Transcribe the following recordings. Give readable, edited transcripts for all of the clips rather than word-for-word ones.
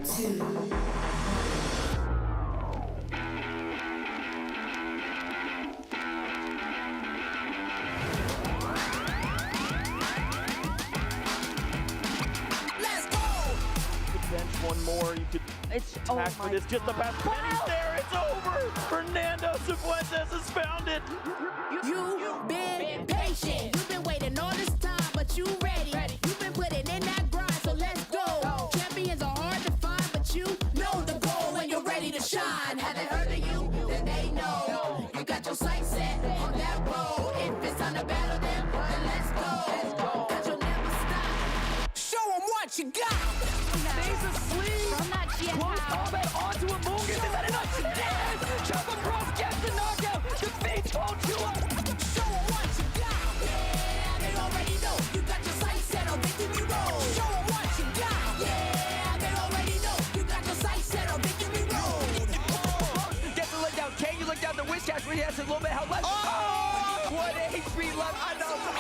2. One more, you could attack for this, just the pass. He's there, it's over! Fernando Cifuentes has found it! You've been patient, you've been waiting all this time, but you ready. You've been putting in that grind, so let's go. Champions are hard to find, but you know the goal when you're ready to shine. Have they heard of you? Then they know. You got your sights set on that road. If it's time to battle them, then let's go. Cause you'll never stop. Show them what you got. Stays asleep! From that GS Close combat onto a Mungus, is that enough? Yes! Jump across, gets the knockout, defeats Voltua! Show them what you got. Yeah, they already know. You got your sights set on victory road. Show them what you got. Yeah, they already know. You got your sights set on victory road. Gets the leg down, K, you look down the wish cash where he has a little bit of health left. Oh! What HP left, I know, it's over!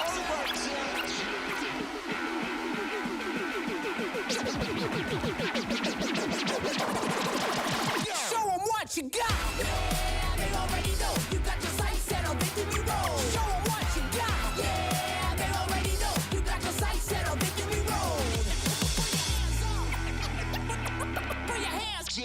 Show them what you got. Yeah, they already know. You got your sights set on victory road. Show them what you got. Yeah, they already know. You got your sights set on victory road. Put your hands up.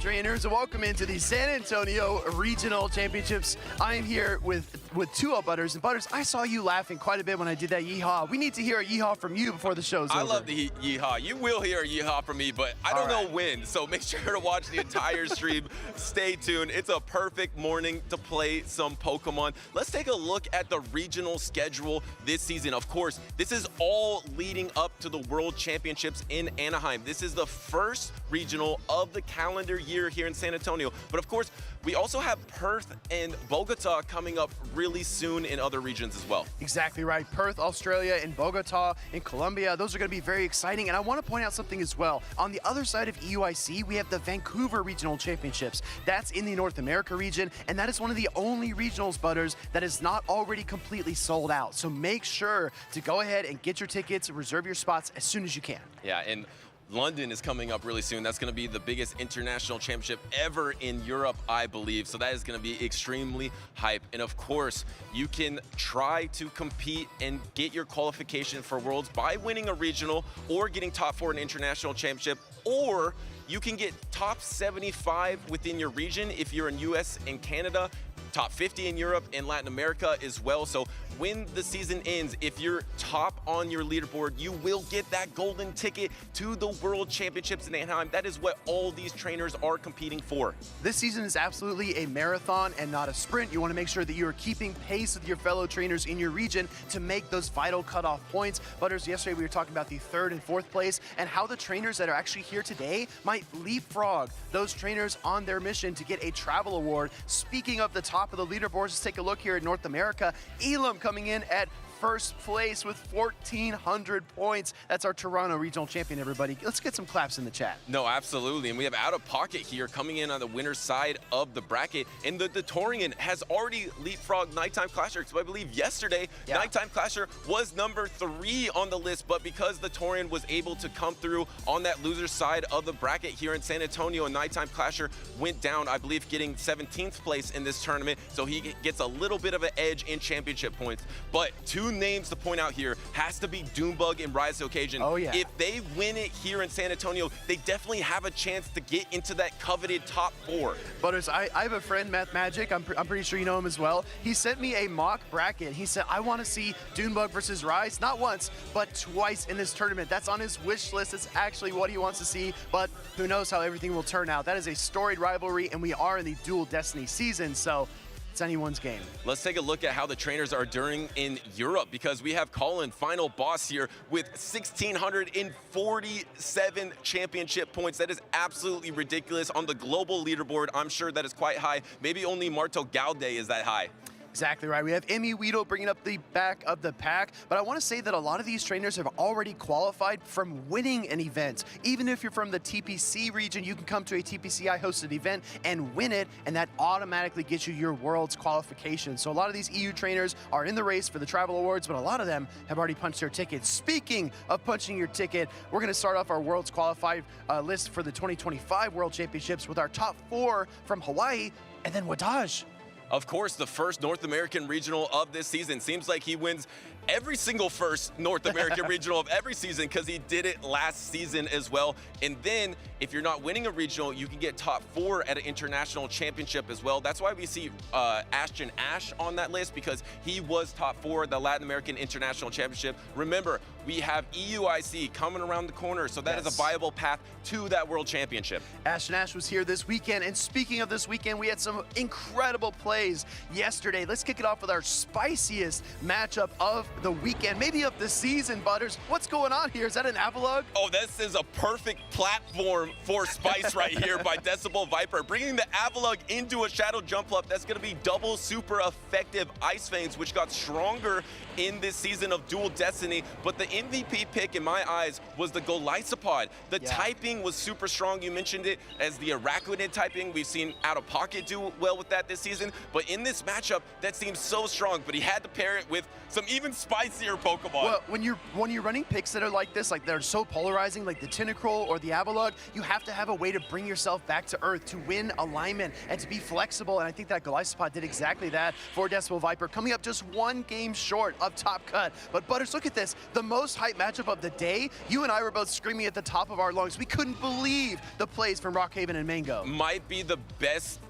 Trainers, welcome into the San Antonio Regional Championships. I am here with two of Butters. And Butters, I saw you laughing quite a bit when I did that yeehaw. We need to hear a yeehaw from you before the show's over. I love the yeehaw. You will hear a yeehaw from me, but I don't know when. So make sure to watch the entire stream. Stay tuned. It's a perfect morning to play some Pokemon. Let's take a look at the regional schedule this season. Of course, this is all leading up to the World Championships in Anaheim. This is the first regional of the calendar year here in San Antonio. But of course, we also have Perth and Bogota coming up really soon in other regions as well. Exactly right. Perth, Australia, and Bogota in Colombia. Those are going to be very exciting. And I want to point out something as well. On the other side of EUIC, we have the Vancouver Regional Championships. That's in the North America region, and that is one of the only regionals, Butters, that is not already completely sold out. So make sure to go ahead and get your tickets, reserve your spots as soon as you can. Yeah, and London is coming up really soon. That's going to be the biggest international championship ever in Europe, I believe. So that is going to be extremely hype. And of course, you can try to compete and get your qualification for Worlds by winning a regional or getting top 4 in international championship, or you can get top 75 within your region if you're in US and Canada, top 50 in Europe and Latin America as well. So when the season ends, if you're top on your leaderboard, you will get that golden ticket to the World Championships in Anaheim. That is what all these trainers are competing for. This season is absolutely a marathon and not a sprint. You want to make sure that you are keeping pace with your fellow trainers in your region to make those vital cutoff points. Butters, yesterday we were talking about the 3rd and 4th place and how the trainers that are actually here today might leapfrog those trainers on their mission to get a travel award. Speaking of the top of the leaderboards, let's take a look here at North America. Elam coming in at first place with 1,400 points. That's our Toronto Regional Champion, everybody. Let's get some claps in the chat. No, absolutely. And we have OutOfPoket here coming in on the winner's side of the bracket. And the Torian has already leapfrogged Nighttime Clasher. So I believe yesterday, Nighttime Clasher was number 3 on the list. But because the Torian was able to come through on that loser's side of the bracket here in San Antonio, and Nighttime Clasher went down, I believe, getting 17th place in this tournament. So he gets a little bit of an edge in championship points. But two names to point out here has to be Dune Bug and Rise to Occasion. Oh, yeah. If they win it here in San Antonio, they definitely have a chance to get into that coveted top 4. Butters, I have a friend, Math Magic. I'm pretty sure you know him as well. He sent me a mock bracket. He said, I want to see Dune Bug versus Rise, not once, but twice in this tournament. That's on his wish list. It's actually what he wants to see, but who knows how everything will turn out. That is a storied rivalry, and we are in the Dual Destiny season, so it's anyone's game. Let's take a look at how the trainers are doing in Europe, because we have Colin, final boss here, with 1,647 championship points. That is absolutely ridiculous. On the global leaderboard, I'm sure that is quite high. Maybe only Marto Gaude is that high. Exactly right. We have Emmy Weedle bringing up the back of the pack, but I want to say that a lot of these trainers have already qualified from winning an event. Even if you're from the TPC region, you can come to a TPCI hosted event and win it, and that automatically gets you your Worlds qualification. So a lot of these EU trainers are in the race for the Travel Awards, but a lot of them have already punched their ticket. Speaking of punching your ticket, we're going to start off our Worlds qualified list for the 2025 World Championships with our top 4 from Hawaii, and then Wadaj. Of course, the first North American regional of this season. Seems like he wins every single first North American regional of every season because he did it last season as well. And then if you're not winning a regional, you can get top 4 at an international championship as well. That's why we see Ashton Ash on that list, because he was top 4 at the Latin American International Championship. Remember, we have EUIC coming around the corner, so that is a viable path to that World Championship. Ashton Ash was here this weekend, and speaking of this weekend, we had some incredible plays yesterday. Let's kick it off with our spiciest matchup of the weekend, maybe of the season, Butters. What's going on here? Is that an Avalugg? Oh, this is a perfect platform for Spice right here by Decibel Viper. Bringing the Avalugg into a Shadow Jump Up, that's going to be double super effective Ice Veins, which got stronger in this season of Dual Destiny. But the MVP pick, in my eyes, was the Golisopod. The typing was super strong. You mentioned it as the Araquanid typing. We've seen OutOfPoket do well with that this season. But in this matchup, that seems so strong. But he had to pair it with some even spicier Pokemon. Well, when you're running picks that are like this, like they're so polarizing, like the Tentacruel or the Avalugg, you have to have a way to bring yourself back to earth, to win alignment, and to be flexible. And I think that Golisopod did exactly that for Decibel Viper, coming up just 1 game short of top cut. But Butters, look at this. The most hype matchup of the day. You and I were both screaming at the top of our lungs. We couldn't believe the plays from Rockhaven and Mango. Might be the best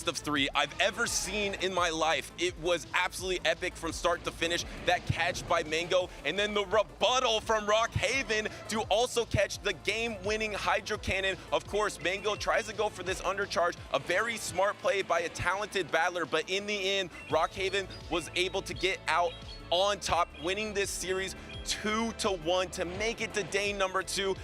of 3 I've ever seen in my life. It was absolutely epic from start to finish. That catch by Mango, and then the rebuttal from Rockhaven to also catch the game-winning Hydro Cannon. Of course, Mango tries to go for this undercharge, a very smart play by a talented battler, but in the end, Rockhaven was able to get out on top, winning this series 2-1 to make it to day number 2.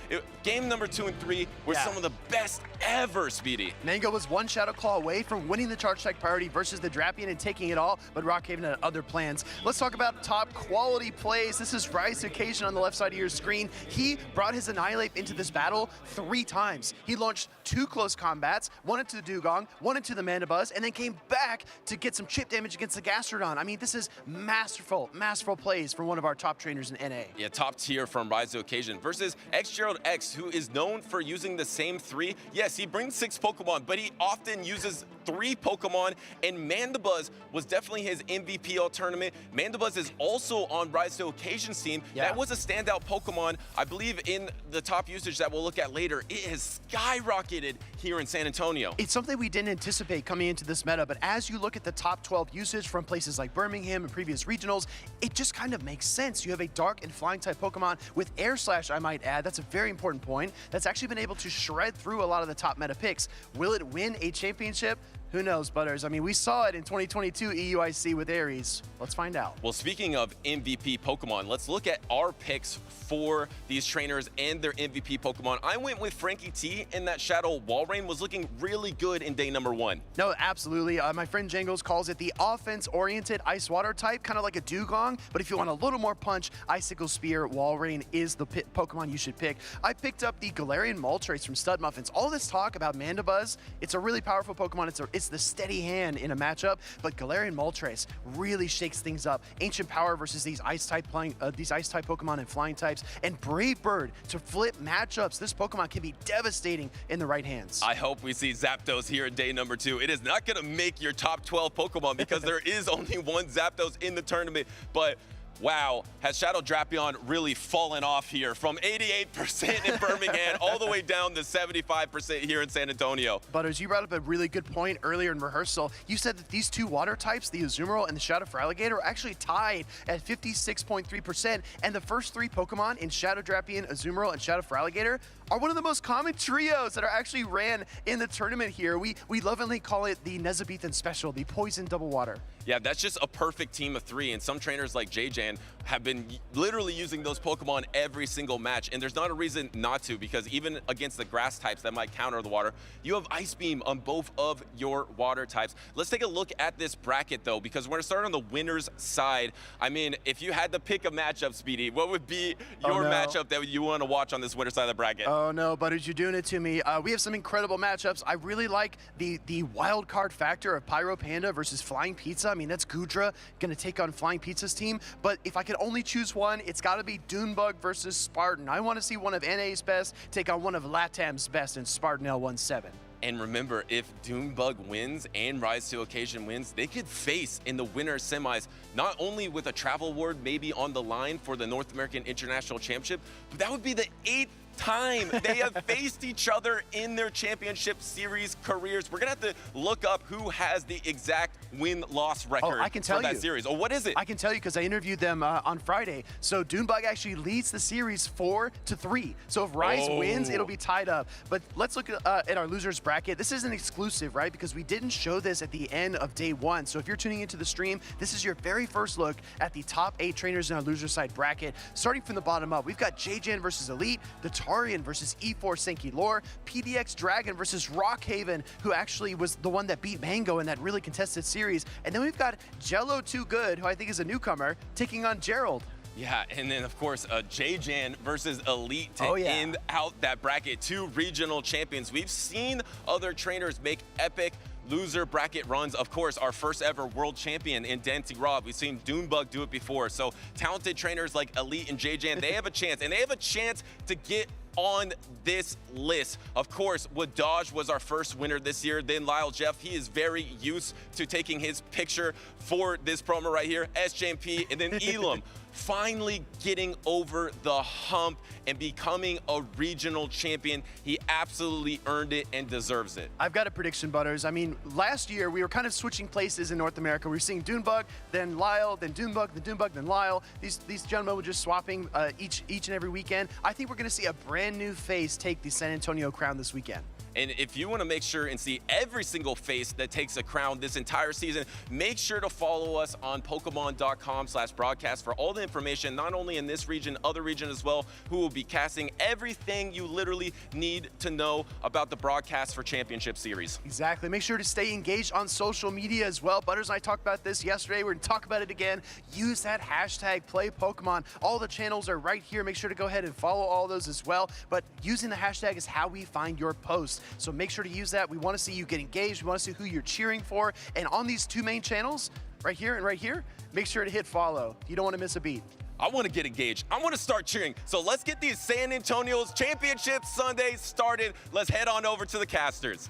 Game number 2 and 3 were some of the best ever, Speedy. Mango was 1 Shadow Claw away from winning the Charge Tech priority versus the Drapion and taking it all, but Rockhaven had other plans. Let's talk about top quality plays. This is Rise to Occasion on the left side of your screen. He brought his Annihilate into this battle 3 times. He launched 2 close combats, one into the Dugong, one into the Mandibuzz, and then came back to get some chip damage against the Gastrodon. I mean, this is masterful plays from one of our top trainers in NA. Yeah, top tier from Rise to Occasion versus X-Gerald X, who is known for using the same 3. Yes, he brings 6 Pokemon, but he often uses 3 Pokemon, and Mandibuzz was definitely his MVP all tournament. Mandibuzz is also on Rise to Occasion's team. That was a standout Pokemon. I believe in the top usage that we'll look at later, it has skyrocketed here in San Antonio. It's something we didn't anticipate coming into this meta, but as you look at the top 12 usage from places like Birmingham and previous regionals, it just kind of makes sense. You have a Dark and Flying type Pokemon with Air Slash, I might add. That's a very important point. That's actually been able to shred through a lot of the top meta picks. Will it win a championship? Who knows, Butters? I mean, we saw it in 2022 EUIC with Aries. Let's find out. Well, speaking of MVP Pokemon, let's look at our picks for these trainers and their MVP Pokemon. I went with Frankie T, and that Shadow Walrein was looking really good in day number 1. No, absolutely. My friend Jangles calls it the offense-oriented Ice Water type, kind of like a Dugong, but if you want a little more punch, Icicle Spear Walrein is the Pokemon you should pick. I picked up the Galarian Moltres from Stud Muffins. All this talk about Mandibuzz, it's a really powerful Pokemon. It's the steady hand in a matchup, but Galarian Moltres really shakes things up. Ancient Power versus these Ice-type Pokemon and Flying types, and Brave Bird to flip matchups. This Pokemon can be devastating in the right hands. I hope we see Zapdos here in day number 2. It is not going to make your top 12 Pokemon because there is only 1 Zapdos in the tournament, but wow, has Shadow Drapion really fallen off here from 88% in Birmingham all the way down to 75% here in San Antonio? Butters, you brought up a really good point earlier in rehearsal. You said that these 2 water types, the Azumarill and the Shadow for Alligator, are actually tied at 56.3%, and the first 3 Pokemon in Shadow Drapion, Azumarill, and Shadow for Alligator are one of the most common trios that are actually ran in the tournament here. We lovingly call it the Nezabethan Special, the Poison Double Water. Yeah, that's just a perfect team of 3, and some trainers like JJ JJan have been literally using those Pokemon every single match, and there's not a reason not to, because even against the grass types that might counter the water, you have Ice Beam on both of your water types. Let's take a look at this bracket though, because we're gonna start on the winner's side. I mean, if you had to pick a matchup, Speedy, what would be your matchup that you want to watch on this winner's side of the bracket? Oh no, Butters, you're doing it to me. We have some incredible matchups. I really like the wild card factor of Pyro Panda versus Flying Pizza. I mean, that's Gudra gonna take on Flying Pizza's team, but if I could only choose one, it's gotta be Dune Bug versus Spartan. I wanna see one of NA's best take on one of LATAM's best in Spartan L17. And remember, if Dune Bug wins and Rise to Occasion wins, they could face in the winner semis, not only with a travel award maybe on the line for the North American International Championship, but that would be the 8th time they have faced each other in their championship series careers. We're gonna have to look up who has the exact win-loss record for that series. Oh, what is it? I can tell you because I interviewed them on Friday. So Dune Bug actually leads the series 4-3. So if Rise wins, it'll be tied up. But let's look at our losers bracket. This is an exclusive, right? Because we didn't show this at the end of day 1. So if you're tuning into the stream, this is your very first look at the top 8 trainers in our loser side bracket. Starting from the bottom up, we've got JJan versus Elite, the Tarian versus E4 Senki Lore, PDX Dragon versus Rockhaven, who actually was the one that beat Mango in that really contested series. And then we've got Jello Too Good, who I think is a newcomer, taking on Gerald. Yeah, and then of course, JJan versus Elite to end out that bracket. 2 regional champions. We've seen other trainers make epic loser bracket runs. Of course, our first ever world champion in Dancing Rob. We've seen Dune Bug do it before. So talented trainers like Elite and JJan, they have a chance, and they have a chance to get on this list. Of course, Wadaj was our first winner this year. Then Lyle Jeff, he is very used to taking his picture for this promo right here. SJMP, and then Elam. Finally getting over the hump and becoming a regional champion. He absolutely earned it and deserves it. I've got a prediction, Butters. I mean, last year we were kind of switching places in North America. We were seeing Dune Bug, then Lyle, then Dune Bug, then Dune Bug, then Lyle. These gentlemen were just swapping each and every weekend. I think we're going to see a brand new face take the San Antonio crown this weekend. And if you want to make sure and see every single face that takes a crown this entire season, make sure to follow us on Pokemon.com/broadcast for all the information, not only in this region, other region as well, who will be casting everything you literally need to know about the broadcast for Championship Series. Exactly. Make sure to stay engaged on social media as well. Butters and I talked about this yesterday. We're going to talk about it again. Use that hashtag #PlayPokemon. All the channels are right here. Make sure to go ahead and follow all those as well. But using the hashtag is how we find your posts. So make sure to use that. We want to see you get engaged. We want to see who you're cheering for. And on these 2 main channels, right here and right here, make sure to hit follow. You don't want to miss a beat. I want to get engaged. I want to start cheering. So let's get these San Antonio's Championship Sunday started. Let's head on over to the casters.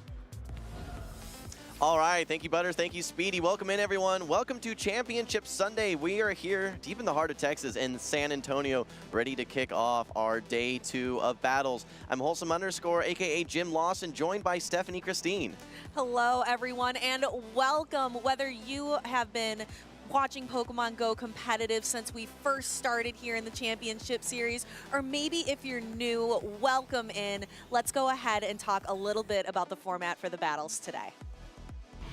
All right, thank you, Butters. Thank you, Speedy. Welcome in, everyone. Welcome to Championship Sunday. We are here deep in the heart of Texas in San Antonio, ready to kick off our day 2 of battles. I'm Wholesome _, aka Jim Lawson, joined by Stephanie Christine. Hello, everyone, and welcome. Whether you have been watching Pokemon Go competitive since we first started here in the Championship Series, or maybe if you're new, welcome in. Let's go ahead and talk a little bit about the format for the battles today.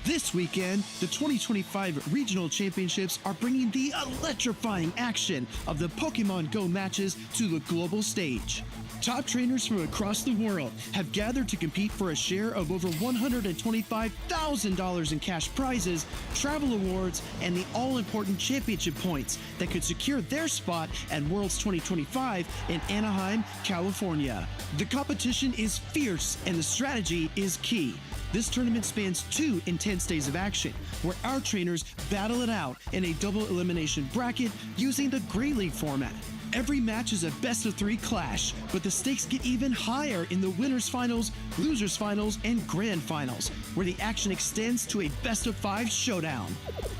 This weekend, the 2025 Regional Championships are bringing the electrifying action of the Pokemon Go matches to the global stage. Top trainers from across the world have gathered to compete for a share of over $125,000 in cash prizes, travel awards, and the all-important championship points that could secure their spot at Worlds 2025 in Anaheim, California. The competition is fierce and the strategy is key. This tournament spans 2 intense days of action, where our trainers battle it out in a double elimination bracket using the Grey League format. Every match is a best-of-3 clash, but the stakes get even higher in the winners finals, losers finals, and grand finals, where the action extends to a best-of-5 showdown.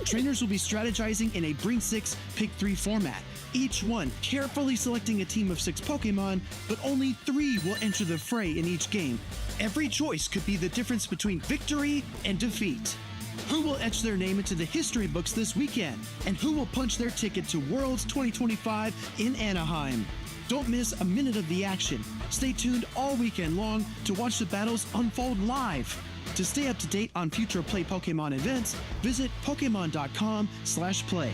Trainers will be strategizing in a bring 6, pick 3 format, each one carefully selecting a team of 6 Pokemon, but only 3 will enter the fray in each game. Every choice could be the difference between victory and defeat. Who will etch their name into the history books this weekend? And who will punch their ticket to Worlds 2025 in Anaheim? Don't miss a minute of the action. Stay tuned all weekend long to watch the battles unfold live. To stay up to date on future Play Pokemon events, visit Pokemon.com/play.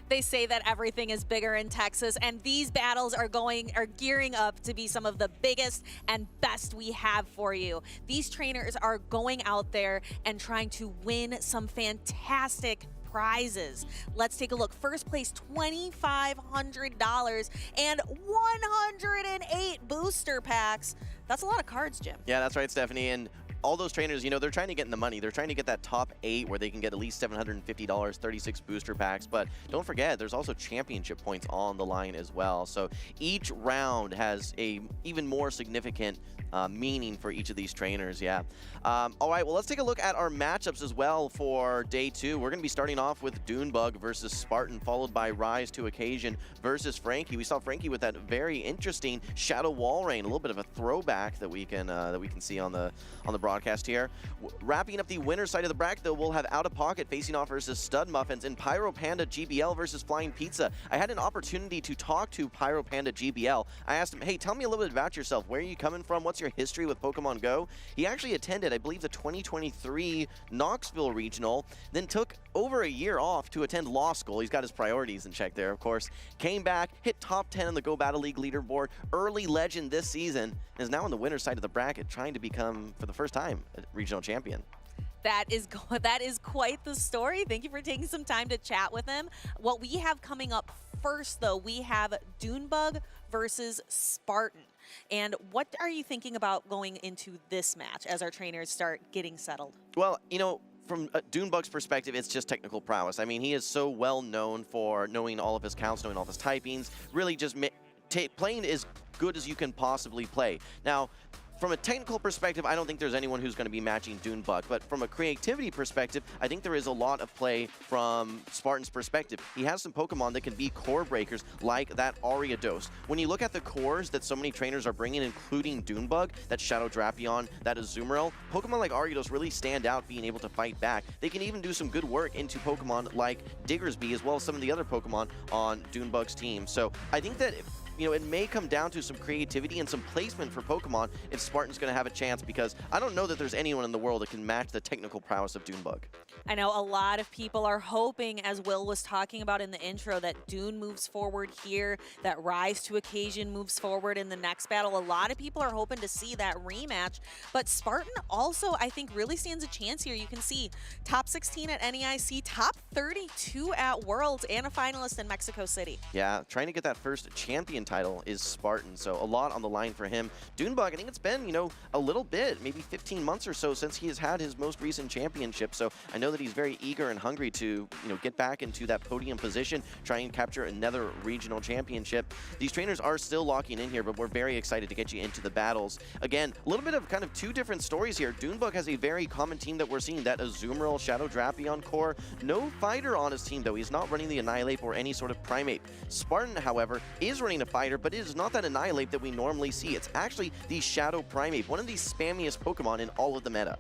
They say that everything is bigger in Texas, and these battles are gearing up to be some of the biggest and best we have for you. These trainers are going out there and trying to win some fantastic prizes. Let's take a look. First place, $2,500 and 108 booster packs. That's a lot of cards, Jim. Yeah, that's right, Stephanie. And all those trainers, you know, they're trying to get in the money. They're trying to get that top 8 where they can get at least $750, 36 booster packs. But don't forget, there's also championship points on the line as well. So each round has a even more significant meaning for each of these trainers, yeah. All right, well, let's take a look at our matchups as well for day 2. We're going to be starting off with Dune Bug versus Spartan, followed by Rise to Occasion versus Frankie. We saw Frankie with that very interesting Shadow Wall Rain, a little bit of a throwback that we can see on the broadcast here. Wrapping up the winner's side of the bracket, though, we'll have OutOfPoket facing off versus Stud Muffins and Pyro Panda GBL versus Flying Pizza. I had an opportunity to talk to Pyro Panda GBL. I asked him, hey, tell me a little bit about yourself. Where are you coming from? What's your history with Pokemon Go? He actually attended, I believe, the 2023 Knoxville Regional, then took over a year off to attend law school. He's got his priorities in check there, of course. Came back, hit top 10 on the Go Battle League leaderboard, early legend this season, and is now on the winner's side of the bracket, trying to become, for the first time, a regional champion. That is quite the story. Thank you for taking some time to chat with him. What we have coming up first, though, we have Dune Bug versus Spartan. And what are you thinking about going into this match as our trainers start getting settled? Well, you know, from Dune Bug's perspective, it's just technical prowess. I mean, he is so well known for knowing all of his counts, knowing all of his typings, really just playing as good as you can possibly play. Now, from a technical perspective, I don't think there's anyone who's going to be matching Dune Bug, but from a creativity perspective, I think there is a lot of play from Spartan's perspective. He has some Pokemon that can be core breakers, like that Ariados. When you look at the cores that so many trainers are bringing, including Dune Bug, that Shadow Drapion, that Azumarill, Pokemon like Ariados really stand out being able to fight back. They can even do some good work into Pokemon like Diggersby, as well as some of the other Pokemon on Dune Bug's team. So I think that you know, it may come down to some creativity and some placement for Pokemon if Spartan's going to have a chance, because I don't know that there's anyone in the world that can match the technical prowess of Dune Bug. I know a lot of people are hoping, as Will was talking about in the intro, that Dune moves forward here, that Rise to Occasion moves forward in the next battle. A lot of people are hoping to see that rematch, but Spartan also, I think, really stands a chance here. You can see top 16 at NEIC, top 32 at Worlds, and a finalist in Mexico City. Yeah, trying to get that first champion title is Spartan, so a lot on the line for him. Dune Bug, I think it's been, you know, a little bit, maybe 15 months or so since he has had his most recent championship, so I know that he's very eager and hungry to, you know, get back into that podium position, try and capture another regional championship. These trainers are still locking in here, but we're very excited to get you into the battles. Again, a little bit of kind of two different stories here. Dune Bug has a very common team that we're seeing, that Azumarill, Shadow Drapion core. No fighter on his team, though. He's not running the Annihilate or any sort of Primate. Spartan, however, is running a fighter, but it is not that Annihilate that we normally see. It's actually the Shadow Primate, one of the spammiest Pokemon in all of the meta.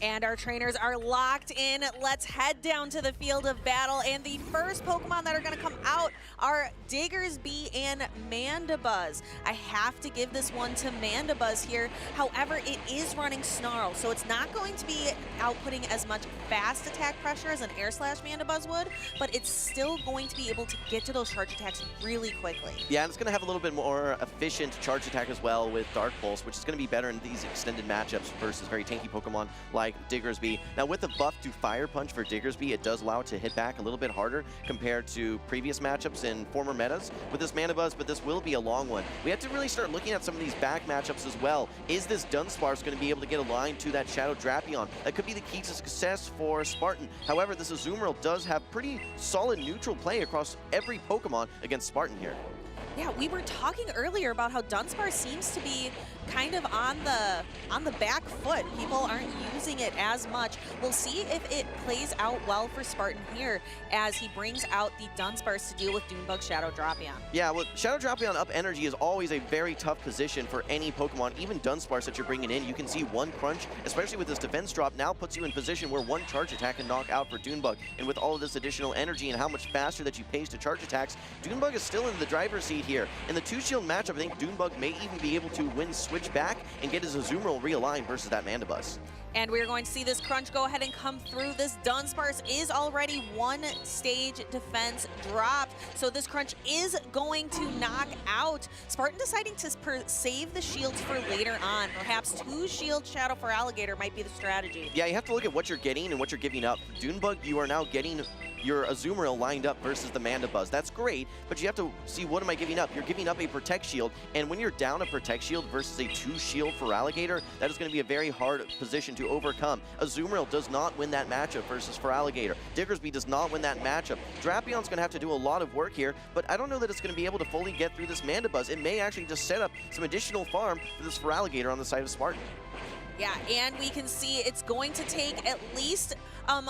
And our trainers are locked in. Let's head down to the field of battle. And the first Pokemon that are going to come out are Diggersby and Mandibuzz. I have to give this one to Mandibuzz here. However, it is running Snarl, so it's not going to be outputting as much fast attack pressure as an Air Slash Mandibuzz would, but it's still going to be able to get to those charge attacks really quickly. Yeah, and it's going to have a little bit more efficient charge attack as well with Dark Pulse, which is going to be better in these extended matchups versus very tanky Pokemon like Diggersby. Now, with the buff to Fire Punch for Diggersby, it does allow it to hit back a little bit harder compared to previous matchups in former metas with this Mandibuzz, but this will be a long one. We have to really start looking at some of these back matchups as well. Is this Dunsparce going to be able to get a line to that Shadow Drapion? That could be the key to success for Spartan. However, this Azumarill does have pretty solid neutral play across every Pokemon against Spartan here. Yeah, we were talking earlier about how Dunsparce seems to be kind of on the back foot. People aren't using it as much. We'll see if it plays out well for Spartan here as he brings out the Dunsparce to deal with Dune Bug Shadow Drapion. Yeah, well, Shadow Drapion up energy is always a very tough position for any Pokemon, even Dunsparce that you're bringing in. You can see one crunch, especially with this defense drop, now puts you in position where one charge attack can knock out for Dune Bug. And with all of this additional energy and how much faster that you pace to charge attacks, Dune Bug is still in the driver's seat here. In the two-shield matchup, I think Dune Bug may even be able to win swiftly switch back and get his Azumarill realigned versus that Mandibuzz. And we're going to see this crunch go ahead and come through. This Dunsparce is already one stage defense dropped. So this crunch is going to knock out. Spartan deciding to save the shields for later on. Perhaps 2 shield Shadow for Alligator might be the strategy. Yeah, you have to look at what you're getting and what you're giving up. Dune Bug, you are now getting your Azumarill lined up versus the Mandibuzz. That's great, but you have to see, what am I giving up? You're giving up a Protect Shield, and when you're down a Protect Shield versus a 2 shield for Alligator, that is going to be a very hard position to overcome. Azumarill does not win that matchup versus for Alligator. Diggersby does not win that matchup. Drapian's going to have to do a lot of work here, but I don't know that it's going to be able to fully get through this Mandibuzz. It may actually just set up some additional farm for this for Alligator on the side of Spartan. Yeah, and we can see it's going to take at least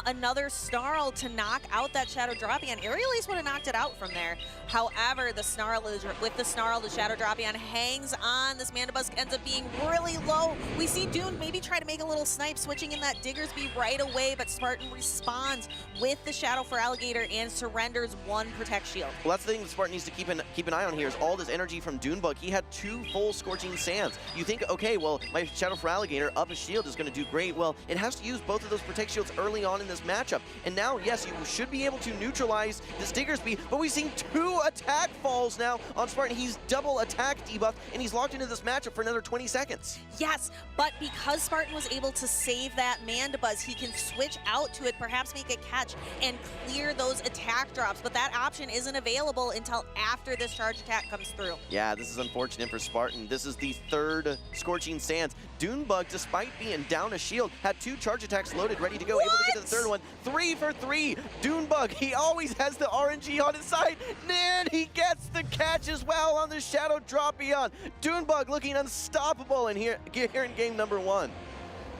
another Snarl to knock out that Shadow Drapion. Aerialise would have knocked it out from there. However, the Snarl is with the Snarl, the Shadow Drapion hangs on. This Mandibuzz ends up being really low. We see Dune maybe try to make a little snipe, switching in that Diggersby right away, but Spartan responds with the Shadow for Alligator and surrenders 1 Protect Shield. Well, that's the thing that Spartan needs to keep an eye on here is all this energy from Dune Bug. He had 2 full Scorching Sands. You think, okay, well, my Shadow for Alligator up a shield is going to do great. Well, it has to use both of those Protect Shields early on in this matchup. And now, yes, you should be able to neutralize this Diggersby, but we've seen 2 attack falls now on Spartan. He's double attack debuffed, and he's locked into this matchup for another 20 seconds. Yes, but because Spartan was able to save that Mandibuzz, he can switch out to it, perhaps make a catch, and clear those attack drops. But that option isn't available until after this charge attack comes through. Yeah, this is unfortunate for Spartan. This is the 3rd Scorching Sands. Dune Bug, despite being down a shield, had 2 charge attacks loaded, ready to go, able to get to the 3rd one. 3 for 3. Dune Bug, he always has the RNG on his side, and he gets the catch as well on the Shadow Drapion. Dune Bug looking unstoppable in here in game number 1.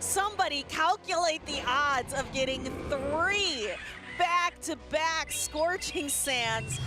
Somebody calculate the odds of getting 3 back-to-back Scorching Sands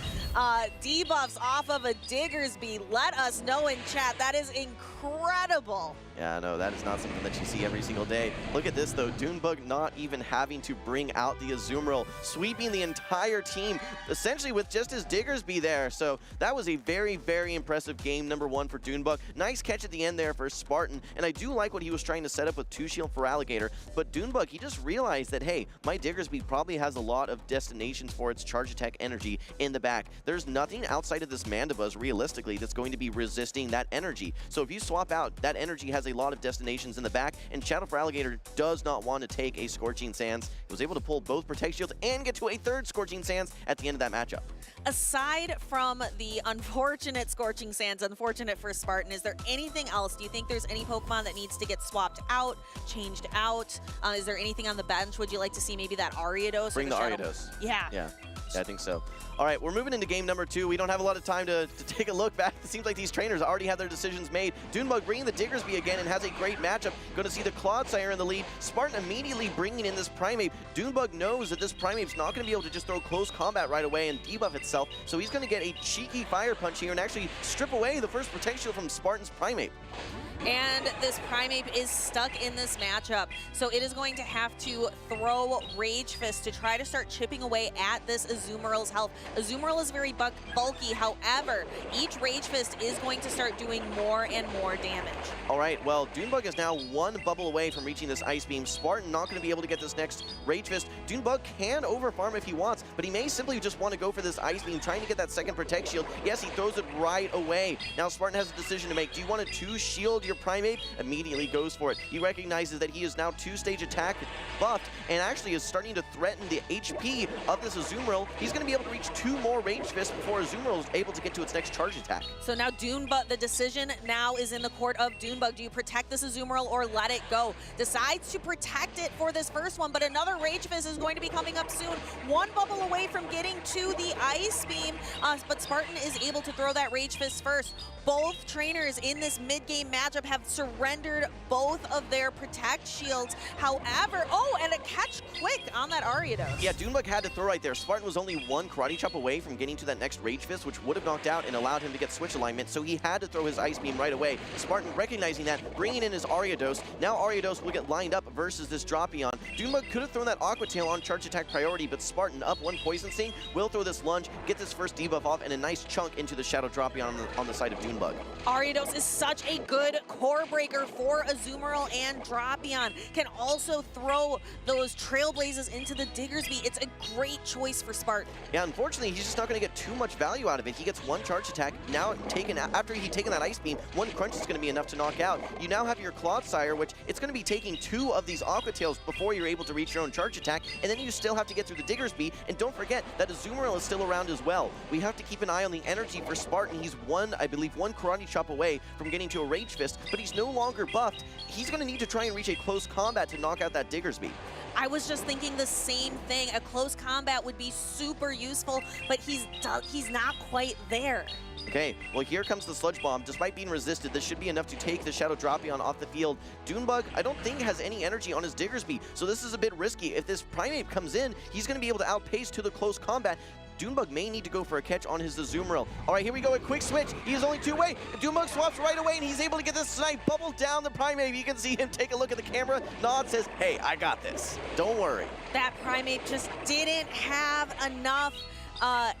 debuffs off of a Diggersby. Let us know in chat. That is incredible. Yeah, no, that is not something that you see every single day. Look at this, though. Dune Bug not even having to bring out the Azumarill, sweeping the entire team, essentially with just his Diggersby there. So that was a very, very impressive game number 1 for Dune Bug. Nice catch at the end there for Spartan, and I do like what he was trying to set up with 2 shield for Alligator. But Dune Bug, he just realized that, hey, my Diggersby probably has a lot of destinations for its charge attack energy in the back. There's nothing outside of this Mandibuzz, realistically, that's going to be resisting that energy. So if you swap out, that energy has a lot of destinations in the back, and Shadow for Alligator does not want to take a Scorching Sands. He was able to pull both Protect Shields and get to a 3rd Scorching Sands at the end of that matchup. Aside from the unfortunate Scorching Sands, unfortunate for Spartan, is there anything else? Do you think there's any Pokemon that needs to get swapped out, changed out? Is there anything on the bench? Would you like to see maybe that Ariados? Bring the Ariados. Yeah, I think so. All right, we're moving into game number 2. We don't have a lot of time to take a look back. It seems like these trainers already have their decisions made. Dune Bug bringing the Diggersby again and has a great matchup. Going to see the Clodsire in the lead. Spartan immediately bringing in this Primeape. Dune Bug knows that this Primeape's not going to be able to just throw close combat right away and debuff itself, so he's going to get a cheeky Fire Punch here and actually strip away the first Protect Shield from Spartan's Primeape. And this Primeape is stuck in this matchup, so it is going to have to throw Rage Fist to try to start chipping away at this Azumarill's health. Azumarill is very bulky, however, each Rage Fist is going to start doing more and more damage. All right, well, Dune Bug is now 1 bubble away from reaching this Ice Beam. Spartan not going to be able to get this next Rage Fist. Dune Bug can overfarm if he wants, but he may simply just want to go for this Ice Beam, trying to get that 2nd Protect Shield. Yes, he throws it right away. Now Spartan has a decision to make. Do you want to 2-shield your Primeape? Immediately goes for it. He recognizes that he is now 2-stage attack buffed and actually is starting to threaten the HP of this Azumarill. He's going to be able to reach 2 more Rage Fists before Azumarill is able to get to its next charge attack. So now Dune Bug, the decision now is in the court of Dune Bug. Do you protect this Azumarill or let it go? Decides to protect it for this first one, but another Rage Fist is going to be coming up soon. 1 bubble away from getting to the Ice Beam, but Spartan is able to throw that Rage Fist first. Both trainers in this mid-game matchup have surrendered both of their Protect Shields. However, and a catch quick on that Ariados. Yeah, Dune Bug had to throw right there. Spartan was only 1 Karate Chop away from getting to that next Rage Fist, which would have knocked out and allowed him to get switch alignment, so he had to throw his Ice Beam right away. Spartan recognizing that, bringing in his Ariados. Now Ariados will get lined up versus this Drapion. Dune Bug could have thrown that Aqua Tail on charge attack priority, but Spartan up 1 Poison Sting, will throw this lunge, get this first debuff off, and a nice chunk into the Shadow Drapion on the side of Dune Bug. Ariados is such a good core breaker for Azumarill and Drapion. Can also throw those Trailblazes into the Diggersby. It's a great choice for Spartan. Yeah, unfortunately, he's just not going to get too much value out of it. He gets one charge attack. Now, after he's taken that Ice Beam, one crunch is going to be enough to knock out. You now have your Clodsire, which it's going to be taking 2 of these Aqua Tails before you're able to reach your own charge attack, and then you still have to get through the Diggersby, and don't forget that Azumarill is still around as well. We have to keep an eye on the energy for Spartan. He's I believe one Karate Chop away from getting to a Rage Fist, but he's no longer buffed. He's going to need to try and reach a close combat to knock out that Diggersby. I was just thinking the same thing. A close combat would be super useful, but he's not quite there. Okay, well here comes the Sludge Bomb. Despite being resisted, this should be enough to take the Shadow Drapion off the field. Dune Bug, I don't think has any energy on his Diggersby, so this is a bit risky. If this Primeape comes in, he's going to be able to outpace to the close combat. Dune Bug may need to go for a catch on his Azumarill. All right, here we go, a quick switch. He is only 2 away. Dune Bug swaps right away, and he's able to get this snipe bubble down the Primeape. You can see him take a look at the camera, nod, says, hey, I got this. Don't worry. That Primeape just didn't have enough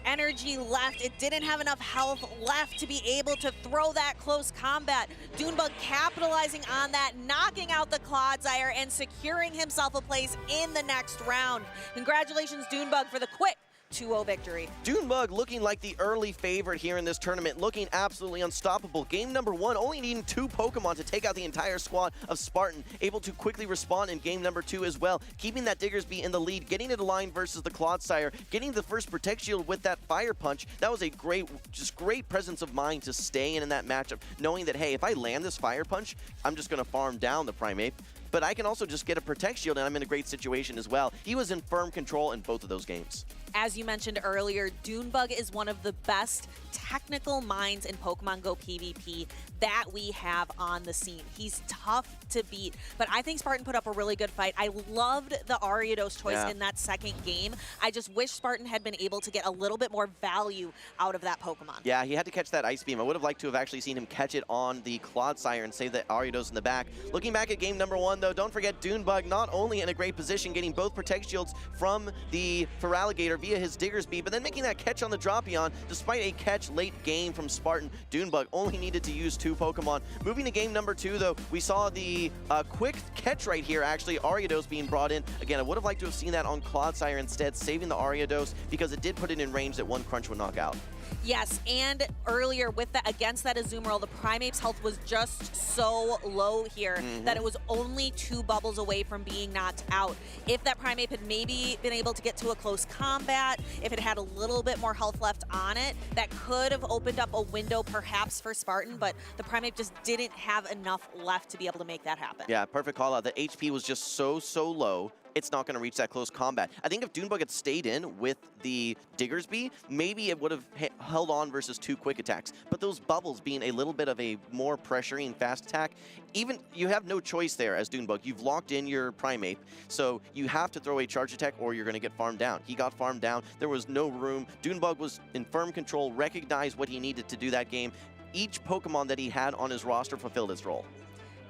energy left. It didn't have enough health left to be able to throw that close combat. Dune Bug capitalizing on that, knocking out the Clodsire and securing himself a place in the next round. Congratulations, Dune Bug, for the quick 2-0 victory. Dune Bug looking like the early favorite here in this tournament, looking absolutely unstoppable. Game number 1, only needing 2 Pokemon to take out the entire squad of Spartan, able to quickly respond in game number 2 as well, keeping that Diggersby in the lead, getting it aligned versus the Clodsire, getting the first Protect Shield with that Fire Punch. That was a great presence of mind to stay in that matchup, knowing that, hey, if I land this Fire Punch, I'm just going to farm down the Primeape. But I can also just get a Protect Shield, and I'm in a great situation as well. He was in firm control in both of those games. As you mentioned earlier, Dune Bug is one of the best technical minds in Pokemon Go PvP that we have on the scene. He's tough to beat, but I think Spartan put up a really good fight. I loved the Ariados choice in that second game. I just wish Spartan had been able to get a little bit more value out of that Pokemon. Yeah, he had to catch that Ice Beam. I would have liked to have actually seen him catch it on the Clodsire and save the Ariados in the back. Looking back at game number 1, though, don't forget Dune Bug not only in a great position, getting both Protect Shields from the Feraligatr via his Diggersby, but then making that catch on the Drapion, despite a catch late game from Spartan. Dune Bug only needed to use 2 Pokemon. Moving to game number 2, though, we saw the quick catch right here, actually, Ariados being brought in. Again, I would have liked to have seen that on Clodsire instead, saving the Ariados, because it did put it in range that 1 crunch would knock out. Yes, and earlier with that against that Azumarill, the Primeape's health was just so low here that it was only 2 bubbles away from being knocked out. If that Primeape had maybe been able to get to a close combat, if it had a little bit more health left on it, that could have opened up a window perhaps for Spartan, but the Primeape just didn't have enough left to be able to make that happen. Yeah, perfect call out. The HP was just so low. It's not going to reach that close combat. I think if Dune Bug had stayed in with the Diggersby, maybe it would have held on versus 2 quick attacks. But those bubbles being a little bit of a more pressuring fast attack, even you have no choice there as Dune Bug. You've locked in your Primeape, so you have to throw a charge attack or you're going to get farmed down. He got farmed down. There was no room. Dune Bug was in firm control, recognized what he needed to do that game. Each Pokemon that he had on his roster fulfilled its role.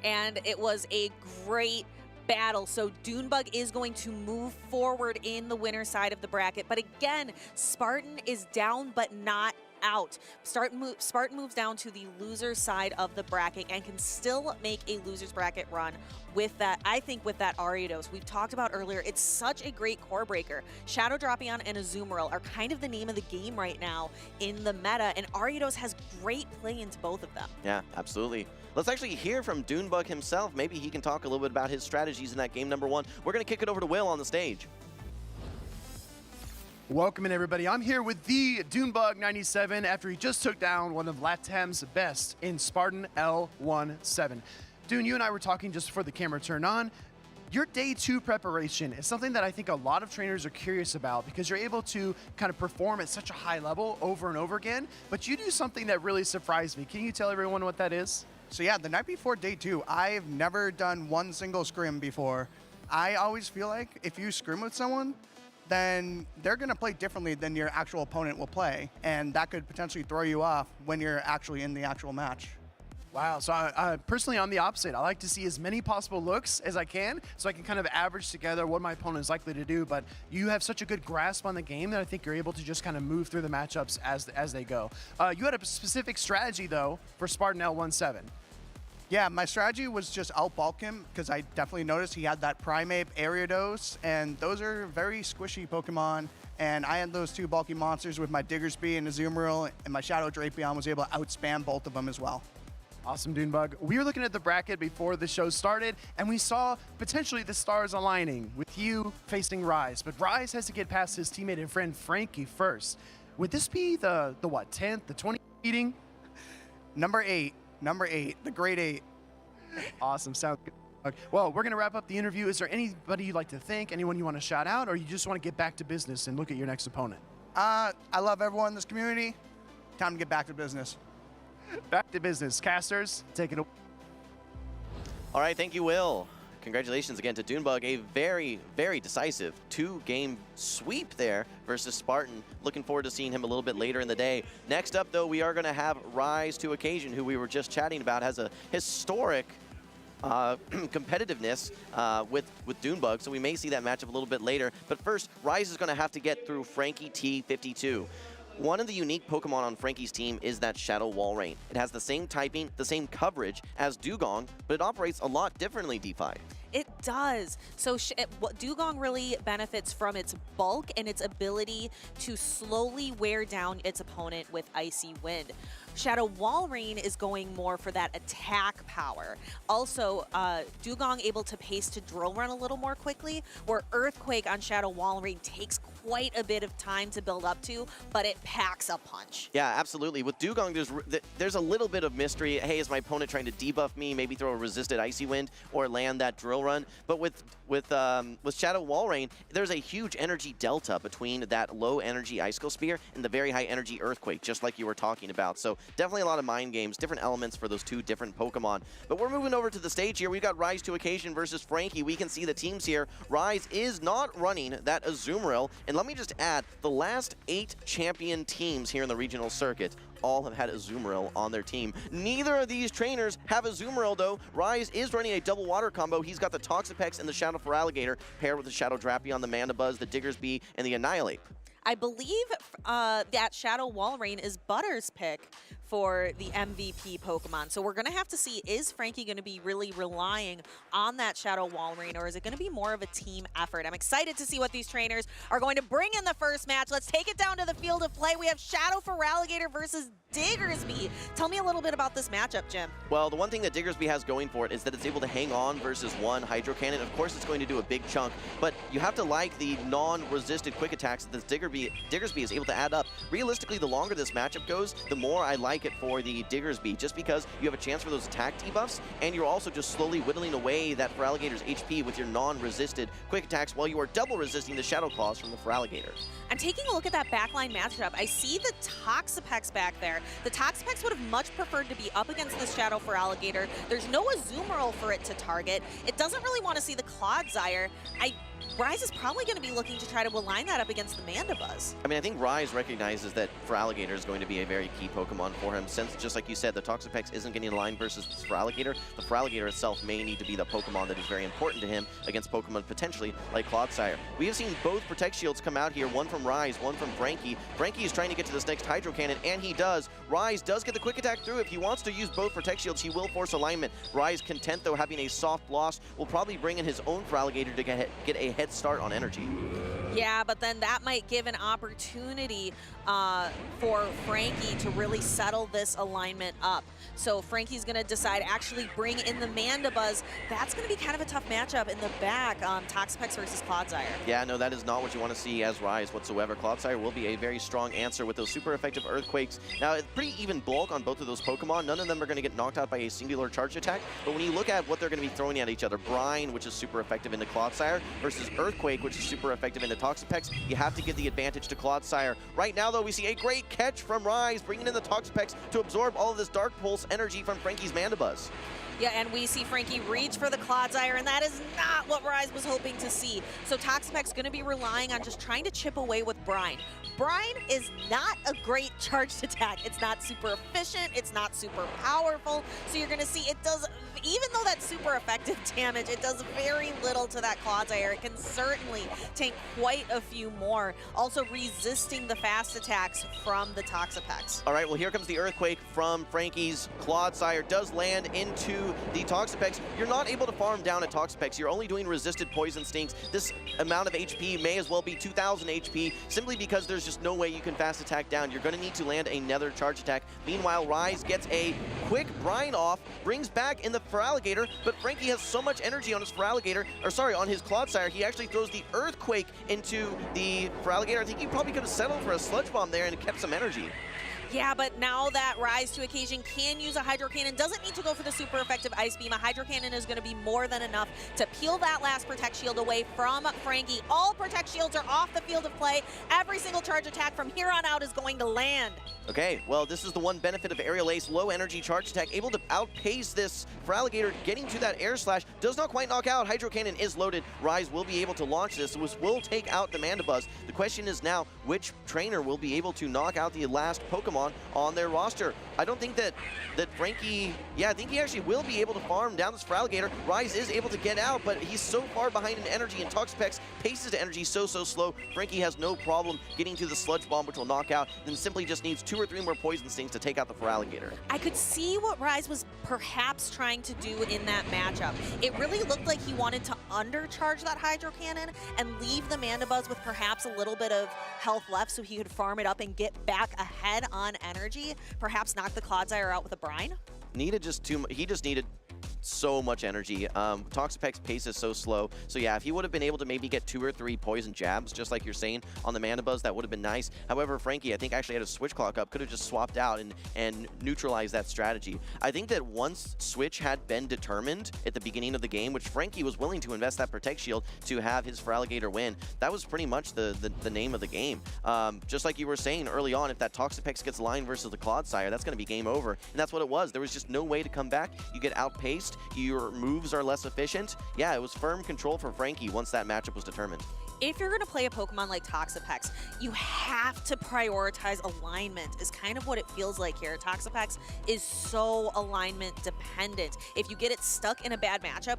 And it was a great battle. So Dune Bug is going to move forward in the winner side of the bracket. But again, Spartan is down but not out. Spartan moves down to the loser side of the bracket and can still make a loser's bracket run with that, I think, with that Ariados. We've talked about earlier, it's such a great core breaker. Shadow Drapion and Azumarill are kind of the name of the game right now in the meta, and Ariados has great play into both of them. Yeah, absolutely. Let's actually hear from Dune Bug himself. Maybe he can talk a little bit about his strategies in that game number 1. We're going to kick it over to Will on the stage. Welcome in, everybody. I'm here with the Dune Bug 97 after he just took down one of LATAM's best in Spartan L17. Dune, you and I were talking just before the camera turned on. Your day 2 preparation is something that I think a lot of trainers are curious about because you're able to kind of perform at such a high level over and over again, but you do something that really surprised me. Can you tell everyone what that is? So yeah, the night before day 2, I've never done one single scrim before. I always feel like if you scrim with someone, then they're going to play differently than your actual opponent will play, and that could potentially throw you off when you're actually in the actual match. Wow, so personally, I'm the opposite. I like to see as many possible looks as I can so I can kind of average together what my opponent is likely to do, but you have such a good grasp on the game that I think you're able to just kind of move through the matchups as they go. You had a specific strategy, though, for Spartan L17. Yeah, my strategy was just outbulk him because I definitely noticed he had that Primeape Ariados, and those are very squishy Pokemon. And I had those 2 bulky monsters with my Diggersby and Azumarill, and my Shadow Drapion was able to outspam both of them as well. Awesome, Dune Bug. We were looking at the bracket before the show started, and we saw potentially the stars aligning with you facing Rise. But Rise has to get past his teammate and friend Frankie first. Would this be the what, 10th, the 20th meeting? Number 8, the grade 8. Awesome, sounds good. Well, we're going to wrap up the interview. Is there anybody you'd like to thank, anyone you want to shout out, or you just want to get back to business and look at your next opponent? I love everyone in this community. Time to get back to business. Back to business. Casters, take it away. All right, thank you, Will. Congratulations again to Dune Bug, a very, very decisive 2-game sweep there versus Spartan. Looking forward to seeing him a little bit later in the day. Next up, though, we are going to have Rise to Occasion, who we were just chatting about, has a historic competitiveness with Dune Bug, so we may see that matchup a little bit later. But first, Rise is going to have to get through Frankie T52. One of the unique Pokemon on Frankie's team is that Shadow Walrein. It has the same typing, the same coverage as Dugong, but it operates a lot differently, DeFi. It does. So Dugong really benefits from its bulk and its ability to slowly wear down its opponent with Icy Wind. Shadow Walrein is going more for that attack power. Also, Dugong able to pace to Drill Run a little more quickly, where Earthquake on Shadow Walrein takes quite a bit of time to build up to, but it packs a punch. Yeah, absolutely. With Dugong, there's a little bit of mystery. Hey, is my opponent trying to debuff me, maybe throw a resisted Icy Wind, or land that Drill Run? But with Shadow Walrein, there's a huge energy delta between that low energy Icicle Spear and the very high energy Earthquake, just like you were talking about. So definitely a lot of mind games, different elements for those 2 different Pokemon. But we're moving over to the stage here. We've got Rise to Occasion versus Frankie. We can see the teams here. Rise is not running that Azumarill. And let me just add, the last 8 champion teams here in the regional circuit all have had Azumarill on their team. Neither of these trainers have Azumarill, though. Rise is running a double water combo. He's got the Toxapex and the Shadow Feraligatr paired with the Shadow Drapion, the Mandibuzz, the Diggersby, and the Annihilate. I believe that Shadow Walrein is Butter's pick for the MVP Pokemon. So we're going to have to see, is Frankie going to be really relying on that Shadow Walrein, or is it going to be more of a team effort? I'm excited to see what these trainers are going to bring in the first match. Let's take it down to the field of play. We have Shadow Feraligatr versus Diggersby. Tell me a little bit about this matchup, Jim. Well, the one thing that Diggersby has going for it is that it's able to hang on versus 1 Hydro Cannon. Of course, it's going to do a big chunk, but you have to like the non-resisted quick attacks that this Diggersby is able to add up. Realistically, the longer this matchup goes, the more I like it for the Diggersby, just because you have a chance for those attack debuffs, and you're also just slowly whittling away that Feraligator's HP with your non-resisted quick attacks while you are double resisting the Shadow Claws from the Feraligator. I'm taking a look at that backline matchup. I see the Toxapex back there. The Toxapex would have much preferred to be up against this Shadow Feraligatr. There's no Azumarill for it to target. It doesn't really want to see the Clodsire. Rise is probably going to be looking to try to align that up against the Mandibuzz. I mean, I think Rise recognizes that Feraligatr is going to be a very key Pokemon for him, since, just like you said, the Toxapex isn't getting aligned versus this Feraligatr. The Feraligatr itself may need to be the Pokemon that is very important to him against Pokemon potentially like Clodsire. We have seen both Protect Shields come out here, one from Rise, one from Frankie. Frankie is trying to get to this next Hydro Cannon, and he does. Rise does get the quick attack through. If he wants to use both Protect Shields, he will force alignment. Rise, content though, having a soft loss, will probably bring in his own Feraligatr to get a head start on energy. Yeah, but then that might give an opportunity for Frankie to really settle this alignment up. So Frankie's going to decide actually bring in the Mandibuzz. That's going to be kind of a tough matchup in the back, Toxapex versus Clodsire. Yeah, no, that is not what you want to see as Rise whatsoever. Clodsire will be a very strong answer with those super effective Earthquakes. Now, it's pretty even bulk on both of those Pokemon. None of them are going to get knocked out by a singular charge attack, but when you look at what they're going to be throwing at each other, Brine, which is super effective into Clodsire, versus Earthquake, which is super effective into Toxapex, you have to give the advantage to Clodsire. Right now, though, we see a great catch from Rise, bringing in the Toxapex to absorb all of this Dark Pulse energy from Frankie's Mandibuzz. Yeah, and we see Frankie reach for the Clodsire, and that is not what Rise was hoping to see. So Toxapex going to be relying on just trying to chip away with Brine. Brine is not a great charged attack. It's not super efficient. It's not super powerful. So you're going to see it does, even though that's super effective damage, it does very little to that Clodsire. It can certainly take quite a few more. Also resisting the fast attacks from the Toxapex. All right, well, here comes the Earthquake from Frankie's Clodsire. Does land into into the Toxapex, you're not able to farm down a Toxapex. You're only doing resisted Poison Stings. This amount of HP may as well be 2,000 HP, simply because there's just no way you can fast attack down. You're going to need to land another charge attack. Meanwhile, Rise gets a quick brine off, brings back in the Feraligatr, but Frankie has so much energy on his Feraligatr, or sorry, on his Clodsire, he actually throws the Earthquake into the Feraligatr. I think he probably could have settled for a Sludge Bomb there and kept some energy. Yeah, but now that Rise to Occasion can use a Hydro Cannon, doesn't need to go for the super effective Ice Beam. A Hydro Cannon is going to be more than enough to peel that last Protect Shield away from Frankie. All Protect Shields are off the field of play. Every single charge attack from here on out is going to land. Okay, well, this is the one benefit of Aerial Ace, low energy charge attack, able to outpace this Feraligatr, getting to that Air Slash, does not quite knock out. Hydro Cannon is loaded. Rise will be able to launch this, which will take out the Mandibuzz. The question is now, which trainer will be able to knock out the last Pokemon on their roster? I don't think that Frankie, yeah, I think he actually will be able to farm down this Feraligatr. Rise is able to get out, but he's so far behind in energy, and Toxapex paces to energy so slow. Frankie has no problem getting to the Sludge Bomb, which will knock out, then simply just needs 2 or 3 more Poison Stings to take out the Feraligatr. I could see what Rise was perhaps trying to do in that matchup. It really looked like he wanted to undercharge that Hydro Cannon and leave the Mandibuzz with perhaps a little bit of health left so he could farm it up and get back ahead on energy. Perhaps knock the Clodsire out with a Brine. He just needed so much energy. Toxapex pace is so slow. So yeah, if he would have been able to maybe get 2 or 3 poison jabs, just like you're saying, on the Mandibuzz, that would have been nice. However, Frankie, I think, actually had a switch clock up, could have just swapped out and neutralized that strategy. I think that once switch had been determined at the beginning of the game, which Frankie was willing to invest that Protect Shield to have his Feraligatr win, that was pretty much the name of the game. Just like you were saying early on, if that Toxapex gets lined versus the Clodsire, that's going to be game over. And that's what it was. There was just no way to come back. You get outpaced. Your moves are less efficient. Yeah, it was firm control for Frankie once that matchup was determined. If you're going to play a Pokemon like Toxapex, you have to prioritize alignment, is kind of what it feels like here. Toxapex is so alignment dependent. If you get it stuck in a bad matchup,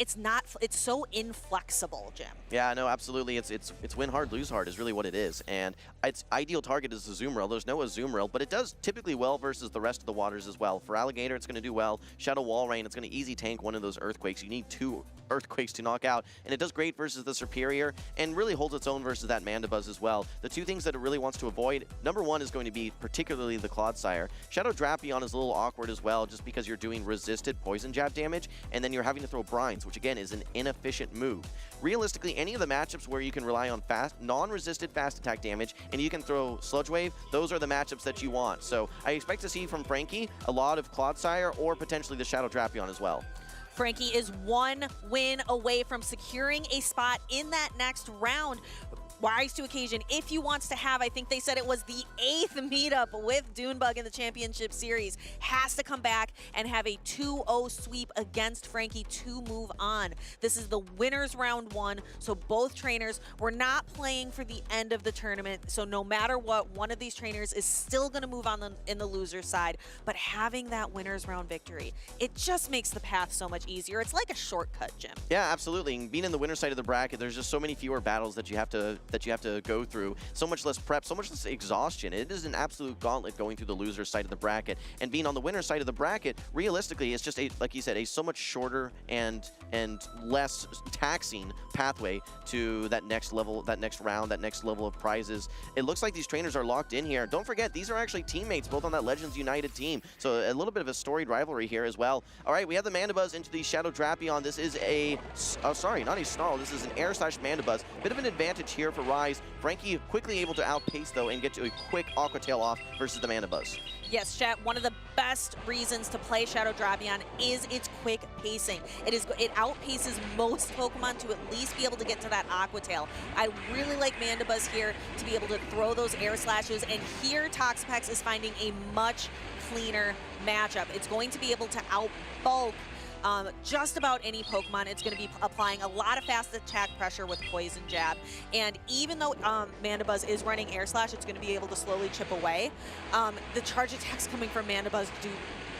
it's so inflexible, Jim. Yeah, no, absolutely. It's win hard, lose hard is really what it is. And its ideal target is Azumarill. There's no Azumarill, but it does typically well versus the rest of the waters as well. For Alligator, it's going to do well. Shadow Wall Rain, it's going to easy tank one of those Earthquakes. You need 2 Earthquakes to knock out, and it does great versus the Superior and really holds its own versus that Mandibuzz as well. The 2 things that it really wants to avoid, number 1 is going to be particularly the Clodsire. Shadow Drapion is a little awkward as well, just because you're doing resisted poison jab damage, and then you're having to throw brines, which again is an inefficient move. Realistically, any of the matchups where you can rely on non-resisted fast attack damage, and you can throw Sludge Wave, those are the matchups that you want. So I expect to see from Frankie a lot of Clodsire or potentially the Shadow Drapion as well. Frankie is 1 win away from securing a spot in that next round. Rise to Occasion, if he wants to have, I think they said it was the 8th meetup with Dune Bug in the Championship Series, has to come back and have a 2-0 sweep against Frankie to move on. This is the winner's round 1, so both trainers were not playing for the end of the tournament, so no matter what, one of these trainers is still going to move on in the loser side, but having that winner's round victory, it just makes the path so much easier. It's like a shortcut, Jim. Yeah, absolutely. And being in the winner's side of the bracket, there's just so many fewer battles that you have to go through. So much less prep, so much less exhaustion. It is an absolute gauntlet going through the loser side of the bracket. And being on the winner side of the bracket, realistically, it's just like you said, a so much shorter and less taxing pathway to that next level, that next round, that next level of prizes. It looks like these trainers are locked in here. Don't forget, these are actually teammates, both on that Legends United team. So a little bit of a storied rivalry here as well. All right, we have the Mandibuzz into the Shadow Drapion. This is sorry, not a Snarl. This is an Air Slash Mandibuzz. Bit of an advantage here for Rise. Frankie quickly able to outpace though and get to a quick Aqua Tail off versus the Mandibuzz. Yes, chat, one of the best reasons to play Shadow Drapion is its quick pacing. It outpaces most Pokemon to at least be able to get to that Aqua Tail. I really like Mandibuzz here to be able to throw those Air Slashes, and here Toxapex is finding a much cleaner matchup. It's going to be able to outbulk just about any Pokemon. It's going to be applying a lot of fast attack pressure with Poison Jab. And even though Mandibuzz is running Air Slash, it's going to be able to slowly chip away. The charge attacks coming from Mandibuzz do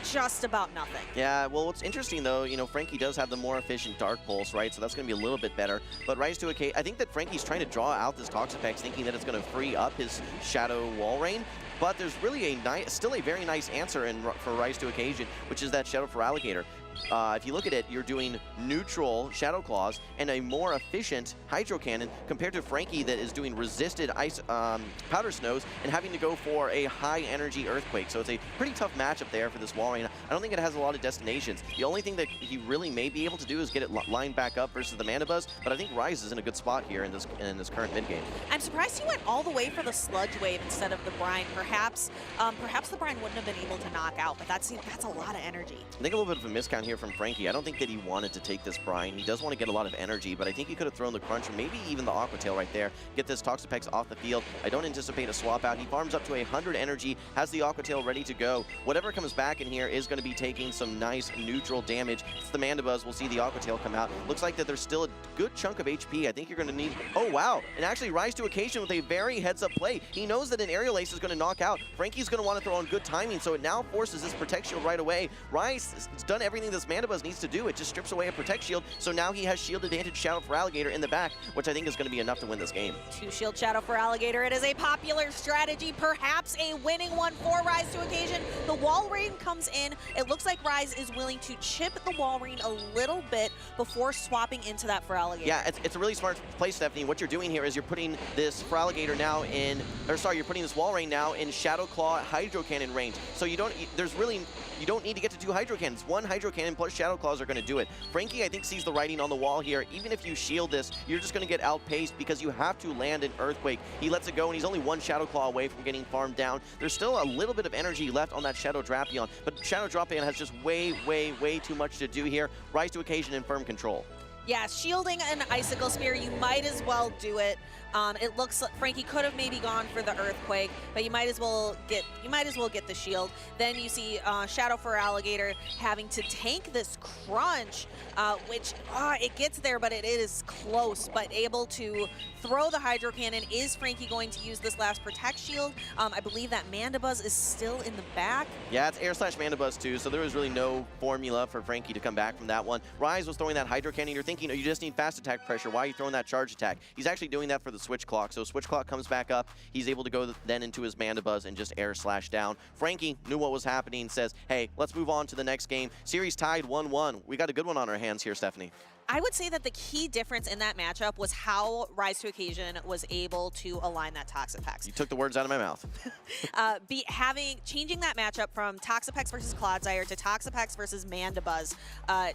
just about nothing. Yeah, well, what's interesting though, you know, Frankie does have the more efficient Dark Pulse, right? So that's going to be a little bit better. But Rise to Occasion, I think that Frankie's trying to draw out this Toxapex, thinking that it's going to free up his Shadow Wall Rain. But there's really still a very nice answer for Rise to Occasion, which is that Shadow Feraligatr. if you look at it, you're doing neutral Shadow Claws and a more efficient Hydro Cannon compared to Frankie that is doing resisted ice Powder Snows and having to go for a high energy Earthquake. So it's a pretty tough matchup there for this Walrein. I don't think it has a lot of destinations. The only thing that he really may be able to do is get it lined back up versus the Mandibuzz, but I think Rise is in a good spot here in this current mid game. I'm surprised he went all the way for the Sludge Wave instead of the Brine. Perhaps the Brine wouldn't have been able to knock out, but that's a lot of energy. I think a little bit of a miscount here from Frankie. I don't think that he wanted to take this Brine. He does want to get a lot of energy, but I think he could have thrown the Crunch or maybe even the Aqua Tail right there. Get this Toxapex off the field. I don't anticipate a swap out. He farms up to 100 energy, has the Aqua Tail ready to go. Whatever comes back in here is going to be taking some nice neutral damage. It's the Mandibuzz. We'll see the Aqua Tail come out. Looks like that there's still a good chunk of HP. I think you're going to need... Oh, wow. And actually Rise to occasion with a very heads-up play. He knows that an Aerial Ace is going to knock out. Frankie's going to want to throw on good timing, so it now forces this Protect Shield right away. Rise has done everything this Mandibuzz needs to do. It just strips away a Protect Shield, so now he has Shield Advantage Shadow for Alligator in the back, which I think is going to be enough to win this game. 2 Shield Shadow for Alligator. It is a popular strategy, perhaps a winning one for Rise to occasion. The Walrein comes in. It looks like Rise is willing to chip the Walrein a little bit before swapping into that for Alligator. Yeah, it's a really smart play, Stephanie. What you're doing here is you're putting this for Alligator now in, you're putting this Walrein now in Shadow Claw Hydro Cannon range. So you don't need to get to 2 Hydro Cannons. 1 Hydro Cannon plus Shadow Claws are going to do it. Frankie, I think, sees the writing on the wall here. Even if you shield this, you're just going to get outpaced because you have to land an Earthquake. He lets it go, and he's only 1 Shadow Claw away from getting farmed down. There's still a little bit of energy left on that Shadow Drapion, but Shadow Drapion has just way too much to do here. Rise to occasion and firm control. Yeah, shielding an Icicle Spear, you might as well do it. It looks like Frankie could have maybe gone for the Earthquake, but you might as well get the shield. Then you see Shadow for Alligator having to tank this Crunch, which it gets there, but it is close. But able to throw the Hydro Cannon. Is Frankie going to use this last Protect Shield? I believe that Mandibuzz is still in the back. Yeah, it's Air/Mandibuzz too, so there was really no formula for Frankie to come back from that one. Rise was throwing that Hydro Cannon. You're thinking, oh, you just need fast attack pressure. Why are you throwing that charge attack? He's actually doing that for the Switch Clock. So Switch Clock comes back up. He's able to go then into his Mandibuzz and just air/slash down. Frankie knew what was happening, says, hey, let's move on to the next game. Series tied 1-1. We got a good one on our hands here, Stephanie. I would say that the key difference in that matchup was how Rise to Occasion was able to align that Toxapex. You took the words out of my mouth. Changing that matchup from Toxapex versus Clodsire to Toxapex versus Mandibuzz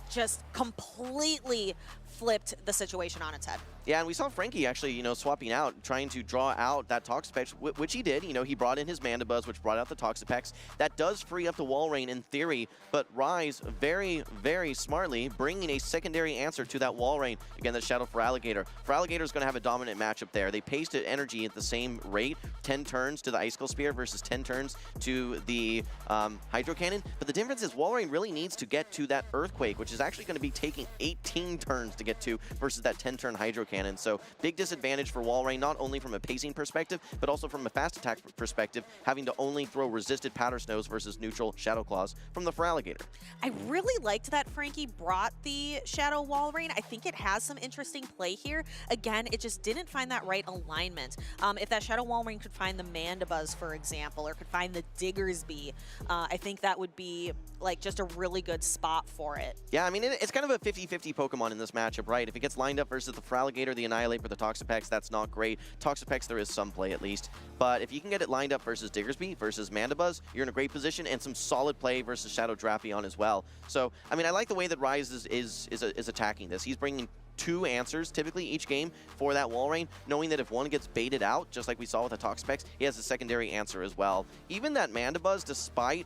just completely flipped the situation on its head. Yeah, and we saw Frankie actually, swapping out, trying to draw out that Toxapex, which he did. He brought in his Mandibuzz, which brought out the Toxapex. That does free up the Walrein in theory, but Rise very smartly bringing a secondary answer to that Walrein. Again, the Shadow for Alligator. For Alligator is going to have a dominant matchup there. They paced energy at the same rate, 10 turns to the Icicle Spear versus 10 turns to the Hydro Cannon. But the difference is Walrein really needs to get to that Earthquake, which is actually going to be taking 18 turns to get to versus that 10-turn Hydro Cannon. So big disadvantage for Walrein, not only from a pacing perspective, but also from a fast attack perspective, having to only throw resisted Powder Snows versus neutral Shadow Claws from the for Alligator. I really liked that Frankie brought the Shadow Walrein. I think it has some interesting play here. Again, it just didn't find that right alignment. If that Shadow Walrein could find the Mandibuzz, for example, or could find the Diggersby, I think that would be like just a really good spot for it. Yeah, I mean, it's kind of a 50-50 Pokemon in this matchup, right? If it gets lined up versus the Feraligatr, the Annihilate for the Toxapex, that's not great. Toxapex, there is some play at least. But if you can get it lined up versus Diggersby, versus Mandibuzz, you're in a great position, and some solid play versus Shadow Drapion as well. So, I mean, I like the way that Rise is attacking this. He's bringing 2 answers typically each game for that Walrein, knowing that if one gets baited out, just like we saw with the Toxapex, he has a secondary answer as well. Even that Mandibuzz, despite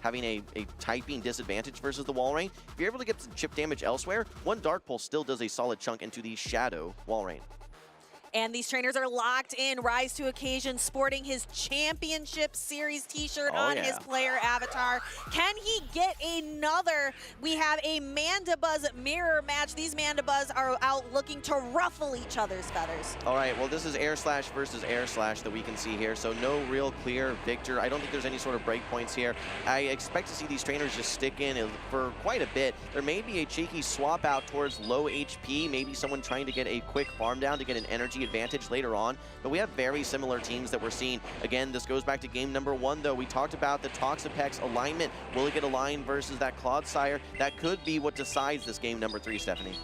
having a typing disadvantage versus the Walrein, if you're able to get some chip damage elsewhere, one Dark Pulse still does a solid chunk into the Shadow Walrein. And these trainers are locked in. Rise to Occasion sporting his Championship Series t-shirt on his player avatar. Can he get another? We have a Mandibuzz mirror match. These Mandibuzz are out looking to ruffle each other's feathers. All right, well, this is Air/Slash versus Air/Slash that we can see here, so no real clear victor. I don't think there's any sort of breakpoints here. I expect to see these trainers just stick in for quite a bit. There may be a cheeky swap out towards low HP, maybe someone trying to get a quick farm down to get an energy energy advantage later on, but we have very similar teams that we're seeing. Again, this goes back to game number 1, though. We talked about the Toxapex alignment. Will it get aligned versus that Clodsire? That could be what decides this game number 3, Stephanie.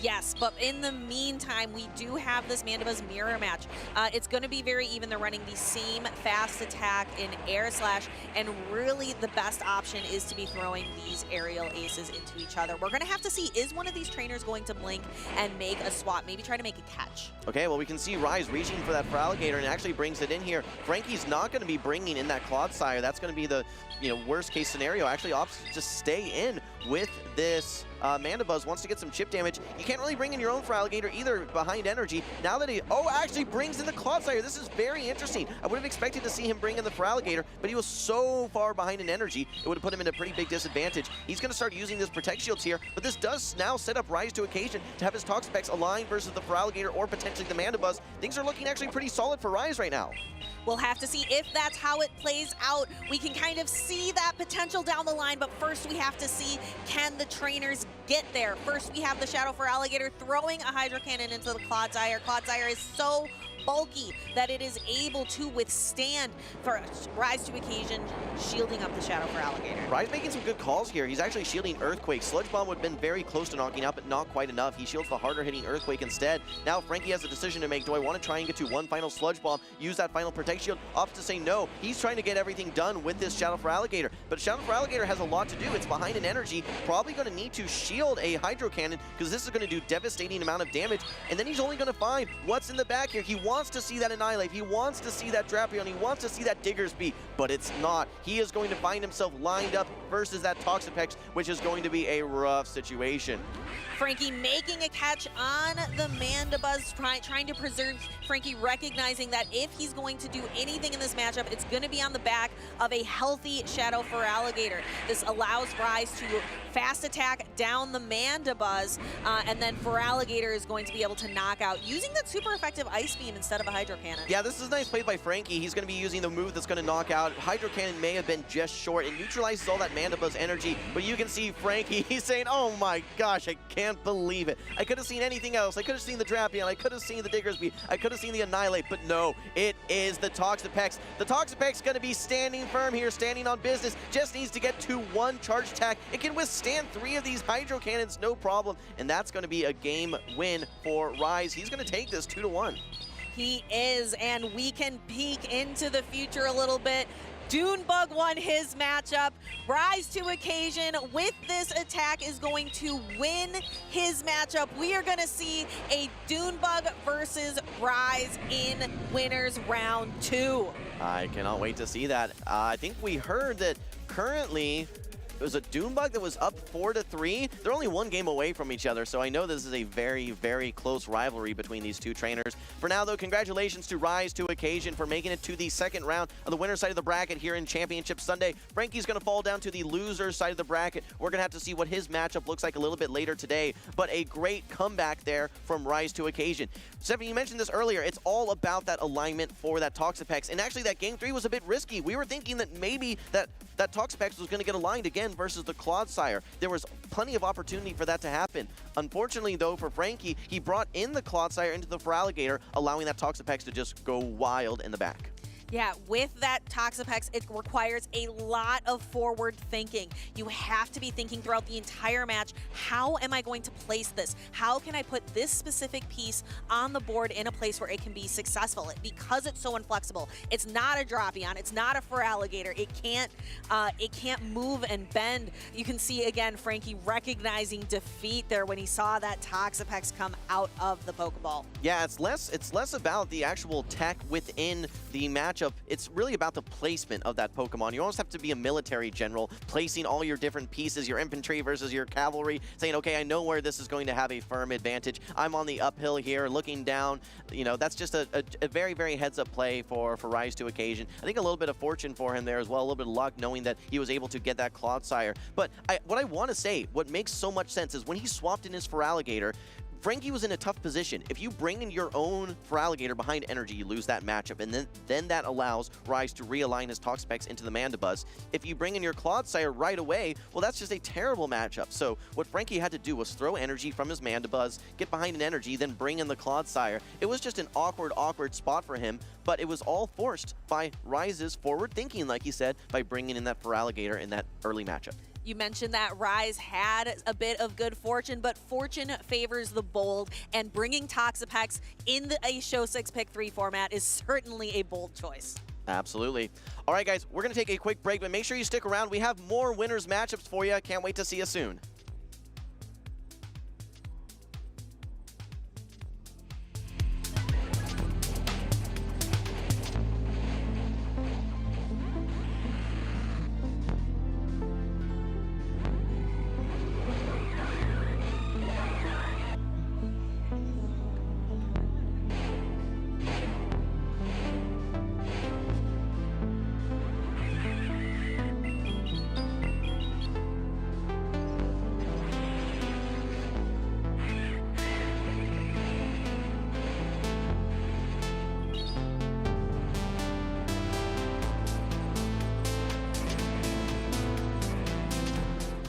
Yes, but in the meantime, we do have this Mandibuzz mirror match. It's going to be very even. They're running the same fast attack in Air Slash, and really the best option is to be throwing these aerial aces into each other. We're going to have to see, is one of these trainers going to blink and make a swap, maybe try to make a catch? Okay, well, we can see Rise reaching for that Feraligatr and actually brings it in here. Frankie's not going to be bringing in that Clodsire. That's going to be the worst case scenario. Actually opts to just stay in with this Mandibuzz. Wants to get some chip damage. You can't really bring in your own Feraligatr either behind energy. Now that he, actually brings in the Clodsire. This is very interesting. I would have expected to see him bring in the Feraligatr, but he was so far behind in energy, it would have put him in a pretty big disadvantage. He's going to start using this Protect Shields here, but this does now set up Rise to occasion to have his Toxapex aligned versus the Feraligatr or potentially the Mandibuzz. Things are looking actually pretty solid for Rise right now. We'll have to see if that's how it plays out. We can kind of see that potential down the line, but first we have to see, can the trainers get there? First, we have the Shadow Feraligatr throwing a Hydro Cannon into the Clodsire. Clodsire is so bulky that it is able to withstand for Rise to occasion, shielding up the Shadow Feraligatr. Rise making some good calls here. He's actually shielding Earthquake. Sludge Bomb would have been very close to knocking out, but not quite enough. He shields the harder hitting Earthquake instead. Now Frankie has a decision to make. Do I want to try and get to one final Sludge Bomb, use that final Protect Shield? Opts to say no. He's trying to get everything done with this Shadow Feraligatr, but Shadow Feraligatr has a lot to do. It's behind in energy, probably going to need to shield a Hydro Cannon because this is going to do devastating amount of damage, and then he's only going to find what's in the back here. He wants to see that Annihilate. He wants to see that Drapion. He wants to see that Diggersby, but it's not. He is going to find himself lined up versus that Toxapex, which is going to be a rough situation. Frankie making a catch on the Mandibuzz, trying to preserve Frankie, recognizing that if he's going to do anything in this matchup, it's going to be on the back of a healthy Shadow Feraligatr. This allows Rise to fast attack down the Mandibuzz, and then Feraligatr is going to be able to knock out using that super effective Ice Beam instead of a Hydro Cannon. Yeah, this is nice play by Frankie. He's going to be using the move that's going to knock out. Hydro Cannon may have been just short. It neutralizes all that Mandibuzz energy, but you can see Frankie, he's saying, oh my gosh, I can't believe it. I could have seen anything else. I could have seen the Drapion. I could have seen the Diggersby. I could have seen the Annihilate, but no, it is the Toxapex. The Toxapex going to be standing firm here, standing on business. Just needs to get to one charge attack. It can withstand 3 of these Hydro Cannons, no problem, and that's going to be a game win for Rise. He's going to take this 2-1. He is, and we can peek into the future a little bit. Dune Bug won his matchup. Rise to occasion with this attack is going to win his matchup. We are going to see a Dune Bug versus Rise in winners round 2. I cannot wait to see that. I think we heard that currently it was a Dune Bug that was up 4-3. They're only one game away from each other, so I know this is a very, very close rivalry between these two trainers. For now, though, congratulations to Rise to occasion for making it to the second round of the winner's side of the bracket here in Championship Sunday. Frankie's going to fall down to the loser's side of the bracket. We're going to have to see what his matchup looks like a little bit later today, but a great comeback there from Rise to occasion. Stephanie, you mentioned this earlier. It's all about that alignment for that Toxapex, and actually that game 3 was a bit risky. We were thinking that maybe that Toxapex was going to get aligned again versus the Clodsire. There was plenty of opportunity for that to happen. Unfortunately, though, for Frankie, he brought in the Clodsire into the Feraligatr, allowing that Toxapex to just go wild in the back. Yeah, with that Toxapex, it requires a lot of forward thinking. You have to be thinking throughout the entire match, how am I going to place this? How can I put this specific piece on the board in a place where it can be successful? Because it's so inflexible. It's not a Drapion, it's not a Feraligatr. It can't move and bend. You can see, again, Frankie recognizing defeat there when he saw that Toxapex come out of the Pokeball. Yeah, it's less about the actual tech within the matchup. It's really about the placement of that Pokemon. You almost have to be a military general, placing all your different pieces, your infantry versus your cavalry, saying, okay, I know where this is going to have a firm advantage. I'm on the uphill here, looking down. You know, that's just a very, very heads-up play for Rise to occasion. I think a little bit of fortune for him there as well, a little bit of luck knowing that he was able to get that Clodsire. But what I want to say, what makes so much sense is when he swapped in his Feraligatr, Frankie was in a tough position. If you bring in your own Feraligatr behind energy, you lose that matchup, and then that allows Rise to realign his Toxapex into the Mandibuzz. If you bring in your Clodsire right away, well, that's just a terrible matchup. So what Frankie had to do was throw energy from his Mandibuzz, get behind an energy, then bring in the Clodsire. It was just an awkward spot for him, but it was all forced by Rise's forward thinking, like he said, by bringing in that Feraligatr in that early matchup. You mentioned that Rise had a bit of good fortune, but fortune favors the bold, and bringing Toxapex in a Show 6 Pick 3 format is certainly a bold choice. Absolutely. All right, guys, we're going to take a quick break, but make sure you stick around. We have more winners matchups for you. Can't wait to see you soon.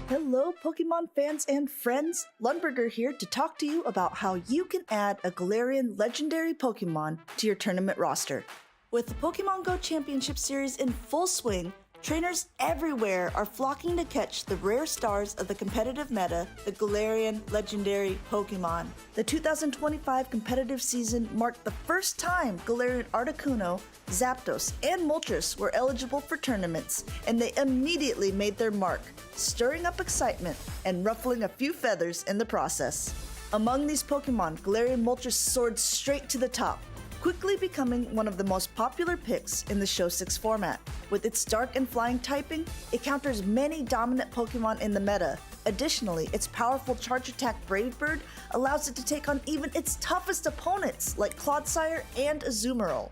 Hello, Pokemon fans and friends. Lundberger here to talk to you about how you can add a Galarian legendary Pokemon to your tournament roster. With the Pokemon Go Championship Series in full swing, trainers everywhere are flocking to catch the rare stars of the competitive meta, the Galarian legendary Pokemon. The 2025 competitive season marked the first time Galarian Articuno, Zapdos, and Moltres were eligible for tournaments, and they immediately made their mark, stirring up excitement and ruffling a few feathers in the process. Among these Pokemon, Galarian Moltres soared straight to the top, quickly becoming one of the most popular picks in the Show 6 format. With its dark and flying typing, it counters many dominant Pokemon in the meta. Additionally, its powerful Charge Attack Brave Bird allows it to take on even its toughest opponents like Clodsire and Azumarill.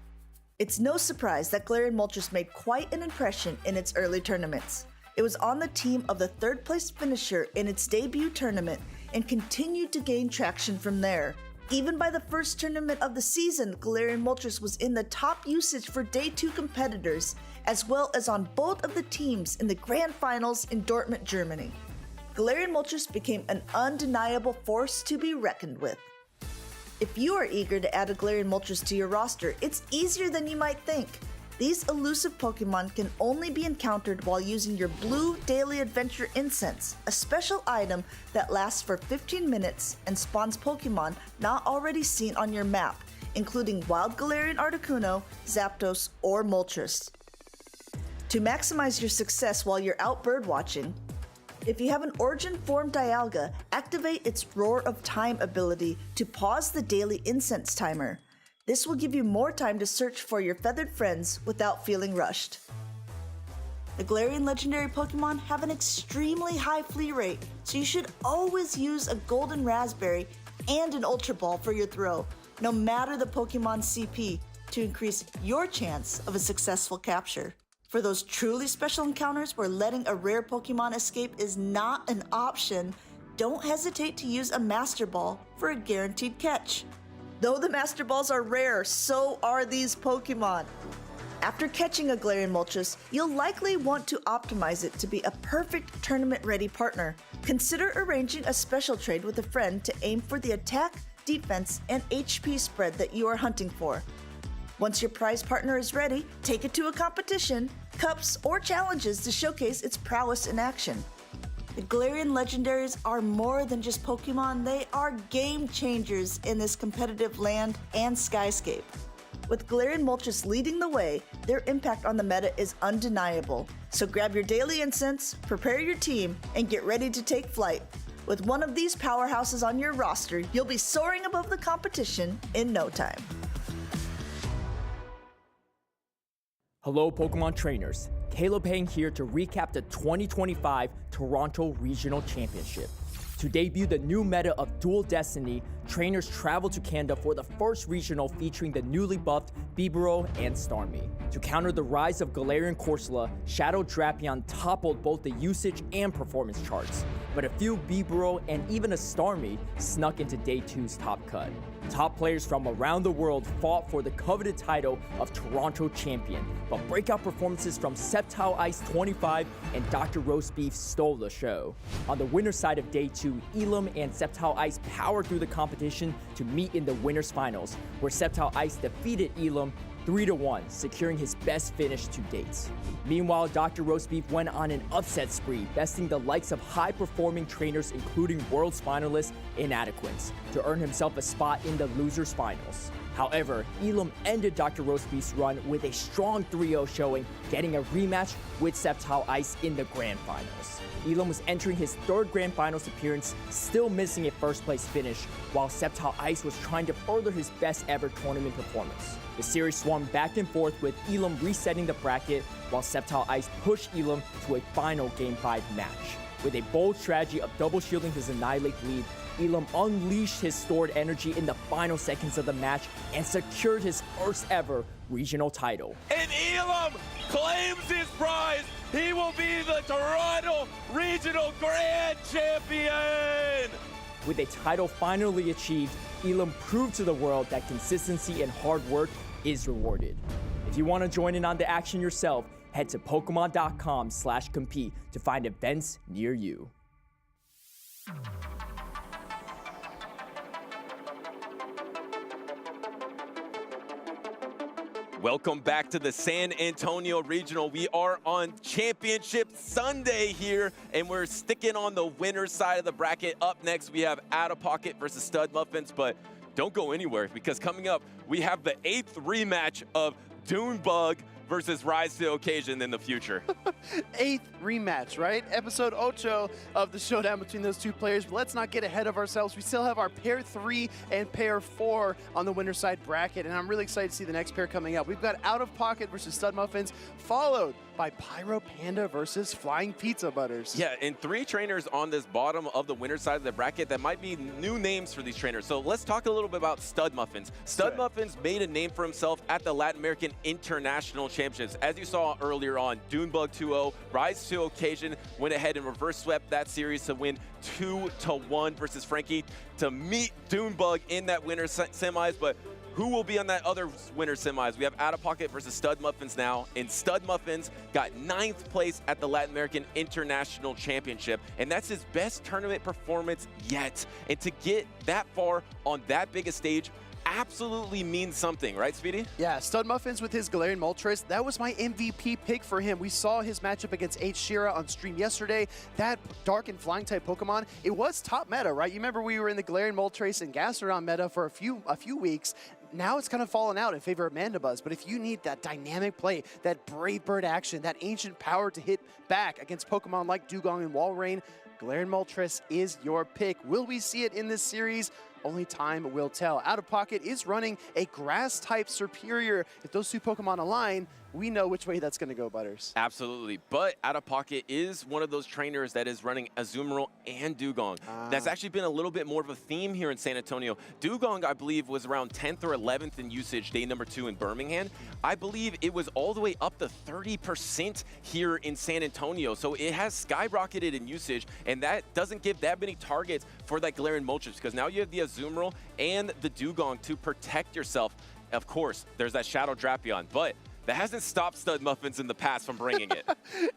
It's no surprise that Galarian Moltres made quite an impression in its early tournaments. It was on the team of the third-place finisher in its debut tournament and continued to gain traction from there. Even by the first tournament of the season, Galarian Moltres was in the top usage for Day 2 competitors, as well as on both of the teams in the Grand Finals in Dortmund, Germany. Galarian Moltres became an undeniable force to be reckoned with. If you are eager to add a Galarian Moltres to your roster, it's easier than you might think. These elusive Pokemon can only be encountered while using your Blue Daily Adventure Incense, a special item that lasts for 15 minutes and spawns Pokemon not already seen on your map, including Wild Galarian Articuno, Zapdos, or Moltres. To maximize your success while you're out birdwatching, if you have an Origin Form Dialga, activate its Roar of Time ability to pause the daily incense timer. This will give you more time to search for your feathered friends without feeling rushed. The Galarian legendary Pokemon have an extremely high flea rate, so you should always use a Golden Raspberry and an Ultra Ball for your throw, no matter the Pokemon's CP, to increase your chance of a successful capture. For those truly special encounters where letting a rare Pokemon escape is not an option, don't hesitate to use a Master Ball for a guaranteed catch. Though the Master Balls are rare, so are these Pokemon. After catching a Galarian Moltres, you'll likely want to optimize it to be a perfect tournament-ready partner. Consider arranging a special trade with a friend to aim for the attack, defense, and HP spread that you are hunting for. Once your prize partner is ready, take it to a competition, cups, or challenges to showcase its prowess in action. The Galarian legendaries are more than just Pokemon, they are game changers in this competitive land and skyscape. With Galarian Moltres leading the way, their impact on the meta is undeniable. So grab your daily incense, prepare your team, and get ready to take flight. With one of these powerhouses on your roster, you'll be soaring above the competition in no time. Hello, Pokemon trainers. Caleb Hang here to recap the 2025 Toronto Regional Championship. To debut the new meta of Dual Destiny, trainers traveled to Canada for the first regional featuring the newly buffed Bibarel and Starmie. To counter the rise of Galarian Corsola, Shadow Drapion toppled both the usage and performance charts. but a few Bibro and even a Starmie snuck into Day 2's top cut. Top players from around the world fought for the coveted title of Toronto champion, but breakout performances from Sceptile Ice 25 and Dr. Roast Beef stole the show. On the winner's side of Day 2, Elam and Sceptile Ice powered through the competition to meet in the winners finals, where Sceptile Ice defeated Elam 3-1, securing his best finish to date. Meanwhile, Dr. Roast Beef went on an upset spree, besting the likes of high-performing trainers including Worlds finalist Inadequates, to earn himself a spot in the losers finals. However, Elam ended Dr. Roast Beef's run with a strong 3-0 showing, getting a rematch with Sceptile Ice in the grand finals. Elam was entering his third grand finals appearance, still missing a first place finish, while Sceptile Ice was trying to further his best ever tournament performance. The series swung back and forth with Elam resetting the bracket, while Sceptile Ice pushed Elam to a final Game 5 match. With a bold strategy of double shielding his Annihilate lead, Elam unleashed his stored energy in the final seconds of the match and secured his first ever regional title. And Elam claims his prize. He will be the Toronto Regional Grand Champion. With a title finally achieved, Elam proved to the world that consistency and hard work is rewarded. If you want to join in on the action yourself, head to Pokemon.com/compete to find events near you. Welcome back to the San Antonio Regional. We are on Championship Sunday here, and we're sticking on the winner's side of the bracket. Up next, we have OutOfPoket versus Stud Muffins, but don't go anywhere, because coming up, we have the 8th rematch of Dune Bug versus Rise to the Occasion in the future. 8th rematch, right? Episode 8 of the showdown between those two players. But let's not get ahead of ourselves. We still have our pair 3 and pair 4 on the winner's side bracket, and I'm really excited to see the next pair coming up. We've got OutOfPoket versus Stud Muffins, followed by Pyro Panda versus Flying Pizza Butters. Yeah, and 3 trainers on this bottom of the winner's side of the bracket that might be new names for these trainers. So let's talk a little bit about Stud Muffins. Stud Muffins made a name for himself at the Latin American International Championships. As you saw earlier on, Dune Bug 2-0, Rise to Occasion went ahead and reverse swept that series to win 2-1 versus Frankie to meet Dune Bug in that winner's semis. But who will be on that other winner semis? We have OutOfPoket versus Stud Muffins now, and Stud Muffins got 9th place at the Latin American International Championship, and that's his best tournament performance yet. And to get that far on that big a stage absolutely means something, right, Speedy? Yeah, Stud Muffins with his Galarian Moltres, that was my MVP pick for him. We saw his matchup against H. Shira on stream yesterday. That Dark and Flying type Pokemon, it was top meta, right? You remember we were in the Galarian Moltres and Gastrodon meta for a few weeks. Now it's kind of fallen out in favor of Mandibuzz, but if you need that dynamic play, that Brave Bird action, that ancient power to hit back against Pokemon like Dugong and Walrein, Galarian Moltres is your pick. Will we see it in this series? Only time will tell. OutOfPoket is running a Grass-type Superior. If those two Pokemon align, we know which way that's going to go, Butters. Absolutely, but OutOfPoket is one of those trainers that is running Azumarill and Dugong. That's actually been a little bit more of a theme here in San Antonio. Dugong, I believe, was around 10th or 11th in usage day number 2 in Birmingham. I believe it was all the way up to 30% here in San Antonio, so it has skyrocketed in usage, and that doesn't give that many targets for that Galarian Moltres, because now you have the Azumarill and the Dugong to protect yourself. Of course, there's that Shadow Drapion, but that hasn't stopped Stud Muffins in the past from bringing it.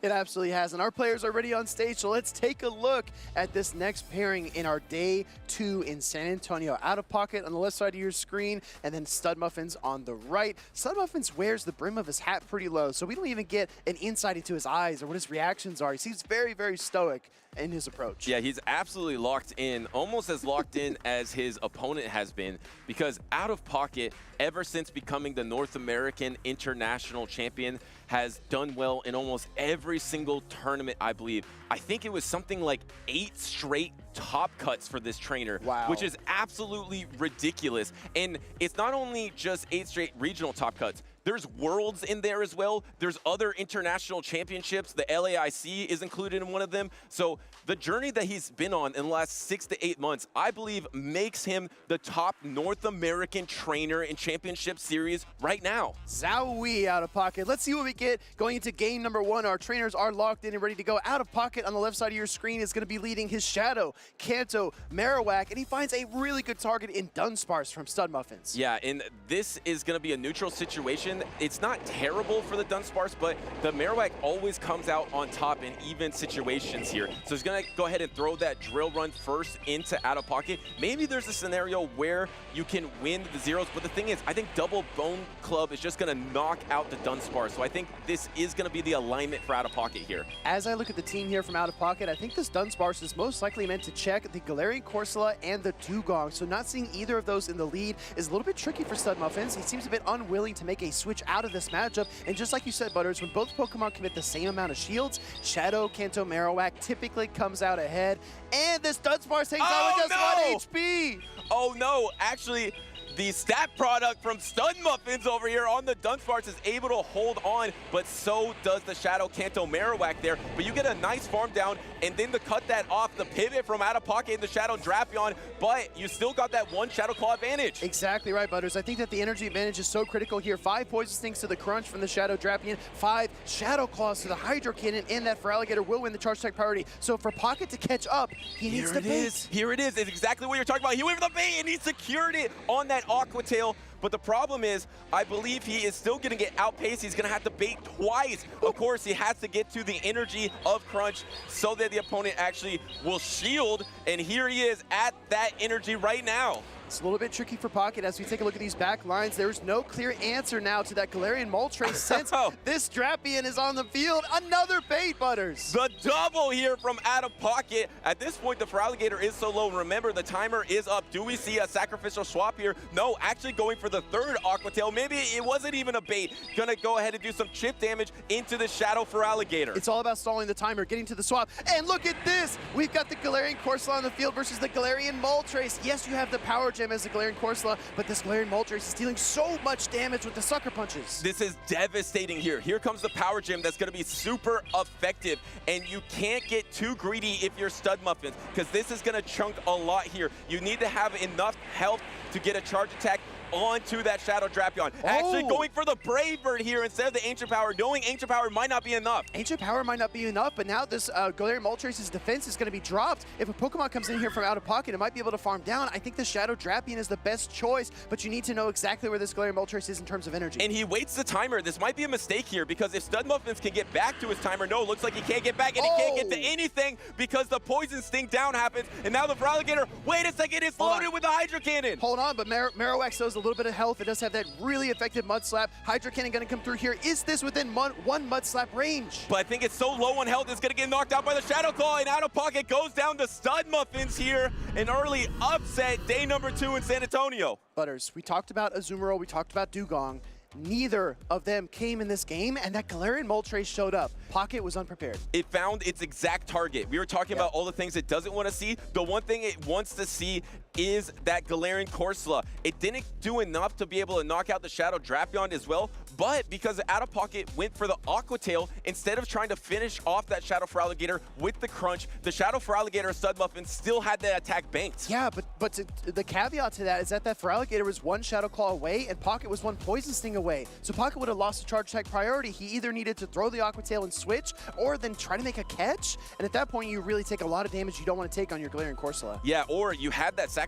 It absolutely has, and our players are ready on stage, so let's take a look at this next pairing in our Day 2 in San Antonio. OutOfPoket on the left side of your screen, and then Stud Muffins on the right. Stud Muffins wears the brim of his hat pretty low, so we don't even get an insight into his eyes or what his reactions are. He seems very, very stoic in his approach. Yeah, he's absolutely locked in, almost as locked in as his opponent has been, because OutOfPoket, ever since becoming the North American International Champion, has done well in almost every single tournament, I believe. I think it was something like 8 straight top cuts for this trainer, which is absolutely ridiculous. And it's not only just 8 straight regional top cuts. There's Worlds in there as well. There's other international championships. The LAIC is included in one of them. So the journey that he's been on in the last 6 to 8 months, I believe makes him the top North American trainer in Championship Series right now. Zowie out of pocket. Let's see what we get going into game number 1. Our trainers are locked in and ready to go. Out of pocket on the left side of your screen is going to be leading his Shadow, Kanto, Marowak, and he finds a really good target in Dunsparce from Stud Muffins. Yeah, and this is going to be a neutral situation. It's not terrible for the Dunsparce, but the Marowak always comes out on top in even situations here. So he's going to go ahead and throw that drill run first into out of pocket. Maybe there's a scenario where you can win the zeros, but the thing is, I think double Bone Club is just going to knock out the Dunsparce. So I think this is going to be the alignment for out of pocket here. As I look at the team here from out of pocket, I think this Dunsparce is most likely meant to check the Galarian Corsola and the Dugong. So not seeing either of those in the lead is a little bit tricky for Stud Muffins. He seems a bit unwilling to make a switch out of this matchup. And just like you said, Butters, when both Pokemon commit the same amount of shields, Shadow, Kanto, Marowak typically comes out ahead. And this Dunsparce hangs out with just 1 HP. Oh no, actually, the stat product from Stud Muffins over here on the Dunsparce is able to hold on, but so does the Shadow Kanto Marowak there. But you get a nice farm down, and then to cut that off, the pivot from out of pocket in the Shadow Drapion, but you still got that 1 Shadow Claw advantage. Exactly right, Butters. I think that the energy advantage is so critical here. 5 Poison Stings to the Crunch from the Shadow Drapion, 5 Shadow Claws to the Hydro Cannon, and that Feraligatr will win the Charge Attack priority. So for Pocket to catch up, he needs to bait. Here it is. It's exactly what you're talking about. He went for the bait, and he secured it on that Aqua Tail. But the problem is, I believe he is still going to get outpaced. He's going to have to bait twice. Of course, he has to get to the energy of Crunch so that the opponent actually will shield. And here he is at that energy right now. It's a little bit tricky for Pocket as we take a look at these back lines. There's no clear answer now to that Galarian Moltres since this Drapion is on the field. Another bait, Butters. The double here from out of pocket. At this point, the Feraligatr is so low. Remember, the timer is up. Do we see a sacrificial swap here? No, actually going for the 3rd Aqua Tail. Maybe it wasn't even a bait. Gonna go ahead and do some chip damage into the Shadow Feraligatr. It's all about stalling the timer, getting to the swap. And look at this. We've got the Galarian Corsola on the field versus the Galarian Moltres. Yes, you have the Power Gem as the Galarian Corsola, but this Galarian Moltres is dealing so much damage with the Sucker Punches. This is devastating here. Here comes the Power Gem that's going to be super effective, and you can't get too greedy if you're Stud Muffins, because this is going to chunk a lot here. You need to have enough health to get a charge attack onto that Shadow Drapion. Actually going for the Brave Bird here instead of the Ancient Power, knowing Ancient Power might not be enough. Ancient Power might not be enough, but now this Galarian Moltres' defense is going to be dropped. If a Pokemon comes in here from out of pocket, it might be able to farm down. I think the Shadow Drapion is the best choice, but you need to know exactly where this Galarian Moltres is in terms of energy. And he waits the timer. This might be a mistake here, because if Stud Muffins can get back to his timer, no, looks like he can't get back, and he can't get to anything because the Poison Sting down happens, and now the Feraligatr, wait a second, it's loaded with the Hydro Cannon. Hold on, but Marowak still has a little bit of health. It does have that really effective Mud Slap. Hydro Cannon going to come through here. Is this within 1 Mud Slap range? But I think it's so low on health, it's going to get knocked out by the Shadow Claw, and out of pocket goes down to Stud Muffins here. An early upset, day number 2 in San Antonio. Butters, we talked about Azumarill, we talked about Dugong. Neither of them came in this game, and that Galarian Moltres showed up. Pocket was unprepared. It found its exact target. We were talking about all the things it doesn't want to see. The one thing it wants to see is that Galarian Corsola. It didn't do enough to be able to knock out the Shadow Drapion as well, but because out of pocket went for the Aqua Tail, instead of trying to finish off that Shadow Feraligatr with the Crunch, the Shadow Feraligatr Stud Muffin still had that attack banked. Yeah, but the caveat to that is that Feraligatr was 1 Shadow Claw away, and Pocket was 1 Poison Sting away. So Pocket would have lost the charge attack priority. He either needed to throw the Aqua Tail and switch, or then try to make a catch, and at that point you really take a lot of damage you don't want to take on your Galarian Corsola. Yeah, or you had that sacrificial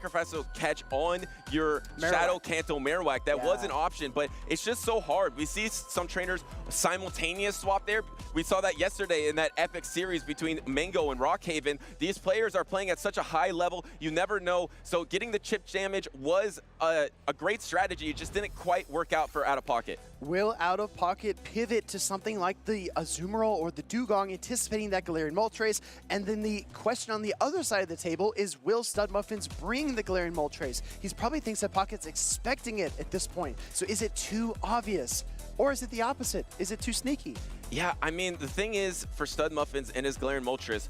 catch on your Shadow Kanto Marowak. That was an option, but it's just so hard. We see some trainers simultaneous swap there. We saw that yesterday in that epic series between Mango and Rockhaven. These players are playing at such a high level, you never know. So getting the chip damage was a great strategy. It just didn't quite work out for out of pocket. Will out of pocket pivot to something like the Azumarill or the Dugong, anticipating that Galarian Moltres? And then the question on the other side of the table is, will Stud Muffins bring the Galarian Moltres? He probably thinks that Pocket's expecting it at this point. So is it too obvious? Or is it the opposite? Is it too sneaky? Yeah, I mean, the thing is, for Stud Muffins and his Galarian Moltres,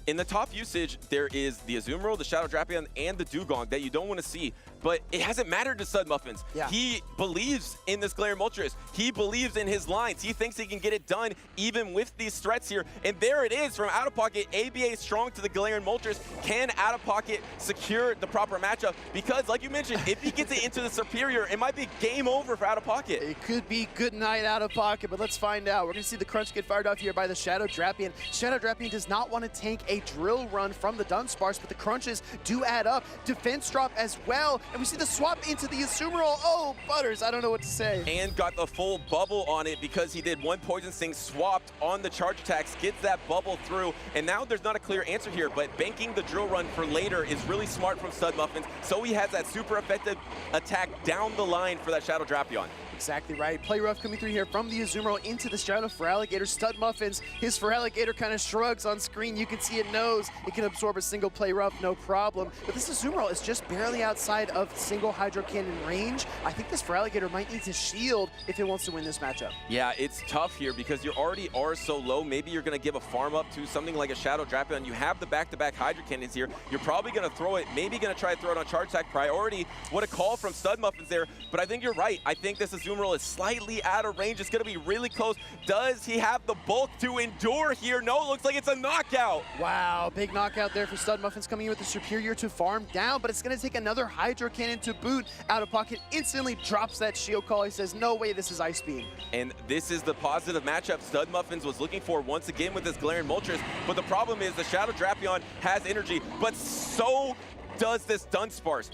In the top usage, there is the Azumarill, the Shadow Drapion, and the Dugong that you don't want to see. But it hasn't mattered to Stud Muffins. Yeah. He believes in this Galarian Moltres. He believes in his lines. He thinks he can get it done even with these threats here. And there it is from OutOfPoket. ABA strong to the Galarian Moltres. Can OutOfPoket secure the proper matchup? Because, like you mentioned, if he gets it into the Superior, it might be game over for OutOfPoket. It could be good night OutOfPoket, but let's find out. We're going to see the crunch get fired off here by the Shadow Drapion. Shadow Drapion does not want to tank a drill run from the Dunsparce, but the crunches do add up. Defense drop as well, and we see the swap into the Azumarill. Oh, Butters, I don't know what to say. And got the full bubble on it because he did one Poison Sting, swapped on the charge attacks, gets that bubble through, and now there's not a clear answer here, but banking the drill run for later is really smart from Stud Muffins, so he has that super effective attack down the line for that Shadow Drapion. Exactly right. Play rough coming through here from the Azumarill into the Shadow Feraligatr. Stud Muffins, his Feraligatr kind of shrugs on screen. You can see it knows it can absorb a single play rough, no problem. But this Azumarill is just barely outside of single Hydro Cannon range. I think this Feraligatr might need to shield if it wants to win this matchup. Yeah, it's tough here because you already are so low. Maybe you're going to give a farm up to something like a Shadow Drapion. You have the back-to-back Hydro Cannons here. You're probably going to throw it, maybe going to try to throw it on charge attack priority. What a call from Stud Muffins there. But I think you're right. I think this Azumarill is slightly out of range. It's going to be really close. Does he have the bulk to endure here? No, it looks like it's a knockout. Wow, big knockout there for Stud Muffins coming in with the Superior to farm down, but it's going to take another Hydro Cannon to boot. OutOfPoket instantly drops that shield call. He says, no way, this is Ice Beam. And this is the positive matchup Stud Muffins was looking for once again with this Galarian Moltres. But the problem is the Shadow Drapion has energy, but so does this Dunsparce.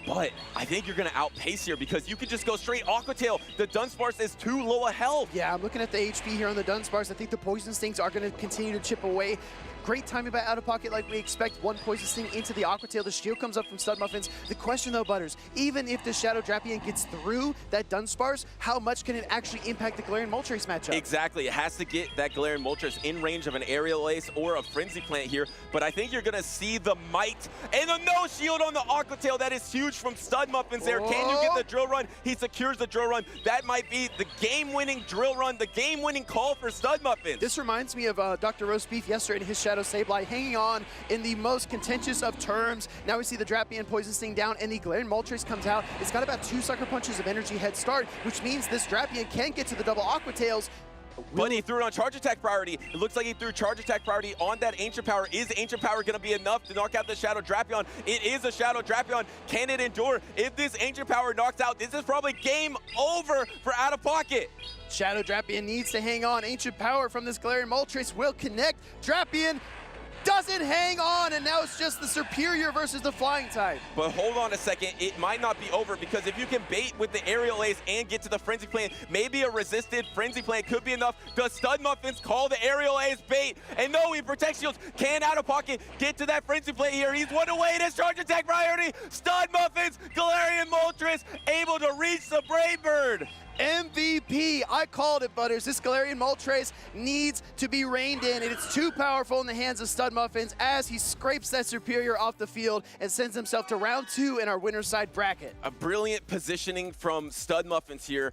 But I think you're going to outpace here because you could just go straight Aqua Tail. The Dunsparce is too low a health. Yeah, I'm looking at the HP here on the Dunsparce. I think the Poison Stings are going to continue to chip away. Great timing by OutOfPoket like we expect. One Poison Sting into the Aqua Tail. The shield comes up from Stud Muffins. The question though, Butters, even if the Shadow Drapion gets through that Dunsparce, how much can it actually impact the Galarian Moltres matchup? Exactly. It has to get that Galarian Moltres in range of an Aerial Ace or a Frenzy Plant here. But I think you're going to see the might and the no shield on the Aqua Tail. That is huge from Stud Muffins there. Can you get the drill run? He secures the drill run. That might be the game-winning drill run, the game-winning call for Stud Muffins. This reminds me of Dr. Roast Beef yesterday in his Shadow Sableye, hanging on in the most contentious of terms. Now we see the Drapion Poison Sting down, and the Galarian Moltres comes out. It's got about 2 Sucker Punches of energy head start, which means this Drapion can get to the double Aqua Tails. But he threw it on charge attack priority. It looks like he threw charge attack priority on that Ancient Power. Is Ancient Power going to be enough to knock out the Shadow Drapion? It is a Shadow Drapion. Can it endure? If this Ancient Power knocks out, this is probably game over for OutOfPoket. Shadow Drapion needs to hang on. Ancient Power from this Galarian Moltres will connect. Drapion doesn't hang on, and now it's just the Superior versus the Flying type. But hold on a second, it might not be over because if you can bait with the Aerial Ace and get to the Frenzy Plant, maybe a resisted Frenzy Plant could be enough. Does Stud Muffins call the Aerial Ace bait? And no, he protects shields. Can OutOfPoket get to that Frenzy Plant here? He's one away, it is charge attack priority. Stud Muffins, Galarian Moltres, able to reach the Brave Bird. MVP, I called it, Butters. This Galarian Moltres needs to be reined in, and it's too powerful in the hands of Stud Muffins as he scrapes that Superior off the field and sends himself to round 2 in our winner's side bracket. A brilliant positioning from Stud Muffins here.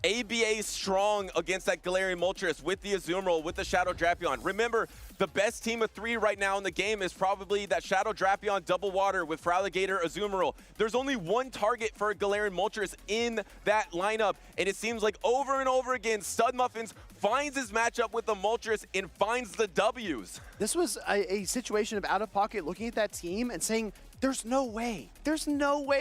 ABA strong against that Galarian Moltres with the Azumarill, with the Shadow Drapion. Remember, the best team of 3 right now in the game is probably that Shadow Drapion double water with Feraligatr, Azumarill. There's only one target for a Galarian Moltres in that lineup, and it seems like over and over again, Stud Muffins finds his matchup with the Moltres and finds the W's. This was a situation of OutOfPoket looking at that team and saying, there's no way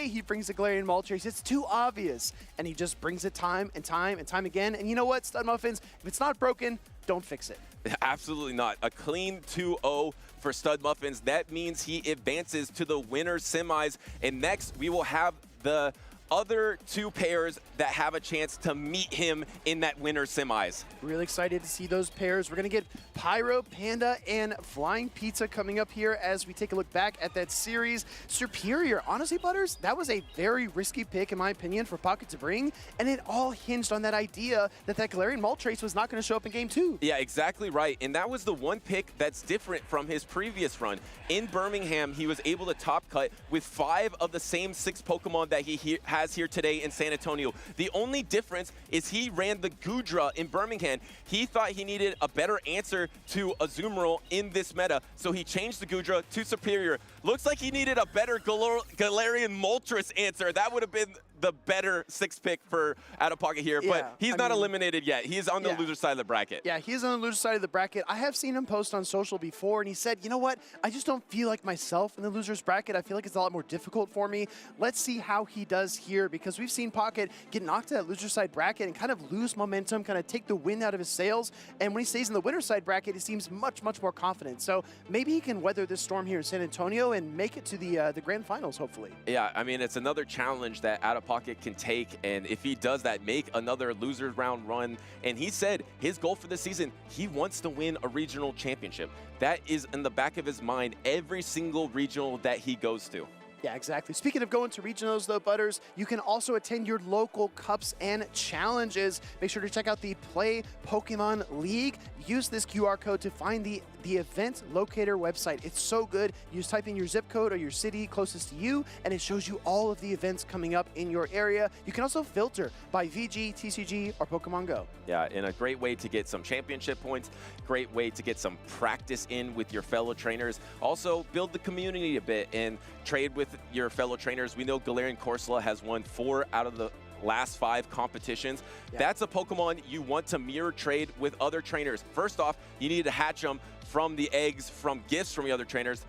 he brings the Galarian Moltres. It's too obvious. And he just brings it time and time and time again. And you know what, Stud Muffins, if it's not broken, don't fix it. Absolutely not. A clean 2-0 for Stud Muffins. That means he advances to the winner semis. And next, we will have the other 2 pairs that have a chance to meet him in that winner semis. Really excited to see those pairs. We're going to get Pyro, Panda, and Flying Pizza coming up here as we take a look back at that series. Superior, honestly, Butters, that was a very risky pick, in my opinion, for Pocket to bring, and it all hinged on that idea that Galarian Moltres was not going to show up in Game 2. Yeah, exactly right, and that was the one pick that's different from his previous run. In Birmingham, he was able to top cut with 5 of the same 6 Pokemon that he had has here today in San Antonio. The only difference is he ran the Goodra in Birmingham. He thought he needed a better answer to Azumarill in this meta, so he changed the Goodra to Superior. Looks like he needed a better Galarian Moltres answer. That would have been the better 6th pick for OutOfPoket here, but he's not eliminated yet. He's on the loser side of the bracket. Yeah, he's on the loser side of the bracket. I have seen him post on social before, and he said, you know what? I just don't feel like myself in the loser's bracket. I feel like it's a lot more difficult for me. Let's see how he does here, because we've seen Pocket get knocked to that loser side bracket and kind of lose momentum, kind of take the wind out of his sails. And when he stays in the winner side bracket, he seems much, much more confident. So maybe he can weather this storm here in San Antonio and make it to the grand finals, hopefully. Yeah, I mean, it's another challenge that OutOfPoket can take, and if he does that, make another loser round run. And he said his goal for the season, he wants to win a regional championship. That is in the back of his mind every single regional that he goes to. Yeah, exactly. Speaking of going to regionals, though, Butters, you can also attend your local cups and challenges. Make sure to check out the Play Pokemon League. Use this QR code to find the event locator website. It's so good. You just type in your zip code or your city closest to you, and it shows you all of the events coming up in your area. You can also filter by VG, TCG, or Pokemon Go. Yeah, and a great way to get some championship points, great way to get some practice in with your fellow trainers. Also, build the community a bit and trade with your fellow trainers. We know Galarian Corsola has won 4 out of the last 5 competitions. Yeah. That's a Pokemon you want to mirror trade with other trainers. First off, you need to hatch them from the eggs, from gifts from the other trainers,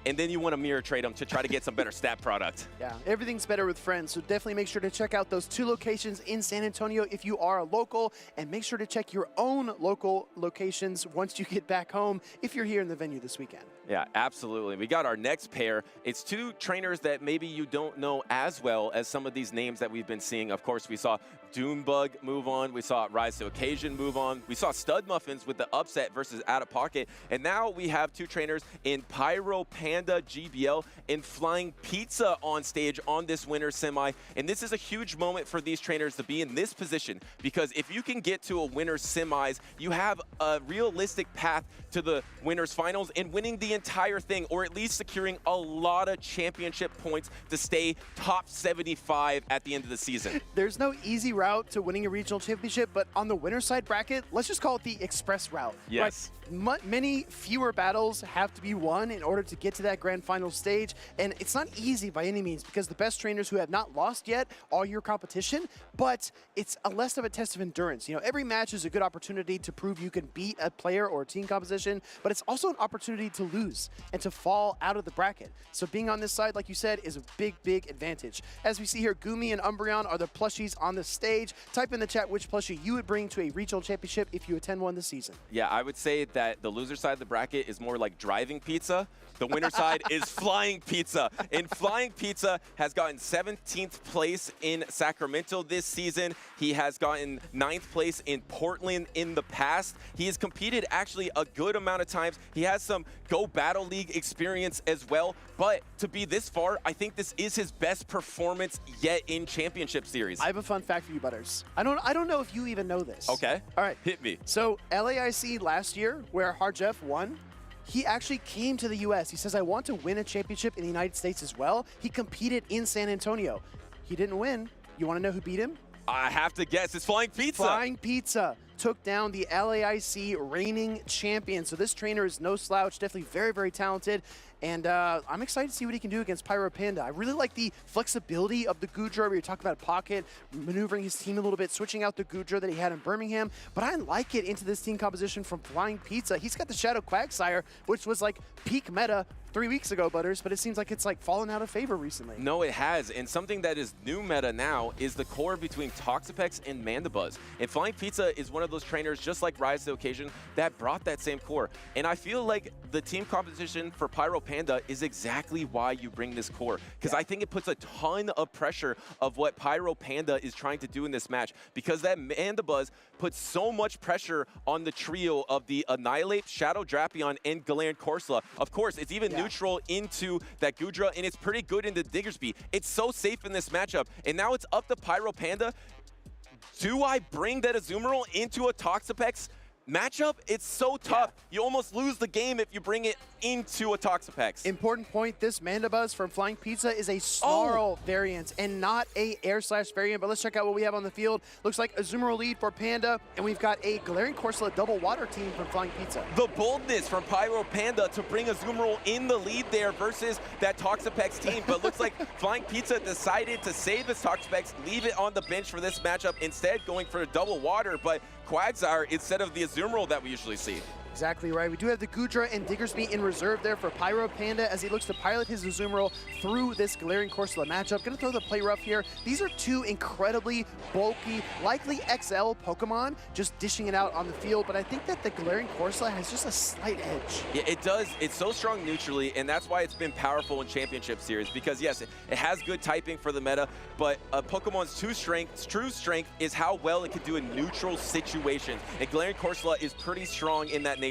and then you want to mirror trade them to try to get some better stat product. Yeah, everything's better with friends, so definitely make sure to check out those 2 locations in San Antonio if you are a local, and make sure to check your own local locations once you get back home if you're here in the venue this weekend. Yeah, absolutely. We got our next pair. It's 2 trainers that maybe you don't know as well as some of these names that we've been seeing. Of course, we saw Dune Bug move on. We saw Rise to Occasion move on. We saw Stud Muffins with the upset versus OutOfPoket. And now we have 2 trainers in Pyro, Panda, GBL, and Flying Pizza on stage on this winner's semi. And this is a huge moment for these trainers to be in this position, because if you can get to a winner's semis, you have a realistic path to the winner's finals and winning the entire thing, or at least securing a lot of championship points to stay top 75 at the end of the season. There's no easy route to winning a regional championship, but on the winner's side bracket, let's just call it the express route. Yes. Right? Many fewer battles have to be won in order to get to that grand final stage, and it's not easy by any means, because the best trainers who have not lost yet are your competition, but it's a less of a test of endurance. You know, every match is a good opportunity to prove you can beat a player or a team composition, but it's also an opportunity to lose and to fall out of the bracket. So being on this side, like you said, is a big, big advantage. As we see here, Gumi and Umbreon are the plushies on the stage. Type in the chat which plushie you would bring to a regional championship if you attend one this season. Yeah, I would say that the loser side of the bracket is more like driving pizza. The winner side is Flying Pizza. And Flying Pizza has gotten 17th place in Sacramento this season. He has gotten 9th place in Portland in the past. He has competed actually a good amount of times. He has some Go Battle League experience as well. But to be this far, I think this is his best performance yet in Championship Series. I have a fun fact for you, Butters. I don't know if you even know this. Okay. All right. Hit me. So LAIC last year, where Harjeff won, he actually came to the U.S. He says, I want to win a championship in the United States as well. He competed in San Antonio. He didn't win. You want to know who beat him? I have to guess. It's Flying Pizza. Flying Pizza took down the LAIC reigning champion. So this trainer is no slouch, definitely very, very talented. And I'm excited to see what he can do against Pyro Panda. I really like the flexibility of the Goodra. We were talking about Pocket, maneuvering his team a little bit, switching out the Goodra that he had in Birmingham. But I like it into this team composition from Flying Pizza. He's got the Shadow Quagsire, which was like peak meta 3 weeks ago, Butters, but it seems like it's like fallen out of favor recently. No, it has, and something that is new meta now is the core between Toxapex and Mandibuzz. And Flying Pizza is one of those trainers, just like Rise to the Occasion, that brought that same core. And I feel like the team composition for Pyro Panda is exactly why you bring this core, because I think it puts a ton of pressure of what Pyro Panda is trying to do in this match, because that Mandibuzz puts so much pressure on the trio of the Annihilate, Shadow Drapion, and Galarian Corsola. Of course, it's even neutral into that Goodra, and it's pretty good into Diggersby. It's so safe in this matchup, and now it's up to Pyro Panda. Do I bring that Azumarill into a Toxapex matchup? It's so tough. You almost lose the game if you bring it into a Toxapex. Important point, this Mandibuzz from Flying Pizza is a Snarl variant and not a Air Slash variant, but let's check out what we have on the field. Looks like Azumarill lead for Panda, and we've got a Galarian Corsola double water team from Flying Pizza. The boldness from Pyro Panda to bring Azumarill in the lead there versus that Toxapex team, but looks like Flying Pizza decided to save this Toxapex, leave it on the bench for this matchup, instead going for a double water, but Quagsire instead of the Azumarill that we usually see. Exactly right. We do have the Goodra and Diggersby in reserve there for Pyro Panda as he looks to pilot his Azumarill through this Galarian Corsola matchup. Gonna throw the play rough here. These are two incredibly bulky, likely XL Pokemon, just dishing it out on the field, but I think that the Galarian Corsola has just a slight edge. Yeah, it does. It's so strong neutrally, and that's why it's been powerful in Championship Series, because yes, it has good typing for the meta, but a Pokemon's true strength is how well it can do in neutral situations, and Galarian Corsola is pretty strong in that nature.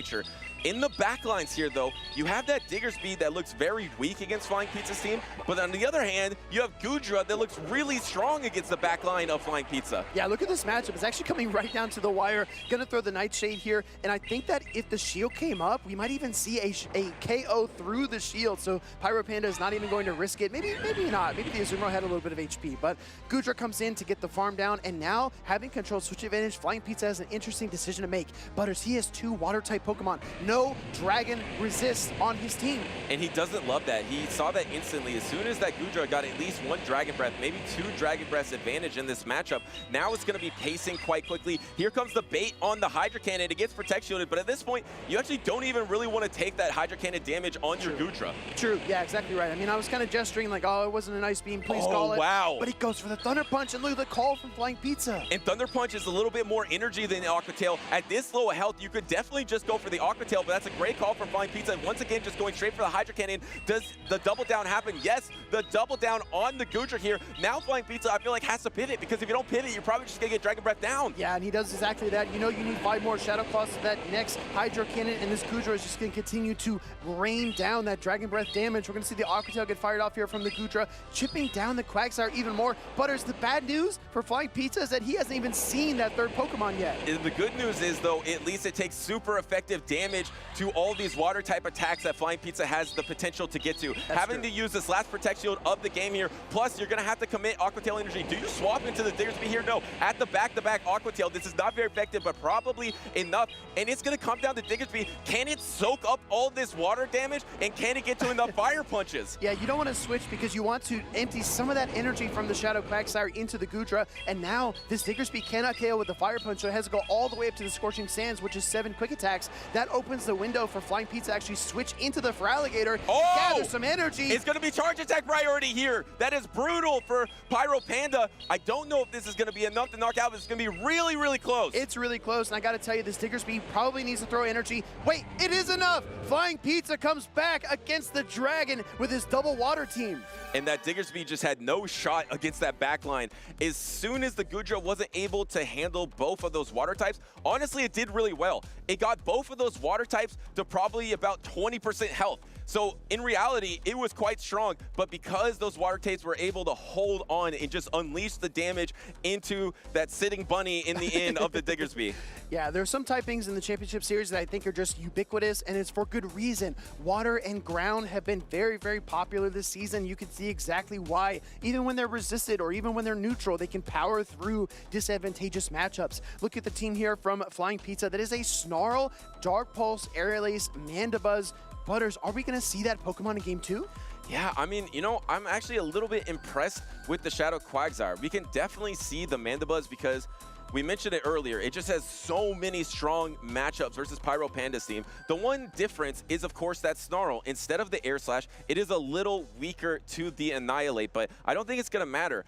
In the backlines here, though, you have that Diggersby that looks very weak against Flying Pizza's team, but on the other hand, you have Goodra that looks really strong against the backline of Flying Pizza. Yeah, look at this matchup. It's actually coming right down to the wire. Gonna throw the Nightshade here, and I think that if the shield came up, we might even see a KO through the shield, so Pyro Panda is not even going to risk it. Maybe not. Maybe the Azumarill had a little bit of HP, but Goodra comes in to get the farm down, and now, having control switch advantage, Flying Pizza has an interesting decision to make. Butters, he has two water-type Pokemon. No Dragon resist on his team. And he doesn't love that. He saw that instantly. As soon as that Goodra got at least one Dragon Breath, maybe two Dragon Breaths advantage in this matchup, now it's going to be pacing quite quickly. Here comes the bait on the Hydro Cannon. It gets Protect Shielded, but at this point, you actually don't even really want to take that Hydro Cannon damage on your Goodra. True, yeah, exactly right. I mean, I was kind of gesturing like, oh, it wasn't an Ice Beam, please call it. Wow. But he goes for the Thunder Punch, and look at the call from Flying Pizza. And Thunder Punch is a little bit more energy than the Aqua Tail. At this low of health, you could definitely just go for the Aqua Tail, but that's a great call from Flying Pizza. Once again, just going straight for the Hydro Cannon. Does the double down happen? Yes, the double down on the Goodra here. Now Flying Pizza, I feel like, has to pivot, because if you don't pivot, you're probably just going to get Dragon Breath down. Yeah, and he does exactly that. You know you need 5 more Shadow Claws to that next Hydro Cannon, and this Goodra is just going to continue to rain down that Dragon Breath damage. We're going to see the Aqua Tail get fired off here from the Goodra, chipping down the Quagsire even more. Butters, the bad news for Flying Pizza is that he hasn't even seen that third Pokemon yet. And the good news is, though, at least it takes super effective damage to all these water-type attacks that Flying Pizza has the potential to get to. Having to use this last Protect Shield of the game here, plus you're going to have to commit Aqua Tail energy. Do you swap into the Diggersby here? No. At the back-to-back Aqua Tail, this is not very effective, but probably enough. And it's going to come down to Diggersby. Can it soak up all this water damage, and can it get to enough Fire Punches? Yeah, you don't want to switch because you want to empty some of that energy from the Shadow Quagsire into the Goodra, and now this Diggersby cannot KO with the Fire Punch, so it has to go all the way up to the Scorching Sands, which is 7 quick attacks. That opens the window for Flying Pizza to actually switch into the Feraligatr, gather some energy. It's going to be charge attack priority here. That is brutal for Pyro Panda. I don't know if this is going to be enough to knock out, but it's going to be really, really close. It's really close, and I got to tell you, this Diggersby probably needs to throw energy. Wait, it is enough! Flying Pizza comes back against the Dragon with his double water team. And that Diggersby just had no shot against that backline. As soon as the Goodra wasn't able to handle both of those water types, honestly, it did really well. It got both of those water types to probably about 20% health. So in reality, it was quite strong, but because those water types were able to hold on and just unleash the damage into that sitting bunny in the end of the Diggersby. Yeah, there are some typings in the Championship Series that I think are just ubiquitous, and it's for good reason. Water and ground have been very, very popular this season. You can see exactly why. Even when they're resisted or even when they're neutral, they can power through disadvantageous matchups. Look at the team here from Flying Pizza. That is a Snarl, Dark Pulse, Aerial Ace, Mandibuzz. Butters, are we going to see that Pokemon in Game 2? Yeah, I mean, you know, I'm actually a little bit impressed with the Shadow Quagsire. We can definitely see the Mandibuzz because we mentioned it earlier. It just has so many strong matchups versus Pyro Panda's team. The one difference is, of course, that Snarl. Instead of the Air Slash, it is a little weaker to the Annihilate, but I don't think it's going to matter.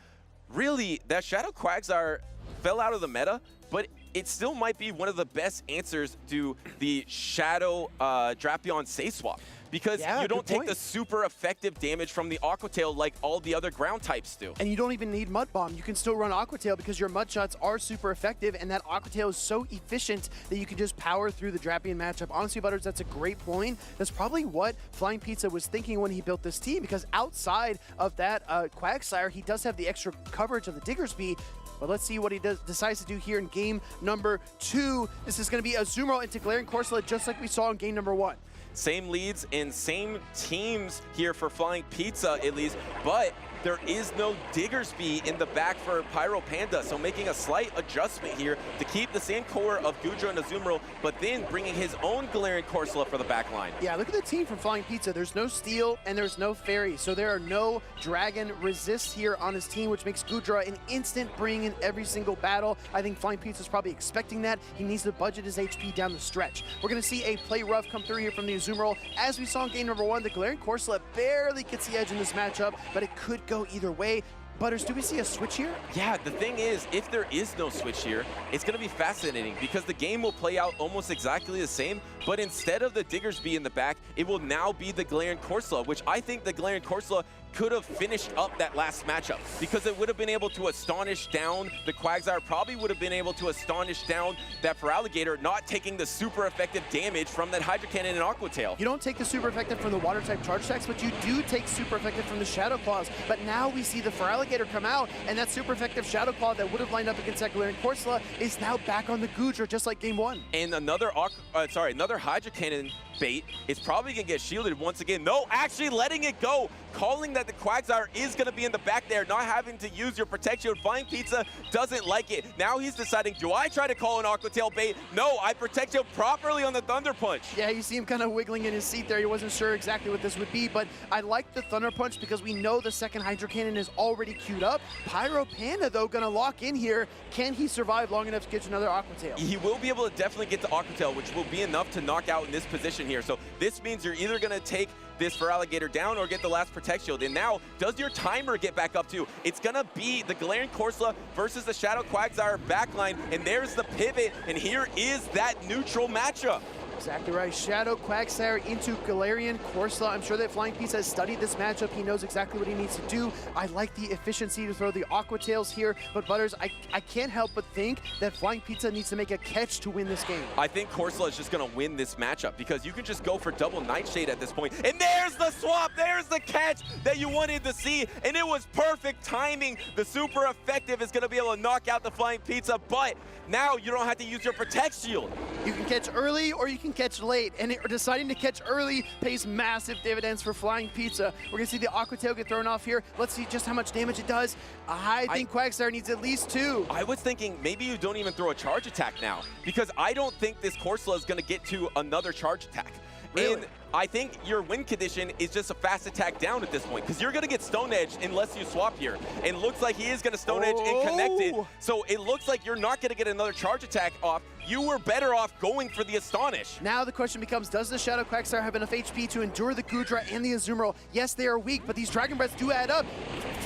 Really, that Shadow Quagsire fell out of the meta, but it still might be one of the best answers to the Shadow Drapion Safe Swap. Because you don't take the super effective damage from the Aqua Tail like all the other ground types do. And you don't even need Mud Bomb. You can still run Aqua Tail because your Mud Shots are super effective, and that Aqua Tail is so efficient that you can just power through the Drapion matchup. Honestly, Butters, that's a great point. That's probably what Flying Pizza was thinking when he built this team, because outside of that Quagsire, he does have the extra coverage of the Diggersby. But let's see what he decides to do here in game number 2. This is going to be Azumarill into Galarian Corsola, just like we saw in game number 1. same leads and same teams here for Flying Pizza at least, but there is no Diggersby in the back for Pyro Panda, so making a slight adjustment here to keep the same core of Goodra and Azumarill, but then bringing his own Galarian Corsola for the back line. Yeah, look at the team from Flying Pizza. There's no Steel and there's no Fairy, so there are no Dragon resists here on his team, which makes Goodra an instant bring in every single battle. I think Flying Pizza's probably expecting that. He needs to budget his HP down the stretch. We're going to see a play rough come through here from the Azumarill. As we saw in game number 1, the Galarian Corsola barely gets the edge in this matchup, but it could go either way. Butters, do we see a switch here? Yeah, the thing is, if there is no switch here, it's going to be fascinating because the game will play out almost exactly the same, but instead of the Diggersby in the back, it will now be the Galarian Corsola, which I think the Galarian Corsola could have finished up that last matchup because it would have been able to astonish down the Quagsire, probably would have been able to astonish down that Feraligatr, not taking the super effective damage from that Hydro Cannon and Aqua Tail. You don't take the super effective from the water type charge attacks, but you do take super effective from the Shadow Claws. But now we see the Feraligatr come out, and that super effective Shadow Claw that would have lined up against that Galarian Corsola is now back on the Goodra, just like game 1. And another Hydro Cannon bait is probably going to get shielded once again. No, actually letting it go, calling that the Quagsire is going to be in the back there, not having to use your Protect Shield. Flying Pizza doesn't like it. Now he's deciding, do I try to call an Aqua Tail bait? No, I Protect Shield properly on the Thunder Punch. Yeah, you see him kind of wiggling in his seat there. He wasn't sure exactly what this would be, but I like the Thunder Punch because we know the second Hydro Cannon is already queued up. Pyro Panda, though, going to lock in here. Can he survive long enough to get another Aqua Tail? He will be able to definitely get the Aqua Tail, which will be enough to knock out in this position here. So this means you're either going to take this Feraligatr down or get the last Protect Shield. And now, does your timer get back up to? It's going to be the Galarian Corsola versus the Shadow Quagsire backline. And there's the pivot. And here is that neutral matchup. Exactly right. Shadow Quagsire into Galarian Corsola. I'm sure that Flying Pizza has studied this matchup. He knows exactly what he needs to do. I like the efficiency to throw the Aqua Tails here, but Butters, I can't help but think that Flying Pizza needs to make a catch to win this game. I think Corsola is just going to win this matchup because you can just go for double Nightshade at this point. And there's the swap. There's the catch that you wanted to see, and it was perfect timing. The super effective is going to be able to knock out the Flying Pizza, but now you don't have to use your Protect Shield. You can catch early or you can catch late, and deciding to catch early pays massive dividends for Flying Pizza. We're gonna see the Aqua Tail get thrown off here. Let's see just how much damage it does. I think Quagsire needs at least 2. I was thinking maybe you don't even throw a charge attack now because I don't think this Corsola is gonna get to another charge attack. Really? And I think your win condition is just a fast attack down at this point because you're going to get Stone Edge unless you swap here. And it looks like he is going to Stone Edge and connect it. So it looks like you're not going to get another charge attack off. You were better off going for the Astonish. Now the question becomes, does the Shadow Quagsire have enough HP to endure the Goodra and the Azumarill? Yes, they are weak, but these Dragon Breaths do add up.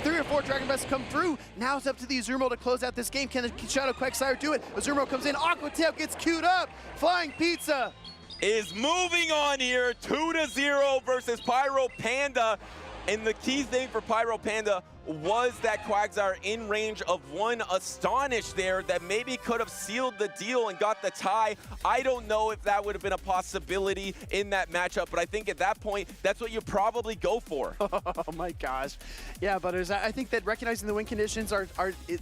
3 or 4 Dragon Breaths come through. Now it's up to the Azumarill to close out this game. Can the Shadow Quagsire do it? Azumarill comes in, Aqua Tail gets queued up. Flying Pizza is moving on here, 2-0 versus Pyro Panda. And the key thing for Pyro Panda was that Quagsire in range of one Astonish there that maybe could have sealed the deal and got the tie. I don't know if that would have been a possibility in that matchup, but I think at that point, that's what you probably go for. Oh my gosh. Yeah, Butters, I think that recognizing the win conditions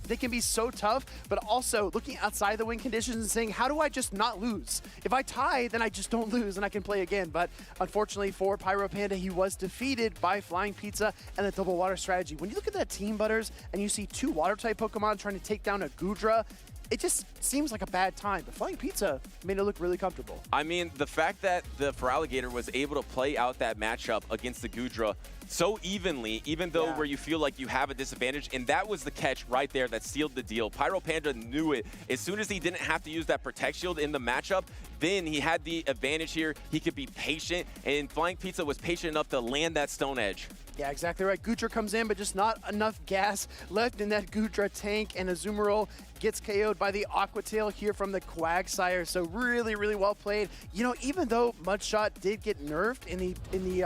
they can be so tough, but also looking outside the win conditions and saying, how do I just not lose? If I tie, then I just don't lose and I can play again. But unfortunately for Pyro Panda, he was defeated by Flying Pizza and the double water strategy. When you look at that team, Butters, and you see 2 water type Pokemon trying to take down a Goodra, it just seems like a bad time, but Flying Pizza made it look really comfortable. I mean, the fact that the Feraligatr was able to play out that matchup against the Goodra so evenly, even though where you feel like you have a disadvantage, and that was the catch right there that sealed the deal. Pyro Panda knew it. As soon as he didn't have to use that Protect Shield in the matchup, then he had the advantage here. He could be patient, and Flying Pizza was patient enough to land that Stone Edge. Yeah, exactly right. Goodra comes in, but just not enough gas left in that Goodra tank, and Azumarill gets KO'd by the Aqua Tail here from the Quagsire. So really, really well played. You know, even though Mudshot did get nerfed in the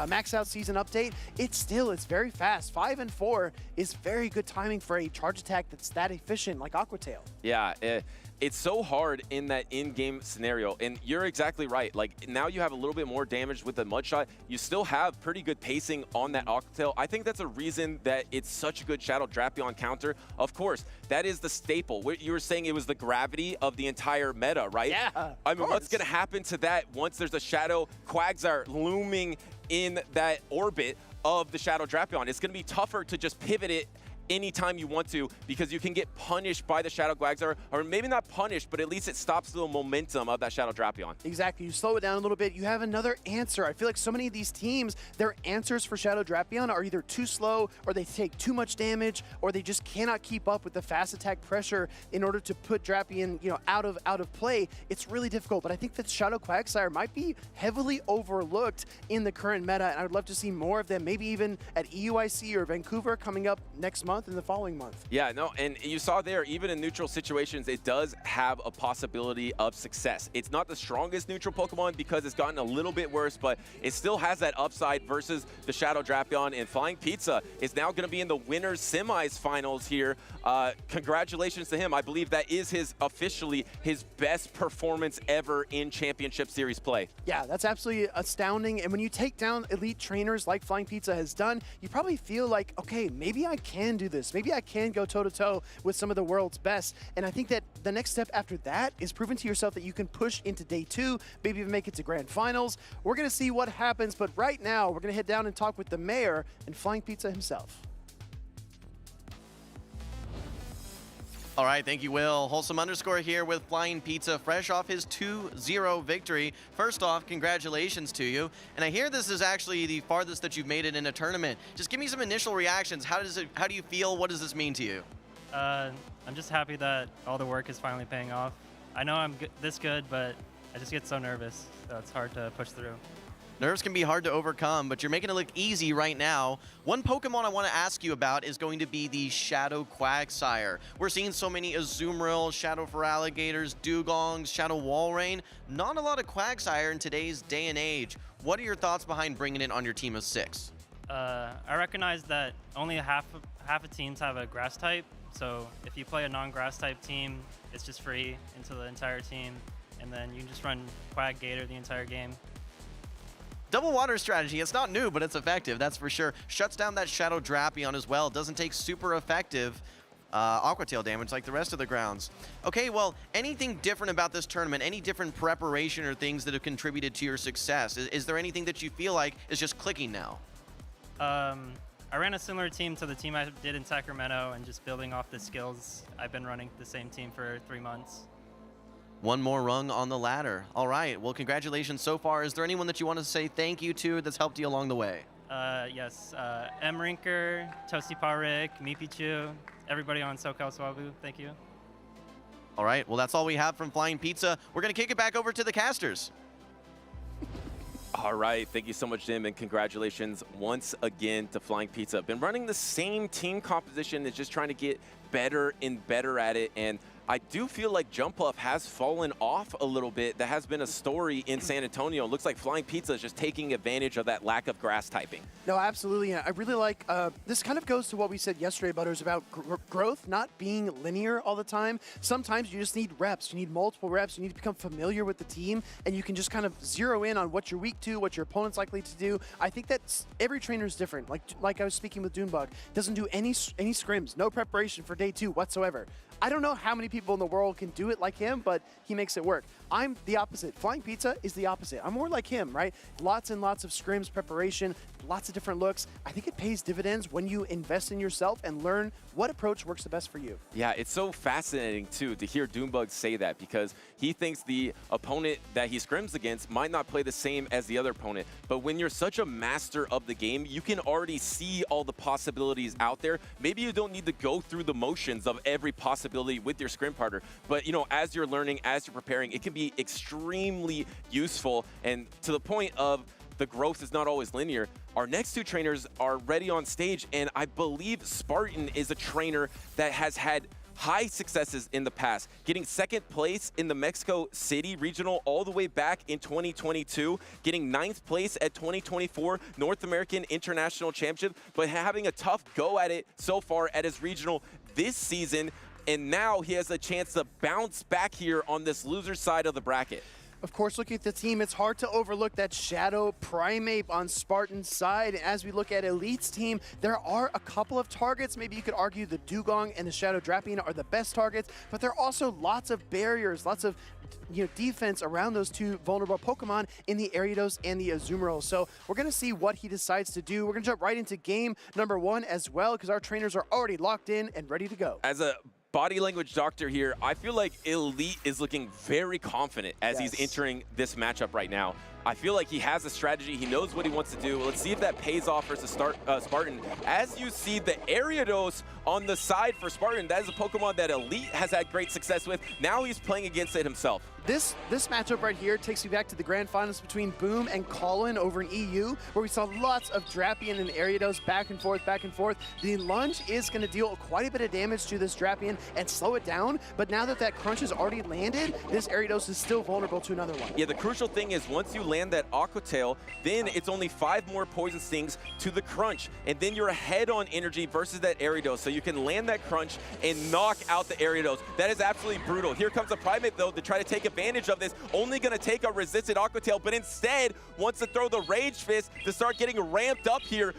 max out season update, it's very fast. 5 and 4 is very good timing for a charge attack that's that efficient like Aqua Tail. Yeah, it's so hard in that in-game scenario, and you're exactly right. Like, now you have a little bit more damage with the Mud Shot. You still have pretty good pacing on that Aqua Tail. I think that's a reason that it's such a good Shadow Drapion counter. Of course, that is the staple. What you were saying, it was the gravity of the entire meta, right? Yeah, I mean, what's going to happen to that once there's a Shadow Quagsire looming in that orbit of the Shadow Drapion? It's going to be tougher to just pivot it anytime you want to, because you can get punished by the Shadow Quagsire, or maybe not punished, but at least it stops the momentum of that Shadow Drapion. Exactly. You slow it down a little bit, you have another answer. I feel like so many of these teams, their answers for Shadow Drapion are either too slow, or they take too much damage, or they just cannot keep up with the fast attack pressure in order to put Drapion, out of play. It's really difficult, but I think that Shadow Quagsire might be heavily overlooked in the current meta, and I would love to see more of them, maybe even at EUIC or Vancouver coming up next month and the following month. Yeah, no, and you saw there, even in neutral situations, it does have a possibility of success. It's not the strongest neutral Pokemon because it's gotten a little bit worse, but it still has that upside versus the Shadow Drapion, and Flying Pizza is now going to be in the winners semis finals here. Congratulations to him. I believe that is officially his best performance ever in Championship Series play. Yeah, that's absolutely astounding, and when you take down elite trainers like Flying Pizza has done, you probably feel like, okay, maybe I can do this. Maybe I can go toe-to-toe with some of the world's best. And I think that the next step after that is proving to yourself that you can push into day 2, maybe even make it to grand finals. We're going to see what happens, but right now we're going to head down and talk with the mayor and Flying Pizza himself. All right, thank you, Will. Wholesome underscore here with Flying Pizza, fresh off his 2-0 victory. First off, congratulations to you. And I hear this is actually the farthest that you've made it in a tournament. Just give me some initial reactions. How do you feel? What does this mean to you? I'm just happy that all the work is finally paying off. I know I'm this good, but I just get so nervous, so it's hard to push through. Nerves can be hard to overcome, but you're making it look easy right now. One Pokemon I want to ask you about is going to be the Shadow Quagsire. We're seeing so many Azumarill, Shadow Feraligators, Dugongs, Shadow Walrein. Not a lot of Quagsire in today's day and age. What are your thoughts behind bringing it on your team of 6? I recognize that only half of teams have a grass type, so if you play a non-grass type team, it's just free into the entire team, and then you can just run Quag Gator the entire game. Double water strategy, it's not new, but it's effective, that's for sure. Shuts down that Shadow Drapion as well. Doesn't take super effective Aqua Tail damage like the rest of the grounds. Okay, well, anything different about this tournament? Any different preparation or things that have contributed to your success? Is there anything that you feel like is just clicking now? I ran a similar team to the team I did in Sacramento, and just building off the skills, I've been running the same team for 3 months. One more rung on the ladder. All right, well, congratulations so far. Is there anyone that you want to say thank you to that's helped you along the way? Yes, M. Rinker, Toasty Parik, Mipichu, everybody on SoCal Swabu, thank you. All right, well, that's all we have from Flying Pizza. We're going to kick it back over to the casters. All right, thank you so much, Jim, and congratulations once again to Flying Pizza. Been running the same team composition, is just trying to get better and better at it, and I do feel like Jump Up has fallen off a little bit. That has been a story in San Antonio. Looks like Flying Pizza is just taking advantage of that lack of grass typing. No, absolutely. I really like, this kind of goes to what we said yesterday, Butters, about growth not being linear all the time. Sometimes you just need reps. You need multiple reps. You need to become familiar with the team, and you can just kind of zero in on what you're weak to, what your opponent's likely to do. I think that every trainer is different. Like I was speaking with Dune Bug, doesn't do any scrims, no preparation for day 2 whatsoever. I don't know how many people in the world can do it like him, but he makes it work. I'm the opposite. Flying Pizza is the opposite. I'm more like him, right? Lots and lots of scrims, preparation, lots of different looks. I think it pays dividends when you invest in yourself and learn what approach works the best for you. Yeah, it's so fascinating, too, to hear Dune Bug say that, because he thinks the opponent that he scrims against might not play the same as the other opponent. But when you're such a master of the game, you can already see all the possibilities out there. Maybe you don't need to go through the motions of every possibility with your scrim partner, but as you're learning, as you're preparing, it can be extremely useful. And to the point of the growth is not always linear, our next 2 trainers are ready on stage, and I believe Spartan is a trainer that has had high successes in the past, getting second place in the Mexico City Regional all the way back in 2022, getting 9th place at 2024 North American International Championship, but having a tough go at it so far at his regional this season. And now he has a chance to bounce back here on this loser side of the bracket. Of course, looking at the team, it's hard to overlook that Shadow Primeape on Spartan's side. As we look at Elite's team, there are a couple of targets. Maybe you could argue the Dugong and the Shadow Drapion are the best targets, but there are also lots of barriers, lots of defense around those two vulnerable Pokemon in the Ariados and the Azumarill. So we're going to see what he decides to do. We're going to jump right into game number 1 as well, because our trainers are already locked in and ready to go. As a body language doctor here, I feel like Elite is looking very confident as he's entering this matchup right now. I feel like he has a strategy. He knows what he wants to do. Let's see if that pays off versus Spartan. As you see the Ariados on the side for Spartan, that is a Pokemon that Elite has had great success with. Now he's playing against it himself. This matchup right here takes you back to the grand finals between Boom and Colin over in EU, where we saw lots of Drapion and Ariados back and forth, back and forth. The lunge is going to deal quite a bit of damage to this Drapion and slow it down, but now that that crunch has already landed, this Ariados is still vulnerable to another one. Yeah, the crucial thing is once you land that Aqua Tail, then it's only 5 more Poison Stings to the crunch, and then you're ahead on energy versus that Ariados, so you can land that crunch and knock out the Ariados. That is absolutely brutal. Here comes a Primeape, though, to try to take advantage of this. Only going to take a resisted Aqua Tail, but instead wants to throw the Rage Fist to start getting ramped up here.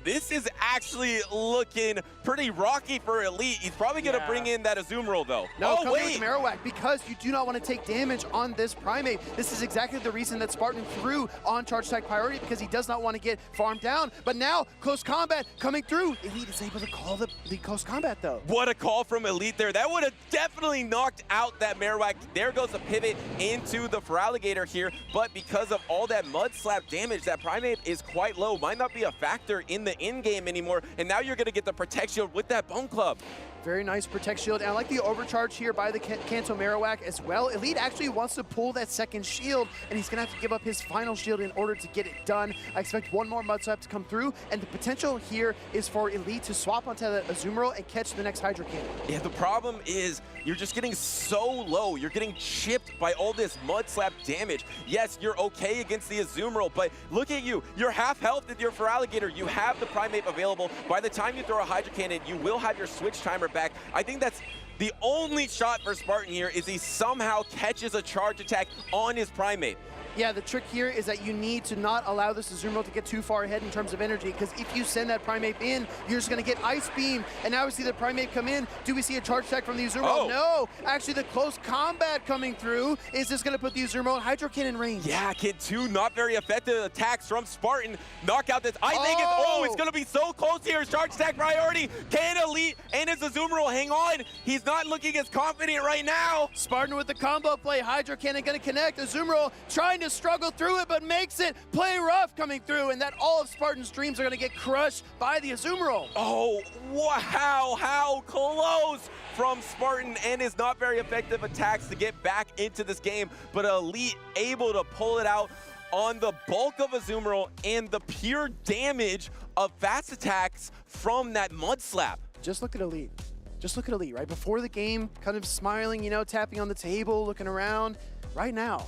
This is actually looking pretty rocky for Elite. He's probably going to bring in that Azumarill, though. No, oh, wait! With Marowak, because you do not want to take damage on this Primeape. This is exactly the reason that Spartan threw on Charge Attack priority, because he does not want to get farmed down. But now, close combat coming through. Elite is able to call the close combat, though. What a call from Elite there. That would have definitely knocked out that Marowak. There goes a pivot into the Feraligatr here, but because of all that Mud Slap damage, that Primeape is quite low. Might not be a factor in the in-game anymore, and now you're going to get the Protect Shield with that Bone Club. Very nice Protect Shield, and I like the overcharge here by the Kanto Marowak as well. Elite actually wants to pull that second shield, and he's going to have to give up his final shield in order to get it done. I expect one more Mud Slap to come through, and the potential here is for Elite to swap onto the Azumarill and catch the next Hydro Cannon. Yeah, the problem is you're just getting so low. You're getting chipped by all this Mud Slap damage. Yes, you're okay against the Azumarill, but look at you. You're half health with your Feraligatr. You have the Primeape available. By the time you throw a Hydro Cannon, you will have your switch timer back. I think that's the only shot for Spartan here is he somehow catches a charge attack on his Primeape. Yeah, the trick here is that you need to not allow this Azumarill to get too far ahead in terms of energy, because if you send that Primeape in, you're just going to get Ice Beam, and now we see the Primeape come in. Do we see a charge attack from the Azumarill? Oh. No! Actually, the close combat coming through is just going to put the Azumarill in Hydro Cannon range. Yeah, Kid 2, not very effective attacks from Spartan. Knock out this. I think it's going to be so close here. Charge attack priority. Can Elite and his Azumarill hang on? He's not looking as confident right now. Spartan with the combo play. Hydro Cannon going to connect. Azumarill trying to struggle through it, but makes it. Play rough coming through, and that all of Spartan's dreams are going to get crushed by the Azumarill. Oh, wow, how close from Spartan and his not very effective attacks to get back into this game, but Elite able to pull it out on the bulk of Azumarill and the pure damage of fast attacks from that Mud Slap. Just look at Elite. Just look at Elite, right? Before the game, kind of smiling, you know, tapping on the table, looking around. Right now,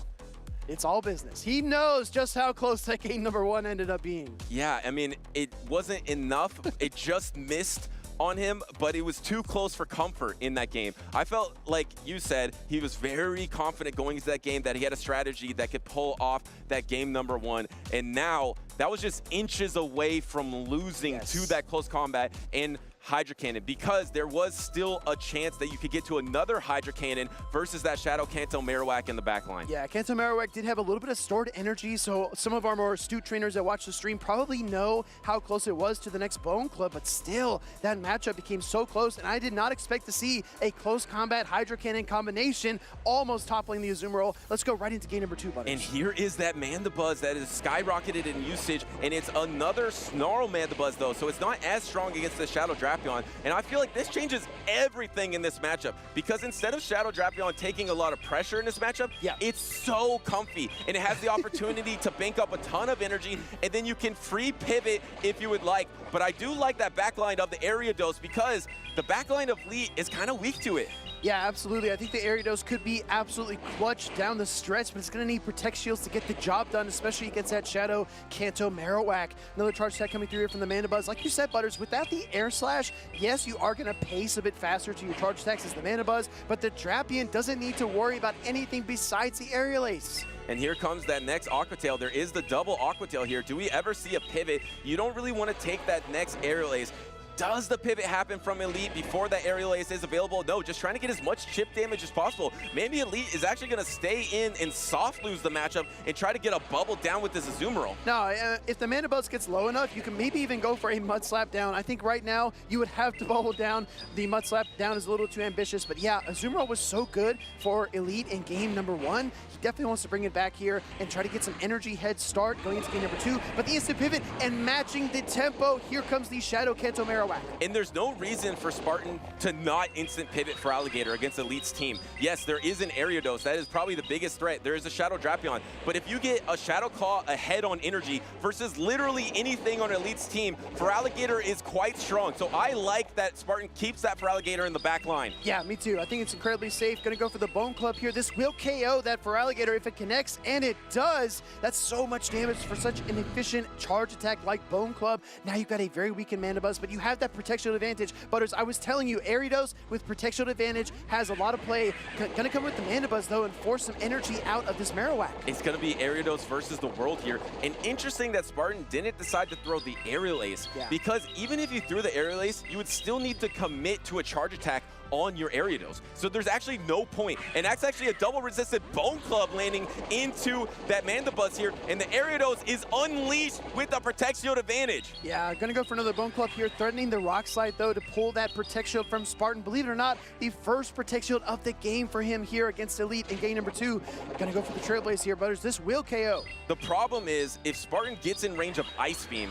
it's all business. He knows just how close that game number 1 ended up being. Yeah, I mean, it wasn't enough. It just missed on him, but it was too close for comfort in that game. I felt like you said he was very confident going into that game, that he had a strategy that could pull off that game number 1. And now that was just inches away from losing to that close combat and Hydro Cannon, because there was still a chance that you could get to another Hydro Cannon versus that Shadow Kanto Marowak in the back line. Yeah, Kanto Marowak did have a little bit of stored energy, so some of our more astute trainers that watch the stream probably know how close it was to the next Bone Club, but still, that matchup became so close, and I did not expect to see a close combat Hydro Cannon combination almost toppling the Azumarill. Let's go right into game number 2, Butters. And here is that Mandibuzz that is skyrocketed in usage, and it's another Snarl Mandibuzz though, so it's not as strong against the Shadow Dragon. Drapion, and I feel like this changes everything in this matchup, because instead of Shadow Drapion taking a lot of pressure in this matchup, it's so comfy, and it has the opportunity to bank up a ton of energy, and then you can free pivot if you would like. But I do like that backline of the Ariados, because the backline of Leet is kind of weak to it. Yeah, absolutely. I think the Ariados could be absolutely clutch down the stretch, but it's going to need Protect Shields to get the job done, especially against that Shadow Kanto Marowak. Another charge attack coming through here from the Mandibuzz. Like you said, Butters, without the Air Slash, yes, you are going to pace a bit faster to your charge attacks as the Mandibuzz, but the Drapion doesn't need to worry about anything besides the Aerial Ace. And here comes that next Aqua Tail. There is the double Aqua Tail here. Do we ever see a pivot? You don't really want to take that next Aerial Ace. Does the pivot happen from Elite before that Aerial Ace is available? No, just trying to get as much chip damage as possible. Maybe Elite is actually going to stay in and soft lose the matchup and try to get a bubble down with this Azumarill. No, if the Mandibuzz gets low enough, you can maybe even go for a Mud Slap down. I think right now you would have to bubble down. The Mud Slap down is a little too ambitious, but yeah, Azumarill was so good for Elite in game number 1. He definitely wants to bring it back here and try to get some energy head start going into game number 2, but the instant pivot and matching the tempo, here comes the Shadow Kanto Marowak. And there's no reason for Spartan to not instant pivot for Alligator against Elite's team. Yes, there is an Ariados. That is probably the biggest threat. There is a Shadow Drapion. But if you get a Shadow Claw ahead on energy versus literally anything on Elite's team, for Alligator is quite strong. So I like that Spartan keeps that for Alligator in the back line. Yeah, me too. I think it's incredibly safe. Going to go for the Bone Club here. This will KO that for Alligator if it connects, and it does. That's so much damage for such an efficient charge attack like Bone Club. Now you've got a very weakened Mandibuzz, but you have that protection advantage. Butters, I was telling you, Ariados with protection advantage has a lot of play. Gonna come with the Mandibuzz though and force some energy out of this Marowak. It's gonna be Ariados versus the world here. And interesting that Spartan didn't decide to throw the Aerial Ace, because even if you threw the Aerial Ace, you would still need to commit to a charge attack on your Ariados. So there's actually no point. And that's actually a double resisted Bone Club landing into that Mandibuzz here. And the Ariados is unleashed with the Protect Shield advantage. Yeah, gonna go for another Bone Club here, threatening the Rock Slide though to pull that Protect Shield from Spartan. Believe it or not, the first Protect Shield of the game for him here against Elite in game number 2. Gonna go for the Trailblaze here, Butters. This will KO. The problem is, if Spartan gets in range of Ice Beam,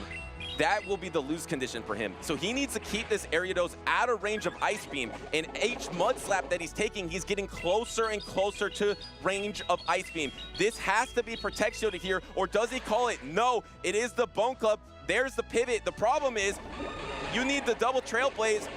that will be the lose condition for him. So he needs to keep this Ariados out of range of Ice Beam. And each Mud Slap that he's taking, he's getting closer and closer to range of Ice Beam. This has to be Protect Shielded here, or does he call it? No, it is the Bone Club. There's the pivot. The problem is, you need the double Trailblaze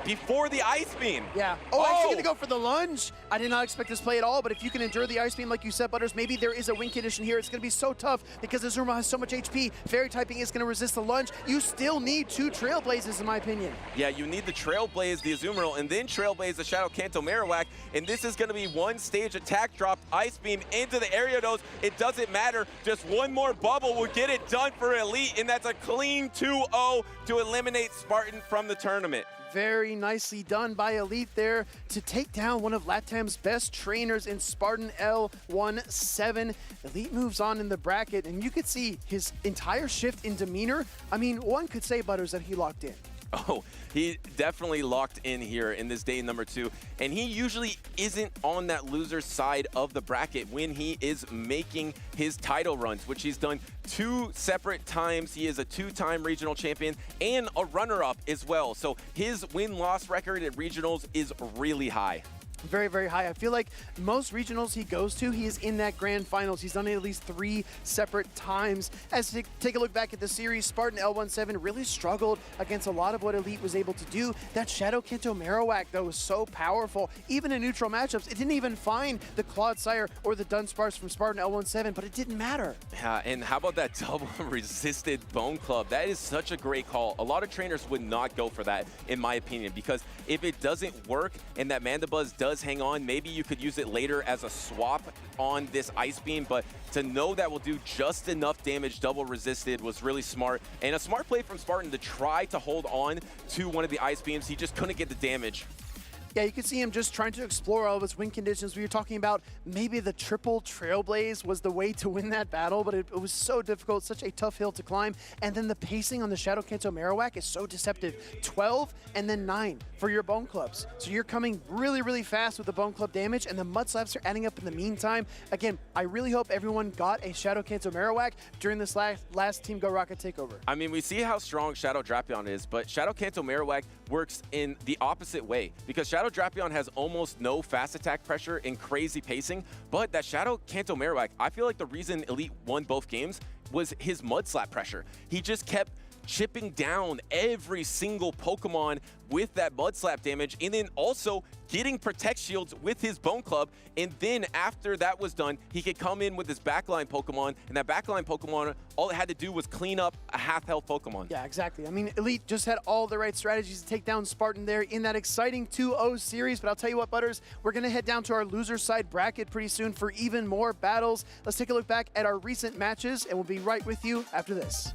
before the Ice Beam. Yeah. Oh, actually gonna go for the lunge. I did not expect this play at all, but if you can endure the Ice Beam like you said, Butters, maybe there is a win condition here. It's gonna be so tough because Azumarill has so much HP. Fairy typing is gonna resist the lunge. You still need 2 Trailblazes in my opinion. Yeah, you need the Trailblaze, the Azumarill, and then Trailblaze the Shadow Kanto Marowak, and this is gonna be one stage attack drop, Ice Beam into the Ariados. It doesn't matter, just one more bubble will get it done for Elite, and that's a clean 2-0 to eliminate Spartan from the tournament. Very nicely done by Elite there to take down one of LATAM's best trainers in Spartan L17. Elite moves on in the bracket, and you could see his entire shift in demeanor. I mean, one could say, Butters, that he locked in. Oh, he definitely locked in here in this day number 2. And he usually isn't on that loser side of the bracket when he is making his title runs, which he's done 2 separate times. He is a 2-time regional champion and a runner-up as well. So his win-loss record at regionals is really high. Very, very high. I feel like most regionals he goes to, he is in that grand finals. He's done it at least 3 separate times. As to take a look back at the series, Spartan L17 really struggled against a lot of what Elite was able to do. That Shadow Kanto Marowak, though, was so powerful. Even in neutral matchups, it didn't even find the Clodsire or the Dunsparce from Spartan L17, but it didn't matter. Yeah, and how about that double resisted Bone Club? That is such a great call. A lot of trainers would not go for that, in my opinion, because if it doesn't work and that Mandibuzz does hang on, maybe you could use it later as a swap on this Ice Beam, but to know that will do just enough damage double resisted was really smart, and a smart play from Spartan to try to hold on to one of the Ice Beams. He just couldn't get the damage. Yeah, you can see him just trying to explore all of his win conditions. We were talking about maybe the triple Trailblaze was the way to win that battle, but it was so difficult, such a tough hill to climb. And then the pacing on the Shadow Kanto Marowak is so deceptive. 12 and then 9 for your Bone Clubs. So you're coming really, really fast with the Bone Club damage, and the Mud Slaps are adding up in the meantime. Again, I really hope everyone got a Shadow Kanto Marowak during this last Team Go Rocket takeover. I mean, we see how strong Shadow Drapion is, but Shadow Kanto Marowak works in the opposite way because Shadow Drapion has almost no fast attack pressure and crazy pacing, but that Shadow Kanto Marowak, I feel like the reason Elite won both games was his Mud Slap pressure. He just kept chipping down every single Pokemon with that Mud Slap damage, and then also getting Protect Shields with his Bone Club, and then after that was done, he could come in with his backline Pokemon, and that backline Pokemon, all it had to do was clean up a half-health Pokemon. Yeah, exactly. I mean, Elite just had all the right strategies to take down Spartan there in that exciting 2-0 series, but I'll tell you what, Butters, we're going to head down to our loser side bracket pretty soon for even more battles. Let's take a look back at our recent matches, and we'll be right with you after this.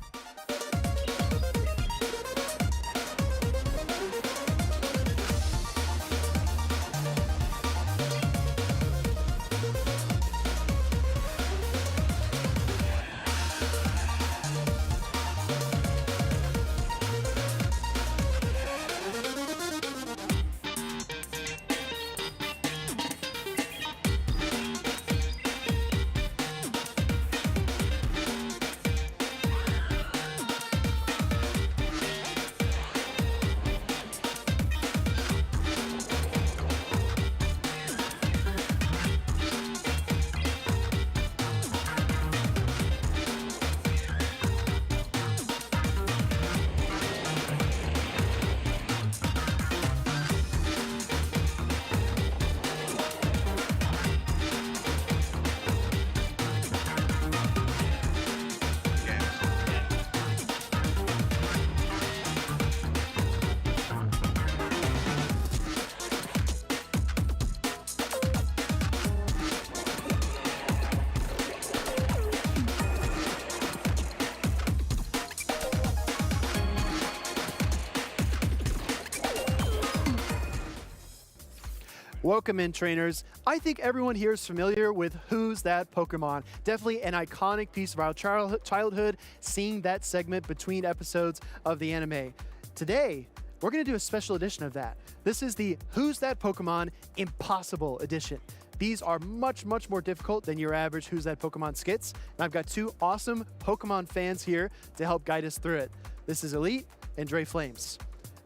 Welcome in, trainers. I think everyone here is familiar with Who's That Pokemon? Definitely an iconic piece of our childhood, seeing that segment between episodes of the anime. Today, we're going to do a special edition of that. This is the Who's That Pokemon Impossible Edition. These are much, much more difficult than your average Who's That Pokemon skits, and I've got two awesome Pokemon fans here to help guide us through it. This is Elite and Dre Flames.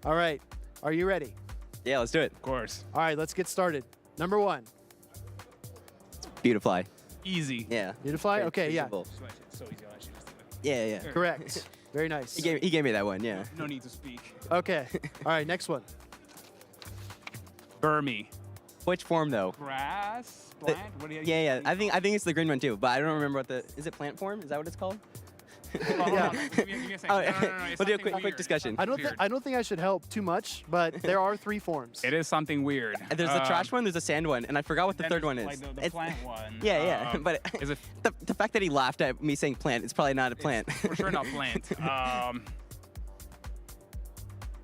All right, are you ready? Yeah, let's do it. Of course. All right, let's get started. Number one. Beautifly. Easy. Yeah. Beautifly? Okay, yeah. So easy. I'll actually just do it. Yeah, yeah. Correct. Very nice. He gave me that one, yeah. No need to speak. Okay. All right, next one. Burmy. Which form, though? Grass? Plant? What do you Yeah. I think it's the green one, too, but I don't remember what is it plant form? Is that what it's called? Yeah. Give me a second. No, We'll do a quick discussion. I don't think I should help too much, but there are three forms. It is something weird. There's the trash one, there's a sand one, and I forgot what the third one is. Like the plant one. Yeah, but is it the fact that he laughed at me saying plant, it's probably not a plant. for sure not plant.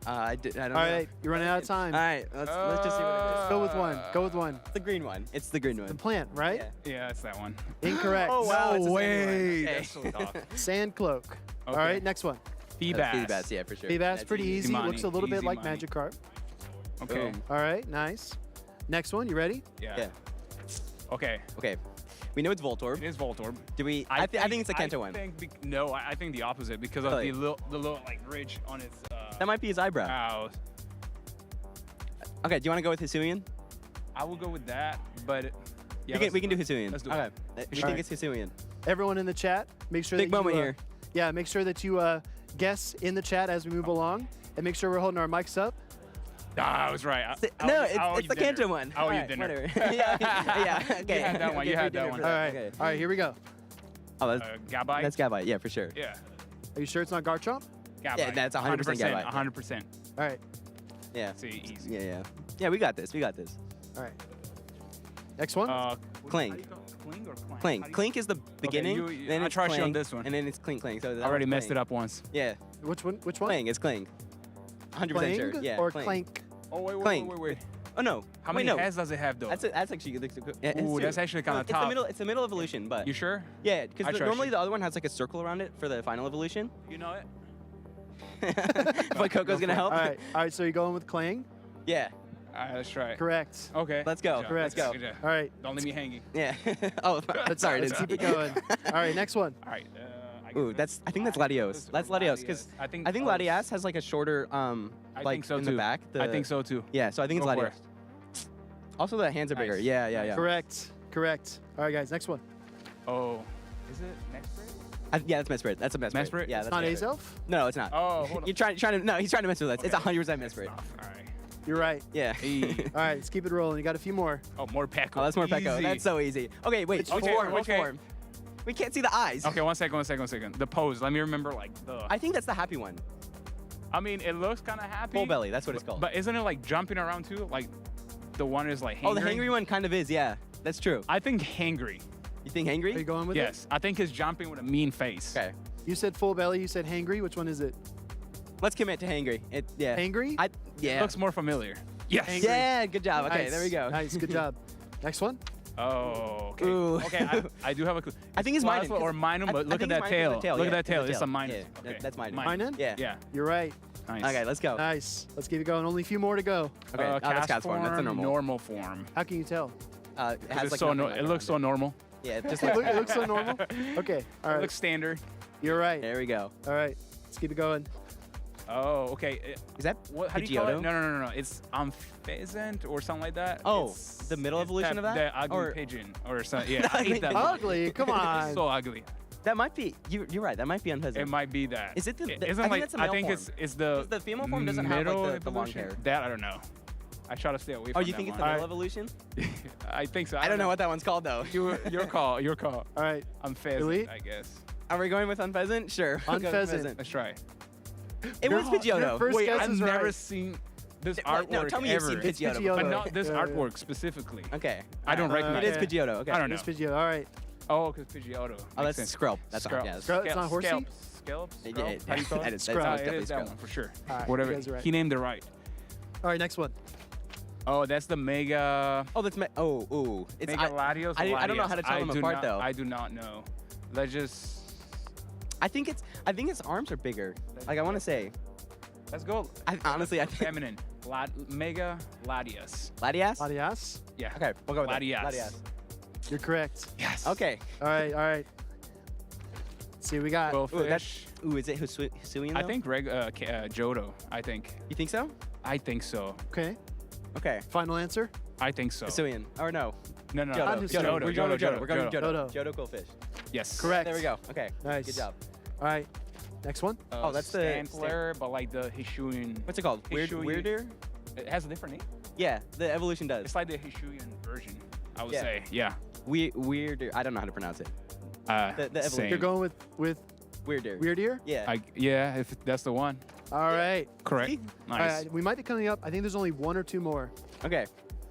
I don't know. All right, you're running out of time. All right, let's just see what it is. Go with one. Go with one. The green one. It's the green one. The plant, right? Yeah, it's that one. Incorrect. Oh, wow. it's No a way. sandy one. That's so tough. Sand cloak. All Okay. right, next one. Feebass. Feebass, yeah, for sure. Feebass, That's pretty easy. money. Looks a little bit Easy like money. Magikarp. Okay. Boom. All right, nice. Next one, you ready? Yeah. Okay. Okay. We know it's Voltorb. It is Voltorb. Do we? I think it's a Kanto one. No, I think the opposite because Really? of the little like ridge on its. That might be his eyebrow. Brows. Okay, do you want to go with Hisuian? I will go with that, but yeah, we can do Hisuian. Let's do okay. it. We think it's Hisuian. Everyone in the chat, make sure Big that moment you, here. Yeah, make sure that you guess in the chat as we move along, and make sure we're holding our mics up. Ah, I was right. No, it's the Kanto one. I'll All eat right, dinner. whatever. yeah, okay. You had that one. Okay, You free had that dinner one. for All right, Okay. all right, here we go. Oh, Gabite? that's Gabite. Yeah, for sure. Yeah. Are you sure it's not Garchomp? Gabite. Yeah, that's 100% Gabite. 100%. All right, Yeah. See, easy. Yeah. Yeah, we got this. all right. Next one. Cling. How do you call it? Cling or clank? Clink. Clink is the beginning. Then I it's trust you on Clang, this one. And then it's Clink. So I already messed it up once. Yeah. Which one? Which one? Clang. It's Clang. 100% Clang sure. Yeah. or Clang. Clank? Oh, Clang. wait. Oh no. How Wait, many no. heads does it have, though? That's actually yeah, Ooh, it's that's two. actually kinda It's tough. the middle. It's the middle evolution, but You sure? yeah, I because trust normally you. the other one has like a circle around it for the final evolution. You know it? But Coco's gonna help. All right. So you're going with Clang? Yeah. All right, let's try it. Correct. Okay. Let's go. Good job. Correct. Let's go. Good job. All right. Don't leave me hanging. Yeah. Oh, sorry. Let's keep it going. All right, next one. All right. Ooh, I think that's Latios. That's Latios because I think Latias has like a shorter I like think so in too. the back. I think so too. Yeah, so I think it's Go for Latios. Also, the hands are bigger. Nice. Yeah. Correct. All right, guys, next one. Oh, is it next break? Yeah, that's Mesprit. That's a Mesprit. Mesprit? Yeah, It's that's Not Mesprit. Azelf? No, it's not. Oh, hold on. You're trying to. No, he's trying to mess with us. It's Okay. 100% Mesprit. All right. You're right. Yeah. Hey. All right, let's keep it rolling. You got a few more. Oh, more Pecco. Oh, that's more Pecco. Easy. That's so easy. Okay, wait. Which Okay, form? Which okay. form? We can't see the eyes. Okay, one second. The pose. Let me remember like the. I think that's the happy one. I mean, it looks kind of happy. Full belly. That's what it's called. But isn't it like jumping around too? Like the one is like hangry. Oh, the hangry one kind of is. Yeah, that's true. I think hangry. You think hangry? Are you going with it? Yes, I think he's jumping with a mean face. Okay. You said full belly. You said hangry. Which one is it? Let's commit to hangry. Yeah. Hangry? Yeah. It looks more familiar. Yes. Hangry. Yeah. Good job. Okay, Nice. there we go. Nice. Good job. Next one. Oh, okay. Ooh. Okay, I do have a clue. I think it's mine. Plaza or Minun, but look at that tail. Look at that tail. It's a minus. Yeah, Okay. that's mine. Minun? Yeah. Yeah. You're right. Nice. Okay, let's go. Nice. Let's keep it going. Only a few more to go. Okay, that's cast cast form. That's a normal. Normal form. How can you tell? It has It's like so nothing it like looks so around normal. it. Yeah, it just It looks. looks so normal. Okay. All It right. looks standard. You're right. There we go. All right. Let's keep it going. Oh, okay. Is that What? How do you call it? Pidgeotto? No. It's pheasant or something like that. Oh, It's- the middle it's evolution of that? The ugly Or- pigeon or something. Yeah, I hate that. Ugly. Come on. It's so ugly. That might be. You're right. That might be unpleasant. It might be that. Is it the? Isn't I think like that's the I male think form. it's the. 'Cause the female form doesn't have, like, middle the long evolution? hair. That I don't know. I try to stay away Oh, from you that think it's one. the middle evolution? I think so. I don't know what that one's called though. Your call. Your call. All right. I'm pheasant, Elite? I guess. Are we going with unpheasant? Sure. we'll go with Unpheasant. Let's try. It was Your Pidgeotto. first Wait, guess I've is never right. seen this Wait, artwork no, tell me you've ever. seen It's Pidgeotto. Pidgeotto. But not this Yeah, yeah. artwork specifically. Okay. I don't recognize It is it. Pidgeotto. Okay. I don't know. It's Pidgeotto. All right. Oh, because Pidgeotto. Oh, Makes that's sense. Skrelp. That's Skrelp. yeah. Skrelp. It's not horsey? Scalps? Yeah, Scalp? How do you call it? that is Skrelp. definitely It is that Skrelp. one for sure. All right, Whatever. you guys are right. He named it right. All right. Next one. Oh, that's the Mega. Oh, that's ooh. It's Mega Latios. I don't know how to tell them apart though. I do not know. Let's just. I think its arms are bigger. Like I want to say. Let's go. Honestly, I think Feminine. Mega Latias. Latias. Latias. Yeah. Okay, we'll go with that. Latias. Latias. You're correct. Yes. Okay. All right. All right. Let's see what we got. Well, Ooh, that's fish. is it Hisuian? I think Johto. I think. You think so? I think so. Okay. Okay. Final answer. I think so. Hisuian. Or no. No. Johto. Johto. We're going with Johto. We're going with Johto. Johto. Johto Quillfish. Yes. Correct. There we go. Okay. Nice. Good job. All right. Next one. Oh, that's the Stantler, but like the Hishuian. What's it called? Hishuian. Weirder? It has a different name. Yeah, the evolution does. It's like the Hishuian version. I would Yeah. say. Yeah. Weirder. I don't know how to pronounce it. The evolution. Same. You're going with Weirder. Weirdier? Yeah. Yeah, if that's the one. All right. Correct. See? Nice. All right. We might be coming up. I think there's only one or two more. Okay.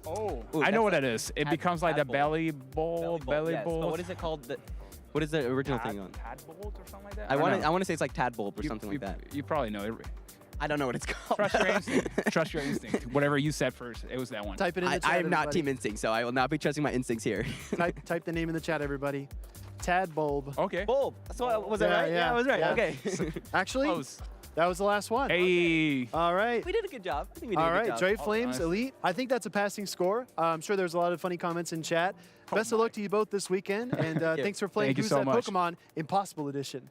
Oh, Ooh, I know that's what like that is. It tad- becomes like the tadpole. belly bowl, belly yes. bowl. But what is it called? What is the original thing on? Tadbolt or something like that? I don't know. want to say it's like Tadbulb or You- something you- like that. You probably know it. I don't know what it's called. Trust your instinct. Trust your instinct. Whatever you said first, it was that one. Type it in the chat. I am not everybody. Team Instinct, so I will not be trusting my instincts here. type the name in the chat, everybody. Tadbulb. Okay. Bulb. So was that right? Yeah, I was right. yeah. Okay. Actually, Close. that was the last one. Hey. All right. We did a good job. I think we did All a good right, job. Joy Flames, nice. Elite. I think that's a passing score. I'm sure there's a lot of funny comments in chat. Best of luck to you both this weekend, and thanks for playing Thank you Who's so That much. Pokemon Impossible Edition.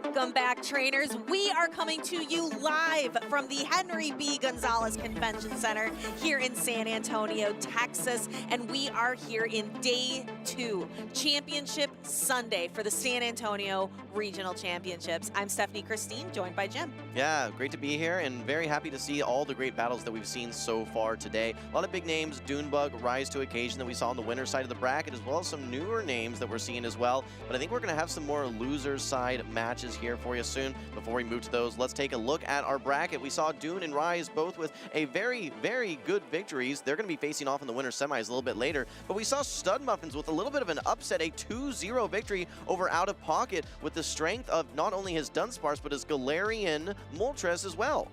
Welcome back, trainers. We are coming to you live from the Henry B. Gonzalez Convention Center here in San Antonio, Texas. And we are here in Day 2, Championship Sunday for the San Antonio Regional Championships. I'm Stephanie Christine, joined by Jim. Yeah, great to be here and very happy to see all the great battles that we've seen so far today. A lot of big names, Dune Bug, rise to occasion that we saw on the winner's side of the bracket, as well as some newer names that we're seeing as well. But I think we're going to have some more losers side matches here for you soon. Before we move to those, let's take a look at our bracket. We saw Dune and Rise both with a very, very good victories. They're going to be facing off in the winner's semis a little bit later. But we saw Stud Muffins with a little bit of an upset, a 2-0 victory over OutOfPoket with the strength of not only his Dunsparce, but his Galarian Moltres as well.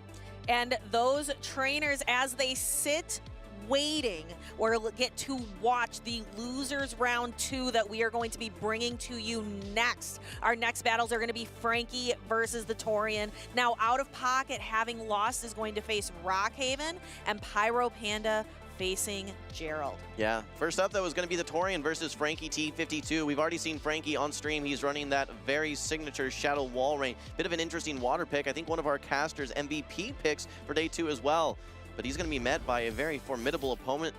And those trainers, as they sit waiting or get to watch the losers round 2 that we are going to be bringing to you next. Our next battles are going to be Frankie versus the Torian. Now, OutOfPoket, having lost, is going to face Rockhaven, and Pyro Panda facing Gerald. Yeah, first up though is going to be the Torian versus Frankie T52. We've already seen Frankie on stream. He's running that very signature Shadow Wall Rain. Bit of an interesting water pick. I think one of our casters MVP picks for day 2 as well. But he's going to be met by a very formidable opponent,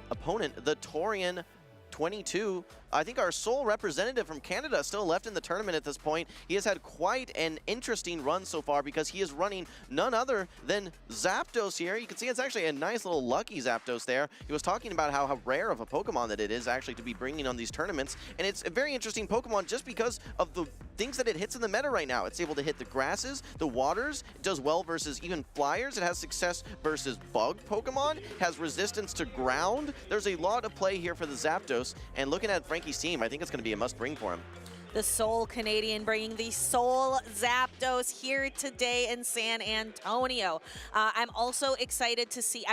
the Torian 22. I think our sole representative from Canada still left in the tournament at this point. He has had quite an interesting run so far because he is running none other than Zapdos here. You can see it's actually a nice little lucky Zapdos there. He was talking about how rare of a Pokemon that it is actually to be bringing on these tournaments. And it's a very interesting Pokemon just because of the things that it hits in the meta right now. It's able to hit the grasses, the waters. It does well versus even flyers. It has success versus bug Pokemon. Has resistance to ground. There's a lot of play here for the Zapdos. And looking at Frankie's team, I think it's going to be a must-bring for him. The Soul Canadian bringing the Soul Zapdos here today in San Antonio. I'm also excited to see,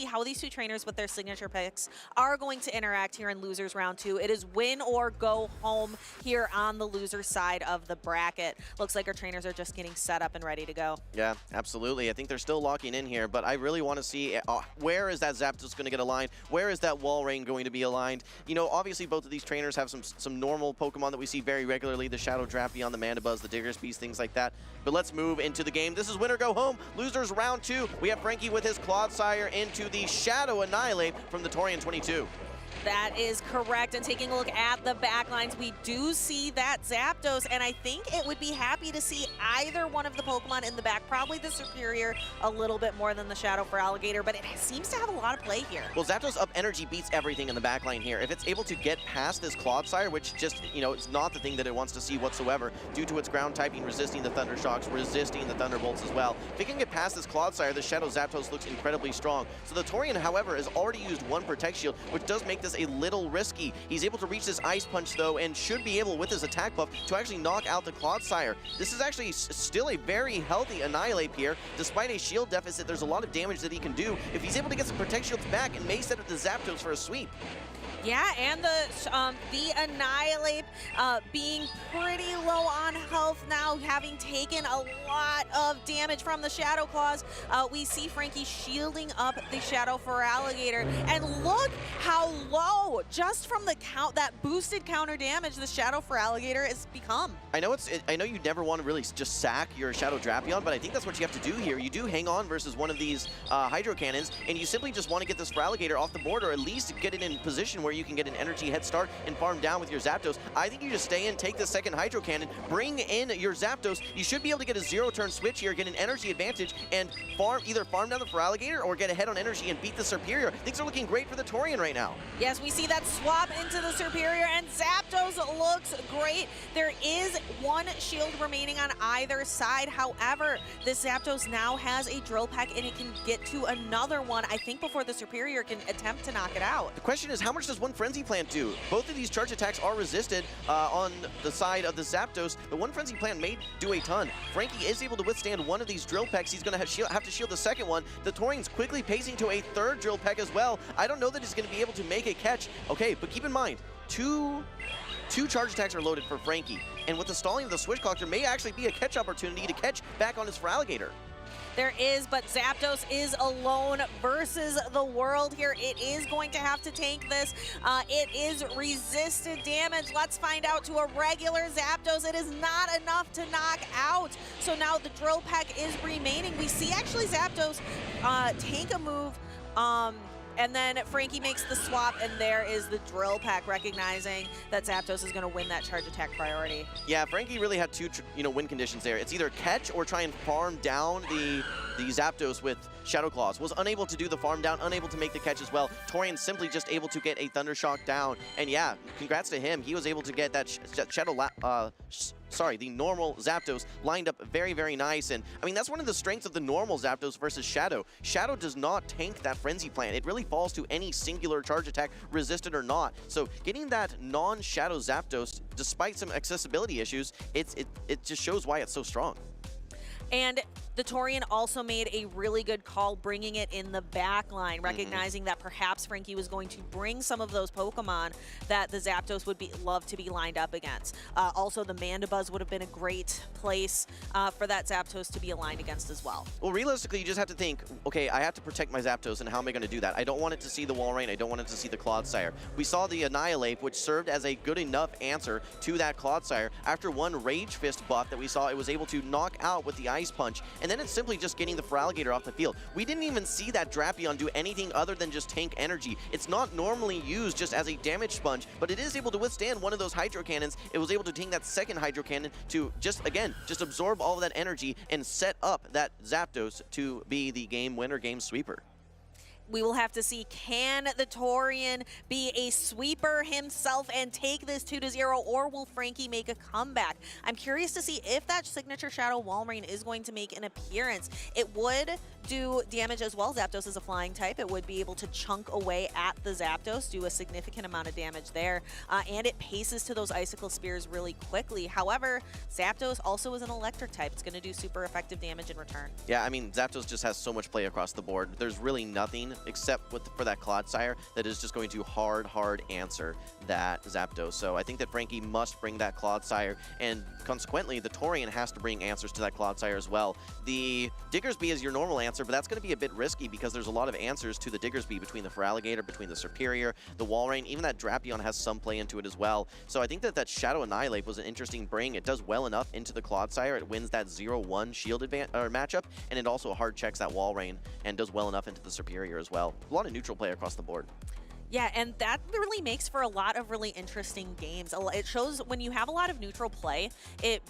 how these two trainers with their signature picks are going to interact here in Losers Round 2. It is win or go home here on the loser side of the bracket. Looks like our trainers are just getting set up and ready to go. Yeah, absolutely. I think they're still locking in here, but I really want to see where is that Zapdos going to get aligned? Where is that Wall Rain going to be aligned? You know, obviously both of these trainers have some normal Pokemon that we see very regularly, the Shadow Drapion, the Mandibuzz, the Diggersbeast, things like that. But let's move into the game. This is winner go home, losers round 2. We have Frankie with his Clodsire into the Shadow Annihilate from the Torian 22. That is correct. And taking a look at the backlines, we do see that Zapdos, and I think it would be happy to see either one of the Pokemon in the back. Probably the Superior a little bit more than the Shadow for Alligator, but it seems to have a lot of play here. Well, Zapdos up energy beats everything in the backline here. If it's able to get past this Clodsire, which just, you know, it's not the thing that it wants to see whatsoever due to its ground typing, resisting the Thunder Shocks, resisting the Thunderbolts as well. If it can get past this Clodsire, the Shadow Zapdos looks incredibly strong. So the Torian, however, has already used one Protect Shield, which does make this a little risky. He's able to reach this Ice Punch though, and should be able with his attack buff to actually knock out the Clodsire. This is actually still a very healthy Annihilate here. Despite a shield deficit, there's a lot of damage that he can do. If he's able to get some Protect Shields back, and may set up the Zapdos for a sweep. Yeah, and the Annihilate being pretty low on health now, having taken a lot of damage from the Shadow Claws. We see Frankie shielding up the Shadow for Alligator, and look how low, just from the that boosted counter damage, the Shadow for Alligator has become. I know you never want to really just sack your Shadow Drapion, but I think that's what you have to do here. You do hang on versus one of these Hydro Cannons, and you simply just want to get this for Alligator off the board, or at least get it in position where you can get an energy head start and farm down with your Zapdos. I think you just stay in, take the second Hydro Cannon, bring in your Zapdos. You should be able to get a 0-turn switch here, get an energy advantage, and either farm down the Feraligatr or get ahead on energy and beat the Superior. Things are looking great for the Torian right now. Yes, we see that swap into the Superior, and Zapdos looks great. There is one shield remaining on either side. However, this Zapdos now has a Drill Peck, and it can get to another one, I think, before the Superior can attempt to knock it out. The question is, how much does one Frenzy Plant do? Both of these charge attacks are resisted on the side of the Zapdos. The one Frenzy Plant may do a ton. Frankie is able to withstand one of these Drill Pecks. He's going to have to shield the second one. The Torian's quickly pacing to a third Drill Peck as well. I don't know that he's going to be able to make a catch. Okay, but keep in mind, two charge attacks are loaded for Frankie. And with the stalling of the Switch Clock, there may actually be a catch opportunity to catch back on his Feraligatr. There is, but Zapdos is alone versus the world here. It is going to have to tank this. It is resisted damage. Let's find out to a regular Zapdos. It is not enough to knock out. So now the Drill Peck is remaining. We see actually Zapdos tank a move. And then Frankie makes the swap, and there is the Drill Peck, recognizing that Zapdos is going to win that charge attack priority. Yeah, Frankie really had two win conditions there. It's either catch or try and farm down the Zapdos with Shadow Claws. Was unable to do the farm down, unable to make the catch as well. Torian simply just able to get a Thunder Shock down. And yeah, congrats to him. He was able to get that the normal Zapdos lined up very, very nice. And I mean, that's one of the strengths of the normal Zapdos versus Shadow. Shadow does not tank that Frenzy Plant. It really falls to any singular charge attack, resisted or not. So getting that non-Shadow Zapdos, despite some accessibility issues, it just shows why it's so strong. And The Torian also made a really good call bringing it in the back line, recognizing that perhaps Frankie was going to bring some of those Pokemon that the Zapdos would love to be lined up against. Also, the Mandibuzz would have been a great place for that Zapdos to be aligned against as well. Well, realistically, you just have to think, okay, I have to protect my Zapdos, and how am I going to do that? I don't want it to see the Walrein. I don't want it to see the Clodsire. We saw the Annihilate, which served as a good enough answer to that Clodsire. After one Rage Fist buff that we saw, it was able to knock out with the Ice Punch, and then it's simply just getting the Feraligatr off the field. We didn't even see that Drapion do anything other than just tank energy. It's not normally used just as a damage sponge, but it is able to withstand one of those Hydro Cannons. It was able to tank that second Hydro Cannon to just absorb all of that energy and set up that Zapdos to be the game winner, game sweeper. We will have to see, can the Torian be a sweeper himself and take this 2-0, or will Frankie make a comeback? I'm curious to see if that signature Shadow Walrein is going to make an appearance. It would do damage as well. Zapdos is a flying type. It would be able to chunk away at the Zapdos, do a significant amount of damage there, and it paces to those Icicle Spears really quickly. However, Zapdos also is an electric type. It's going to do super effective damage in return. Yeah, I mean, Zapdos just has so much play across the board. There's really nothing except for that Clodsire that is just going to hard answer that Zapdos. So I think that Frankie must bring that Clodsire, and consequently, the Torian has to bring answers to that Clodsire as well. The Diggersby is your normal answer, but that's going to be a bit risky because there's a lot of answers to the Diggersby between the Feraligatr, between the Serperior, the Walrein, even that Drapion has some play into it as well. So I think that Shadow Annihilate was an interesting bring. It does well enough into the Clodsire. It wins that 0-1 shield matchup, and it also hard checks that Walrein and does well enough into the Serperior as well. A lot of neutral play across the board. Yeah, and that really makes for a lot of really interesting games. It shows when you have a lot of neutral play, it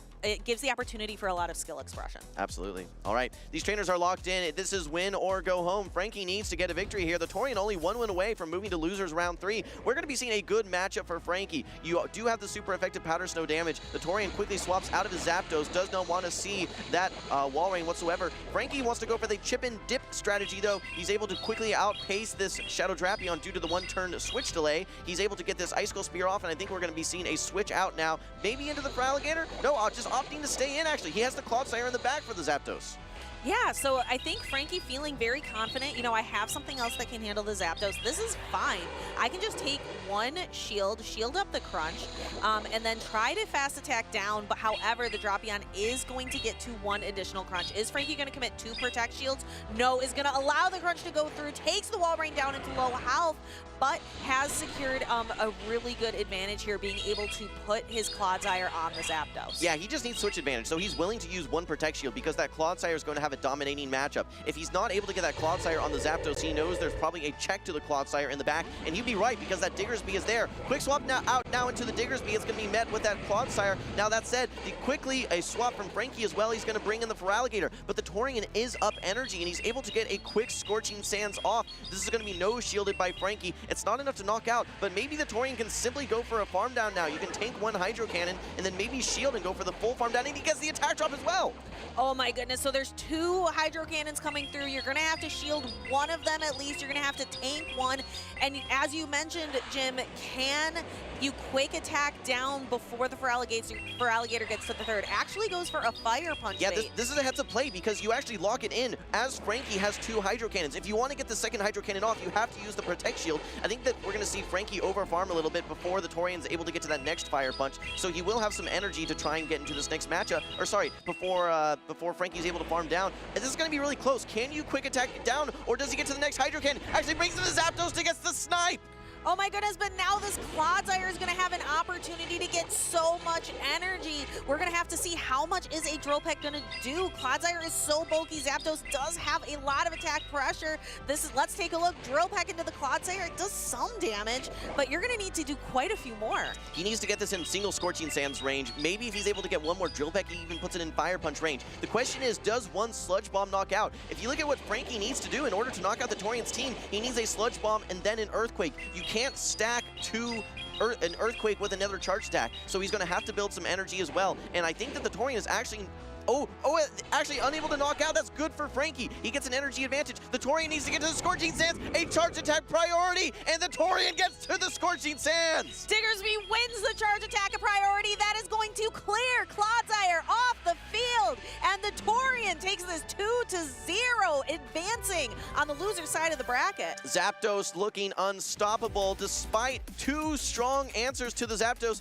gives the opportunity for a lot of skill expression. Absolutely. All right, these trainers are locked in. This is win or go home. Frankie needs to get a victory here. The Torian only one win away from moving to losers round 3. We're going to be seeing a good matchup for Frankie. You do have the super effective Powder Snow damage. The Torian quickly swaps out of his Zapdos, does not want to see that Walrein whatsoever. Frankie wants to go for the chip and dip strategy though. He's able to quickly outpace this Shadow Drapion due to the one-turn switch delay. He's able to get this Icicle Spear off, and I think we're going to be seeing a switch out now. Maybe into the Feraligatr? No, just opting to stay in, actually. He has the Clodsire in the back for the Zapdos. Yeah, so I think Frankie feeling very confident. You know, I have something else that can handle the Zapdos. This is fine. I can just take one shield up the crunch, and then try to fast attack down. But however, the Drapion is going to get to one additional crunch. Is Frankie going to commit 2 protect shields? No, is going to allow the crunch to go through, takes the Walrein down into low health, but has secured a really good advantage here, being able to put his Clodsire on the Zapdos. Yeah, he just needs switch advantage, so he's willing to use one protect shield because that Clodsire is going to have a dominating matchup. If he's not able to get that Clodsire on the Zapdos, he knows there's probably a check to the Clodsire in the back, and you'd be right because that Diggersby is there. Quick swap now into the Diggersby. It's going to be met with that Clodsire. Now that said, quickly a swap from Frankie as well. He's going to bring in the Feraligatr, but the Torian is up energy, and he's able to get a quick Scorching Sands off. This is going to be no shielded by Frankie. It's not enough to knock out, but maybe the Torian can simply go for a farm down now. You can tank one Hydro Cannon and then maybe shield and go for the full farm down, and he gets the attack drop as well. Oh my goodness, so there's 2 Hydro Cannons coming through. You're going to have to shield one of them at least. You're going to have to tank one. And as you mentioned, Jim, can you quick attack down before the Feraligatr gets to the third? Actually goes for a Fire Punch Yeah, bait. this is a heads up play because you actually lock it in as Frankie has 2 Hydro Cannons. If you want to get the second Hydro Cannon off, you have to use the Protect Shield. I think that we're going to see Frankie over farm a little bit before the Torian's able to get to that next Fire Punch. So he will have some energy to try and get into this next matchup. Or sorry, before Frankie's able to farm down. This is going to be really close. Can you quick attack it down, or does he get to the next Hydro Cannon? Actually brings in the Zapdos to get the snipe. Oh my goodness, but now this Clodsire is going to have an opportunity to get so much energy. We're going to have to see how much is a Drill Peck going to do. Clodsire is so bulky. Zapdos does have a lot of attack pressure. Let's take a look. Drill Peck into the Clodsire. It does some damage, but you're going to need to do quite a few more. He needs to get this in single Scorching Sands range. Maybe if he's able to get one more Drill Peck, he even puts it in Fire Punch range. The question is, does one Sludge Bomb knock out? If you look at what Frankie needs to do in order to knock out the Torian's team, he needs a Sludge Bomb and then an Earthquake. You can't stack an Earthquake with another charge attack, so he's going to have to build some energy as well. And I think that the Torian is actually actually unable to knock out. That's good for Frankie. He gets an energy advantage. The Torian needs to get to the Scorching Sands. A charge attack priority, and the Torian gets to the Scorching Sands. Diggersby wins the charge attack priority. That is going to clear Clodsire off the field, and the Torian takes the is 2-0, advancing on the loser side of the bracket. Zapdos looking unstoppable despite 2 strong answers to the Zapdos.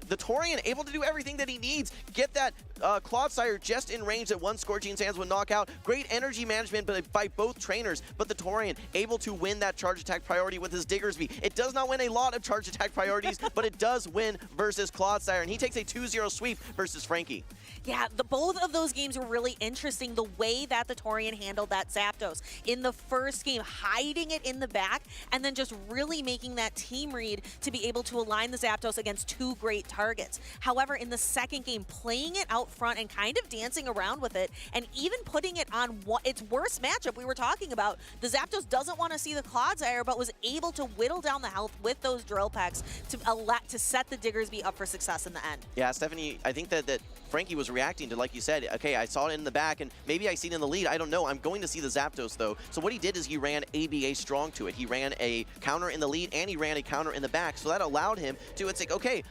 The Torian able to do everything that he needs. Get that Clodsire just in range that one Scorching Sands would knock out. Great energy management by both trainers, but the Torian able to win that charge attack priority with his Diggersby. It does not win a lot of charge attack priorities, but it does win versus Clodsire, and he takes a 2-0 sweep versus Frankie. Yeah, both of those games were really interesting. The way that the Torian handled that Zapdos in the first game, hiding it in the back, and then just really making that team read to be able to align the Zapdos against 2 great targets. However, in the second game, playing it out front and kind of dancing around with it, and even putting it on its worst matchup we were talking about. The Zapdos doesn't want to see the Clodsire, but was able to whittle down the health with those Drill Pecks to set the Diggersby up for success in the end. Yeah, Stephanie, I think that Frankie was reacting to, like you said, okay, I saw it in the back, and maybe I see it in the lead. I don't know. I'm going to see the Zapdos, though. So what he did is he ran ABA strong to it. He ran a counter in the lead, and he ran a counter in the back. So that allowed him to, it's like, okay,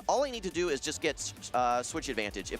all I need to do is just get switch advantage.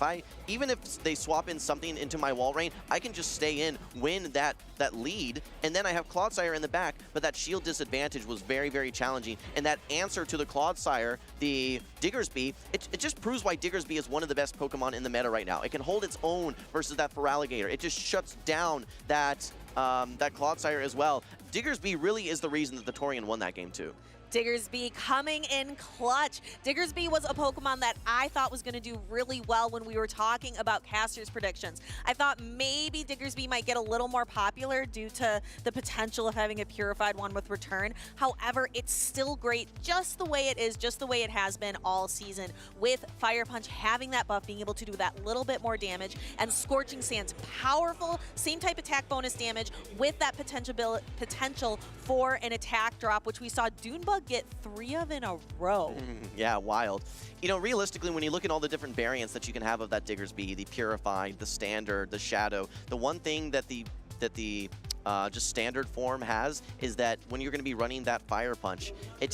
Even if they swap in something into my wall rain, I can just stay in, win that lead, and then I have Clodsire in the back, but that shield disadvantage was very, very challenging. And that answer to the Clodsire, the Diggersby, it just proves why Diggersby is one of the best Pokemon in the meta right now. It can hold its own versus that Feraligatr. It just shuts down that Clodsire as well. Diggersby really is the reason that the Torian won that game too. Diggersby coming in clutch. Diggersby was a Pokemon that I thought was going to do really well when we were talking about casters' predictions. I thought maybe Diggersby might get a little more popular due to the potential of having a purified one with return. However, it's still great just the way it is, just the way it has been all season, with Fire Punch having that buff, being able to do that little bit more damage, and Scorching Sands powerful, same type attack bonus damage with that potential for an attack drop, which we saw Dune Bug get 3 of in a row. Yeah, wild. You know, realistically, when you look at all the different variants that you can have of that Diggersby, the Purified, the Standard, the Shadow, the one thing that the just standard form has is that when you're going to be running that Fire Punch, it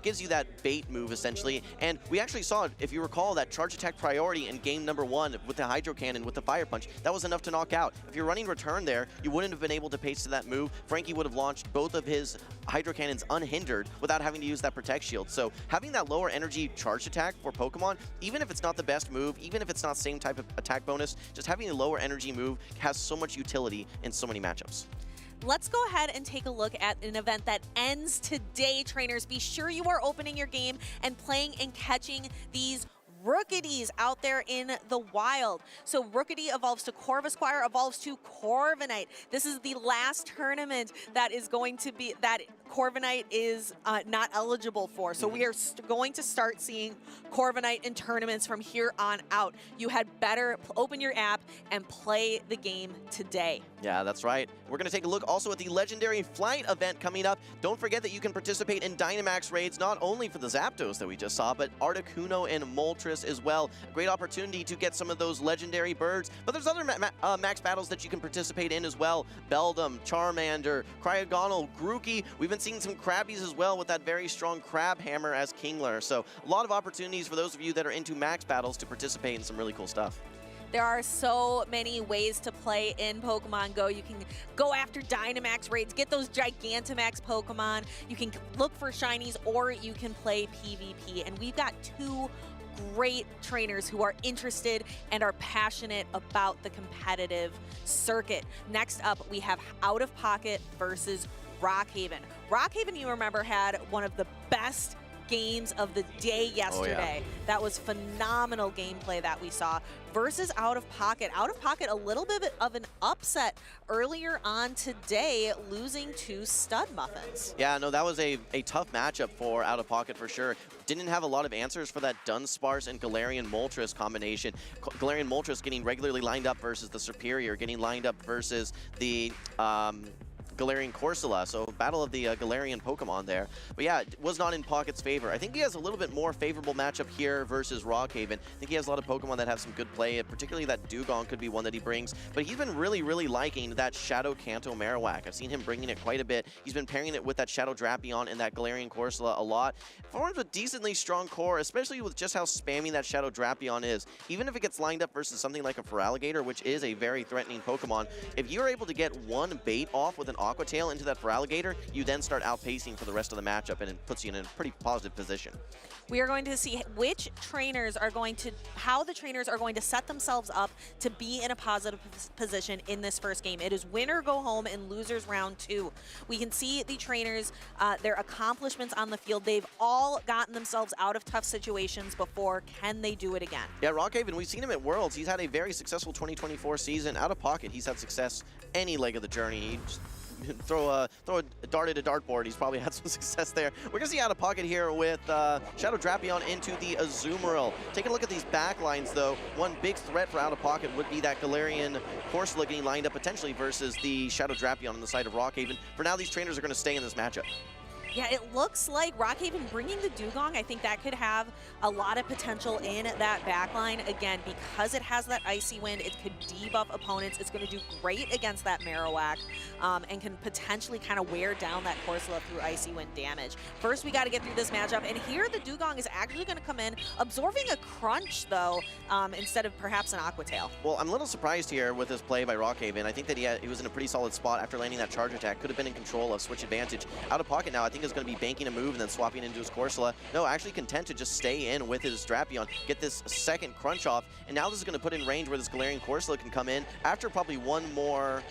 gives you that bait move essentially. And we actually saw, if you recall, that charge attack priority in game number 1 with the Hydro Cannon with the Fire Punch. That was enough to knock out. If you're running return there, you wouldn't have been able to pace to that move. Frankie would have launched both of his Hydro Cannons unhindered without having to use that Protect Shield. So having that lower energy charge attack for Pokemon, even if it's not the best move, even if it's not same type of attack bonus, just having a lower energy move has so much utility in so many matchups. Let's go ahead and take a look at an event that ends today, trainers. Be sure you are opening your game and playing and catching these Rookities out there in the wild. So Rookity evolves to Corvisquire, evolves to Corviknight. This is the last tournament that is going to be, that Corviknight is not eligible for. So we are going to start seeing Corviknight in tournaments from here on out. You had better open your app and play the game today. Yeah, that's right. We're going to take a look also at the Legendary Flight event coming up. Don't forget that you can participate in Dynamax raids, not only for the Zapdos that we just saw, but Articuno and Moltres as well. A great opportunity to get some of those legendary birds. But there's other max battles that you can participate in as well. Beldum, Charmander, Cryogonal, Grookey. We've been seeing some Krabbies as well with that very strong Crab Hammer as Kingler. So a lot of opportunities for those of you that are into max battles to participate in some really cool stuff. There are so many ways to play in Pokemon Go. You can go after Dynamax raids, get those Gigantamax Pokemon. You can look for shinies, or you can play PvP. And we've got 2 great trainers who are interested and are passionate about the competitive circuit. Next up, we have OutOfPoket versus Rockhaven. Rockhaven, you remember, had one of the best games of the day yesterday. Oh, yeah. That was phenomenal gameplay that we saw versus OutOfPoket. OutOfPoket, a little bit of an upset earlier on today, losing to Stud Muffins. Yeah, no, that was a tough matchup for OutOfPoket for sure. Didn't have a lot of answers for that Dunsparce and Galarian Moltres combination. Galarian Moltres getting regularly lined up versus the Superior, getting lined up versus the Galarian Corsola, so battle of the Galarian Pokemon there. But yeah, it was not in Pocket's favor. I think he has a little bit more favorable matchup here versus Rockhaven. I think he has a lot of Pokemon that have some good play, particularly that Dugong could be one that he brings. But he's been really, really liking that Shadow Kanto Marowak. I've seen him bringing it quite a bit. He's been pairing it with that Shadow Drapion and that Galarian Corsola a lot. Forms a decently strong core, especially with just how spammy that Shadow Drapion is. Even if it gets lined up versus something like a Feraligatr, which is a very threatening Pokemon, if you're able to get one bait off with an Aqua Tail into that Feraligatr, you then start outpacing for the rest of the matchup, and it puts you in a pretty positive position. We are going to see which trainers are going to, how the trainers are going to set themselves up to be in a positive position in this first game. It is winner go home and losers round 2. We can see the trainers, their accomplishments on the field. They've all gotten themselves out of tough situations before. Can they do it again? Yeah, Rockhaven, we've seen him at Worlds. He's had a very successful 2024 season. Out of Pocket, he's had success any leg of the journey. He just throw a dart at a dartboard. He's probably had some success there. We're going to see Out of Pocket here with Shadow Drapion into the Azumarill. Taking a look at these back lines, though, one big threat for Out of Pocket would be that Galarian Corsola getting lined up potentially versus the Shadow Drapion on the side of Rockhaven. For now, these trainers are going to stay in this matchup. Yeah, it looks like Rockhaven bringing the Dugong, I think that could have a lot of potential in that backline. Again, because it has that Icy Wind, it could debuff opponents. It's going to do great against that Marowak and can potentially kind of wear down that Corsola through Icy Wind damage. First, we got to get through this matchup, and here the Dugong is actually going to come in, absorbing a Crunch, though, instead of perhaps an Aqua Tail. Well, I'm a little surprised here with this play by Rockhaven. I think that he was in a pretty solid spot after landing that charge attack. Could have been in control of Switch Advantage. Out of Pocket now, I think is going to be banking a move and then swapping into his Corsola. No, actually content to just stay in with his Drapion, get this second Crunch off, and now this is going to put in range where this Galarian Corsola can come in after probably one more.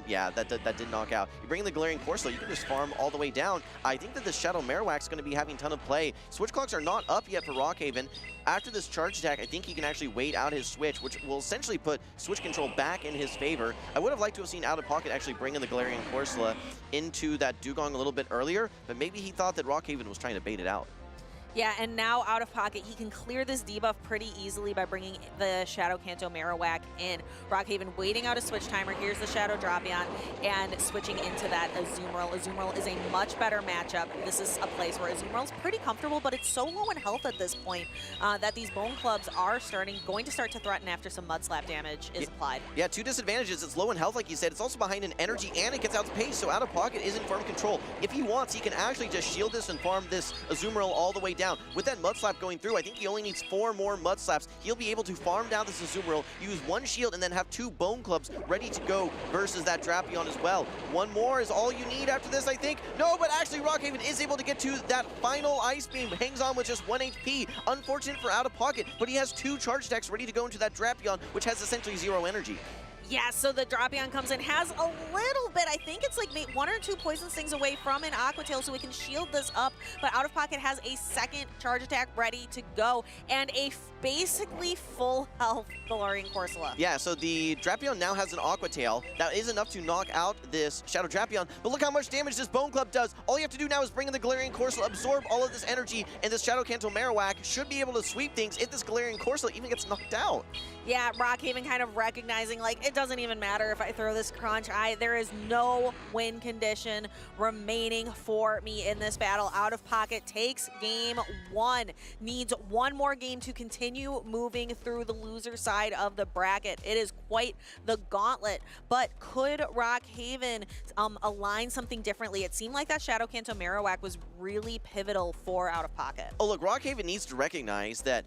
Yeah, that did knock out. You bring in the Galarian Corsola, you can just farm all the way down. I think that the Shadow Marowak is going to be having a ton of play. Switch clocks are not up yet for Rockhaven. After this charge attack, I think he can actually wait out his switch, which will essentially put switch control back in his favor. I would have liked to have seen Out of Pocket actually bring in the Galarian Corsola into that Dugong a little bit earlier, but maybe he thought that Rockhaven was trying to bait it out. Yeah, and now Out of Pocket, he can clear this debuff pretty easily by bringing the Shadow Kanto Marowak in. Rockhaven waiting out a switch timer. Here's the Shadow Drapion and switching into that Azumarill. Azumarill is a much better matchup. This is a place where Azumarill's pretty comfortable, but it's so low in health at this point that these Bone Clubs are going to start to threaten after some Mud Slap damage is applied. Yeah, two disadvantages. It's low in health, like you said. It's also behind in energy, and it gets out of pace, so Out of Pocket is in firm control. If he wants, he can actually just shield this and farm this Azumarill all the way down. With that Mud Slap going through, I think he only needs 4 more Mud Slaps. He'll be able to farm down this Azumarill, use one shield, and then have 2 Bone Clubs ready to go versus that Drapion as well. One more is all you need after this, I think. No, but actually Rockhaven is able to get to that final Ice Beam. Hangs on with just 1 HP. Unfortunate for Out of Pocket, but he has 2 charge attacks ready to go into that Drapion, which has essentially 0 energy. Yeah, so the Drapion comes in, has a little bit, I think it's like 1 or 2 Poison Stings away from an Aqua Tail, so we can shield this up, but Out of Pocket has a second charge attack ready to go, and a basically full health Galarian Corsola. Yeah, so the Drapion now has an Aqua Tail. That is enough to knock out this Shadow Drapion, but look how much damage this Bone Club does. All you have to do now is bring in the Galarian Corsola, absorb all of this energy, and this Shadow Kanto Marowak should be able to sweep things if this Galarian Corsola even gets knocked out. Yeah, Rockhaven kind of recognizing, like, it doesn't even matter if I throw this Crunch. There is no win condition remaining for me in this battle. Out of Pocket takes game 1. Needs 1 more game to continue moving through the loser side of the bracket. It is quite the gauntlet, but could Rockhaven align something differently? It seemed like that Shadow Kanto Marowak was really pivotal for Out of Pocket. Oh, look, Rockhaven needs to recognize that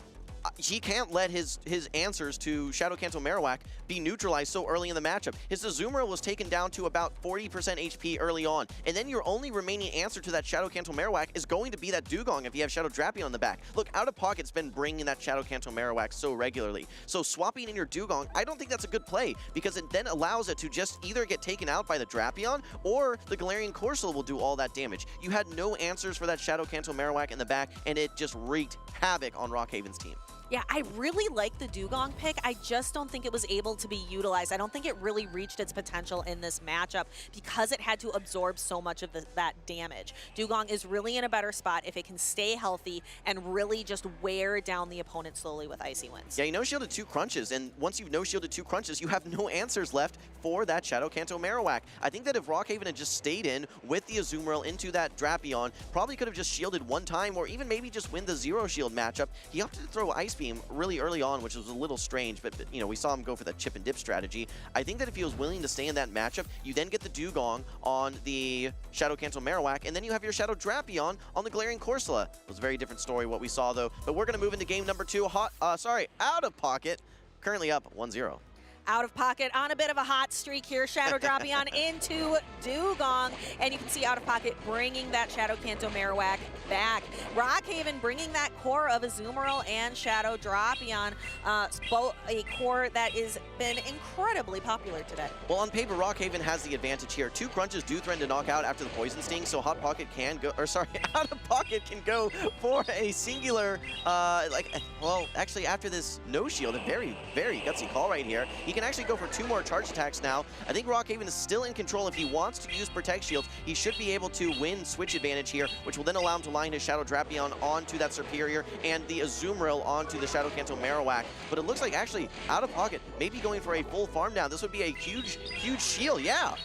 he can't let his answers to Shadow Kanto Marowak be neutralized so early in the matchup. His Azumarill was taken down to about 40% HP early on, and then your only remaining answer to that Shadow Kanto Marowak is going to be that Dugong if you have Shadow Drapion on the back. Look, Out of Pocket's been bringing that Shadow Kanto Marowak so regularly, so swapping in your Dugong, I don't think that's a good play, because it then allows it to just either get taken out by the Drapion, or the Galarian Corsola will do all that damage. You had no answers for that Shadow Kanto Marowak in the back, and it just wreaked havoc on Rockhaven's team. Yeah, I really like the Dugong pick. I just don't think it was able to be utilized. I don't think it really reached its potential in this matchup because it had to absorb so much of that damage. Dugong is really in a better spot if it can stay healthy and really just wear down the opponent slowly with Icy Winds. Yeah, you no-shielded 2 crunches, and once you've no-shielded 2 crunches, you have no answers left for that Shadow Kanto Marowak. I think that if Rockhaven had just stayed in with the Azumarill into that Drapion, probably could have just shielded 1 time or even maybe just win the 0 shield matchup. He opted to throw Ice Beam really early on, which was a little strange, but you know, we saw him go for that chip and dip strategy. I think that if he was willing to stay in that matchup, you then get the Dugong on the Shadow Kanto Marowak, and then you have your Shadow Drapion on the Galarian Corsola. It was a very different story what we saw though, but we're going to move into game number 2. OutOfPoket, currently up 1-0. OutOfPoket on a bit of a hot streak here. Shadow Drapion into Dugong, and you can see OutOfPoket bringing that Shadow Kanto Marowak back. Rockhaven bringing that core of Azumarill and Shadow Drapion, a core that has been incredibly popular today. Well, on paper, Rockhaven has the advantage here. 2 crunches do threaten to knock out after the Poison Sting, so OutOfPoket can go, or sorry, OutOfPoket can go for a singular, well, actually after this no shield, a very, very gutsy call right here. He can actually go for 2 more charge attacks now. I think Rockhaven is still in control. If he wants to use Protect Shields, he should be able to win switch advantage here, which will then allow him to line his Shadow Drapion onto that Superior and the Azumarill onto the Shadow Kanto Marowak. But it looks like actually OutOfPoket may be going for a full farm down. This would be a huge, huge shield, yeah.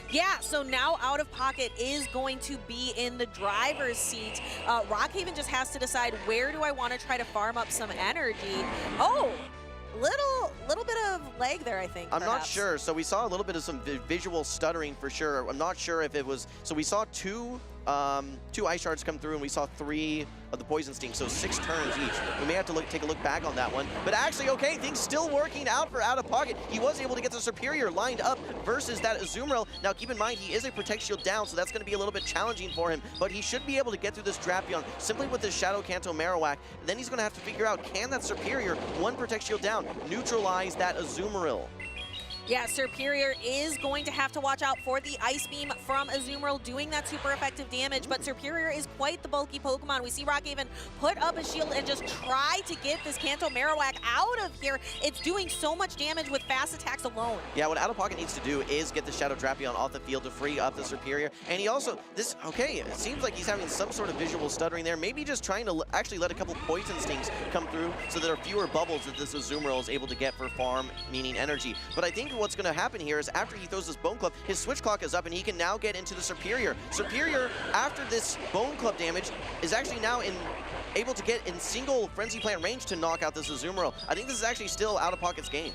Yeah, so now OutOfPoket is going to be in the driver's seat. Rockhaven just has to decide, where do I want to try to farm up some energy? Oh! Little bit of lag there, I think. I'm not sure. So we saw a little bit of some visual stuttering for sure. I'm not sure if it was. So we saw two Ice Shards come through, and we saw 3 of the Poison Sting, so 6 turns each. We may have to take a look back on that one. But actually, okay, things still working out for OutOfPoket. He was able to get the Superior lined up versus that Azumarill. Now, keep in mind, he is a Protect Shield down, so that's going to be a little bit challenging for him. But he should be able to get through this Drapion simply with his Shadow Kanto Marowak. And then he's going to have to figure out, can that Superior, 1 Protect Shield down, neutralize that Azumarill? Yeah, Superior is going to have to watch out for the Ice Beam from Azumarill doing that super effective damage, but Superior is quite the bulky Pokemon. We see Rockhaven put up a shield and just try to get this Kanto Marowak out of here. It's doing so much damage with fast attacks alone. Yeah, what OutOfPoket needs to do is get the Shadow Drapion off the field to free up the Superior. And he also, it seems like he's having some sort of visual stuttering there. Maybe just trying to actually let a couple Poison Stings come through so there are fewer bubbles that this Azumarill is able to get for farm, meaning energy. But I think what's going to happen here is after he throws this Bone Club, his switch clock is up and he can now get into the Superior. Superior, after this Bone Club damage, is actually now able to get in single Frenzy Plant range to knock out this Azumarill. I think this is actually still OutOfPoket's game.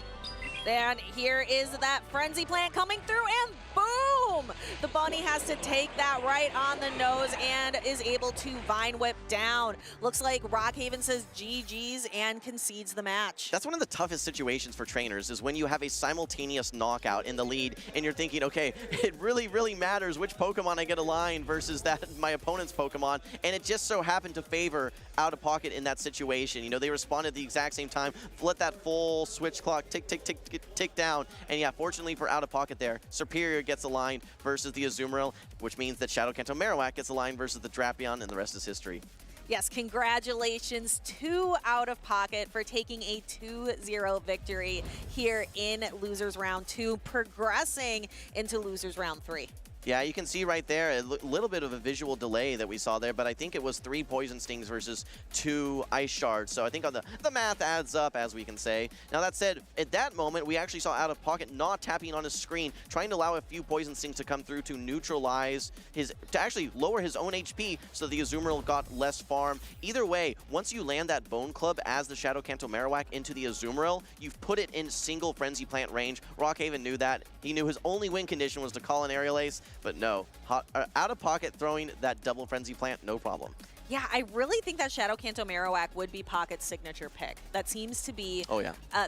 And here is that Frenzy Plant coming through, and boom! The bunny has to take that right on the nose and is able to Vine Whip down. Looks like Rockhaven says GG's and concedes the match. That's one of the toughest situations for trainers, is when you have a simultaneous knockout in the lead and you're thinking, okay, it really, really matters which Pokemon I get aligned versus that my opponent's Pokemon, and it just so happened to favor OutOfPoket in that situation. You know, they responded at the exact same time, let that full switch clock tick, tick, tick, tick down, and yeah, fortunately for OutOfPoket there, Superior gets aligned versus the Azumarill, which means that Shadow Kanto Marowak gets aligned versus the Drapion, and the rest is history. Yes, congratulations to OutOfPoket for taking a 2-0 victory here in Losers Round 2, progressing into Losers Round 3. Yeah, you can see right there a little bit of a visual delay that we saw there, but I think it was 3 Poison Stings versus 2 Ice Shards. So I think on the math adds up, as we can say. Now that said, at that moment, we actually saw OutOfPoket not tapping on his screen, trying to allow a few Poison Stings to come through to neutralize to actually lower his own HP so the Azumarill got less farm. Either way, once you land that Bone Club as the Shadow Kanto Marowak into the Azumarill, you've put it in single Frenzy Plant range. Rockhaven knew that. He knew his only win condition was to call an Aerial Ace. But no, OutOfPoket throwing that double Frenzy Plant, no problem. Yeah, I really think that Shadow Kanto Marowak would be Pocket's signature pick. That seems to be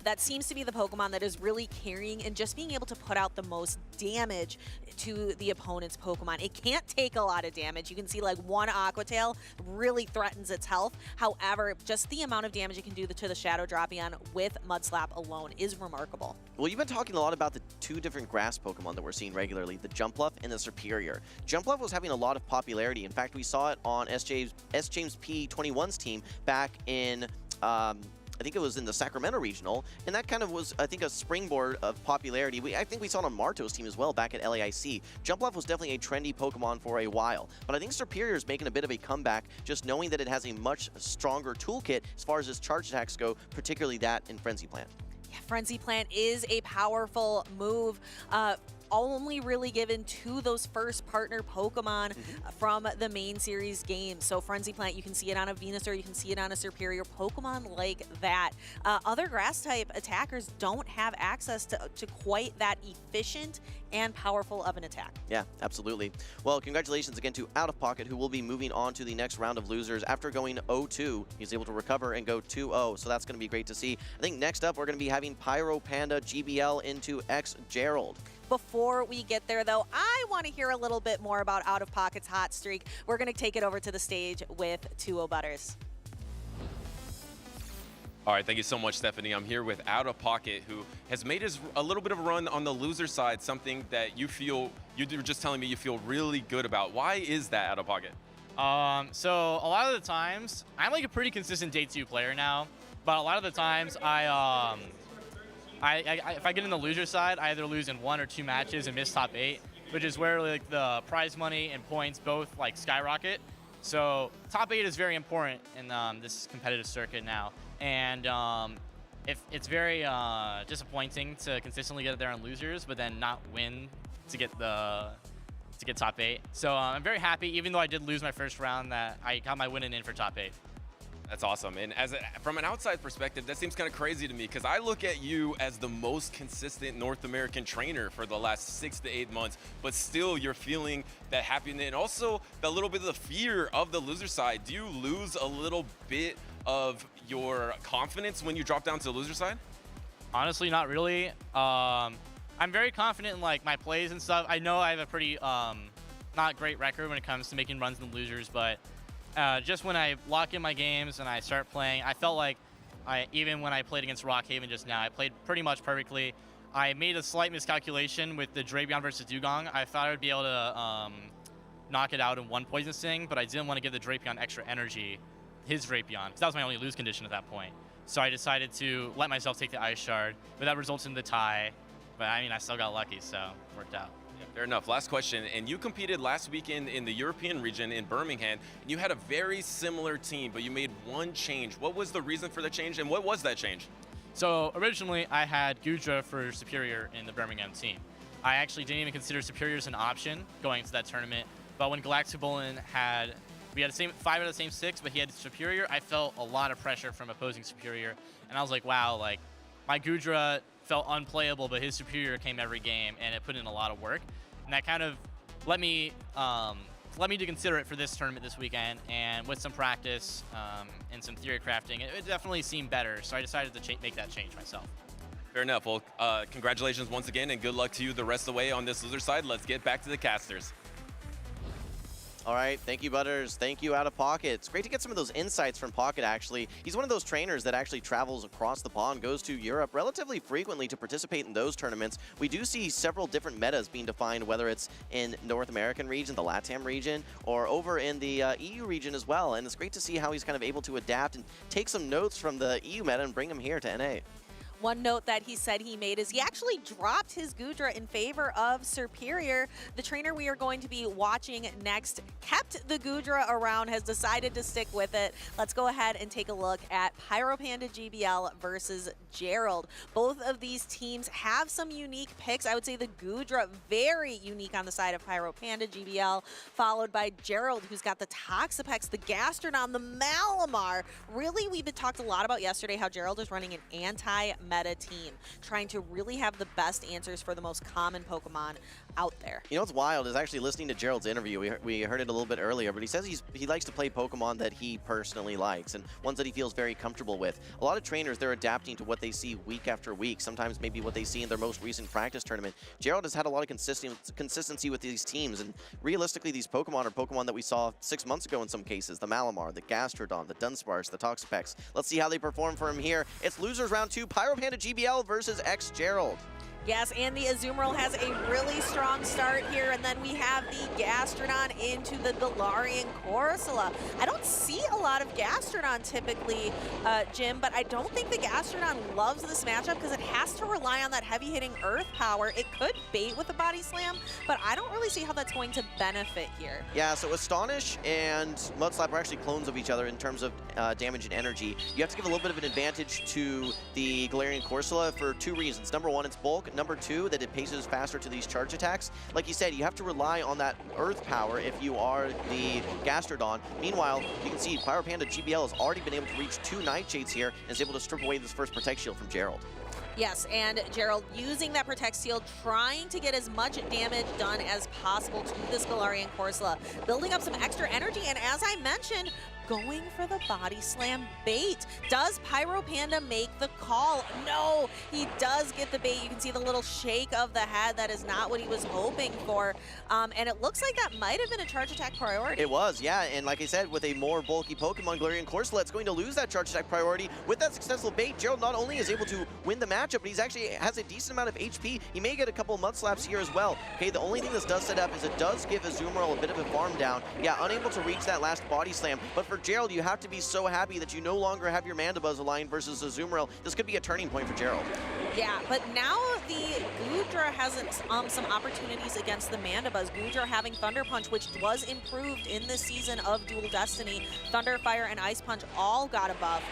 that seems to be the Pokemon that is really carrying and just being able to put out the most damage to the opponent's Pokemon. It can't take a lot of damage. You can see like one Aqua Tail really threatens its health. However, just the amount of damage it can do to the Shadow Drapion with Mud Slap alone is remarkable. Well, you've been talking a lot about the 2 different grass Pokemon that we're seeing regularly, the Jumpluff and the Superior. Jumpluff was having a lot of popularity. In fact, we saw it on S. James P21's team back in I think it was in the Sacramento regional, and that kind of was, I think, a springboard of popularity. I think we saw it on Marto's team as well back at LAIC. Jumpluff was definitely a trendy Pokemon for a while, but I think Serperior is making a bit of a comeback, just knowing that it has a much stronger toolkit as far as its charge attacks go, particularly that in Frenzy Plant. Yeah, Frenzy Plant is a powerful move. Only really given to those first partner Pokemon from the main series game. So Frenzy Plant, you can see it on a Venusaur, you can see it on a Serperior Pokemon like that. Other grass type attackers don't have access to quite that efficient and powerful of an attack. Yeah, absolutely. Well, congratulations again to OutOfPoket, who will be moving on to the next round of losers after going 0-2. He's able to recover and go 2-0, so that's going to be great to see. I think next up we're going to be having Pyro, Panda, GBL into X Gerald. Before we get there, though, I want to hear a little bit more about OutOfPoket's hot streak. We're going to take it over to the stage with 2-0 Butters. All right, thank you so much, Stephanie. I'm here with OutOfPoket, who has made a little bit of a run on the loser side, something that you were just telling me you feel really good about. Why is that, OutOfPoket? So a lot of the times, I'm like a pretty consistent day 2 player now, but a lot of the times if I get in the loser side, I either lose in 1 or 2 matches and miss top 8, which is where like the prize money and points both like skyrocket. So top 8 is very important in this competitive circuit now, and if it's very disappointing to consistently get there on losers, but then not win to get top 8. So I'm very happy, even though I did lose my first round, that I got my win in for top 8. That's awesome. And from an outside perspective, that seems kind of crazy to me, because I look at you as the most consistent North American trainer for the last 6 to 8 months, but still you're feeling that happiness and also the little bit of the fear of the loser side. Do you lose a little bit of your confidence when you drop down to the loser side? Honestly, not really. I'm very confident in like my plays and stuff. I know I have a pretty not great record when it comes to making runs in the losers, but just when I lock in my games and I start playing, I felt like even when I played against Rockhaven just now, I played pretty much perfectly. I made a slight miscalculation with the Drapion versus Dugong. I thought I would be able to knock it out in 1 Poison Sting, but I didn't want to give the Drapion extra energy, his Drapion, because that was my only lose condition at that point. So I decided to let myself take the Ice Shard, but that resulted in the tie. But I mean, I still got lucky, so it worked out. Fair enough. Last question. And you competed last weekend in the European region in Birmingham, and you had a very similar team, but you made one change. What was the reason for the change, and what was that change? So originally, I had Gudra for Superior in the Birmingham team. I actually didn't even consider Superior as an option going into that tournament, but when Galactibolin we had the same 5 out of the same 6, but he had Superior, I felt a lot of pressure from opposing Superior, and I was like, wow, like my Gudra felt unplayable, but his Superior came every game, and it put in a lot of work. And that kind of led me to consider it for this tournament this weekend. And with some practice and some theory crafting, it definitely seemed better. So I decided to make that change myself. Fair enough. Well, congratulations once again, and good luck to you the rest of the way on this loser side. Let's get back to the casters. All right, thank you, Butters. Thank you, OutOfPoket. It's great to get some of those insights from Pocket, actually. He's one of those trainers that actually travels across the pond, goes to Europe relatively frequently to participate in those tournaments. We do see several different metas being defined, whether it's in North American region, the LATAM region, or over in the EU region as well. And it's great to see how he's kind of able to adapt and take some notes from the EU meta and bring them here to NA. One note that he said he made is he actually dropped his Gudra in favor of Serperior. The trainer we are going to be watching next kept the Gudra around, has decided to stick with it. Let's go ahead and take a look at Pyro Panda GBL versus Gerald. Both of these teams have some unique picks. I would say the Gudra very unique on the side of Pyro Panda GBL, followed by Gerald, who's got the Toxapex, the Gastrodon, the Malamar. Really, we've been talked a lot about yesterday how Gerald is running an anti-meta team, trying to really have the best answers for the most common Pokemon out there. You know what's wild is actually listening to Gerald's interview. We heard it a little bit earlier, but he says he likes to play Pokemon that he personally likes and ones that he feels very comfortable with. A lot of trainers, they're adapting to what they see week after week, sometimes maybe what they see in their most recent practice tournament. Gerald has had a lot of consistency with these teams, and realistically, these Pokemon are Pokemon that we saw 6 months ago in some cases. The Malamar, the Gastrodon, the Dunsparce, the Toxapex. Let's see how they perform for him here. It's losers round 2, Pyro Panda GBL versus X Gerald. Yes, and the Azumarill has a really strong start here, and then we have the Gastrodon into the Galarian Corsola. I don't see a lot of Gastrodon typically, Jim, but I don't think the Gastrodon loves this matchup because it has to rely on that heavy-hitting Earth power. It could bait with the Body Slam, but I don't really see how that's going to benefit here. Yeah, so Astonish and Mudslap are actually clones of each other in terms of damage and energy. You have to give a little bit of an advantage to the Galarian Corsola for 2 reasons. Number 1, it's bulk. Number 2, that it paces faster to these charge attacks. Like you said, you have to rely on that Earth power if you are the Gastrodon. Meanwhile, you can see Pyro Panda GBL has already been able to reach 2 Nightshades here and is able to strip away this first Protect Shield from Gerald. Yes, and Gerald using that Protect Shield, trying to get as much damage done as possible to this Galarian Corsola, building up some extra energy, and as I mentioned, going for the Body Slam bait. Does Pyro Panda make the call? No, he does get the bait. You can see the little shake of the head. That is not what he was hoping for. And it looks like that might have been a charge attack priority. It was, yeah, and like I said, with a more bulky Pokemon, Galarian Corsola, it's going to lose that charge attack priority. With that successful bait, Gerald not only is able to win the matchup, but he's actually has a decent amount of HP. He may get a couple Mud Slaps here as well. Okay, the only thing this does set up is it does give Azumarill a bit of a farm down. Yeah, unable to reach that last Body Slam, but for Gerald, you have to be so happy that you no longer have your Mandibuzz aligned versus Azumarill. This could be a turning point for Gerald. Yeah, but now the Goodra has some opportunities against the Mandibuzz. Goodra having Thunder Punch, which was improved in this season of Dual Destiny. Thunder, Fire, and Ice Punch all got a buff.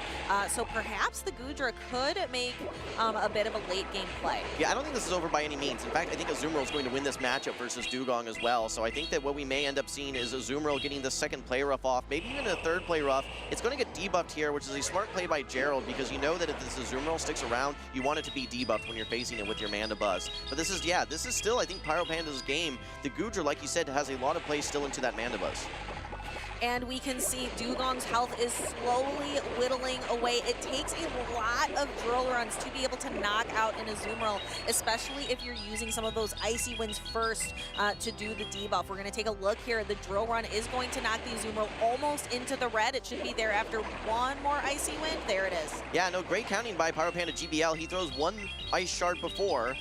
So perhaps the Goodra could make a bit of a late game play. Yeah, I don't think this is over by any means. In fact, I think Azumarill is going to win this matchup versus Dugong as well. So I think that what we may end up seeing is Azumarill getting the second play rough off, maybe even a third play rough. It's going to get debuffed here, which is a smart play by Gerald, because you know that if this Azumarill sticks around, you want it to be debuffed when you're facing it with your Mandibuzz. But this is, yeah, this is still, I think, Pyro Panda's game. The Goodra, like you said, has a lot of plays still into that Mandibuzz. And we can see Dugong's health is slowly whittling away. It takes a lot of drill runs to be able to knock out an Azumarill, especially if you're using some of those Icy Winds first to do the debuff. We're going to take a look here. The drill run is going to knock the Azumarill almost into the red. It should be there after one more Icy Wind. There it is. Yeah, no, great counting by Pyro Panda GBL. He throws one Ice Shard before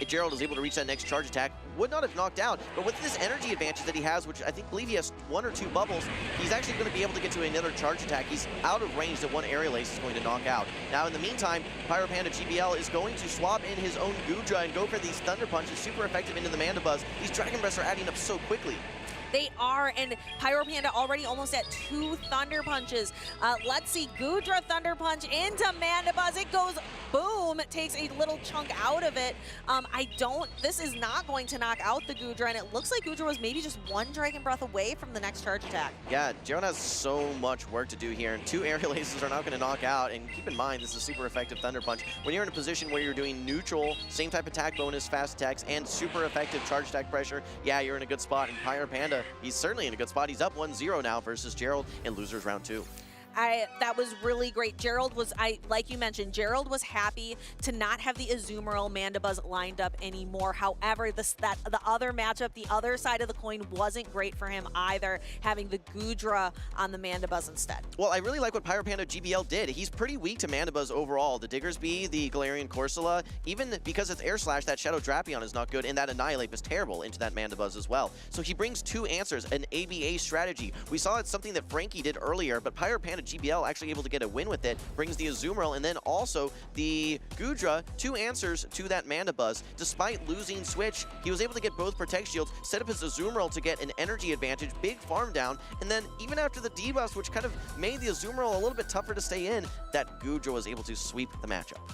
Gerald is able to reach that next charge attack. Would not have knocked out, but with this energy advantage that he has, which I believe he has 1 or 2 bubbles, he's actually going to be able to get to another charge attack. He's out of range that one Aerial Ace is going to knock out. Now, in the meantime, Pyro Panda GBL is going to swap in his own Goodra and go for these Thunder Punches, super effective into the Mandibuzz. These Dragon Breaths are adding up so quickly. They are, and Pyro Panda already almost at 2 Thunder Punches. Let's see, Goodra Thunder Punch into Mandibuzz. It goes boom, it takes a little chunk out of it. This is not going to knock out the Goodra, and it looks like Goodra was maybe just 1 Dragon Breath away from the next charge attack. Yeah, Gerald has so much work to do here, and 2 Aerial Aces are not going to knock out, and keep in mind, this is super effective Thunder Punch. When you're in a position where you're doing neutral, same type attack bonus, fast attacks, and super effective charge attack pressure, yeah, you're in a good spot, and Pyro Panda, he's certainly in a good spot. He's up 1-0 now versus Gerald in losers round 2. That was really great. Gerald was, like you mentioned, Gerald was happy to not have the Azumarill Mandibuzz lined up anymore. However, the other matchup, the other side of the coin wasn't great for him either, having the Goodra on the Mandibuzz instead. Well, I really like what Pyro Panda GBL did. He's pretty weak to Mandibuzz overall. The Diggersby, the Galarian Corsola, even because it's Air Slash, that Shadow Drapion is not good, and that Annihilate is terrible into that Mandibuzz as well. So he brings 2 answers, an ABA strategy. We saw it's something that Frankie did earlier, but Pyro Panda GBL actually able to get a win with it, brings the Azumarill, and then also the Goodra, 2 answers to that Mandibuzz. Despite losing Switch, he was able to get both Protect Shields, set up his Azumarill to get an energy advantage, big farm down, and then even after the debuffs, which kind of made the Azumarill a little bit tougher to stay in, that Goodra was able to sweep the matchup.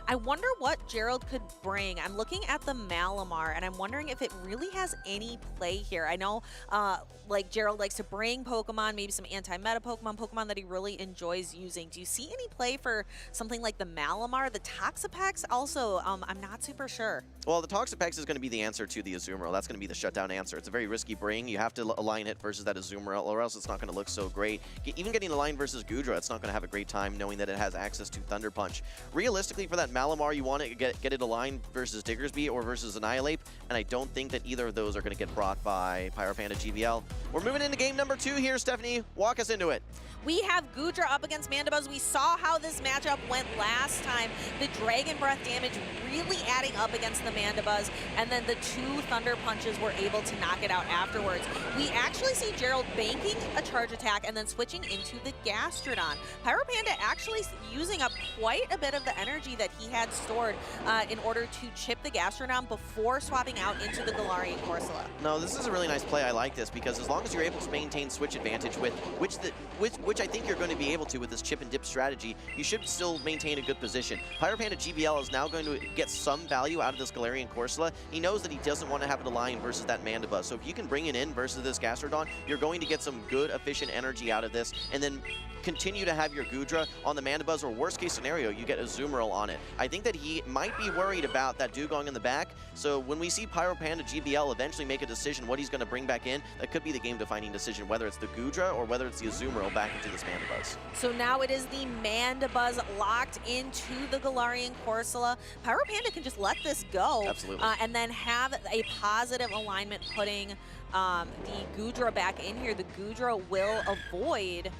I wonder what Gerald could bring. I'm looking at the Malamar, and I'm wondering if it really has any play here. I know, like, Gerald likes to bring Pokemon, maybe some anti-meta Pokemon that he really enjoys using. Do you see any play for something like the Malamar? The Toxapex also, I'm not super sure. Well, the Toxapex is going to be the answer to the Azumarill. That's going to be the shutdown answer. It's a very risky bring. You have to align it versus that Azumarill, or else it's not going to look so great. Even getting aligned versus Goodra, it's not going to have a great time knowing that it has access to Thunder Punch. Realistically, for that Malamar, you want to get it aligned versus Diggersby or versus Annihilate, and I don't think that either of those are going to get brought by Pyro Panda GBL. We're moving into game number 2 here, Stephanie. Walk us into it. We have Goodra up against Mandibuzz. We saw how this matchup went last time. The Dragon Breath damage really added spotting up against the Mandibuzz, and then the 2 Thunder Punches were able to knock it out afterwards. We actually see Gerald banking a charge attack and then switching into the Gastrodon. Pyro Panda actually using up quite a bit of the energy that he had stored in order to chip the Gastrodon before swapping out into the Galarian Corsola. No, this is a really nice play. I like this because as long as you're able to maintain switch advantage with which I think you're going to be able to with this chip and dip strategy, you should still maintain a good position. Pyro Panda GBL is now going to get some value out of this Galarian Corsola. He knows that he doesn't want to have it align versus that Mandibuzz. So if you can bring it in versus this Gastrodon, you're going to get some good, efficient energy out of this, and then continue to have your Goodra on the Mandibuzz, or worst case scenario, you get a Azumarill on it. I think that he might be worried about that Dugong in the back, so when we see Pyro Panda GBL eventually make a decision what he's going to bring back in, that could be the game-defining decision, whether it's the Goodra or whether it's the Azumarill back into this Mandibuzz. So now it is the Mandibuzz locked into the Galarian Corsola. Pyro Panda can just let this go. Absolutely. And then have a positive alignment putting the Goodra back in here. The Goodra will avoid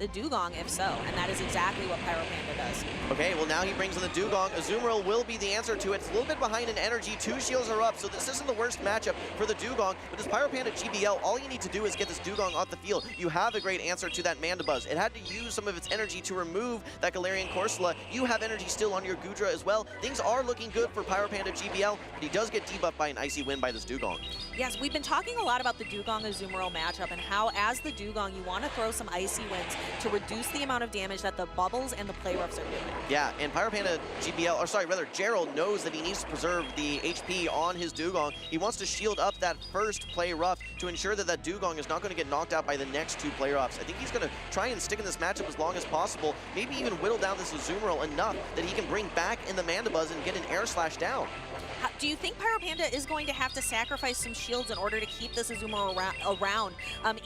the Dugong if so, and that is exactly what Pyro Panda does. Okay, well now he brings in the Dugong. Azumarill will be the answer to it. It's a little bit behind in energy. 2 shields are up, so this isn't the worst matchup for the Dugong, but this Pyro Panda GBL, all you need to do is get this Dugong off the field. You have a great answer to that Mandibuzz. It had to use some of its energy to remove that Galarian Corsola. You have energy still on your Goodra as well. Things are looking good for Pyro Panda GBL, but he does get debuffed by an Icy Wind by this Dugong. Yes, we've been talking a lot about the Dugong-Azumarill matchup and how, as the Dugong, you want to throw some Icy Winds to reduce the amount of damage that the Bubbles and the Play Roughs are doing. Yeah, and Pyro Panda GBL, or sorry, rather, Gerald knows that he needs to preserve the HP on his Dugong. He wants to shield up that first Play Rough to ensure that that Dugong is not going to get knocked out by the next 2 Play Roughs. I think he's going to try and stick in this matchup as long as possible, maybe even whittle down this Azumarill enough that he can bring back in the Mandibuzz and get an Air Slash down. Do you think Pyro Panda is going to have to sacrifice some shields in order to keep this Azumarill around?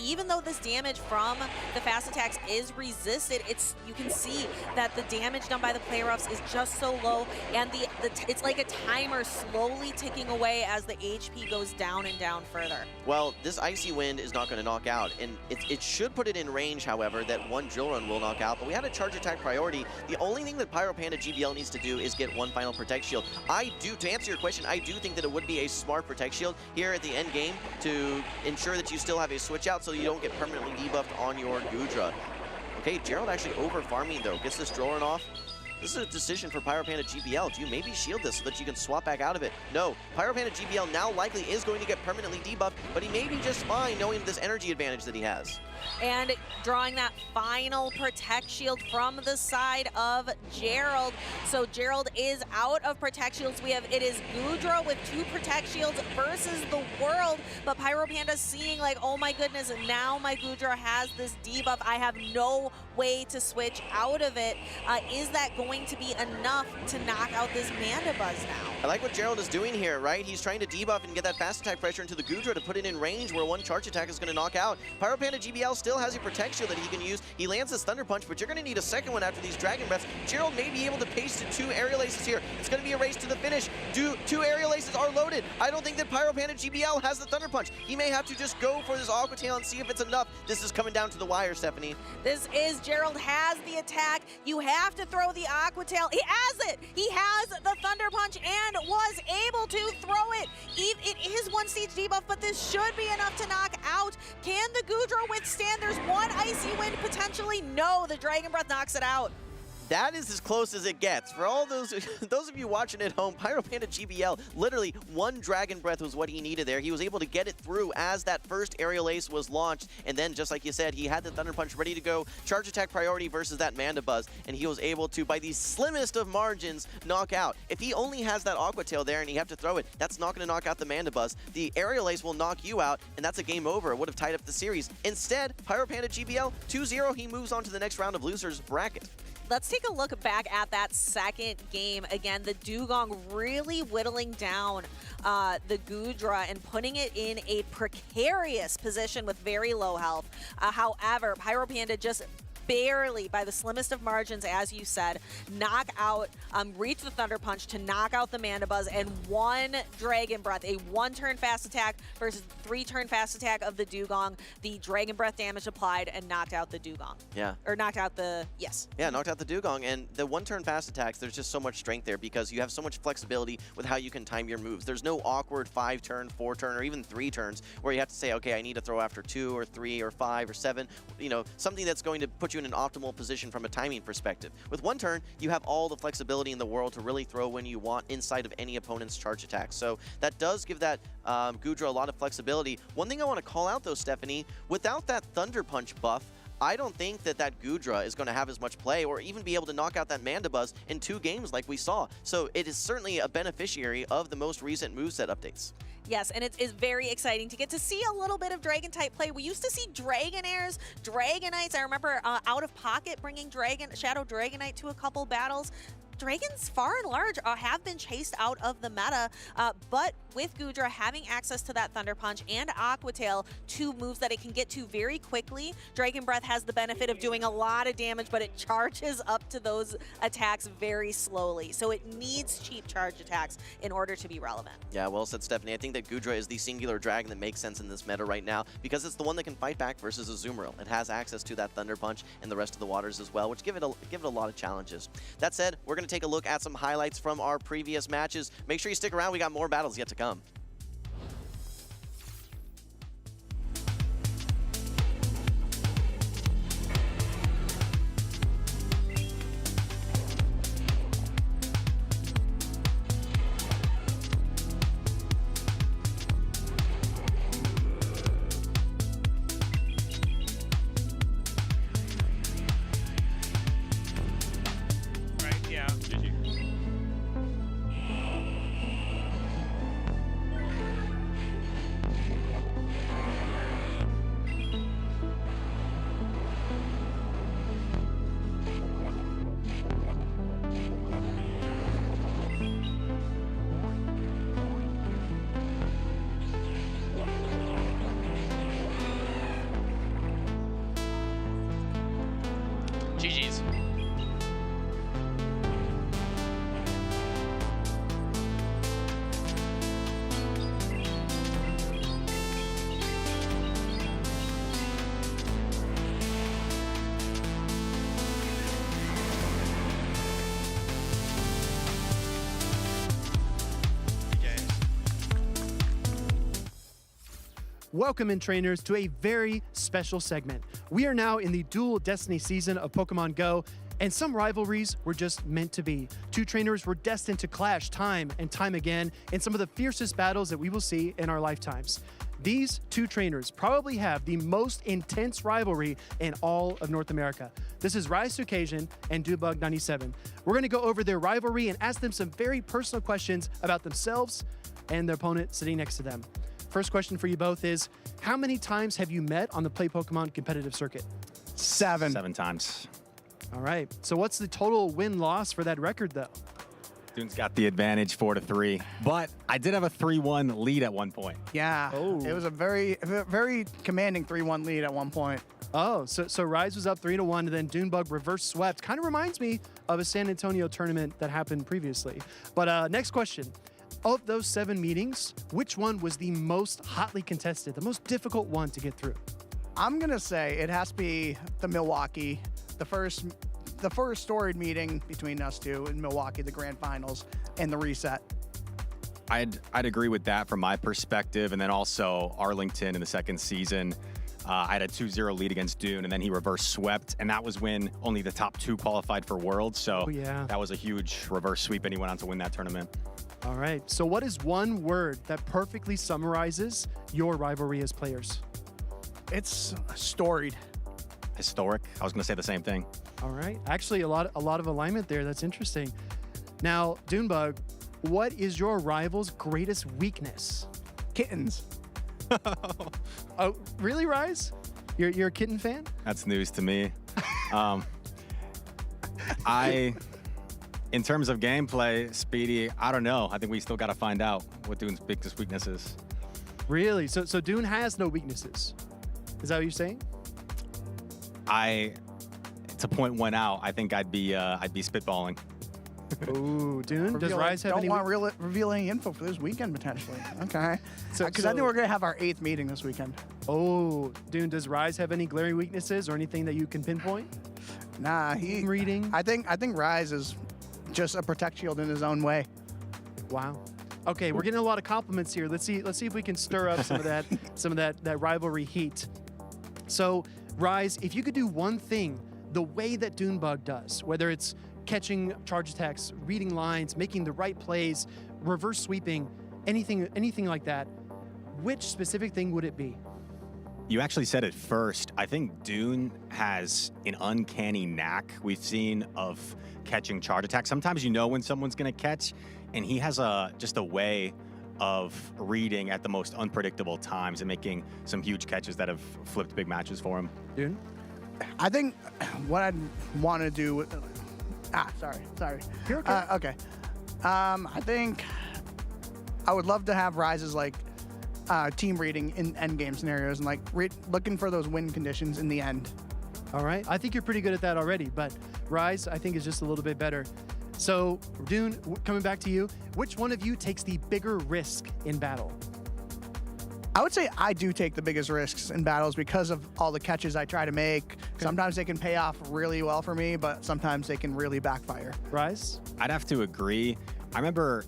Even though this damage from the fast attacks is resisted, you can see that the damage done by the Play Roughs is just so low, and it's like a timer slowly ticking away as the HP goes down and down further. Well, this Icy Wind is not going to knock out, and it should put it in range, however, that 1 Drill Run will knock out, but we had a charge attack priority. The only thing that Pyro Panda GBL needs to do is get 1 final Protect Shield. To answer your question, I do think that it would be a smart Protect Shield here at the end game to ensure that you still have a switch out so you don't get permanently debuffed on your Goodra. Okay, Gerald actually over farming though, gets this Drill Run off. This is a decision for Pyro Panda GBL. Do you maybe shield this so that you can swap back out of it? No, Pyro Panda GBL now likely is going to get permanently debuffed, but he may be just fine knowing this energy advantage that he has. And drawing that final Protect Shield from the side of Gerald. So Gerald is out of Protect Shields. It is Goodra with 2 Protect Shields versus the world, but Pyro Panda seeing like, oh my goodness, now my Goodra has this debuff. I have no way to switch out of it. Is that going to be enough to knock out this Mandibuzz now? I like what Gerald is doing here, right? He's trying to debuff and get that fast attack pressure into the Goodra to put it in range where 1 charge attack is going to knock out. Pyro Panda GBL still has a Protect Shield that he can use. He lands his Thunder Punch, but you're going to need a second one after these Dragon Breaths. Gerald may be able to paste 2 Aerial Aces here. It's going to be a race to the finish. 2 Aerial Aces are loaded. I don't think that Pyro Panda GBL has the Thunder Punch. He may have to just go for this Aqua Tail and see if it's enough. This is coming down to the wire, Stephanie. This is Gerald has the attack. You have to throw the Aqua Tail. He has it. He has the Thunder Punch and was able to throw it. It is 1 siege debuff, but this should be enough to knock out. Can the Goodra withstand? There's 1 Icy Wind potentially. No, the Dragon Breath knocks it out. That is as close as it gets. For all those of you watching at home, Pyro Panda GBL, literally 1 Dragon Breath was what he needed there. He was able to get it through as that first Aerial Ace was launched, and then, just like you said, he had the Thunder Punch ready to go, charge attack priority versus that Mandibuzz, and he was able to, by the slimmest of margins, knock out. If he only has that Aqua Tail there and he have to throw it, that's not going to knock out the Mandibuzz. The Aerial Ace will knock you out, and that's a game over. It would have tied up the series. Instead, Pyro Panda GBL, 2-0, he moves on to the next round of losers bracket. Let's take a look back at that second game. Again, the Dugong really whittling down the Goodra and putting it in a precarious position with very low health. However, Pyro Panda just barely, by the slimmest of margins, as you said, knock out, reach the Thunder Punch to knock out the Mandibuzz, and 1 Dragon Breath, a 1-turn fast attack versus 3-turn fast attack of the Dugong. The Dragon Breath damage applied and knocked out the Dugong. Yeah. Or knocked out the, yes. Yeah, knocked out the Dugong, and the 1-turn fast attacks, there's just so much strength there because you have so much flexibility with how you can time your moves. There's no awkward 5-turn, 4-turn, or even 3 turns where you have to say, okay, I need to throw after 2 or 3 or 5 or 7, you know, something that's going to put you in an optimal position from a timing perspective. With 1 turn, you have all the flexibility in the world to really throw when you want inside of any opponent's charge attack. So that does give that Goodra a lot of flexibility. One thing I want to call out though, Stephanie, without that Thunder Punch buff, I don't think that Goodra is going to have as much play or even be able to knock out that Mandibuzz in 2 games like we saw. So it is certainly a beneficiary of the most recent moveset updates. Yes, and it's very exciting to get to see a little bit of Dragon-type play. We used to see Dragonairs, Dragonites. I remember OutOfPoket bringing Shadow Dragonite to a couple battles. Dragons, far and large, have been chased out of the meta, but with Goodra having access to that Thunder Punch and Aqua Tail, 2 moves that it can get to very quickly, Dragon Breath has the benefit of doing a lot of damage, but it charges up to those attacks very slowly. So it needs cheap charge attacks in order to be relevant. Yeah, well said, Stephanie. I think that Goodra is the singular dragon that makes sense in this meta right now because it's the one that can fight back versus Azumarill. It has access to that Thunder Punch and the rest of the waters as well, which give it a lot of challenges. That said, we're going to take a look at some highlights from our previous matches. Make sure you stick around. We got more battles yet to come. GG's. Welcome in, trainers, to a very special segment. We are now in the Dual Destiny season of Pokemon Go, and some rivalries were just meant to be. 2 trainers were destined to clash time and time again in some of the fiercest battles that we will see in our lifetimes. These 2 trainers probably have the most intense rivalry in all of North America. This is Rise to Occasion and Dune Bug 97. We're going to go over their rivalry and ask them some very personal questions about themselves and their opponent sitting next to them. First question for you both is, how many times have you met on the Play Pokemon competitive circuit? 7. 7 times. All right. So what's the total win-loss for that record, though? Dune's got the advantage 4-3, but I did have a 3-1 lead at one point. Yeah. Oh. It was a very commanding 3-1 lead at one point. Oh, so Rise was up 3-1, and then Dune Bug reverse swept. Kind of reminds me of a San Antonio tournament that happened previously. But next question. Of those 7 meetings, which one was the most hotly contested, the most difficult one to get through? I'm going to say it has to be the Milwaukee, the first storied meeting between us 2 in Milwaukee, the grand finals, and the reset. I'd agree with that from my perspective, and then also Arlington in the second season. I had a 2-0 lead against Dune, and then he reverse swept, and that was when only the top 2 qualified for Worlds, so that was a huge reverse sweep, and he went on to win that tournament. All right, so what is one word that perfectly summarizes your rivalry as players? It's storied. Historic. I was going to say the same thing. All right, actually a lot of alignment there. That's interesting. Now, Dune Bug, what is your rival's greatest weakness? Kittens. Oh, really, Rise? You're a kitten fan? That's news to me. In terms of gameplay, Speedy, I don't know. I think we still got to find out what Dune's biggest weakness is. Really? So Dune has no weaknesses? Is that what you're saying? to point one out, I think I'd be spitballing. Ooh, Dune, does Rise have don't any? want to reveal any info for this weekend, potentially. Okay. So- Because I think so- we're going to have our 8th meeting this weekend. Oh, Dune, does Rise have any glaring weaknesses or anything that you can pinpoint? Nah, reading. I think Rise is just a protect shield in his own way. Wow. Okay, we're getting a lot of compliments here. Let's see if we can stir up some of that rivalry heat. So, Rise, if you could do one thing the way that Dune Bug does, whether it's catching charge attacks, reading lines, making the right plays, reverse sweeping, anything like that, which specific thing would it be? You actually said it first. I think Dune has an uncanny knack we've seen of catching charge attacks. Sometimes you know when someone's going to catch, and he has just a way of reading at the most unpredictable times and making some huge catches that have flipped big matches for him. Dune? I think what I'd want to do with... sorry. You're okay. Okay. I think I would love to have Rise's team reading in endgame scenarios and looking for those win conditions in the end. All right. I think you're pretty good at that already, but Rise, I think, is just a little bit better. So, Dune, coming back to you, which one of you takes the bigger risk in battle? I would say I do take the biggest risks in battles because of all the catches I try to make. Okay. Sometimes they can pay off really well for me, but sometimes they can really backfire. Rise? I'd have to agree. I remember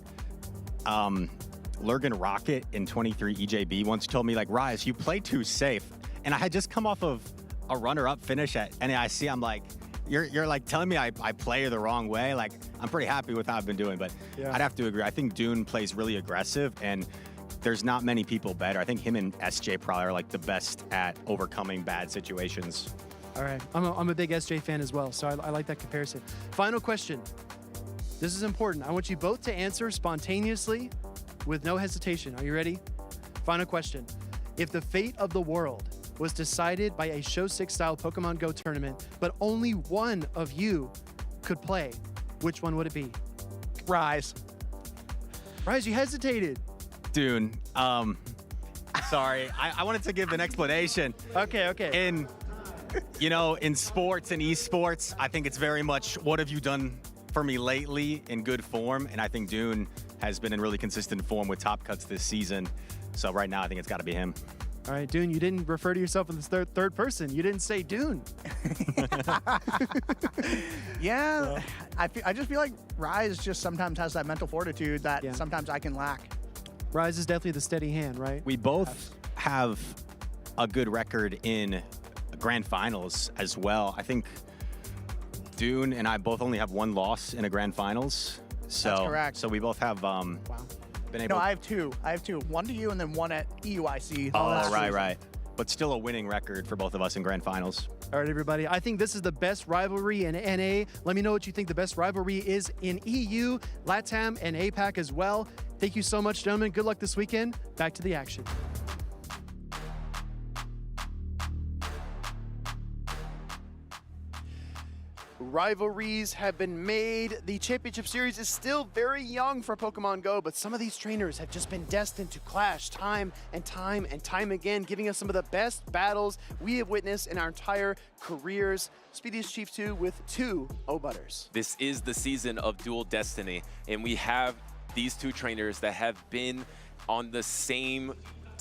Lurgan Rocket in 23 EJB once told me, Rise, you play too safe. And I had just come off of a runner-up finish at NAIC. I'm like, you're telling me I play the wrong way? I'm pretty happy with how I've been doing, but yeah. I'd have to agree. I think Dune plays really aggressive, and there's not many people better. I think him and SJ probably are the best at overcoming bad situations. All right. I'm a big SJ fan as well, so I like that comparison. Final question. This is important. I want you both to answer spontaneously with no hesitation. Are you ready? Final question. If the fate of the world was decided by a Show 6 style Pokemon Go tournament, but only one of you could play, which one would it be? Rise. Rise, you hesitated. Dune, sorry. I wanted to give an explanation. Okay. In sports and esports, I think it's very much what have you done for me lately in good form, and I think Dune has been in really consistent form with top cuts this season. So right now, I think it's got to be him. All right, Dune, you didn't refer to yourself in the third person. You didn't say Dune. Yeah, I just feel like Rise just sometimes has that mental fortitude that sometimes I can lack. Rise is definitely the steady hand, right? We both have a good record in grand finals as well. I think Dune and I both only have one loss in a grand finals. So, that's correct. So we both have been able. No, I have two. One to you and then one at EUIC. Oh, right. But still a winning record for both of us in grand finals. All right, everybody. I think this is the best rivalry in NA. Let me know what you think the best rivalry is in EU, LATAM, and APAC as well. Thank you so much, gentlemen. Good luck this weekend. Back to the action. Rivalries have been made. The championship series is still very young for Pokemon Go, but some of these trainers have just been destined to clash time and time again, giving us some of the best battles we have witnessed in our entire careers. Speedy's Chief 2 with 2 O-Butters. This is the season of Dual Destiny, and we have these two trainers that have been on the same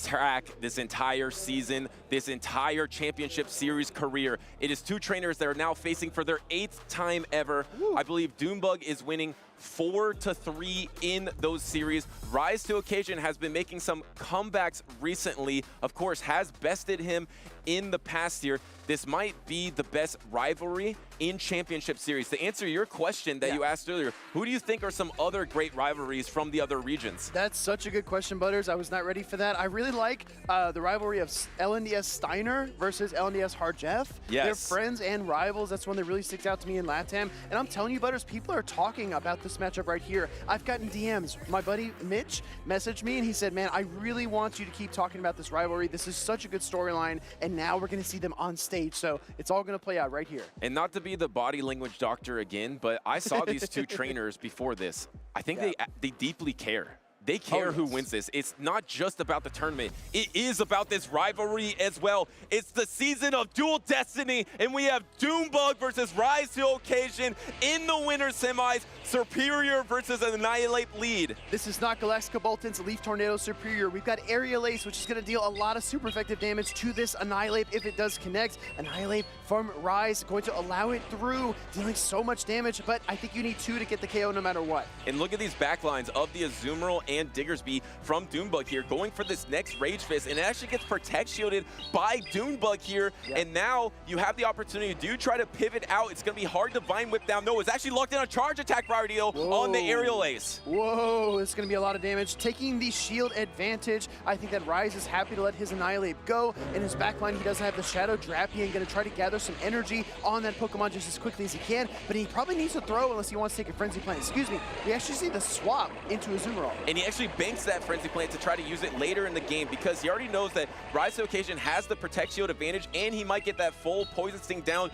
track this entire season, this entire championship series career. It is two trainers that are now facing for their 8th time ever. Woo. I believe Dune Bug is winning 4-3 in those series. Rise to Occasion has been making some comebacks recently. Of course, has bested him in the past year. This might be the best rivalry in championship series. To answer your question that you asked earlier, who do you think are some other great rivalries from the other regions? That's such a good question, Butters. I was not ready for that. I really like the rivalry of LNDS Steiner versus LNDS Harjeff. Yes. They're friends and rivals. That's one that really sticks out to me in LATAM. And I'm telling you, Butters, people are talking about this matchup right here. I've gotten DMs. My buddy Mitch messaged me and he said, man, I really want you to keep talking about this rivalry. This is such a good storyline, and now we're going to see them on stage. So it's all going to play out right here. And not to be the body language doctor again, but I saw these two trainers before this. I think they deeply care. They care who wins this. It's not just about the tournament. It is about this rivalry as well. It's the season of Dual Destiny, and we have Dune Bug versus Rise to Occasion in the winner semis. Superior versus Annihilate lead. This is not Galactica Bolton's Leaf Tornado Superior. We've got Aerial Ace, which is going to deal a lot of super effective damage to this Annihilate if it does connect. Annihilate from Rise going to allow it through, dealing so much damage, but I think you need 2 to get the KO no matter what. And look at these backlines of the Azumarill and Diggersby from Dune Bug here, going for this next Rage Fist, and it actually gets Protect Shielded by Dune Bug here. Yep. And now you have the opportunity to try to pivot out. It's going to be hard to Vine Whip down. No, it's actually locked in a charge attack priority on the Aerial Ace. Whoa, it's going to be a lot of damage. Taking the shield advantage, I think that Rise is happy to let his Annihilate go. In his backline, he doesn't have the Shadow Drapion, going to try to gather some energy on that Pokemon just as quickly as he can, but he probably needs to throw unless he wants to take a Frenzy Plant. Excuse me, we actually see the swap into Azumarill. And he actually banks that Frenzy Plant to try to use it later in the game because he already knows that Rise to Occasion has the Protect Shield advantage and he might get that full Poison Sting down.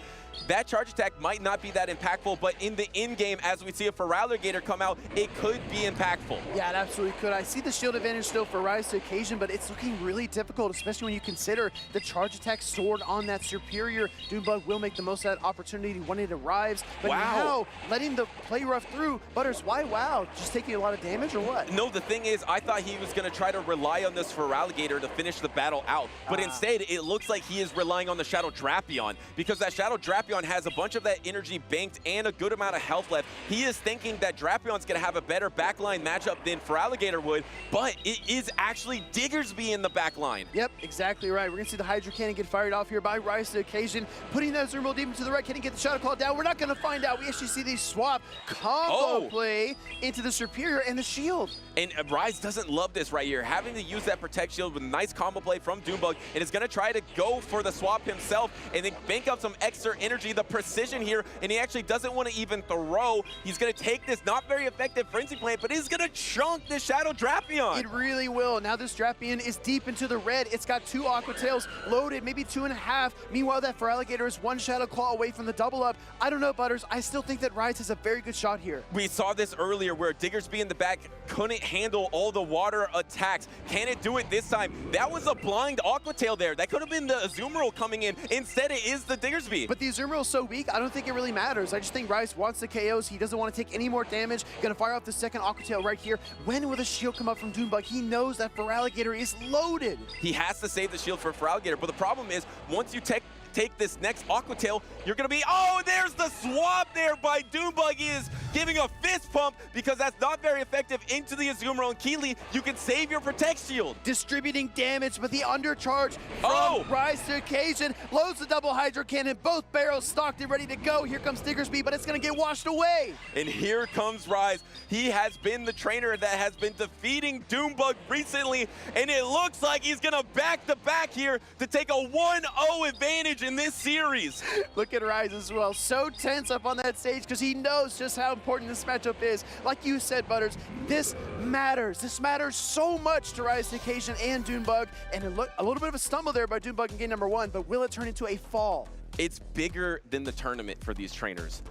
That charge attack might not be that impactful, but in the in-game, as we see a Feraligatr come out, it could be impactful. Yeah, it absolutely could. I see the shield advantage still for Rise to Occasion, but it's looking really difficult, especially when you consider the charge attack stored on that Superior. Dune Bug will make the most of that opportunity when it arrives, but now letting the play rough through. Butters, why wow? Just taking a lot of damage or what? No, the thing is, I thought he was going to try to rely on this Feraligatr to finish the battle out, but instead, it looks like he is relying on the Shadow Drapion because that Shadow Drapion has a bunch of that energy banked and a good amount of health left. He is thinking that Drapion's going to have a better backline matchup than Feraligatr would, but it is actually Diggersby in the backline. Yep, exactly right. We're going to see the Hydro Cannon get fired off here by Rise to Occasion, putting that Azumarill deep into the right. Can he get the Shadow Claw down? We're not going to find out. We actually see the swap combo play into the Superior and the shield. And Rise doesn't love this right here, having to use that Protect Shield with a nice combo play from Dune Bug, and is going to try to go for the swap himself and then bank up some extra energy, the precision here, and he actually doesn't want to even throw. He's going to take this not very effective Frenzy Plant, but he's going to chunk this Shadow Drapion. It really will. Now this Drapion is deep into the red. It's got 2 Aqua Tails loaded, maybe 2.5. Meanwhile, that Feraligatr is 1 Shadow Claw away from the double up. I don't know, Butters. I still think that Rise has a very good shot here. We saw this earlier where Diggersby in the back couldn't handle all the water attacks. Can it do it this time? That was a blind Aqua Tail there. That could have been the Azumarill coming in. Instead, it is the Diggersby. But the Azumarill is so weak, I don't think it really matters. I just think Rise wants the KOs. He doesn't want to take any more damage. Gonna fire off the second Aqua Tail right here. When will the shield come up from Dune Bug? He knows that Feraligatr is loaded. He has to save the shield for Feraligatr, but the problem is, once you take this next Aqua Tail, you're going to be, oh, there's the swap there by Dune Bug. He is giving a fist pump because that's not very effective into the Azumarill. And Keely, you can save your Protect Shield. Distributing damage, but the undercharge from Rise to Occasion loads the double Hydro Cannon. Both barrels stocked and ready to go. Here comes Diggersby, but it's going to get washed away. And here comes Rise. He has been the trainer that has been defeating Dune Bug recently, and it looks like he's going to back the back here to take a 1-0 advantage in this series. Look at Rise as well. So tense up on that stage because he knows just how important this matchup is. Like you said, Butters, this matters. This matters so much to Rise to Occasion and Dune Bug. And a little bit of a stumble there by Dune Bug in game number 1, but will it turn into a fall? It's bigger than the tournament for these trainers.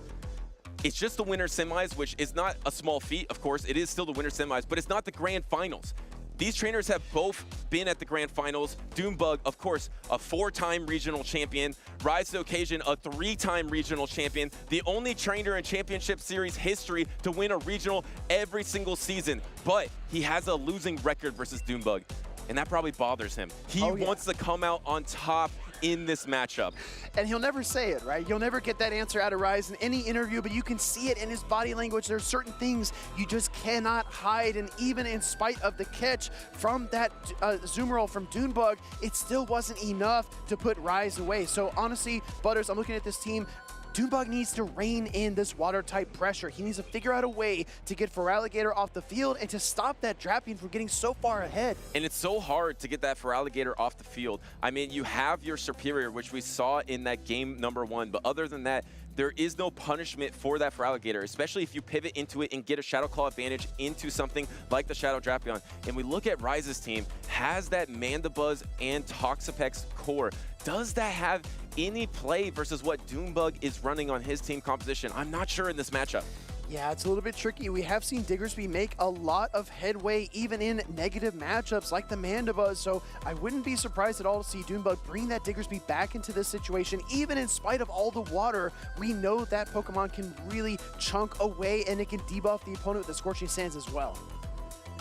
It's just the winter semis, which is not a small feat, of course. It is still the winter semis, but it's not the grand finals. These trainers have both been at the grand finals. Dune Bug, of course, a 4-time regional champion. Rise to Occasion, a 3-time regional champion. The only trainer in Championship Series history to win a regional every single season. But he has a losing record versus Dune Bug, and that probably bothers him. He wants to come out on top in this matchup. And he'll never say it, right? You'll never get that answer out of Rise in any interview, but you can see it in his body language. There's certain things you just cannot hide, and even in spite of the catch from that Azumarill from Dune Bug, it still wasn't enough to put Rise away. So honestly, Butters, I'm looking at this team. Dune Bug needs to rein in this water-type pressure. He needs to figure out a way to get Feraligatr off the field and to stop that Drapion from getting so far ahead. And it's so hard to get that Feraligatr off the field. I mean, you have your Superior, which we saw in that game number 1, but other than that, there is no punishment for that Feraligatr, especially if you pivot into it and get a Shadow Claw advantage into something like the Shadow Drapion. And we look at Rise's team, has that Mandibuzz and Toxapex core. Does that have any play versus what Dune Bug is running on his team composition? I'm not sure in this matchup. Yeah, it's a little bit tricky. We have seen Diggersby make a lot of headway even in negative matchups like the Mandibuzz, so I wouldn't be surprised at all to see Dune Bug bring that Diggersby back into this situation. Even in spite of all the water, we know that Pokemon can really chunk away and it can debuff the opponent with the Scorching Sands as well.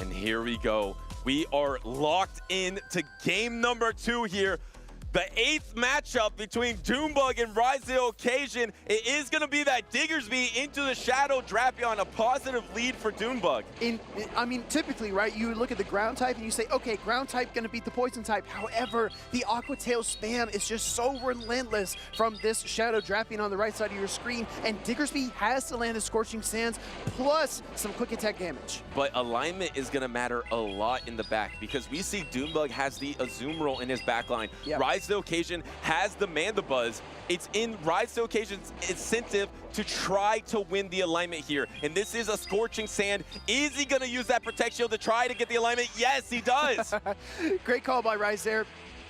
And here we go. We are locked in to game number 2 here. The 8th matchup between Dune Bug and Rise to the Occasion. It is going to be that Diggersby into the Shadow Drapion, a positive lead for Dune Bug. I mean, typically, right, you look at the ground type and you say, okay, ground type going to beat the poison type. However, the Aqua Tail spam is just so relentless from this Shadow Drapion on the right side of your screen, and Diggersby has to land the Scorching Sands plus some quick attack damage. But alignment is going to matter a lot in the back because we see Dune Bug has the Azumarill in his backline. Yep. Rise to the Occasion has the Mandibuzz. It's in Rise to the Occasion's incentive to try to win the alignment here. And this is a Scorching Sand. Is he going to use that Protect Shield to try to get the alignment? Yes, he does. Great call by Rise there.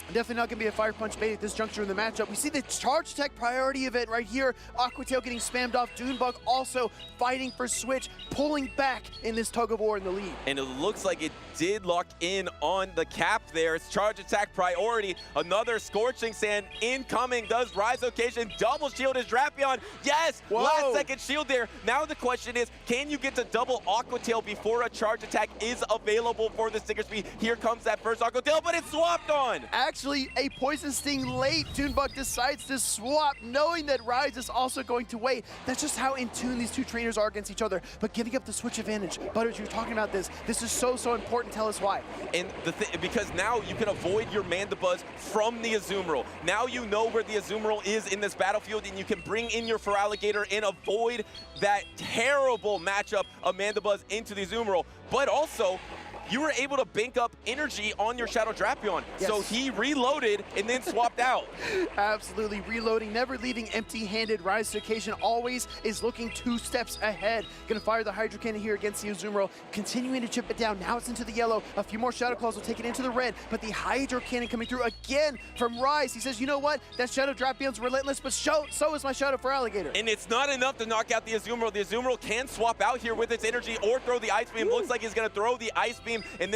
Definitely not going to be a Fire Punch bait at this juncture in the matchup. We see the Charge Attack priority event right here. Aqua Tail getting spammed off. Dune Bug also fighting for Switch, pulling back in this tug of war in the lead. And it looks like it did lock in on the cap there. It's Charge Attack priority. Another Scorching Sand incoming. Does Rise Occasion double shield his Drapion? Yes! Whoa. Last second shield there. Now the question is, can you get to double Aqua Tail before a Charge Attack is available for the Diggersby? Here comes that first Aqua Tail, but it's swapped on. Actually, a Poison Sting late. Dune Bug decides to swap, knowing that Rise is also going to wait. That's just how in tune these two trainers are against each other. But giving up the switch advantage. Butters, you're talking about this. This is so important. Tell us why. And because now you can avoid your Mandibuzz from the Azumarill. Now you know where the Azumarill is in this battlefield, and you can bring in your Feraligatr and avoid that terrible matchup of Mandibuzz into the Azumarill. But also, you were able to bank up energy on your Shadow Drapion. Yes. So he reloaded and then swapped out. Absolutely reloading, never leaving empty-handed. Rise to Occasion always is looking 2 steps ahead. Gonna fire the Hydro Cannon here against the Azumarill, continuing to chip it down. Now it's into the yellow. A few more Shadow Claws will take it into the red, but the Hydro Cannon coming through again from Rise. He says, you know what? That Shadow Drapion's relentless, but so is my Shadow Feraligatr. And it's not enough to knock out the Azumarill. The Azumarill can swap out here with its energy or throw the Ice Beam. Looks like he's gonna throw the Ice Beam. And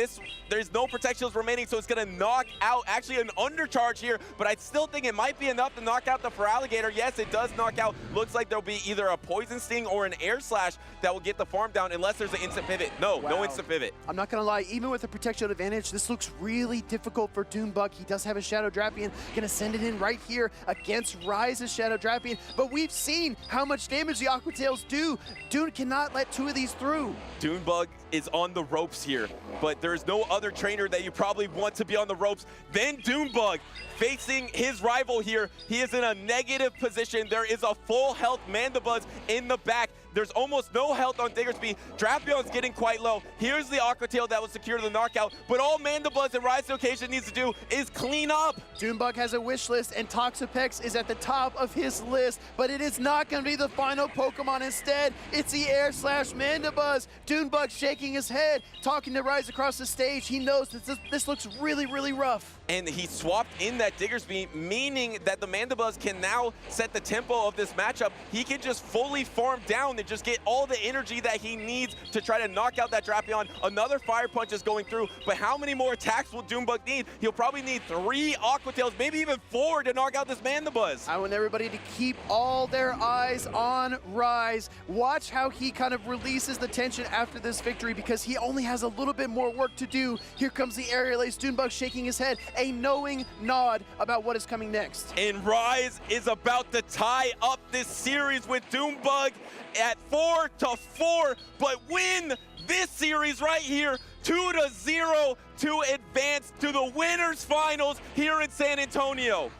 there's no Protect Shields remaining, so it's going to knock out actually an undercharge here, but I still think it might be enough to knock out the Feraligatr. Yes, it does knock out. Looks like there'll be either a Poison Sting or an Air Slash that will get the farm down unless there's an instant pivot. No instant pivot. I'm not going to lie, even with the Protect Shield advantage, this looks really difficult for Dune Bug. He does have a Shadow Drapion, going to send it in right here against Rise's Shadow Drapion, but we've seen how much damage the Aqua Tails do. Dune cannot let 2 of these through. Dune Bug is on the ropes here, but there's no other trainer that you probably want to be on the ropes than Dune Bug. Facing his rival here, he is in a negative position. There is a full health Mandibuzz in the back. There's almost no health on Diggersby. Drapion's getting quite low. Here's the Aqua Tail that was secure to the knockout, but all Mandibuzz and Rise to Occasion needs to do is clean up. Dune Bug has a wish list, and Toxapex is at the top of his list, but it is not going to be the final Pokemon. Instead, it's the Air Slash Mandibuzz. Dune Bug shaking his head, talking to Rise across the stage. He knows that this looks really, really rough. And he swapped in that Diggersby, meaning that the Mandibuzz can now set the tempo of this matchup. He can just fully farm down and just get all the energy that he needs to try to knock out that Drapion. Another Fire Punch is going through, but how many more attacks will Dune Bug need? He'll probably need 3 Aqua Tails, maybe even 4 to knock out this Mandibuzz. I want everybody to keep all their eyes on Rise. Watch how he kind of releases the tension after this victory, because he only has a little bit more work to do. Here comes the Aerial Ace. Dune Bug shaking his head, a knowing nod about what is coming next. And Rise is about to tie up this series with Dune Bug at 4-4, but win this series right here 2-0 to advance to the winners finals here in San Antonio.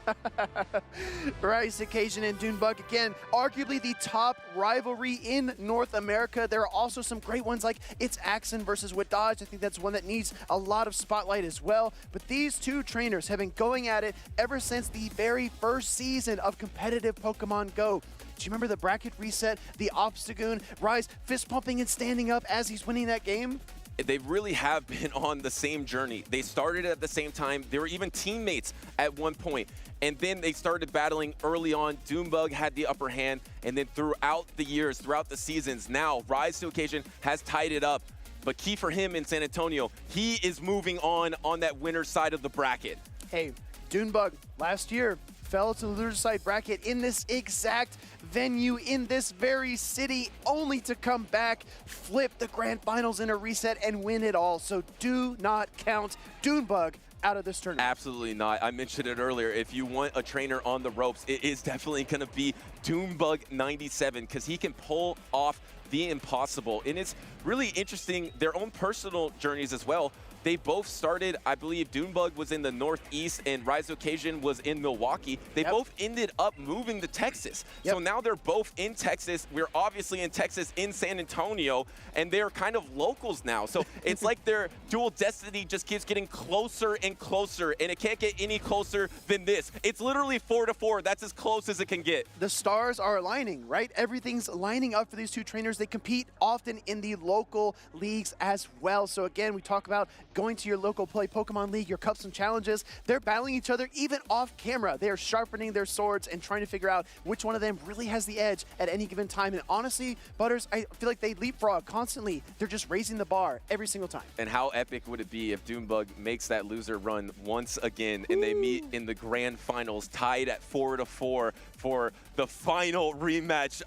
Rise Occasion and Dune Bug, again, arguably the top rivalry in North America. There are also some great ones like It's Axon versus Wadaj. I think that's one that needs a lot of spotlight as well. But these two trainers have been going at it ever since the very first season of competitive Pokemon Go. Do you remember the bracket reset, the Obstagoon, Rise fist pumping and standing up as he's winning that game? they really have been on the same journey. They started at the same time. They were even teammates at one point. And then they started battling early on. Dune Bug had the upper hand. And then throughout the years, throughout the seasons, now Rise to Occasion has tied it up. But key for him in San Antonio, he is moving on that winner's side of the bracket. Hey, Dune Bug last year fell to the loser side bracket in this exact venue, in this very city, only to come back, flip the grand finals in a reset, and win it all. So do not count Dune Bug out of this tournament. Absolutely not. I mentioned it earlier. If you want a trainer on the ropes, it is definitely going to be Dune Bug 97 because he can pull off the impossible. And it's really interesting, their own personal journeys as well. They both started, I believe Dune Bug was in the Northeast and Rise to Occasion was in Milwaukee. They both ended up moving to Texas. So now they're both in Texas. We're obviously in Texas, in San Antonio, and they're kind of locals now. So it's like their dual destiny just keeps getting closer and closer, and it can't get any closer than this. It's literally 4-4. That's as close as it can get. The stars are aligning, right? Everything's lining up for these two trainers. They compete often in the local leagues as well. So again, we talk about going to your local play Pokemon League, your cups and challenges. They're battling each other even off camera. They are sharpening their swords and trying to figure out which one of them really has the edge at any given time. And honestly, Butters, I feel like they leapfrog constantly. They're just raising the bar every single time. And how epic would it be if Dune Bug makes that loser run once again and they meet in the grand finals tied at 4-4 for the final rematch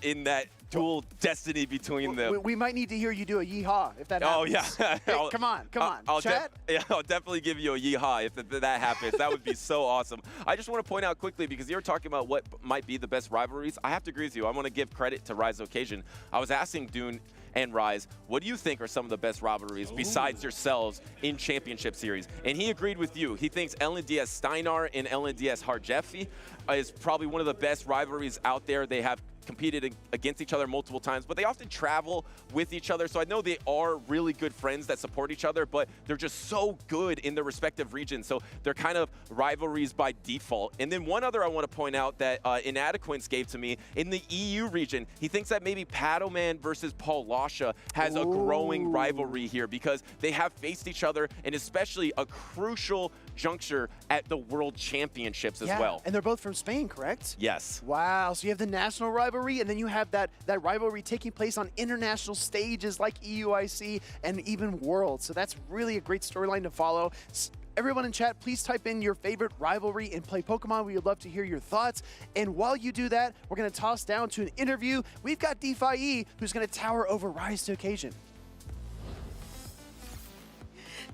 in that dual destiny between them. We might need to hear you do a yeehaw if that happens. Oh, yeah. Hey, come on. I'll Chat? I'll definitely give you a yeehaw if that happens. That would be so awesome. I just want to point out quickly, because you're talking about what might be the best rivalries. I have to agree with you. I want to give credit to Rise Occasion. I was asking Dune and Rise, what do you think are some of the best rivalries besides yourselves in Championship Series? And he agreed with you. He thinks LNDS Steinar and LNDS Harjeffi is probably one of the best rivalries out there. They have competed against each other multiple times, but they often travel with each other. So I know they are really good friends that support each other, but they're just so good in their respective regions. So they're kind of rivalries by default. And then one other I want to point out that Inadequence gave to me, in the EU region, he thinks that maybe Paddleman versus Paul Lasha has a growing rivalry here because they have faced each other, and especially a crucial juncture at the World Championships as well. And they're both from Spain, correct? Yes. Wow, so you have the national rivalry, and then you have that rivalry taking place on international stages like EUIC and even Worlds. So that's really a great storyline to follow. Everyone in chat, please type in your favorite rivalry and play Pokemon. We would love to hear your thoughts. And while you do that, we're going to toss down to an interview. We've got DeFi, who's going to tower over Rise to Occasion.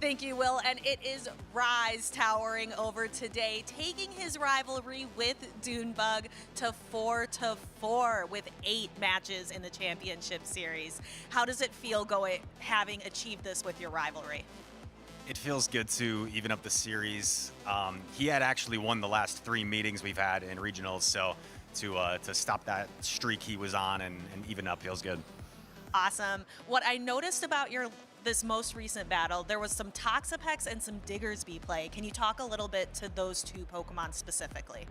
Thank you, Will. And it is Rise towering over today, taking his rivalry with Dune Bug to 4-4 with 8 matches in the Championship Series. How does it feel having achieved this with your rivalry? It feels good to even up the series. He had actually won the last 3 meetings we've had in regionals, so to stop that streak he was on and even up feels good. Awesome. What I noticed about this most recent battle, there was some Toxapex and some Diggersby play. Can you talk a little bit to those 2 Pokemon specifically?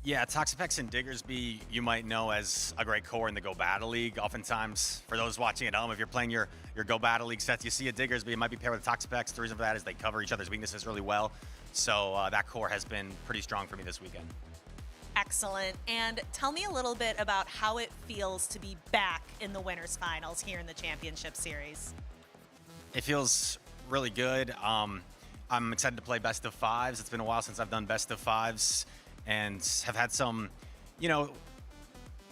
Yeah, Toxapex and Diggersby you might know as a great core in the Go Battle League. Oftentimes, for those watching at home, if you're playing your Go Battle League sets, you see a Diggersby, it might be paired with a Toxapex. The reason for that is they cover each other's weaknesses really well. So that core has been pretty strong for me this weekend. Excellent. And tell me a little bit about how it feels to be back in the Winners Finals here in the Championship Series. It feels really good. I'm excited to play best of 5s. It's been a while since I've done best of 5s and have had some,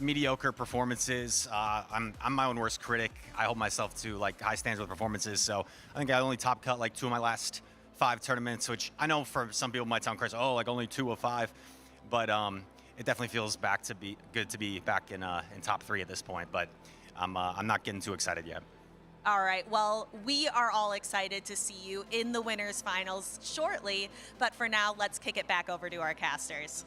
mediocre performances. I'm my own worst critic. I hold myself to high standards with performances. So I think I only top cut 2 of my last 5 tournaments, which I know for some people might sound crazy. Oh, only 2 of 5, but it definitely feels good to be back in top 3 at this point. But I'm not getting too excited yet. All right, well, we are all excited to see you in the Winners Finals shortly, but for now, let's kick it back over to our casters.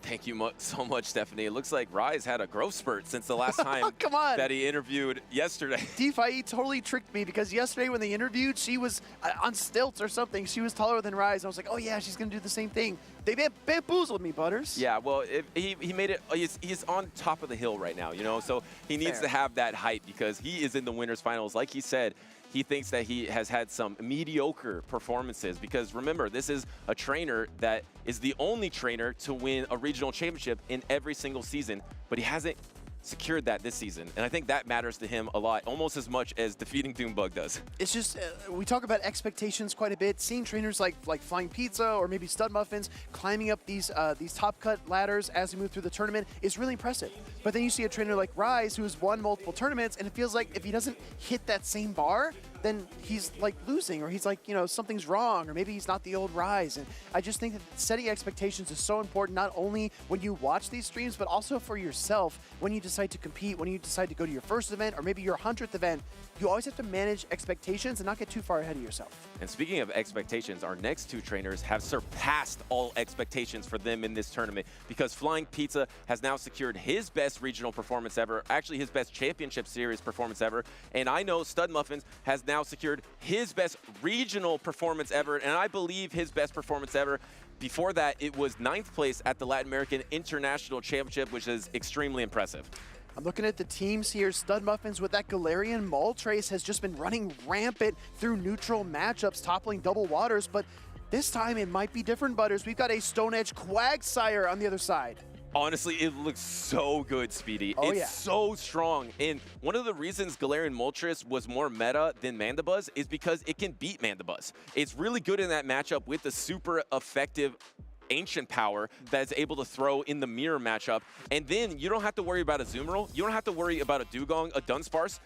Thank you so much, Stephanie. It looks like Rise had a growth spurt since the last time Come on. that he interviewed yesterday. DeFi totally tricked me because yesterday when they interviewed, she was on stilts or something. She was taller than Rise. I was like, oh yeah, she's going to do the same thing. They bamboozled me, Butters. Yeah, well, he made it. He's on top of the hill right now, you know, so he needs to have that height because he is in the winners finals. Like he said, he thinks that he has had some mediocre performances because remember, this is a trainer that is the only trainer to win a regional championship in every single season, but he hasn't secured that this season. And I think that matters to him a lot, almost as much as defeating Dune Bug does. It's just, we talk about expectations quite a bit. Seeing trainers like Flying Pizza or maybe Stud Muffins climbing up these top cut ladders as we move through the tournament is really impressive. But then you see a trainer like Rise who's won multiple tournaments, and it feels like if he doesn't hit that same bar, then he's like losing, or he's like, you know, something's wrong, or maybe he's not the old Rise. And I just think that setting expectations is so important, not only when you watch these streams, but also for yourself when you decide to compete, when you decide to go to your first event, or maybe your 100th event. You always have to manage expectations and not get too far ahead of yourself. And speaking of expectations, our next two trainers have surpassed all expectations for them in this tournament because Flying Pizza has now secured his best regional performance ever, actually his best championship series performance ever. And I know Stud Muffins has now secured his best regional performance ever, and I believe his best performance ever. Before that, it was 9th place at the Latin American International Championship, which is extremely impressive. I'm looking at the teams here. Stud Muffins with that Garian Moltres has just been running rampant through neutral matchups, toppling double waters, but this time it might be different, Butters. We've got a Stone Edge Quagsire on the other side. Honestly, it looks so good, Speedy. It's so strong. And one of the reasons Garian Moltres was more meta than Mandibuzz is because it can beat Mandibuzz. It's really good in that matchup with the super effective ancient power that's able to throw in the mirror matchup. And then you don't have to worry about a Zoomerl. You don't have to worry about a Dugong, a Dunsparce.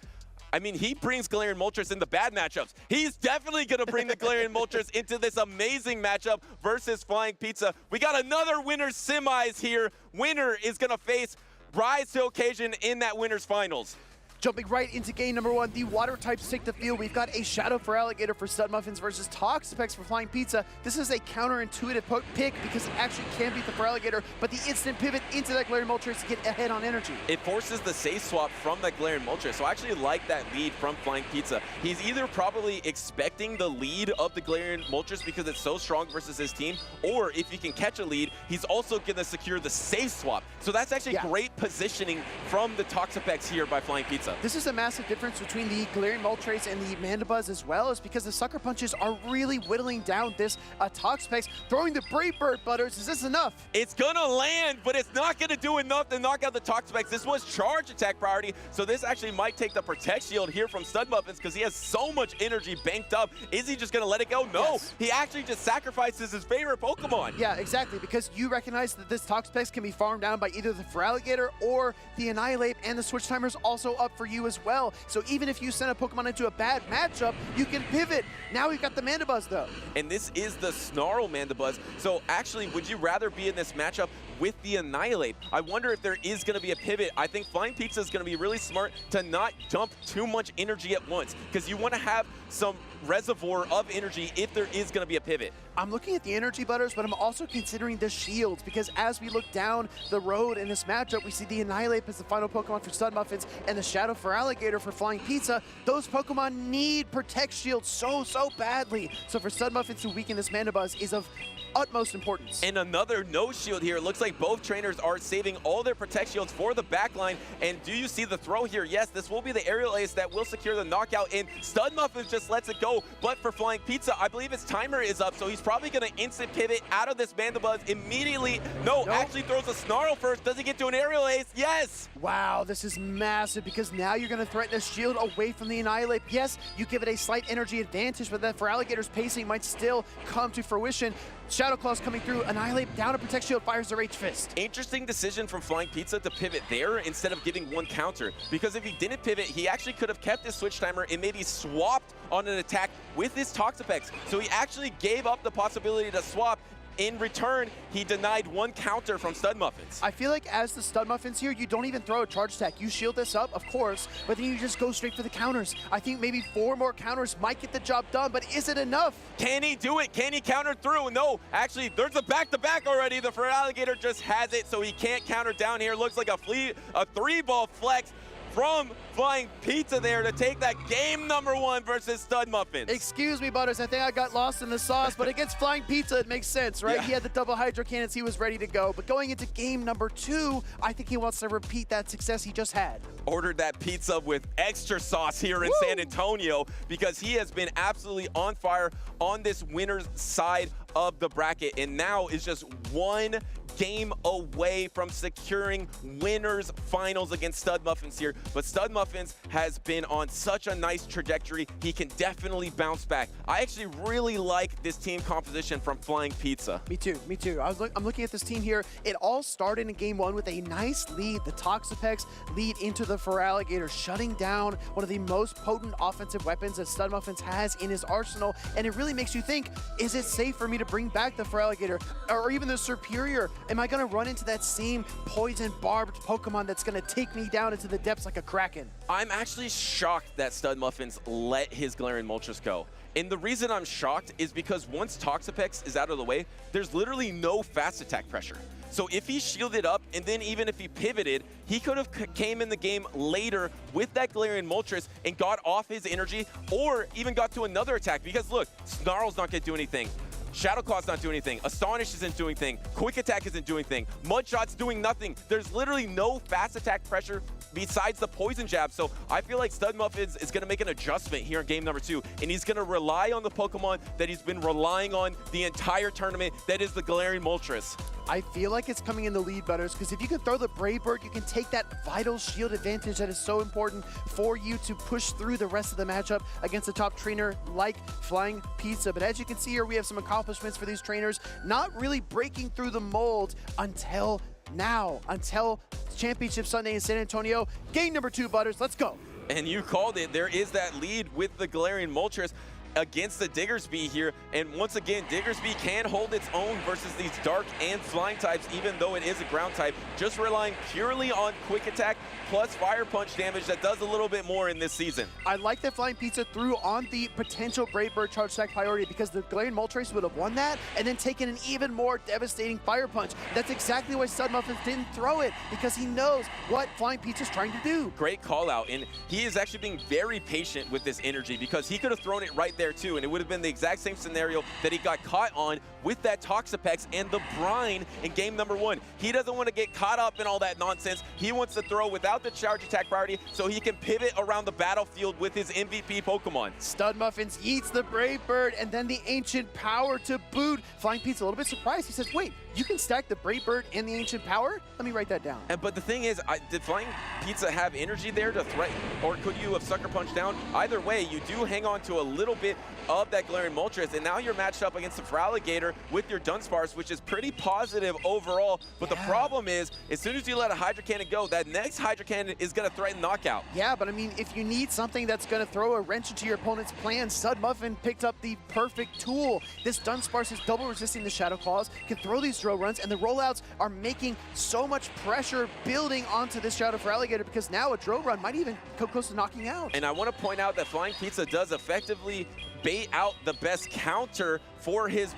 I mean, he brings Garian Moltres in the bad matchups. He's definitely going to bring the Garian Moltres into this amazing matchup versus Flying Pizza. We got another winner's semis here. Winner is going to face Rise to Occasion in that winner's finals. Jumping right into game number 1, the water types take the field. We've got a Shadow for Alligator for Stud Muffins versus Toxapex for Flying Pizza. This is a counterintuitive pick because it actually can beat the Feraligatr, but the instant pivot into that Garian Moltres to get ahead on energy. It forces the safe swap from that Garian Moltres, so I actually like that lead from Flying Pizza. He's either probably expecting the lead of the Garian Moltres because it's so strong versus his team, or if he can catch a lead, he's also going to secure the safe swap. So that's actually great positioning from the Toxapex here by Flying Pizza. This is a massive difference between the Garian Moltres and the Mandibuzz as well, is because the Sucker Punches are really whittling down this Toxapex. Throwing the Brave Bird, Butters, is this enough? It's gonna land, but it's not gonna do enough to knock out the Toxapex. This was charge attack priority, so this actually might take the Protect Shield here from Stud Muffins because he has so much energy banked up. Is he just gonna let it go? No, he actually just sacrifices his favorite Pokemon. Yeah, exactly, because you recognize that this Toxapex can be farmed down by either the Feraligatr or the Annihilate, and the Switch Timer's also up for you as well. So even if you send a Pokemon into a bad matchup, you can pivot. Now we've got the Mandibuzz though. And this is the Snarl Mandibuzz. So actually, would you rather be in this matchup with the Annihilate? I wonder if there is going to be a pivot. I think Flying Pizza is going to be really smart to not dump too much energy at once because you want to have some reservoir of energy if there is going to be a pivot. I'm looking at the energy, Butters, but I'm also considering the shields because as we look down the road in this matchup, we see the Annihilate as the final Pokemon for Stud Muffins and the Shadow for Alligator for Flying Pizza. Those Pokemon need Protect Shield so badly. So for Stud Muffins to weaken this Mandibuzz is of utmost importance. And another no shield here. It looks like both trainers are saving all their Protect Shields for the backline. And do you see the throw here? Yes, this will be the aerial ace that will secure the knockout, and Stud Muffins just lets it go. But for Flying Pizza, I believe his timer is up, so he's probably going to instant pivot out of this Mandibuzz immediately. No, actually throws a Snarl first. Does he get to an aerial ace? Yes! Wow, this is massive because now you're going to threaten a shield away from the Annihilate. Yes, you give it a slight energy advantage, but that Feraligatr's pacing might still come to fruition. Shadow Claw's coming through. Annihilate down to Protect Shield, fires the Rage Fist. Interesting decision from Flying Pizza to pivot there instead of giving one counter. Because if he didn't pivot, he actually could have kept his Switch Timer and maybe swapped on an attack with his Toxapex. So he actually gave up the possibility to swap. in return, he denied one counter from Stud Muffins. I feel like as the Stud Muffins here, you don't even throw a charge attack. You shield this up, of course, but then you just go straight for the counters. I think maybe 4 more counters might get the job done, but is it enough? Can he do it? Can he counter through? No, actually, there's a back-to-back already. The Feraligatr just has it, so he can't counter down here. Looks like a 3-ball flex from Flying Pizza there to take that game #1 versus Stud Muffins. Excuse me, Butters. I think I got lost in the sauce, but against Flying Pizza, it makes sense, right? Yeah. He had the double Hydro Cannons. He was ready to go. But going into game #2, I think he wants to repeat that success he just had. Ordered that pizza with extra sauce here in San Antonio because he has been absolutely on fire on this winner's side of the bracket, and now is just 1 game away from securing winners finals against Stud Muffins here. But Stud Muffins has been on such a nice trajectory. He can definitely bounce back. I actually really like this team composition from Flying Pizza. Me too, me too. I'm looking at this team here. It all started in game 1 with a nice lead. The Toxapex lead into the Feraligatr, shutting down one of the most potent offensive weapons that Stud Muffins has in his arsenal. And it really makes you think, is it safe for me to bring back the Feraligatr or even the Superior? Am I going to run into that same poison barbed Pokemon that's going to take me down into the depths like a Kraken? I'm actually shocked that Stud Muffins let his Galarian Moltres go. And the reason I'm shocked is because once Toxapex is out of the way, there's literally no fast attack pressure. So if he shielded up, and then even if he pivoted, he could have came in the game later with that Galarian Moltres and got off his energy, or even got to another attack. Because look, Snarl's not going to do anything. Shadow Claw's not doing anything. Astonish isn't doing anything. Quick Attack isn't doing anything. Mudshot's doing nothing. There's literally no fast attack pressure besides the Poison Jab. So I feel like Stud Muffins is going to make an adjustment here in game #2, and he's going to rely on the Pokemon that he's been relying on the entire tournament, that is the Galarian Moltres. I feel like it's coming in the lead, Butters, because if you can throw the Brave Bird, you can take that vital shield advantage that is so important for you to push through the rest of the matchup against a top trainer like Flying Pizza. But as you can see here, we have some accomplishments for these trainers, not really breaking through the mold until now, until Championship Sunday in San Antonio. Game #2, Butters, let's go. And you called it. There is that lead with the Galarian Moltres against the Diggersby here, and once again, Diggersby can hold its own versus these dark and flying types, even though it is a ground type, just relying purely on quick attack plus fire punch damage that does a little bit more in this season. I like that Flying Pizza threw on the potential Brave Bird charge attack priority, because the Galarian Moltres would have won that and then taken an even more devastating fire punch. That's exactly why Stud Muffins didn't throw it, because he knows what Flying Pizza's trying to do. Great call out, and he is actually being very patient with this energy, because he could have thrown it right there too, and it would have been the exact same scenario that he got caught on with that Toxapex and the Brine in game #1. He doesn't want to get caught up in all that nonsense. He wants to throw without the charge attack priority so he can pivot around the battlefield with his MVP Pokemon. Stud Muffins eats the Brave Bird and then the Ancient Power to boot. Flying Pizza a little bit surprised. He says, wait, you can stack the Brave Bird and the Ancient Power? Let me write that down. But the thing is, did Flying Pizza have energy there to threaten, or could you have Sucker Punch down? Either way, you do hang on to a little bit of that Galarian Moltres, and now you're matched up against the Feraligatr with your Dunsparce, which is pretty positive overall. But the problem is, as soon as you let a Hydro Cannon go, that next Hydro Cannon is going to threaten knockout. Yeah, but I mean, if you need something that's going to throw a wrench into your opponent's plan, Stud Muffin picked up the perfect tool. This Dunsparce is double resisting the Shadow Claws, can throw these drill runs, and the rollouts are making so much pressure building onto this Shadow Feraligatr, because now a drill run might even come close to knocking out. And I want to point out that Flying Pizza does effectively bait out the best counter for his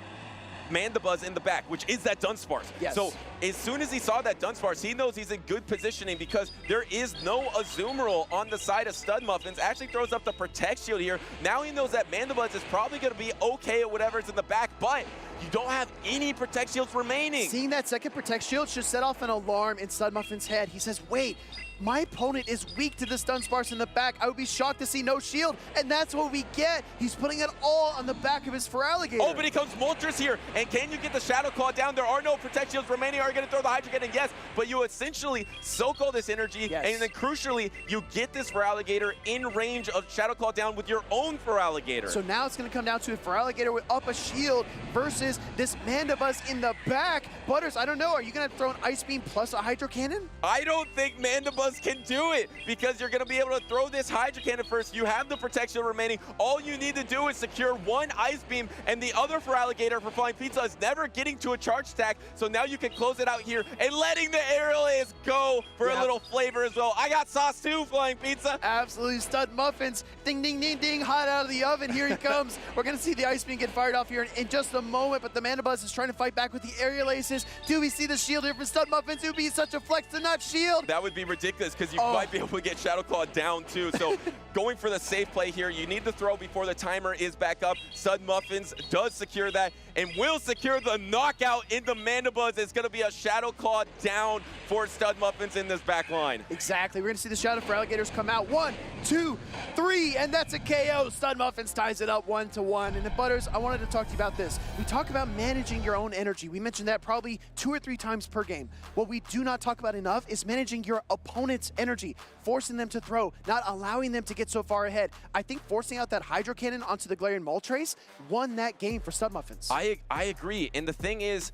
Mandibuzz in the back, which is that Dunsparce. Yes. So as soon as he saw that Dunsparce, he knows he's in good positioning, because there is no Azumarill on the side of Stud Muffins. Actually throws up the Protect Shield here. Now he knows that Mandibuzz is probably going to be okay at whatever's in the back, but you don't have any Protect Shields remaining. Seeing that second Protect Shield should set off an alarm in Stud Muffin's head. He says, wait, my opponent is weak to this Dunsparce in the back. I would be shocked to see no shield, and that's what we get. He's putting it all on the back of his Feraligatr. Oh, but he comes Moltres here, and can you get the Shadow Claw down? There are no Protect Shields remaining. are you going to throw the Hydro Cannon? Yes, but you essentially soak all this energy, and then crucially, you get this Feraligatr in range of Shadow Claw down with your own Feraligatr. So now it's going to come down to a Feraligatr with up a shield versus this Mandibuzz in the back. Butters, I don't know, are you going to throw an Ice Beam plus a Hydro Cannon? I don't think Mandibuzz can do it because you're going to be able to throw this Hydro Cannon first. You have the protection remaining. All you need to do is secure one Ice Beam, and the other Feraligatr for Flying Pizza is never getting to a charge attack. So now you can close it out here and letting the aerial ace go for a little flavor as well. I got sauce too, Flying Pizza. Absolutely stud Muffins. Ding, ding, ding, ding, hot out of the oven. Here he comes. We're going to see the Ice Beam get fired off here in just a moment, but the Mandibuzz is trying to fight back with the aerial aces. Do we see the shield here from stud Muffins? It would be such a flex to not shield. That would be ridiculous because you might be able to get Shadow Claw down too. So going for the safe play here, you need to throw before the timer is back up. Stud Muffins does secure that and will secure the knockout into Mandibuzz. It's going to be a Shadow Claw down for Stud Muffins in this back line. Exactly. We're going to see the Shadow Feraligatrs come out. 1, 2, 3, and that's a KO. Stud Muffins ties it up 1-1. And Butters, I wanted to talk to you about this. We talk about managing your own energy. We mentioned that probably 2 or 3 times per game. What we do not talk about enough is managing your opponent's energy, forcing them to throw, not allowing them to get so far ahead. I think forcing out that Hydro Cannon onto the Garian Moltres won that game for Stud Muffins. I agree. And the thing is,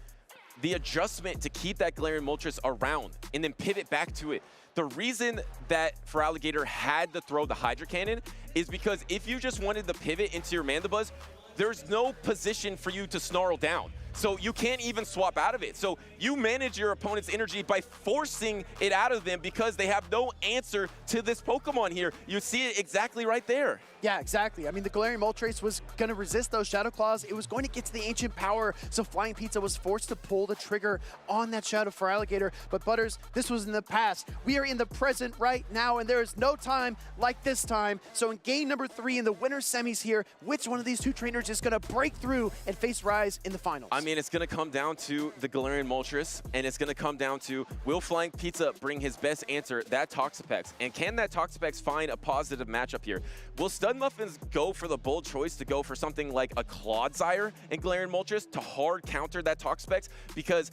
the adjustment to keep that Garian Moltres around and then pivot back to it. The reason that Feraligatr had to throw the Hydro Cannon is because if you just wanted to pivot into your Mandibuzz, there's no position for you to snarl down. So you can't even swap out of it. So you manage your opponent's energy by forcing it out of them because they have no answer to this Pokemon here. You see it exactly right there. Yeah, exactly. I mean, the Garian Moltres was going to resist those Shadow Claws. It was going to get to the Ancient Power, so Flying Pizza was forced to pull the trigger on that Shadow Feraligatr. But Butters, this was in the past. We are in the present right now, and there is no time like this time. So in game number 3 in the winner semis here, which one of these 2 trainers is going to break through and face Rise in the finals? I mean, it's going to come down to the Garian Moltres, and it's going to come down to, will Flying Pizza bring his best answer, that Toxapex? And can that Toxapex find a positive matchup here? Will Stud Muffins go for the bold choice to go for something like a Clodsire and Garian Moltres to hard counter that Toxapex? Because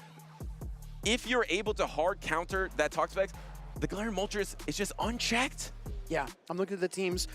if you're able to hard counter that Toxapex, the Garian Moltres is just unchecked. Yeah, I'm looking at the teams.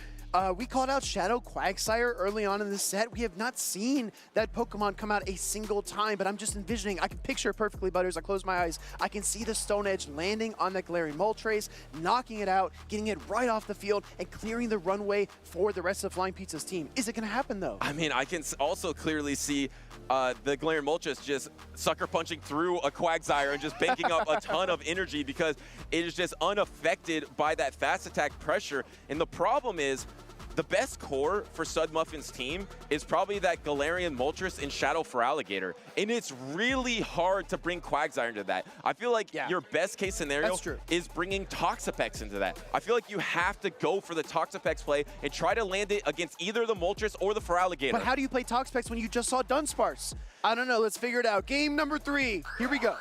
We called out Shadow Quagsire early on in the set. We have not seen that Pokemon come out a single time, but I'm just envisioning, I can picture it perfectly, Butters. I close my eyes. I can see the Stone Edge landing on that Garian Moltres, knocking it out, getting it right off the field, and clearing the runway for the rest of Flying Pizza's team. Is it going to happen, though? I mean, I can also clearly see the Garian Moltres just sucker punching through a Quagsire and just banking up a ton of energy because it is just unaffected by that fast attack pressure. And the problem is, the best core for Stud Muffin's team is probably that Garian Moltres and Shadow Feraligatr. And it's really hard to bring Quagsire into that. I feel like your best case scenario is bringing Toxapex into that. I feel like you have to go for the Toxapex play and try to land it against either the Moltres or the Feraligatr. But how do you play Toxapex when you just saw Dunsparce? I don't know. Let's figure it out. Game number 3. Here we go.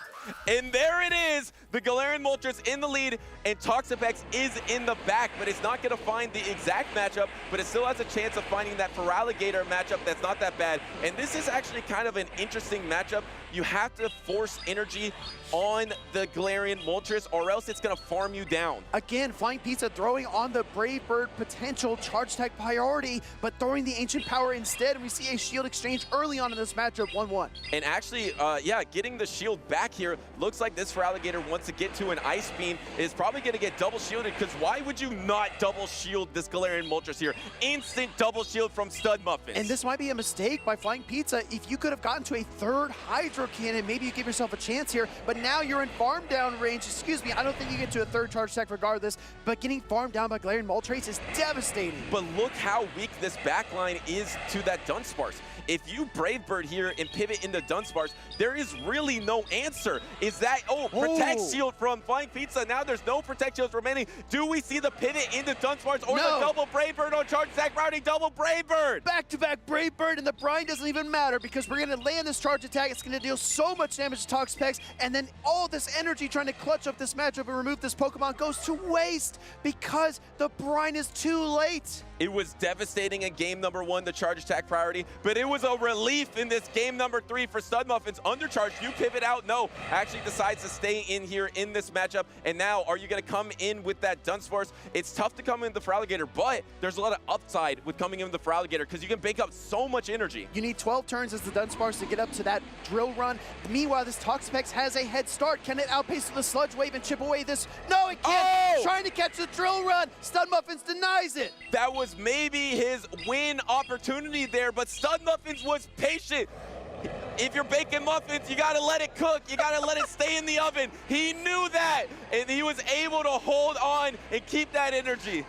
And there it is, the Garian Moltres in the lead, and Toxapex is in the back, but it's not going to find the exact matchup, but it still has a chance of finding that Feraligatr matchup that's not that bad. And this is actually kind of an interesting matchup. You have to force energy on the Garian Moltres, or else it's going to farm you down. Again, Flying Pizza throwing on the Brave Bird potential charge tag priority, but throwing the Ancient Power instead, and we see a shield exchange early on in this matchup, 1-1. And actually, yeah, getting the shield back here, looks like this Feraligatr wants to get to an Ice Beam, is probably going to get double shielded, because why would you not double shield this Garian Moltres here? Instant double shield from Stud Muffins. And this might be a mistake by Flying Pizza. If you could have gotten to a 3rd Hydro Cannon, maybe you give yourself a chance here, but now you're in farm down range. Excuse me, I don't think you get to a 3rd charge tech regardless, but getting farmed down by Garian Moltres is devastating. But look how weak this backline is to that Dunsparce. If you Brave Bird here and pivot into Dunsparce, there is really no answer. Is that, Protect Shield from Flying Pizza. Now there's no Protect Shields remaining. Do we see the pivot into Dunsparce or the double Brave Bird on charge attack routing? Double Brave Bird! Back-to-back Brave Bird, and the brine doesn't even matter because we're going to land this charge attack. It's going to deal so much damage to Toxapex, and then all this energy trying to clutch up this matchup and remove this Pokemon goes to waste because the brine is too late. It was devastating in game number 1, the charge attack priority, but it was a relief in this game number 3 for Stud Muffins. Undercharge, you pivot out, no, actually decides to stay in here in this matchup. And now, are you gonna come in with that Dunsparce? It's tough to come in with the Feraligatr, but there's a lot of upside with coming in with the Feraligatr because you can bake up so much energy. You need 12 turns as the Dunsparce to get up to that drill run. Meanwhile, this Toxapex has a head start. Can it outpace the Sludge Wave and chip away this? No, it can't. Oh! Trying to catch the drill run. Stud Muffins denies it. That was maybe his win opportunity there, but Stud Muffins was patient. If you're baking muffins, you gotta let it cook. You gotta let it stay in the oven. He knew that, and he was able to hold on and keep that energy.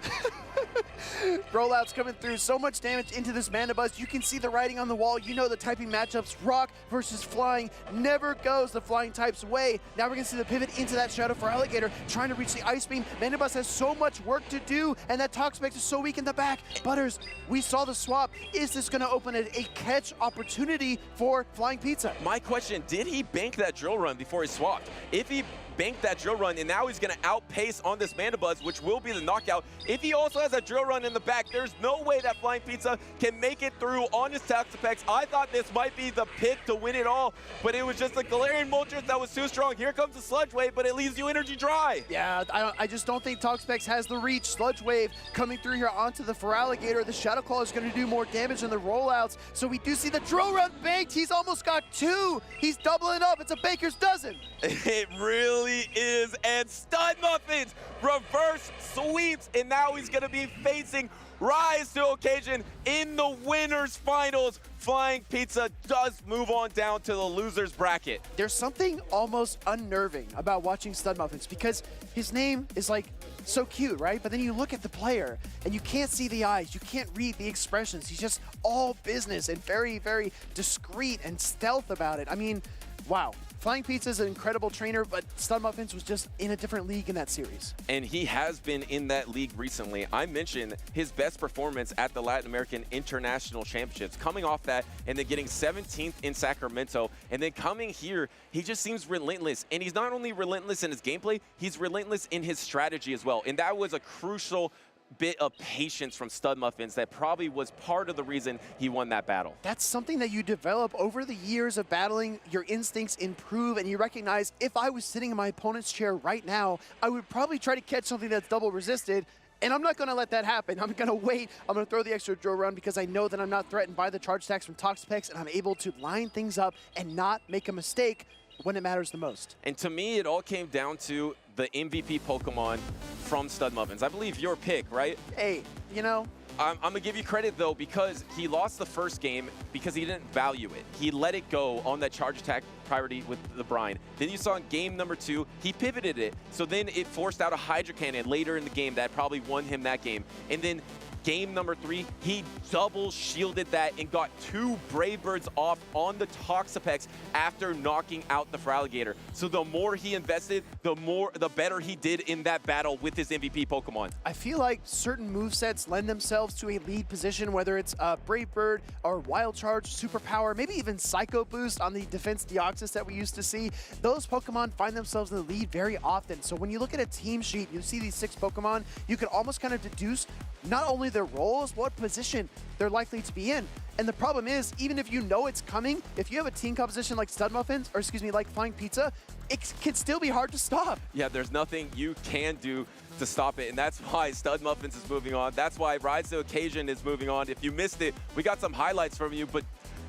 Rollouts coming through, so much damage into this Mana Buzz. You can see the writing on the wall. You know the typing matchups. Rock versus flying never goes the flying type's way. Now we're gonna see the pivot into that Shadow Feraligatr, trying to reach the Ice Beam. Mana Buzz has so much work to do, and that Toxapex is so weak in the back. Butters, we saw the swap. Is this gonna open a catch opportunity for Flying Pizza? My question, did he bank that drill run before he swapped? If he banked that drill run, and now he's gonna outpace on this Mana Buzz, which will be the knockout. If he also has a drill run in the back, there's no way that Flying Pizza can make it through on his Toxapex. I thought this might be the pick to win it all, but it was just the Galarian Moltres that was too strong. Here comes the Sludge Wave, but it leaves you energy dry. Yeah, I just don't think Toxapex has the reach. Sludge Wave coming through here onto the Feraligatr. The Shadow Claw is going to do more damage than the rollouts, so we do see the drill run banked. He's almost got 2. He's doubling up. It's a baker's dozen. It really is, and Stud Muffins reverse sweeps, and now he's gonna be facing Rise to Occasion in the winners finals. Flying Pizza does move on down to the losers bracket. There's something almost unnerving about watching Stud Muffins because his name is like so cute, right? But then you look at the player and you can't see the eyes, you can't read the expressions. He's just all business and very, very discreet and stealth about it. I mean, wow. Flying Pizza is an incredible trainer, but Stud Muffins was just in a different league in that series. And he has been in that league recently. I mentioned his best performance at the Latin American International Championships, coming off that and then getting 17th in Sacramento. And then coming here, he just seems relentless. And he's not only relentless in his gameplay, he's relentless in his strategy as well. And that was a crucial bit of patience from Stud Muffins that probably was part of the reason he won that battle. That's something that you develop over the years of battling. Your instincts improve and you recognize, if I was sitting in my opponent's chair right now, I would probably try to catch something that's double resisted. And I'm not going to let that happen. I'm going to wait. I'm going to throw the extra drill run because I know that I'm not threatened by the charge attacks from Toxapex, and I'm able to line things up and not make a mistake when it matters the most. And to me, it all came down to the MVP Pokemon from Stud Muffins. I believe your pick, right? Hey, you know, I'm going to give you credit, though, because he lost the first game because he didn't value it. He let it go on that charge attack priority with the Brine. Then you saw in game number 2, he pivoted it. So then it forced out a Hydro Cannon later in the game that probably won him that game. And then game number 3, he double shielded that and got 2 Brave Birds off on the Toxapex after knocking out the Feraligatr. So the more he invested, the better he did in that battle with his MVP Pokemon. I feel like certain movesets lend themselves to a lead position, whether it's Brave Bird or Wild Charge, Superpower, maybe even Psycho Boost on the Defense Deoxys that we used to see. Those Pokemon find themselves in the lead very often. So when you look at a team sheet, you see these 6 Pokemon, you can almost kind of deduce not only their roles, what position they're likely to be in. And the problem is, even if you know it's coming, if you have a team composition like Stud Muffins, or excuse me, like Flying Pizza, it can still be hard to stop. Yeah, there's nothing you can do to stop it, and that's why Stud Muffins is moving on. That's why Rise to Occasion is moving on. If you missed it, we got some highlights from you, but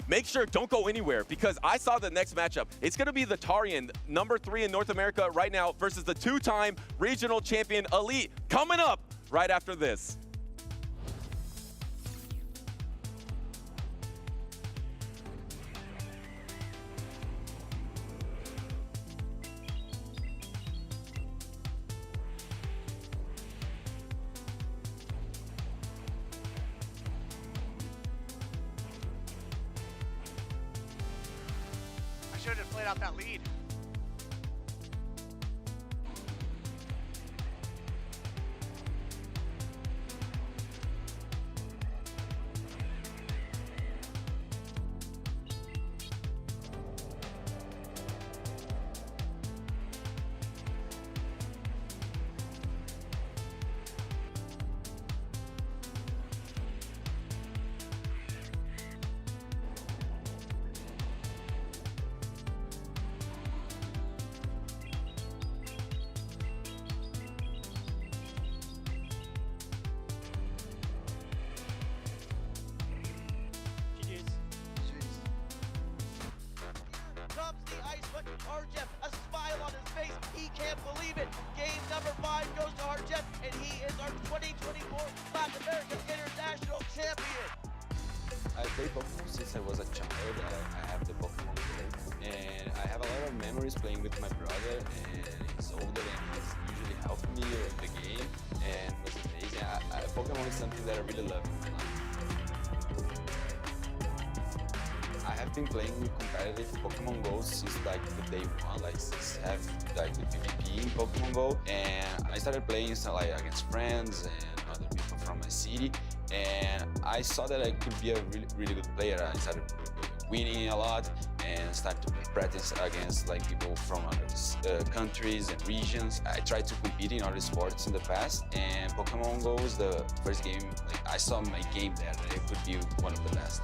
make sure don't go anywhere because I saw the next matchup. It's going to be the Tarian, number 3 in North America right now, versus the 2-time regional champion Elite, coming up right after this. I should have played out that lead. Arjep, a smile on his face. He can't believe it. Game number 5 goes to Arjep, and he is our 2024 Latin American International Champion. I play Pokemon since I was a child. I have the Pokemon game, and I have a lot of memories playing with my brother, and he's older and he's usually helped me with the game, and it was amazing. Pokemon is something that I really love in my life. I have been playing competitive Pokemon Go since like the day one, like since I have like the PvP in Pokemon Go, and I started playing like against friends and other people from my city, and I saw that I could be a really good player. I started winning a lot and started to practice against like people from other countries and regions. I tried to compete in other sports in the past, and Pokemon Go was the first game like I saw my game there that it could be one of the best.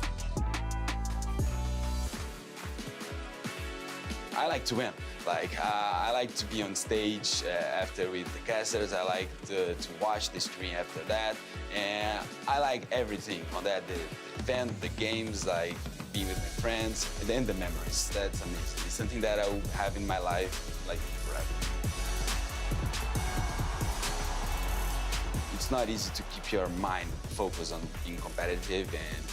I like to win. Like I like to be on stage after with the casters. I like to watch the stream after that, and I like everything on that. The event, the games, like being with my friends, and then the memories. That's amazing. It's something that I will have in my life like forever. It's not easy to keep your mind focused on being competitive, and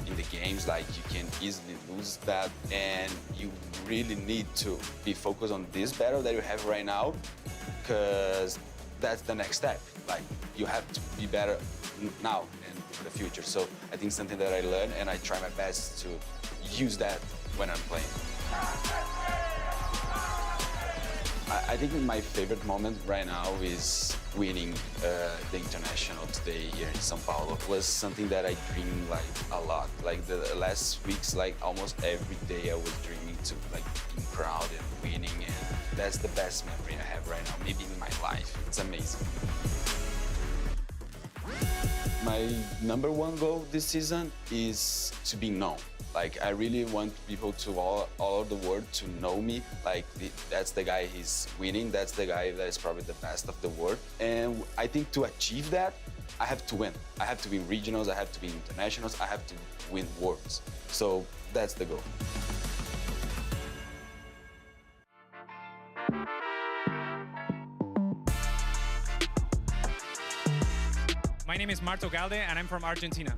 in the games, like you can easily lose that, and you really need to be focused on this battle that you have right now, because that's the next step. Like you have to be better now and for the future. So I think something that I learned, and I try my best to use that when I'm playing. I think my favorite moment right now is winning the international today here in São Paulo. It was something that I dreamed like a lot. Like the last weeks, like almost every day I was dreaming to like being proud and winning, and that's the best memory I have right now, maybe in my life. It's amazing. My #1 goal this season is to be known. Like I really want people to all over the world to know me. Like that's the guy he's winning. That's the guy that is probably the best of the world. And I think to achieve that, I have to win. I have to win regionals. I have to win internationals. I have to win worlds. So that's the goal. My name is Marto Galde, and I'm from Argentina.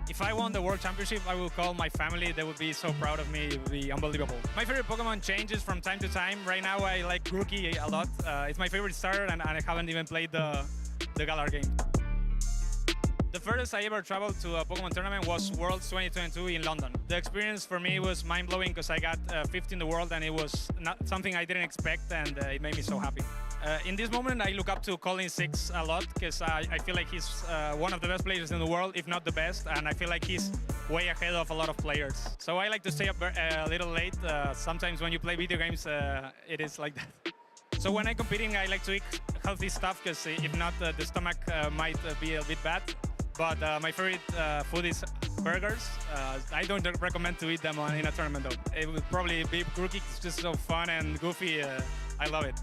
If I won the World Championship, I will call my family. They would be so proud of me. It would be unbelievable. My favorite Pokemon changes from time to time. Right now, I like Grookey a lot. It's my favorite starter, and I haven't even played the Galar game. The furthest I ever traveled to a Pokemon tournament was Worlds 2022 in London. The experience for me was mind-blowing because I got 5th in the world, and it was not something I didn't expect, and it made me so happy. In this moment, I look up to Colin Six a lot because I feel like he's one of the best players in the world, if not the best, and I feel like he's way ahead of a lot of players. So I like to stay up a little late. Sometimes when you play video games, it is like that. So when I'm competing, I like to eat healthy stuff because if not, the stomach might be a bit bad. But my favorite food is burgers. I don't recommend to eat them in a tournament though. It would probably be Grookey. It's just so fun and goofy. I love it.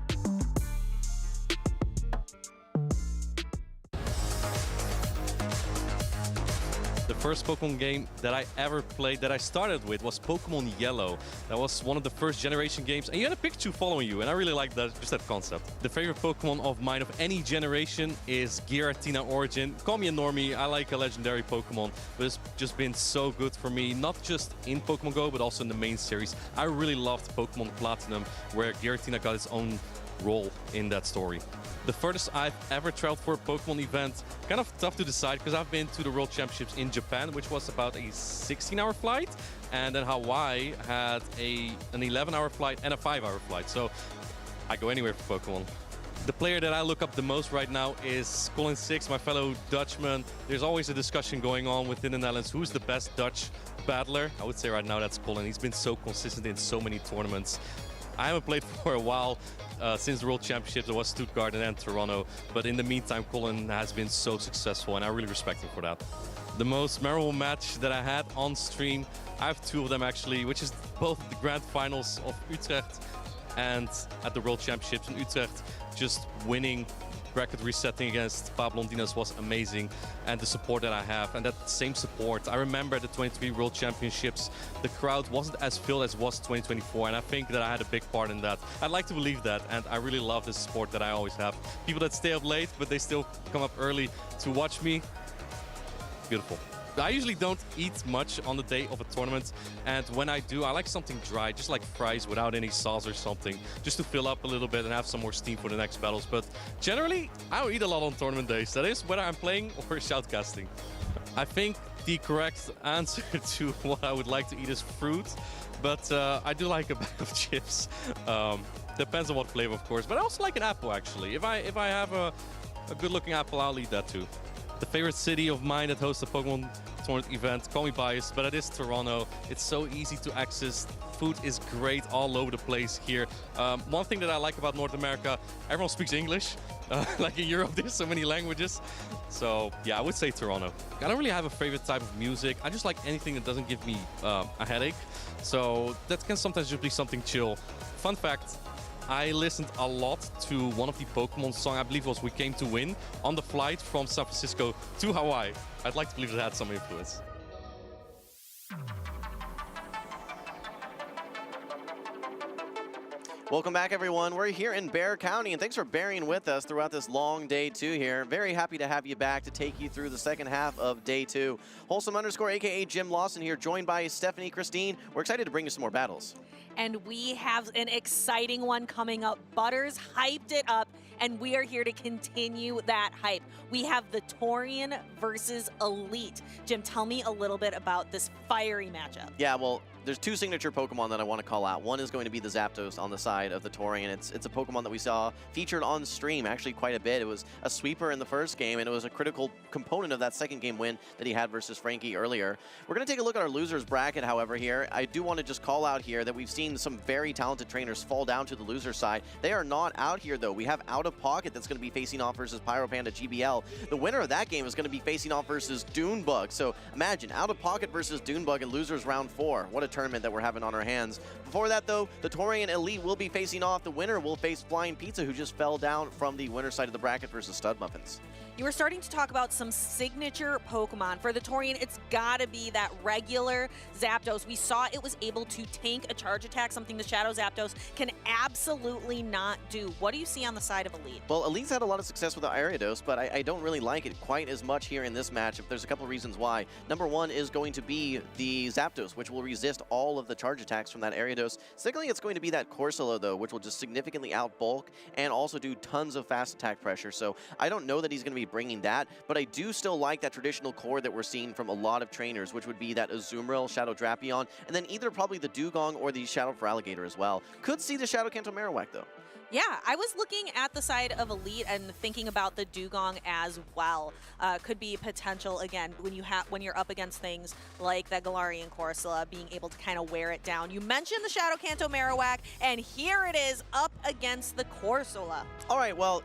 The first Pokemon game that I ever played that I started with was Pokemon Yellow. That was one of the first generation games, and you had a Pikachu following you, and I really liked that, just that concept. The favorite Pokemon of mine of any generation is Giratina Origin. Call me a normie, I like a legendary Pokemon, but it's just been so good for me, not just in Pokemon Go, but also in the main series. I really loved Pokemon Platinum, where Giratina got its own role in that story. The furthest I've ever traveled for a Pokemon event, kind of tough to decide because I've been to the World Championships in Japan, which was about a 16-hour flight, and then Hawaii had an 11-hour flight and a 5-hour flight, so I go anywhere for Pokemon. The player that I look up the most right now is Colin Six, my fellow Dutchman. There's always a discussion going on within the Netherlands, who's the best Dutch battler? I would say right now that's Colin. He's been so consistent in so many tournaments. I haven't played for a while. Since the World Championships, it was Stuttgart and then Toronto. But in the meantime, Colin has been so successful, and I really respect him for that. The most memorable match that I had on stream, I have two of them actually, which is both the grand finals of Utrecht and at the World Championships in Utrecht, just winning bracket resetting against Pablondinas was amazing, and the support that I have, and that same support. I remember the 23 World Championships, the crowd wasn't as filled as was 2024, and I think that I had a big part in that. I'd like to believe that, and I really love the support that I always have. People that stay up late, but they still come up early to watch me. Beautiful. I usually don't eat much on the day of a tournament, and when I do, I like something dry, just like fries without any sauce or something, just to fill up a little bit and have some more steam for the next battles. But generally, I don't eat a lot on tournament days. That is whether I'm playing or shoutcasting. I think the correct answer to what I would like to eat is fruit, but I do like a bag of chips. Depends on what flavor, of course, but I also like an apple, actually. If I have a good-looking apple, I'll eat that too. The favorite city of mine that hosts a Pokemon tournament event, call me biased, but it is Toronto. It's so easy to access. Food is great all over the place here. One thing that I like about North America, everyone speaks English. Like in Europe, there's so many languages. So yeah, I would say Toronto. I don't really have a favorite type of music. I just like anything that doesn't give me a headache. So that can sometimes just be something chill. Fun fact, I listened a lot to one of the Pokemon songs, I believe it was We Came to Win, on the flight from San Francisco to Hawaii. I'd like to believe it had some influence. Welcome back, everyone. We're here in Bear County, and thanks for bearing with us throughout this long day 2 here. Very happy to have you back to take you through the second half of day 2. Wholesome _ aka Jim Lawson here, joined by Stephanie Christine. We're excited to bring you some more battles. And we have an exciting one coming up. Butters hyped it up, and we are here to continue that hype. We have the Torian versus Elite. Jim, tell me a little bit about this fiery matchup. Yeah, well, there's 2 signature Pokemon that I want to call out. One is going to be the Zapdos on the side of the Torian. It's a Pokemon that we saw featured on stream actually quite a bit. It was a sweeper in the first game, and it was a critical component of that second game win that he had versus Frankie earlier. We're going to take a look at our losers bracket, however, here. I do want to just call out here that we've seen some very talented trainers fall down to the loser side. They are not out here, though. We have OutOfPoket that's going to be facing off versus Pyro, Panda, GBL. The winner of that game is going to be facing off versus Dune Bug. So imagine OutOfPoket versus Dune Bug in losers round 4. What a tournament that we're having on our hands. Before that, though, the Torian Elite will be facing off. The winner will face Flying Pizza, who just fell down from the winner side of the bracket versus Stud Muffins. You were starting to talk about some signature Pokemon. For the Torian, it's gotta be that regular Zapdos. We saw it was able to tank a charge attack, something the Shadow Zapdos can absolutely not do. What do you see on the side of Elite? Well, Elite's had a lot of success with the Ariados, but I don't really like it quite as much here in this matchup. There's a couple reasons why. Number one is going to be the Zapdos, which will resist all of the charge attacks from that Ariados. Secondly, it's going to be that Corsola, though, which will just significantly outbulk and also do tons of fast attack pressure. So I don't know that he's going to be bringing that, but I do still like that traditional core that we're seeing from a lot of trainers, which would be that Azumarill, Shadow Drapion, and then either probably the Dugong or the Shadow Feraligatr as well. Could see the Shadow Kanto Marowak, though. Yeah, I was looking at the side of Elite and thinking about the Dugong as well. Could be potential, again, when you're up against things like that Galarian Corsola, being able to kind of wear it down. You mentioned the Shadow Kanto Marowak, and here it is up against the Corsola. All right, well,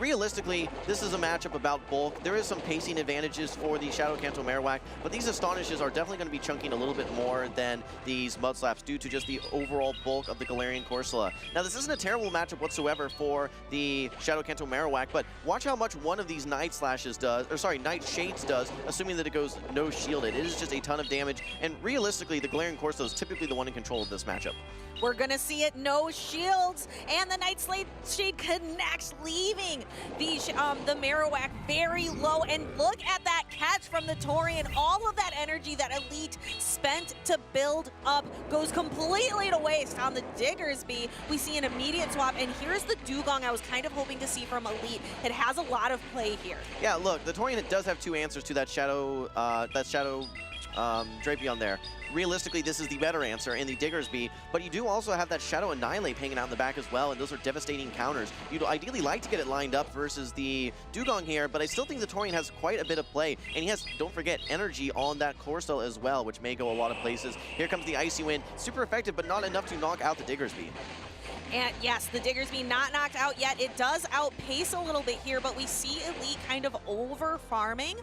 realistically, this is a matchup about bulk. There is some pacing advantages for the Shadow Kanto Marowak, but these Astonishes are definitely going to be chunking a little bit more than these Mudslaps due to just the overall bulk of the Galarian Corsola. Now, this isn't a terrible matchup whatsoever for the Shadow Kanto Marowak, but watch how much one of these Night Shades does, assuming that it goes no shielded. It is just a ton of damage, and realistically, the Galarian Corsola is typically the one in control of this matchup. We're gonna see it, no shields, and the Night Shade connects, leaving the Marowak very low. And look at that catch from the Torian. All of that energy that Elite spent to build up goes completely to waste on the Diggersby. We see an immediate swap, and here's the Dugong I was kind of hoping to see from Elite. It has a lot of play here. Yeah, look, the Torian does have 2 answers to that Shadow Drapion there. Realistically, this is the better answer in the Diggersby, but you do also have that Shadow Annihilate hanging out in the back as well, and those are devastating counters. You'd ideally like to get it lined up versus the Dugong here, but I still think the Torian has quite a bit of play, and he has, don't forget, energy on that Corsola as well, which may go a lot of places. Here comes the Icy Wind, super effective, but not enough to knock out the Diggersby. And yes, the Diggersby not knocked out yet. It does outpace a little bit here, but we see Elite kind of over-farming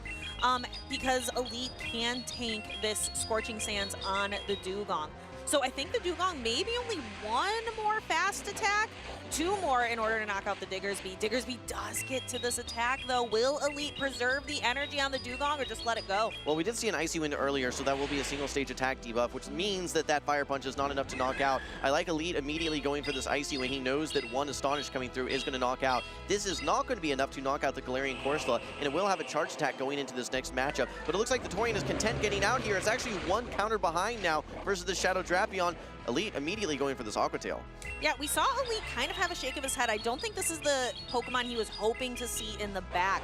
because Elite can tank this Scorching Sands on the Dugong. So I think the Dugong maybe only one more fast attack, 2 more in order to knock out the Diggersby. Diggersby does get to this attack, though. Will Elite preserve the energy on the Dugong or just let it go? Well, we did see an Icy Wind earlier, so that will be a single stage attack debuff, which means that that Fire Punch is not enough to knock out. I like Elite immediately going for this Icy Wind. He knows that one Astonish coming through is going to knock out. This is not going to be enough to knock out the Galarian Corsola, and it will have a charge attack going into this next matchup. But it looks like the Torian is content getting out here. It's actually 1 counter behind now versus the Shadow Drapion. Elite immediately going for this Aqua Tail. Yeah, we saw Elite kind of have a shake of his head. I don't think this is the Pokemon he was hoping to see in the back.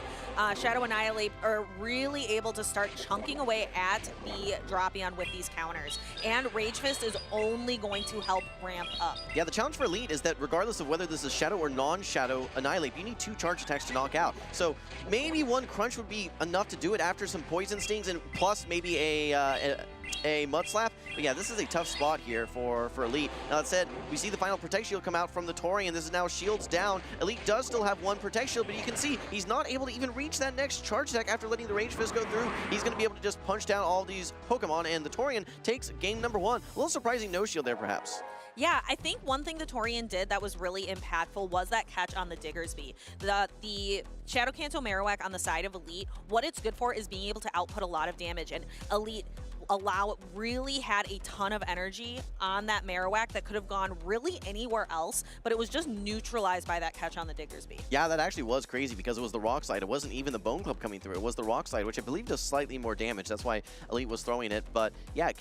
Shadow Annihilate are really able to start chunking away at the Drapion with these counters. And Rage Fist is only going to help ramp up. Yeah, the challenge for Elite is that regardless of whether this is Shadow or non-Shadow Annihilate, you need 2 charge attacks to knock out. So maybe 1 Crunch would be enough to do it after some Poison Stings and plus maybe a Mud Slap. But yeah, this is a tough spot here for Elite. Now that said, we see the final Protect Shield come out from the Torian. This is now shields down. Elite does still have 1 Protect Shield, but you can see he's not able to even reach that next charge attack after letting the Rage Fist go through. He's going to be able to just punch down all these Pokemon, and the Torian takes game number 1. A little surprising no shield there, perhaps. Yeah, I think one thing the Torian did that was really impactful was that catch on the Diggersby. The Shadow Kanto Marowak on the side of Elite, what it's good for is being able to output a lot of damage, and Elite really had a ton of energy on that Marowak that could have gone really anywhere else, but it was just neutralized by that catch on the Diggersby. Yeah, that actually was crazy because it was the Rock Slide. It wasn't even the Bone Club coming through. It was the Rock Slide, which I believe does slightly more damage. That's why Elite was throwing it. But yeah,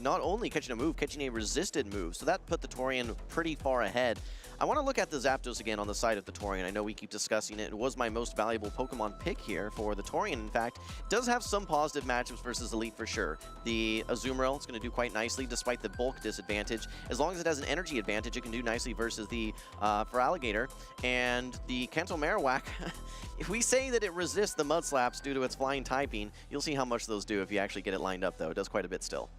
not only catching a move, catching a resisted move. So that put the Torian pretty far ahead. I want to look at the Zapdos again on the side of the Torian. I know we keep discussing it. It was my most valuable Pokemon pick here for the Torian. In fact, does have some positive matchups versus Elite for sure. The Azumarill is going to do quite nicely despite the bulk disadvantage. As long as it has an energy advantage, it can do nicely versus the Feraligatr. And the Kanto Marowak, if we say that it resists the Mud Slaps due to its flying typing, you'll see how much those do if you actually get it lined up, though. It does quite a bit still.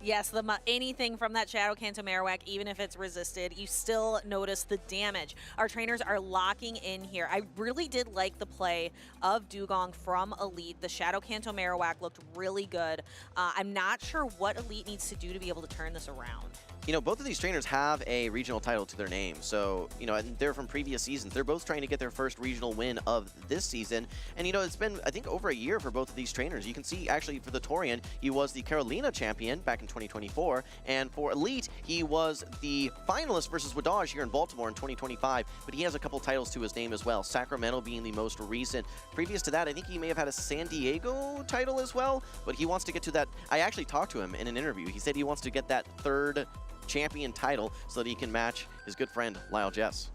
Yes, anything from that Shadow Kanto Marowak, even if it's resisted, you still notice the damage. Our trainers are locking in here. I really did like the play of Dugong from Elite. The Shadow Kanto Marowak looked really good. I'm not sure what Elite needs to do to be able to turn this around. You know, both of these trainers have a regional title to their name. So, you know, and they're from previous seasons. They're both trying to get their first regional win of this season. And, you know, it's been, I think, over a year for both of these trainers. You can see, actually, for the Torian, he was the Carolina champion back in 2024. And for Elite, he was the finalist versus Wadaj here in Baltimore in 2025. But he has a couple titles to his name as well, Sacramento being the most recent. Previous to that, I think he may have had a San Diego title as well. But he wants to get to that. I actually talked to him in an interview. He said he wants to get that 3rd champion title so that he can match his good friend Lyle Jess.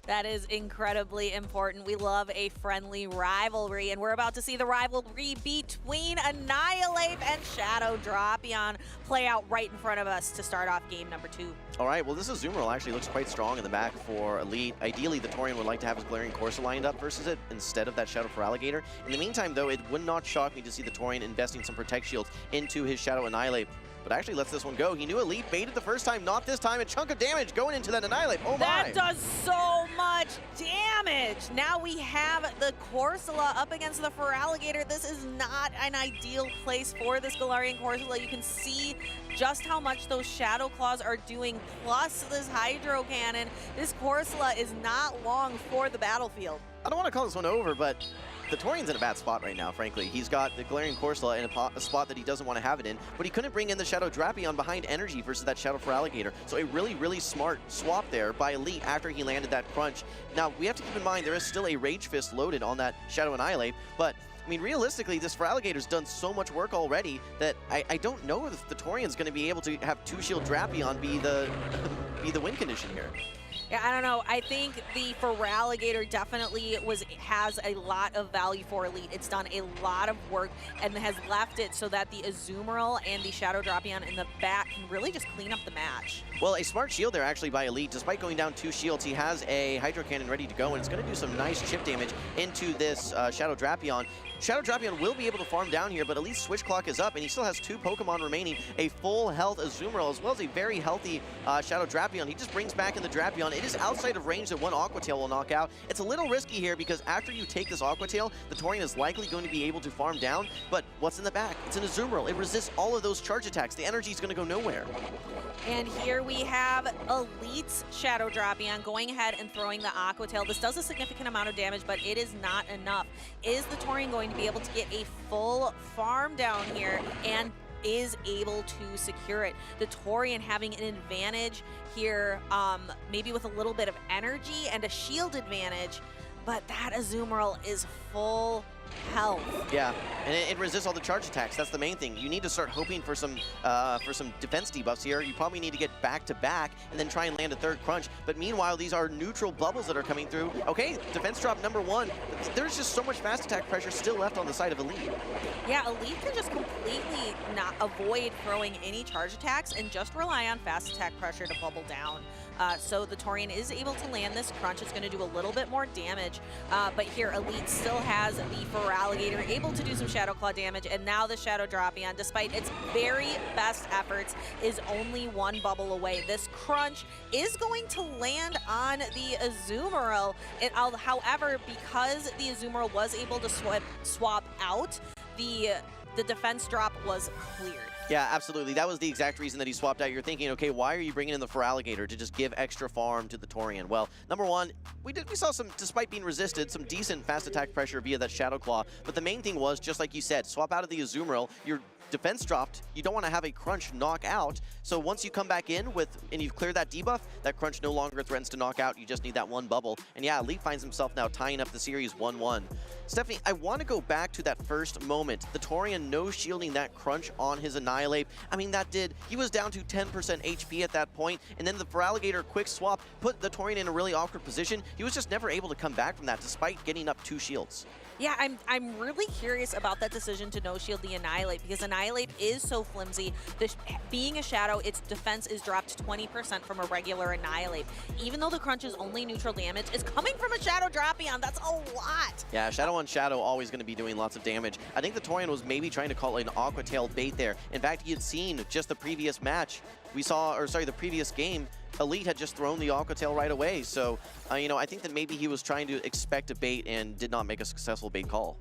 That is incredibly important. We love a friendly rivalry, and we're about to see the rivalry between Annihilate and Shadow Drapion play out right in front of us to start off game number 2. All right, well, this Azumarill actually looks quite strong in the back for Elite. Ideally, the Torian would like to have his Galarian Corsola lined up versus it instead of that Shadow Feraligatr. In the meantime, though, it would not shock me to see the Torian investing some Protect Shields into his Shadow Annihilate. But actually lets this one go. He knew Elite baited the first time, not this time. A chunk of damage going into that Annihilate. Oh my! That does so much damage. Now we have the Corsola up against the Feraligatr. This is not an ideal place for this Galarian Corsola. You can see just how much those Shadow Claws are doing, plus this Hydro Cannon. This Corsola is not long for the battlefield. I don't want to call this one over, but the Torian's in a bad spot right now, frankly. He's got the Galarian Corsola in a spot that he doesn't want to have it in, but he couldn't bring in the Shadow Drapion behind Energy versus that Shadow Feraligatr. So a really, really smart swap there by Elite after he landed that crunch. Now, we have to keep in mind there is still a Rage Fist loaded on that Shadow Annihilate, but I mean, realistically, this Feraligator's done so much work already that I don't know if the Torian's going to be able to have 2-shield Drapion be the win condition here. Yeah, I don't know. I think the Feraligatr definitely has a lot of value for Elite. It's done a lot of work and has left it so that the Azumarill and the Shadow Drapion in the back can really just clean up the match. Well, a smart shield there actually by Elite. Despite going down 2 shields, he has a Hydro Cannon ready to go, and it's going to do some nice chip damage into this Shadow Drapion. Shadow Drapion will be able to farm down here, but at least Switch Clock is up, and he still has 2 Pokemon remaining, a full health Azumarill, as well as a very healthy Shadow Drapion. He just brings back in the Drapion. It is outside of range that one Aqua Tail will knock out. It's a little risky here because after you take this Aqua Tail, the Torian is likely going to be able to farm down, but what's in the back? It's an Azumarill. It resists all of those charge attacks. The energy is going to go nowhere. And here we have Elite's Shadow Drapion going ahead and throwing the Aqua Tail. This does a significant amount of damage, but it is not enough. Is the Torian going to be able to get a full farm down here and is able to secure it? The Torian having an advantage here, maybe with a little bit of energy and a shield advantage, but that Azumarill is full health. Yeah, and it resists all the charge attacks. That's the main thing. You need to start hoping for some defense debuffs here. You probably need to get back to back and then try and land a third crunch. But meanwhile, these are neutral bubbles that are coming through. Okay, defense drop number 1. There's just so much fast attack pressure still left on the side of Elite. Yeah, Elite can just completely not avoid throwing any charge attacks and just rely on fast attack pressure to bubble down. So the Torian is able to land this crunch. It's going to do a little bit more damage. But here, Elite still has the Feraligatr, able to do some Shadow Claw damage. And now the Shadow Drapion, despite its very best efforts, is only 1 bubble away. This crunch is going to land on the Azumarill. However, because the Azumarill was able to swap out, the defense drop was cleared. Yeah, absolutely. That was the exact reason that he swapped out. You're thinking, okay, why are you bringing in the Feraligatr to just give extra farm to the Torian? Well, number 1, we saw some, despite being resisted, some decent fast attack pressure via that Shadow Claw. But the main thing was, just like you said, swap out of the Azumarill. Your defense dropped. You don't want to have a crunch knock out. So once you come back in and you've cleared that debuff, that crunch no longer threatens to knock out. You just need that 1 bubble. And yeah, Elite finds himself now tying up the series 1-1. Stephanie, I want to go back to that first moment. The Torian no-shielding that crunch on his Annihilate. I mean, he was down to 10% HP at that point, and then the Feraligatr quick swap put the Torian in a really awkward position. He was just never able to come back from that, despite getting up 2 shields. Yeah, I'm really curious about that decision to no-shield the Annihilate, because Annihilate is so flimsy. Being a Shadow, its defense is dropped 20% from a regular Annihilate. Even though the crunch is only neutral damage, it's coming from a Shadow Drapion. That's a lot. Yeah, Shadow on Shadow always going to be doing lots of damage. I think the Torian was maybe trying to call an Aqua Tail bait there. In fact, he had seen just the previous match. The previous game, Elite had just thrown the Aqua Tail right away. So, I think that maybe he was trying to expect a bait and did not make a successful bait call.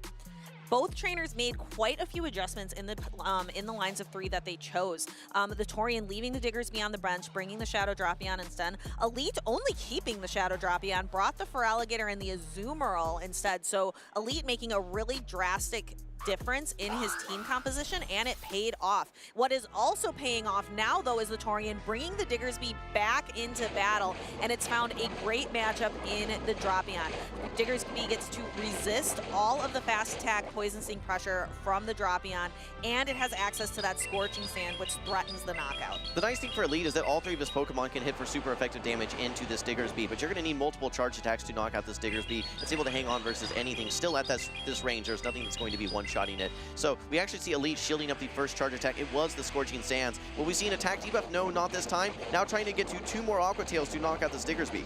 Both trainers made quite a few adjustments in the lines of 3 that they chose. The Torian leaving the Diggersby on the bench, bringing the Shadow Drapion instead. Elite only keeping the Shadow Drapion, brought the Feraligatr and the Azumarill instead. So Elite making a really drastic difference in his team composition, and it paid off. What is also paying off now, though, is the Torian bringing the Diggersby back into battle, and it's found a great matchup in the Drapion. Diggersby gets to resist all of the fast attack Poison Sting pressure from the Drapion, and it has access to that Scorching Sand, which threatens the knockout. The nice thing for Elite is that all 3 of his Pokemon can hit for super effective damage into this Diggersby, but you're going to need multiple charge attacks to knock out this Diggersby. It's able to hang on versus anything. Still at this range, there's nothing that's going to be one-shotting it. So we actually see Elite shielding up the first charge attack. It was the Scorching Sands. Will we see an attack debuff? No, not this time. Now trying to get to 2 more Aqua Tails to knock out this Diggersby.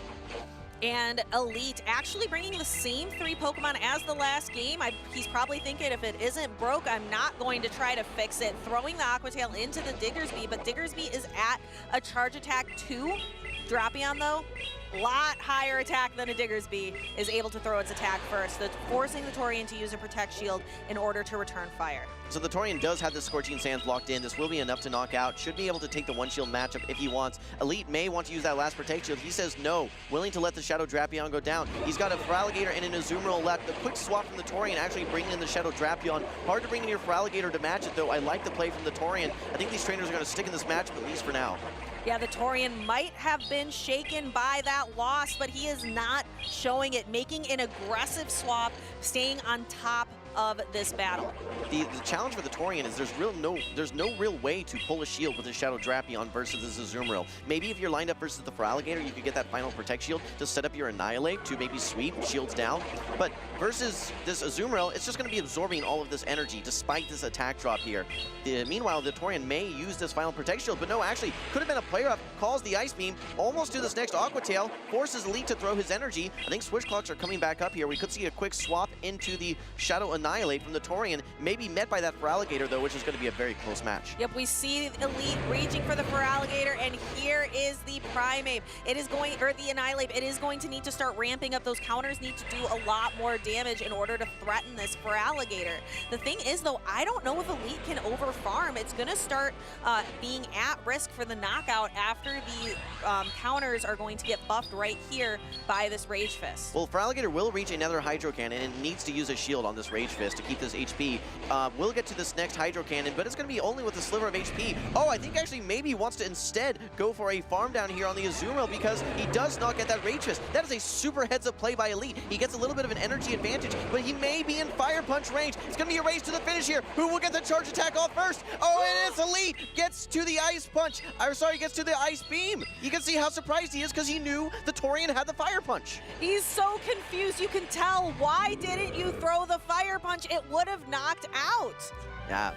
And Elite actually bringing the same 3 Pokemon as the last game. He's probably thinking, if it isn't broke, I'm not going to try to fix it. Throwing the Aqua Tail into the Diggersby, but Diggersby is at a charge attack 2. Drapion, though, lot higher attack than a Diggersby, is able to throw its attack first, forcing the Torian to use a Protect Shield in order to return fire. So the Torian does have the Scorching Sands locked in. This will be enough to knock out. Should be able to take the 1-shield matchup if he wants. Elite may want to use that last Protect Shield. He says no, willing to let the Shadow Drapion go down. He's got a Feraligatr and an Azumarill left. The quick swap from the Torian actually bringing in the Shadow Drapion. Hard to bring in your Feraligatr to match it, though. I like the play from the Torian. I think these trainers are going to stick in this matchup, at least for now. Yeah, the Torian might have been shaken by that loss, but he is not showing it, making an aggressive swap, staying on top of this battle. The challenge for the Torian is there's no real way to pull a shield with a Shadow Drapion versus this Azumarill. Maybe if you're lined up versus the Feraligatr, you could get that final Protect Shield to set up your Annihilate to maybe sweep shields down. But versus this Azumarill, it's just going to be absorbing all of this energy despite this attack drop here. Meanwhile, the Torian may use this final Protect Shield, but no, actually could have been a player up, calls the Ice Beam, almost to this next Aqua Tail, forces Elite to throw his energy. I think Switch Clocks are coming back up here. We could see a quick swap into the Shadow Annihilate Annihilate from the Torian, maybe met by that Feraligatr though, which is going to be a very close match. Yep, we see Elite reaching for the Feraligatr, and here is the Primate. It is going, or the Annihilate, it is going to need to start ramping up. Those counters need to do a lot more damage in order to threaten this Feraligatr. The thing is though, I don't know if Elite can over farm. It's going to start being at risk for the knockout after the counters are going to get buffed right here by this Rage Fist. Well, Feraligatr will reach another Hydro Cannon and needs to use a shield on this Rage Fist to keep this HP. We'll get to this next Hydro Cannon, but it's going to be only with a sliver of HP. Oh, I think actually maybe he wants to instead go for a farm down here on the Azumarill because he does not get that Rage Fist. That is a super heads-up play by Elite. He gets a little bit of an energy advantage, but he may be in Fire Punch range. It's going to be a race to the finish here. Who will get the charge attack off first? Oh, and it's Elite. Gets to the Ice Punch. Or sorry, gets to the Ice Beam. You can see how surprised he is because he knew the Torian had the Fire Punch. He's so confused. You can tell. Why didn't you throw the Fire Punch? It would have knocked out. Yeah.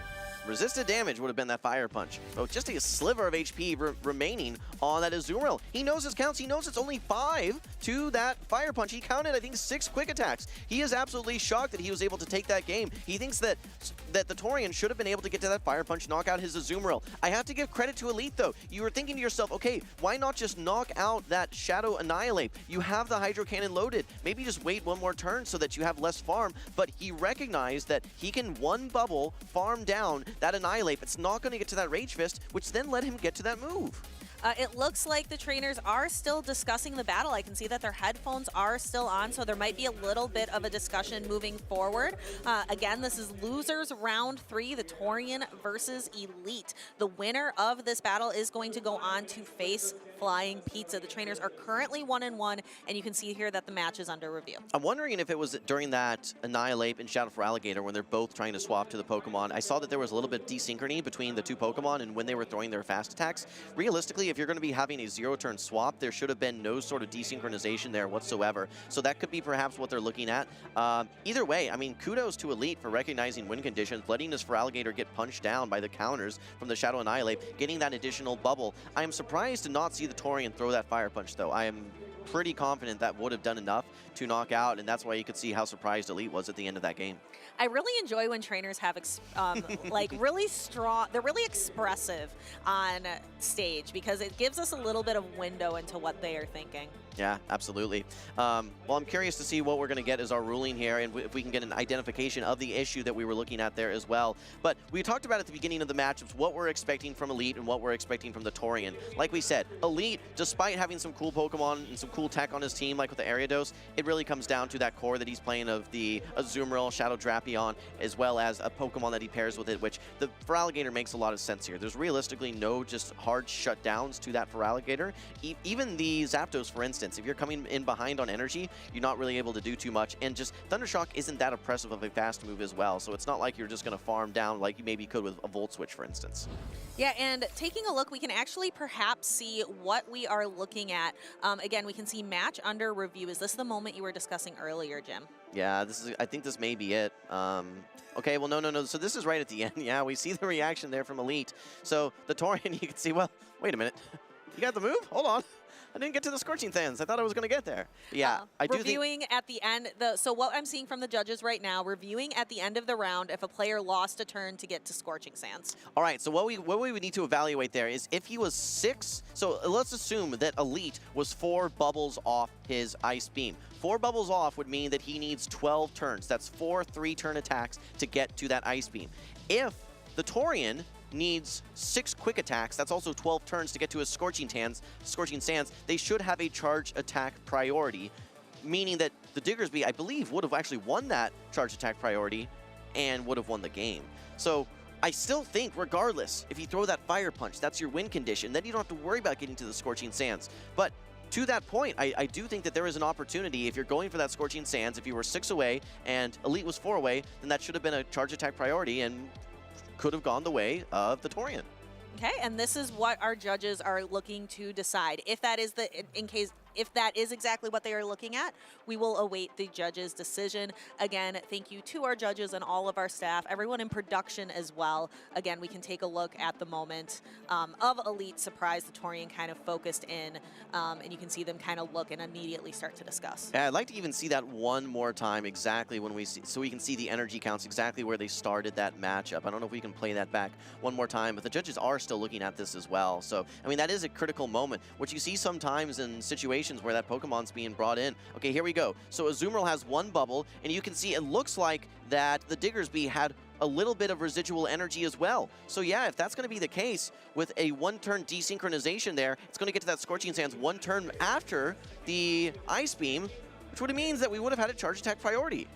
Resisted damage would have been that Fire Punch. So just a sliver of HP remaining on that Azumarill. He knows his counts. He knows it's only 5 to that Fire Punch. He counted, I think, 6 quick attacks. He is absolutely shocked that he was able to take that game. He thinks that the Torian should have been able to get to that Fire Punch, knock out his Azumarill. I have to give credit to Elite, though. You were thinking to yourself, okay, why not just knock out that Shadow Annihilate? You have the Hydro Cannon loaded. Maybe just wait one more turn so that you have less farm. But he recognized that he can one bubble farm down that Annihilate. It's not going to get to that Rage Fist, which then let him get to that move. It looks like the trainers are still discussing the battle. I can see that their headphones are still on, so there might be a little bit of a discussion moving forward. Again, this is losers round 3, the Torian versus Elite. The winner of this battle is going to go on to face Flying Pizza. The trainers are currently 1-1, and you can see here that the match is under review. I'm wondering if it was during that Annihilate and Shadow Feraligatr when they're both trying to swap to the Pokemon. I saw that there was a little bit of desynchrony between the two Pokemon and when they were throwing their fast attacks. Realistically, if you're going to be having a 0-turn swap, there should have been no sort of desynchronization there whatsoever. So that could be perhaps what they're looking at. Either way, I mean, kudos to Elite for recognizing win conditions, letting this Feraligatr get punched down by the counters from the Shadow Annihilate, getting that additional bubble. I am surprised to not see the Torian throw that Fire Punch, though. I am pretty confident that would have done enough to knock out, and that's why you could see how surprised Elite was at the end of that game. I really enjoy when trainers have like really strong, they're really expressive on stage because it gives us a little bit of window into what they are thinking. Yeah, absolutely. Well, I'm curious to see what we're going to get as our ruling here, and if we can get an identification of the issue that we were looking at there as well. But we talked about at the beginning of the matchups what we're expecting from Elite and what we're expecting from the Torian. Like we said, Elite, despite having some cool Pokemon and some cool tech on his team, like with the Ariados, it really comes down to that core that he's playing of the Azumarill, Shadow Drapion, as well as a Pokemon that he pairs with it, which the Feraligatr makes a lot of sense here. There's realistically no just hard shutdowns to that Feraligatr. Even the Zapdos, for instance, if you're coming in behind on energy, you're not really able to do too much, and just Thundershock isn't that oppressive of a fast move as well, so it's not like you're just going to farm down like you maybe could with a Volt Switch, for instance. Yeah, and taking a look, we can actually perhaps see what we are looking at. Again, we can see match under review. Is this the moment you were discussing earlier, Jim? Yeah, this is. I think this may be it. Okay, well, no. So this is right at the end. Yeah, we see the reaction there from Elite. So the Torian, you can see, well, wait a minute. You got the move? Hold on. I didn't get to the Scorching Sands. I thought I was going to get there. But yeah, I do think... Reviewing at the end, so what I'm seeing from the judges right now, reviewing at the end of the round if a player lost a turn to get to Scorching Sands. All right, so what we would need to evaluate there is if he was 6, so let's assume that Elite was 4 bubbles off his Ice Beam. 4 bubbles off would mean that he needs 12 turns. That's 4 3-turn attacks to get to that Ice Beam. If the Torian needs 6 quick attacks, that's also 12 turns to get to his Scorching Sands, they should have a charge attack priority, meaning that the Diggersby, I believe, would have actually won that charge attack priority and would have won the game. So I still think, regardless, if you throw that Fire Punch, that's your win condition, then you don't have to worry about getting to the Scorching Sands. But to that point, I do think that there is an opportunity. If you're going for that Scorching Sands, if you were 6 away and Elite was 4 away, then that should have been a charge attack priority and could have gone the way of the Torian. Okay, and this is what our judges are looking to decide. If that is the, in case, if that is exactly what they are looking at, we will await the judges' decision. Again, thank you to our judges and all of our staff, everyone in production as well. Again, we can take a look at the moment of Elite Surprise, the Torian kind of focused in, and you can see them kind of look and immediately start to discuss. Yeah, I'd like to even see that one more time exactly when we see, so we can see the energy counts exactly where they started that matchup. I don't know if we can play that back one more time, but the judges are still looking at this as well. So, I mean, that is a critical moment, which you see sometimes in situations where that Pokemon's being brought in. Okay, here we go. So Azumarill has one bubble, and you can see it looks like that the Diggersby had a little bit of residual energy as well. So yeah, if that's going to be the case with a one-turn desynchronization there, it's going to get to that Scorching Sands one turn after the Ice Beam, which would have means that we would have had a charge attack priority.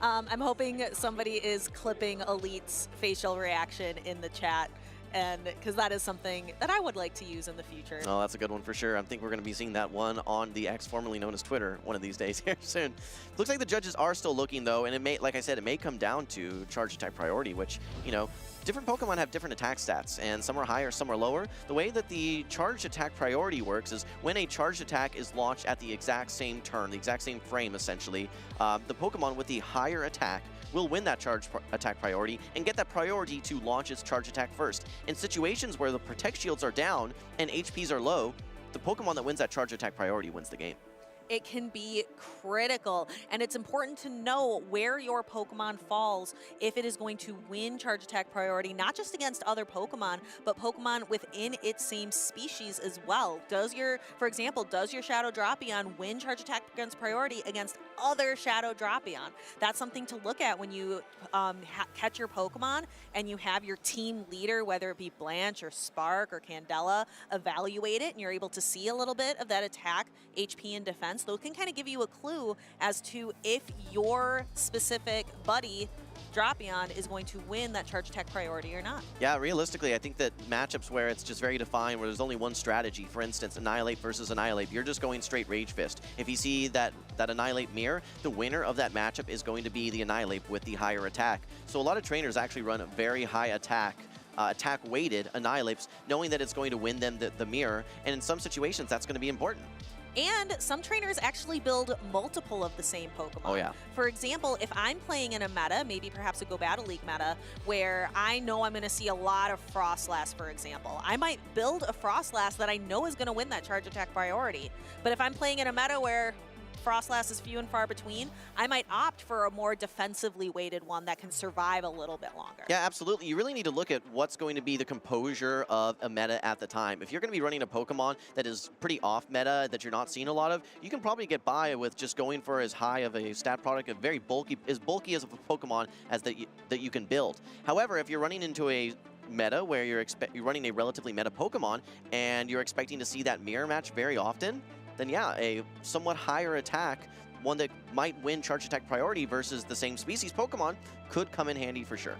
I'm hoping somebody is clipping Elite's facial reaction in the chat, and because that is something that I would like to use in the future. Oh, that's a good one for sure. I think we're going to be seeing that one on the X, formerly known as Twitter, one of these days here soon. Looks like the judges are still looking, though, and it may, like I said, it may come down to charge attack priority, which, you know, different Pokemon have different attack stats, and some are higher, some are lower. The way that the charge attack priority works is when a charged attack is launched at the exact same turn, the exact same frame, essentially, the Pokemon with the higher attack will win that charge attack priority and get that priority to launch its charge attack first. In situations where the Protect Shields are down and HPs are low, the Pokemon that wins that charge attack priority wins the game. It can be critical, and it's important to know where your Pokemon falls if it is going to win charge attack priority, not just against other Pokemon, but Pokemon within its same species as well. Does your, for example, does your Shadow Drapion win charge attack against priority against other Shadow Drapion? That's something to look at when you catch your Pokemon and you have your team leader, whether it be Blanche or Spark or Candela, evaluate it, and you're able to see a little bit of that attack, HP, and defense. Those can kind of give you a clue as to if your specific buddy Drapion is going to win that charge attack priority or not. Yeah, realistically, I think that matchups where it's just very defined, where there's only one strategy, for instance, Annihilate versus Annihilate, you're just going straight Rage Fist. If you see that Annihilate mirror, the winner of that matchup is going to be the Annihilate with the higher attack. So a lot of trainers actually run a very high attack-weighted Annihilates, knowing that it's going to win them the mirror, and in some situations, that's going to be important. And some trainers actually build multiple of the same Pokemon. Oh, yeah. For example, if I'm playing in a meta, maybe perhaps a Go Battle League meta, where I know I'm going to see a lot of Frostlass, for example, I might build a Frostlass that I know is going to win that charge attack priority. But if I'm playing in a meta where Frostlass is few and far between, I might opt for a more defensively weighted one that can survive a little bit longer. Yeah, absolutely. You really need to look at what's going to be the composure of a meta at the time. If you're going to be running a Pokemon that is pretty off meta, that you're not seeing a lot of, you can probably get by with just going for as high of a stat product, a very bulky as a Pokemon as that you can build. However, if you're running into a meta where you're running a relatively meta Pokemon and you're expecting to see that mirror match very often, then yeah, a somewhat higher attack, one that might win charge attack priority versus the same species Pokemon, could come in handy for sure.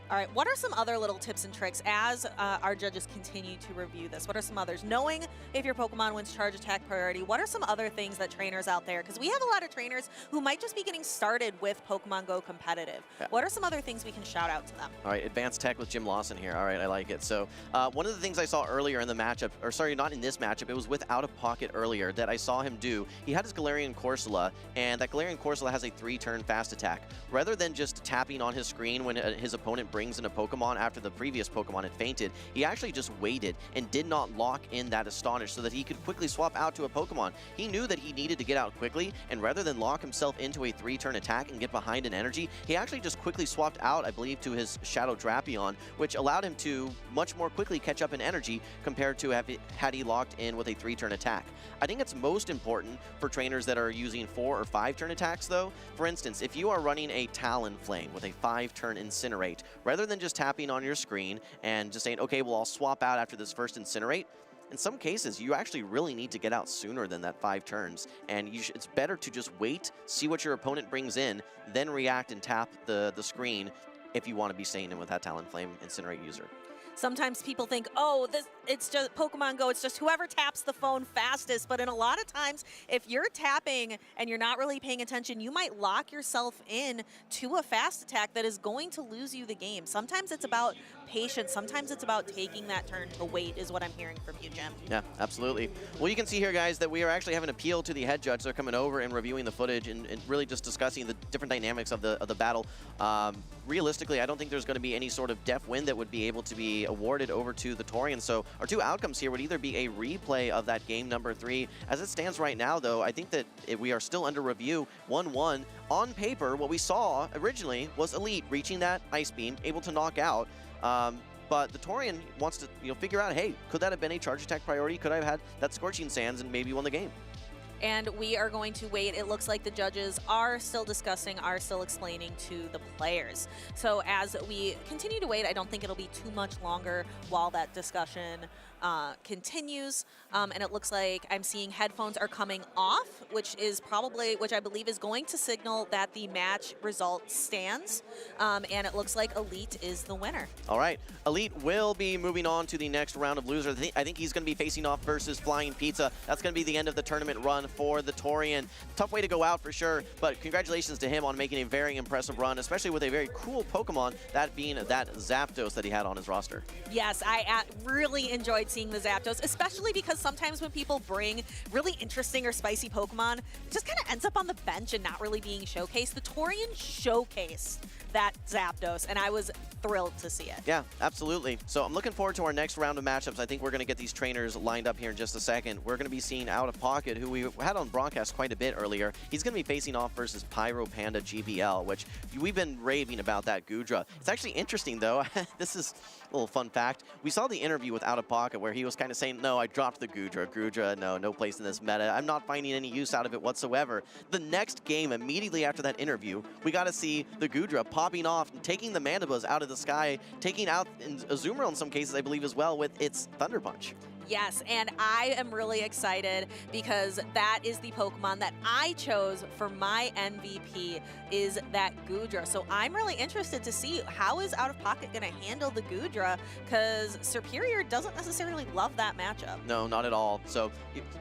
All right, what are some other little tips and tricks as our judges continue to review this? What are some others? Knowing if your Pokemon wins charge attack priority, what are some other things that trainers out there, because we have a lot of trainers who might just be getting started with Pokemon Go competitive. Yeah. What are some other things we can shout out to them? All right, advanced tech with Jim Lawson here. All right, I like it. So one of the things I saw earlier in the matchup, or sorry, not in this matchup, it was with OutOfPoket earlier that I saw him do. He had his Galarian Corsola, and that Galarian Corsola has a 3-turn fast attack. Rather than just tapping on his screen when his opponent brings in a Pokemon after the previous Pokemon had fainted, he actually just waited and did not lock in that Astonish so that he could quickly swap out to a Pokemon. He knew that he needed to get out quickly, and rather than lock himself into a 3-turn attack and get behind an energy, he actually just quickly swapped out, I believe, to his Shadow Drapion, which allowed him to much more quickly catch up in energy compared to had he locked in with a 3-turn attack. I think it's most important for trainers that are using 4 or 5-turn attacks, though. For instance, if you are running a Talonflame with a 5-turn Incinerate, rather than just tapping on your screen and just saying, okay, well, I'll swap out after this first Incinerate, in some cases, you actually really need to get out sooner than that 5 turns, and it's better to just wait, see what your opponent brings in, then react and tap the screen if you want to be staying in with that Talonflame Incinerate user. Sometimes people think, oh, it's just Pokemon Go, it's just whoever taps the phone fastest. But in a lot of times, if you're tapping and you're not really paying attention, you might lock yourself in to a fast attack that is going to lose you the game. Sometimes it's about patience. Sometimes it's about taking that turn to wait, is what I'm hearing from you, Jim. Yeah, absolutely. Well, you can see here, guys, that we are actually having an appeal to the head judge. They're coming over and reviewing the footage and really just discussing the different dynamics of the battle. Realistically, I don't think there's going to be any sort of def win that would be able to be awarded over to the Torian. So our two outcomes here would either be a replay of that game number 3. As it stands right now, though, I think that we are still under review 1-1. On paper, what we saw originally was Elite reaching that Ice Beam, able to knock out. But the Torian wants to figure out, hey, could that have been a charge attack priority? Could I have had that Scorching Sands and maybe won the game? And we are going to wait. It looks like the judges are still discussing, are still explaining to the players. So as we continue to wait, I don't think it'll be too much longer while that discussion continues. And it looks like I'm seeing headphones are coming off, which I believe is going to signal that the match result stands. And it looks like Elite is the winner. All right. Elite will be moving on to the next round of losers. I think he's going to be facing off versus Flying Pizza. That's going to be the end of the tournament run for the Torian. Tough way to go out for sure, but congratulations to him on making a very impressive run, especially with a very cool Pokemon, that being that Zapdos that he had on his roster. Yes, I really enjoyed seeing the Zapdos, especially because sometimes when people bring really interesting or spicy Pokemon, it just kind of ends up on the bench and not really being showcased. The Torian showcased that Zapdos, and I was thrilled to see it. Yeah, absolutely. So I'm looking forward to our next round of matchups. I think we're going to get these trainers lined up here in just a second. We're going to be seeing OutOfPoket, who we had on broadcast quite a bit earlier. He's going to be facing off versus Pyro, Panda, GBL, which we've been raving about that Goodra. It's actually interesting, though. This is a little fun fact. We saw the interview with OutOfPoket where he was kind of saying, no, I dropped the Goodra. Goodra, no place in this meta. I'm not finding any use out of it whatsoever. The next game, immediately after that interview, we got to see the Goodra popping off and taking the Mandibuzz out of the sky, taking out Azumarill in some cases, I believe, as well, with its Thunder Punch. Yes, and I am really excited because that is the Pokemon that I chose for my MVP, is that Goodra. So I'm really interested to see how is OutOfPoket going to handle the Goodra, because Superior doesn't necessarily love that matchup. No, not at all. So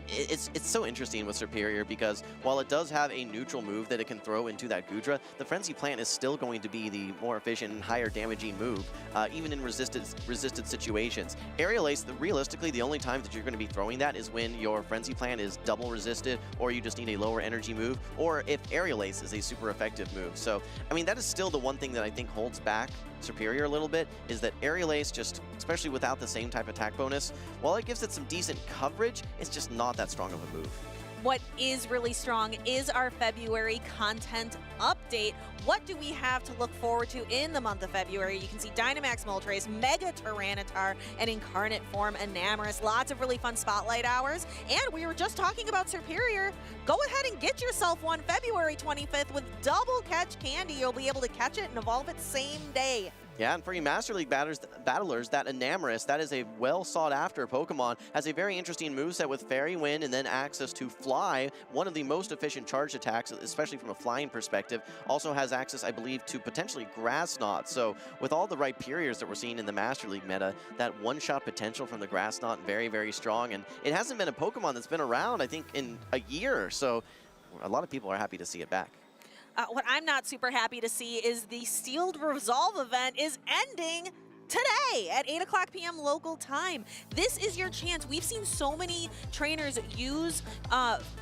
it's so interesting with Superior because while it does have a neutral move that it can throw into that Goodra, the Frenzy Plant is still going to be the more efficient and higher damaging move, even in resisted situations. Aerial Ace, realistically, the only times that you're going to be throwing that is when your Frenzy Plant is double resisted, or you just need a lower energy move, or if Aerial Ace is a super effective move. So, I mean, that is still the one thing that I think holds back Superior a little bit, is that Aerial Ace, just especially without the same type attack bonus, while it gives it some decent coverage, it's just not that strong of a move. What is really strong is our February content update. What do we have to look forward to in the month of February? You can see Dynamax Moltres, Mega Tyranitar, and Incarnate Form Enamorus. Lots of really fun spotlight hours. And we were just talking about Superior. Go ahead and get yourself one February 25th with double catch candy. You'll be able to catch it and evolve it same day. Yeah, and for you Master League battlers, that Enamorus, that is a well-sought-after Pokemon, has a very interesting moveset with Fairy Wind and then access to Fly, one of the most efficient charge attacks, especially from a flying perspective. Also has access, I believe, to potentially Grass Knot. So with all the Rhyperiors that we're seeing in the Master League meta, that one-shot potential from the Grass Knot, very, very strong. And it hasn't been a Pokemon that's been around, I think, in a year. So a lot of people are happy to see it back. What I'm not super happy to see is the Sealed Resolve event is ending today at 8 o'clock p.m. local time. This is your chance. We've seen so many trainers use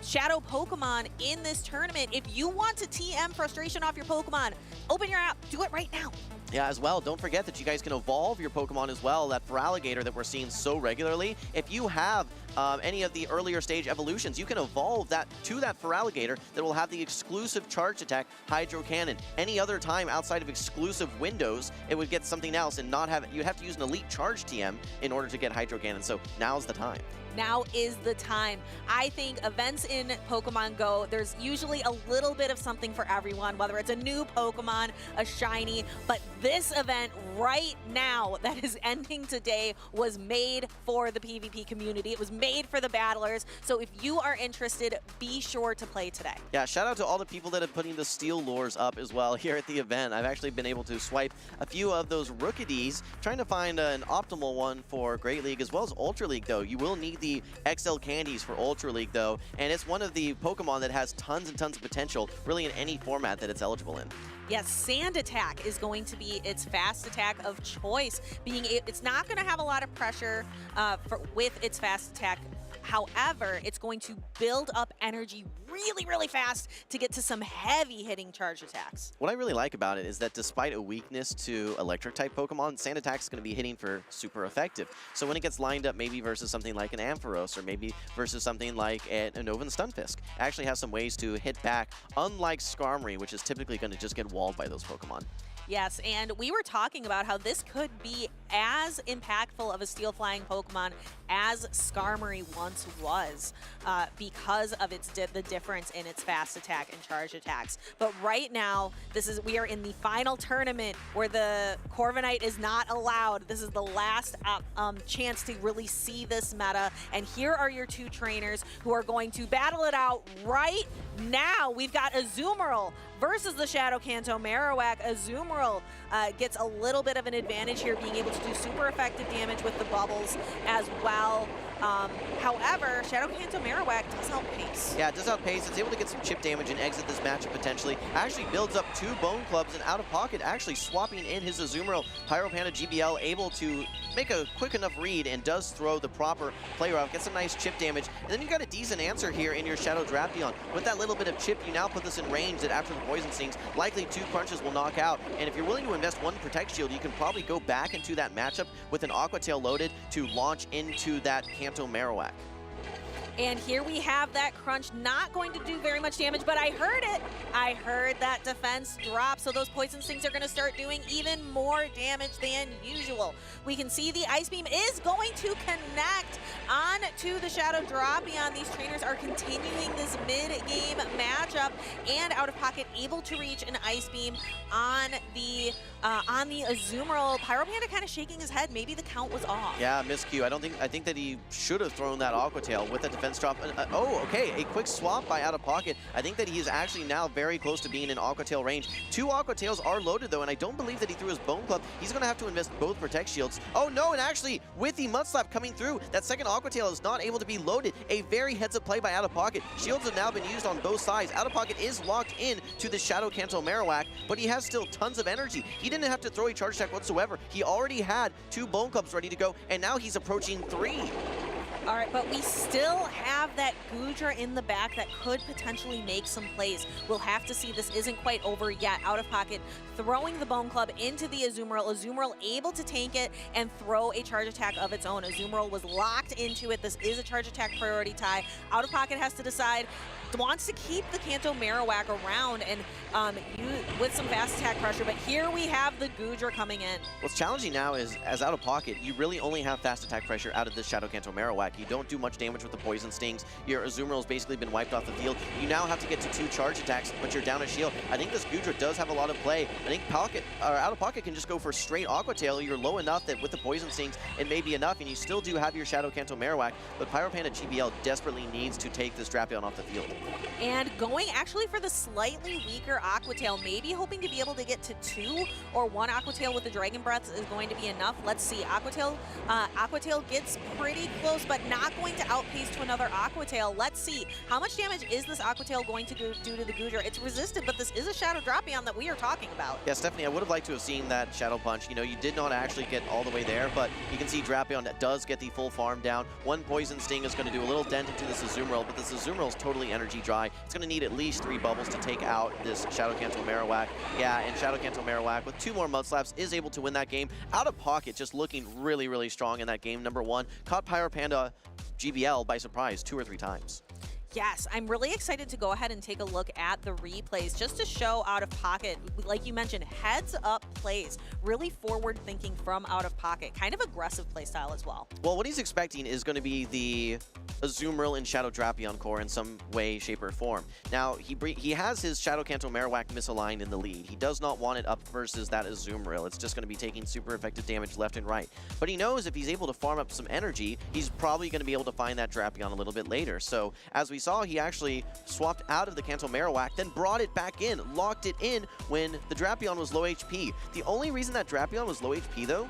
Shadow Pokemon in this tournament. If you want to TM frustration off your Pokemon, open your app. Do it right now. Yeah, as well, don't forget that you guys can evolve your Pokemon as well, that Feraligatr that we're seeing so regularly. If you have any of the earlier stage evolutions, you can evolve that to that Feraligatr that will have the exclusive charge attack, Hydro Cannon. Any other time outside of exclusive windows, it would get something else and not have it. You'd have to use an elite charge TM in order to get Hydro Cannon, so now's the time. Now is the time. I think events in Pokemon Go, there's usually a little bit of something for everyone, whether it's a new Pokemon, a shiny, but This event right now that is ending today was made for the PvP community. It was made for the battlers. So if you are interested, be sure to play today. Yeah, shout out to all the people that are putting the steel lures up as well here at the event. I've actually been able to swipe a few of those rookies, trying to find an optimal one for Great League as well as Ultra League, though. You will need the XL candies for Ultra League, though, and it's one of the Pokemon that has tons and tons of potential, really in any format that it's eligible in. Yes, Sand Attack is going to be its fast attack of choice. It's not going to have a lot of pressure with its fast attack. However, it's going to build up energy really, really fast to get to some heavy hitting charge attacks. What I really like about it is that despite a weakness to electric type Pokemon, Sand Attack is going to be hitting for super effective. So when it gets lined up maybe versus something like an Ampharos or maybe versus something like an Novan Stunfisk, it actually has some ways to hit back, unlike Skarmory, which is typically going to just get walled by those Pokemon. Yes, and we were talking about how this could be as impactful of a steel flying Pokemon as Skarmory once was because of the difference in its fast attack and charge attacks. But right now, we are in the final tournament where the Corviknight is not allowed. This is the last chance to really see this meta. And here are your two trainers who are going to battle it out right now. We've got Azumarill versus the Shadow Kanto Marowak. Azumarill gets a little bit of an advantage here, being able to do super effective damage with the bubbles as well. However, Shadow Kanto Marowak does outpace. Yeah, it does outpace. It's able to get some chip damage and exit this matchup potentially. Actually builds up 2 Bone Clubs, and OutOfPoket actually swapping in his Azumarill. Pyro Panda GBL able to make a quick enough read and does throw the proper player off, gets some nice chip damage. And then you got a decent answer here in your Shadow Drapion. With that little bit of chip, you now put this in range that after the Poison Stings, likely 2 crunches will knock out. And if you're willing to invest 1 Protect Shield, you can probably go back into that matchup with an Aqua Tail loaded to launch into that Kanto Marowak. And here we have that crunch, not going to do very much damage, but I heard it. I heard that defense drop, so those Poison Stings are going to start doing even more damage than usual. We can see the Ice Beam is going to connect on to the Shadow Drapion. These trainers are continuing this mid-game matchup, and OutOfPoket able to reach an Ice Beam on the Azumarill. Pyro Panda kind of shaking his head. Maybe the count was off. Yeah, miscue. I think that he should have thrown that Aqua Tail with the defense drop. Oh, okay, a quick swap by OutOfPoket. I think that he is actually now very close to being in Aqua Tail range. 2 Aqua Tails are loaded though, and I don't believe that he threw his Bone Club. He's going to have to invest both Protect Shields. Oh no, and actually with the Mud Slap coming through, that second Aqua Tail is not able to be loaded. A very heads-up play by OutOfPoket. Shields have now been used on both sides. OutOfPoket is locked in to the Shadow Kanto Marowak, but he has still tons of energy. He didn't have to throw a charge attack whatsoever. He already had 2 Bone Clubs ready to go, and now he's approaching 3. All right, but we still have that Goodra in the back that could potentially make some plays. We'll have to see. This isn't quite over yet. OutOfPoket throwing the Bone Club into the Azumarill. Azumarill able to tank it and throw a charge attack of its own. Azumarill was locked into it. This is a charge attack priority tie. OutOfPoket has to decide, wants to keep the Kanto Marowak around and with some fast attack pressure, but here we have the Goodra coming in. What's challenging now is, as OutOfPoket, you really only have fast attack pressure out of this Shadow Kanto Marowak. You don't do much damage with the Poison Stings. Your Azumarill has basically been wiped off the field. You now have to get to 2 charge attacks, but you're down a shield. I think this Goodra does have a lot of play. I think OutOfPoket can just go for straight Aqua Tail. You're low enough that with the Poison Stings, it may be enough, and you still do have your Shadow Kanto Marowak, but Pyro Panda GBL desperately needs to take this Drapion off the field. And going actually for the slightly weaker Aqua Tail, maybe hoping to be able to get to 2 or 1 Aqua Tail with the Dragon Breath is going to be enough. Let's see. Aqua Tail gets pretty close, but not going to outpace to another Aqua Tail. Let's see. How much damage is this Aqua Tail going to do to the Goodra? It's resisted, but this is a Shadow Drapion that we are talking about. Yeah, Stephanie, I would have liked to have seen that Shadow Punch. You know, you did not actually get all the way there, but you can see Drapion does get the full farm down. 1 Poison Sting is going to do a little dent into this Azumarill, but this Azumarill is totally energy dry. It's going to need at least 3 bubbles to take out this Shadow Kanto Marowak. Yeah, and Shadow Kanto Marowak with 2 more Mud Slaps is able to win that game. OutOfPoket just looking really, really strong in that game. Number 1, caught Pyro Panda GBL by surprise 2 or 3 times. Yes, I'm really excited to go ahead and take a look at the replays just to show OutOfPoket, like you mentioned, heads up plays, really forward thinking from OutOfPoket, kind of aggressive play style as well. Well, what he's expecting is going to be the Azumarill and Shadow Drapion core in some way, shape, or form. Now, he has his Shadow Kanto Marowak misaligned in the lead. He does not want it up versus that Azumarill. It's just going to be taking super effective damage left and right. But he knows if he's able to farm up some energy, he's probably going to be able to find that Drapion a little bit later. So, as we saw, he actually swapped out of the Kanto Marowak, then brought it back in, locked it in when the Drapion was low HP. The only reason that Drapion was low HP, though,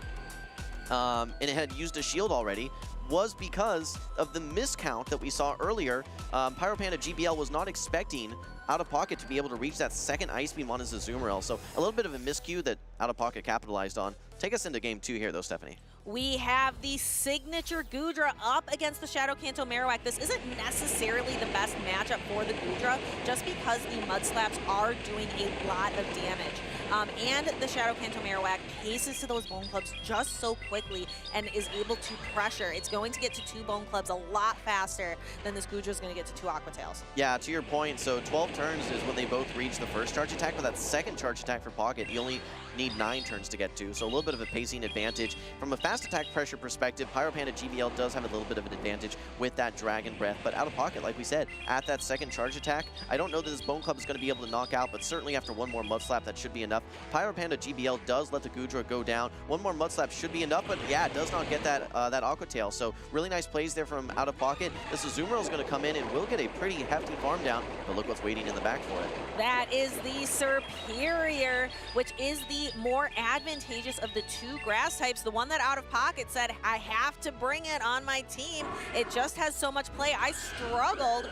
and it had used a shield already, was because of the miscount that we saw earlier. Pyro Panda GBL was not expecting OutOfPoket to be able to reach that second Ice Beam on his Azumarill. So a little bit of a miscue that OutOfPoket capitalized on. Take us into game 2 here, though, Stephanie. We have the signature Goodra up against the Shadow Kanto Marowak. This isn't necessarily the best matchup for the Goodra, just because the Mud Slaps are doing a lot of damage. And the Shadow Kanto Marowak paces to those Bone Clubs just so quickly and is able to pressure. It's going to get to 2 Bone Clubs a lot faster than this Goodra is going to get to 2 Aqua Tails. Yeah, to your point, so 12 turns is when they both reach the first charge attack, but that second charge attack for Pocket, you only need 9 turns to get to, so a little bit of a pacing advantage. From a fast attack pressure perspective, Pyro Panda GBL does have a little bit of an advantage with that Dragon Breath, but OutOfPoket, like we said, at that second charge attack, I don't know that this Bone Club is going to be able to knock out, but certainly after one more Mud Slap, that should be enough. Pyro Panda GBL does let the Goodra go down. One more Mud Slap should be enough, but yeah, it does not get that that Aqua Tail, so really nice plays there from OutOfPoket. This Azumarill is going to come in and will get a pretty hefty farm down, but look what's waiting in the back for it. That is the Superior, which is the more advantageous of the 2 grass types. The one that OutOfPoket said, I have to bring it on my team. It just has so much play. I struggled,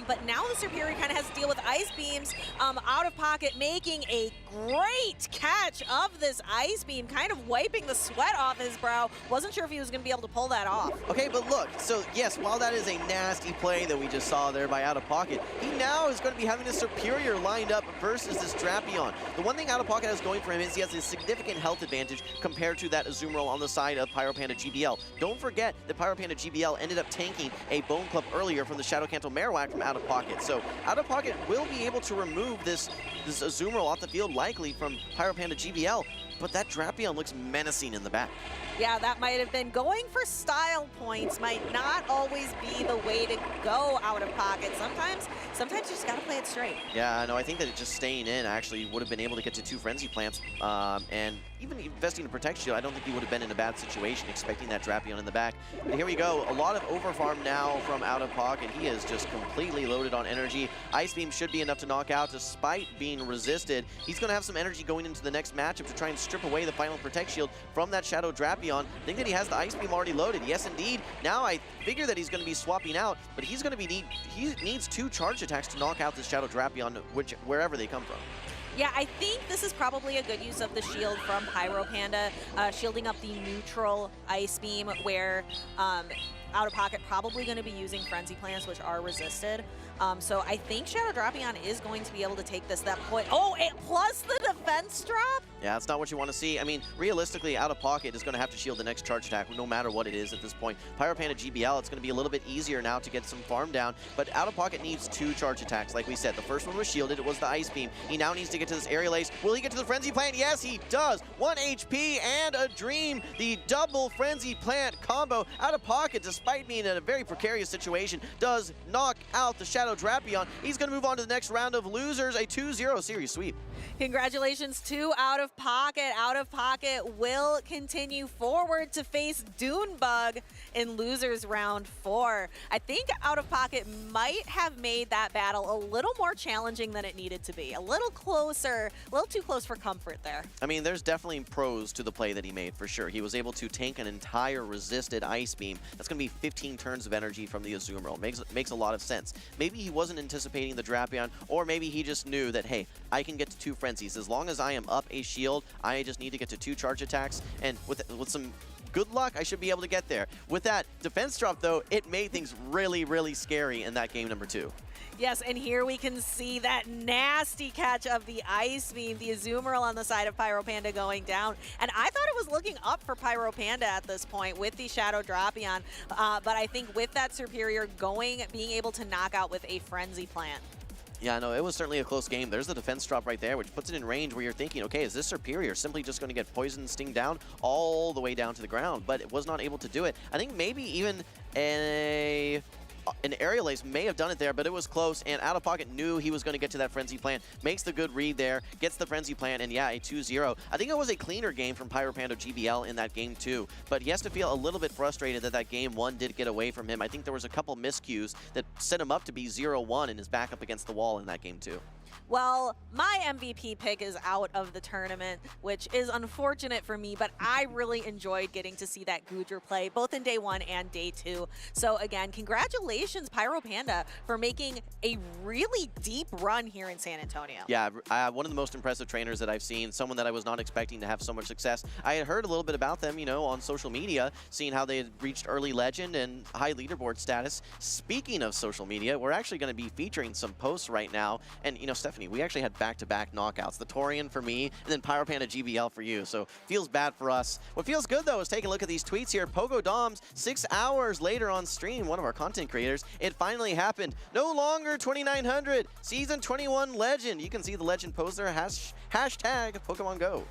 but now the Superior kind of has to deal with Ice Beams. OutOfPoket making a great catch of this Ice Beam, kind of wiping the sweat off his brow. Wasn't sure if he was going to be able to pull that off. Okay, but look, so yes, while that is a nasty play that we just saw there by OutOfPoket, he now is going to be having a Superior lined up versus this Drapion. The one thing OutOfPoket has going for him is he has a significant health advantage compared to that Azumarill on the side of Pyro Panda GBL. Don't forget that Pyro Panda GBL ended up tanking a Bone Club earlier from the Shadow Kanto Marowak from OutOfPoket. So OutOfPoket will be able to remove this Azumarill off the field likely from Pyro Panda GBL, but that Drapion looks menacing in the back. Yeah, that might have been going for style points, might not always be the way to go OutOfPoket. Sometimes you just gotta play it straight. Yeah, no, I think that it just staying in actually would have been able to get to 2 Frenzy Plants, and even investing in Protect Shield, I don't think he would have been in a bad situation expecting that Drapion in the back. But here we go, a lot of overfarm now from OutOfPoket. He is just completely loaded on energy. Ice Beam should be enough to knock out despite being resisted. He's gonna have some energy going into the next matchup to try and strip away the final Protect Shield from that Shadow Drapion. I think that he has the Ice Beam already loaded. Yes, indeed. Now I figure that he's going to be swapping out, but he needs 2 charge attacks to knock out this Shadow Drapion, wherever they come from. Yeah, I think this is probably a good use of the shield from Pyro Panda, shielding up the neutral Ice Beam, where OutOfPoket probably going to be using Frenzy Plants, which are resisted. So I think Shadow Drapion is going to be able to take this that point. Oh, plus the defense drop? Yeah, that's not what you want to see. I mean, realistically, OutOfPoket is going to have to shield the next charge attack, no matter what it is at this point. Pyro Panda GBL, it's going to be a little bit easier now to get some farm down, but OutOfPoket needs 2 charge attacks. Like we said, the first one was shielded. It was the Ice Beam. He now needs to get to this Aerial Ace. Will he get to the Frenzy Plant? Yes, he does. 1 HP and a Dream. The double Frenzy Plant combo. OutOfPoket, despite being in a very precarious situation, does knock out the Shadow Drapion. He's going to move on to the next round of losers, a 2-0 series sweep. Congratulations to OutOfPoket. OutOfPoket will continue forward to face Dune Bug in losers round 4. I think OutOfPoket might have made that battle a little more challenging than it needed to be. A little closer, a little too close for comfort there. I mean, there's definitely pros to the play that he made, for sure. He was able to tank an entire resisted Ice Beam. That's going to be 15 turns of energy from the Azumarill. Makes a lot of sense. Maybe he wasn't anticipating the Drapion, or maybe he just knew that, hey, I can get to 2 Frenzies. As long as I am up a shield, I just need to get to 2 charge attacks, and with some good luck, I should be able to get there. With that defense drop, though, it made things really, really scary in that game number 2. Yes, and here we can see that nasty catch of the Ice Beam, the Azumarill on the side of Pyro Panda going down. And I thought it was looking up for Pyro Panda at this point with the Shadow Drapion, but I think with that Superior being able to knock out with a Frenzy Plant. Yeah, no, it was certainly a close game. There's the defense drop right there, which puts it in range where you're thinking, okay, is this Superior simply just going to get Poison Sting down all the way down to the ground? But it was not able to do it. I think maybe even a an aerial ace may have done it there, but it was close, and OutOfPoket knew he was going to get to that Frenzy plant, makes the good read there, gets the Frenzy plant, and yeah, a 2-0. I think it was a cleaner game from Pyro Panda GBL in that game too, but he has to feel a little bit frustrated that game 1 did get away from him. I think there was a couple miscues that set him up to be 0-1 and is back up against the wall in that game too. Well, my MVP pick is out of the tournament, which is unfortunate for me, but I really enjoyed getting to see that Goodra play, both in day 1 and day 2. So again, congratulations, Pyro Panda, for making a really deep run here in San Antonio. Yeah, one of the most impressive trainers that I've seen, someone that I was not expecting to have so much success. I had heard a little bit about them, you know, on social media, seeing how they had reached early legend and high leaderboard status. Speaking of social media, we're actually going to be featuring some posts right now, and, you know, Stephanie, we actually had back-to-back knockouts. The Torian for me, and then Pyro Panda GBL for you. So feels bad for us. What feels good, though, is taking a look at these tweets here. Pogo Doms, 6 hours later on stream, one of our content creators, it finally happened. No longer 2900, Season 21 Legend. You can see the Legend pose there, hashtag Pokemon Go.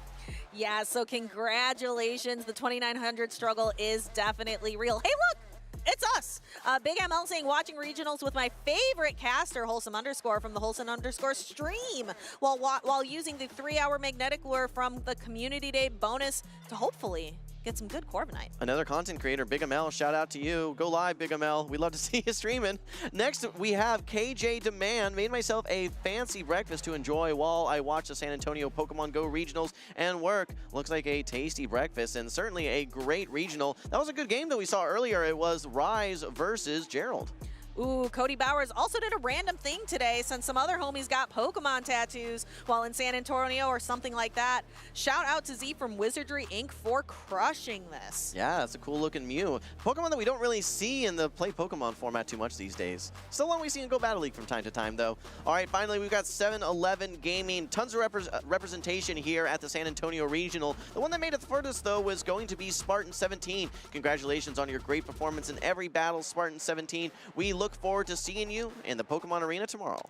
Yeah, so congratulations. The 2900 struggle is definitely real. Hey, look! It's us. Big ML saying, watching regionals with my favorite caster, Wholesome Underscore, from the Wholesome Underscore stream, while using the 3-hour magnetic lure from the Community Day bonus to hopefully get some good Corviknight. Another content creator, Big ML, shout out to you. Go live, Big ML. We'd love to see you streaming. Next, we have KJ Demand. Made myself a fancy breakfast to enjoy while I watch the San Antonio Pokemon Go regionals and work. Looks like a tasty breakfast and certainly a great regional. That was a good game that we saw earlier. It was Rise versus Gerald. Ooh, Cody Bowers also did a random thing today since some other homies got Pokemon tattoos while in San Antonio or something like that. Shout out to Z from Wizardry Inc. for crushing this. Yeah, that's a cool looking Mew. Pokemon that we don't really see in the Play Pokemon format too much these days. Still one we see in Go Battle League from time to time though. All right, finally we've got 7-11 Gaming. Tons of representation here at the San Antonio Regional. The one that made it furthest though was going to be Spartan 17. Congratulations on your great performance in every battle, Spartan 17. We look forward to seeing you in the Pokemon Arena tomorrow.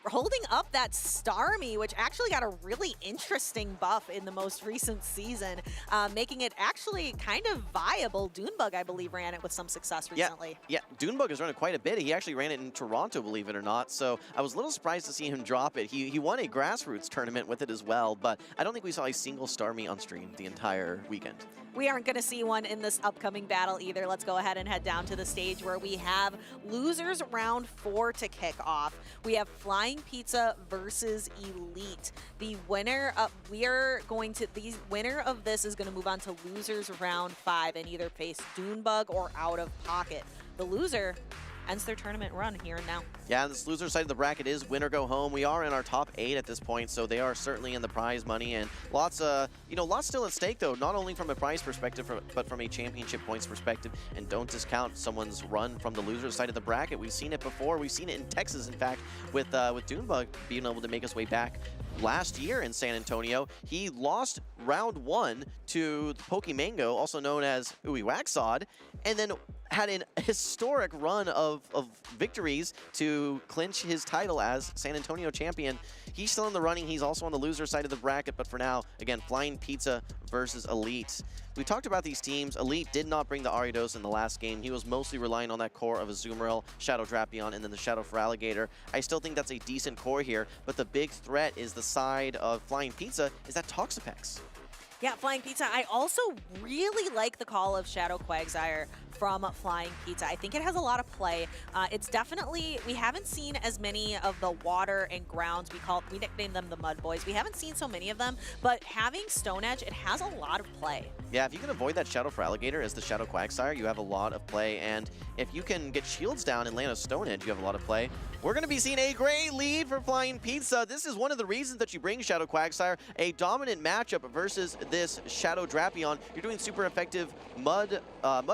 Holding up that Starmie, which actually got a really interesting buff in the most recent season, making it actually kind of viable. Dune Bug, I believe, ran it with some success recently. Yeah, Dune Bug has run it quite a bit. He actually ran it in Toronto, believe it or not, so I was a little surprised to see him drop it. He won a grassroots tournament with it as well, but I don't think we saw a single Starmie on stream the entire weekend. We aren't going to see one in this upcoming battle either. Let's go ahead and head down to the stage where we have losers round 4 to kick off. We have Flying Pizza versus Elite. The winner of winner of this is going to move on to losers round 5 and either face Dune Bug or OutOfPoket. The loser ends their tournament run here and now. Yeah, this loser side of the bracket is win or go home. We are in our top 8 at this point, so they are certainly in the prize money, and lots still at stake though, not only from a prize perspective, but from a championship points perspective. And don't discount someone's run from the loser side of the bracket. We've seen it before. We've seen it in Texas, in fact, with Dune Bug being able to make his way back last year in San Antonio. He lost round 1 to Pokemango, also known as Uiwaxod, and then had an historic run of victories to clinch his title as San Antonio champion. He's still in the running. He's also on the loser side of the bracket, but for now, again, Flying Pizza versus Elite. We talked about these teams. Elite did not bring the Ariados in the last game. He was mostly relying on that core of Azumarill, Shadow Drapion, and then the Shadow Feraligatr. I still think that's a decent core here, but the big threat is the side of Flying Pizza is that Toxapex. Yeah, Flying Pizza. I also really like the call of Shadow Quagsire from Flying Pizza. I think it has a lot of play. It's definitely, we haven't seen as many of the water and grounds. We nickname them the Mud Boys. We haven't seen so many of them, but having Stone Edge, it has a lot of play. Yeah, if you can avoid that Shadow Feraligatr as the Shadow Quagsire, you have a lot of play, and if you can get shields down and land a Stone Edge, you have a lot of play. We're going to be seeing a great lead for Flying Pizza. This is one of the reasons that you bring Shadow Quagsire, a dominant matchup versus this Shadow Drapion. You're doing super effective mud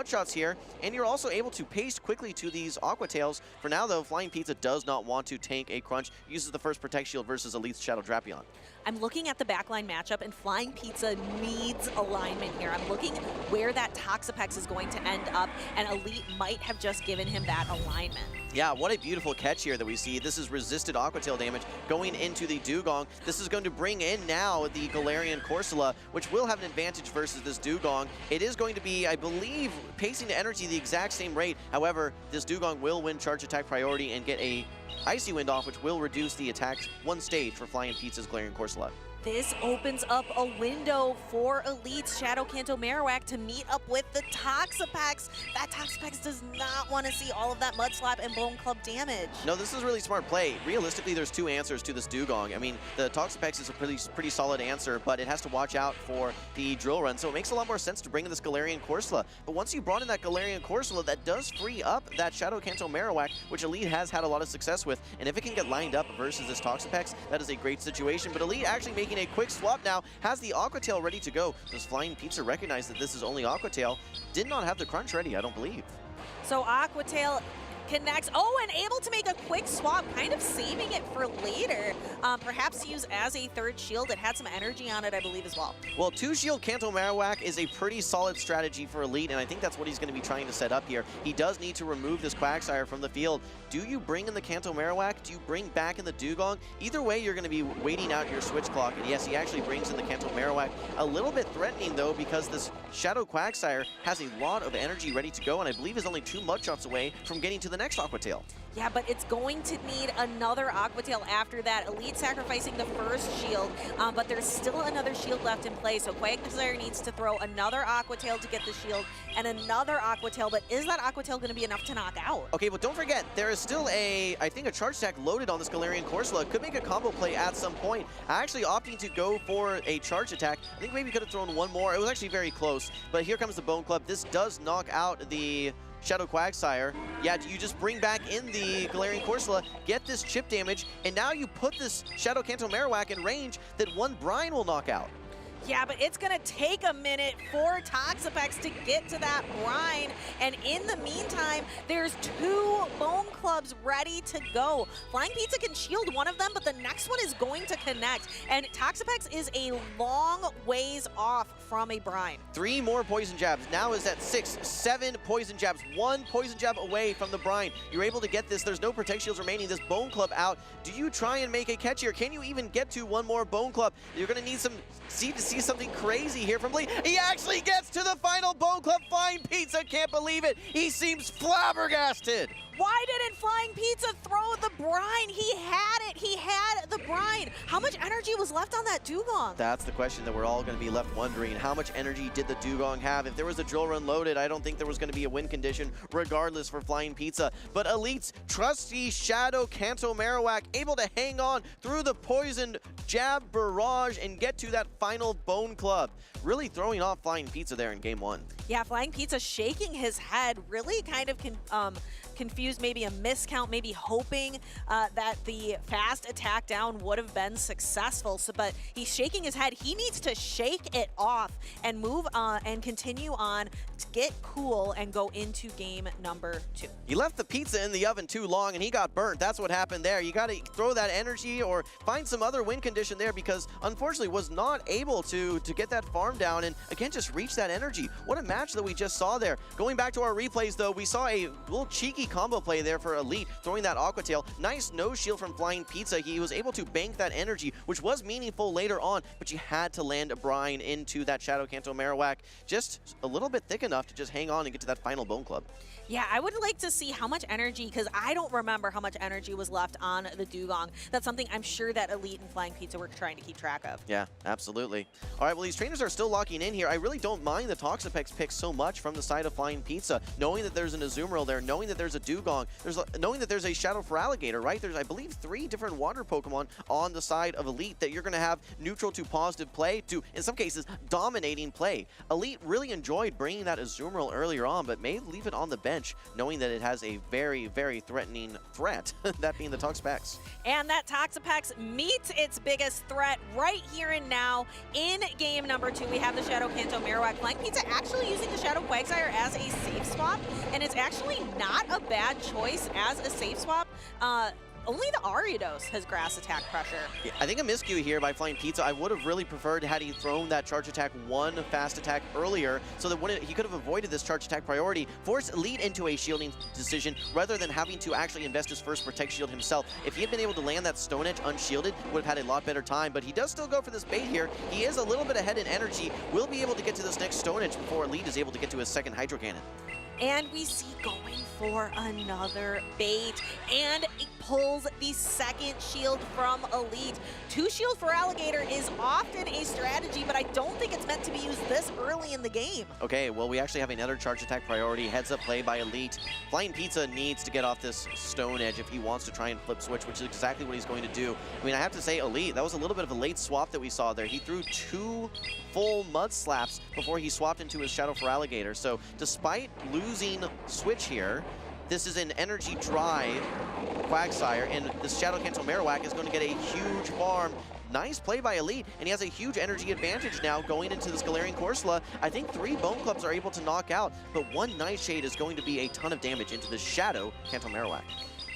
shots here, and you're also able to paste quickly to these Aqua Tails. For now, though, Flying Pizza does not want to tank a crunch, uses the first Protect Shield versus Elite's Shadow Drapion. I'm looking at the backline matchup, and Flying Pizza needs alignment here. there. I'm looking where that Toxapex is going to end up, and Elite might have just given him that alignment. Yeah, what a beautiful catch here that we see. This is resisted Aqua Tail damage going into the Dugong. This is going to bring in now the Galarian Corsola, which will have an advantage versus this Dugong. It is going to be, I believe, pacing to energy the exact same rate. However, this Dugong will win charge attack priority and get a Icy Wind off, which will reduce the attack one stage for Flying Pizza's Galarian Corsola. This opens up a window for Elite's Shadow Kanto Marowak to meet up with the Toxapex. That Toxapex does not want to see all of that Mud Slap and Bone Club damage. No, this is really smart play. Realistically, there's two answers to this Dugong. I mean, the Toxapex is a pretty solid answer, but it has to watch out for the Drill Run, so it makes a lot more sense to bring in this Galarian Corsola. But once you brought in that Galarian Corsola, that does free up that Shadow Kanto Marowak, which Elite has had a lot of success with, and if it can get lined up versus this Toxapex, that is a great situation. But Elite actually making a quick swap now, has the Aqua Tail ready to go. Does Flying Pizza recognize that this is only Aqua Tail? Did not have the Crunch ready, I don't believe. So Aqua Tail connects. Oh, and able to make a quick swap, kind of saving it for later. Perhaps use as a third shield. It had some energy on it, I believe, as well. Well, 2-shield Kanto Marowak is a pretty solid strategy for Elite, and I think that's what he's going to be trying to set up here. He does need to remove this Quagsire from the field. Do you bring in the Kanto Marowak? Do you bring back in the Dugong? Either way, you're going to be waiting out your switch clock, and yes, he actually brings in the Kanto Marowak. A little bit threatening, though, because this Shadow Quagsire has a lot of energy ready to go, and I believe is only 2 Mud Shots away from getting to the next Aqua Tail. Yeah, but it's going to need another Aqua Tail after that. Elite sacrificing the first shield, but there's still another shield left in play, so Quagsire needs to throw another Aqua Tail to get the shield and another Aqua Tail, but is that Aqua Tail going to be enough to knock out? Okay, but don't forget, there is still I think a charge attack loaded on this Galarian Corsola. Could make a combo play at some point. Actually opting to go for a charge attack. I think maybe could have thrown one more. It was actually very close, but here comes the Bone Club. This does knock out the Shadow Quagsire. Yeah, you just bring back in the Galarian Corsola, get this chip damage, and now you put this Shadow Kanto Marowak in range that one Brine will knock out. Yeah, but it's going to take a minute for Toxapex to get to that brine. And in the meantime, there's 2 Bone Clubs ready to go. Flying Pizza can shield one of them, but the next one is going to connect. And Toxapex is a long ways off from a brine. 3 more poison jabs. Now is at 6, 7 poison jabs. 1 poison jab away from the brine. You're able to get this. There's no protect shields remaining. This Bone Club out. Do you try and make a catch here? Can you even get to 1 more Bone Club? You're going to need some see something crazy here from Lee. He actually gets to the final Bone Club. Flying Pizza can't believe it. He seems flabbergasted. Why didn't Flying Pizza throw the brine? He had it. He had the brine. How much energy was left on that Dugong? That's the question that we're all going to be left wondering. How much energy did the Dugong have? If there was a Drill Run loaded, I don't think there was going to be a win condition regardless for Flying Pizza. But Elite's trusty Shadow Kanto Marowak able to hang on through the poisoned jab barrage and get to that final Bone Club. Really throwing off Flying Pizza there in game 1. Yeah, Flying Pizza shaking his head, really kind of confused, maybe a miscount, maybe hoping that the fast attack down would have been successful. So, but he's shaking his head. He needs to shake it off and move on and continue on to get cool and go into game number 2. He left the pizza in the oven too long and he got burnt. That's what happened there. You got to throw that energy or find some other win condition there, because unfortunately was not able to get that farm down and again just reach that energy. What a match that we just saw there. Going back to our replays though, we saw a little cheeky combo play there for Elite, throwing that Aqua Tail. Nice no shield from Flying Pizza. He was able to bank that energy, which was meaningful later on, but you had to land a brine into that Shadow Kanto Marowak. Just a little bit thick enough to just hang on and get to that final Bone Club. Yeah, I would like to see how much energy, because I don't remember how much energy was left on the Dugong. That's something I'm sure that Elite and Flying Pizza were trying to keep track of. Yeah, absolutely. All right, well, these trainers are still locking in here. I really don't mind the Toxapex pick so much from the side of Flying Pizza, knowing that there's an Azumarill there, knowing that there's a Dugong, knowing that there's a Shadow for Alligator, right? There's, I believe, 3 different water Pokemon on the side of Elite that you're going to have neutral to positive play to, in some cases, dominating play. Elite really enjoyed bringing that Azumarill earlier on, but may leave it on the bench, knowing that it has a very, very threatening threat, that being the Toxapex. And that Toxapex meets its biggest threat right here and now in game number 2. We have the Shadow Kanto Marowak. Flying Pizza actually using the Shadow Quagsire as a safe swap, and it's actually not a bad choice as a safe swap. only the Ariados has grass attack pressure. Yeah, I think a miscue here by Flying Pizza. I would have really preferred had he thrown that charge attack 1 fast attack earlier, so that he could have avoided this charge attack priority, forced Elite into a shielding decision rather than having to actually invest his first protect shield himself. If he had been able to land that Stone Edge unshielded, would have had a lot better time, but he does still go for this bait here. He is a little bit ahead in energy, will be able to get to this next Stone Edge before Elite is able to get to his second Hydro Cannon. And we see going for another bait, and it pulls the second shield from Elite. 2 shields for Alligator is often a strategy, but I don't think it's meant to be used this early in the game. Okay, well, we actually have another charge attack priority. Heads up play by Elite. Flying Pizza needs to get off this Stone Edge if he wants to try and flip switch, which is exactly what he's going to do. I mean, I have to say, Elite, that was a little bit of a late swap that we saw there. He threw 2 full Mud Slaps before he swapped into his Shadow for Alligator. So despite losing switch here, this is an energy dry Quagsire, and this Shadow Cancel Marowak is going to get a huge farm. Nice play by Elite, and he has a huge energy advantage now going into this Galarian Corsola. I think 3 Bone Clubs are able to knock out, but 1 Nightshade is going to be a ton of damage into the Shadow Cancel Marowak.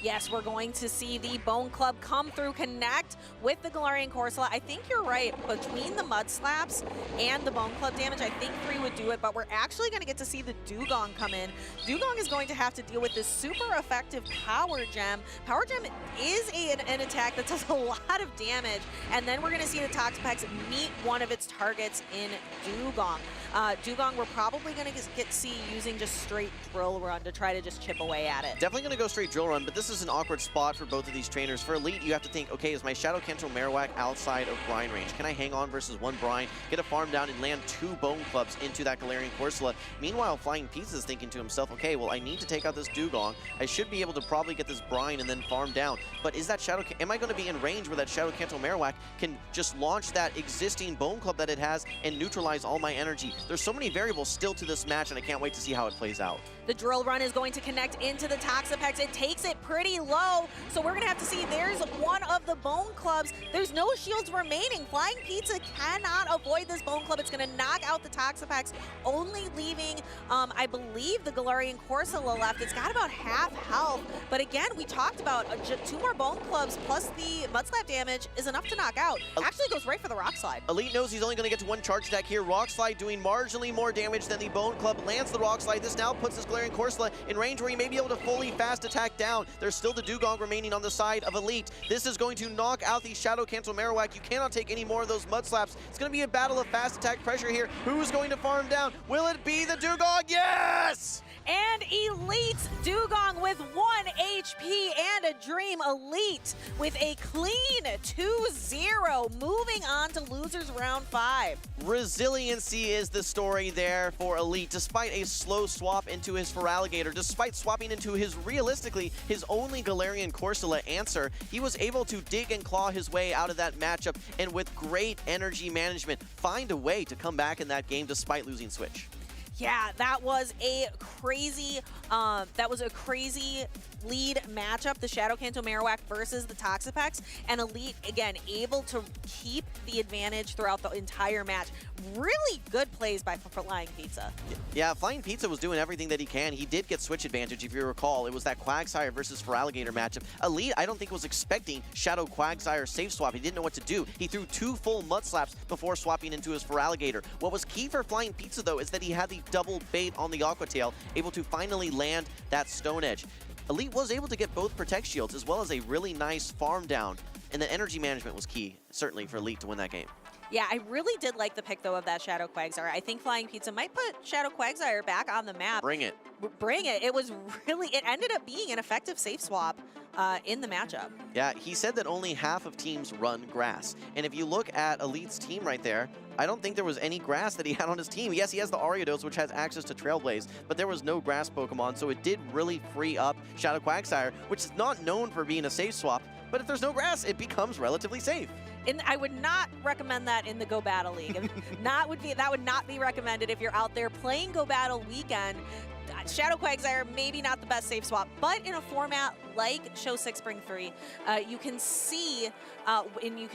Yes, we're going to see the Bone Club come through, connect with the Galarian Corsola. I think you're right. Between the Mud Slaps and the Bone Club damage, I think 3 would do it, but we're actually going to get to see the Dugong come in. Dugong is going to have to deal with this super effective Power Gem. Power Gem is an attack that does a lot of damage, and then we're going to see the Toxapex meet one of its targets in Dugong. Dugong, we're probably going to get to see using just straight Drill Run to try to just chip away at it. Definitely going to go straight Drill Run, but this is an awkward spot for both of these trainers. For Elite, you have to think, okay, is my Shadow Cancel Marowak outside of Brine range? Can I hang on versus 1 Brine, get a farm down, and land 2 Bone Clubs into that Galarian Corsola? Meanwhile, Flying Pizza is thinking to himself, okay, well, I need to take out this Dugong. I should be able to probably get this Brine and then farm down. But is that am I going to be in range where that Shadow Cancel Marowak can just launch that existing Bone Club that it has and neutralize all my energy? There's so many variables still to this match, and I can't wait to see how it plays out. The Drill Run is going to connect into the Toxapex. It takes it pretty low, so we're going to have to see there's one of the Bone Clubs. There's no shields remaining. Flying Pizza cannot avoid this Bone Club. It's going to knock out the Toxapex, only leaving, I believe, the Galarian Corsola left. It's got about half health, but again, we talked about 2 more Bone Clubs plus the Mud Slap damage is enough to knock out. Actually goes right for the Rock Slide. Elite knows he's only going to get to 1 charge attack here. Rock Slide doing marginally more damage than the Bone Club. Lands the Rock Slide. This now puts this Galarian Corsola in range where he may be able to fully fast attack down. There's still the Dugong remaining on the side of Elite. This is going to knock out the Shadow Cancel Marowak. You cannot take any more of those Mud Slaps. It's going to be a battle of fast attack pressure here. Who's going to farm down? Will it be the Dugong? Yes! And Elite's Dugong with 1 HP and a dream. Elite with a clean 2-0, moving on to losers round 5. Resiliency is the story there for Elite. Despite a slow swap into his Feraligatr, despite swapping into his, realistically, his only Galarian Corsola answer, he was able to dig and claw his way out of that matchup, and with great energy management, find a way to come back in that game despite losing switch. Yeah, that was a crazy lead matchup, the Shadow Cancel Marowak versus the Toxapex, and Elite, again, able to keep the advantage throughout the entire match. Really good plays by Flying Pizza. Yeah, Flying Pizza was doing everything that he can. He did get switch advantage, if you recall. It was that Quagsire versus Feraligatr matchup. Elite, I don't think, was expecting Shadow Quagsire safe swap. He didn't know what to do. He threw 2 full Mud Slaps before swapping into his Feraligatr. What was key for Flying Pizza, though, is that he had the double bait on the Aqua Tail, able to finally land that Stone Edge. Elite was able to get both Protect Shields as well as a really nice farm down, and the energy management was key, certainly, for Elite to win that game. Yeah, I really did like the pick, though, of that Shadow Quagsire. I think Flying Pizza might put Shadow Quagsire back on the map. Bring it. Bring it. It ended up being an effective safe swap in the matchup. Yeah, he said that only half of teams run grass. And if you look at Elite's team right there, I don't think there was any grass that he had on his team. Yes, he has the Ariados, which has access to Trailblaze, but there was no grass Pokemon, so it did really free up Shadow Quagsire, which is not known for being a safe swap, but if there's no grass, it becomes relatively safe. And I would not recommend that in the Go Battle League. That would not be recommended if you're out there playing Go Battle Weekend. Shadow Quagsire, maybe not the best safe swap, but in a format like Show 6 Spring 3, you can see and you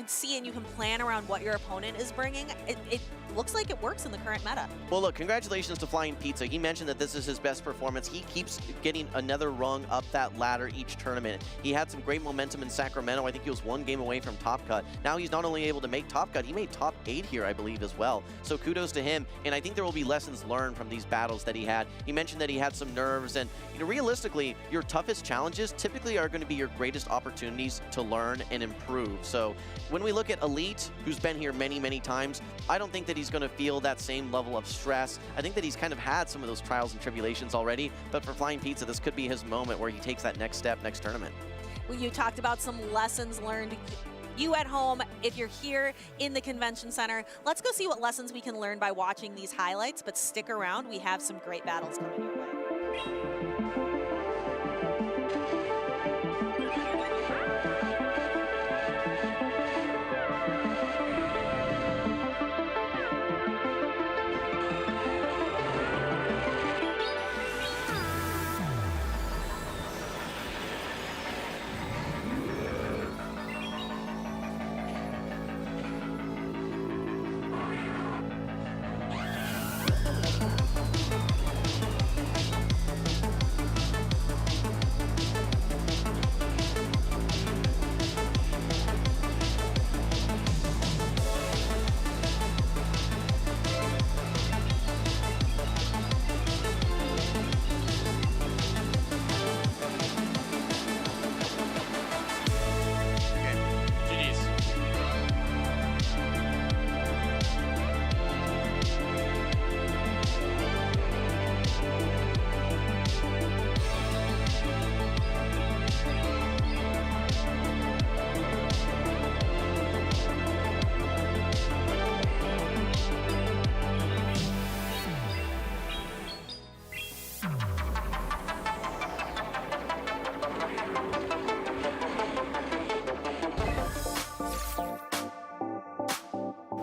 can plan around what your opponent is bringing. It looks like it works in the current meta. Well, look, congratulations to Flying Pizza. He mentioned that this is his best performance. He keeps getting another rung up that ladder each tournament. He had some great momentum in Sacramento. I think he was 1 game away from Top Cut. Now he's not only able to make Top Cut, he made Top 8 here, I believe, as well. So kudos to him, and I think there will be lessons learned from these battles that he had. He mentioned that he had some nerves, and realistically, your toughest challenges typically are going to be your greatest opportunities to learn and improve. So when we look at Elite, who's been here many, many times, I don't think that he's going to feel that same level of stress. I think that he's kind of had some of those trials and tribulations already, but for Flying Pizza, this could be his moment where he takes that next step next tournament. Well, you talked about some lessons learned. You at home, if you're here in the convention center, let's go see what lessons we can learn by watching these highlights, but stick around. We have some great battles coming your way.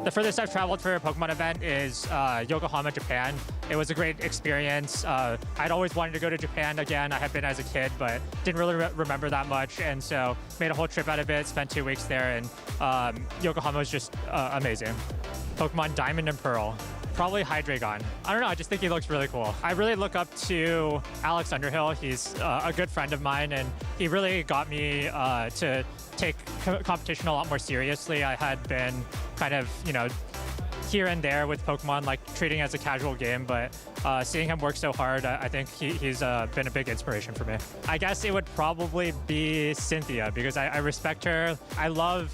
The furthest I've traveled for a Pokemon event is Yokohama, Japan. It was a great experience. I'd always wanted to go to Japan again. I had been as a kid, but didn't really remember that much. And so made a whole trip out of it, spent 2 weeks there, and Yokohama was just amazing. Pokemon Diamond and Pearl. Probably Hydreigon. I don't know, I just think he looks really cool. I really look up to Alex Underhill. He's a good friend of mine, and he really got me to take competition a lot more seriously. I had been kind of, here and there with Pokemon, like treating it as a casual game, but seeing him work so hard, I think he's been a big inspiration for me. I guess it would probably be Cynthia, because I respect her. I love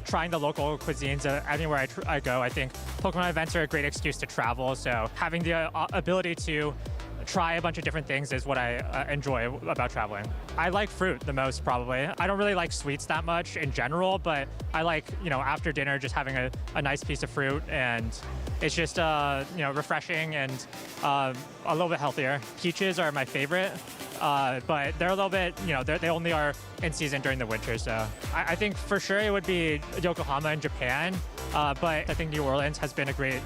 trying the local cuisines anywhere I go. I think Pokemon events are a great excuse to travel, so having the ability to try a bunch of different things is what I enjoy about traveling. I like fruit the most, probably. I don't really like sweets that much in general, but I like, after dinner, just having a nice piece of fruit, and it's just, refreshing and a little bit healthier. Peaches are my favorite, but they're a little bit, they only are in season during the winter, so I think for sure it would be Yokohama in Japan, but I think New Orleans has been a great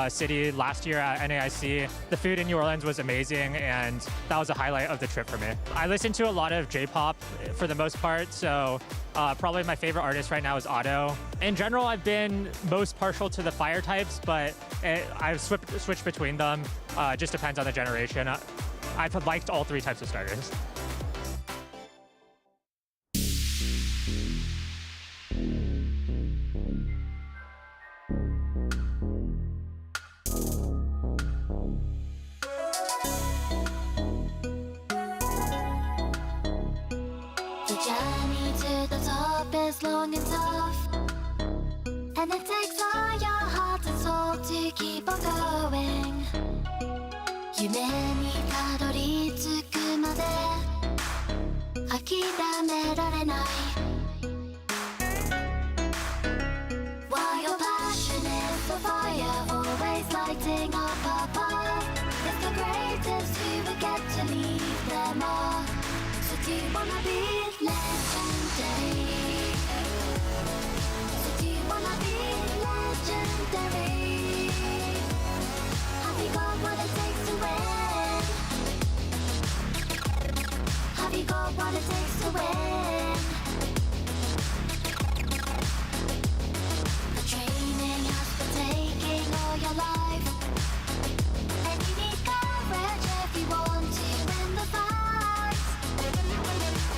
city. Last year at NAIC, the food in New Orleans was amazing, and that was a highlight of the trip for me. I listen to a lot of J-pop for the most part, so probably my favorite artist right now is Otto. In general, I've been most partial to the fire types, but I've switched between them. Just depends on the generation. I've liked all 3 types of starters. The journey to the top is long and tough, and it takes all your heart and soul to keep on going. 夢にたどり着くまで諦められない While your passion is the fire, always lighting up a path, it's the greatest who will get to leave them all. So do you wanna be legendary? So do you wanna be legendary? Have you got what it takes to win? got what it takes to win? The training has been taking all your life, and you need courage if you want to win the fight.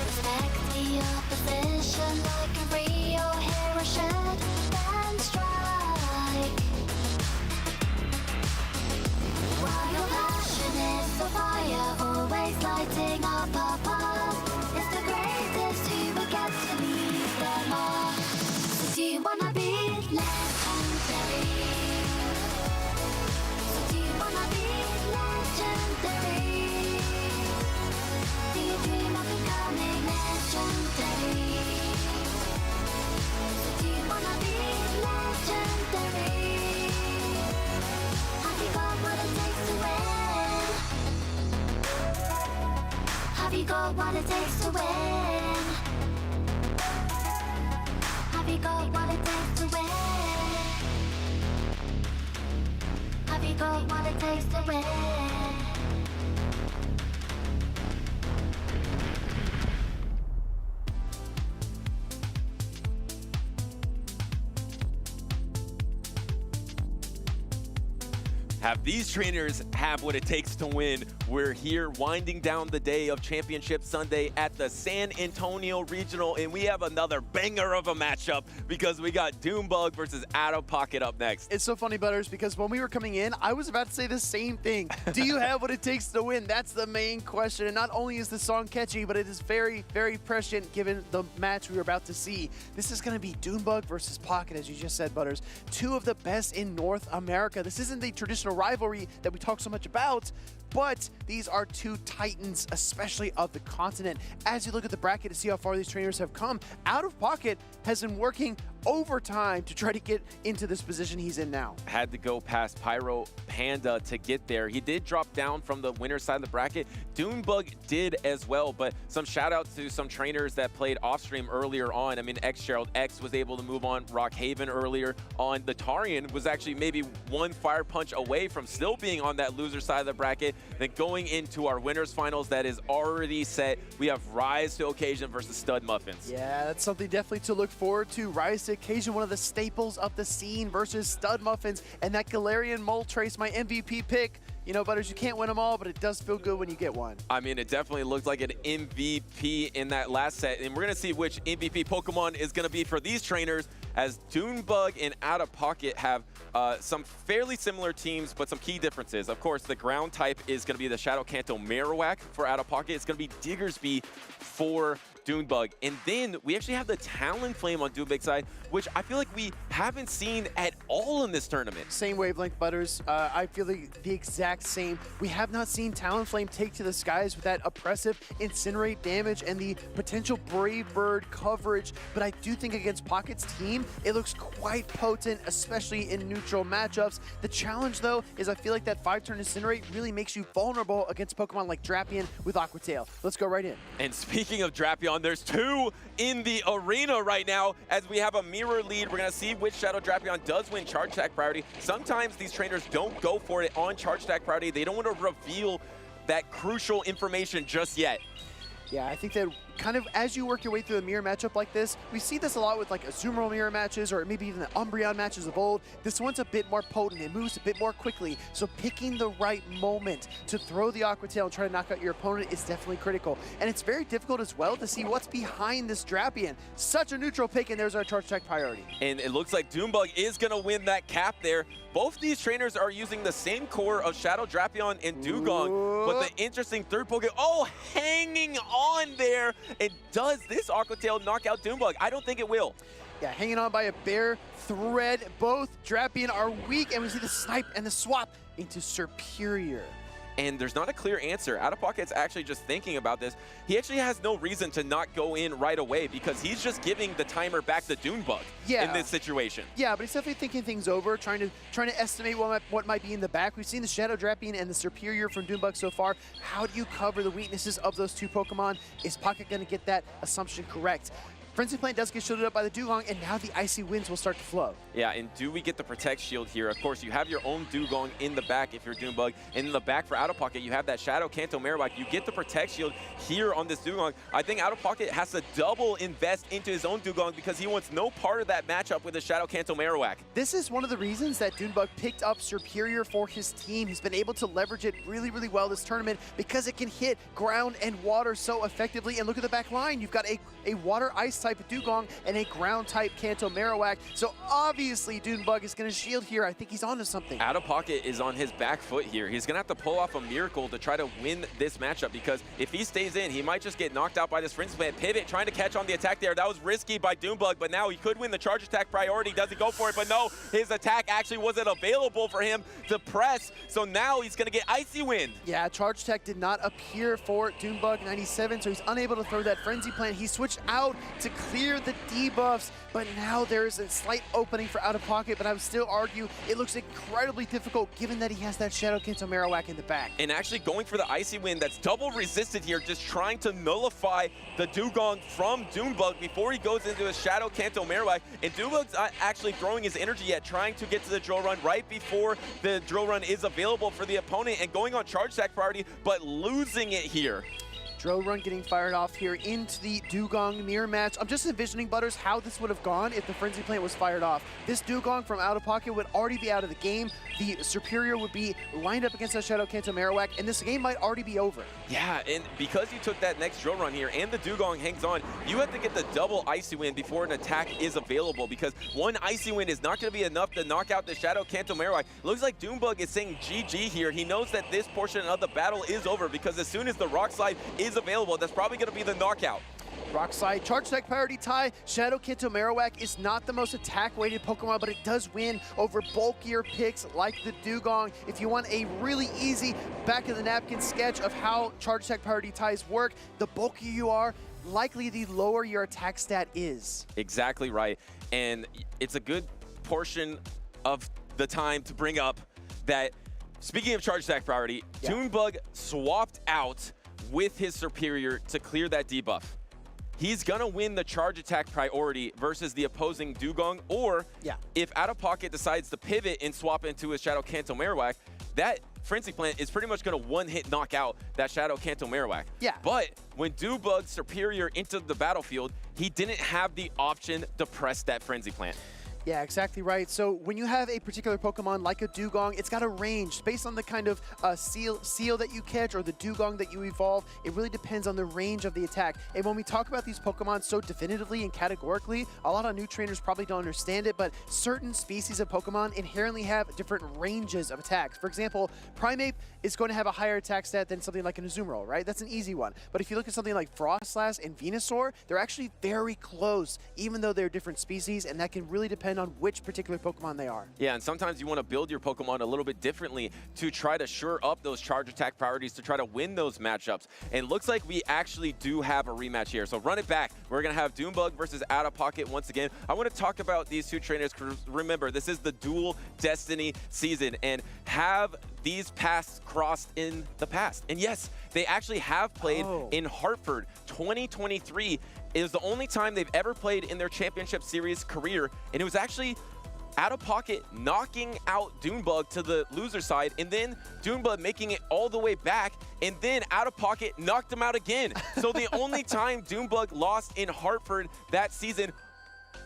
Respect the opposition like a real hero should, then strike. While your passion is the fire, always lighting up a path, it's the greatest who will get to lead them all. So do you wanna be legendary? So do you wanna be legendary? Do you dream of becoming legendary? So do you wanna be legendary? Have you got what it takes to win? Have you got what it takes to win? Have you got what it takes to win? Have you got what it takes to win? Have these trainers have what it takes to win? We're here winding down the day of Championship Sunday at the San Antonio Regional, and we have another banger of a matchup because we got Dune Bug versus OutOfPoket up next. It's so funny, Butters, because when we were coming in, I was about to say the same thing. Do you have what it takes to win? That's the main question. And not only is the song catchy, but it is very, very prescient given the match we were about to see. This is going to be Dune Bug versus Pocket, as you just said, Butters. Two of the best in North America. This isn't the traditional rivalry that we talk so much about, but these are two titans, especially of the continent. As you look at the bracket to see how far these trainers have come, OutOfPoket has been working overtime to try to get into this position he's in now. Had to go past Pyro, Panda to get there. He did drop down from the winner's side of the bracket. Dune Bug did as well, but some shout outs to some trainers that played off stream earlier on. I mean, Gerald X was able to move on. Rockhaven earlier on. The Tarian was actually maybe one fire punch away from still being on that loser side of the bracket. Then going into our winners finals that is already set, we have Rise to Occasion versus Stud Muffins. Yeah, that's something definitely to look forward to. Rise to Occasion, one of the staples of the scene versus Stud Muffins, and that Garian Mole Trace, my MVP pick. You know, Butters, you can't win them all, but it does feel good when you get one. I mean, it definitely looked like an MVP in that last set, and we're going to see which MVP Pokemon is going to be for these trainers, as Dune Bug and OutOfPoket have some fairly similar teams, but some key differences. Of course, the ground type is going to be the Shadow Kanto Marowak for OutOfPoket. It's going to be Diggersby for Dune Bug. And then we actually have the Talonflame on Dune Bug's side, which I feel like we haven't seen at all in this tournament. Same wavelength, Butters. I feel the exact same. We have not seen Talonflame take to the skies with that oppressive Incinerate damage and the potential Brave Bird coverage, but I do think against Pocket's team, it looks quite potent, especially in neutral matchups. The challenge, though, is I feel like that 5-turn Incinerate really makes you vulnerable against Pokemon like Drapion with Aqua Tail. Let's go right in. And speaking of Drapion, there's two in the arena right now as we have a mirror lead. We're going to see which Shadow Drapion does win Charge Attack priority. Sometimes these trainers don't go for it on Charge Attack priority. They don't want to reveal that crucial information just yet. Yeah, I think that kind of as you work your way through a mirror matchup like this, we see this a lot with like Azumarill mirror matches or maybe even the Umbreon matches of old. This one's a bit more potent. It moves a bit more quickly. So picking the right moment to throw the Aqua Tail and try to knock out your opponent is definitely critical. And it's very difficult as well to see what's behind this Drapion. Such a neutral pick, and there's our Charge Attack priority. And it looks like Dune Bug is going to win that cap there. Both these trainers are using the same core of Shadow Drapion and Dugong, but the interesting third Pokemon, hanging on there. And does this Aqua Tail knock out Dune Bug? I don't think it will. Yeah, hanging on by a bare thread. Both Drapion are weak, and we see the snipe and the swap into Superior. And there's not a clear answer. OutOfPoket's actually just thinking about this. He actually has no reason to not go in right away because he's just giving the timer back to Dune Bug in this situation. Yeah, but he's definitely thinking things over, trying to estimate what might be in the back. We've seen the Shadow Drapion and the Superior from Dune Bug so far. How do you cover the weaknesses of those two Pokemon? Is Pocket going to get that assumption correct? Frenzy Plant does get shielded up by the Dugong, and now the Icy Winds will start to flow. Yeah, and do we get the Protect Shield here? Of course, you have your own Dugong in the back if you're Dune Bug. And in the back for OutOfPoket, you have that Shadow Kanto Marowak. You get the Protect Shield here on this Dugong. I think OutOfPoket has to double invest into his own Dugong because he wants no part of that matchup with the Shadow Kanto Marowak. This is one of the reasons that Dune Bug picked up Superior for his team. He's been able to leverage it really, really well this tournament because it can hit ground and water so effectively. And look at the back line. You've got a water ice type Dugong and a ground type Kanto Marowak. So obviously Dune Bug is going to shield here. I think he's onto something. OutOfPoket is on his back foot here. He's going to have to pull off a miracle to try to win this matchup because if he stays in, he might just get knocked out by this Frenzy Plant. Pivot, trying to catch on the attack there. That was risky by Dune Bug, but now he could win the charge attack priority. Does he go for it? But no, his attack actually wasn't available for him to press. So now he's going to get Icy Wind. Yeah, charge attack did not appear for Dune Bug 97, so he's unable to throw that Frenzy Plant. He switched out to clear the debuffs, but now there's a slight opening for OutOfPoket, but I would still argue it looks incredibly difficult given that he has that Shadow Kanto Marowak in the back. And actually going for the Icy Wind that's double resisted here, just trying to nullify the Dugong from Dune Bug before he goes into his Shadow Kanto Marowak. And Dune Bug's not actually throwing his energy yet, trying to get to the drill run right before the drill run is available for the opponent and going on charge attack priority, but losing it here. Drill run getting fired off here into the Dugong mirror match. I'm just envisioning, Butters, how this would have gone if the Frenzy Plant was fired off. This Dugong from OutOfPoket would already be out of the game. The Superior would be lined up against that Shadow Kanto Marowak, and this game might already be over. Yeah, and because you took that next drill run here and the Dugong hangs on, you have to get the double Icy Wind before an attack is available because one Icy Wind is not going to be enough to knock out the Shadow Kanto Marowak. Looks like Dune Bug is saying GG here. He knows that this portion of the battle is over because as soon as the Rock Slide is available, that's probably going to be the knockout. Rock Slide, charge attack priority tie. Shadow Kanto Marowak is not the most attack-weighted Pokemon, but it does win over bulkier picks like the Dugong. If you want a really easy back-of-the-napkin sketch of how charge attack priority ties work, the bulkier you are, likely the lower your attack stat is. Exactly right. And it's a good portion of the time to bring up that, speaking of charge attack priority, Dune Bug swapped out with his Superior to clear that debuff. He's going to win the charge attack priority versus the opposing Dugong, or if OutOfPoket decides to pivot and swap into his Shadow Kanto Marowak, that Frenzy Plant is pretty much going to one-hit knock out that Shadow Kanto Marowak. Yeah. But when Dune Bug Superior into the battlefield, he didn't have the option to press that Frenzy Plant. Yeah, exactly right. So when you have a particular Pokemon like a Dugong, it's got a range based on the kind of seal that you catch or the Dugong that you evolve. It really depends on the range of the attack. And when we talk about these Pokemon so definitively and categorically, a lot of new trainers probably don't understand it, but certain species of Pokemon inherently have different ranges of attacks. For example, Primeape is going to have a higher attack stat than something like an Azumarill, right? That's an easy one. But if you look at something like Frostlass and Venusaur, they're actually very close, even though they're different species, and that can really depend on which particular Pokemon they are. Yeah, and sometimes you want to build your Pokemon a little bit differently to try to shore up those charge attack priorities to try to win those matchups. And it looks like we actually do have a rematch here. So run it back. We're going to have Dune Bug versus OutOfPoket once again. I want to talk about these two trainers because remember, this is the Dual Destiny season, and have these paths crossed in the past. And yes, they actually have played in Hartford. 2023 is the only time they've ever played in their championship series career, and it was actually OutOfPoket knocking out Dune Bug to the loser side, and then Dune Bug making it all the way back, and then OutOfPoket knocked him out again. So the only time Dune Bug lost in Hartford that season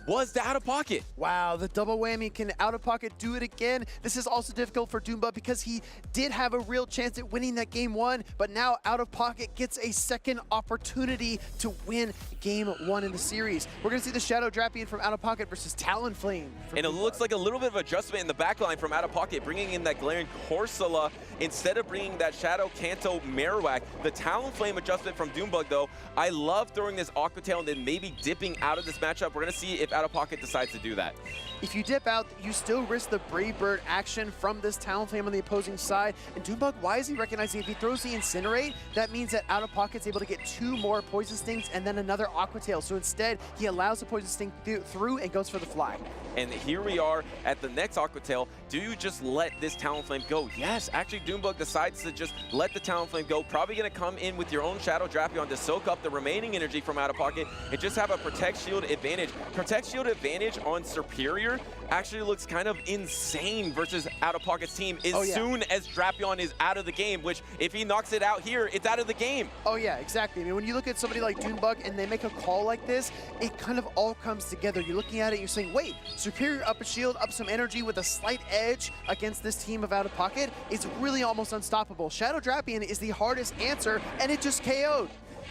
was the OutOfPoket. Wow, the double whammy. Can OutOfPoket do it again? This is also difficult for Dune Bug because he did have a real chance at winning that game one, but now OutOfPoket gets a second opportunity to win game one in the series. We're going to see the Shadow Drapion from OutOfPoket versus Talonflame. And it looks like a little bit of adjustment in the backline from OutOfPoket, bringing in that Garian Corsola instead of bringing that Shadow Kanto Marowak. The Talonflame adjustment from Dune Bug, though, I love throwing this Aqua Tail and then maybe dipping out of this matchup. We're going to see if OutOfPoket decides to do that. If you dip out, you still risk the Brave Bird action from this Talonflame on the opposing side. And Dune Bug wisely recognizing if he throws the Incinerate, that means that OutOfPoket's able to get 2 more Poison Stings and then another Aqua Tail. So instead, he allows the Poison Sting through and goes for the fly. And here we are at the next Aqua Tail. Do you just let this Talonflame go? Yes, actually Dune Bug decides to just let the Talonflame go. Probably going to come in with your own Shadow Drapion to soak up the remaining energy from OutOfPoket and just have a Protect Shield advantage. Protect Shield advantage on Superior actually looks kind of insane versus OutOfPoket's team as soon as Drapion is out of the game, which if he knocks it out here, it's out of the game. Oh yeah, exactly. I mean, when you look at somebody like Dune Bug and they make a call like this, it kind of all comes together. You're looking at it, you're saying, wait, Superior up a shield, up some energy with a slight edge against this team of OutOfPoket. It's really almost unstoppable. Shadow Drapion is the hardest answer, and it just KO'd.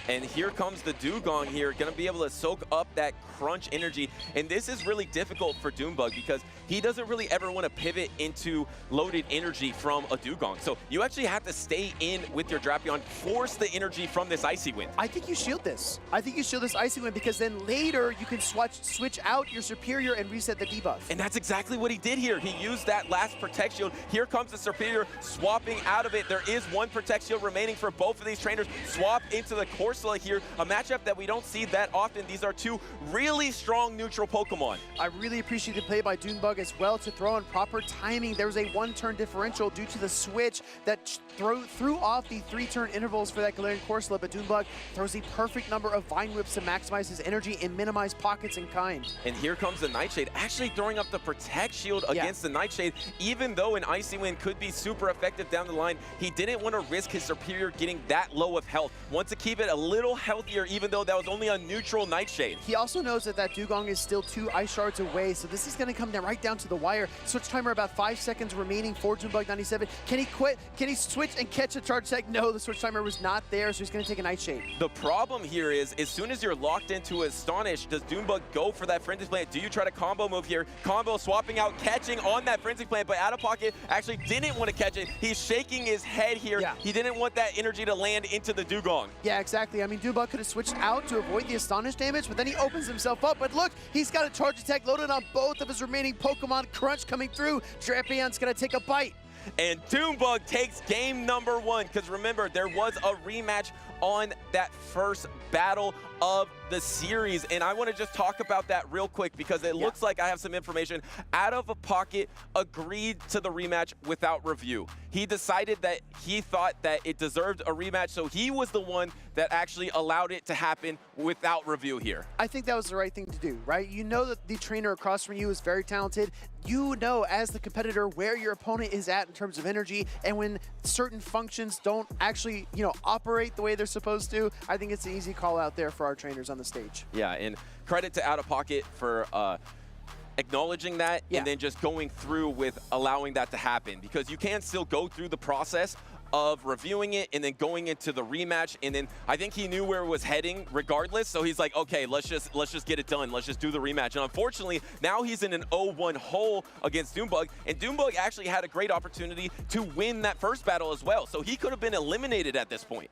And here comes the Dugong here, gonna be able to soak up that crunch energy. And this is really difficult for Dune Bug because he doesn't really ever want to pivot into loaded energy from a Dugong. So you actually have to stay in with your Drapion, force the energy from this Icy Wind. I think you shield this. I think you shield this Icy Wind because then later you can switch out your Superior and reset the debuff. And that's exactly what he did here. He used that last Protect Shield. Here comes the Superior swapping out of it. There is 1 Protect Shield remaining for both of these trainers. Swap into the Corsola here, a matchup that we don't see that often. These are 2 really strong neutral Pokemon. I really appreciate the play by Dune Bug as well to throw in proper timing. There was a 1-turn differential due to the switch that threw off the 3-turn intervals for that Galarian Corsola, but Dune Bug throws the perfect number of Vine Whips to maximize his energy and minimize pockets in kind. And here comes the Nightshade, actually throwing up the Protect Shield against the Nightshade. Even though an Icy Wind could be super effective down the line, he didn't want to risk his Superior getting that low of health. Wants to keep it a little healthier, even though that was only a neutral Nightshade. He also knows that that Dugong is still 2 Ice Shards away, so this is going to come down right down to the wire. Switch timer about 5 seconds remaining for Dune Bug 97. Can he quit? Can he switch and catch a charge tag? No, the switch timer was not there, so he's going to take a Nightshade. The problem here is, as soon as you're locked into Astonish, does Dune Bug go for that Frenzy Plant? Do you try to combo move here? Combo swapping out, catching on that Frenzy Plant, but OutOfPoket actually didn't want to catch it. He's shaking his head here. He didn't want that energy to land into the Dugong. Yeah, exactly. I mean, Dune Bug could have switched out to avoid the Astonish damage, but then he opens himself up. But look, he's got a charge attack loaded on both of his remaining Pokemon. Crunch coming through. Drapion's going to take a bite. And Dune Bug takes game number 1, because remember, there was a rematch on that first battle of the series, and I want to just talk about that real quick because it looks like I have some information. OutOfPoket agreed to the rematch without review. He decided that he thought that it deserved a rematch, so he was the one that actually allowed it to happen without review here. I think that was the right thing to do, right? You know that the trainer across from you is very talented. You know, as the competitor, where your opponent is at in terms of energy, and when certain functions don't actually, you know, operate the way they're supposed to, I think it's an easy call out there for our trainers on the stage. Yeah, and credit to OutOfPoket for acknowledging that and then just going through with allowing that to happen, because you can still go through the process of reviewing it and then going into the rematch, and then I think he knew where it was heading regardless, so he's like, okay, let's just get it done, let's just do the rematch. And unfortunately, now he's in an 0-1 hole against Dune Bug, and Dune Bug actually had a great opportunity to win that first battle as well, so he could have been eliminated at this point.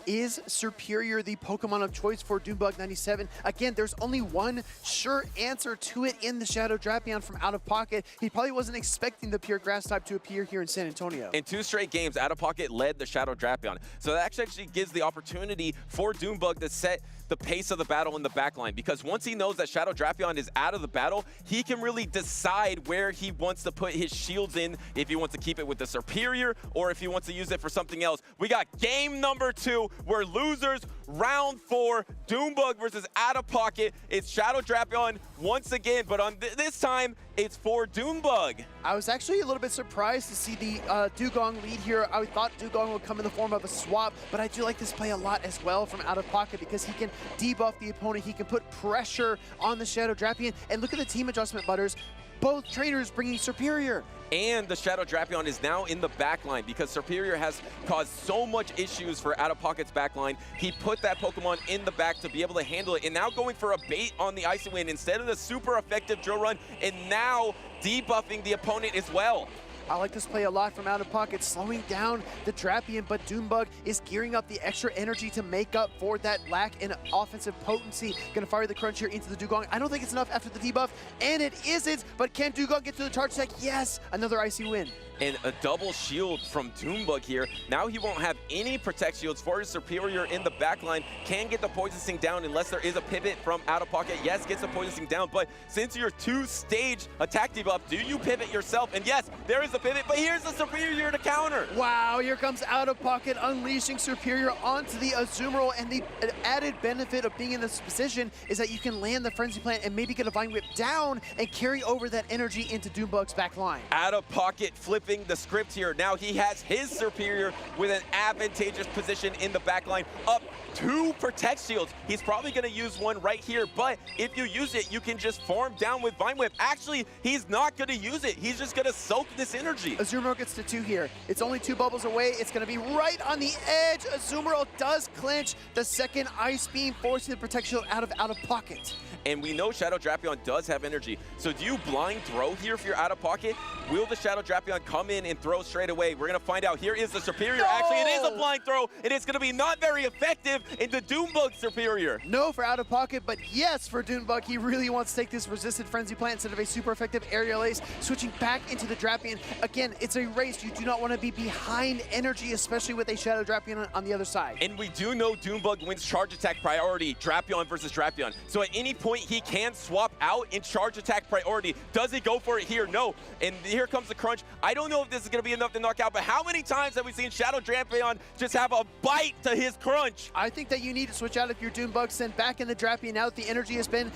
Is Superior the Pokemon of choice for Dune Bug 97? Again, there's only one sure answer to it in the Shadow Drapion from OutOfPoket. He probably wasn't expecting the pure grass type to appear here in San Antonio. In 2 straight games, OutOfPoket led the Shadow Drapion. So that actually gives the opportunity for Dune Bug to set the pace of the battle in the backline, because once he knows that Shadow Drapion is out of the battle, he can really decide where he wants to put his shields in, if he wants to keep it with the Superior or if he wants to use it for something else. We got game number 2. We're losers, round 4, Dune Bug versus OutOfPoket. It's Shadow Drapion once again, but on this time, it's for Dune Bug. I was actually a little bit surprised to see the Dugong lead here. I thought Dugong would come in the form of a swap, but I do like this play a lot as well from OutOfPoket because he can debuff the opponent. He can put pressure on the Shadow Drapion. And look at the team adjustment, Butters. Both trainers bringing Superior. And the Shadow Drapion is now in the backline because Superior has caused so much issues for OutOfPoket's backline. He put that Pokemon in the back to be able to handle it, and now going for a bait on the Icy Wind instead of the super effective drill run, and now debuffing the opponent as well. I like this play a lot from OutOfPoket, slowing down the Drapion, but Dune Bug is gearing up the extra energy to make up for that lack in offensive potency. Gonna fire the crunch here into the Dugong. I don't think it's enough after the debuff, and it isn't, but can Dugong get to the charge attack? Yes, another icy win. And a double shield from Dune Bug here. Now he won't have any protect shields for his superior in the backline. Can get the Poison Sting down unless there is a pivot from OutOfPoket. Yes, gets the Poison Sting down, but since you're 2-stage attack debuff, do you pivot yourself? And yes, there is a pivot, but here's the superior to counter. Wow, here comes OutOfPoket unleashing superior onto the Azumarill, and the added benefit of being in this position is that you can land the Frenzy Plant and maybe get a Vine Whip down and carry over that energy into Dune Bug's back line. OutOfPoket flipping the script here. Now he has his superior with an advantageous position in the backline, up 2 protect shields. He's probably going to use one right here, but if you use it, you can just farm down with Vine Whip. Actually, he's not going to use it. He's just going to soak this energy. Azumarill gets to 2 here. It's only 2 bubbles away. It's going to be right on the edge. Azumarill does clinch the second Ice Beam, forcing the protect shield out of OutOfPoket. And we know Shadow Drapion does have energy. So do you blind throw here if you're OutOfPoket? Will the Shadow Drapion come in and throw straight away? We're going to find out. Here is the superior. No! Actually, it is a blind throw, and it's going to be not very effective in the Dune Bug superior. No for OutOfPoket, but yes for Dune Bug. He really wants to take this resisted Frenzy Plant instead of a super effective aerial ace, switching back into the Drapion. Again, it's a race. You do not want to be behind energy, especially with a Shadow Drapion on the other side. And we do know Dune Bug wins charge attack priority, Drapion versus Drapion. So at any point, he can swap out in charge attack priority. Does he go for it here? No. And here comes the crunch. I don't know if this is going to be enough to knock out, but how many times have we seen Shadow Drapion just have a bite to his crunch? I think that you need to switch out if you're Dune Bug, send back in the Drapion now that the energy has been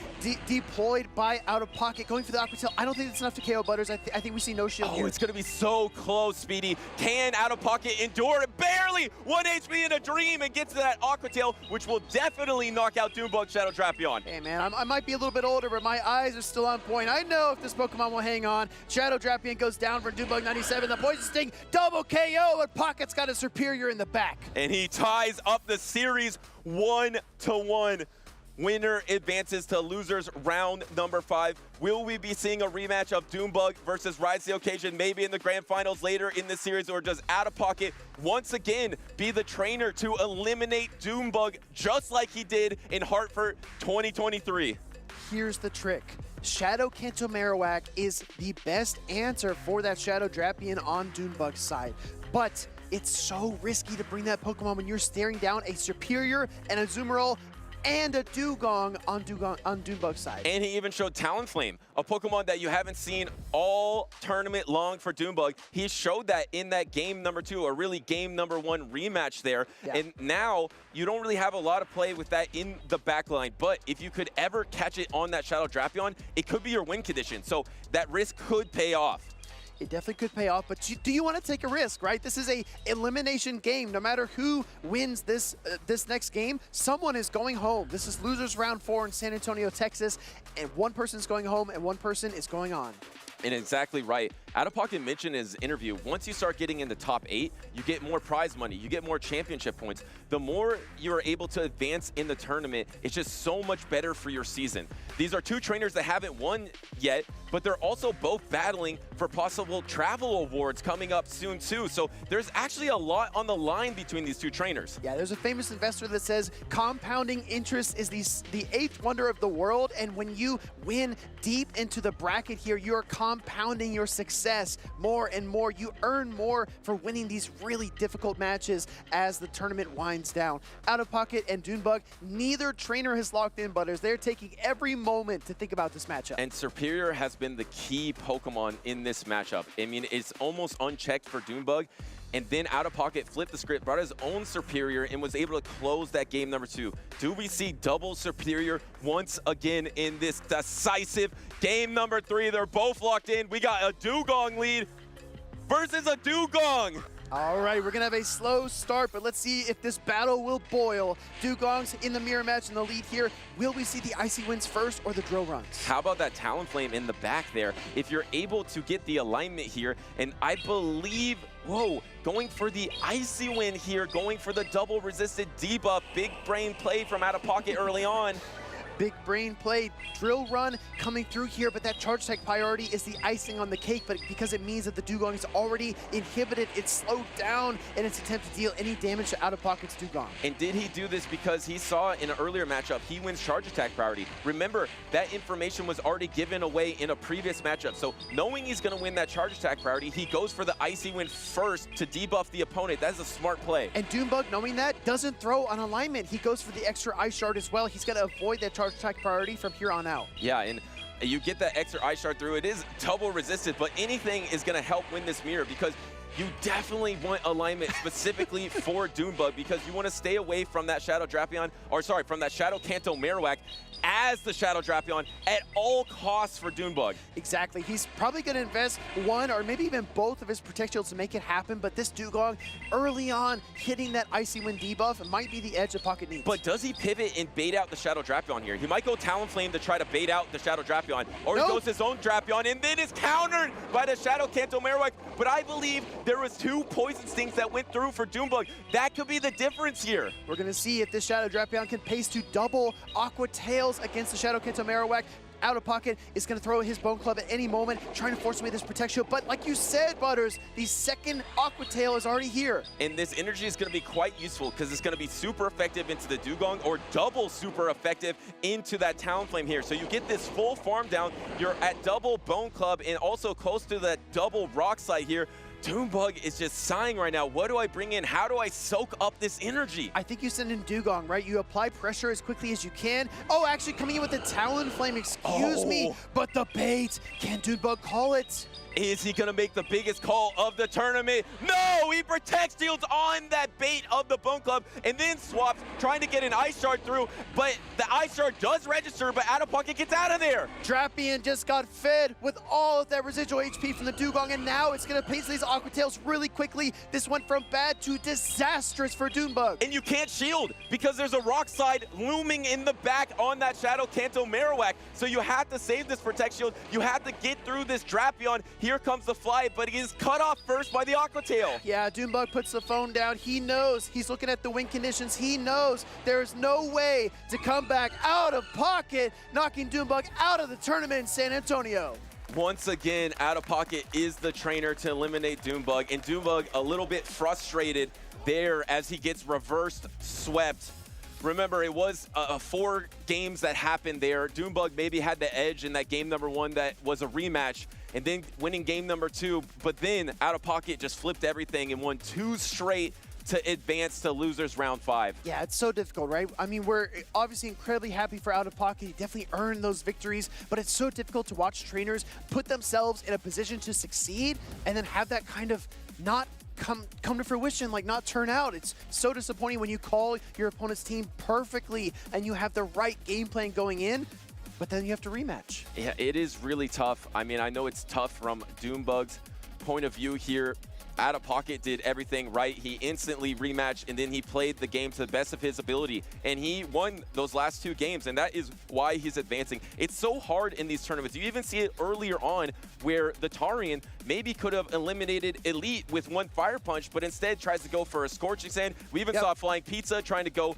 deployed by OutOfPoket. Going for the Aqua Tail. I don't think it's enough to KO Butters. I think we see no shield here. Oh, it's going to be so close, Speedy. Can OutOfPoket endure it? Barely 1 HP in a dream and gets to that Aqua Tail, which will definitely knock out Dune Bug Shadow Drapion. Hey, man, I might be a little bit older, but my eyes are still on point. I know if this Pokemon will hang on. Shadow Drapion goes down for Dune Bug 97. The Poison Sting double KO, and Pocket's got a superior in the back. And he ties up the series 1-1. Winner advances to losers round number 5. Will we be seeing a rematch of Dune Bug versus Rise the Occasion maybe in the grand finals later in the series, or does OutOfPoket once again be the trainer to eliminate Dune Bug just like he did in Hartford 2023? Here's the trick. Shadow Kanto Marowak is the best answer for that Shadow Drapion on Dune Bug's side. But it's so risky to bring that Pokemon when you're staring down a superior and a Azumarill and a Dugong on Dune Bug's side. And he even showed Talonflame, a Pokemon that you haven't seen all tournament long for Dune Bug. He showed that in that game number 2, or really game number 1 rematch there. Yeah. And now you don't really have a lot of play with that in the backline, but if you could ever catch it on that Shadow Drapion, it could be your win condition. So that risk could pay off. It definitely could pay off, but do you want to take a risk, right? This is a elimination game. No matter who wins this next game, someone is going home. This is losers round 4 in San Antonio, Texas, and one person's going home and one person is going on. And exactly right. OutOfPoket mentioned in his interview, once you start getting in the top 8, you get more prize money, you get more championship points. The more you're able to advance in the tournament, it's just so much better for your season. These are 2 trainers that haven't won yet, but they're also both battling for possible travel awards coming up soon too. So there's actually a lot on the line between these 2 trainers. Yeah, there's a famous investor that says compounding interest is the 8th wonder of the world, and when you win deep into the bracket here, you're compounding your success more and more. You earn more for winning these really difficult matches as the tournament winds down. OutOfPoket and Dune Bug, neither trainer has locked in, Butters. They're taking every moment to think about this matchup. And Superior has been the key Pokemon in this matchup. I mean, it's almost unchecked for Dune Bug. And then OutOfPoket flipped the script, brought his own Superior, and was able to close that game number 2. Do we see double Superior once again in this decisive game number 3? They're both locked in. We got a Dugong lead versus a Dugong. All right, we're going to have a slow start, but let's see if this battle will boil. Dugong's in the mirror match in the lead here. Will we see the Icy wins first or the drill runs? How about that Talonflame in the back there? If you're able to get the alignment here, and I believe, whoa, going for the Icy win here, going for the double resisted debuff. Big brain play from OutOfPoket early on. Big brain play, drill run coming through here, but that charge attack priority is the icing on the cake, but because it means that the Dugong is already inhibited, it's slowed down in its attempt to deal any damage to OutOfPoket's Dugong. And did he do this because he saw in an earlier matchup, he wins charge attack priority? Remember, that information was already given away in a previous matchup. So knowing he's going to win that charge attack priority, he goes for the icy win first to debuff the opponent. That's a smart play. And Dune Bug, knowing that, doesn't throw on alignment. He goes for the extra ice shard as well. He's got to avoid that charge attack priority from here on out. Yeah, and you get that extra ice shard through. It is double resisted, but anything is going to help win this mirror because you definitely want alignment specifically for Dune Bug because you want to stay away from that Shadow Drapion, or sorry, from that Shadow Kanto Marowak as the Shadow Drapion at all costs for Dune Bug. Exactly. He's probably going to invest one or maybe even both of his Protect Shields to make it happen, but this Dugong early on hitting that Icy Wind debuff might be the edge that Pocket needs. But does he pivot and bait out the Shadow Drapion here? He might go Talonflame to try to bait out the Shadow Drapion, or he goes his own Drapion and then is countered by the Shadow Kanto Marowak. But I believe there was 2 Poison Stings that went through for Dune Bug. That could be the difference here. We're going to see if this Shadow Drapion can pace to double Aqua Tails against the Shadow Kanto Marowak. OutOfPoket is going to throw his Bone Club at any moment, trying to force away this Protect Shield. But like you said, Butters, the second Aqua Tail is already here. And this energy is going to be quite useful because it's going to be super effective into the Dugong or double super effective into that Talonflame here. So you get this full farm down. You're at double Bone Club and also close to that double Rock Slide here. Dune Bug is just sighing right now. What do I bring in? How do I soak up this energy? I think you send in Dugong, right? You apply pressure as quickly as you can. Oh, actually coming in with the Talonflame, excuse me. But the bait, can Dune Bug call it? Is he going to make the biggest call of the tournament? No, he protects shields on that bait of the Bone Club and then swaps, trying to get an Ice Shard through, but the Ice Shard does register, but OutOfPoket gets out of there. Drapion just got fed with all of that residual HP from the Dugong, and now it's going to pace these Aqua Tails really quickly. This went from bad to disastrous for Dune Bug. And you can't shield because there's a Rock Slide looming in the back on that Shadow Kanto Marowak, so you have to save this Protect Shield. You have to get through this Drapion. Here comes the fly, but he is cut off first by the Aqua Tail. Yeah, Dune Bug puts the phone down. He knows. He's looking at the win conditions. He knows there's no way to come back OutOfPoket, knocking Dune Bug out of the tournament in San Antonio. Once again, OutOfPoket is the trainer to eliminate Dune Bug, and Dune Bug a little bit frustrated there as he gets reversed swept. Remember, it was 4 games that happened there. Dune Bug maybe had the edge in that game number 1 that was a rematch, and then winning game number 2, but then OutOfPoket just flipped everything and won 2 straight to advance to losers round 5. Yeah, it's so difficult, right? I mean, we're obviously incredibly happy for OutOfPoket. He definitely earned those victories, but it's so difficult to watch trainers put themselves in a position to succeed and then have that kind of not come to fruition, like not turn out. It's so disappointing when you call your opponent's team perfectly and you have the right game plan going in, but then you have to rematch. Yeah, it is really tough. I mean, I know it's tough from Dune Bug's point of view here. OutOfPoket did everything right. He instantly rematched, and then he played the game to the best of his ability, and he won those last 2 games, and that is why he's advancing. It's so hard in these tournaments. You even see it earlier on where the Tarian maybe could have eliminated Elite with 1 Fire Punch, but instead tries to go for a Scorching Sand. We even saw Flying Pizza trying to go,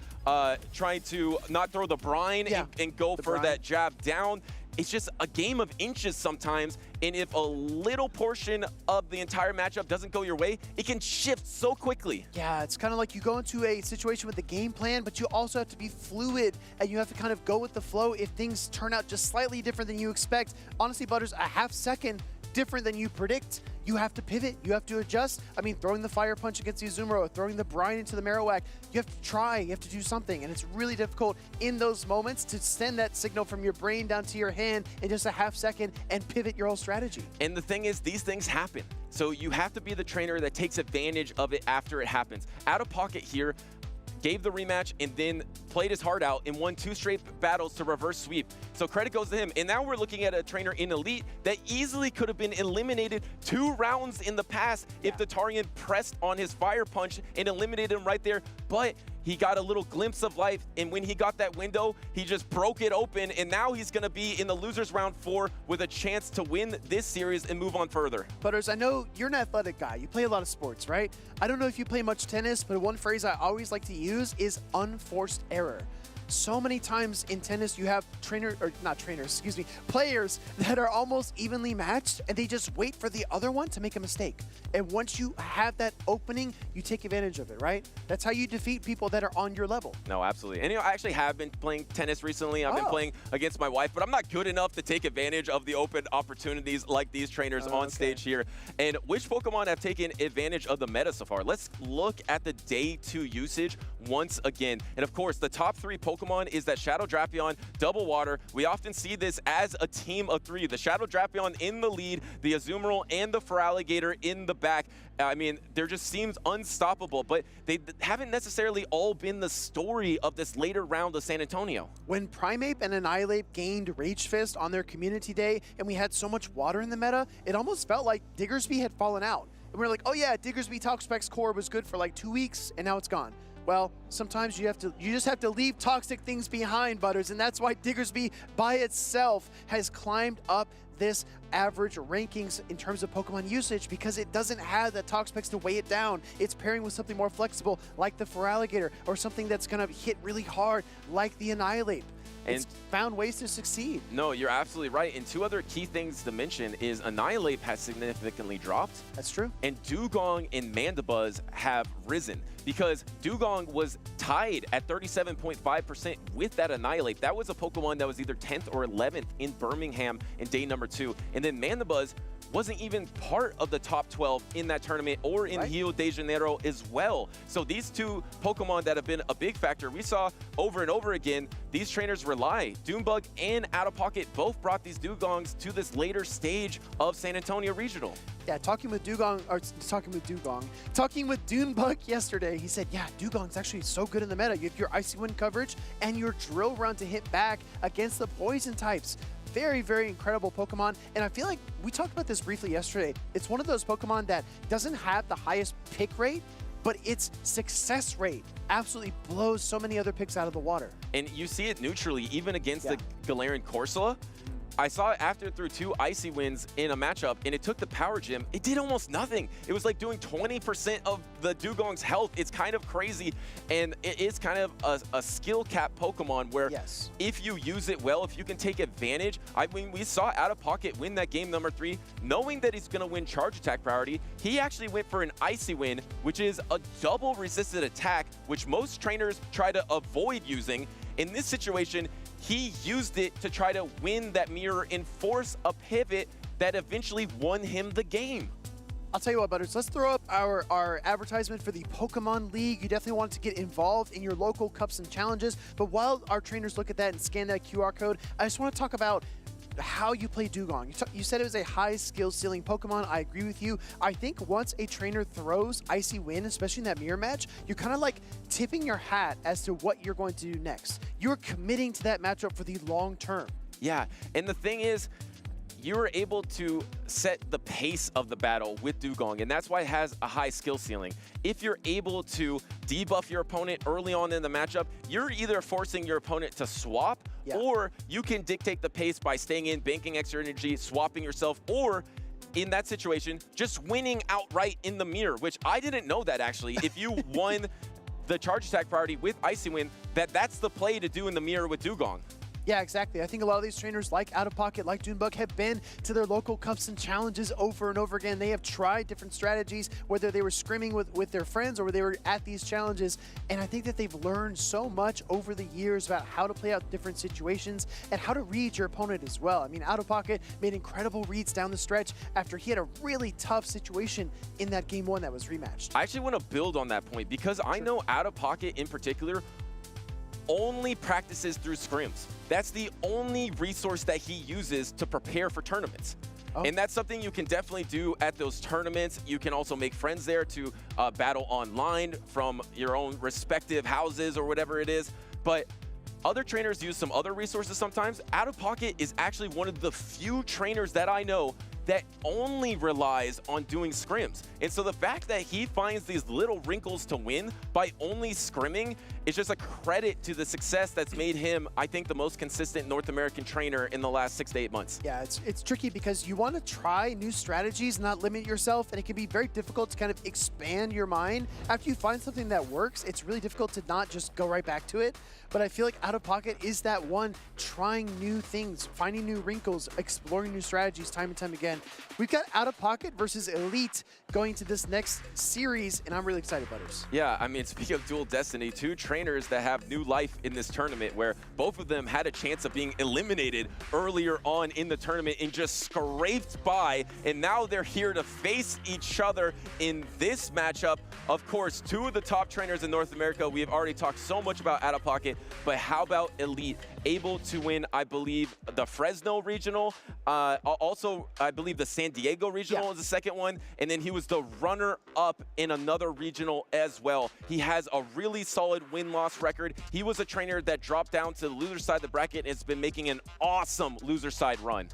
trying to not throw the brine and go for that jab down. It's just a game of inches sometimes, and if a little portion of the entire matchup doesn't go your way, it can shift so quickly. Yeah, it's kind of like you go into a situation with a game plan, but you also have to be fluid, and you have to kind of go with the flow if things turn out just slightly different than you expect. Honestly, Butters, a half second different than you predict, you have to pivot, you have to adjust. I mean, throwing the Fire Punch against the Azumarill, throwing the brine into the Marowak, you have to try, you have to do something, and it's really difficult in those moments to send that signal from your brain down to your hand in just a half second and pivot your whole strategy. And the thing is, these things happen. So you have to be the trainer that takes advantage of it after it happens. OutOfPoket here gave the rematch and then played his heart out and won 2 straight battles to reverse sweep. So credit goes to him. And now we're looking at a trainer in Elite that easily could have been eliminated 2 rounds in the past if the Tarian pressed on his Fire Punch and eliminated him right there. But he got a little glimpse of life, and when he got that window, he just broke it open, and now he's going to be in the losers round 4 with a chance to win this series and move on further. Butters, I know you're an athletic guy. You play a lot of sports, right? I don't know if you play much tennis, but one phrase I always like to use is unforced error. so many times in tennis you have players that are almost evenly matched and they just wait for the other one to make a mistake. And once you have that opening, you take advantage of it, right? That's how you defeat people that are on your level. No, absolutely. And I actually have been playing tennis recently. I've been playing against my wife, but I'm not good enough to take advantage of the open opportunities like these trainers on stage here. And which Pokemon have taken advantage of the meta so far? Let's look at the day 2 usage once again. And of course, the top 3 Pokemon is that Shadow Drapion, Double Water. We often see this as a team of 3. The Shadow Drapion in the lead, the Azumarill and the Feraligatr in the back. I mean, there just seems unstoppable, but they haven't necessarily all been the story of this later round of San Antonio. When Primeape and Annihilape gained Rage Fist on their community day and we had so much water in the meta, it almost felt like Diggersby had fallen out. And we were like, oh yeah, Diggersby Toxapex core was good for like 2 weeks and now it's gone. Well, sometimes you just have to leave toxic things behind, Butters, and that's why Diggersby by itself has climbed up this average rankings in terms of Pokemon usage because it doesn't have the Toxapex to weigh it down. It's pairing with something more flexible like the Feraligatr or something that's going to hit really hard like the Annihilape. It's found ways to succeed. No, you're absolutely right. And 2 other key things to mention is Annihilape has significantly dropped. That's true. And Dugong and Mandibuzz have risen because Dugong was tied at 37.5% with that Annihilape. That was a Pokemon that was either 10th or 11th in Birmingham in day number 2. And then Mandibuzz wasn't even part of the top 12 in that tournament or in Rio de Janeiro as well. So these 2 Pokemon that have been a big factor, we saw over and over again, these trainers rely. Dune Bug and OutOfPoket both brought these Dugongs to this later stage of San Antonio Regional. Yeah, talking with Dune Bug yesterday, he said, yeah, Dugong's actually so good in the meta. You have your Icy Wind coverage and your Drill Run to hit back against the poison types. Very, very incredible Pokemon, and I feel like we talked about this briefly yesterday. It's one of those Pokemon that doesn't have the highest pick rate, but its success rate absolutely blows so many other picks out of the water. And you see it neutrally, even against the Galarian Corsola. I saw it after it threw 2 Icy Winds in a matchup, and it took the Power Gem. It did almost nothing. It was like doing 20% of the Dugong's health. It's kind of crazy, and it is kind of a skill cap Pokemon where if you use it well, if you can take advantage. I mean, we saw OutOfPoket win that game number 3, knowing that he's going to win Charge Attack priority. He actually went for an Icy Wind, which is a double resisted attack, which most trainers try to avoid using. In this situation, he used it to try to win that mirror and force a pivot that eventually won him the game. I'll tell you what, Butters, let's throw up our advertisement for the Pokemon League. You definitely want to get involved in your local cups and challenges. But while our trainers look at that and scan that QR code, I just want to talk about how you play Dugong. You said it was a high skill ceiling Pokemon. I agree with you. I think once a trainer throws Icy Wind, especially in that mirror match, you're kind of like tipping your hat as to what you're going to do next. You're committing to that matchup for the long term. Yeah, and the thing is, you're able to set the pace of the battle with Dugong, and that's why it has a high skill ceiling. If you're able to debuff your opponent early on in the matchup, you're either forcing your opponent to swap, or you can dictate the pace by staying in, banking extra energy, swapping yourself, or in that situation, just winning outright in the mirror, which I didn't know that actually. If you won the Charge Attack priority with Icy Wind, that's the play to do in the mirror with Dugong. Yeah, exactly. I think a lot of these trainers like OutOfPoket, like Dune Bug, have been to their local cups and challenges over and over again. They have tried different strategies, whether they were scrimming with their friends or they were at these challenges. And I think that they've learned so much over the years about how to play out different situations and how to read your opponent as well. I mean, OutOfPoket made incredible reads down the stretch after he had a really tough situation in that game 1 that was rematched. I actually want to build on that point because I know OutOfPoket in particular only practices through scrims. That's the only resource that he uses to prepare for tournaments. And that's something you can definitely do at those tournaments. You can also make friends there to battle online from your own respective houses or whatever it is. But other trainers use some other resources sometimes. OutOfPoket is actually one of the few trainers that I know that only relies on doing scrims. And so the fact that he finds these little wrinkles to win by only scrimming it's just a credit to the success that's made him, I think, the most consistent North American trainer in the last 6 to 8 months. Yeah, it's tricky because you want to try new strategies, not limit yourself, and it can be very difficult to kind of expand your mind. After you find something that works, it's really difficult to not just go right back to it. But I feel like OutOfPoket is that one, trying new things, finding new wrinkles, exploring new strategies time and time again. We've got OutOfPoket versus Elite going to this next series, and I'm really excited, Butters. Yeah, I mean, speaking of Dual Destiny, 2 trainers that have new life in this tournament where both of them had a chance of being eliminated earlier on in the tournament and just scraped by, and now they're here to face each other in this matchup. Of course, 2 of the top trainers in North America. We have already talked so much about OutOfPoket, but how about Elite? Able to win, I believe, the Fresno Regional. Also, I believe the San Diego Regional was the second one. And then he was the runner-up in another regional as well. He has a really solid win-loss record. He was a trainer that dropped down to the loser side of the bracket and has been making an awesome loser side run.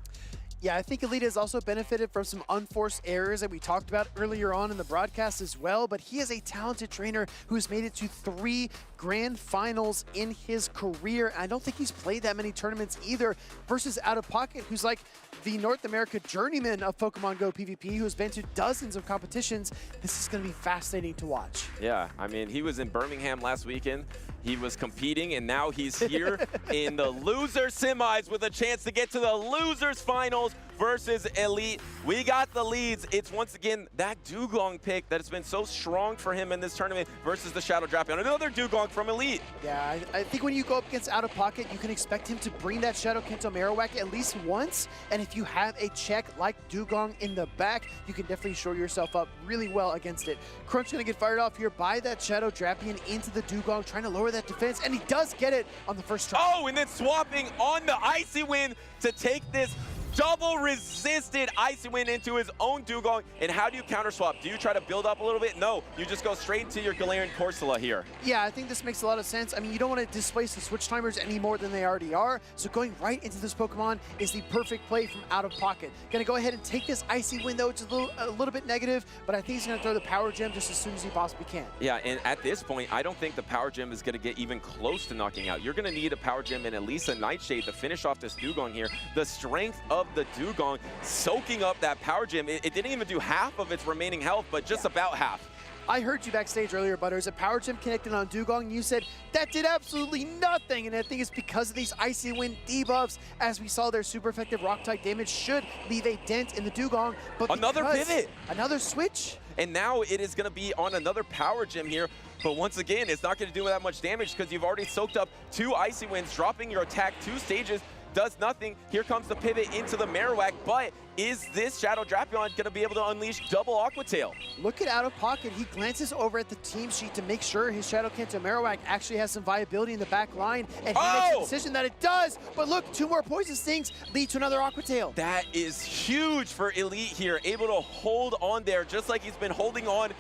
Yeah, I think Elite has also benefited from some unforced errors that we talked about earlier on in the broadcast as well, but he is a talented trainer who's made it to 3 grand finals in his career. And I don't think he's played that many tournaments either, versus OutOfPoket, who's like the North America journeyman of Pokemon Go PvP, who's been to dozens of competitions. This is going to be fascinating to watch. Yeah, I mean, he was in Birmingham last weekend. He was competing, and now he's here in the loser semis with a chance to get to the losers finals versus Elite. We got the leads. It's once again that Dugong pick that has been so strong for him in this tournament versus the Shadow Drapion. Another Dugong from Elite. Yeah, I think when you go up against OutOfPoket, you can expect him to bring that Shadow Kento Marowak at least once. And if you have a check like Dugong in the back, you can definitely shore yourself up really well against it. Crunch gonna get fired off here by that Shadow Drapion into the Dugong, trying to lower that defense, and he does get it on the first try. Oh, and then swapping on the Icy Wind to take this double resisted Icy Wind into his own Dugong. And how do you counter swap? Do you try to build up a little bit? No, you just go straight into your Galarian Corsola here. Yeah, I think this makes a lot of sense. I mean, you don't want to displace the switch timers any more than they already are. So going right into this Pokemon is the perfect play from OutOfPoket. Gonna go ahead and take this Icy Wind though, which is a little bit negative, but I think he's gonna throw the Power Gem just as soon as he possibly can. Yeah, and at this point, I don't think the Power Gem is gonna get even close to knocking out. You're gonna need a Power Gem and at least a Nightshade to finish off this Dugong here. The strength of the Dugong soaking up that Power Gem. It didn't even do half of its remaining health, but just about half. I heard you backstage earlier, Butters. A Power Gem connected on Dugong, and you said that did absolutely nothing. And I think it's because of these Icy Wind debuffs, as we saw their super effective Rock-type damage should leave a dent in the Dugong. But another pivot. Another switch. And now it is going to be on another Power Gem here. But once again, it's not going to do that much damage because you've already soaked up 2 Icy Winds, dropping your attack 2 stages. Does nothing. Here comes the pivot into the Marowak, but is this Shadow Drapion going to be able to unleash double Aqua Tail? Look at OutOfPoket. He glances over at the team sheet to make sure his Shadow Kento Marowak actually has some viability in the back line, and he makes a decision that it does. But look, 2 more Poison Stings lead to another Aqua Tail. That is huge for Elite here, able to hold on there just like he's been holding on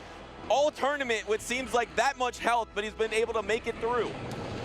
all tournament, which seems like that much health, but he's been able to make it through.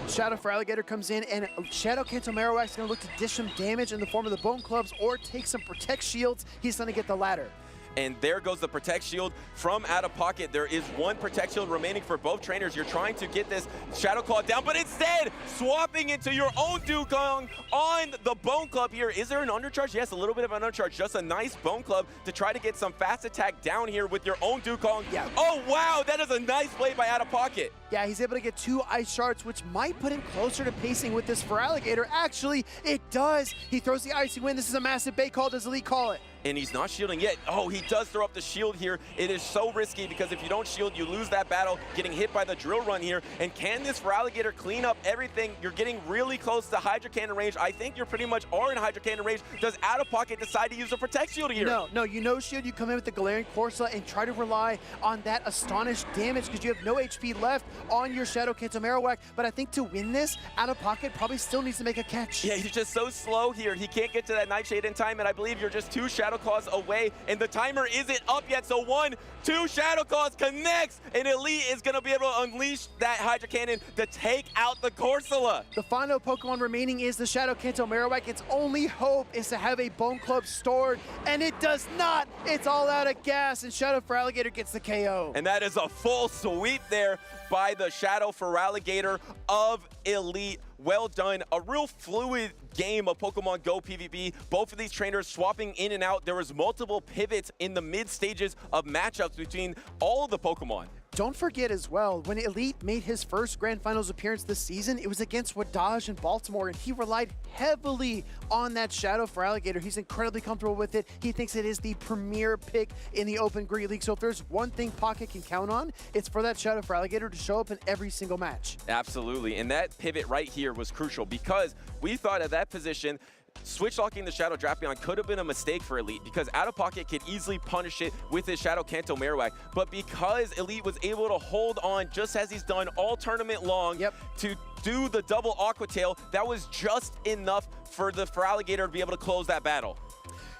Shadow for Alligator comes in, and Shadow Kento Marowak's going to look to dish some damage in the form of the Bone Clubs or take some Protect Shields. He's going to get the latter. And there goes the Protect Shield from OutOfPoket. There is 1 Protect Shield remaining for both trainers. You're trying to get this Shadow Claw down, but instead, swapping into your own Dugong on the Bone Club here. Is there an undercharge? Yes, a little bit of an undercharge. Just a nice Bone Club to try to get some fast attack down here with your own Dugong. Yeah. Oh, wow, that is a nice play by OutOfPoket. Yeah, he's able to get 2 Ice Shards, which might put him closer to pacing with this for Alligator. Actually, it does. He throws the Icy Wind. This is a massive bait call. Does Elite call it? And he's not shielding yet. Oh, he does throw up the shield here. It is so risky because if you don't shield, you lose that battle, getting hit by the drill run here. And can this for Alligator clean up everything? You're getting really close to Hydro Cannon range. I think you're pretty much are in Hydro Cannon range. Does OutOfPoket decide to use a Protect Shield here? No, you know shield. You come in with the Galarian Corsola and try to rely on that Astonish damage because you have no HP left on your Shadow Kento Marowak. But I think to win this, OutOfPoket probably still needs to make a catch. Yeah, he's just so slow here. He can't get to that Nightshade in time, and I believe you're just 2 Shadow Shadow Claws away, and the timer isn't up yet. So 1, 2 Shadow Claws connects, and Elite is going to be able to unleash that Hydra Cannon to take out the Corsola. The final Pokemon remaining is the Shadow Kanto Marowak. Its only hope is to have a Bone Club stored, and it does not. It's all out of gas, and Shadow Feraligatr gets the KO. And that is a full sweep there by the Shadow Feraligatr of Elite. Well done. A real fluid game of Pokemon Go PvP. Both of these trainers swapping in and out. There was multiple pivots in the mid stages of matchups between all of the Pokemon. Don't forget as well, when Elite made his first Grand Finals appearance this season, it was against Wadaj in Baltimore, and he relied heavily on that Shadow Feraligatr. He's incredibly comfortable with it. He thinks it is the premier pick in the Open Great League. So if there's one thing Pocket can count on, it's for that Shadow Feraligatr to show up in every single match. Absolutely, and that pivot right here was crucial because we thought at that position, switch locking the Shadow Drapion could have been a mistake for Elite because OutOfPoket could easily punish it with his Shadow Kanto Marowak. But because Elite was able to hold on just as he's done all tournament long to do the double Aqua Tail, that was just enough for the Feraligatr to be able to close that battle.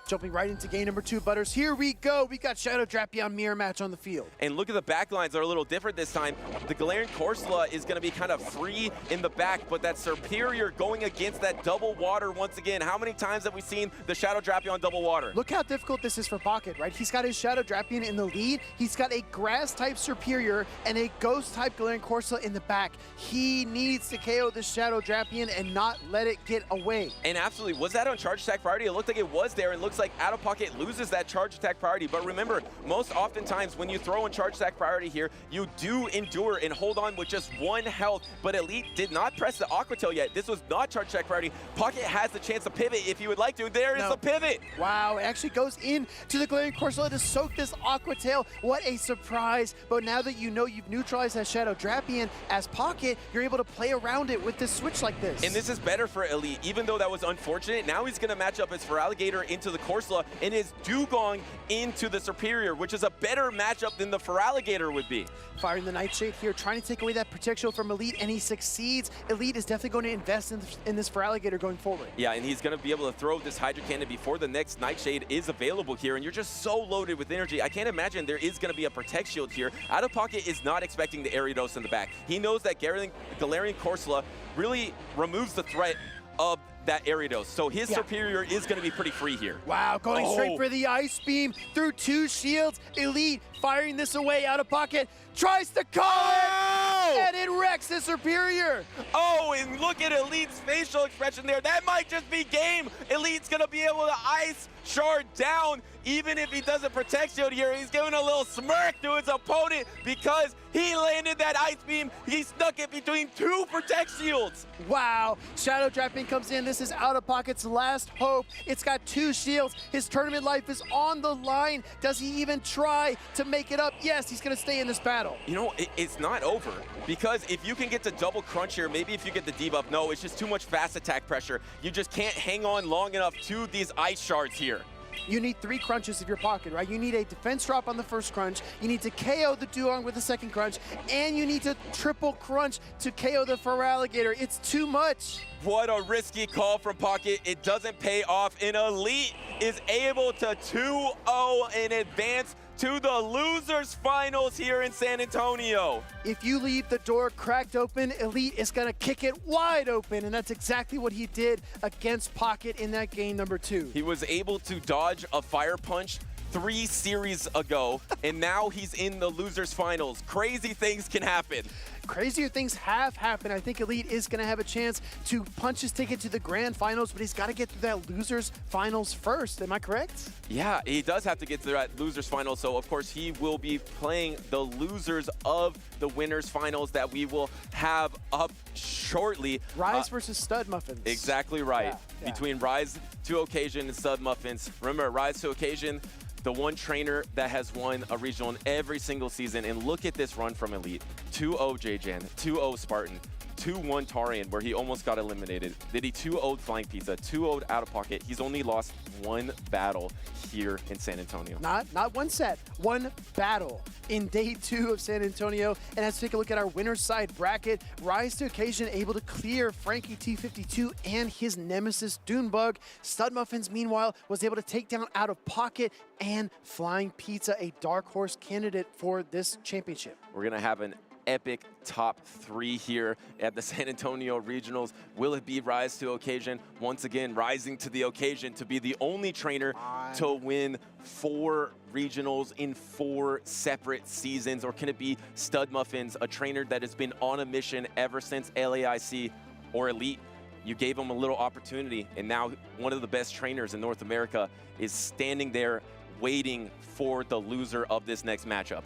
Jumping right into game number 2, Butters. Here we go. We got Shadow Drapion mirror match on the field. And look at the back lines are a little different this time. The Galarian Corsola is going to be kind of free in the back, but that Superior going against that double water once again. How many times have we seen the Shadow Drapion double water? Look how difficult this is for Pocket, right? He's got his Shadow Drapion in the lead. He's got a Grass-type Superior and a Ghost-type Galarian Corsola in the back. He needs to KO the Shadow Drapion and not let it get away. And absolutely, was that on charge attack priority? It looked like it was there, and looks like OutOfPoket loses that charge attack priority. But remember, most oftentimes when you throw in charge attack priority here, you do endure and hold on with just 1 health. But Elite did not press the Aqua Tail yet. This was not charge attack priority. Pocket has the chance to pivot if he would like to. There is the pivot. Wow, it actually goes in to the Galarian Corsola to soak this Aqua Tail. What a surprise. But now that you know you've neutralized that Shadow Drapion as Pocket, you're able to play around it with this switch like this. And this is better for Elite. Even though that was unfortunate, now he's going to match up his Feraligatr into the Corsola and his Dugong into the Superior, which is a better matchup than the Feraligatr would be. Firing the Nightshade here, trying to take away that protection from Elite, and he succeeds. Elite is definitely going to invest in this Feraligatr going forward. Yeah, and he's going to be able to throw this Hydro Cannon before the next Nightshade is available here, and you're just so loaded with energy. I can't imagine there is going to be a Protect Shield here. OutOfPoket is not expecting the Ariados in the back. He knows that Galarian Corsola really removes the threat of that Ariados, so his Superior is going to be pretty free here. Wow, going straight for the Ice Beam through 2 shields. Elite firing this away. OutOfPoket tries to call it, and it wrecks the Superior. Oh, and look at Elite's facial expression there. That might just be game. Elite's going to be able to Ice Shard down, even if he doesn't Protect Shield here. He's giving a little smirk to his opponent because he landed that Ice Beam. He stuck it between 2 Protect Shields. Wow, Shadow Drapion comes in. This is OutOfPoket's last hope. It's got 2 shields. His tournament life is on the line. Does he even try to make it up? Yes, he's going to stay in this battle. You know, it's not over, because if you can get to double crunch here, maybe if you get the debuff, no, it's just too much fast attack pressure. You just can't hang on long enough to these Ice Shards here. You need 3 crunches of your Pocket, right? You need a defense drop on the first crunch, you need to KO the Dugong with the second crunch, and you need to triple crunch to KO the Feraligatr. It's too much. What a risky call from Pocket. It doesn't pay off, and Elite is able to 2-0 and advance to the losers finals here in San Antonio. If you leave the door cracked open, Elite is gonna kick it wide open, and that's exactly what he did against Pocket in that game number 2. He was able to dodge a Fire Punch 3 series ago, and now he's in the losers finals. Crazy things can happen. Crazier things have happened. I think Elite is going to have a chance to punch his ticket to the grand finals, but he's got to get through that losers finals first. Am I correct? Yeah, he does have to get through that losers finals. So, of course, he will be playing the losers of the winners finals that we will have up shortly. Rise versus Stud Muffins. Exactly right. Yeah. Between Rise to Occasion and Stud Muffins. Remember, Rise to Occasion, the one trainer that has won a regional in every single season. And look at this run from Elite. 2-0 JJan, 2-0 Spartan, 2-1 Tarian, where he almost got eliminated. Then he 2-0'd Flying Pizza, 2-0'd OutOfPoket. He's only lost one battle here in San Antonio. Not one set, one battle in day 2 of San Antonio. And let's take a look at our winner's side bracket. Rise to occasion, able to clear Frankie T52 and his nemesis Dune Bug. Stud Muffins, meanwhile, was able to take down OutOfPoket and Flying Pizza, a dark horse candidate for this championship. We're going to have an epic top 3 here at the San Antonio Regionals. Will it be Rise to occasion? Once again, rising to the occasion to be the only trainer to win 4 regionals in 4 separate seasons? Or can it be Stud Muffins, a trainer that has been on a mission ever since LAIC or Elite? You gave him a little opportunity, and now one of the best trainers in North America is standing there waiting for the loser of this next matchup.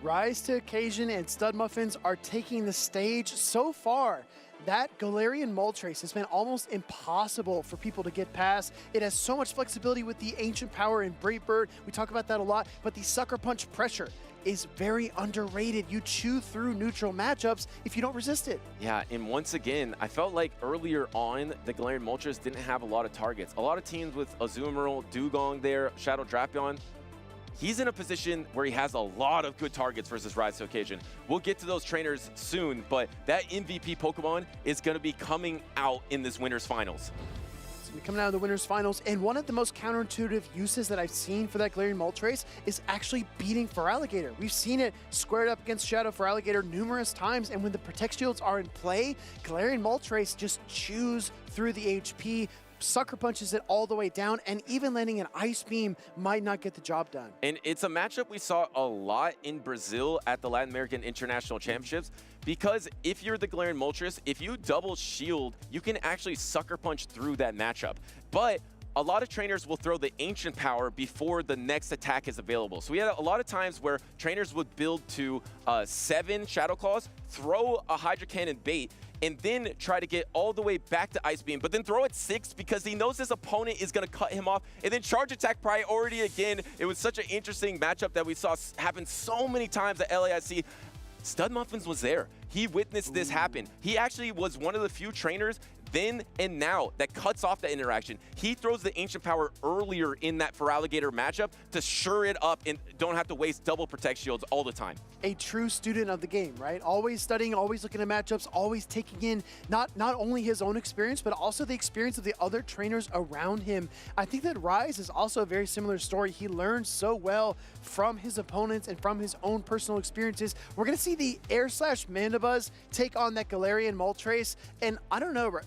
Rise to occasion and Stud Muffins are taking the stage. So far, that Garian Moltres has been almost impossible for people to get past. It has so much flexibility with the Ancient Power and Brave Bird. We talk about that a lot, but the Sucker Punch pressure is very underrated. You chew through neutral matchups if you don't resist it. Yeah, and once again, I felt like earlier on, the Garian Moltres didn't have a lot of targets. A lot of teams with Azumarill, Dugong there, Shadow Drapion. He's in a position where he has a lot of good targets versus Rise to occasion. We'll get to those trainers soon, but that MVP Pokemon is going to be coming out in this winner's finals. It's going to be coming out of the winner's finals, and one of the most counterintuitive uses that I've seen for that Garian Moltres is actually beating Feraligatr. We've seen it squared up against Shadow Feraligatr numerous times, and when the Protect Shields are in play, Garian Moltres just chews through the HP, Sucker Punches it all the way down, and even landing an Ice Beam might not get the job done. And it's a matchup we saw a lot in Brazil at the Latin American International Championships, because if you're the Garian Moltres, if you double shield, you can actually Sucker Punch through that matchup. But a lot of trainers will throw the Ancient Power before the next attack is available. So we had a lot of times where trainers would build to 7 Shadow Claws, throw a Hydro Cannon bait, and then try to get all the way back to Ice Beam, but then throw it 6 because he knows his opponent is going to cut him off, and then charge attack priority again. It was such an interesting matchup that we saw happen so many times at LAIC. Stud Muffins was there. He witnessed this happen. He actually was one of the few trainers then and now that cuts off that interaction. He throws the Ancient Power earlier in that Feraligatr matchup to sure it up and don't have to waste double Protect Shields all the time. A true student of the game, right? Always studying, always looking at matchups, always taking in not only his own experience, but also the experience of the other trainers around him. I think that Rise is also a very similar story. He learned so well from his opponents and from his own personal experiences. We're going to see the Air Slash Mandibuzz take on that Garian Moltres, and I don't know.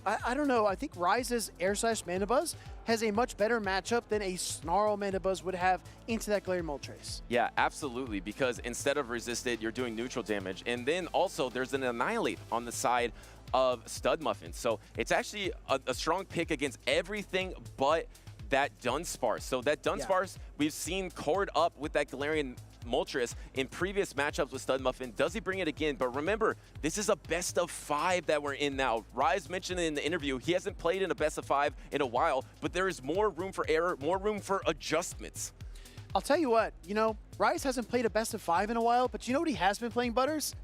I think Rise's Air Slash Mandibuzz has a much better matchup than a Snarl Mandibuzz would have into that Garian Moltres. Yeah, absolutely, because instead of resisted, you're doing neutral damage. And then also there's an Annihilate on the side of Stud Muffins. So it's actually a strong pick against everything but that Dunsparce. So that Dunsparce, we've seen cored up with that Garian Moltres in previous matchups with Stud Muffin. Does he bring it again? But remember, this is a best of 5 that we're in now. Rise mentioned in the interview, he hasn't played in a best of 5 in a while, but there is more room for error, more room for adjustments. I'll tell you what, Rise hasn't played a best of 5 in a while, but you know what he has been playing, Butters?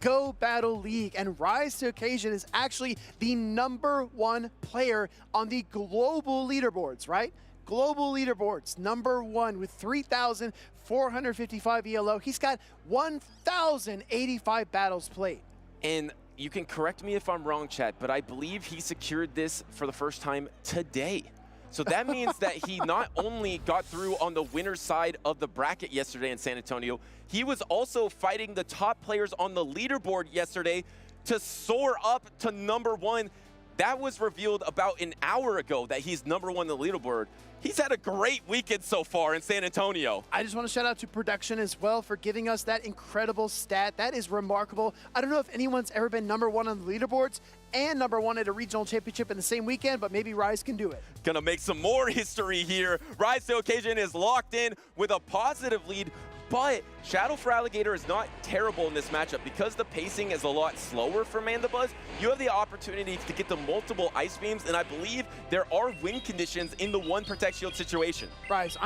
Go Battle League, and Rise to occasion is actually the #1 player on the global leaderboards, right? Global leaderboards, #1 with 3,455 ELO. He's got 1,085 battles played. And you can correct me if I'm wrong, chat, but I believe he secured this for the first time today. So that means that he not only got through on the winner's side of the bracket yesterday in San Antonio, he was also fighting the top players on the leaderboard yesterday to soar up to #1. That was revealed about an hour ago that he's #1 on the leaderboard. He's had a great weekend so far in San Antonio. I just want to shout out to production as well for giving us that incredible stat. That is remarkable. I don't know if anyone's ever been #1 on the leaderboards and #1 at a regional championship in the same weekend, but maybe Rise can do it. Gonna make some more history here. Rise to occasion is locked in with a positive lead, but Shadow Feraligatr is not terrible in this matchup. Because the pacing is a lot slower for Mandibuzz, you have the opportunity to get the multiple Ice Beams, and I believe there are win conditions in the one Protect Shield situation. Rise,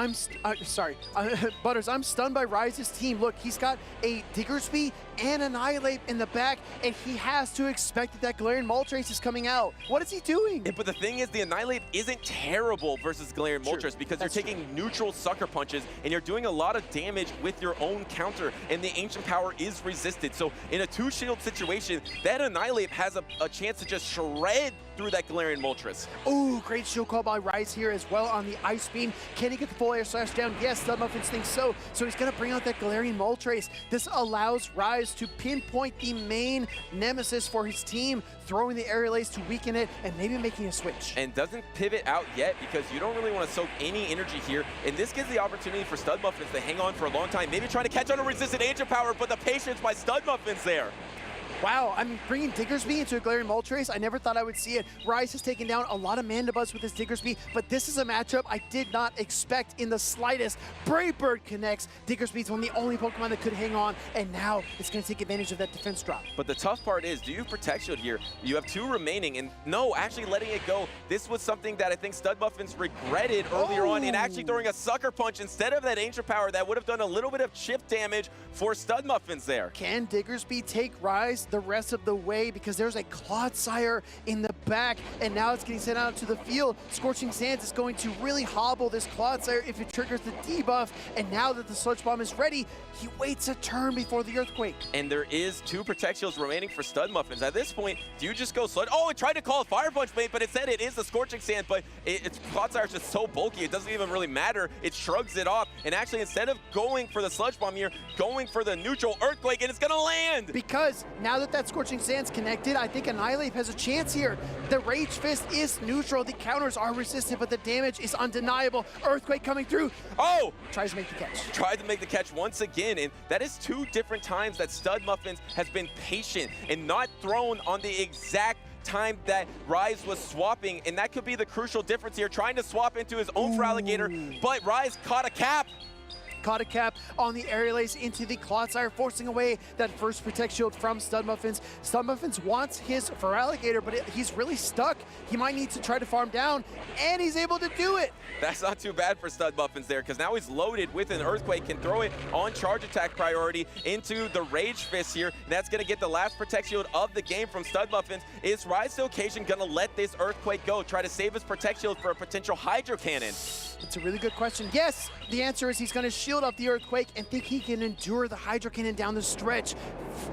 Butters, I'm stunned by Rise's team. Look, he's got a Diggersby and Annihilate in the back, and he has to expect that Galarian Moltres is coming out. What is he doing? But the thing is, the Annihilate isn't terrible versus Galarian Moltres because you're taking neutral Sucker Punches, and you're doing a lot of damage with your own counter, and the Ancient Power is resisted. So in a 2-shield situation, that Annihilate has a chance to just shred through that Galarian Moltres. Ooh, great shield call by Rise here as well on the Ice Beam. Can he get the full air slash down? Yes, Muffins thinks so. So he's going to bring out that Galarian Moltres. This allows Rise to pinpoint the main nemesis for his team, throwing the aerial ace to weaken it and maybe making a switch. And doesn't pivot out yet because you don't really want to soak any energy here. And this gives the opportunity for Muffins to hang on for a long time, maybe trying to catch on a resisted Ancient Power, but the patience by Muffins there. Wow, I'm bringing Diggersby into a Galarian Moltres. I never thought I would see it. Rise has taken down a lot of Mandibuzz with his Diggersby, but this is a matchup I did not expect in the slightest. Brave Bird connects. Diggersby's one of the only Pokemon that could hang on, and now it's going to take advantage of that defense drop. But the tough part is, do you Protect Shield here? You have 2 remaining, and no, actually letting it go. This was something that I think Muffins regretted earlier on in actually throwing a Sucker Punch instead of that Ancient Power that would have done a little bit of chip damage for Muffins there. Can Diggersby take Rise the rest of the way, because there's a Clodsire in the back, and now it's getting sent out to the field. Scorching Sands is going to really hobble this Clodsire if it triggers the debuff, and now that the Sludge Bomb is ready, he waits a turn before the Earthquake. And there is 2 Protect Shields remaining for Muffins. At this point, do you just go Sludge? Oh, it tried to call a Fire Punch bait, but it said it is the Scorching Sand, but Clodsire is just so bulky, it doesn't even really matter. It shrugs it off, and actually instead of going for the Sludge Bomb here, going for the neutral Earthquake, and it's gonna land! Because now that Scorching Sands connected, I think Annihilate has a chance here. The Rage Fist is neutral, the counters are resisted, but the damage is undeniable. Earthquake coming through. Oh! Tries to make the catch. Tried to make the catch once again, and that is 2 different times that Muffins has been patient and not thrown on the exact time that Rise was swapping, and that could be the crucial difference here, trying to swap into his own Feraligatr, but Rise caught a cap. Caught a cap on the aerial ace into the Clodsire, forcing away that first Protect Shield from Muffins. Muffins wants his Feraligatr, but he's really stuck. He might need to try to farm down, and he's able to do it. That's not too bad for Muffins there, because now he's loaded with an Earthquake, can throw it on charge attack priority into the Rage Fist here, and that's going to get the last Protect Shield of the game from Muffins. Is Rise to Occasion going to let this Earthquake go, try to save his Protect Shield for a potential Hydro Cannon? It's a really good question. Yes, the answer is he's going to shield up the Earthquake and think he can endure the Hydro Cannon down the stretch.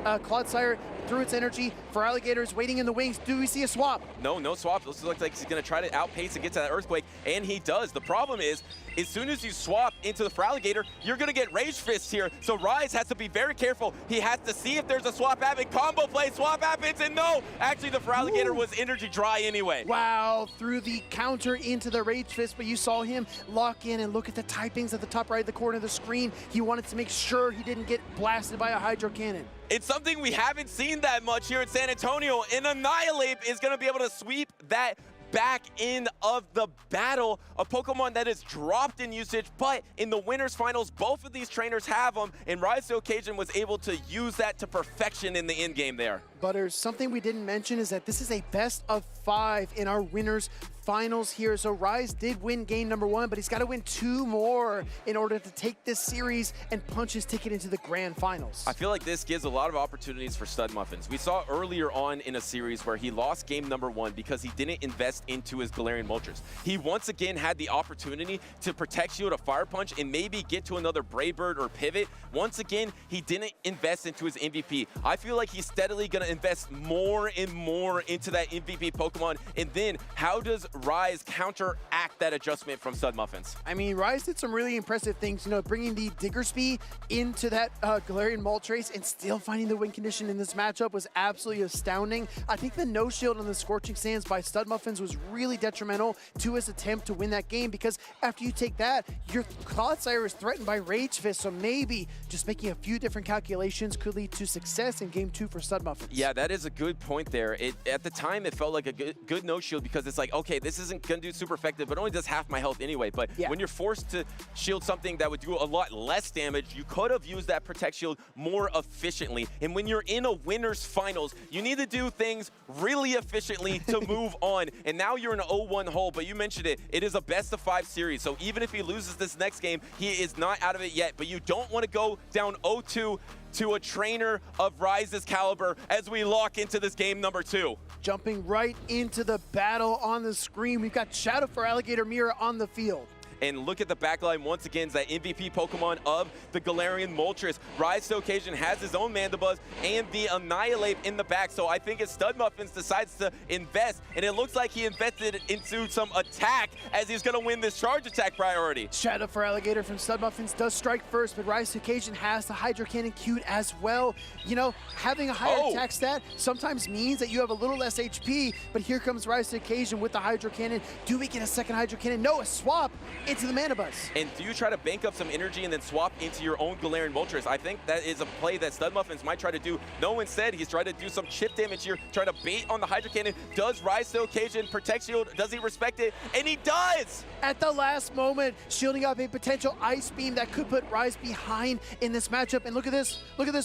Clodsire through its energy. Feraligatr is waiting in the wings. Do we see a swap? No swap. This looks like he's going to try to outpace and get to that Earthquake, and he does. The problem is, as soon as you swap into the Feraligatr, you're going to get Rage Fist here, so Rise has to be very careful. He has to see if there's a swap happen. Combo play, swap happens, and no! Actually, the Feraligatr was energy dry anyway. Wow, through the counter into the Rage Fist, but you saw him lock in and look at the typings at the top right of the corner of the screen. He wanted to make sure he didn't get blasted by a Hydro Cannon. It's something we haven't seen that much here in San Antonio, and Annihilate is going to be able to sweep that back end of the battle. A Pokemon that is dropped in usage, but in the winners finals, both of these trainers have them, and Rise to Occasion was able to use that to perfection in the end game there. Butters, something we didn't mention is that this is a best of 5 in our winners finals here. So Rise did win game number 1, but he's got to win 2 more in order to take this series and punch his ticket into the grand finals. I feel like this gives a lot of opportunities for Muffins. We saw earlier on in a series where he lost game number 1 because he didn't invest into his Galarian Moltres. He once again had the opportunity to Protect Shield a Fire Punch and maybe get to another Brave Bird or pivot. Once again, he didn't invest into his MVP. I feel like he's steadily going to invest more and more into that MVP Pokemon. And then how does Rise counteract that adjustment from Muffins? I mean, Rise did some really impressive things, you know, bringing the Diggersby into that Galarian Moltres and still finding the win condition in this matchup was absolutely astounding. I think the no shield on the Scorching Sands by Muffins was really detrimental to his attempt to win that game, because after you take that, your Clodsire is threatened by Rage Fist, so maybe just making a few different calculations could lead to success in game 2 for Muffins. Yeah, that is a good point there. At the time, it felt like a good no shield, because it's like, okay, this isn't going to do super effective, but it only does half my health anyway. But when you're forced to shield something that would do a lot less damage, you could have used that Protect Shield more efficiently. And when you're in a winner's finals, you need to do things really efficiently to move on. And now you're in an 0-1 hole, but you mentioned it. It is a best-of-5 series. So even if he loses this next game, he is not out of it yet. But you don't want to go down 0-2 to a trainer of Rise's caliber as we lock into this game number 2. Jumping right into the battle on the screen, we've got Shadow for Alligator Mirror on the field. And look at the backline once again, it's that MVP Pokemon of the Galarian Moltres. Rise to Occasion has his own Mandibuzz and the Annihilate in the back. So I think if Stud Muffins decides to invest, and it looks like he invested into some attack as he's going to win this charge attack priority. Shadow for Alligator from Stud Muffins does strike first, but Rise to Occasion has the Hydro Cannon queued as well. You know, having a higher attack stat sometimes means that you have a little less HP, but here comes Rise to Occasion with the Hydro Cannon. Do we get a second Hydro Cannon? No, a swap into the Mandibuzz. And do you try to bank up some energy and then swap into your own Galarian Moltres? I think that is a play that Stud Muffins might try to do. No, instead, he's trying to do some chip damage here, trying to bait on the Hydro Cannon. Does Rise to Occasion Protect Shield? Does he respect it? And he does! At the last moment, shielding up a potential Ice Beam that could put Rise behind in this matchup. And look at this,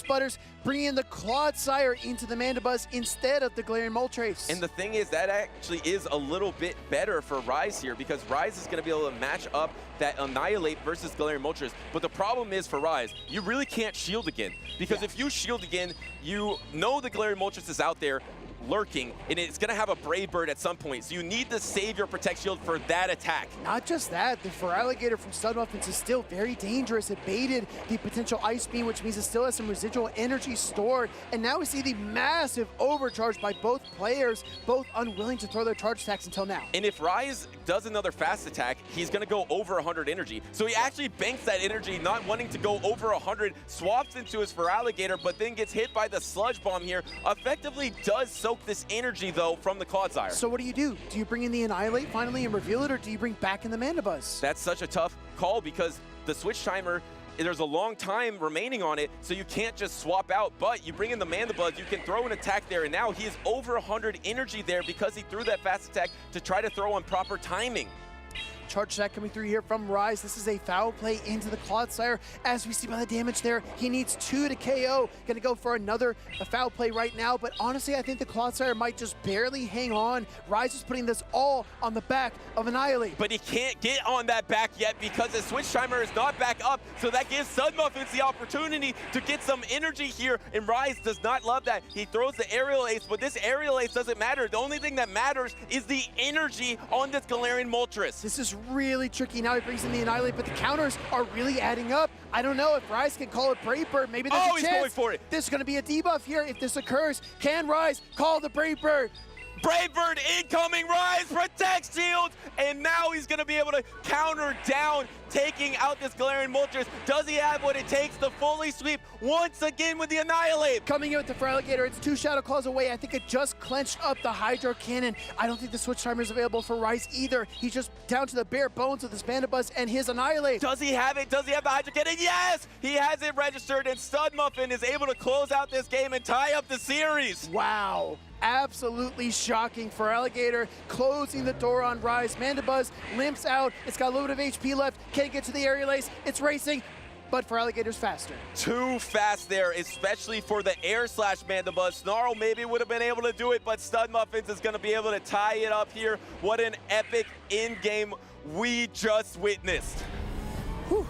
Butters, bringing in the Clodsire into the Mandibuzz instead of the Galarian Moltres. And the thing is, that actually is a little bit better for Rise here, because Rise is going to be able to match up that Annihilate versus Galarian Moltres. But the problem is for Rise, you really can't shield again, because if you shield again, you know the Galarian Moltres is out there lurking, and it's going to have a Brave Bird at some point. So you need to save your Protect Shield for that attack. Not just that, the Feraligatr from Stud Muffins is still very dangerous. It baited the potential Ice Beam, which means it still has some residual energy stored. And now we see the massive overcharge by both players, both unwilling to throw their charge attacks until now. And if Rise does another fast attack, he's going to go over 100 energy. So he actually banks that energy, not wanting to go over 100, swaps into his Feraligatr, but then gets hit by the Sludge Bomb here. Effectively does soak this energy, though, from the Clodsire. So what do you do? Do you bring in the Annihilate finally and reveal it, or do you bring back in the Mandibuzz? That's such a tough call, because the Switch Timer, there's a long time remaining on it, so you can't just swap out, but you bring in the Mandibuzz, you can throw an attack there, and now he is over 100 energy there because he threw that fast attack to try to throw on proper timing. Charge attack coming through here from Rise. This is a foul play into the Clodsire. As we see by the damage there, he needs 2 to KO. Gonna go for another foul play right now, but honestly, I think the Clodsire might just barely hang on. Rise is putting this all on the back of Annihilate. But he can't get on that back yet because his Switch Timer is not back up, so that gives Stud Muffins the opportunity to get some energy here, and Rise does not love that. He throws the Aerial Ace, but this Aerial Ace doesn't matter. The only thing that matters is the energy on this Galarian Moltres. This is really tricky. Now he brings in the Annihilate, but the counters are really adding up. I don't know if Rise can call it Brave Bird. Maybe there's a chance. He's going for it. There's going to be a debuff here if this occurs. Can Rise call the Brave Bird? Brave Bird incoming, Rise Protect Shield, and now he's going to be able to counter down, taking out this Galarian Moltres. Does he have what it takes to fully sweep once again with the Annihilate? Coming in with the Feraligatr, it's 2 Shadow Claws away. I think it just clenched up the Hydro Cannon. I don't think the Switch Timer is available for Rise either. He's just down to the bare bones with his Mandibuzz and his Annihilate. Does he have it? Does he have the Hydro Cannon? Yes! He has it registered, and Stud Muffin is able to close out this game and tie up the series. Wow. Absolutely shocking. Feraligatr closing the door on Rise. Mandibuzz limps out. It's got a little bit of HP left. Can't get to the Aerial Ace. It's racing, but Feraligator's faster. Too fast there, especially for the Air Slash Mandibuzz. Snarl maybe would have been able to do it, but Stud Muffins is going to be able to tie it up here. What an epic in-game we just witnessed. Whew.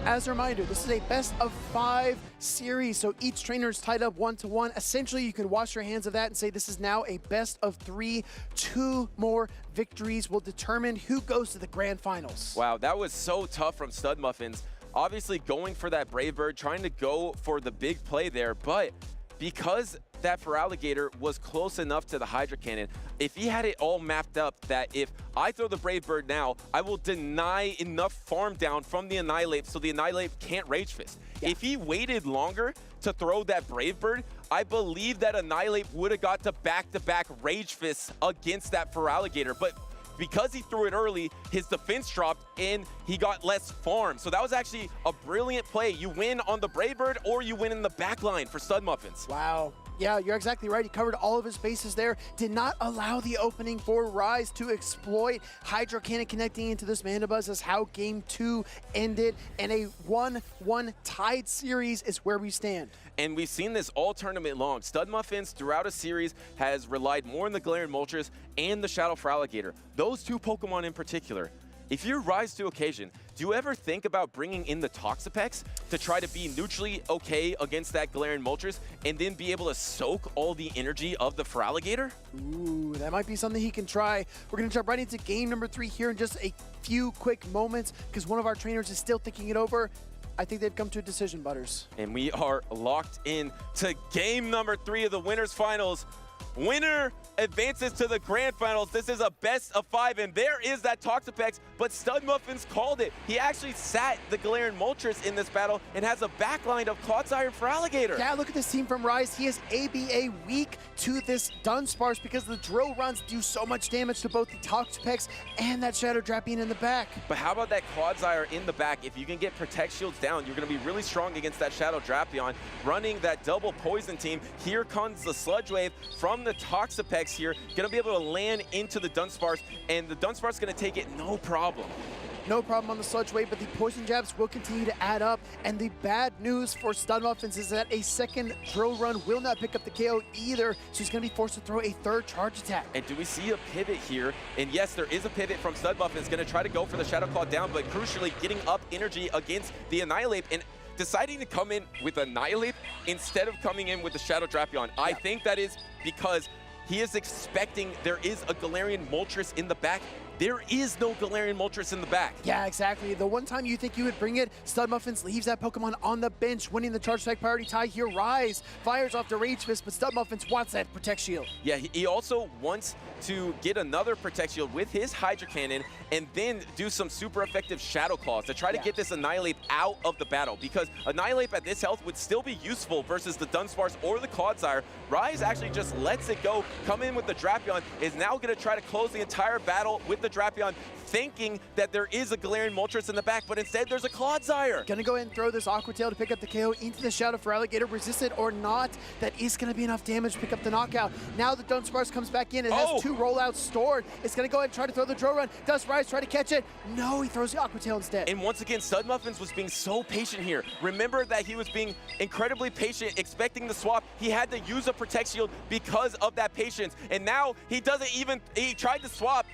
As a reminder, this is a best-of-5 series, so each trainer is tied up 1-1. Essentially, you can wash your hands of that and say this is now a best-of-3. 2 more victories will determine who goes to the grand finals. Wow, that was so tough from Stud Muffins. Obviously, going for that Brave Bird, trying to go for the big play there, but because that Feraligatr was close enough to the Hydro Cannon, if he had it all mapped up that if I throw the Brave Bird now, I will deny enough farm down from the Annihilate so the Annihilate can't Rage Fist. Yeah. If he waited longer to throw that Brave Bird, I believe that Annihilate would have got to back-to-back Rage Fists against that Feraligatr, but because he threw it early, his defense dropped and he got less farm. So that was actually a brilliant play. You win on the Brave Bird or you win in the back line for Stud Muffins. Wow. Yeah, you're exactly right. He covered all of his bases there. Did not allow the opening for Rise to exploit. Hydro Cannon connecting into this Mandibuzz is how Game 2 ended. And a 1-1 tied series is where we stand. And we've seen this all tournament long. Stud Muffins throughout a series has relied more on the Garian Moltres and the Shadow Fraligator. Those two Pokemon in particular. If you rise to occasion, do you ever think about bringing in the Toxapex to try to be neutrally okay against that Garian Moltres and then be able to soak all the energy of the Fraligator? Ooh, that might be something he can try. We're going to jump right into game number 3 here in just a few quick moments because one of our trainers is still thinking it over. I think they've come to a decision, Butters. And we are locked in to game number 3 of the winners finals. Winner advances to the grand finals. This is a best of 5, and there is that Toxapex, but Stud Muffins called it. He actually sat the Garian Moltres in this battle and has a backline of Clodsire and Fraligator. Yeah, look at this team from Rise. He is ABA weak to this Dunsparce because the drill runs do so much damage to both the Toxapex and that Shadow Drapion in the back. But how about that Clodsire in the back? If you can get Protect Shields down, you're going to be really strong against that Shadow Drapion. Running that double poison team, here comes the Sludge Wave from the Toxapex here, going to be able to land into the Dunsparce, and the Dunsparce going to take it no problem. No problem on the Sludge Wave, but the poison jabs will continue to add up. And the bad news for Stud Muffins is that a second drill run will not pick up the KO either, so he's going to be forced to throw a third charge attack. And do we see a pivot here? And yes, there is a pivot from Stud Muffins, going to try to go for the Shadow Claw down, but crucially getting up energy against the Annihilate and deciding to come in with Annihilate instead of coming in with the Shadow Drapion. Yeah. I think that is because he is expecting there is a Garian Moltres in the back. There is no Garian Moltres in the back. Yeah, exactly. The one time you think you would bring it, Stud Muffins leaves that Pokemon on the bench, winning the charge attack priority tie here. Rise fires off the Rage Fist, but Stud Muffins wants that Protect Shield. Yeah, he also wants to get another Protect Shield with his Hydro Cannon and then do some super effective Shadow Claws to try to get this Annihilate out of the battle, because Annihilate at this health would still be useful versus the Dunsparce or the Clodsire. Rise actually just lets it go, come in with the Drapion, is now going to try to close the entire battle with the Drapion, thinking that there is a Garian Moltres in the back, but instead there's a Clodsire. Gonna go ahead and throw this Aqua Tail to pick up the KO into the Shadow Fraligator. Resist it or not, that is gonna be enough damage to pick up the knockout. Now the Dunsparce comes back in. It has 2 rollouts stored. It's gonna go ahead and try to throw the drill run. Does Rise try to catch it? No, he throws the Aqua Tail instead. And once again, Stud Muffins was being so patient here. Remember that he was being incredibly patient, expecting the swap. He had to use a Protect Shield because of that patience. And now he doesn't even, he tried to swap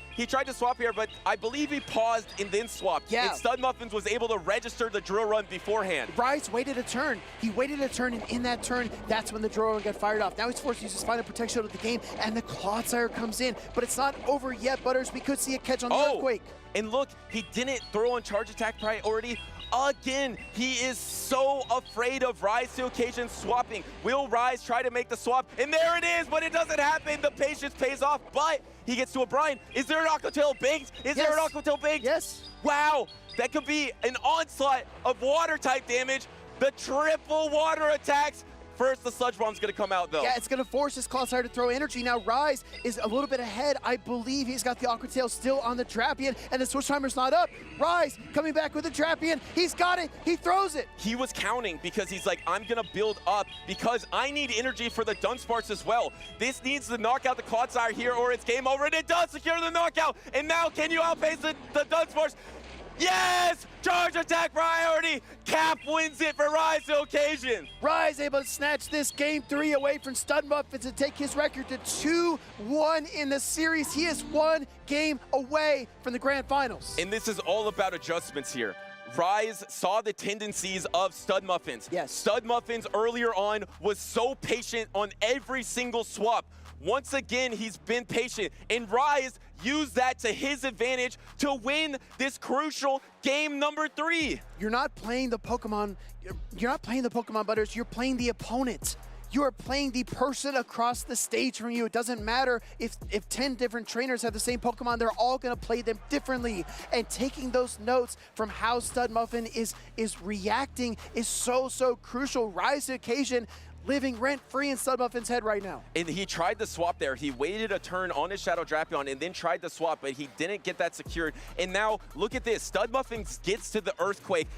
here, but I believe he paused and then swapped. Yeah. And Stud Muffins was able to register the drill run beforehand. Rise waited a turn. He waited a turn, and in that turn, that's when the drill run got fired off. Now he's forced to use his final Protect Shield of the game, and the Clodsire comes in. But it's not over yet, Butters. We could see a catch on the Earthquake. And look, he didn't throw on charge attack priority. Again, he is so afraid of Rise to occasion swapping. Will Rise try to make the swap? And there it is, but it doesn't happen. The patience pays off, but he gets to a Brian. Is there an Aqua Tail Baked? Is there an Aqua Tail Baked? Yes. Wow, that could be an onslaught of water type damage. The triple water attacks. First, the Sludge Bomb's going to come out, though. Yeah, it's going to force his Clodsire to throw energy. Now, Rise is a little bit ahead. I believe he's got the Aqua Tail still on the Drapion, and the Switch Timer's not up. Rise coming back with the Drapion. He's got it. He throws it. He was counting because he's like, I'm going to build up because I need energy for the Dunsparce as well. This needs to knock out the Clodsire here or it's game over, and it does secure the knockout. And now, can you outpace the Dunsparce? Yes! Charge attack priority! Cap wins it for Rise to occasion. Rise able to snatch this game 3 away from Stud Muffins and take his record to 2-1 in the series. He is 1 game away from the grand finals. And this is all about adjustments here. Rise saw the tendencies of Stud Muffins. Yes. Stud Muffins earlier on was so patient on every single swap. Once again, he's been patient, and Rise used that to his advantage to win this crucial game number 3. You're not playing the Pokemon, Butters, you're playing the opponent. You are playing the person across the stage from you. It doesn't matter if 10 different trainers have the same Pokemon, they're all gonna play them differently. And taking those notes from how Stud Muffin is reacting is so crucial. Rise to occasion living rent-free in Studmuffin's head right now. And he tried to swap there. He waited a turn on his Shadow Drapion and then tried to swap, but he didn't get that secured. And now, look at this. Studmuffins gets to the Earthquake.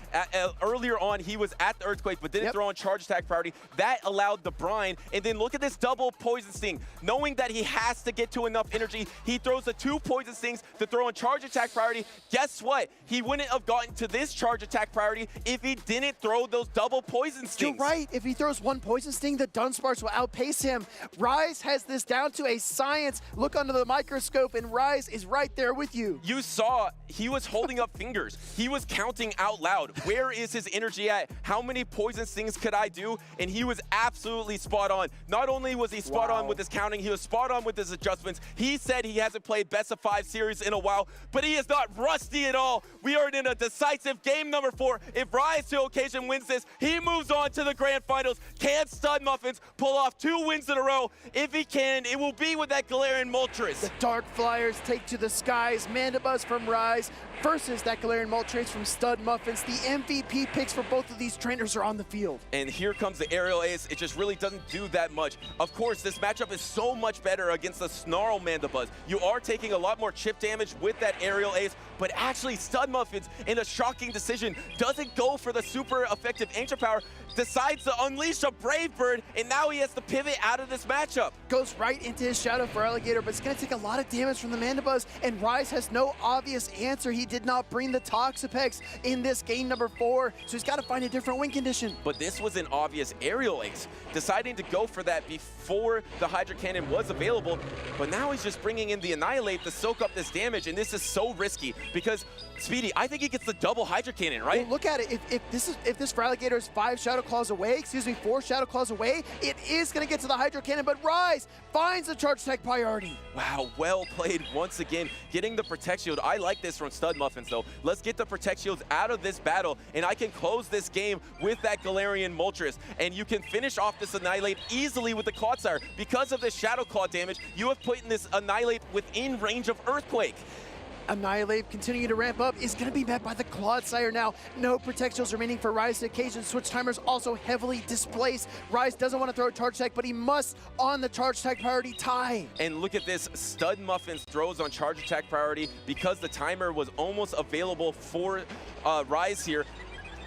Earlier on, he was at the Earthquake, but didn't throw on Charge Attack priority. That allowed the Brine. And then look at this double Poison Sting. Knowing that he has to get to enough energy, he throws the 2 Poison Stings to throw on Charge Attack priority. Guess what? He wouldn't have gotten to this Charge Attack priority if he didn't throw those double Poison Stings. You're right. If he throws 1 Poison Sting, the Dunsparce will outpace him. Rise has this down to a science. Look under the microscope, and Rise is right there with you. You saw he was holding up fingers. He was counting out loud. Where is his energy at? How many Poison Stings could I do? And he was absolutely spot on. Not only was he spot on with his counting, he was spot on with his adjustments. He said he hasn't played best of 5 series in a while, but he is not rusty at all. We are in a decisive game number 4. If Rise to Occasion wins this, he moves on to the grand finals. Can Studmuffins pull off 2 wins in a row? If he can, it will be with that Galarian Moltres. The Dark Flyers take to the skies. Mandibuzz from Rise versus that Galarian Moltres from Studmuffins. The MVP picks for both of these trainers are on the field. And here comes the Aerial Ace. It just really doesn't do that much. Of course, this matchup is so much better against the Snarl Mandibuzz. You are taking a lot more chip damage with that Aerial Ace, but actually Studmuffins, in a shocking decision, doesn't go for the super effective Ancient Power, decides to unleash a Brave Bird, and now he has to pivot out of this matchup. Goes right into his Shadow for Alligator, but it's going to take a lot of damage from the Mandibuzz, and Rise has no obvious answer. He did not bring the Toxapex in this game number 4, so he's got to find a different win condition. But this was an obvious Aerial Ace, deciding to go for that before the Hydro Cannon was available, but now he's just bringing in the Annihilate to soak up this damage, and this is so risky because, Speedy, I think he gets the double Hydro Cannon, right? Well, look at it. If this Feraligatr is 5 Shadow Claws away, 4 Shadow Claws away, it is going to get to the Hydro Cannon, but Rise finds the Charge Attack priority. Wow, well played once again, getting the Protect Shield. I like this from Studmuffins, though. Let's get the Protect Shields out of this battle, and I can close this game with that Galarian Moltres, and you can finish off this Annihilate easily with the Clodsire. Because of the Shadow Claw damage, you have put in this Annihilate within range of Earthquake. Annihilate continuing to ramp up is going to be met by the Clodsire now. No protections remaining for Rise to Occasion. Switch timers also heavily displaced. Rise doesn't want to throw a Charge Attack, but he must on the Charge Attack priority tie. And look at this. Studmuffins throws on Charge Attack priority because the timer was almost available for Rise here.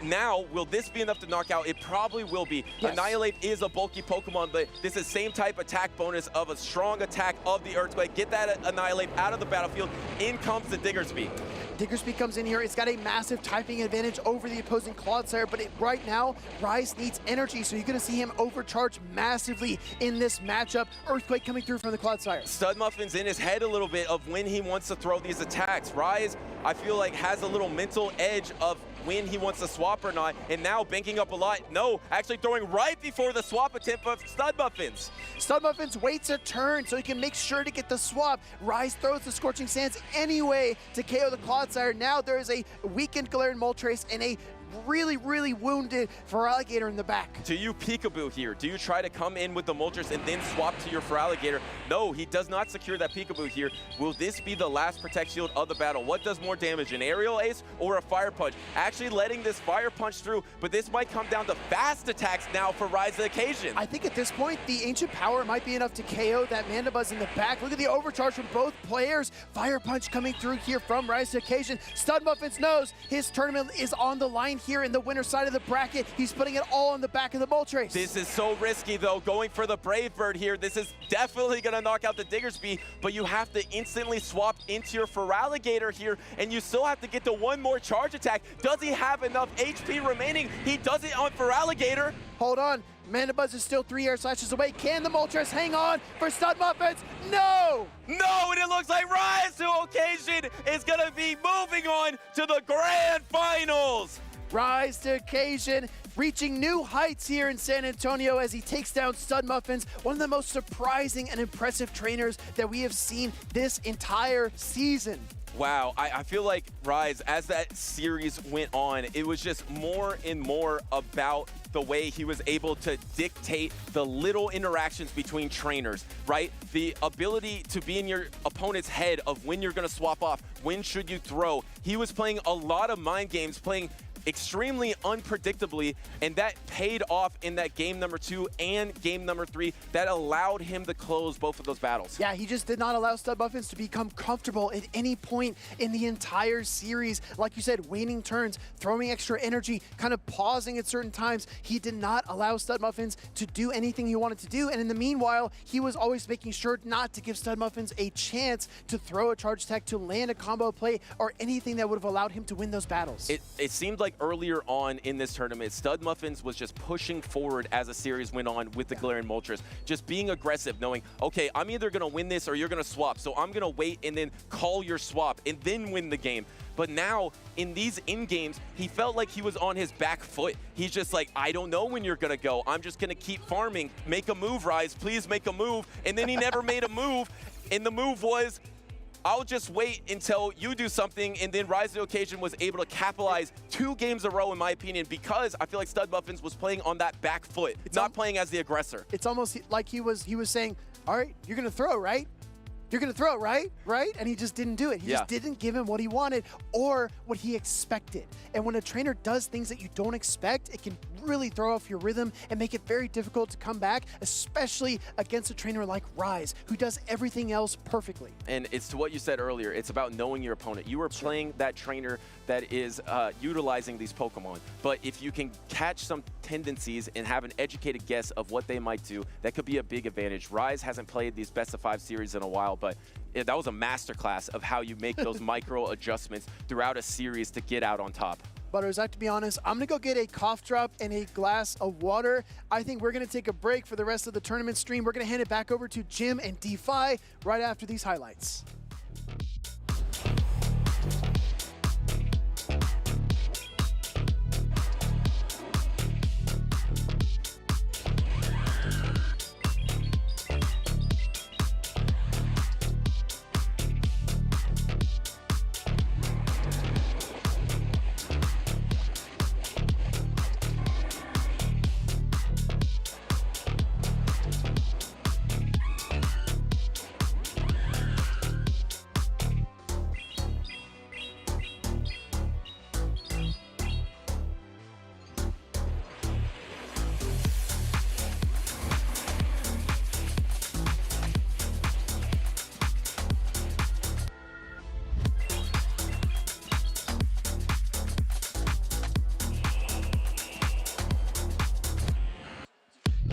Now, will this be enough to knock out? It probably will be. Yes. Annihilate is a bulky Pokemon, but this is same type attack bonus of a strong attack of the Earthquake. Get that Annihilate out of the battlefield. In comes the Diggersby. Diggersby comes in here. It's got a massive typing advantage over the opposing Clodsire, but right now, Rise needs energy, so you're going to see him overcharge massively in this matchup. Earthquake coming through from the Clodsire. Studmuffin's in his head a little bit of when he wants to throw these attacks. Rise, I feel like, has a little mental edge of when he wants to swap or not, and now banking up a lot. No, actually throwing right before the swap attempt of Studmuffins. Studmuffins waits a turn so he can make sure to get the swap. Rise throws the Scorching Sands anyway to KO the Clodsire. Now there is a weakened Galarian Moltres and a really wounded Feraligatr in the back. Do you peekaboo here? Do you try to come in with the Moltres and then swap to your Feraligatr? No, he does not secure that peekaboo here. Will this be the last Protect Shield of the battle? What does more damage, an Aerial Ace or a Fire Punch? Actually letting this Fire Punch through, but this might come down to fast attacks now for Rise to Occasion. I think at this point, the Ancient Power might be enough to KO that Mandibuzz in the back. Look at the overcharge from both players. Fire Punch coming through here from Rise to Occasion. Studmuffins knows his tournament is on the line here in the winner side of the bracket. He's putting it all on the back of the Moltres. This is so risky, though, going for the Brave Bird here. This is definitely going to knock out the Diggersby, but you have to instantly swap into your Feraligatr here, and you still have to get to one more charge attack. Does he have enough HP remaining? He does it on Feraligatr. Hold on. Mandibuzz is still 3 air slashes away. Can the Moltres hang on for Studmuffins? No! No, and it looks like Rise to Occasion is going to be moving on to the grand finals. Rise to Occasion, reaching new heights here in San Antonio as he takes down Studmuffins, one of the most surprising and impressive trainers that we have seen this entire season. Wow, I feel like Rise, as that series went on, it was just more and more about the way he was able to dictate the little interactions between trainers, right? The ability to be in your opponent's head of when you're going to swap off, when should you throw. He was playing a lot of mind games, playing extremely unpredictably, and that paid off in that game number 2 and game number 3 that allowed him to close both of those battles. Yeah, he just did not allow Stud Muffins to become comfortable at any point in the entire series. Like you said, waning turns, throwing extra energy, kind of pausing at certain times. He did not allow Stud Muffins to do anything he wanted to do, and in the meanwhile, he was always making sure not to give Stud Muffins a chance to throw a charge attack, to land a combo play, or anything that would have allowed him to win those battles. It seemed like earlier on in this tournament, Stud Muffins was just pushing forward as the series went on with the Galarian Moltres, just being aggressive, knowing, okay, I'm either going to win this or you're going to swap, so I'm going to wait and then call your swap and then win the game. But now, in these in-games, he felt like he was on his back foot. He's just like, I don't know when you're going to go. I'm just going to keep farming. Make a move, Rise. Please make a move. And then he never made a move. And the move was, I'll just wait until you do something, and then Rise to the Occasion was able to capitalize 2 games in a row, in my opinion, because I feel like Stud Muffins was playing on that back foot, not playing as the aggressor. It's almost like he was saying, all right, you're going to throw, right? You're going to throw, right? Right? And he just didn't do it. He just didn't give him what he wanted or what he expected. And when a trainer does things that you don't expect, it can really throw off your rhythm and make it very difficult to come back, especially against a trainer like Rise, who does everything else perfectly. And it's to what you said earlier, it's about knowing your opponent. You are playing that trainer that is utilizing these Pokemon. But if you can catch some tendencies and have an educated guess of what they might do, that could be a big advantage. Rise hasn't played these best-of-5 series in a while, but that was a masterclass of how you make those micro adjustments throughout a series to get out on top. Butters, I have to be honest, I'm going to go get a cough drop and a glass of water. I think we're going to take a break for the rest of the tournament stream. We're going to hand it back over to Jim and DeFi right after these highlights.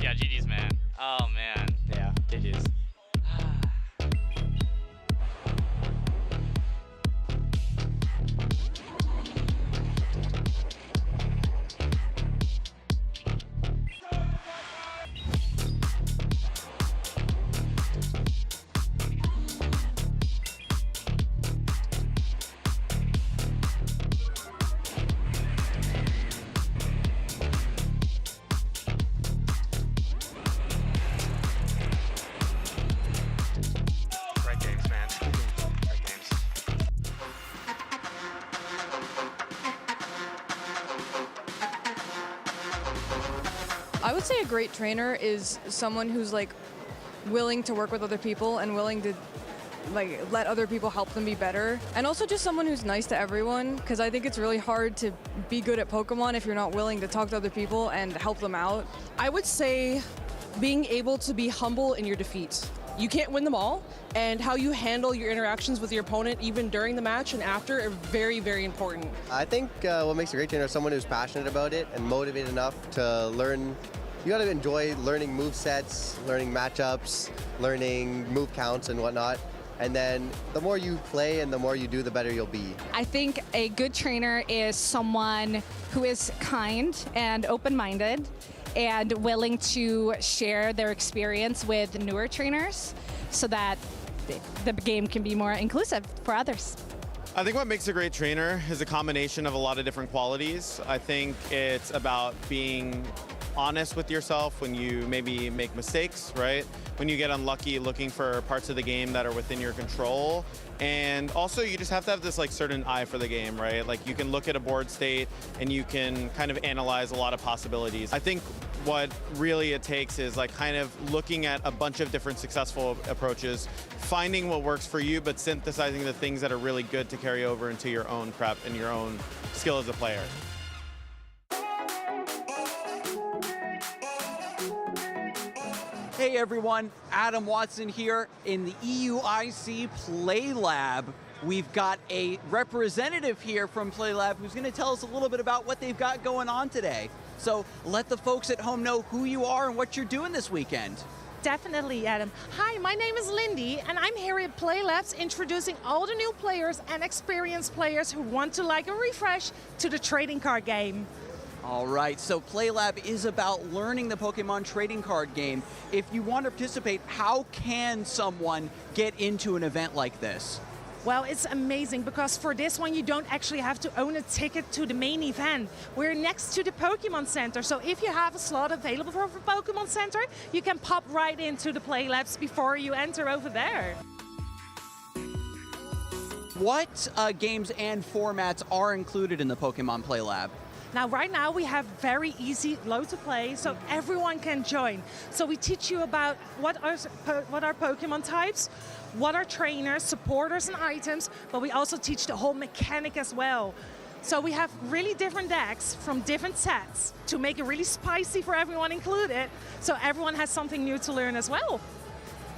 Yeah, GG's, man. Oh, man. Yeah, GG's. I would say a great trainer is someone who's like willing to work with other people and willing to like let other people help them be better, and also just someone who's nice to everyone, because I think it's really hard to be good at Pokemon if you're not willing to talk to other people and help them out. I would say being able to be humble in your defeats. You can't win them all, and how you handle your interactions with your opponent even during the match and after are very, very important. I think what makes a great trainer is someone who's passionate about it and motivated enough to learn. You gotta enjoy learning move sets, learning matchups, learning move counts and whatnot. And then the more you play and the more you do, the better you'll be. I think a good trainer is someone who is kind and open-minded and willing to share their experience with newer trainers so that the game can be more inclusive for others. I think what makes a great trainer is a combination of a lot of different qualities. I think it's about being honest with yourself when you maybe make mistakes, right? When you get unlucky, looking for parts of the game that are within your control. And also you just have to have this like certain eye for the game, right? Like you can look at a board state and you can kind of analyze a lot of possibilities. I think what really it takes is like kind of looking at a bunch of different successful approaches, finding what works for you, but synthesizing the things that are really good to carry over into your own prep and your own skill as a player. Hey everyone, Adam Watson here in the EUIC Play Lab. We've got a representative here from Play Lab who's going to tell us a little bit about what they've got going on today. So let the folks at home know who you are and what you're doing this weekend. Definitely, Adam. Hi, my name is Lindy, and I'm here at Play Labs introducing all the new players and experienced players who want to like a refresh to the trading card game. All right, so Play Lab is about learning the Pokemon trading card game. If you want to participate, how can someone get into an event like this? Well, it's amazing because for this one, you don't actually have to own a ticket to the main event. We're next to the Pokemon Center, so if you have a slot available for Pokemon Center, you can pop right into the Play Labs before you enter over there. What games and formats are included in the Pokemon Play Lab? Now, right now, we have very easy load to play, so everyone can join. So we teach you about what are Pokemon types, what are trainers, supporters, and items, but we also teach the whole mechanic as well. So we have really different decks from different sets to make it really spicy for everyone included, so everyone has something new to learn as well.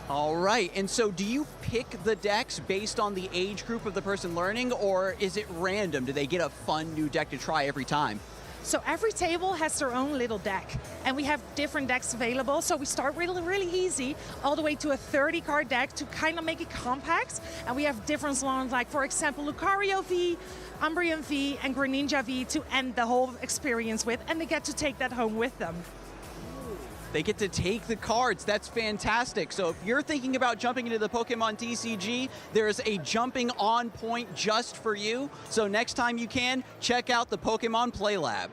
All right, and so do you pick the decks based on the age group of the person learning, or is it random? Do they get a fun new deck to try every time? So every table has their own little deck, and we have different decks available. So we start really easy, all the way to a 30-card deck to kind of make it compact. And we have different ones, like, for example, Lucario V, Umbreon V, and Greninja V to end the whole experience with, and they get to take that home with them. They get to take the cards. That's fantastic. So if you're thinking about jumping into the Pokemon TCG, there's a jumping on point just for you. So next time you can, check out the Pokemon Play Lab.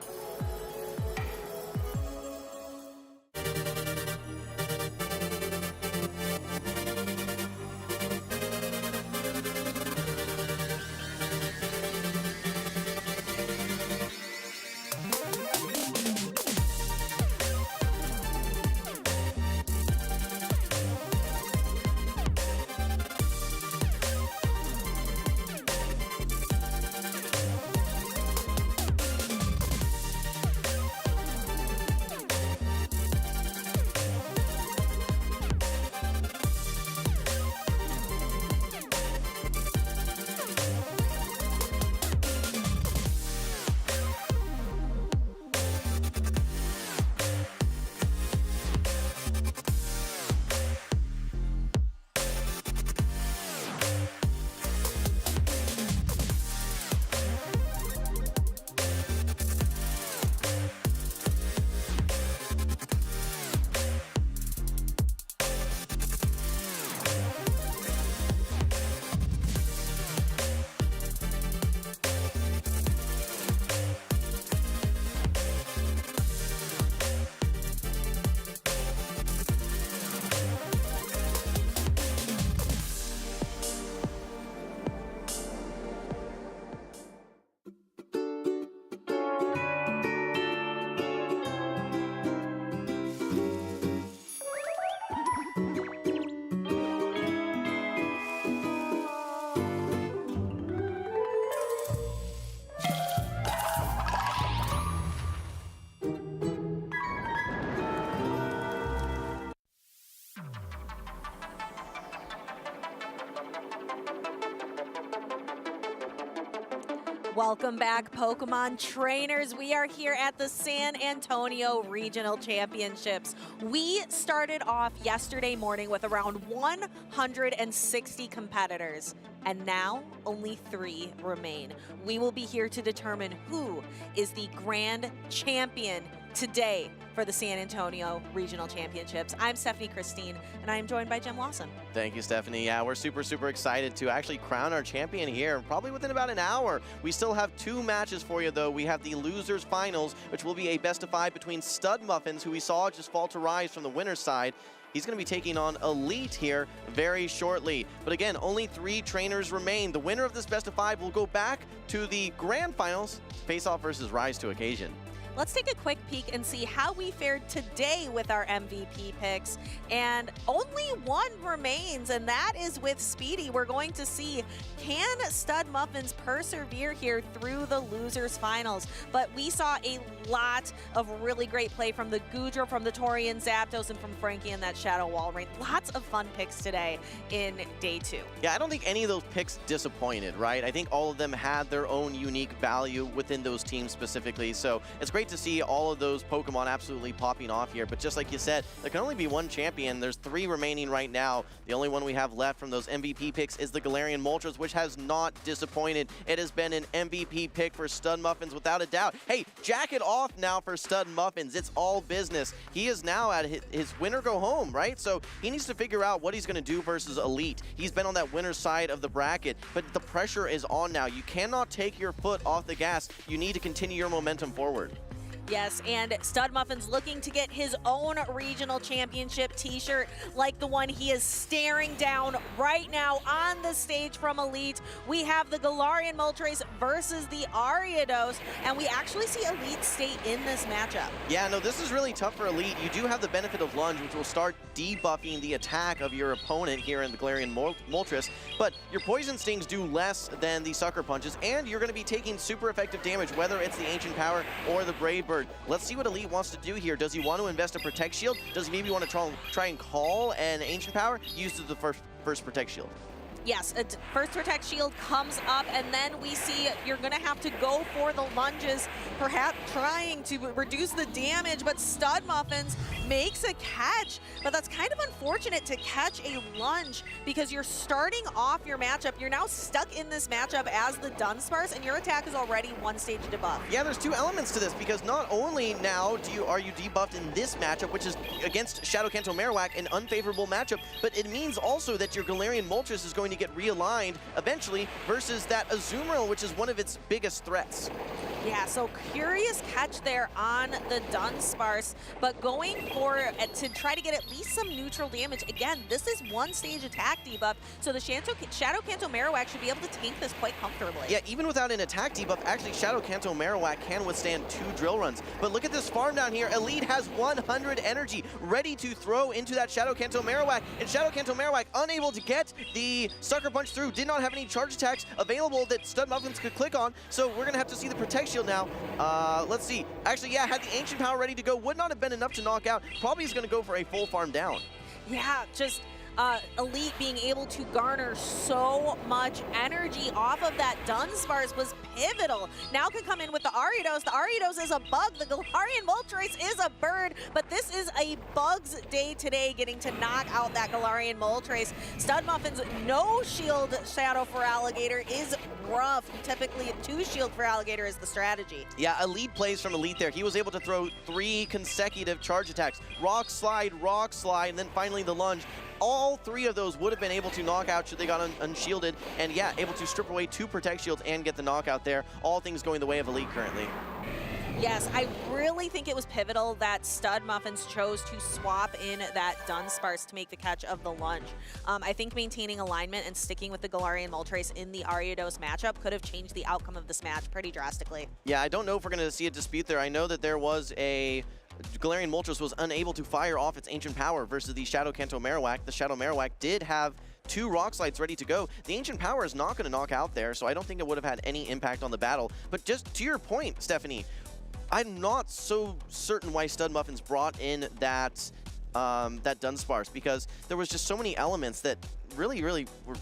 Welcome back, Pokemon trainers. We are here at the San Antonio Regional Championships. We started off yesterday morning with around 160 competitors, and now only 3 remain. We will be here to determine who is the grand champion today for the San Antonio Regional Championships. I'm Stephanie Christine, and I am joined by Jem Lawson. Thank you, Stephanie. Yeah, we're super excited to actually crown our champion here, probably within about an hour. We still have 2 matches for you, though. We have the losers finals, which will be a best-of-5 between Stud Muffins, who we saw just fall to rise from the winner's side. He's going to be taking on Elite here very shortly. But again, only 3 trainers remain. The winner of this best-of-5 will go back to the grand finals, face off versus Rise to Occasion. let's take a quick peek and see how we fared today with our MVP picks. And only one remains, and that is with Speedy. We're going to see, can Stud Muffins persevere here through the losers finals? But we saw a lot of really great play from the Goodra, from the Torian Zapdos, and from Frankie in that Shadow Wall Rain. Lots of fun picks today in day 2. Yeah, I don't think any of those picks disappointed, right? I think all of them had their own unique value within those teams specifically. So it's great to see all of those Pokemon absolutely popping off here. But just like you said, there can only be one champion. There's 3 remaining right now. The only one we have left from those MVP picks is the Galarian Moltres, which has not disappointed. It has been an MVP pick for Stud Muffins without a doubt. Hey, jack it off now for Stud Muffins. It's all business. He is now at his win or go home, right? So he needs to figure out what he's going to do versus Elite. He's been on that winner's side of the bracket, but the pressure is on now. You cannot take your foot off the gas. You need to continue your momentum forward. Yes, and Stud Muffins looking to get his own regional championship t-shirt like the one he is staring down right now on the stage from Elite. We have the Galarian Moltres versus the Ariados, and we actually see Elite stay in this matchup. Yeah, no, this is really tough for Elite. You do have the benefit of Lunge, which will start debuffing the attack of your opponent here in the Galarian Moltres, but your Poison Stings do less than the Sucker Punches, and you're going to be taking super effective damage, whether it's the Ancient Power or the Brave Bird. Let's see what Elite wants to do here. Does he want to invest a Protect Shield? Does he maybe want to try and call an Ancient Power? Use the first Protect Shield. Yes, a first Protect Shield comes up, and then we see you're going to have to go for the lunges, perhaps trying to reduce the damage, but Stud Muffins makes a catch. But that's kind of unfortunate to catch a lunge because you're starting off your matchup. You're now stuck in this matchup as the Dunsparce, and your attack is already 1 stage debuff. Yeah, there's 2 elements to this because not only now are you debuffed in this matchup, which is against Shadow Kanto Marowak, an unfavorable matchup, but it means also that your Galarian Moltres is going to get realigned eventually versus that Azumarill, which is one of its biggest threats. Yeah, so curious catch there on the Dunsparce, but going for to try to get at least some neutral damage. Again, this is 1 stage attack debuff, so the Shadow Kanto Marowak should be able to tank this quite comfortably. Yeah, even without an attack debuff, actually Shadow Kanto Marowak can withstand 2 drill runs. But look at this farm down here. Elite has 100 energy ready to throw into that Shadow Kanto Marowak, and Shadow Kanto Marowak unable to get the Sucker Punch through, did not have any charge attacks available that Stud Muffins could click on, so we're gonna have to see the Protect Shield now. Let's see. Actually, yeah, had the Ancient Power ready to go, would not have been enough to knock out. Probably is gonna go for a full farm down. Yeah, just Elite being able to garner so much energy off of that Dunsparce was pivotal. Now can come in with the Ariados. The Ariados is a bug. The Galarian Moltres is a bird, but this is a Bugs day today, getting to knock out that Galarian Moltres. Stud Muffins, no shield Shadow for Alligator is rough. Typically, 2 shield for Alligator is the strategy. Yeah, Elite plays from Elite there. He was able to throw 3 consecutive charge attacks. Rock Slide, and then finally the lunge. All 3 of those would have been able to knock out should they got unshielded, and yeah, able to strip away 2 Protect Shields and get the knockout there. All things going the way of Elite currently. Yes, I really think it was pivotal that Stud Muffins chose to swap in that Dunsparce to make the catch of the lunge. I think maintaining alignment and sticking with the Galarian Moltres in the Ariados matchup could have changed the outcome of this match pretty drastically. Yeah, I don't know if we're going to see a dispute there. I know that there was a Galarian Moltres was unable to fire off its Ancient Power versus the Shadow Kanto Marowak. The Shadow Marowak did have 2 Rock Slides ready to go. The Ancient Power is not going to knock out there, so I don't think it would have had any impact on the battle. But just to your point, Stephanie, I'm not so certain why Stud Muffins brought in that that Dunsparce, because there was just so many elements that really were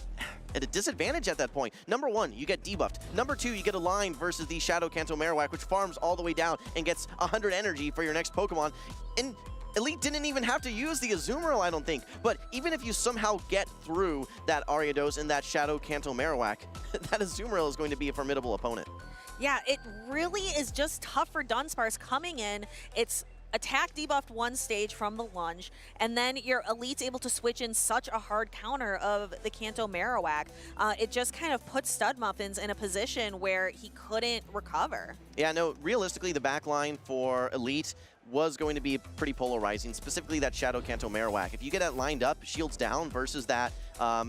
at a disadvantage at that point. Number 1, you get debuffed. Number 2, you get aligned versus the Shadow Kanto Marowak, which farms all the way down and gets 100 energy for your next Pokemon. And Elite didn't even have to use the Azumarill, I don't think. But even if you somehow get through that Ariados and that Shadow Kanto Marowak, that Azumarill is going to be a formidable opponent. Yeah, it really is just tough for Dunsparce coming in. It's attack debuffed 1 stage from the lunge, and then your Elite's able to switch in such a hard counter of the Kanto Marowak. It just kind of puts Stud Muffins in a position where he couldn't recover. Yeah, no, realistically, the back line for Elite was going to be pretty polarizing, specifically that Shadow Kanto Marowak. If you get that lined up, shields down versus that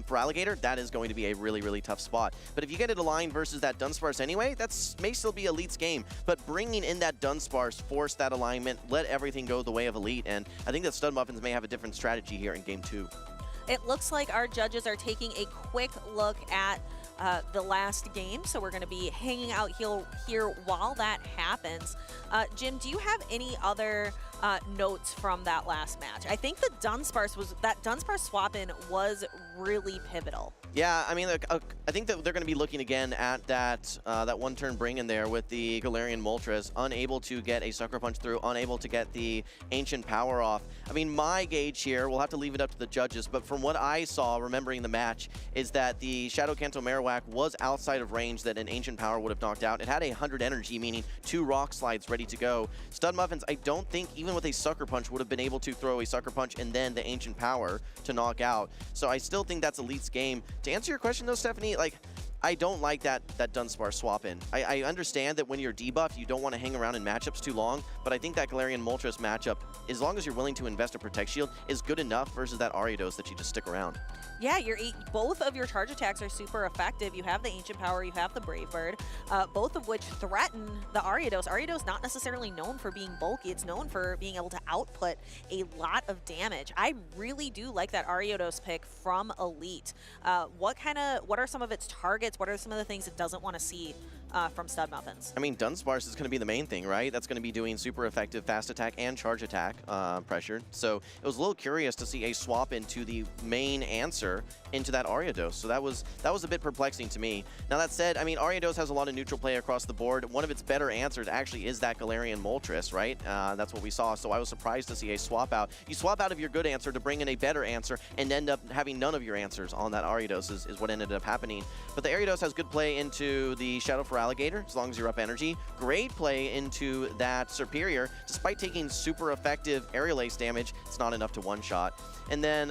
for Alligator, that is going to be a really, really tough spot. But if you get it aligned versus that Dunsparce anyway, that may still be Elite's game. But bringing in that Dunsparce, force that alignment, let everything go the way of Elite. And I think that Stud Muffins may have a different strategy here in Game 2. It looks like our judges are taking a quick look at the last game, so we're going to be hanging out here while that happens. Jim, do you have any other notes from that last match? I think the Dunsparce swap-in was really pivotal. Yeah, I mean, I think that they're going to be looking again at that that one-turn bring in there with the Galarian Moltres, unable to get a Sucker Punch through, unable to get the Ancient Power off. I mean, my gauge here, we'll have to leave it up to the judges, but from what I saw, remembering the match, is that the Shadow Kanto Marowak was outside of range that an Ancient Power would have knocked out. It had 100 energy, meaning 2 Rock Slides ready to go. Stud Muffins, I don't think, even with a Sucker Punch, would have been able to throw a Sucker Punch and then the Ancient Power to knock out. So I still think that's Elite's game. To answer your question though, Stephanie, like, I don't like that Dunsparce swap-in. I understand that when you're debuff, you don't want to hang around in matchups too long, but I think that Galarian Moltres matchup, as long as you're willing to invest a Protect Shield, is good enough versus that Ariados that you just stick around. Yeah, both of your charge attacks are super effective. You have the Ancient Power, you have the Brave Bird, both of which threaten the Ariados. Ariados not necessarily known for being bulky, it's known for being able to output a lot of damage. I really do like that Ariados pick from Elite. What are some of its targets? What are some of the things it doesn't want to see from Stud Muffins? I mean, Dunsparce is going to be the main thing, right? That's going to be doing super effective fast attack and charge attack pressure. So it was a little curious to see a swap into the main answer into that Ariados. So that was a bit perplexing to me. Now that said, I mean, Ariados has a lot of neutral play across the board. One of its better answers actually is that Galarian Moltres, right? That's what we saw. So I was surprised to see a swap out. You swap out of your good answer to bring in a better answer and end up having none of your answers on that Ariados is what ended up happening. But the Ariados has good play into the Shadow for Alligator, as long as you're up energy. Great play into that Superior. Despite taking super effective Aerial Ace damage, it's not enough to one-shot. And then,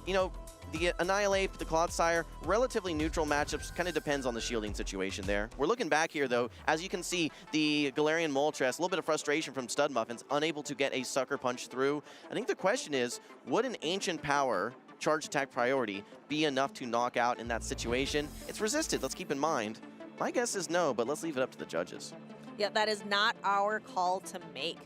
you know, the Annihilate, the Clodsire, relatively neutral matchups, kind of depends on the shielding situation there. We're looking back here, though. As you can see, the Galarian Moltres, a little bit of frustration from Stud Muffins, unable to get a Sucker Punch through. I think the question is, would an Ancient Power charge attack priority be enough to knock out in that situation? It's resisted, let's keep in mind. My guess is no, but let's leave it up to the judges. Yeah, that is not our call to make.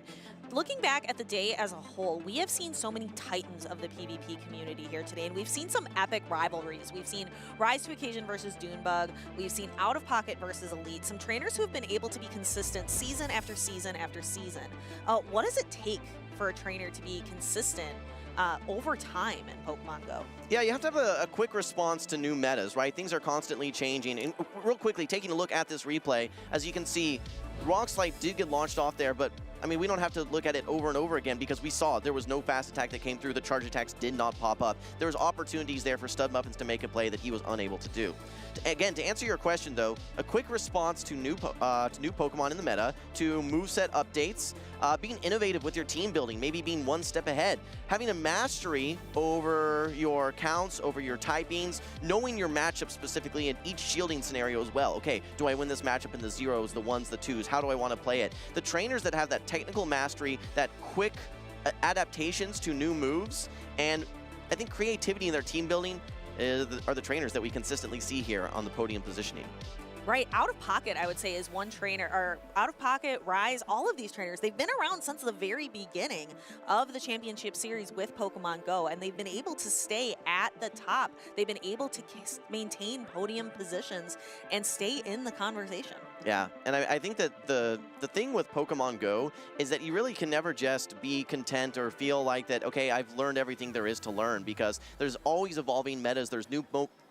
Looking back at the day as a whole, we have seen so many titans of the PvP community here today, and we've seen some epic rivalries. We've seen Rise to Occasion versus Dune Bug. We've seen OutOfPoket versus Elite. Some trainers who have been able to be consistent season after season after season. What does it take for a trainer to be consistent over time in Pokemon Go? Yeah, you have to have a quick response to new metas, right? Things are constantly changing. And real quickly, taking a look at this replay, as you can see, Rock Slide did get launched off there, but I mean, we don't have to look at it over and over again because we saw there was no fast attack that came through. The charge attacks did not pop up. There was opportunities there for Stud Muffins to make a play that he was unable to do. Again, to answer your question, though, a quick response to new Pokemon in the meta, to moveset updates, being innovative with your team building, maybe being one step ahead, having a mastery over your counts, over your typings, knowing your matchup specifically in each shielding scenario as well. Okay, do I win this matchup in the 0s, the 1s, the 2s? How do I want to play it? The trainers that have that technical mastery, that quick adaptations to new moves, and I think creativity in their team building are the trainers that we consistently see here on the podium positioning. Right, OutOfPoket, I would say, is one trainer, or OutOfPoket, Rise, all of these trainers, they've been around since the very beginning of the Championship Series with Pokemon Go, and they've been able to stay at the top. They've been able to maintain podium positions and stay in the conversation. Yeah, and I think that the thing with Pokemon Go is that you really can never just be content or feel like that, okay, I've learned everything there is to learn, because there's always evolving metas, there's new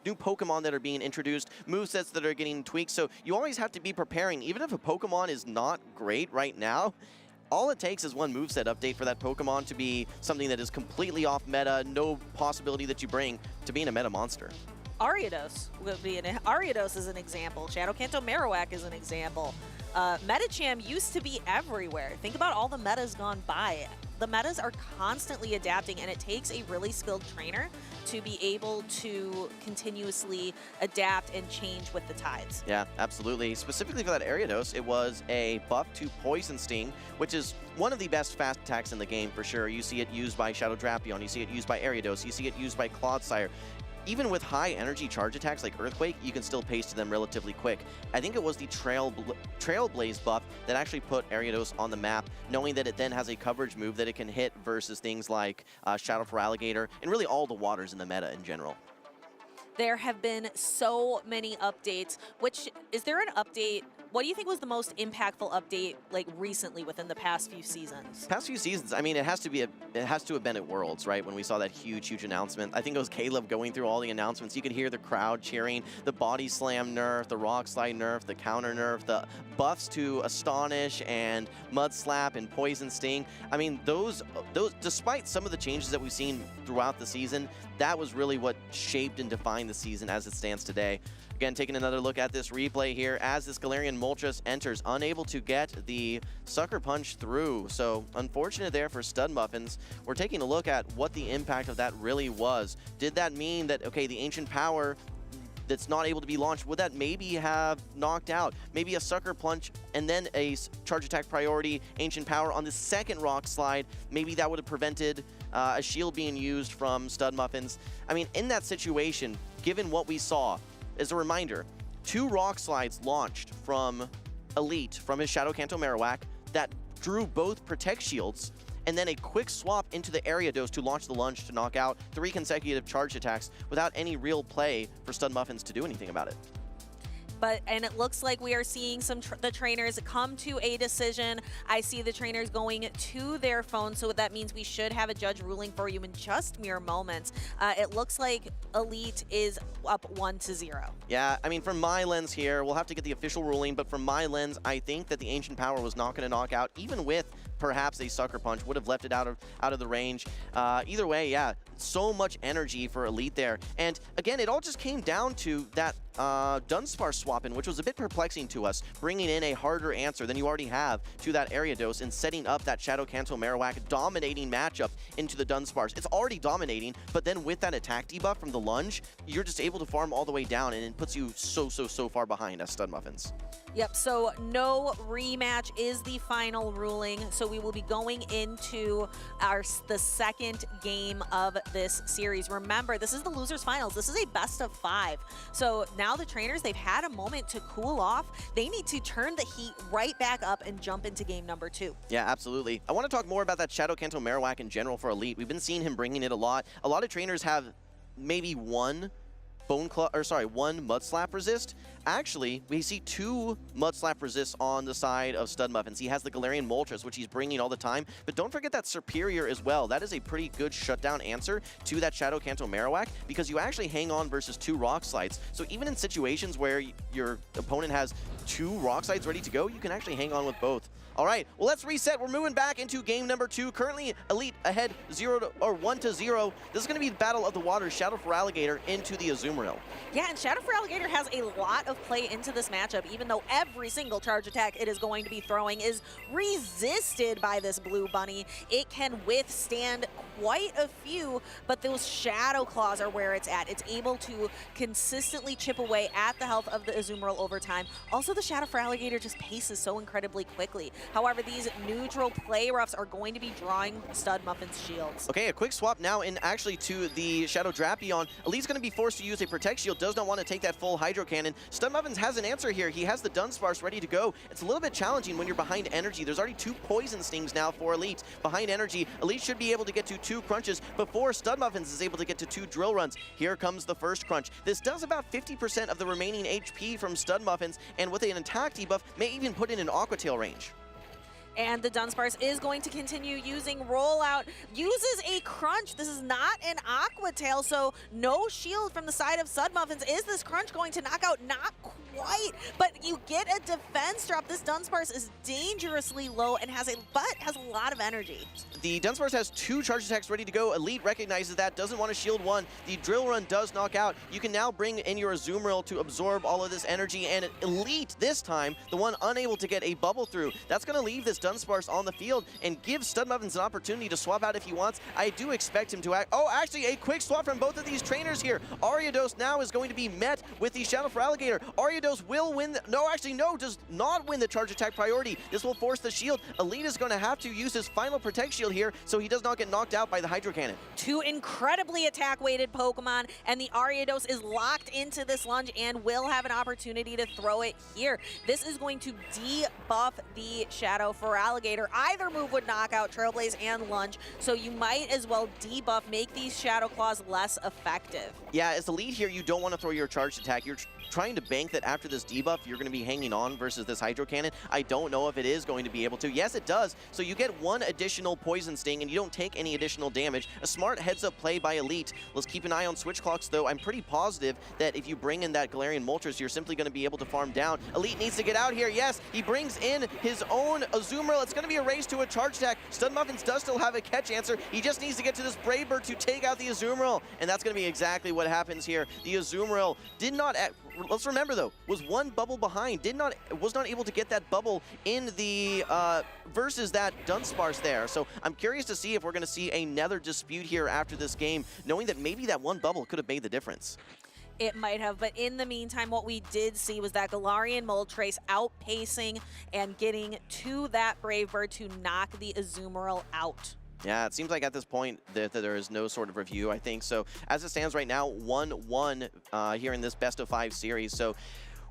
Pokemon that are being introduced, movesets that are getting tweaked, so you always have to be preparing. Even if a Pokemon is not great right now, all it takes is one moveset update for that Pokemon to be something that is completely off meta, no possibility that you bring to being a meta monster. Ariados would be Ariados is an example. Shadow Kanto Marowak is an example. Metacham used to be everywhere. Think about all the metas gone by. the metas are constantly adapting, and it takes a really skilled trainer to be able to continuously adapt and change with the tides. Yeah, absolutely. Specifically for that Ariados, it was a buff to Poison Sting, which is one of the best fast attacks in the game for sure. You see it used by Shadow Drapion, you see it used by Ariados, you see it used by Clodsire. Even with high energy charge attacks like Earthquake, you can still pace to them relatively quick. I think it was the Trailblaze buff that actually put Ariados on the map, knowing that it then has a coverage move that it can hit versus things like Shadow for Alligator, and really all the waters in the meta in general. There have been so many updates. Is there an update? What do you think was the most impactful update like recently within the past few seasons? Past few seasons, I mean, it has to have been at Worlds, right? When we saw that huge announcement. I think it was Caleb going through all the announcements. You could hear the crowd cheering, the body slam nerf, the rock slide nerf, the counter nerf, the buffs to Astonish and Mud Slap and Poison Sting. I mean, those despite some of the changes that we've seen throughout the season, that was really what shaped and defined the season as it stands today. Again, taking another look at this replay here as this Galarian Moltres enters, unable to get the Sucker Punch through. So unfortunate there for Stud Muffins. We're taking a look at what the impact of that really was. Did that mean that, okay, the Ancient Power that's not able to be launched, would that maybe have knocked out maybe a Sucker Punch and then a Charge Attack Priority Ancient Power on the second Rock Slide? Maybe that would have prevented a shield being used from Stud Muffins. I mean, in that situation, given what we saw, as a reminder, 2 Rock Slides launched from Elite, from his Shadow Kanto Marowak, that drew both Protect Shields, and then a quick swap into the Ariados to launch the lunge to knock out 3 consecutive charge attacks without any real play for Stud Muffins to do anything about it. And it looks like we are seeing the trainers come to a decision. I see the trainers going to their phone, so that means we should have a judge ruling for you in just mere moments. It looks like Elite is up 1-0. Yeah, I mean, from my lens here, we'll have to get the official ruling, but from my lens, I think that the Ancient Power was not going to knock out, even with perhaps a Sucker Punch, would have left it out of the range. Either way, yeah, so much energy for Elite there. And again, it all just came down to that Dunsparce swap in, which was a bit perplexing to us, bringing in a harder answer than you already have to that Ariados and setting up that Shadow Kanto Marowak dominating matchup into the Dunsparce. It's already dominating, but then with that attack debuff from the lunge, you're just able to farm all the way down, and it puts you so far behind as Stud Muffins. Yep, so no rematch is the final ruling. So we will be going into the second game of this series. Remember, this is the losers finals. This is a best of 5. So now the trainers, they've had a moment to cool off. They need to turn the heat right back up and jump into game number 2. Yeah, absolutely. I want to talk more about that Shadow Kanto Marowak in general for Elite. We've been seeing him bringing it a lot. A lot of trainers have maybe one Mud Slap resist. Actually, we see 2 Mud Slap resists on the side of Stud Muffins. He has the Galarian Moltres, which he's bringing all the time, but don't forget that Superior as well. That is a pretty good shutdown answer to that Shadow Kanto Marowak, because you actually hang on versus 2 Rock Slides. So even in situations where your opponent has 2 Rock Slides ready to go, you can actually hang on with both. All right, well, let's reset. We're moving back into game number 2. Currently, Elite ahead 1-0. This is going to be the Battle of the Waters, Shadow for Alligator into the Azumarill. Yeah, and Shadow for Alligator has a lot of play into this matchup, even though every single charge attack it is going to be throwing is resisted by this Blue Bunny. It can withstand quite a few, but those Shadow Claws are where it's at. It's able to consistently chip away at the health of the Azumarill over time. Also, the Shadow for Alligator just paces so incredibly quickly. However, these neutral play roughs are going to be drawing Stud Muffin's shields. Okay, a quick swap now in actually to the Shadow Drapion. Elite's going to be forced to use a Protect Shield, does not want to take that full Hydro Cannon. Stud Muffins has an answer here. He has the Dunsparce ready to go. It's a little bit challenging when you're behind energy. There's already 2 Poison Stings now for Elite. Behind energy, Elite should be able to get to 2 crunches before Stud Muffins is able to get to 2 drill runs. Here comes the first crunch. This does about 50% of the remaining HP from Stud Muffins, and with an attack debuff, may even put in an Aqua Tail range. And the Dunsparce is going to continue using Rollout. Uses a Crunch. This is not an Aqua Tail, so no shield from the side of Stud Muffins. Is this Crunch going to knock out? Not quite, but you get a defense drop. This Dunsparce is dangerously low and has a lot of energy. The Dunsparce has 2 charge attacks ready to go. Elite recognizes that, doesn't want to shield 1. The Drill Run does knock out. You can now bring in your Azumarill to absorb all of this energy, and Elite this time, the one unable to get a bubble through. That's going to leave this Dunsparce on the field and give StunMuffins an opportunity to swap out if he wants. I do expect him to act. Oh, actually, a quick swap from both of these trainers here. Ariados now is going to be met with the Shadow for Alligator. Ariados will win. No, does not win the charge attack priority. This will force the shield. Elite is going to have to use his final protect shield here so he does not get knocked out by the Hydro Cannon. 2 incredibly attack-weighted Pokemon, and the Ariados is locked into this lunge and will have an opportunity to throw it here. This is going to debuff the Shadow for Alligator. Either move would knock out Trailblaze and lunge, so you might as well debuff, make these Shadow Claws less effective. Yeah, as the lead here, you don't want to throw your charged attack. You're trying to bank that after this debuff, you're going to be hanging on versus this Hydro Cannon. I don't know if it is going to be able to. Yes, it does. So you get 1 additional Poison Sting, and you don't take any additional damage. A smart heads-up play by Elite. Let's keep an eye on switch clocks, though. I'm pretty positive that if you bring in that Galarian Moltres, you're simply going to be able to farm down. Elite needs to get out here. Yes, he brings in his own Azumarill. It's going to be a race to a charge attack. StunMuffins does still have a catch answer. He just needs to get to this Brave Bird to take out the Azumarill, and that's going to be exactly what happens here. The Azumarill did not... Let's remember, though, was 1 bubble behind. Was not able to get that bubble in the versus that Dunsparce there. So I'm curious to see if we're going to see another dispute here after this game, knowing that maybe that 1 bubble could have made the difference. It might have, but in the meantime, what we did see was that Galarian Moltres outpacing and getting to that Brave Bird to knock the Azumarill out. Yeah, it seems like at this point that there is no sort of review, I think. So as it stands right now, 1-1 here in this best-of-5 series. So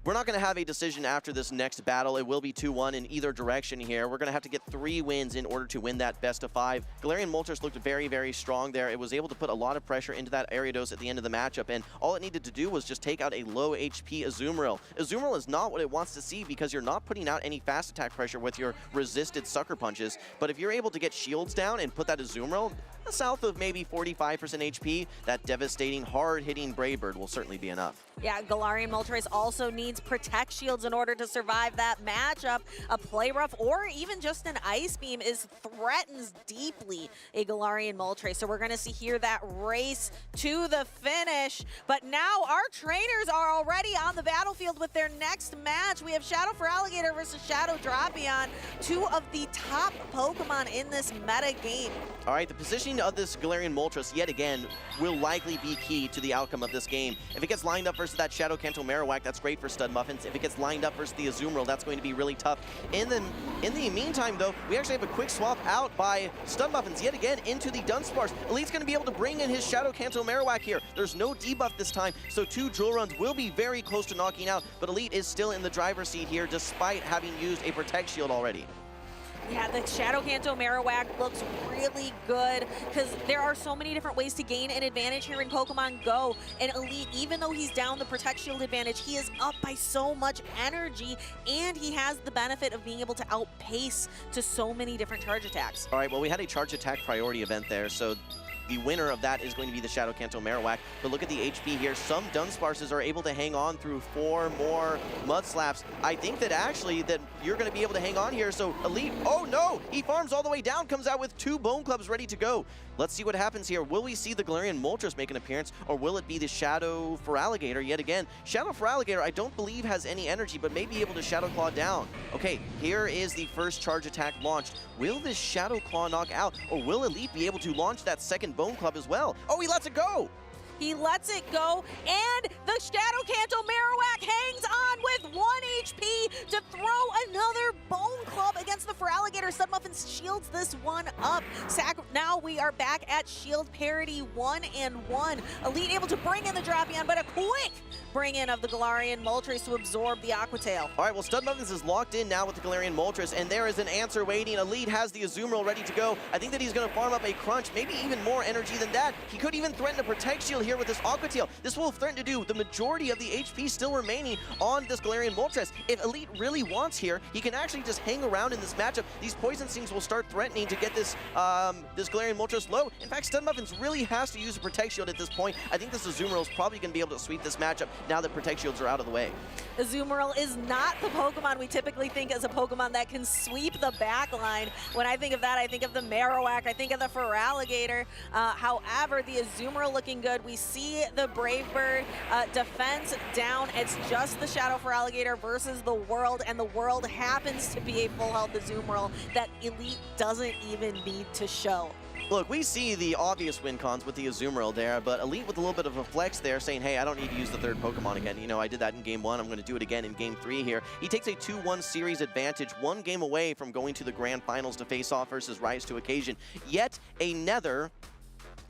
we're not going to have a decision after this next battle. It will be 2-1 in either direction here. We're going to have to get 3 wins in order to win that best-of-5. Galarian Moltres looked very, very strong there. It was able to put a lot of pressure into that Ariados at the end of the matchup, and all it needed to do was just take out a low HP Azumarill. Azumarill is not what it wants to see because you're not putting out any fast attack pressure with your resisted Sucker Punches, but if you're able to get shields down and put that Azumarill south of maybe 45% HP, that devastating, hard-hitting Brave Bird will certainly be enough. Yeah, Galarian Moltres also needs Protect Shields in order to survive that matchup. A Play Rough or even just an Ice Beam threatens deeply a Galarian Moltres. So we're going to see here that race to the finish. But now our trainers are already on the battlefield with their next match. We have Shadow for Alligator versus Shadow Drapion, 2 of the top Pokemon in this meta game. All right, the positioning of this Galarian Moltres, yet again, will likely be key to the outcome of this game. If it gets lined up versus that Shadow Kanto Marowak, that's great for StunMuffins. If it gets lined up versus the Azumarill, that's going to be really tough. In the meantime, though, we actually have a quick swap out by StunMuffins yet again into the Dunsparce. Elite's going to be able to bring in his Shadow Kanto Marowak here. There's no debuff this time, so 2 Drill Runs will be very close to knocking out, but Elite is still in the driver's seat here despite having used a Protect Shield already. Yeah, the Shadow Kanto Marowak looks really good because there are so many different ways to gain an advantage here in Pokemon Go. And Elite, even though he's down the Protect Shield advantage, he is up by so much energy, and he has the benefit of being able to outpace to so many different charge attacks. All right, well, we had a charge attack priority event there, so the winner of that is going to be the Shadow Kanto Marowak. But look at the HP here. Some Dunsparces are able to hang on through 4 more Mud Slaps. I think that actually that you're going to be able to hang on here. So Elite, oh no, he farms all the way down, comes out with 2 Bone Clubs ready to go. Let's see what happens here. Will we see the Galarian Moltres make an appearance, or will it be the Shadow for Alligator yet again? Shadow for Alligator, I don't believe has any energy, but may be able to Shadow Claw down. Okay, here is the first charge attack launched. Will this Shadow Claw knock out, or will Elite be able to launch that second Bone Club as well? Oh, he lets it go! He lets it go, and the Shadow Kanto Marowak hangs on with 1 HP to throw another Bone Club against the Feraligatr. StunMuffins shields this one up. Now we are back at shield parity 1-1. Elite able to bring in the Drapion, but a quick bring in of the Galarian Moltres to absorb the Aqua Tail. All right, well, StunMuffins is locked in now with the Galarian Moltres, and there is an answer waiting. Elite has the Azumarill ready to go. I think that he's going to farm up a Crunch, maybe even more energy than that. He could even threaten a Protect Shield here with this Aqua Tail. This will threaten to do the majority of the HP still remaining on this Galarian Moltres. If Elite really wants here, he can actually just hang around in this this matchup, these Poison Stings will start threatening to get this this Galarian Moltres low. In fact, Stun Muffins really has to use a Protect Shield at this point. I think this Azumarill is probably going to be able to sweep this matchup now that Protect Shields are out of the way. Azumarill is not the Pokemon we typically think as a Pokemon that can sweep the back line. When I think of that, I think of the Marowak, I think of the Feraligatr. However, the Azumarill looking good. We see the Brave Bird defense down. It's just the Shadow Feraligatr versus the World, and the World happens to be a full health Azumarill that Elite doesn't even need to show. Look, we see the obvious win cons with the Azumarill there, but Elite with a little bit of a flex there saying, hey, I don't need to use the third Pokemon again. You know, I did that in Game 1. I'm going to do it again in Game 3 here. He takes a 2-1 series advantage, 1 game away from going to the Grand Finals to face off versus Rise to Occasion. Yet another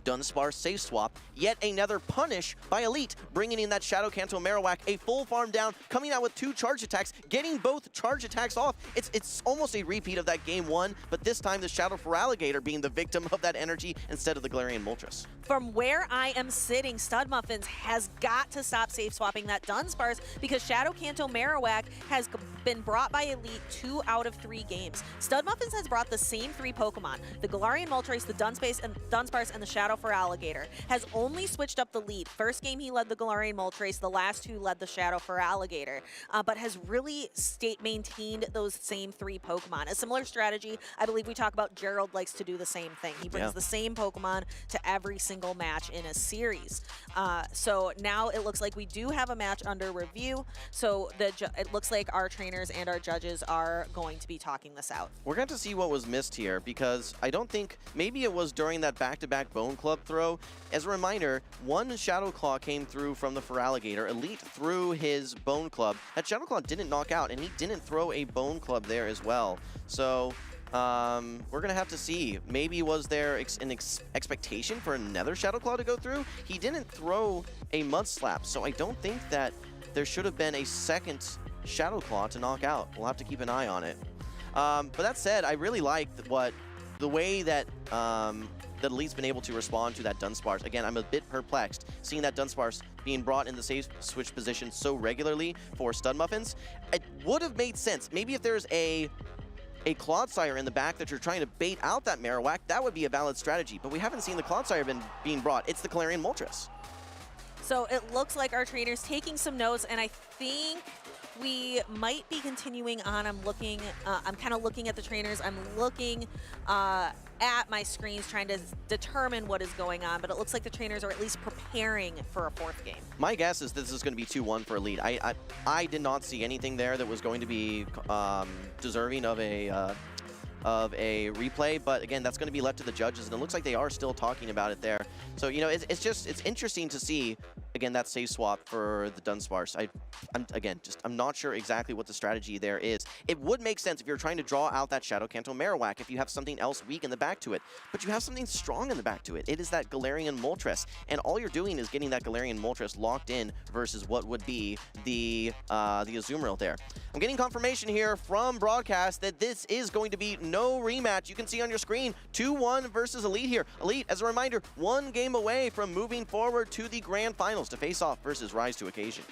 Dunsparce safe swap, yet another punish by Elite, bringing in that Shadow Kanto Marowak, a full farm down, coming out with 2 charge attacks, getting both charge attacks off. It's almost a repeat of that Game 1, but this time the Shadow Feraligatr being the victim of that energy instead of the Galarian Moltres. From where I am sitting, Stud Muffins has got to stop safe swapping that Dunsparce because Shadow Kanto Marowak has been brought by Elite 2 out of 3 games. Stud Muffins has brought the same 3 Pokemon, the Galarian Moltres, the Dunsparce, and the Shadow Feraligatr. Has only switched up the lead. First game he led the Galarian Moltres, the last 2 led the Shadow Feraligatr, but has really maintained those same 3 Pokemon. A similar strategy, I believe we talk about, Gerald likes to do the same thing. He brings the same Pokemon to every single match in a series. So now it looks like we do have a match under review, so it looks like our trainers and our judges are going to be talking this out. We're going to see what was missed here, because I don't think, maybe it was during that back-to-back Bone Club throw. As a reminder, 1 Shadow Claw came through from the Feraligatr. Elite threw his Bone Club. That Shadow Claw didn't knock out, and he didn't throw a Bone Club there as well. So we're gonna have to see. Maybe was there an expectation for another Shadow Claw to go through? He didn't throw a Mud Slap, so I don't think that there should have been a second Shadow Claw to knock out. We'll have to keep an eye on it. But that said, I really like the way that that Elite's been able to respond to that Dunsparce. Again, I'm a bit perplexed seeing that Dunsparce being brought in the safe switch position so regularly for Stud Muffins. It would have made sense. Maybe if there's a Clodsire in the back that you're trying to bait out that Marowak, that would be a valid strategy. But we haven't seen the Clodsire being brought. It's the Galarian Moltres. So it looks like our trainers taking some notes, and I think we might be continuing on. I'm kind of looking at the trainers. I'm looking at my screens trying to determine what is going on, but it looks like the trainers are at least preparing for a 4th game. My guess is this is going to be 2-1 for Elite. I did not see anything there that was going to be deserving of a replay, but again, that's going to be left to the judges, and it looks like they are still talking about it there. So, you know, it's interesting to see, again, that safe swap for the Dunsparce. I'm not sure exactly what the strategy there is. It would make sense if you're trying to draw out that Shadow Kanto Marowak if you have something else weak in the back to it, but you have something strong in the back to it. It is that Galarian Moltres, and all you're doing is getting that Galarian Moltres locked in versus what would be the Azumarill there. I'm getting confirmation here from broadcast that this is going to be no rematch. You can see on your screen 2-1 versus Elite here. Elite, as a reminder, 1 game away from moving forward to the Grand Finals to face off versus Rise to Occasion.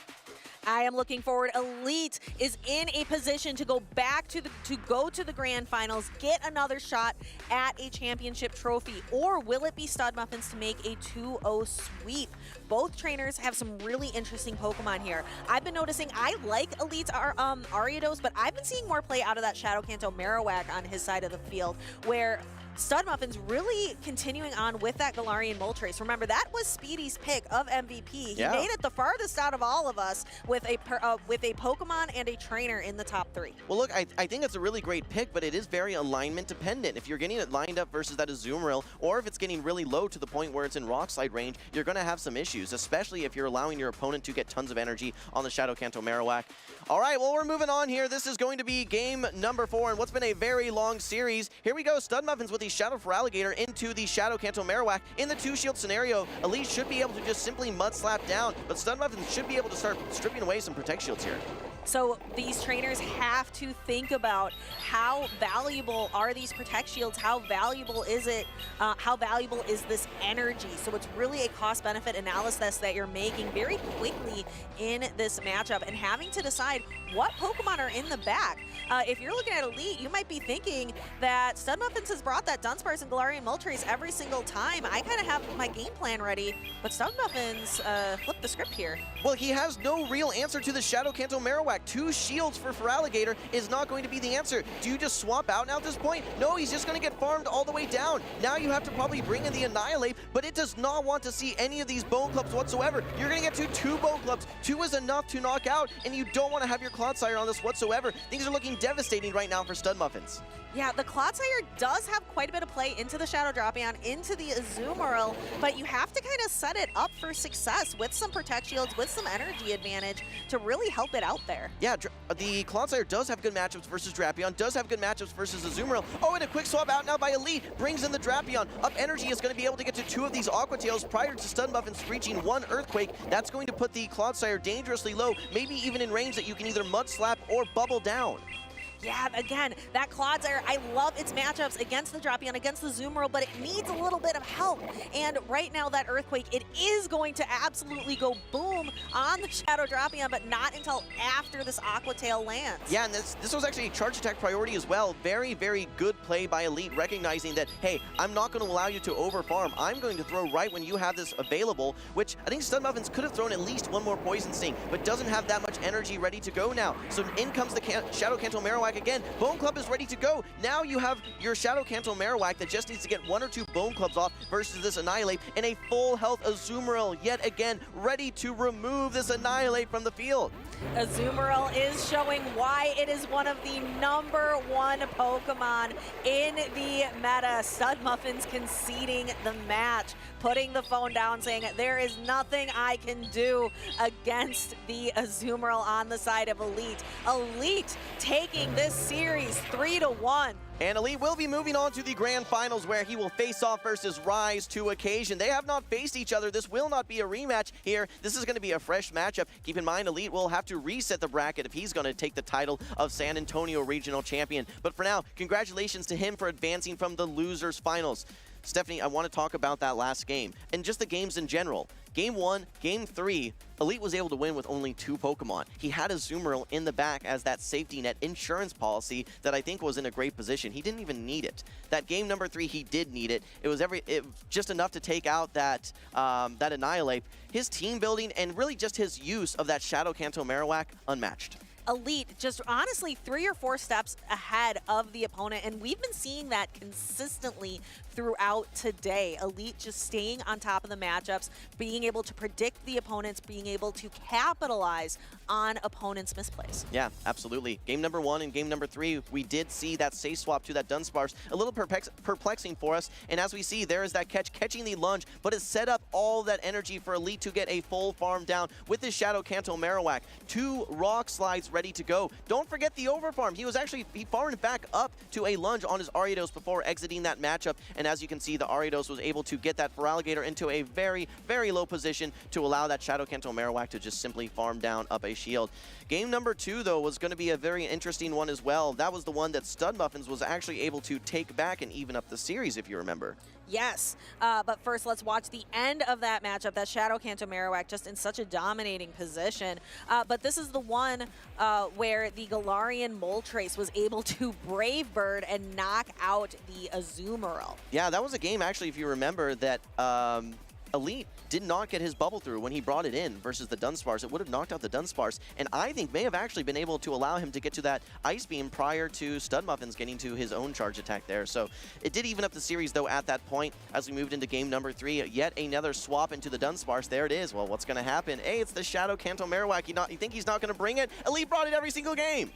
I am looking forward. Elite is in a position to go back to the Grand Finals, get another shot at a championship trophy, or will it be Stud Muffins to make a 2-0 sweep? Both trainers have some really interesting Pokemon here. I've been noticing I like Elite's Ariados, but I've been seeing more play out of that Shadow Kanto Marowak on his side of the field, where Stud Muffins really continuing on with that Galarian Moltres. Remember, that was Speedy's pick of MVP. He made it the farthest out of all of us with a Pokemon and a trainer in the top 3. Well, look, I think it's a really great pick, but it is very alignment dependent. If you're getting it lined up versus that Azumarill, or if it's getting really low to the point where it's in Rock Slide range, you're going to have some issues, especially if you're allowing your opponent to get tons of energy on the Shadow Kanto Marowak. All right, well, we're moving on here. This is going to be game number 4 in what's been a very long series. Here we go, Stud Muffins with the Shadow Feraligatr into the Shadow Kanto Marowak. In the 2-shield scenario, Elite should be able to just simply Mud Slap down, but Stud Muffins should be able to start stripping away some Protect Shields here. So these trainers have to think about how valuable are these Protect Shields, how valuable is it, how valuable is this energy. So it's really a cost-benefit analysis that you're making very quickly in this matchup and having to decide what Pokemon are in the back. If you're looking at Elite, you might be thinking that StudMuffins has brought that Dunsparce and Galarian Moltres every single time. I kind of have my game plan ready, but StudMuffins flipped the script here. Well, he has no real answer to the Shadow Kanto Marowak. 2 shields for Feraligatr is not going to be the answer. Do you just swap out now at this point? No, he's just going to get farmed all the way down. Now you have to probably bring in the Annihilate, but it does not want to see any of these Bone Clubs whatsoever. You're going to get to 2 Bone Clubs. 2 is enough to knock out, and you don't want to have your Clodsire on this whatsoever. Things are looking devastating right now for StudMuffins. Yeah, the Clodsire does have quite a bit of play into the Shadow Drapion, into the Azumarill, but you have to kind of set it up for success with some Protect Shields, with some energy advantage to really help it out there. Yeah, the Clodsire does have good matchups versus Drapion, does have good matchups versus Azumarill. Oh, and a quick swap out now by Elite brings in the Drapion. Up Energy is going to be able to get to 2 of these Aqua Tails prior to StudMuffins reaching 1 Earthquake. That's going to put the Clodsire dangerously low, maybe even in range that you can either Mud Slap or Bubble down. Yeah, again, that Clodsire, I love its matchups against the Drapion, against the Azumarill, but it needs a little bit of help. And right now, that Earthquake, it is going to absolutely go boom on the Shadow Drapion, but not until after this Aqua Tail lands. Yeah, and this was actually a charge attack priority as well. Very, very good play by Elite, recognizing that, hey, I'm not going to allow you to overfarm. I'm going to throw right when you have this available, which I think StudMuffins could have thrown at least 1 more Poison Sting, but doesn't have that much energy ready to go now. So in comes the Shadow Kanto Marowak again. Bone Club is ready to go. Now you have your Shadow Kanto Marowak that just needs to get 1 or 2 Bone Clubs off versus this Annihilate, and a full health Azumarill yet again ready to remove this Annihilate from the field. Azumarill is showing why it is one of the #1 Pokemon in the meta. StudMuffins conceding the match, putting the phone down, saying there is nothing I can do against the Azumarill on the side of Elite. Elite taking this series 3-1. And Elite will be moving on to the grand finals where he will face off versus Rise to Occasion. They have not faced each other. This will not be a rematch here. This is going to be a fresh matchup. Keep in mind, Elite will have to reset the bracket if he's going to take the title of San Antonio Regional Champion. But for now, congratulations to him for advancing from the losers finals. Stephanie, I want to talk about that last game and just the games in general. Game 1, Game 3, Elite was able to win with only 2 Pokemon. He had Azumarill in the back as that safety net insurance policy that I think was in a great position. He didn't even need it. That game number 3, he did need it. It was just enough to take out that that Annihilate. His team building and really just his use of that Shadow Kanto Marowak, unmatched. Elite just honestly 3 or 4 steps ahead of the opponent, and we've been seeing that consistently throughout today. Elite just staying on top of the matchups, being able to predict the opponents, being able to capitalize on opponents' misplays. Yeah, absolutely. Game number 1 and game number 3, we did see that safe swap to that Dunsparce, a little perplexing for us, and as we see, there is that catching the lunge, but it set up all that energy for Elite to get a full farm down with his Shadow Kanto Marowak. 2 Rock Slides ready to go. Don't forget the overfarm. He farmed back up to a lunge on his Ariados before exiting that matchup, and as you can see, the Ariados was able to get that Feraligatr into a very, very low position to allow that Shadow Kanto Marowak to just simply farm down up a shield. Game number 2, though, was going to be a very interesting one as well. That was the one that StudMuffins was actually able to take back and even up the series, if you remember. Yes, but first let's watch the end of that matchup, that Shadow Kanto Marowak just in such a dominating position. But this is the one where the Galarian Moltres was able to Brave Bird and knock out the Azumarill. Yeah, that was a game, actually, if you remember, that Elite did not get his bubble through when he brought it in versus the Dunsparce. It would have knocked out the Dunsparce, and I think may have actually been able to allow him to get to that Ice Beam prior to StudMuffins getting to his own charge attack there. So it did even up the series, though, at that point as we moved into game number 3. Yet another swap into the Dunsparce. There it is. Well, what's going to happen? Hey, it's the Shadow Kanto Marowak. You think he's not going to bring it? Elite brought it every single game.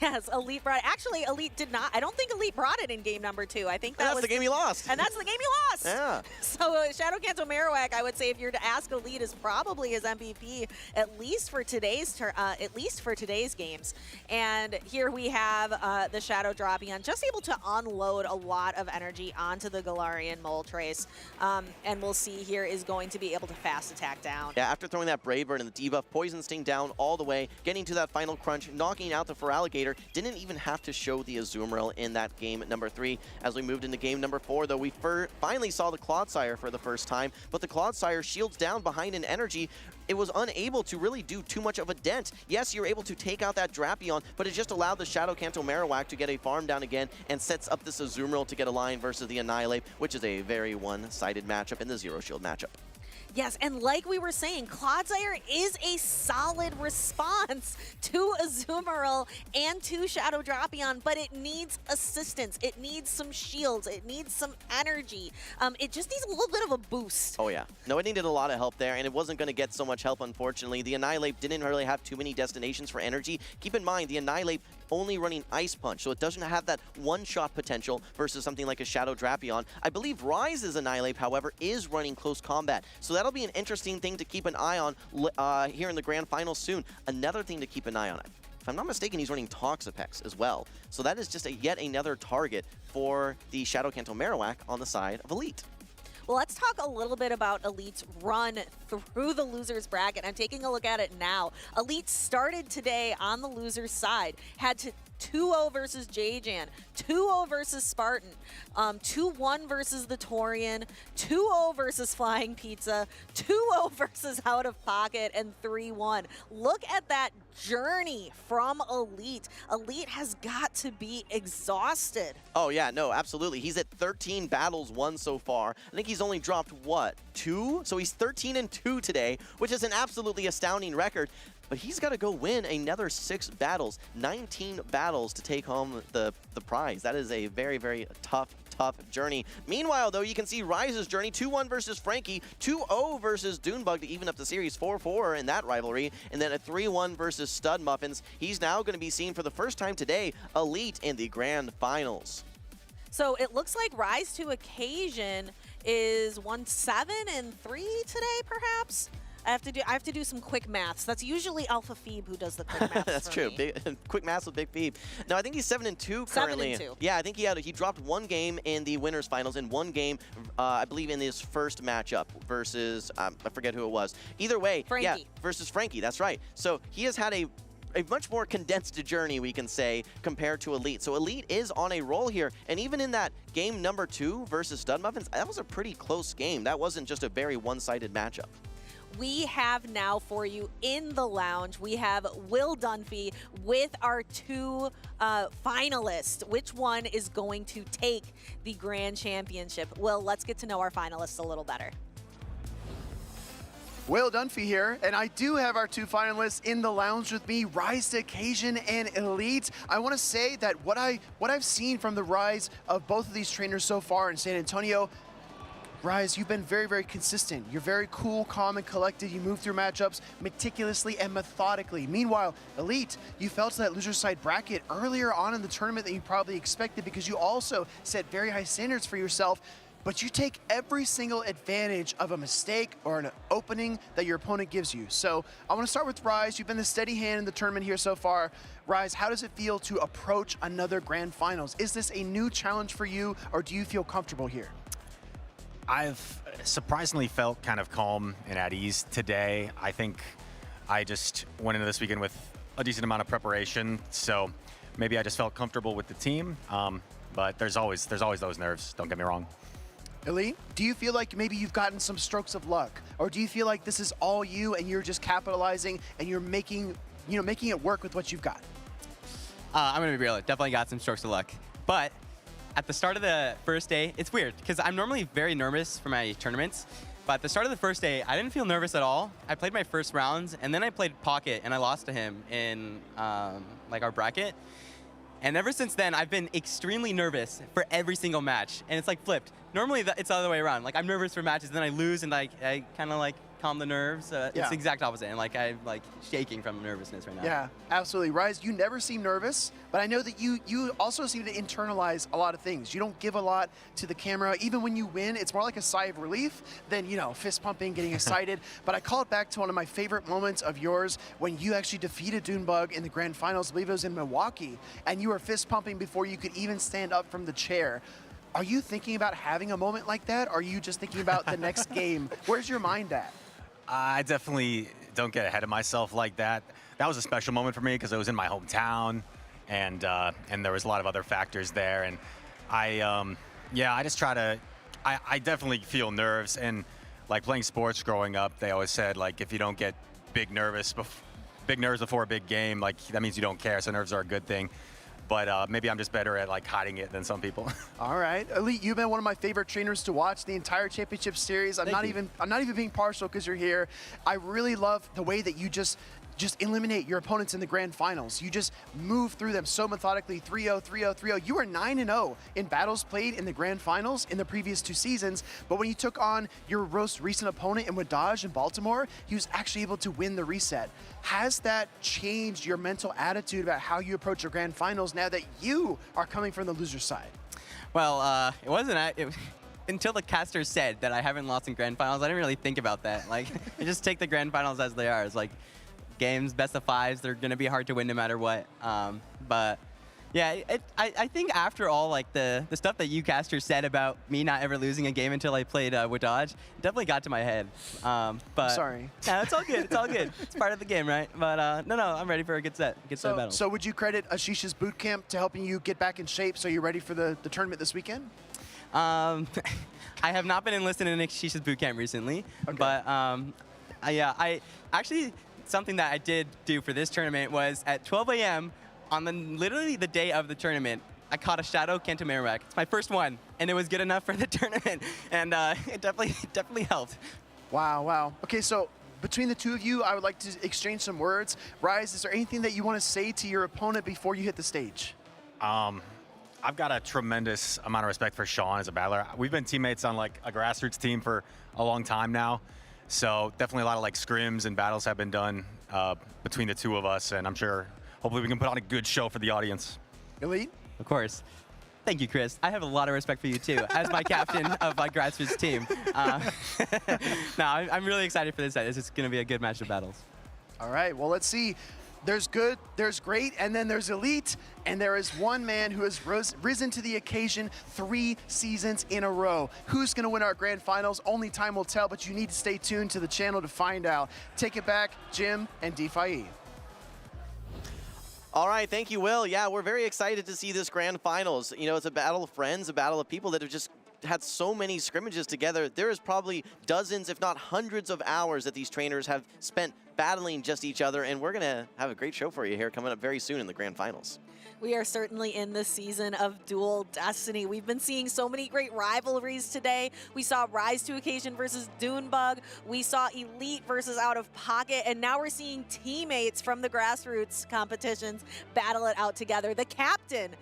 Yes, Elite brought it. Actually, Elite did not. I don't think Elite brought it in game number 2. I think that that's was the game you lost. And that's the game you lost. Yeah. So Shadow Kanto Marowak, I would say, if you're to ask Elite, is probably his MVP at least for today's games. And here we have the Shadow Drapion just able to unload a lot of energy onto the Galarian Moltres. And we'll see here is going to be able to fast attack down. Yeah, after throwing that Brave Bird and the debuff, Poison Sting down all the way, getting to that final crunch, knocking out the Feraligatr. Didn't even have to show the Azumarill in that game number 3. As we moved into game number 4, though, we finally saw the Clodsire for the first time, but the Clodsire shields down behind an energy. It was unable to really do too much of a dent. Yes, you're able to take out that Drapion, but it just allowed the Shadow Kanto Marowak to get a farm down again and sets up this Azumarill to get a line versus the Annihilate, which is a very one-sided matchup in the Zero Shield matchup. Yes, and like we were saying, Clodsire is a solid response to Azumarill and to Shadow Drapion, but it needs assistance. It needs some shields. It needs some energy. It just needs a little bit of a boost. Oh, yeah. No, it needed a lot of help there, and it wasn't going to get so much help, unfortunately. The Annihilate didn't really have too many destinations for energy. Keep in mind, the Annihilate only running Ice Punch, so it doesn't have that one-shot potential versus something like a Shadow Drapion. I believe Rise's Annihilate, however, is running Close Combat, so that'll be an interesting thing to keep an eye on here in the Grand Finals soon. Another thing to keep an eye on. If I'm not mistaken, he's running Toxapex as well, so that is just yet another target for the Shadow Kanto Marowak on the side of Elite. Well, let's talk a little bit about Elite's run through the losers bracket. I'm taking a look at it now. Elite started today on the losers side, had to 2-0 versus J-Jan, 2-0 versus Spartan, 2-1 versus the Torian, 2-0 versus Flying Pizza, 2-0 versus OutOfPoket, and 3-1. Look at that journey from Elite. Elite has got to be exhausted. Oh, yeah, no, absolutely. He's at 13 battles won so far. I think he's only dropped, what, 2? So he's 13-2 today, which is an absolutely astounding record. But he's got to go win another 6 battles, 19 battles to take home the prize. That is a very, very tough journey. Meanwhile, though, you can see Rise's journey, 2-1 versus Frankie, 2-0 versus Dune Bug to even up the series, 4-4 in that rivalry, and then a 3-1 versus Stud Muffins. He's now going to be seen for the first time today, Elite in the Grand Finals. So it looks like Rise to Occasion is 1-7-3 today, perhaps? I have to do some quick maths. That's usually Alpha Phoebe who does the quick maths. That's true. Quick maths with Big Phoebe. No, I think he's 7-2 currently. 7-2. Yeah, I think he dropped 1 game in the winners finals and 1 game, I believe, in his first matchup versus I forget who it was. Either way, Frankie. Yeah, versus Frankie. That's right. So he has had a much more condensed journey, we can say, compared to Elite. So Elite is on a roll here, and even in that game number 2 versus Stud Muffins, that was a pretty close game. That wasn't just a very one-sided matchup. We have now for you in the lounge, we have Will Dunphy with our 2 finalists. Which one is going to take the Grand Championship? Will, let's get to know our finalists a little better. Will Dunphy here, and I do have our 2 finalists in the lounge with me, Rise to Occasion and Elite. I want to say that what I've seen from the rise of both of these trainers so far in San Antonio, Rise, you've been very, very consistent. You're very cool, calm, and collected. You move through matchups meticulously and methodically. Meanwhile, Elite, you fell to that loser side bracket earlier on in the tournament than you probably expected because you also set very high standards for yourself, but you take every single advantage of a mistake or an opening that your opponent gives you. So I want to start with Rise. You've been the steady hand in the tournament here so far. Rise, how does it feel to approach another Grand Finals? Is this a new challenge for you, or do you feel comfortable here? I've surprisingly felt kind of calm and at ease today. I think I just went into this weekend with a decent amount of preparation, so maybe I just felt comfortable with the team. But there's always those nerves, don't get me wrong. Elite, do you feel like maybe you've gotten some strokes of luck, or do you feel like this is all you and you're just capitalizing and you're making it work with what you've got? I'm gonna be real. Definitely got some strokes of luck, but at the start of the first day, it's weird because I'm normally very nervous for my tournaments, but at the start of the first day, I didn't feel nervous at all. I played my first rounds, and then I played Pocket, and I lost to him in like our bracket. And ever since then, I've been extremely nervous for every single match, and it's like flipped. Normally, it's the other way around. Like I'm nervous for matches, then I lose, and I kind of like calm the nerves. Yeah. It's the exact opposite, and like I'm like shaking from nervousness right now. Yeah, absolutely. Rise, you never seem nervous, but I know that you also seem to internalize a lot of things. You don't give a lot to the camera. Even when you win, it's more like a sigh of relief than, you know, fist pumping, getting excited. But I call it back to one of my favorite moments of yours when you actually defeated Dune Bug in the grand finals. I believe it was in Milwaukee, and you were fist pumping before you could even stand up from the chair. Are you thinking about having a moment like that? Or are you just thinking about the next game? Where's your mind at? I definitely don't get ahead of myself like that. That was a special moment for me because it was in my hometown, and there was a lot of other factors there. And I just try to. I definitely feel nerves, and like playing sports growing up, they always said like if you don't get big nerves before a big game, like that means you don't care. So nerves are a good thing. But maybe I'm just better at like hiding it than some people. All right, Elite, you've been one of my favorite trainers to watch the entire championship series. I'm not even being partial because you're here. I really love the way that you just eliminate your opponents in the grand finals. You just move through them so methodically, 3-0, 3-0, 3-0. You were 9-0 in battles played in the grand finals in the previous 2 seasons, but when you took on your most recent opponent in Wadaj in Baltimore, he was actually able to win the reset. Has that changed your mental attitude about how you approach your grand finals now that you are coming from the loser side? Well, it wasn't. Until the caster said that I haven't lost in grand finals, I didn't really think about that. Like, I just take the grand finals as they are. It's like games, best of 5s, they're gonna be hard to win no matter what. But yeah, I think after all, like the stuff that you casters said about me not ever losing a game until I played Wadaj, definitely got to my head. But sorry. Yeah, it's all good. It's all good. It's part of the game, right? But no, I'm ready for a good set. Set of battles. So would you credit Ashish's boot camp to helping you get back in shape so you're ready for the tournament this weekend? I have not been enlisted in Ashisha's boot camp recently, but I actually. Something that I did do for this tournament was at 12 a.m. on literally the day of the tournament, I caught a Shadow Kanto Marowak. It's my first one, and it was good enough for the tournament, and it definitely helped. Wow. Okay, so between the two of you, I would like to exchange some words. Rise, is there anything that you want to say to your opponent before you hit the stage? I've got a tremendous amount of respect for Sean as a battler. We've been teammates on like a grassroots team for a long time now. So definitely a lot of like scrims and battles have been done between the two of us, and I'm sure hopefully we can put on a good show for the audience. Elite? Of course. Thank you, Chris. I have a lot of respect for you too, as my captain of my grassroots team. No, I'm really excited for this set. This is going to be a good match of battles. All right, well, let's see. There's good, there's great, and then there's elite, and there is one man who has risen to the occasion 3 seasons in a row. Who's going to win our grand finals? Only time will tell, but you need to stay tuned to the channel to find out. Take it back, Jim and DeFi. All right, thank you, Will. Yeah, we're very excited to see this grand finals. You know, it's a battle of friends, a battle of people that have just had so many scrimmages together. There is probably dozens, if not hundreds of hours that these trainers have spent battling just each other, and we're gonna have a great show for you here coming up very soon in the grand finals. We are certainly in the season of Dual Destiny. We've been seeing so many great rivalries today. We saw Rise to Occasion versus Dune Bug. We saw Elite versus OutOfPoket. And now we're seeing teammates from the grassroots competitions battle it out together. The captain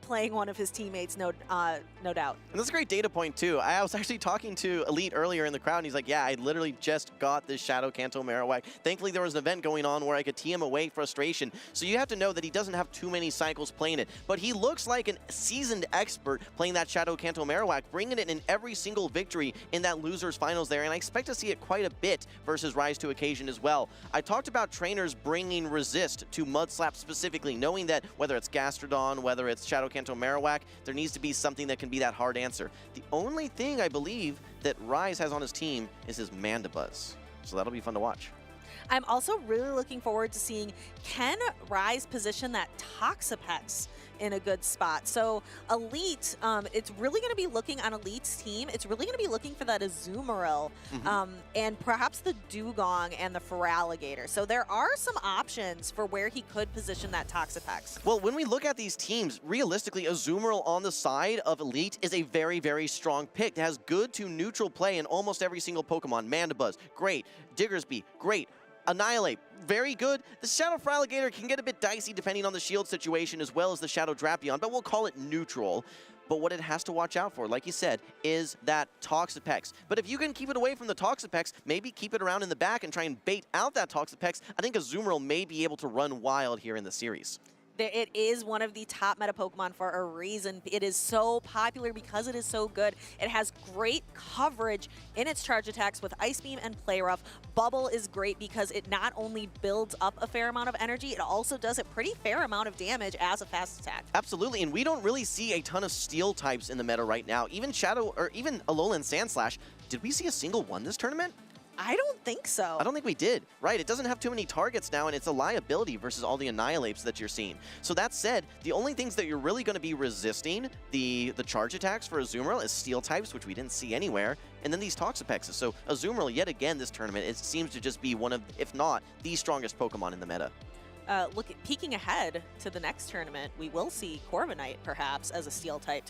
playing one of his teammates, no doubt. And that's a great data point, too. I was actually talking to Elite earlier in the crowd, and he's like, yeah, I literally just got this Shadow Kanto Marowak. Thankfully, there was an event going on where I could tee him away frustration. So you have to know that he doesn't have too many cycles playing it, but he looks like a seasoned expert playing that Shadow Kanto Marowak, bringing it in every single victory in that losers finals there, and I expect to see it quite a bit versus Rise to Occasion as well. I talked about trainers bringing resist to Mudslap specifically, knowing that whether it's Gastrodon, whether it's Shadow Kanto Marowak, there needs to be something that can be that hard answer. The only thing I believe that Rise has on his team is his Mandibuzz, so that'll be fun to watch. I'm also really looking forward to seeing, can Rise position that Toxapex in a good spot? So Elite, it's really going to be looking on Elite's team. It's really going to be looking for that Azumarill and perhaps the Dugong and the Feraligatr. So there are some options for where he could position that Toxapex. Well, when we look at these teams, realistically, Azumarill on the side of Elite is a very, very strong pick. It has good to neutral play in almost every single Pokemon. Mandibuzz, great. Diggersby, great. Annihilate, very good. The Shadow Feraligatr can get a bit dicey depending on the shield situation as well as the Shadow Drapion, but we'll call it neutral. But what it has to watch out for, like you said, is that Toxapex. But if you can keep it away from the Toxapex, maybe keep it around in the back and try and bait out that Toxapex, I think Azumarill may be able to run wild here in the series. It is one of the top meta Pokemon for a reason. It is so popular because it is so good. It has great coverage in its charge attacks with Ice Beam and Play Rough. Bubble is great because it not only builds up a fair amount of energy, it also does a pretty fair amount of damage as a fast attack. Absolutely, and we don't really see a ton of steel types in the meta right now. Even Shadow, or even Alolan Sandslash, did we see a single one this tournament? I don't think so. I don't think we did. Right, it doesn't have too many targets now, and it's a liability versus all the Annihilates that you're seeing. So that said, the only things that you're really going to be resisting the charge attacks for Azumarill is Steel types, which we didn't see anywhere, and then these Toxapexes. So Azumarill, yet again this tournament, it seems to just be one of, if not, the strongest Pokemon in the meta. Peeking ahead to the next tournament, we will see Corviknight perhaps as a Steel type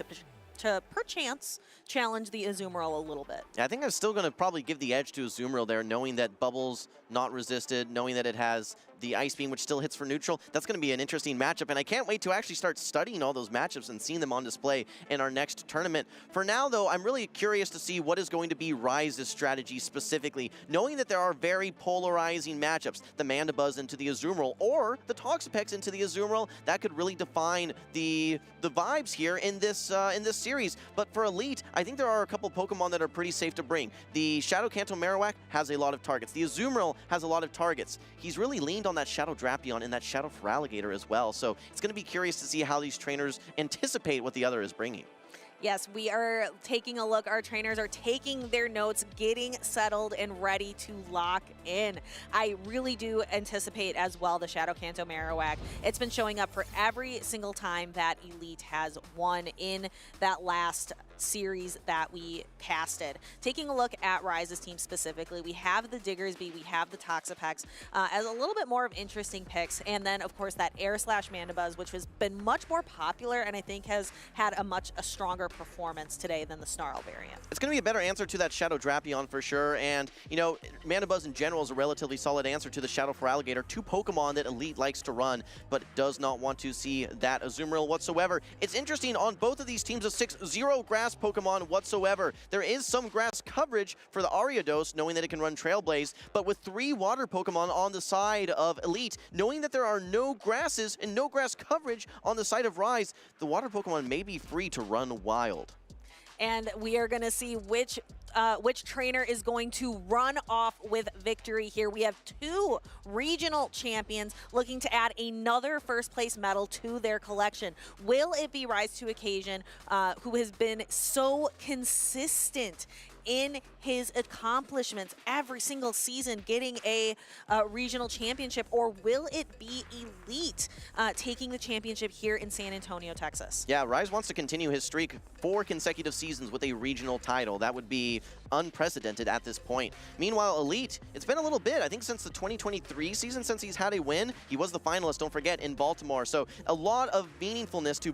to perchance challenge the Azumarill a little bit. Yeah, I think I'm still going to probably give the edge to Azumarill there, knowing that Bubble's not resisted, knowing that it has the Ice Beam, which still hits for neutral. That's going to be an interesting matchup, and I can't wait to actually start studying all those matchups and seeing them on display in our next tournament. For now, though, I'm really curious to see what is going to be Rise's strategy specifically, knowing that there are very polarizing matchups, the Mandibuzz into the Azumarill, or the Toxapex into the Azumarill. That could really define the vibes here in this series. But for Elite, I think there are a couple Pokemon that are pretty safe to bring. The Shadow Kanto Marowak has a lot of targets. The Azumarill has a lot of targets. He's really leaned on that Shadow Drapion and that Shadow Feraligatr as well. So it's going to be curious to see how these trainers anticipate what the other is bringing. Yes, we are taking a look. Our trainers are taking their notes, getting settled and ready to lock in. I really do anticipate as well the Shadow Kanto Marowak. It's been showing up for every single time that Elite has won in that last series that we casted. Taking a look at Rise's team specifically, we have the Diggersby, we have the Toxapex as a little bit more of interesting picks, and then of course that Air Slash Mandibuzz, which has been much more popular and I think has had a stronger performance today than the Snarl variant. It's going to be a better answer to that Shadow Drapion for sure, and you know, Mandibuzz in general is a relatively solid answer to the Shadow Feraligatr, two Pokemon that Elite likes to run, but does not want to see that Azumarill whatsoever. It's interesting, on both of these teams of 6-0 grass Pokemon whatsoever. There is some grass coverage for the Ariados, knowing that it can run Trailblaze, but with 3 water Pokemon on the side of Elite, knowing that there are no grasses and no grass coverage on the side of Rise, the water Pokemon may be free to run wild. And we are going to see which trainer is going to run off with victory here. We have 2 regional champions looking to add another first place medal to their collection. Will it be Rise to Occasion, who has been so consistent in his accomplishments every single season, getting a regional championship, or will it be Elite taking the championship here in San Antonio, Texas? Yeah, Rise wants to continue his streak 4 consecutive seasons with a regional title. That would be unprecedented at this point. Meanwhile, Elite, it's been a little bit, I think since the 2023 season, since he's had a win. He was the finalist, don't forget, in Baltimore. So a lot of meaningfulness to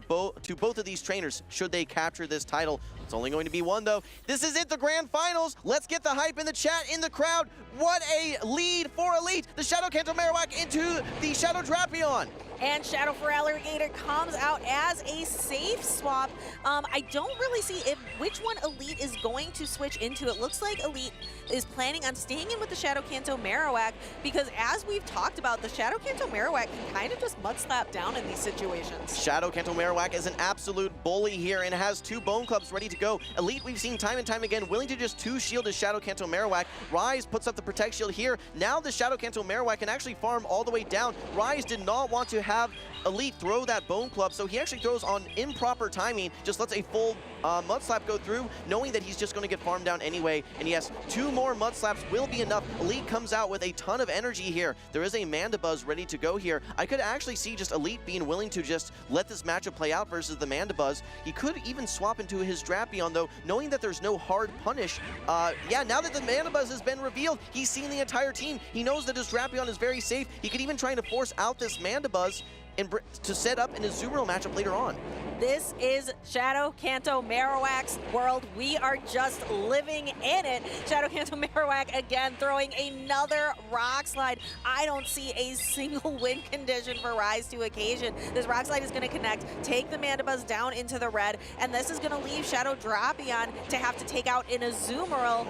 both of these trainers should they capture this title. It's only going to be one, though. This is it, the grand finals. Let's get the hype in the chat, in the crowd. What a lead for Elite. The Shadow Kanto Marowak into the Shadow Drapion. And Shadow Feraligatr comes out as a safe swap. I don't really see which one Elite is going to switch into. It looks like Elite is planning on staying in with the Shadow Kanto Marowak, because as we've talked about, the Shadow Kanto Marowak can kind of just mud slap down in these situations. Shadow Kanto Marowak is an absolute bully here and has 2 Bone Clubs ready to go. Elite, we've seen time and time again, willing to just 2-shield his Shadow Kanto Marowak. Rise puts up the Protect Shield here. Now the Shadow Kanto Marowak can actually farm all the way down. Rise did not want to have Elite throw that Bone Club, so he actually throws on improper timing, just lets a full Mud Slap go through, knowing that he's just going to get farmed down anyway. And yes, 2 more Mud Slaps will be enough. Elite comes out with a ton of energy here. There is a Mandibuzz ready to go here. I could actually see just Elite being willing to just let this matchup play out versus the Mandibuzz. He could even swap into his Drapion, though, knowing that there's no hard punish. Yeah, now that the Mandibuzz has been revealed, he's seen the entire team. He knows that his Drapion is very safe. He could even try to force out this Mandibuzz and to set up an Azumarill matchup later on. This is Shadow Kanto Marowak's world. We are just living in it. Shadow Kanto Marowak again throwing another Rock Slide. I don't see a single win condition for Rise to Occasion. This Rock Slide is going to connect, take the Mandibuzz down into the red, and this is going to leave Shadow Drapion to have to take out an Azumarill,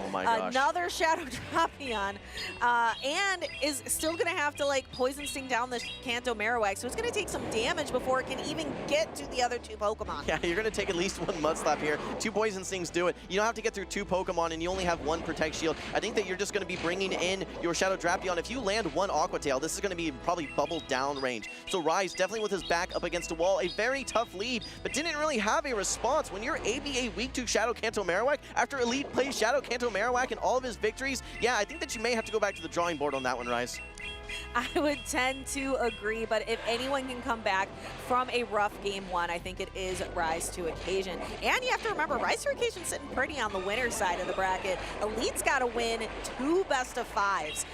another Shadow Drapion, and is still going to have to like Poison Sting down the Kanto Marowak, so it's going to take some damage before it can even get to the other two Pokemon. Yeah, you're going to take at least one Mud Slap here. 2 Poison Stings do it. You don't have to get through 2 Pokemon, and you only have 1 Protect Shield. I think that you're just going to be bringing in your Shadow Drapion. If you land 1 Aqua Tail, this is going to be probably bubble down range. So Rise definitely with his back up against a wall, a very tough lead, but didn't really have a response. When you're ABA weak to Shadow Kanto Marowak, after Elite plays Shadow Kanto Marowak in all of his victories, yeah, I think that you may have to go back to the drawing board on that one, Rise. I would tend to agree, but if anyone can come back from a rough game 1, I think it is Rise to Occasion. And you have to remember, Rise to Occasion sitting pretty on the winner's side of the bracket. Elite's got to win 2 best-of-5s,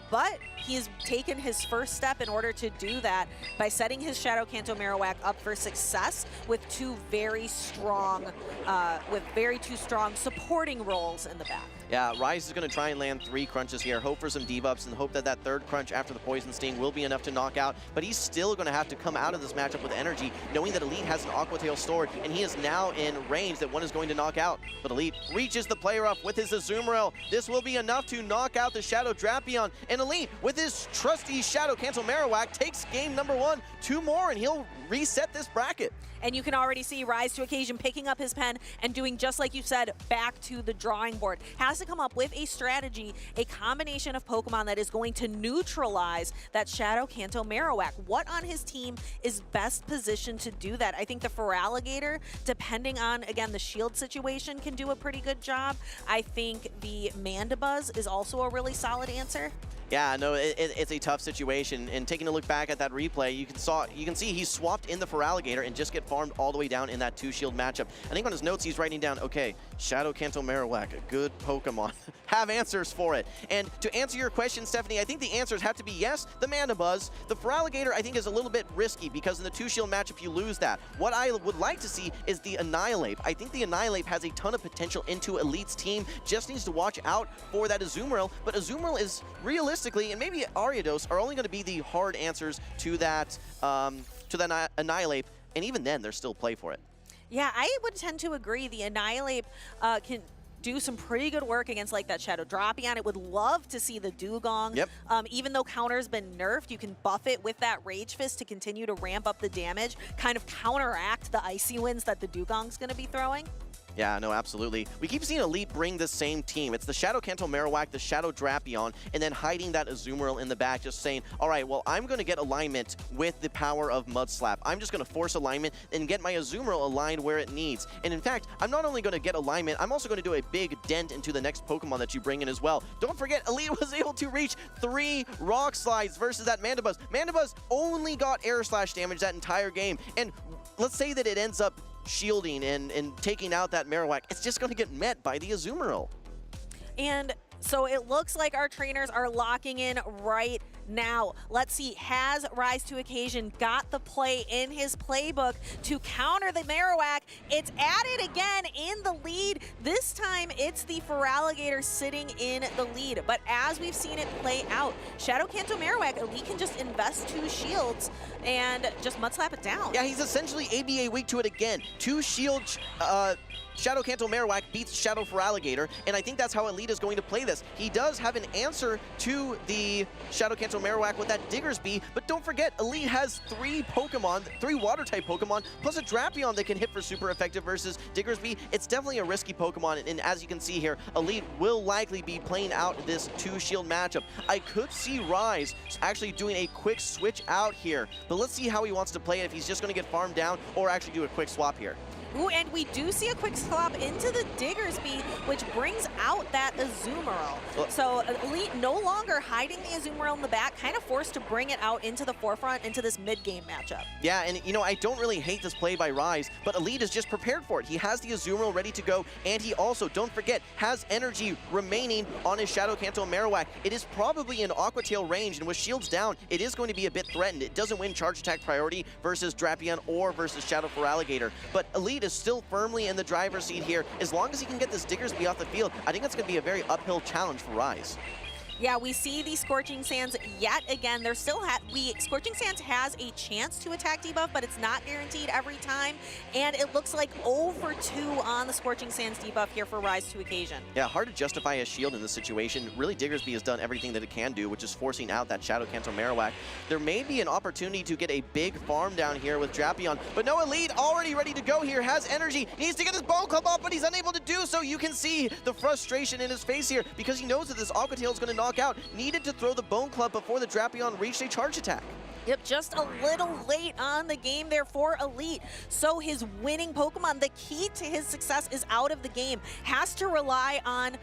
but he's taken his first step in order to do that by setting his Shadow Kanto Marowak up for success with 2 very strong, supporting roles in the back. Yeah, Rise is going to try and land 3 crunches here, hope for some debuffs, and hope that that 3rd crunch after the Poison Sting will be enough to knock out, but he's still going to have to come out of this matchup with energy, knowing that Elite has an Aqua Tail stored, and he is now in range that one is going to knock out. But Elite reaches the play rough with his Azumarill. This will be enough to knock out the Shadow Drapion, and Elite, with his trusty Shadow Kanto Marowak, takes game number 1. 2 more, and he'll reset this bracket. And you can already see Rise to Occasion picking up his pen and doing just like you said, back to the drawing board. Has to come up with a strategy, a combination of Pokemon that is going to neutralize that Shadow Kanto Marowak. What on his team is best positioned to do that? I think the Feraligatr, depending on, again, the shield situation, can do a pretty good job. I think the Mandibuzz is also a really solid answer. Yeah, no, it's a tough situation, and taking a look back at that replay, you can see he swapped in the Feraligatr and just get farmed all the way down in that 2-shield matchup. I think on his notes he's writing down, okay, Shadow Kanto Marowak, a good Pokemon. Have answers for it. And to answer your question, Stephanie, I think the answers have to be yes, the Mandibuzz. The Feraligatr I think is a little bit risky because in the 2-shield matchup you lose that. What I would like to see is the Annihilape. I think the Annihilape has a ton of potential into Elite's team, just needs to watch out for that Azumarill, but Azumarill is realistically, and maybe Ariados are only going to be the hard answers to that Annihilape, and even then there's still play for it. Yeah, I would tend to agree. The Annihilape can do some pretty good work against like that Shadow Drapion. It would love to see the Dugong. Yep. Even though counter's been nerfed, you can buff it with that Rage Fist to continue to ramp up the damage, kind of counteract the Icy Winds that the Dugong's going to be throwing. Yeah, no, absolutely. We keep seeing Elite bring the same team. It's the Shadow Kanto Marowak, the Shadow Drapion, and then hiding that Azumarill in the back, just saying, all right, well, I'm going to get alignment with the power of Mud Slap. I'm just going to force alignment and get my Azumarill aligned where it needs. And in fact, I'm not only going to get alignment, I'm also going to do a big dent into the next Pokemon that you bring in as well. Don't forget, Elite was able to reach 3 Rock Slides versus that Mandibuzz. Mandibuzz only got Air Slash damage that entire game. And let's say that it ends up shielding and taking out that Marowak, it's just going to get met by the Azumarill. And so it looks like our trainers are locking in right now. Let's see, has Rise to Occasion got the play in his playbook to counter the Marowak? It's at it again in the lead. This time it's the Feraligatr sitting in the lead. But as we've seen it play out, Shadow Kanto Marowak, Elite can just invest 2 shields and just Mud Slap it down. Yeah, he's essentially ABA weak to it again. 2 shield Shadow Kanto Marowak beats Shadow Feraligatr, and I think that's how Elite is going to play this. He does have an answer to the Shadow Kanto Marowak with that Diggersby, but don't forget, Elite has 3 Pokemon, 3 Water-type Pokemon, plus a Drapion that can hit for super effective versus Diggersby. It's definitely a risky Pokemon, and as you can see here, Elite will likely be playing out this 2-shield matchup. I could see Rise actually doing a quick switch out here, but let's see how he wants to play it, if he's just going to get farmed down or actually do a quick swap here. Ooh, and we do see a quick swap into the Diggersby, which brings out that Azumarill. So Elite no longer hiding the Azumarill in the back, kind of forced to bring it out into the forefront, into this mid-game matchup. Yeah, and you know, I don't really hate this play by Rise, but Elite is just prepared for it. He has the Azumarill ready to go, and he also, don't forget, has energy remaining on his Shadow Kanto Marowak. It is probably in Aqua Tail range, and with shields down, it is going to be a bit threatened. It doesn't win charge attack priority versus Drapion or versus Shadow for Alligator, but Elite is still firmly in the driver's seat here. As long as he can get this Diggersby off the field, I think that's going to be a very uphill challenge for Rise. Yeah, we see the Scorching Sands yet again. They're still Scorching Sands has a chance to attack debuff, but it's not guaranteed every time. And it looks like 0 for 2 on the Scorching Sands debuff here for Rise to Occasion. Yeah, hard to justify a shield in this situation. Really, Diggersby has done everything that it can do, which is forcing out that Shadow Kanto Marowak. There may be an opportunity to get a big farm down here with Drapion, but no, Elite already ready to go here, has energy, needs to get his Bone Club off, but he's unable to do so. You can see the frustration in his face here because he knows that this Aqua Tail is going to knock out. Needed to throw the Bone Club before the Drapion reached a charge attack. Yep, just a little late on the game there for Elite. So his winning Pokemon, the key to his success is out of the game. Has to rely on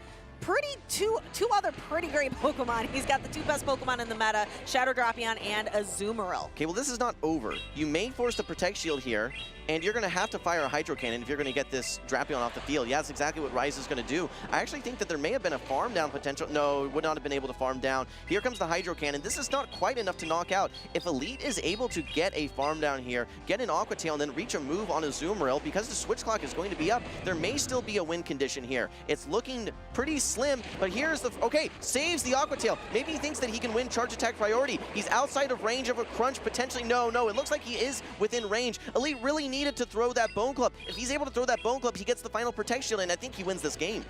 two other pretty great Pokemon. He's got the 2 best Pokemon in the meta, Shadow Drapion and Azumarill. Okay, well, this is not over. You may force the Protect Shield here, and you're going to have to fire a Hydro Cannon if you're going to get this Drapion off the field. Yeah, that's exactly what Rise is going to do. I actually think that there may have been a farm down potential. No, would not have been able to farm down. Here comes the Hydro Cannon. This is not quite enough to knock out. If Elite is able to get a farm down here, get an Aqua Tail, and then reach a move on Azumarill, because the switch clock is going to be up, there may still be a win condition here. It's looking pretty slim, but here's the... Okay, saves the Aqua Tail. Maybe he thinks that he can win charge attack priority. He's outside of range of a crunch, potentially. No, it looks like he is within range. Elite really needed to throw that Bone Club. If he's able to throw that Bone Club, he gets the final Protect Shield, and I think he wins this game.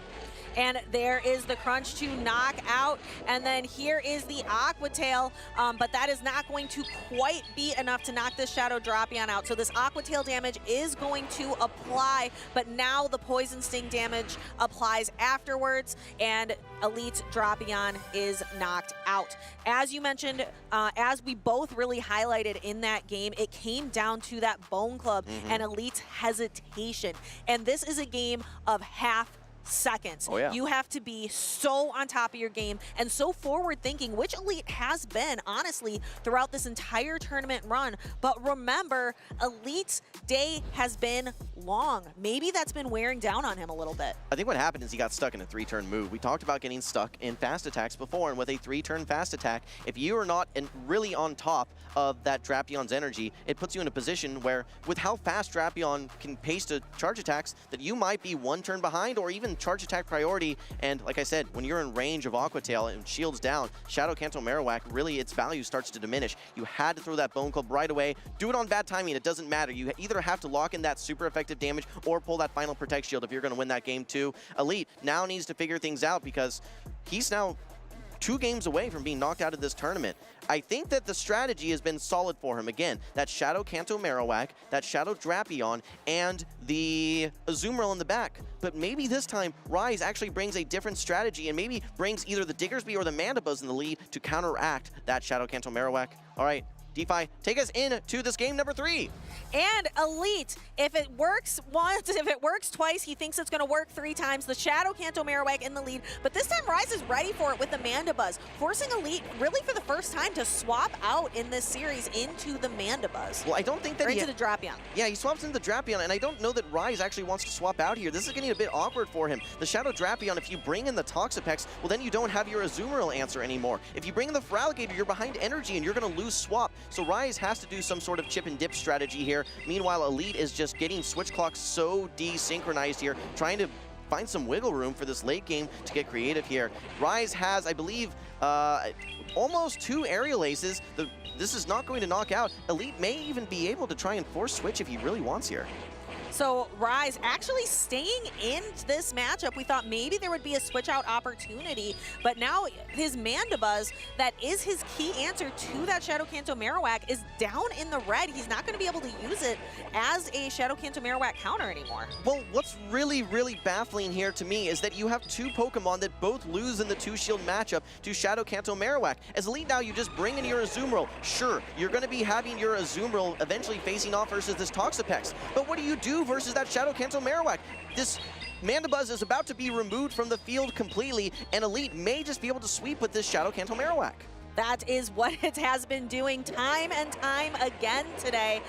And there is the crunch to knock out. And then here is the Aqua Tail, but that is not going to quite be enough to knock this Shadow Drapion out. So this Aqua Tail damage is going to apply, but now the Poison Sting damage applies afterwards, and Elite's Drapion is knocked out. As you mentioned, as we both really highlighted in that game, it came down to that Bone Club and Elite's hesitation. And this is a game of half seconds. Oh, yeah. You have to be so on top of your game and so forward thinking, which Elite has been, honestly, throughout this entire tournament run. But remember, Elite's day has been long. Maybe that's been wearing down on him a little bit. I think what happened is he got stuck in a 3-turn move. We talked about getting stuck in fast attacks before, and with a 3-turn fast attack, if you are not really on top of that Drapion's energy, it puts you in a position where, with how fast Drapion can pace to charge attacks, that you might be 1 turn behind or even charge attack priority. And like I said, when you're in range of Aqua Tail and shields down, Shadow Kanto Marowak, really its value starts to diminish. You had to throw that Bone Club right away. Do it on bad timing, it doesn't matter. You either have to lock in that super effective damage or pull that final Protect Shield if you're going to win that game too. Elite now needs to figure things out because he's now 2 games away from being knocked out of this tournament. I think that the strategy has been solid for him. Again, that Shadow Kanto Marowak, that Shadow Drapion, and the Azumarill in the back. But maybe this time, Rise actually brings a different strategy and maybe brings either the Diggersby or the Mandibuzz in the lead to counteract that Shadow Kanto Marowak. All right, DeFi, take us into this game number 3. And Elite, if it works once, if it works twice, he thinks it's going to work 3 times. The Shadow Kanto Marowak in the lead, but this time Rise is ready for it with the Mandibuzz, forcing Elite really for the first time to swap out in this series into the Mandibuzz. Well, I don't think that into the Drapion. Yeah, he swaps into the Drapion, and I don't know that Rise actually wants to swap out here. This is getting a bit awkward for him. The Shadow Drapion, if you bring in the Toxapex, well, then you don't have your Azumarill answer anymore. If you bring in the Feraligatr, you're behind energy, and you're going to lose swap. So Rise has to do some sort of chip and dip strategy here. Meanwhile, Elite is just getting switch clocks so desynchronized here, trying to find some wiggle room for this late game to get creative here. Rise has, I believe, almost 2 aerial aces. This is not going to knock out. Elite may even be able to try and force switch if he really wants here. So Rise actually staying in this matchup. We thought maybe there would be a switch out opportunity, but now his Mandibuzz, that is his key answer to that Shadow Kanto Marowak, is down in the red. He's not going to be able to use it as a Shadow Kanto Marowak counter anymore. Well, what's really, really baffling here to me is that you have 2 Pokemon that both lose in the 2-shield matchup to Shadow Kanto Marowak. As Elite now, you just bring in your Azumarill. Sure, you're going to be having your Azumarill eventually facing off versus this Toxapex, but what do you do versus that Shadow Kanto Marowak. This Mandibuzz is about to be removed from the field completely, and Elite may just be able to sweep with this Shadow Kanto Marowak. That is what it has been doing time and time again today,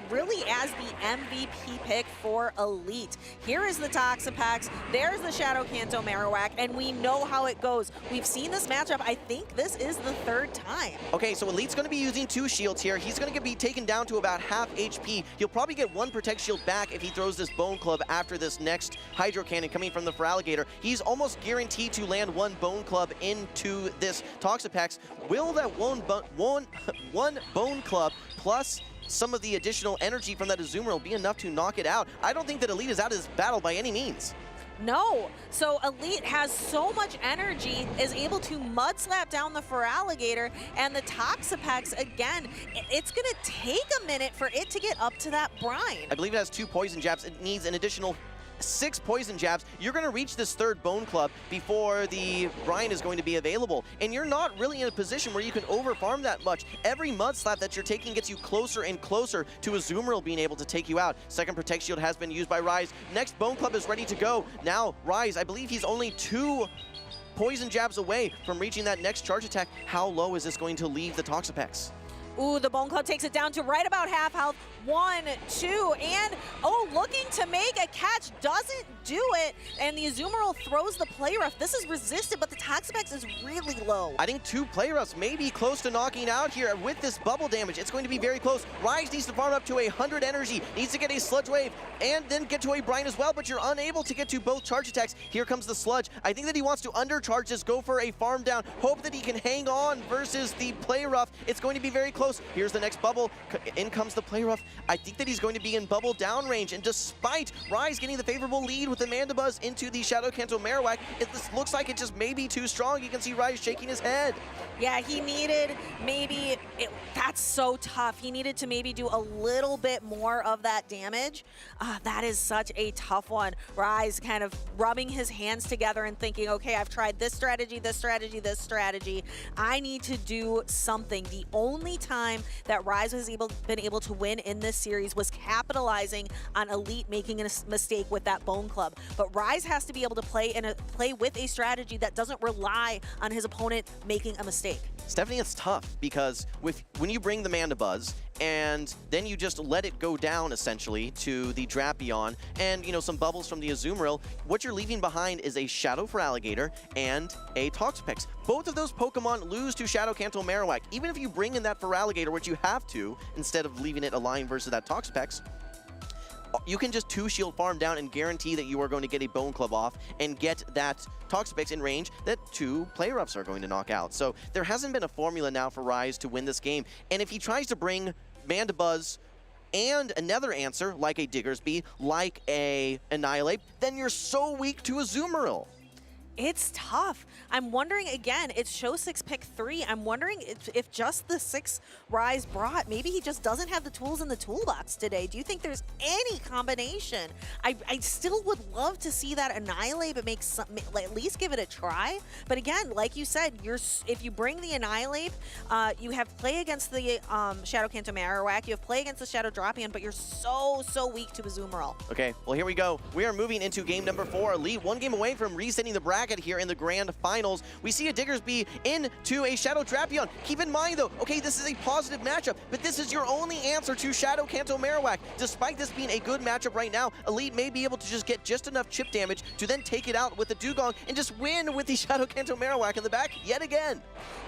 really as the MVP pick for Elite. Here is the Toxapex, there's the Shadow Kanto Marowak, and we know how it goes. We've seen this matchup, I think this is the third time. Okay, so Elite's going to be using 2 shields here. He's going to be taken down to about half HP. He'll probably get 1 Protect Shield back if he throws this Bone Club after this next Hydro Cannon coming from the Feraligatr. He's almost guaranteed to land 1 Bone Club into this Toxapex. Will that one Bone Club plus some of the additional energy from that Azumarill be enough to knock it out? I don't think that Elite is out of this battle by any means. No, so Elite has so much energy, is able to mud slap down the Feraligatr, and the Toxapex, again, it's gonna take a minute for it to get up to that brine. I believe it has 2 poison jabs. It needs an additional 6 poison jabs. You're going to reach this 3rd Bone Club before the brine is going to be available, and you're not really in a position where you can overfarm that much. Every Mud Slap that you're taking gets you closer and closer to Azumarill being able to take you out. 2nd Protect Shield has been used by Rise. Next Bone Club is ready to go. Now Rise, I believe he's only 2 poison jabs away from reaching that next charge attack. How low is this going to leave the Toxapex? Ooh, the Bone Club takes it down to right about half health. 1, 2, and looking to make a catch, doesn't do it, and the Azumarill throws the Play Rough. This is resisted, but the Toxapex is really low. I think 2 Play Roughs may be close to knocking out here with this bubble damage. It's going to be very close. Rise needs to farm up to 100 energy, needs to get a Sludge Wave, and then get to a Brine as well, but you're unable to get to both charge attacks. Here comes the Sludge. I think that he wants to undercharge this, go for a farm down, hope that he can hang on versus the Play Rough. It's going to be very close. Here's the next bubble. In comes the Play Rough. I think that he's going to be in bubble down range, and despite Rise getting the favorable lead with the Mandibuzz into the Shadow Kanto Marowak, this looks like it just may be too strong. You can see Rise shaking his head. Yeah, he needed that's so tough. He needed to maybe do a little bit more of that damage. That is such a tough one. Rise kind of rubbing his hands together and thinking, okay, I've tried this strategy, this strategy, this strategy. I need to do something. The only time that Rise was been able to win in this series was capitalizing on Elite making a mistake with that Bone Club. But Rise has to be able to play with a strategy that doesn't rely on his opponent making a mistake. Stephanie, it's tough because when you bring the Mandibuzz and then you just let it go down essentially to the Drapion and some bubbles from the Azumarill, what you're leaving behind is a Shadow Feraligatr and a Toxapex. Both of those Pokemon lose to Shadow Kanto Marowak. Even if you bring in that Feraligatr, which you have to, instead of leaving it aligned versus that Toxapex, you can just 2 shield farm down and guarantee that you are going to get a Bone Club off and get that Toxapex in range that 2 Play Roughs are going to knock out. So there hasn't been a formula now for Rise to win this game. And if he tries to bring Mandibuzz and another answer, like a Diggersby, like a Annihilate, then you're so weak to Azumarill. It's tough. I'm wondering, again, it's Show 6 pick 3. I'm wondering if just the 6 Rise brought, maybe he just doesn't have the tools in the toolbox today. Do you think there's any combination? I still would love to see that Annihilate, but at least give it a try. But again, like you said, if you bring the Annihilate, you have play against the Shadow Kanto Marowak, you have play against the Shadow Drapion, but you're so weak to Azumarill. Okay, well here we go. We are moving into game number 4. Elite 1 game away from resetting the bracket here in the grand finals. We see a Diggersby into a Shadow Drapion. Keep in mind though, okay, this is a positive matchup, but this is your only answer to Shadow Kanto Marowak. Despite this being a good matchup right now, Elite may be able to just get just enough chip damage to then take it out with the Dugong and just win with the Shadow Kanto Marowak in the back yet again.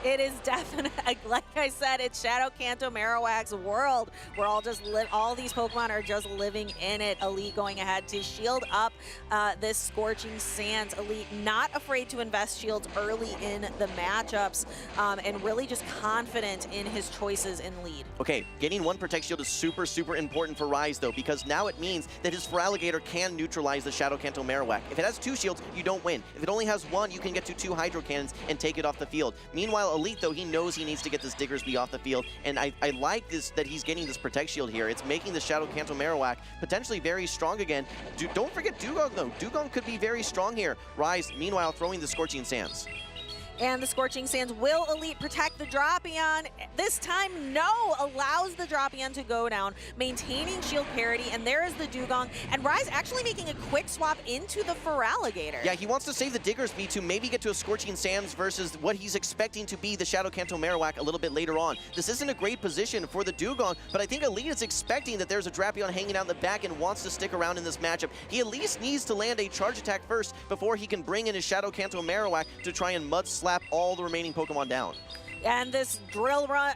It is definitely, like I said, it's Shadow Kanto Marowak's world. We're all these Pokemon are just living in it. Elite going ahead to shield up this Scorching Sands. Elite not afraid to invest shields early in the matchups and really just confident in his choices in lead. Okay, getting 1 Protect Shield is super important for Rise though, because now it means that his Feraligatr can neutralize the Shadow Kanto Marowak. If it has 2 shields, you don't win. If it only has 1, you can get to 2 Hydro Cannons and take it off the field. Meanwhile, Elite though, he knows he needs to get this Diggersby off the field, and I like this that he's getting this Protect Shield here. It's making the Shadow Kanto Marowak potentially very strong again. Don't forget Dugong though. Dugong could be very strong here. Rise, meanwhile, throwing the Scorching Sands. And the Scorching Sands, will Elite protect the Drapion? This time, no, allows the Drapion to go down, maintaining shield parity, and there is the Dugong, and Rise actually making a quick swap into the Feraligatr. Yeah, he wants to save the Diggersby to maybe get to a Scorching Sands versus what he's expecting to be the Shadow Kanto Marowak a little bit later on. This isn't a great position for the Dugong, but I think Elite is expecting that there's a Drapion hanging out in the back and wants to stick around in this matchup. He at least needs to land a charge attack first before he can bring in his Shadow Kanto Marowak to try and mud slap all the remaining Pokemon down. And this drill run,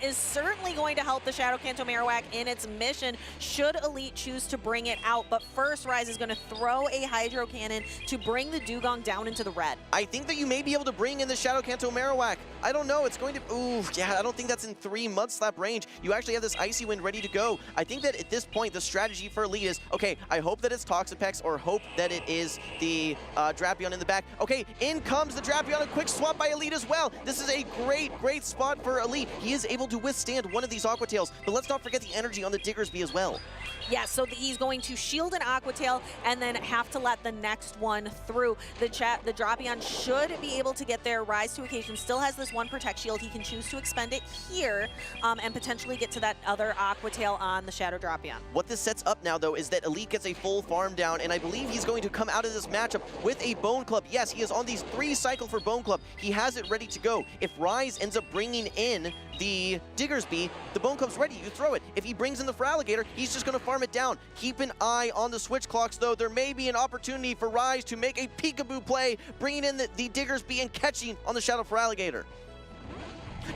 is certainly going to help the Shadow Kanto Marowak in its mission, should Elite choose to bring it out. But first, Rise is going to throw a Hydro Cannon to bring the Dugong down into the red. I think that you may be able to bring in the Shadow Kanto Marowak. I don't know, it's going to, ooh, yeah, I don't think that's in 3 Mud Slap range. You actually have this Icy Wind ready to go. I think that at this point, the strategy for Elite is, okay, I hope that it's Toxapex or hope that it is the Drapion in the back. Okay, in comes the Drapion, a quick swap by Elite as well. This is a great spot for Elite. He is able to withstand one of these Aqua Tails, but let's not forget the energy on the Diggersby as well. Yeah, so he's going to shield an Aqua Tail and then have to let the next one through. The Drapion should be able to get there. Rise to Occasion still has this one Protect Shield. He can choose to expend it here and potentially get to that other Aqua Tail on the Shadow Drapion. What this sets up now, though, is that Elite gets a full farm down, and I believe he's going to come out of this matchup with a Bone Club. Yes, he is on these 3 cycle for Bone Club. He has it ready to go. If Rise ends up bringing in the Diggersby, the Bone Club's ready. You throw it. If he brings in the Feraligatr, he's just going to farm it down. Keep an eye on the switch clocks, though. There may be an opportunity for Rise to make a peekaboo play, bringing in the Diggersby and catching on the Shadow Feraligatr.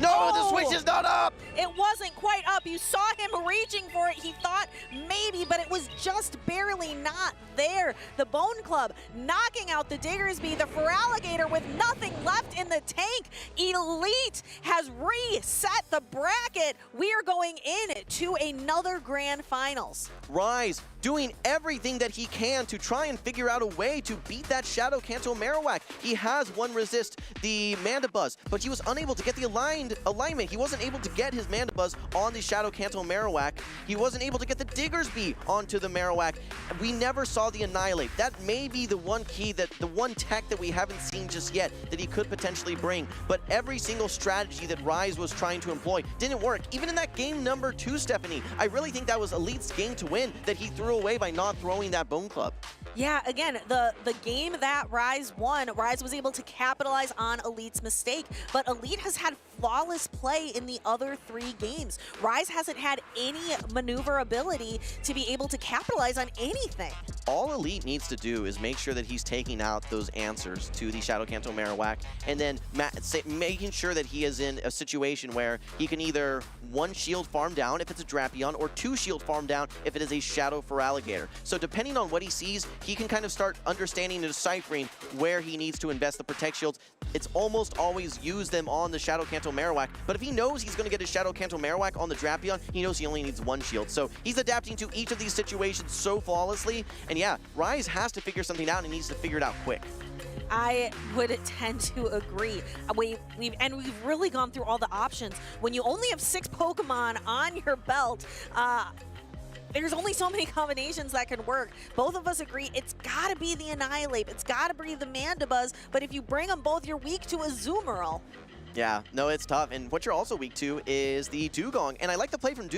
No, the switch is not up! It wasn't quite up. You saw him reaching for it. He thought maybe, but it was just barely not there. The Bone Club knocking out the Diggersby, the Feraligatr with nothing left in the tank. Elite has reset the bracket. We are going in to another Grand Finals. Rise doing everything that he can to try and figure out a way to beat that Shadow Kanto Marowak. He has one resist the Mandibuzz, but he was unable to get the alignment. He wasn't able to get his Mandibuzz on the Shadow Kanto Marowak. He wasn't able to get the Diggersby onto the Marowak. We never saw the Annihilate. That may be the one key, that the one tech that we haven't seen just yet that he could potentially bring. But every single strategy that Rise was trying to employ didn't work. Even in that game number 2, Stephanie, I really think that was Elite's game to win that he threw away by not throwing that Bone Club. Yeah, again, the game that Rise won, Rise was able to capitalize on Elite's mistake, but Elite has had flawless play in the other 3 games. Rise hasn't had any maneuverability to be able to capitalize on anything. All Elite needs to do is make sure that he's taking out those answers to the Shadow Kanto Marowak, and then making sure that he is in a situation where he can either 1 shield farm down if it's a Drapion, or 2 shield farm down if it is a Shadow Feraligatr. So depending on what he sees, he can kind of start understanding and deciphering where he needs to invest the Protect Shields. It's almost always use them on the Shadow Kanto Marowak, but if he knows he's going to get his Shadow Kanto Marowak on the Drapion, he knows he only needs 1 shield. So he's adapting to each of these situations so flawlessly, and yeah, Rise has to figure something out and needs to figure it out quick. I would tend to agree. We've really gone through all the options. When you only have 6 Pokemon on your belt, there's only so many combinations that can work. Both of us agree it's gotta be the Annihilate, it's gotta be the Mandibuzz, but if you bring them both, you're weak to a Azumarill. Yeah, no, it's tough. And what you're also weak to is the Dugong. And I like the play from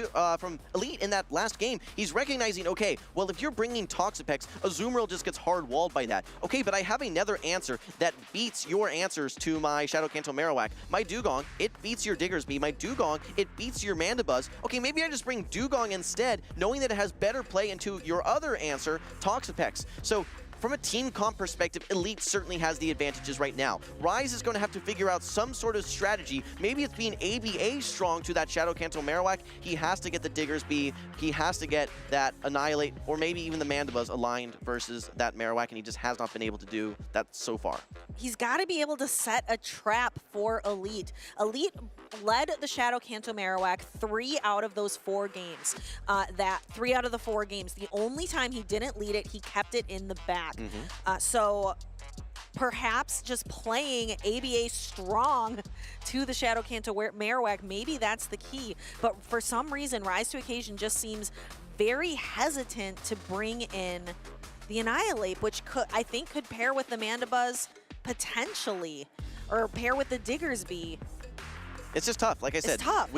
Elite in that last game. He's recognizing, okay, well, if you're bringing Toxapex, Azumarill just gets hard-walled by that. Okay, but I have another answer that beats your answers to my Shadow Kanto Marowak. My Dugong, it beats your Diggersby. My Dugong, it beats your Mandibuzz. Okay, maybe I just bring Dugong instead, knowing that it has better play into your other answer, Toxapex. So from a team comp perspective, Elite certainly has the advantages right now. Rise is going to have to figure out some sort of strategy. Maybe it's being ABA strong to that Shadow Kanto Marowak. He has to get the Diggersby. He has to get that Annihilate, or maybe even the Mandibuzz aligned versus that Marowak, and he just has not been able to do that so far. He's got to be able to set a trap for Elite. Elite led the Shadow Kanto Marowak 3 out of those 4 games. 3 out of the 4 games. The only time he didn't lead it, he kept it in the back. So perhaps just playing ABA strong to the Shadow Kanto Marowak, maybe that's the key. But for some reason, Rise to Occasion just seems very hesitant to bring in the Annihilate, which I think could pair with the Mandibuzz potentially, or pair with the Diggersby. It's just tough, like I said. It's tough.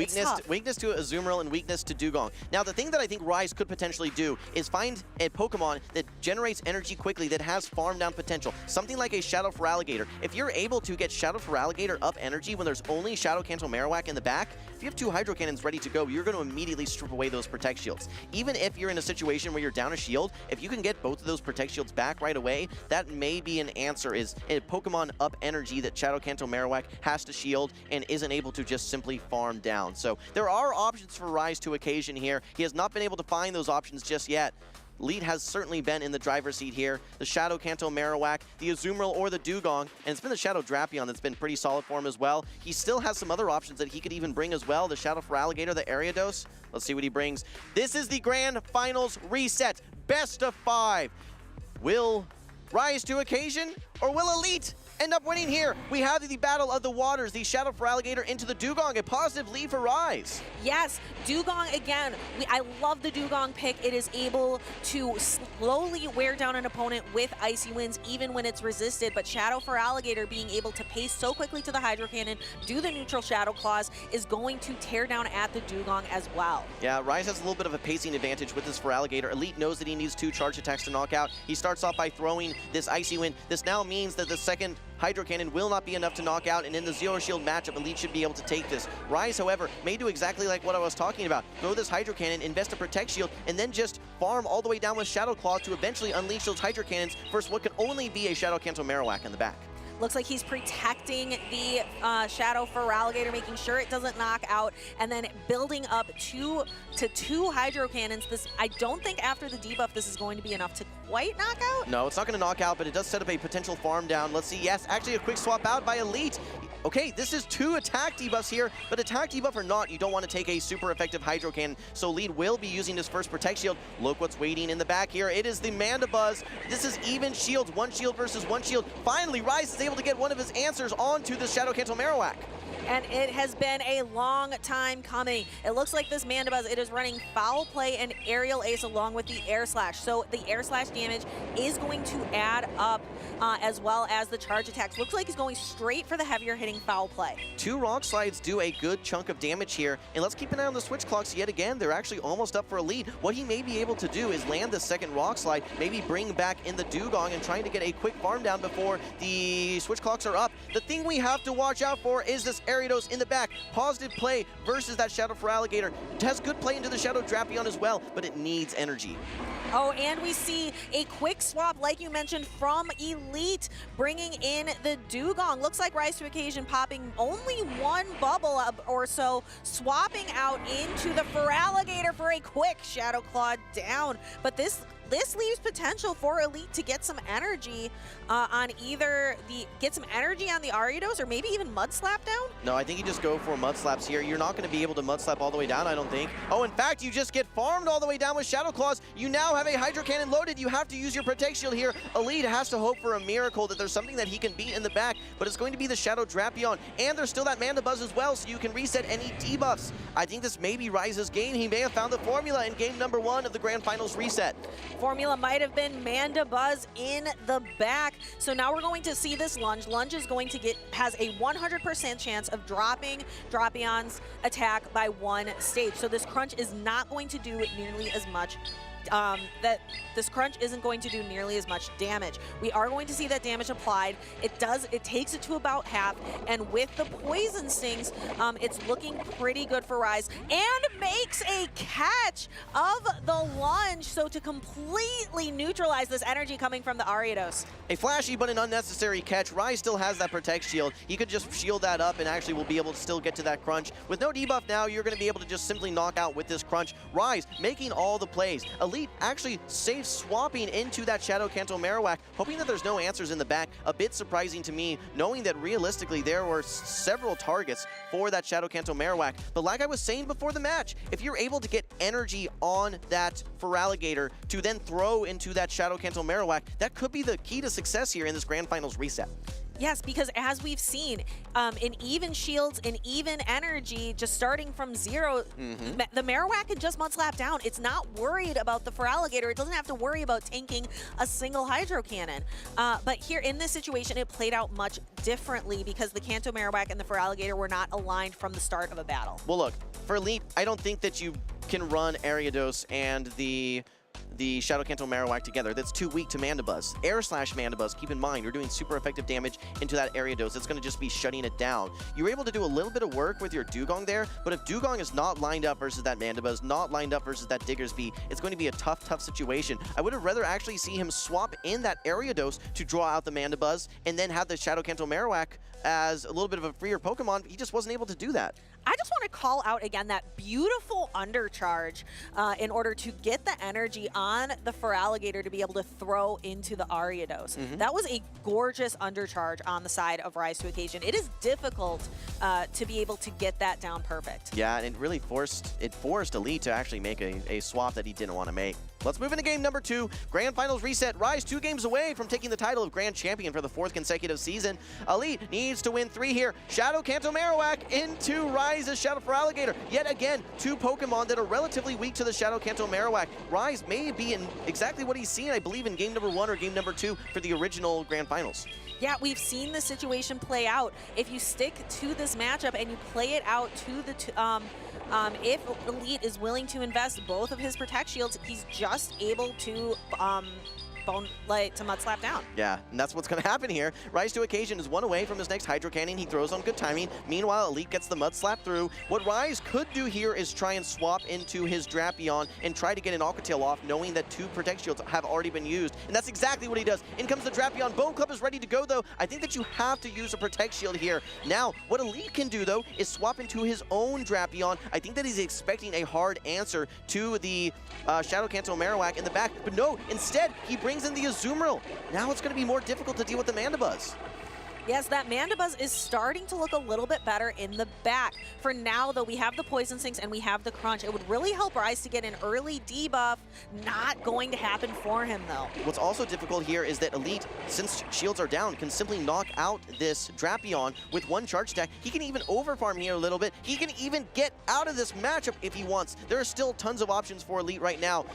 Weakness to Azumarill and weakness to Dugong. Now, the thing that I think Rise could potentially do is find a Pokemon that generates energy quickly, that has farm down potential. Something like a Shadow Feraligatr. If you're able to get Shadow Feraligatr up energy when there's only Shadow Cancel Marowak in the back, if you have 2 Hydro Cannons ready to go, you're going to immediately strip away those Protect Shields. Even if you're in a situation where you're down a shield, if you can get both of those Protect Shields back right away, that may be an answer, is a Pokemon up energy that Shadow Cancel Marowak has to shield and isn't able to just simply farm down. So there are options for Rise to occasion here. He has not been able to find those options just yet. Lead has certainly been in the driver's seat here. The Shadow Kanto Marowak, the Azumarill, or the Dugong, and it's been the Shadow Drapion that's been pretty solid for him as well. He still has some other options that he could even bring as well. The Shadow Feraligatr, the Ariados. Let's see what he brings. This is the Grand Finals reset. Best of 5. Will Rise to occasion, or will Elite end up winning here? We have the Battle of the Waters, the Shadow Feraligatr into the Dugong, a positive lead for Rise. Yes, Dugong again. I love the Dugong pick. It is able to slowly wear down an opponent with Icy Winds, even when it's resisted. But Shadow Feraligatr being able to pace so quickly to the Hydro Cannon, do the neutral Shadow Claws, is going to tear down at the Dugong as well. Yeah, Rise has a little bit of a pacing advantage with this Feraligatr. Elite knows that he needs 2 charge attacks to knock out. He starts off by throwing this Icy Wind. This now means that the second Hydro Cannon will not be enough to knock out, and in the Zero Shield matchup, Elite should be able to take this. Rise, however, may do exactly like what I was talking about. Throw this Hydro Cannon, invest a Protect Shield, and then just farm all the way down with Shadow Claw to eventually unleash those Hydro Cannons versus what can only be a Shadow Kanto Marowak in the back. Looks like he's protecting the Shadow Feraligatr, making sure it doesn't knock out, and then building up two Hydro Cannons. This, I don't think after the debuff this is going to be enough to quite knock out. No, it's not going to knock out, but it does set up a potential farm down. Let's see. Yes, actually a quick swap out by Elite. Okay, this is 2 attack debuffs here, but attack debuff or not, you don't want to take a super effective Hydro Cannon, so Lead will be using his first Protect Shield. Look what's waiting in the back here. It is the Mandibuzz. This is even shields, 1 shield versus 1 shield. Finally, Rise is able to get one of his answers onto the Shadow Kanto Marowak. And it has been a long time coming. It looks like this Mandibuzz, it is running Foul Play and Aerial Ace along with the Air Slash. So the Air Slash damage is going to add up as well as the charge attacks. Looks like he's going straight for the heavier hitting Foul Play. 2 Rock Slides do a good chunk of damage here. And let's keep an eye on the Switch Clocks yet again. They're actually almost up for a lead. What he may be able to do is land the second Rock Slide, maybe bring back in the Dugong and trying to get a quick farm down before the Switch Clocks are up. The thing we have to watch out for is this Ariados in the back. Positive play versus that Shadow Feraligatr. It has good play into the Shadow Drapion as well, but it needs energy. Oh, and we see a quick swap, like you mentioned, from Elite, bringing in the Dugong. Looks like Rise to Occasion popping only 1 bubble up or so, swapping out into the Feraligatr for a quick Shadow Claw down. But this leaves potential for Elite to get some energy on either get some energy on the Ariados or maybe even Mud Slap down. No, I think you just go for Mud Slaps here. You're not going to be able to Mud Slap all the way down, I don't think. Oh, in fact, you just get farmed all the way down with Shadow Claws. You now have a Hydro Cannon loaded. You have to use your Protect Shield here. Elite has to hope for a miracle that there's something that he can beat in the back, but it's going to be the Shadow Drapion, and there's still that Mandibuzz as well, so you can reset any debuffs. I think this may be Rise's game. He may have found the formula in game number 1 of the Grand Finals reset. Formula might have been Mandibuzz in the back. So now we're going to see this Lunge. Lunge is going to has a 100% chance of dropping Drapion's attack by 1 stage. So this Crunch is not going to do nearly as much. This Crunch isn't going to do nearly as much damage. We are going to see that damage applied. It takes it to about half, and with the Poison Stings, it's looking pretty good for Rise, and makes a catch of the Lunge, so to completely neutralize this energy coming from the Ariados. A flashy but an unnecessary catch. Rise still has that Protect Shield. He could just shield that up and actually will be able to still get to that Crunch. With no debuff now, you're going to be able to just simply knock out with this Crunch. Rise making all the plays. Elite actually safe swapping into that Shadow Kanto Marowak, hoping that there's no answers in the back. A bit surprising to me, knowing that realistically there were several targets for that Shadow Kanto Marowak. But like I was saying before the match, if you're able to get energy on that Feraligatr to then throw into that Shadow Kanto Marowak, that could be the key to success here in this Grand Finals reset. Yes, because as we've seen, in even shields and even energy, just starting from 0, the Marowak can just mud slap down. It's not worried about the Feraligatr. It doesn't have to worry about tanking a single Hydro Cannon. But here in this situation, it played out much differently because the Kanto Marowak and the Feraligatr were not aligned from the start of a battle. Well, look, for Elite, I don't think that you can run Ariados and the Shadow Kanto Marowak together. That's too weak to Mandibuzz. Air slash Mandibuzz, keep in mind, you're doing super effective damage into that Ariados. It's going to just be shutting it down. You were able to do a little bit of work with your Dugong there, but if Dugong is not lined up versus that Mandibuzz, not lined up versus that Diggersby, it's going to be a tough situation. I would have rather actually see him swap in that Ariados to draw out the Mandibuzz and then have the Shadow Kanto Marowak as a little bit of a freer Pokemon. He just wasn't able to do that. I just want to call out again that beautiful undercharge in order to get the energy on the Feraligatr to be able to throw into the Ariados. That was a gorgeous undercharge on the side of Rise to Occasion. It is difficult to be able to get that down perfect. Yeah, and it really forced Elite to actually make a swap that he didn't want to make. Let's move into game number 2. Grand Finals reset. Rise 2 games away from taking the title of Grand Champion for the 4th consecutive season. Elite needs to win 3 here. Shadow Kanto Marowak into Rise's Shadow Feraligatr. Yet again, 2 Pokemon that are relatively weak to the Shadow Kanto Marowak. Rise may be in exactly what he's seen, I believe, in game number 1 or game number 2 for the original Grand Finals. Yeah, we've seen the situation play out. If you stick to this matchup and you play it out to the if Elite is willing to invest both of his Protect Shields, he's just able to mud slap down. Yeah, and that's what's going to happen here. Rise to Occasion is 1 away from his next Hydro Cannon. He throws on good timing. Meanwhile, Elite gets the mud slap through. What Rise could do here is try and swap into his Drapion and try to get an Aqua Tail off, knowing that 2 Protect Shields have already been used. And that's exactly what he does. In comes the Drapion. Bone Club is ready to go, though. I think that you have to use a Protect Shield here. Now, what Elite can do, though, is swap into his own Drapion. I think that he's expecting a hard answer to the Shadow Kanto Marowak in the back. But no, instead, he brings in the Azumarill. Now it's going to be more difficult to deal with the Mandibuzz. Yes, that Mandibuzz is starting to look a little bit better in the back. For now, though, we have the Poison Sinks and we have the Crunch. It would really help Rise to get an early debuff. Not going to happen for him, though. What's also difficult here is that Elite, since shields are down, can simply knock out this Drapion with 1 charge attack. He can even overfarm here a little bit. He can even get out of this matchup if he wants. There are still tons of options for Elite right now.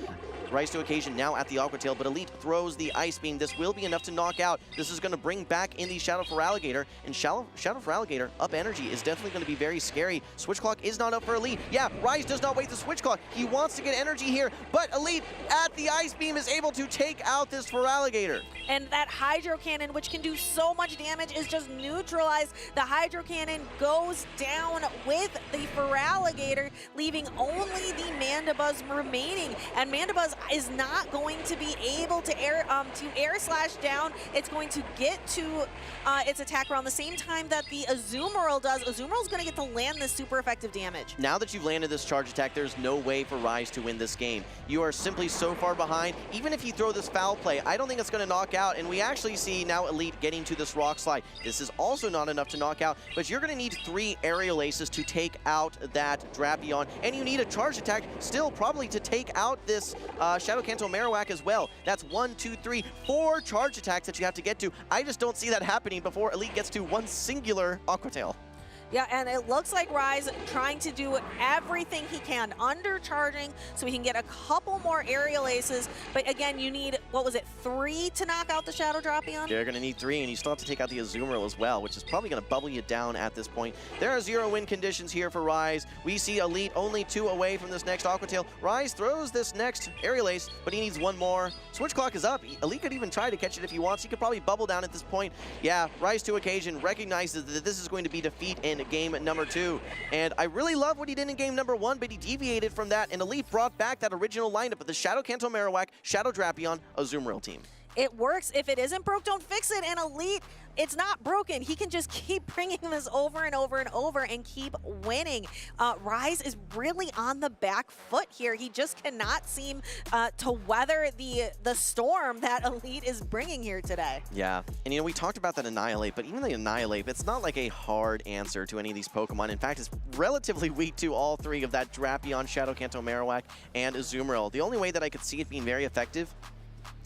Rise to Occasion now at the Aqua Tail, but Elite throws the Ice Beam. This will be enough to knock out. This is going to bring back in the Shadow Feraligatr, and Shadow Feraligatr up energy is definitely going to be very scary. Switch Clock is not up for Elite. Yeah, Rise does not wait the Switch Clock. He wants to get energy here, but Elite at the Ice Beam is able to take out this Feraligatr. And that Hydro Cannon, which can do so much damage, is just neutralized. The Hydro Cannon goes down with the Feraligatr, leaving only the Mandibuzz remaining. And Mandibuzz is not going to be able to air slash down. It's going to get to its attack around the same time that the Azumarill does. Azumarill's going to get to land this super effective damage. Now that you've landed this charge attack, there's no way for Rise to win this game. You are simply so far behind. Even if you throw this foul play, I don't think it's going to knock out, and we actually see now Elite getting to this Rock Slide. This is also not enough to knock out, but you're going to need 3 Aerial Aces to take out that Drapion, and you need a charge attack still probably to take out this Shadow Kanto Marowak as well. That's 1, 2, 3, 4 charge attacks that you have to get to. I just don't see that happening before Elite gets to 1 singular Aqua Tail. Yeah, and it looks like Rise trying to do everything he can, undercharging so he can get a couple more Aerial Aces. But again, you need, what was it, 3 to knock out the Shadow Drapion? You're going to need 3, and you still have to take out the Azumarill as well, which is probably going to bubble you down at this point. There are 0 win conditions here for Rise. We see Elite only 2 away from this next Aqua Tail. Rise throws this next Aerial Ace, but he needs 1 more. Switch Clock is up. Elite could even try to catch it if he wants. He could probably bubble down at this point. Yeah, Rise to Occasion recognizes that this is going to be defeat in game number 2. And I really love what he did in game number 1, but he deviated from that, and Elite brought back that original lineup of the Shadow Kanto Marowak, Shadow Drapion, Azumarill team. It works. If it isn't broke, don't fix it. And Elite, it's not broken. He can just keep bringing this over and over and over and keep winning. Rise is really on the back foot here. He just cannot seem to weather the storm that Elite is bringing here today. Yeah, and you know, we talked about that Annihilate, but even the Annihilate, it's not like a hard answer to any of these Pokemon. In fact, it's relatively weak to all 3 of that Drapion, Shadow Kanto Marowak, and Azumarill. The only way that I could see it being very effective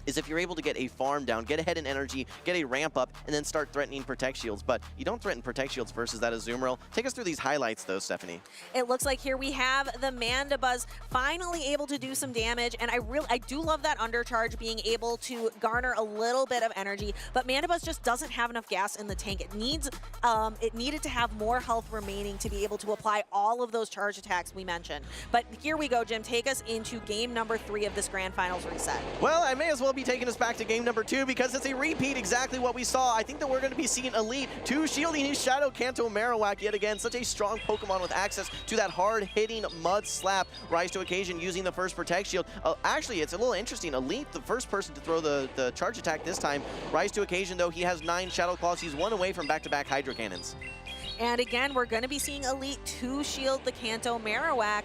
is if you're able to get a farm down, get ahead in energy, get a ramp up, and then start threatening Protect Shields. But you don't threaten Protect Shields versus that Azumarill. Take us through these highlights, though, Stephanie. It looks like here we have the Mandibuzz finally able to do some damage, and I do love that undercharge being able to garner a little bit of energy, but Mandibuzz just doesn't have enough gas in the tank. It needed to have more health remaining to be able to apply all of those charge attacks we mentioned. But here we go, Jim. Take us into game number 3 of this Grand Finals reset. Well, I may as well be taking us back to game number 2 because it's a repeat exactly what we saw. I think that we're going to be seeing Elite 2 shielding his Shadow Kanto Marowak yet again. Such a strong Pokemon with access to that hard-hitting Mud Slap. Rise to occasion using the first Protect Shield. Actually, it's a little interesting. Elite, the first person to throw the charge attack this time. Rise to occasion, though, he has 9 Shadow Claws. He's 1 away from back-to-back Hydro Cannons. And again, we're going to be seeing Elite 2 shield the Kanto Marowak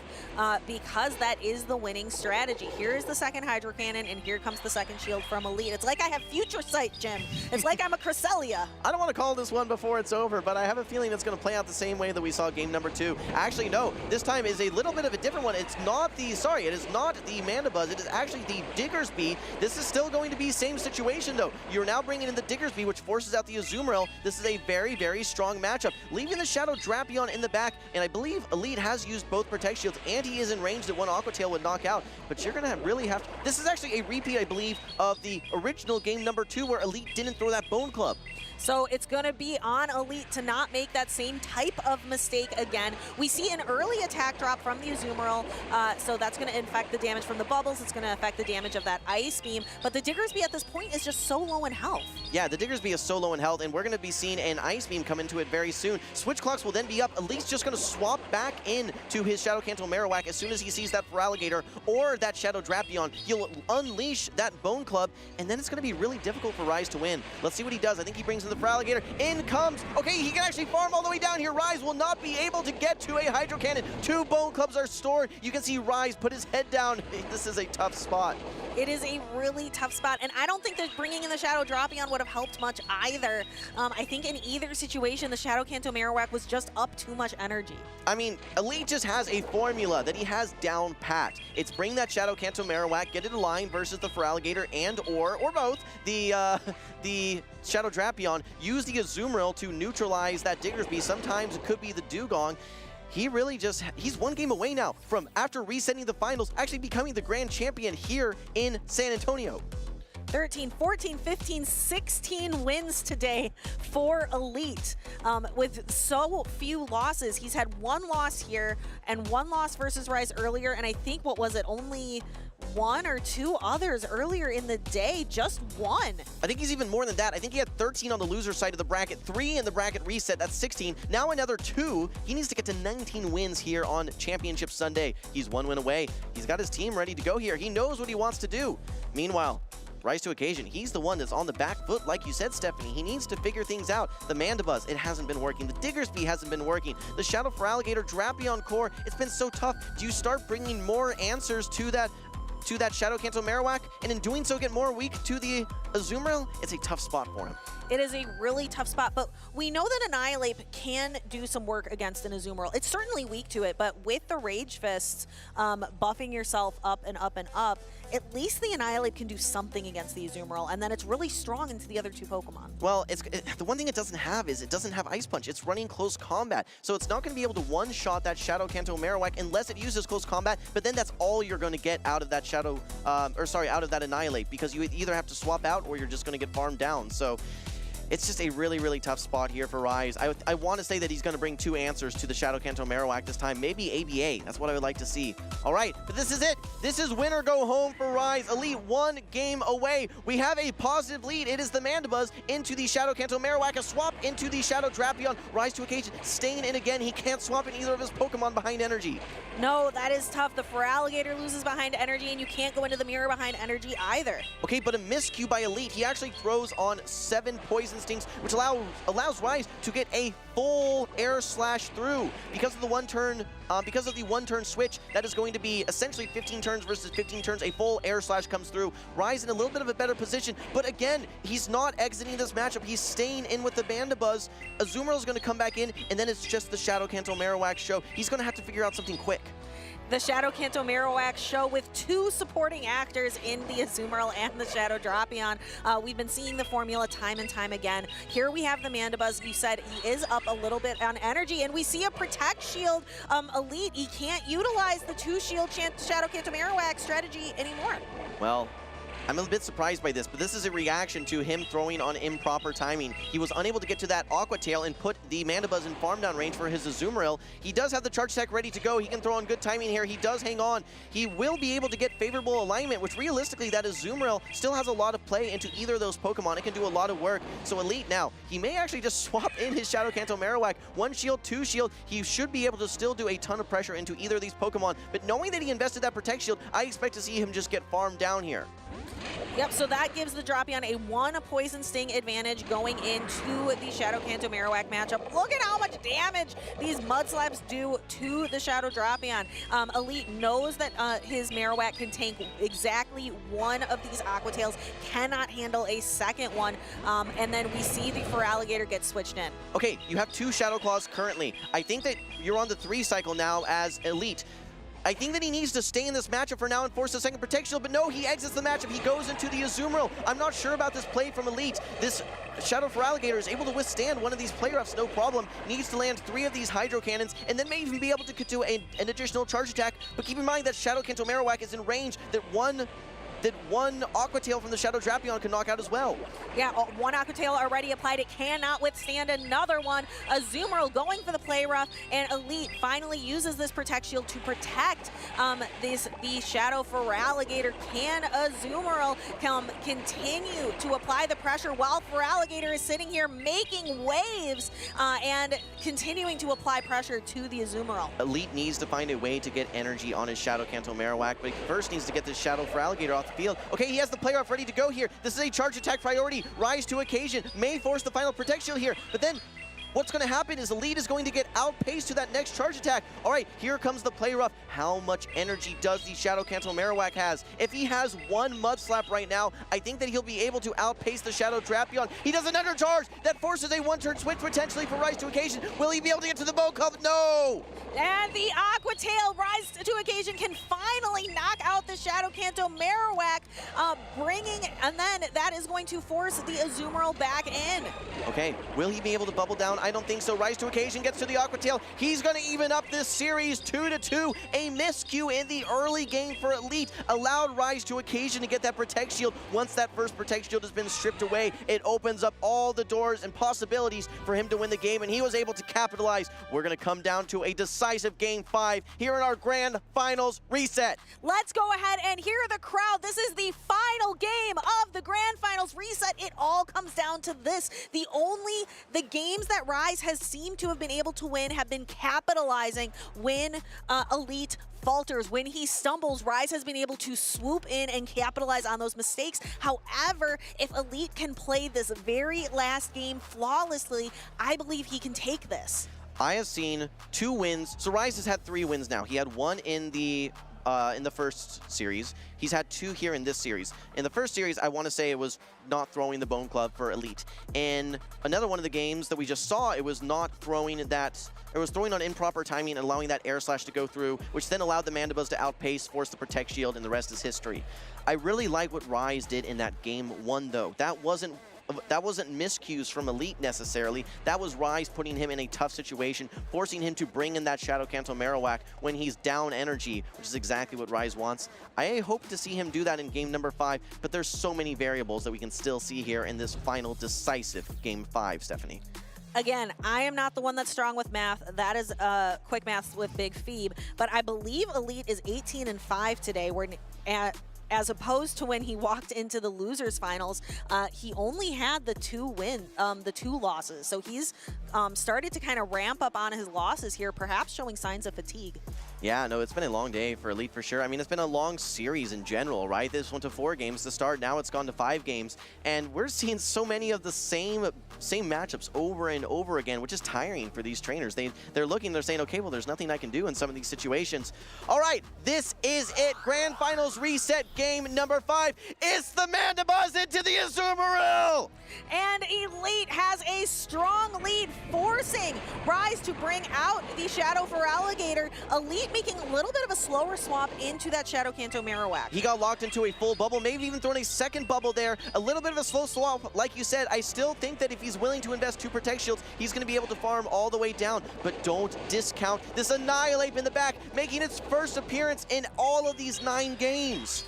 because that is the winning strategy. Here is the second Hydro Cannon, and here comes the second shield from Elite. It's like I have future sight, Jim. It's like I'm a Cresselia. I don't want to call this one before it's over, but I have a feeling it's going to play out the same way that we saw game number 2. Actually, no. This time is a little bit of a different one. It's not the, sorry, it is not the Mandibuzz. It is actually the Diggersby. This is still going to be same situation, though. You're now bringing in the Diggersby, which forces out the Azumarill. This is a very, very strong matchup. Leaving the Shadow Drapion in the back, and I believe Elite has used both Protect Shields, and he is in range that one Aqua Tail would knock out, but you're going to really have to... This is actually a repeat, I believe, of the original game number 2 where Elite didn't throw that Bone Club. So it's going to be on Elite to not make that same type of mistake again. We see an early attack drop from the Azumarill, so that's going to affect the damage from the bubbles. It's going to affect the damage of that Ice Beam, but the Diggersby at this point is just so low in health. Yeah, the Diggersby is so low in health, and we're going to be seeing an Ice Beam come into it very soon. Switch clocks will then be up. Elite's just going to swap back in to his Shadow Kanto Marowak as soon as he sees that Feraligatr or that Shadow Drapion. He'll unleash that Bone Club, and then it's going to be really difficult for Rise to win. Let's see what he does. I think he brings in the Feraligatr. In comes. Okay, he can actually farm all the way down here. Rise will not be able to get to a Hydro Cannon. 2 Bone Clubs are stored. You can see Rise put his head down. This is a tough spot. It is a really tough spot, and I don't think that bringing in the Shadow Drapion would have helped much either. I think in either situation, the Shadow Kanto Marowak was just up too much energy. I mean, Elite just has a formula that he has down pat. It's bring that Shadow Kanto Marowak, get it aligned versus the Feraligatr and or both, the Shadow Drapion, use the Azumarill to neutralize that Diggersby. Sometimes it could be the Dugong. He really just, he's 1 game away now from, after resetting the finals, actually becoming the grand champion here in San Antonio. 13, 14, 15, 16 wins today for Elite. With so few losses, he's had 1 loss here and 1 loss versus Rise earlier, and I think, what was it, only 1 or 2 others earlier in the day, just 1. I think he's even more than that. I think he had 13 on the loser side of the bracket, 3 in the bracket reset, that's 16. Now another 2. He needs to get to 19 wins here on Championship Sunday. He's 1 win away. He's got his team ready to go here. He knows what he wants to do. Meanwhile, Rise to occasion. He's the one that's on the back foot, like you said, Stephanie. He needs to figure things out. The Mandibuzz, it hasn't been working. The Diggersby hasn't been working. The Shadow Feraligatr, Drapion core, it's been so tough. Do you start bringing more answers to that Shadow Kanto Marowak, and in doing so get more weak to the Azumarill? It's a tough spot for him. It is a really tough spot, but we know that Annihilate can do some work against an Azumarill. It's certainly weak to it, but with the Rage Fists buffing yourself up and up and up, at least the Annihilate can do something against the Azumarill, and then it's really strong into the other 2 Pokemon. Well, the one thing it doesn't have is it doesn't have Ice Punch. It's running close combat, so it's not going to be able to one-shot that Shadow Kanto Marowak unless it uses close combat, but then that's all you're going to get out of that Shadow, out of that Annihilate, because you either have to swap out or you're just going to get farmed down. So it's just a really, really tough spot here for Rise. I want to say that he's going to bring 2 answers to the Shadow Kanto Marowak this time. Maybe ABA. That's what I would like to see. All right, but this is it. This is win or go home for Rise. Elite 1 game away. We have a positive lead. It is the Mandibuzz into the Shadow Kanto Marowak. A swap into the Shadow Drapion. Rise to occasion. Staying in again. He can't swap in either of his Pokemon behind energy. No, that is tough. The Feraligatr loses behind energy, and you can't go into the mirror behind energy either. Okay, but a miscue by Elite. He actually throws on 7 Poison Stings, which allows Rise to get a full air slash through. Because of the one turn switch, that is going to be essentially 15 turns versus 15 turns. A full air slash comes through. Rise in a little bit of a better position, but again, he's not exiting this matchup. He's staying in with the Mandibuzz. Azumarill is going to come back in, and then it's just the Shadow Kanto Marowak show. He's going to have to figure out something quick. The Shadow Kanto Marowak show with 2 supporting actors in the Azumarill and the Shadow Drapion. We've been seeing the formula time and time again. Here we have the Mandibuzz. You said he is up a little bit on energy, and we see a Protect Shield Elite. He can't utilize the 2-shield Shadow Kanto Marowak strategy anymore. Well, I'm a bit surprised by this, but this is a reaction to him throwing on improper timing. He was unable to get to that Aqua Tail and put the Mandibuzz in farm down range for his Azumarill. He does have the charge attack ready to go. He can throw on good timing here. He does hang on. He will be able to get favorable alignment, which realistically that Azumarill still has a lot of play into either of those Pokemon. It can do a lot of work. So Elite now, he may actually just swap in his Shadow Kanto Marowak. 1 shield, 2 shield. He should be able to still do a ton of pressure into either of these Pokemon. But knowing that he invested that Protect Shield, I expect to see him just get farmed down here. Yep, so that gives the Drapion a 1 Poison Sting advantage going into the Shadow Kanto Marowak matchup. Look at how much damage these Mud Slaps do to the Shadow Drapion. Elite knows that his Marowak can tank exactly 1 of these Aqua Tails, cannot handle a second one, and then we see the Feraligatr get switched in. Okay, you have 2 Shadow Claws currently. I think that you're on the 3 cycle now as Elite. I think that he needs to stay in this matchup for now and force a second Protect Shield, but no, he exits the matchup. He goes into the Azumarill. I'm not sure about this play from Elite. This Shadow Feraligatr is able to withstand one of these play roughs, no problem. Needs to land 3 of these Hydro Cannons, and then may even be able to do an additional charge attack. But keep in mind that Shadow Kanto Marowak is in range that one Aqua Tail from the Shadow Drapion can knock out as well. Yeah, 1 Aqua Tail already applied. It cannot withstand another one. Azumarill going for the play rough, and Elite finally uses this Protect Shield to protect the Shadow Feraligatr. Can Azumarill continue to apply the pressure while Feraligatr is sitting here making waves and continuing to apply pressure to the Azumarill? Elite needs to find a way to get energy on his Shadow Kanto Marowak, but he first needs to get this Shadow Feraligatr off the field. Okay, he has the play off ready to go here. This is a charge attack priority. Rise to occasion. May force the final Protect Shield here, but then what's going to happen is Elite is going to get outpaced to that next charge attack. All right, here comes the play rough. How much energy does the Shadow Kanto Marowak has? If he has 1 Mud Slap right now, I think that he'll be able to outpace the Shadow Drapion. He does an undercharge. That forces a 1-turn switch potentially for Rise to Occasion. Will he be able to get to the Bone Club? No! And the Aqua Tail Rise to Occasion can finally knock out the Shadow Kanto Marowak, and then that is going to force the Azumarill back in. Okay, will he be able to bubble down? I don't think so. Rise to Occasion gets to the Aqua Tail. He's going to even up this series 2-2. A miscue in the early game for Elite allowed Rise to Occasion to get that Protect Shield. Once that first Protect Shield has been stripped away, it opens up all the doors and possibilities for him to win the game, and he was able to capitalize. We're going to come down to a decisive Game 5 here in our Grand Finals reset. Let's go ahead and hear the crowd. This is the final game of the Grand Finals reset. It all comes down to this. The games that Rise has seemed to have been able to win have been capitalizing when Elite falters. When he stumbles, Rise has been able to swoop in and capitalize on those mistakes. However, if Elite can play this very last game flawlessly, I believe he can take this. I have seen 2 wins. So Rise has had 3 wins now. He had 1 in the first series. He's had 2 here in this series. In the first series, I want to say it was not throwing the Bone Club for Elite. In another one of the games that we just saw, it was not throwing that, it was throwing on improper timing and allowing that Air Slash to go through, which then allowed the Mandibuzz to outpace, force the Protect Shield, and the rest is history. I really like what Rise did in that game 1, though. That wasn't miscues from Elite necessarily. That was Rise putting him in a tough situation, forcing him to bring in that Shadow Kanto Marowak when he's down energy, which is exactly what Rise wants. I hope to see him do that in game number 5, but there's so many variables that we can still see here in this final decisive Game 5, Stephanie. Again, I am not the one that's strong with math. That is quick math with Big Phoebe, but I believe Elite is 18-5 today. We're as opposed to when he walked into the losers finals, he only had the 2 losses. So he's started to kind of ramp up on his losses here, perhaps showing signs of fatigue. Yeah, no, it's been a long day for Elite for sure. I mean, it's been a long series in general, right? This went to 4 games to start. Now it's gone to 5 games. And we're seeing so many of the same matchups over and over again, which is tiring for these trainers. They're looking, they're saying, okay, well, there's nothing I can do in some of these situations. All right, this is it. Grand Finals reset game number 5. It's the Mandibuzz into the Azumarill! And Elite has a strong lead, forcing Rise to bring out the Shadow Feraligatr. Elite making a little bit of a slower swap into that Shadow Kanto Marowak. He got locked into a full bubble, maybe even thrown a second bubble there. A little bit of a slow swap, like you said. I still think that if he's willing to invest 2 Protect Shields, he's going to be able to farm all the way down. But don't discount this Annihilate in the back, making its first appearance in all of these 9 games.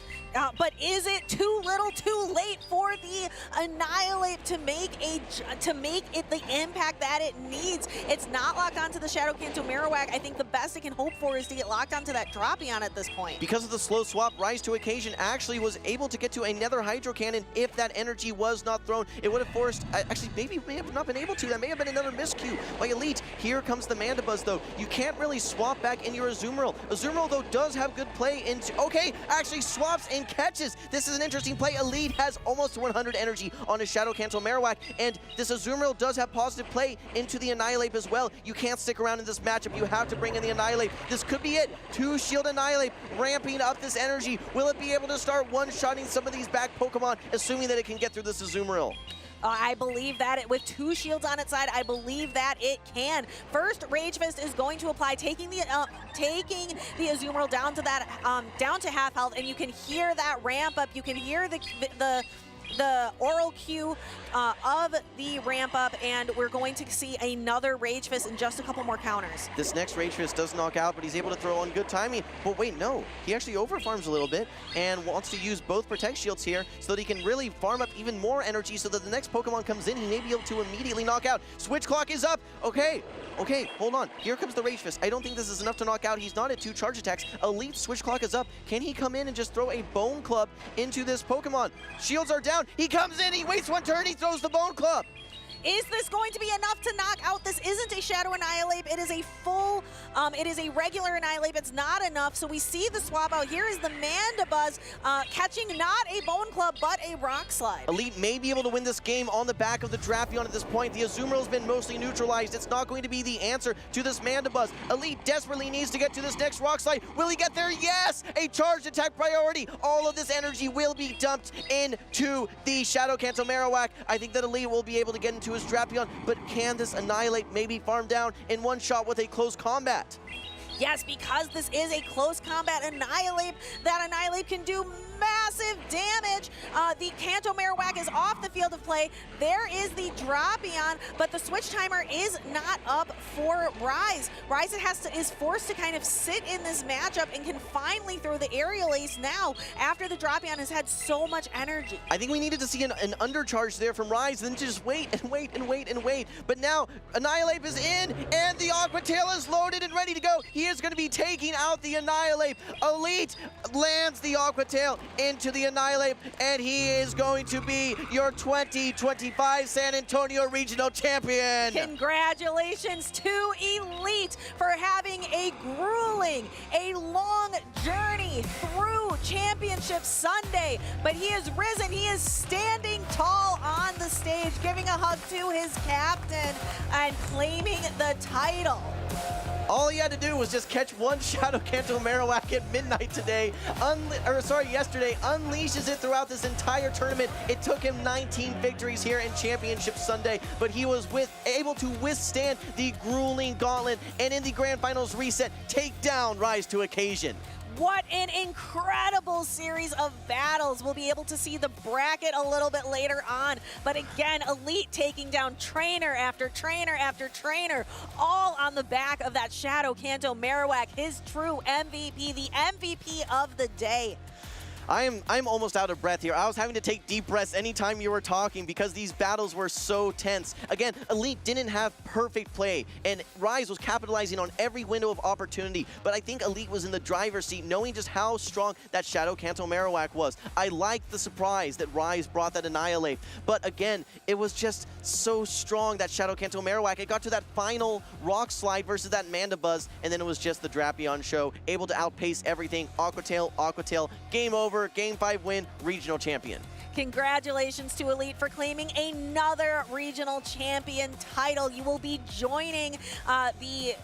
But is it too little, too late for the Annihilate to make it the impact that it needs? It's not locked onto the Shadow Kanto Marowak. I think the best it can hope for is to get locked onto that Drapion at this point. Because of the slow swap, Rise to Occasion actually was able to get to another Hydro Cannon. If that energy was not thrown, it would have forced, actually maybe may have not been able to. That may have been another miscue by Elite. Here comes the Mandibuzz though. You can't really swap back in your Azumarill. Azumarill though does have good play into, okay, actually swaps and catches. This is an interesting play. Elite has almost 100 energy on his Shadow Kanto Marowak, and this Azumarill does have positive play into the Annihilate as well. You can't stick around in this matchup. You have to bring in the Annihilate. This could be it. 2 Shield Annihilate, ramping up this energy. Will it be able to start one-shotting some of these back Pokemon, assuming that it can get through this Azumarill? I believe that with 2 shields on its side, I believe that it can. First, Rage Fist is going to apply, taking the Azumarill down to that down to half health, and you can hear that ramp up. You can hear the oral cue of the ramp up, and we're going to see another Rage Fist in just a couple more counters. This next Rage Fist does knock out, but he's able to throw on good timing. But wait, no. He actually overfarms a little bit and wants to use both Protect Shields here so that he can really farm up even more energy so that the next Pokemon comes in, he may be able to immediately knock out. Switch Clock is up. Okay, hold on. Here comes the Rage Fist. I don't think this is enough to knock out. He's not at 2 charge attacks. Elite Switch Clock is up. Can he come in and just throw a Bone Club into this Pokemon? Shields are down. He comes in, he waits 1 turn, he throws the Bone Club. Is this going to be enough to knock out? This isn't a Shadow Annihilate. It is a full, it is a regular Annihilate. It's not enough. So we see the swap out. Here is the Mandibuzz catching not a Bone Club, but a Rock Slide. Elite may be able to win this game on the back of the Drapion at this point. The Azumarill's been mostly neutralized. It's not going to be the answer to this Mandibuzz. Elite desperately needs to get to this next Rock Slide. Will he get there? Yes! A charged attack priority. All of this energy will be dumped into the Shadow Kanto Marowak. I think that Elite will be able to get into his Drapion, but can this Annihilate maybe farm down in one shot with a close combat? Yes, because this is a close combat Annihilate, that Annihilate can do massive damage. The Kanto Marowak is off the field of play. There is the Drapion, but the switch timer is not up for Rise. Rise is forced to kind of sit in this matchup and can finally throw the Aerial Ace now after the Drapion has had so much energy. I think we needed to see an undercharge there from Rise, then to just wait and wait and wait and wait. But now Annihilate is in, and the Aqua Tail is loaded and ready to go. He is going to be taking out the Annihilate. Elite lands the Aqua Tail into the Annihilate, and he is going to be your 2025 San Antonio Regional Champion. Congratulations to Elite for having a grueling, a long journey through Championship Sunday, but he has risen. He is standing tall on the stage, giving a hug to his captain and claiming the title. All he had to do was just catch 1 Shadow Kanto Marowak at midnight today, yesterday, unleashes it throughout this entire tournament. It took him 19 victories here in Championship Sunday, but he was able to withstand the grueling gauntlet, and in the Grand Finals reset, take down Rise to Occasion. What an incredible series of battles. We'll be able to see the bracket a little bit later on. But again, Elite taking down trainer after trainer after trainer, all on the back of that Shadow Kanto Marowak, his true MVP, the MVP of the day. I'm almost out of breath here. I was having to take deep breaths anytime you were talking because these battles were so tense. Again, Elite didn't have perfect play, and Rise was capitalizing on every window of opportunity, but I think Elite was in the driver's seat, knowing just how strong that Shadow Kanto Marowak was. I liked the surprise that Rise brought that Annihilate, but again, it was just so strong, that Shadow Kanto Marowak. It got to that final Rock Slide versus that Mandibuzz, and then it was just the Drapion show, able to outpace everything. Aqua Tail, game over. Game 5 win, regional champion. Congratulations to Elite for claiming another regional champion title. You will be joining the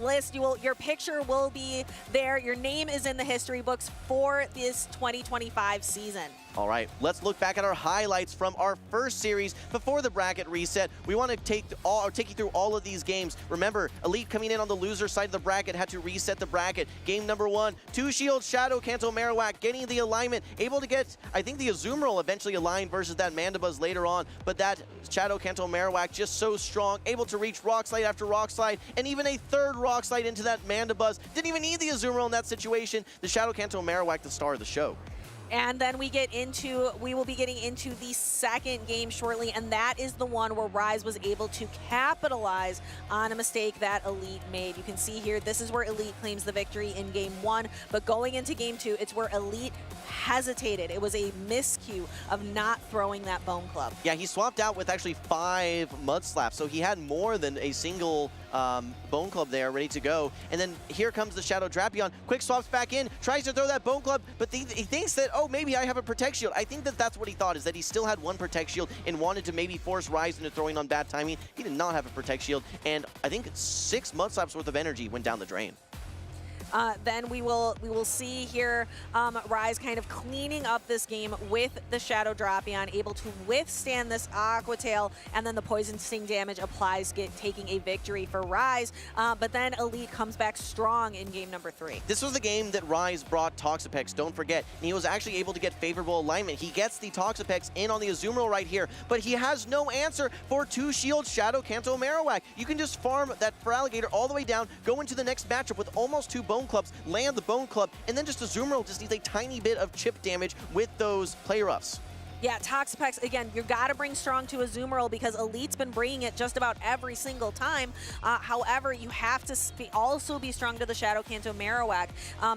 list. Your picture will be there. Your name is in the history books for this 2025 season. All right, let's look back at our highlights from our first series before the bracket reset. We want to take you through all of these games. Remember, Elite coming in on the loser side of the bracket had to reset the bracket. Game number 1, 2 Shield, Shadow, Kanto, Marowak, getting the alignment, able to get, I think the Azumarill eventually aligned versus that Mandibuzz later on, but that Shadow, Kanto, Marowak just so strong, able to reach Rock Slide after Rock Slide, and even a third Rock Slide into that Mandibuzz. Didn't even need the Azumarill in that situation. The Shadow, Kanto, Marowak, the star of the show. And then we will be getting into the second game shortly, and that is the one where Rise was able to capitalize on a mistake that Elite made. You can see here, this is where Elite claims the victory in game 1, but going into game 2, it's where Elite hesitated. It was a miscue of not throwing that Bone Club. Yeah, he swapped out with actually 5 Mud Slaps, so he had more than a single Bone Club there ready to go. And then here comes the Shadow Drapion, quick swaps back in, tries to throw that Bone Club, but he thinks that, oh, maybe I have a Protect Shield. I think that that's what he thought, is that he still had 1 Protect Shield and wanted to maybe force Rise into throwing on bad timing. He did not have a Protect Shield, and I think 6 Mud Slaps worth of energy went down the drain. Then we will see here Rise kind of cleaning up this game with the Shadow Drapion, able to withstand this Aqua Tail, and then the Poison Sting damage applies, taking a victory for Rise. But then Elite comes back strong in game number 3. This was the game that Rise brought Toxapex, don't forget. And he was actually able to get favorable alignment. He gets the Toxapex in on the Azumarill right here, but he has no answer for 2 Shield, Shadow, Kanto, Marowak. You can just farm that Feraligatr all the way down, go into the next matchup with almost 2 Bone Clubs, land the Bone Club, and then just Azumarill just needs a tiny bit of chip damage with those play roughs. Yeah, Toxapex, again, you got to bring strong to Azumarill because Elite's been bringing it just about every single time. However, you have to also be strong to the Shadow Kanto Marowak.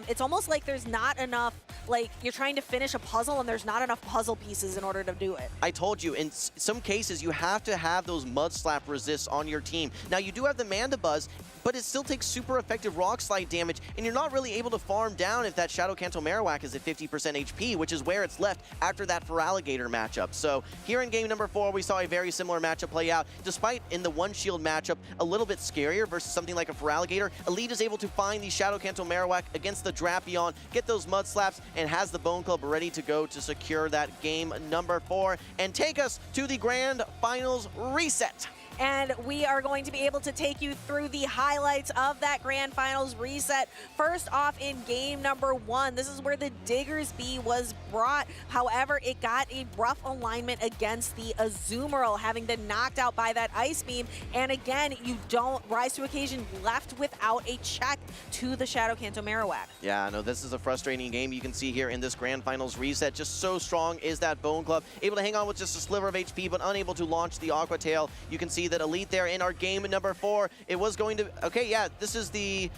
It's almost like there's not enough, like you're trying to finish a puzzle and there's not enough puzzle pieces in order to do it. I told you, in some cases, you have to have those Mud Slap resists on your team. Now, you do have the Mandibuzz, but it still takes super effective Rock Slide damage, and you're not really able to farm down if that Shadow Kanto Marowak is at 50% HP, which is where it's left after that Feraligatr matchup. So here in game number 4, we saw a very similar matchup play out. Despite in the 1 shield matchup, a little bit scarier versus something like a Feraligatr, Elite is able to find the Shadow Kanto Marowak against the Drapion, get those Mud Slaps, and has the Bone Club ready to go to secure that game number 4 and take us to the Grand Finals reset. And we are going to be able to take you through the highlights of that Grand Finals reset. First off, in game number 1, this is where the Digger's Bee was brought. However, it got a rough alignment against the Azumarill, having been knocked out by that Ice Beam. And again, you don't rise to occasion, left without a check to the Shadow Kanto Marowak. Yeah, no, this is a frustrating game. You can see here in this Grand Finals reset, just so strong is that Bone Club. Able to hang on with just a sliver of HP, but unable to launch the Aqua Tail. You can see that Elite there in our game number 4. It was going to, okay, yeah, this is the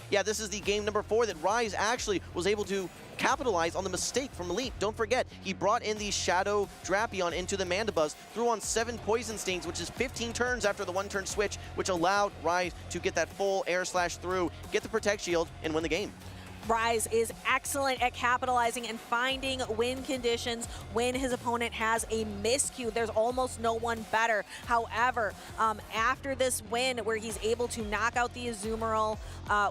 game number 4 that Rise actually was able to capitalize on the mistake from Elite. Don't forget, he brought in the Shadow Drapion into the Mandibuzz, threw on 7 Poison Stings, which is 15 turns after the 1-turn switch, which allowed Rise to get that full air slash through, get the Protect Shield, and win the game. Rise is excellent at capitalizing and finding win conditions when his opponent has a miscue. There's almost no one better. However, after this win where he's able to knock out the Azumarill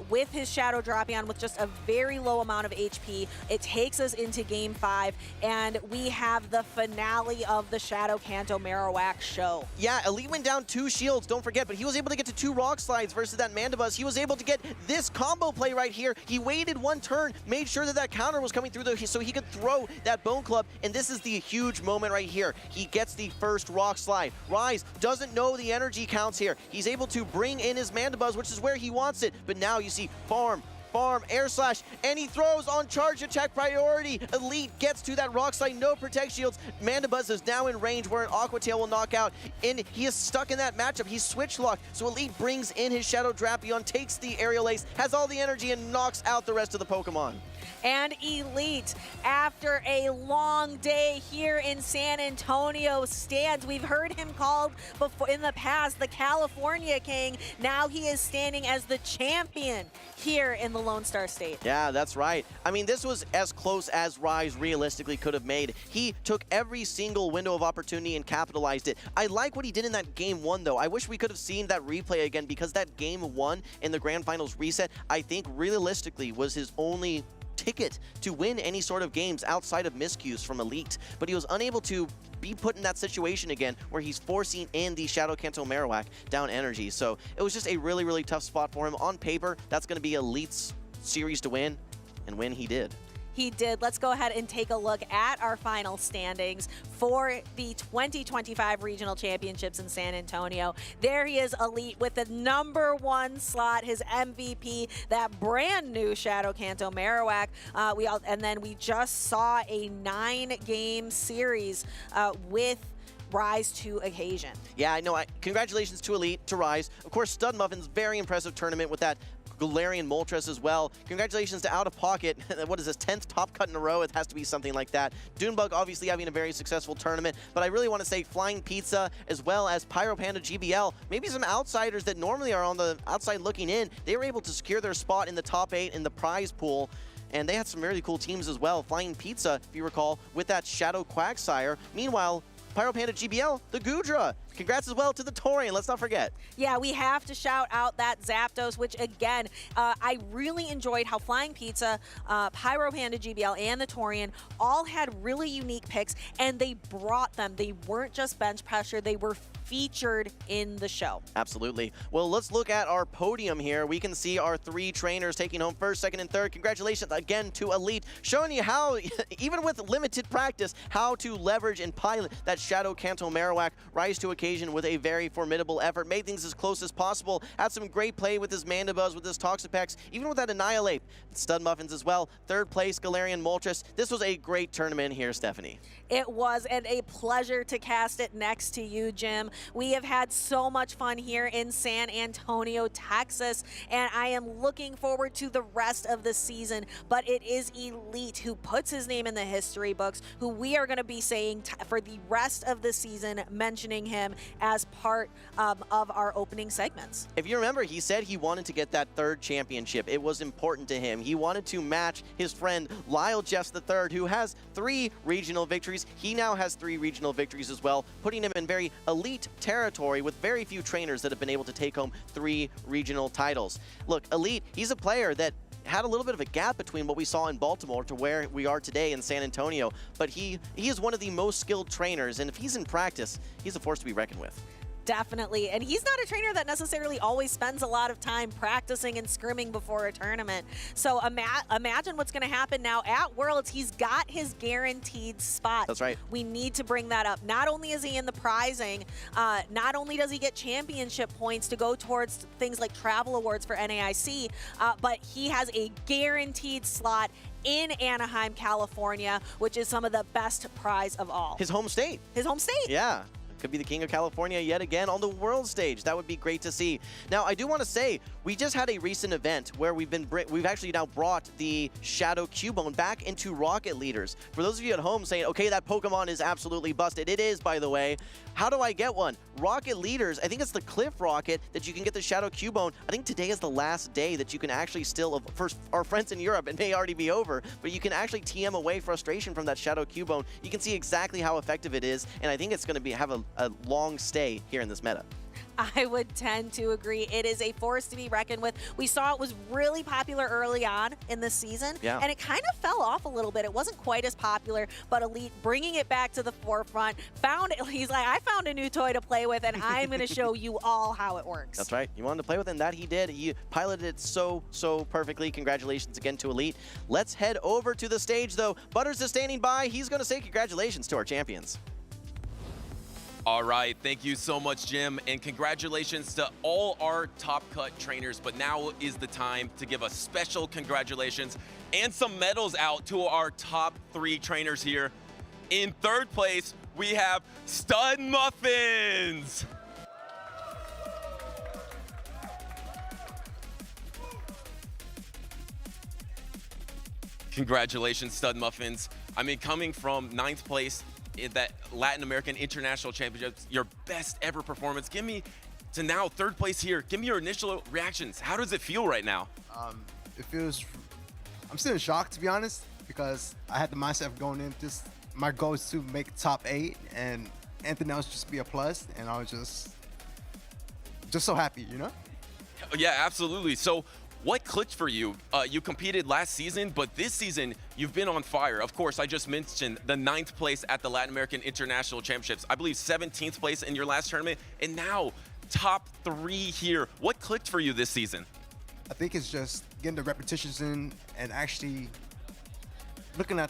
with his Shadow Drapion with just a very low amount of HP, it takes us into game 5, and we have the finale of the Shadow Kanto Marowak show. Yeah, Elite went down 2 shields, don't forget, but he was able to get to 2 Rock Slides versus that Mandibuzz. He was able to get this combo play right here. He waited 1 turn, made sure that that counter was coming through so he could throw that Bone Club, and this is the huge moment right here. He gets the first Rock Slide. Rise doesn't know the energy counts here. He's able to bring in his Mandibuzz, which is where he wants it, but now you see farm, air slash, and he throws on charge attack priority. Elite gets to that Rock Slide, no Protect Shields. Mandibuzz is now in range where an Aqua Tail will knock out, and he is stuck in that matchup. He's switch locked, so Elite brings in his Shadow Drapion, takes the Aerial Ace, has all the energy, and knocks out the rest of the Pokemon. And Elite, after a long day here in San Antonio, stands. We've heard him called before in the past the California King. Now he is standing as the champion here in the Lone Star State. Yeah, that's right. I mean, this was as close as Rise realistically could have made. He took every single window of opportunity and capitalized it. I like what he did in that game 1, though. I wish we could have seen that replay again, because that game 1 in the Grand Finals reset, I think realistically was his only ticket to win any sort of games outside of miscues from Elite, but he was unable to be put in that situation again where he's forcing in the Shadow Kanto Marowak down energy. So it was just a really, really tough spot for him. On paper, that's going to be Elite's series to win, and win he did. He did. Let's go ahead and take a look at our final standings for the 2025 Regional Championships in San Antonio. There he is, Elite, with the #1 slot, his MVP, that brand new Shadow Kanto Marowak. And then we just saw a 9-game series with Rise to occasion. Yeah, I know. Congratulations to Elite, to Rise. Of course, Stud Muffins, very impressive tournament with that Garian Moltres as well. Congratulations to OutOfPoket. What is this, 10th top cut in a row? It has to be something like that. Dune Bug obviously having a very successful tournament, but I really want to say Flying Pizza as well as Pyro, Panda, GBL, maybe some outsiders that normally are on the outside looking in. They were able to secure their spot in the top 8 in the prize pool. And they had some really cool teams as well. Flying Pizza, if you recall, with that Shadow Quagsire. Meanwhile, Pyro, Panda, GBL, the Goodra. Congrats as well to the Torian, let's not forget. Yeah, we have to shout out that Zapdos, which again, I really enjoyed how Flying Pizza, Pyro, Panda, GBL, and the Torian all had really unique picks, and they brought them. They weren't just bench pressure, they were featured in the show. Absolutely. Well, let's look at our podium here. We can see our 3 trainers taking home 1st, 2nd, and 3rd. Congratulations again to Elite, showing you how, even with limited practice, how to leverage and pilot that Shadow Kanto Marowak. Rise to occasion with a very formidable effort, made things as close as possible, had some great play with his Mandibuzz, with his Toxapex, even with that Annihilate. Stud Muffins as well. 3rd place, Garian Moltres. This was a great tournament here, Stephanie. It was, and a pleasure to cast it next to you, Jim. We have had so much fun here in San Antonio, Texas, and I am looking forward to the rest of the season, but it is Elite who puts his name in the history books, who we are going to be saying for the rest of the season, mentioning him as part of our opening segments. If you remember, he said he wanted to get that 3rd championship. It was important to him. He wanted to match his friend Lyle Jeffs III, who has 3 regional victories. He now has 3 regional victories as well, putting him in very elite territory with very few trainers that have been able to take home 3 regional titles. Look, Elite, he's a player that had a little bit of a gap between what we saw in Baltimore to where we are today in San Antonio, but he is one of the most skilled trainers, and if he's in practice, he's a force to be reckoned with. Definitely, and he's not a trainer that necessarily always spends a lot of time practicing and scrimming before a tournament. So imagine what's going to happen now at Worlds. He's got his guaranteed spot. That's right. We need to bring that up. Not only is he in the prizing, not only does he get championship points to go towards things like travel awards for NAIC, but he has a guaranteed slot in Anaheim, California, which is some of the best prize of all. His home state. His home state. Yeah. Could be the King of California yet again on the world stage. That would be great to see. Now, I do want to say, we just had a recent event where we've actually now brought the Shadow Cubone back into Rocket Leaders. For those of you at home saying, okay, that Pokemon is absolutely busted. It is, by the way. How do I get one? Rocket Leaders, I think it's the Cliff Rocket that you can get the Shadow Cubone. I think today is the last day that you can actually still, for our friends in Europe, it may already be over, but you can actually TM away frustration from that Shadow Cubone. You can see exactly how effective it is, and I think it's going to have a long stay here in this meta. I would tend to agree. It is a force to be reckoned with. We saw it was really popular early on in the season, and it kind of fell off a little bit. It wasn't quite as popular, but Elite bringing it back to the forefront, he's like, I found a new toy to play with, and I'm going to show you all how it works. That's right. You wanted to play with it, and that he did. He piloted it so perfectly. Congratulations again to Elite. Let's head over to the stage, though. Butters is standing by. He's going to say congratulations to our champions. All right, thank you so much, Jim, and congratulations to all our top cut trainers. But now is the time to give a special congratulations and some medals out to our top 3 trainers here. In 3rd place, we have Stud Muffins. Congratulations, Stud Muffins. I mean, coming from 9th place in that Latin American International Championships, your best ever performance. Give me, to now 3rd place here, give me your initial reactions. How does it feel right now? It feels, I'm still in shock, to be honest, because I had the mindset of going in, my goal is to make top 8 and anything else just be a plus, and I was just so happy, you know? Yeah, absolutely. So What clicked for you? You competed last season, but this season you've been on fire. Of course, I just mentioned the 9th place at the Latin American International Championships. I believe 17th place in your last tournament, and now top 3 here. What clicked for you this season? I think it's just getting the repetitions in and actually looking at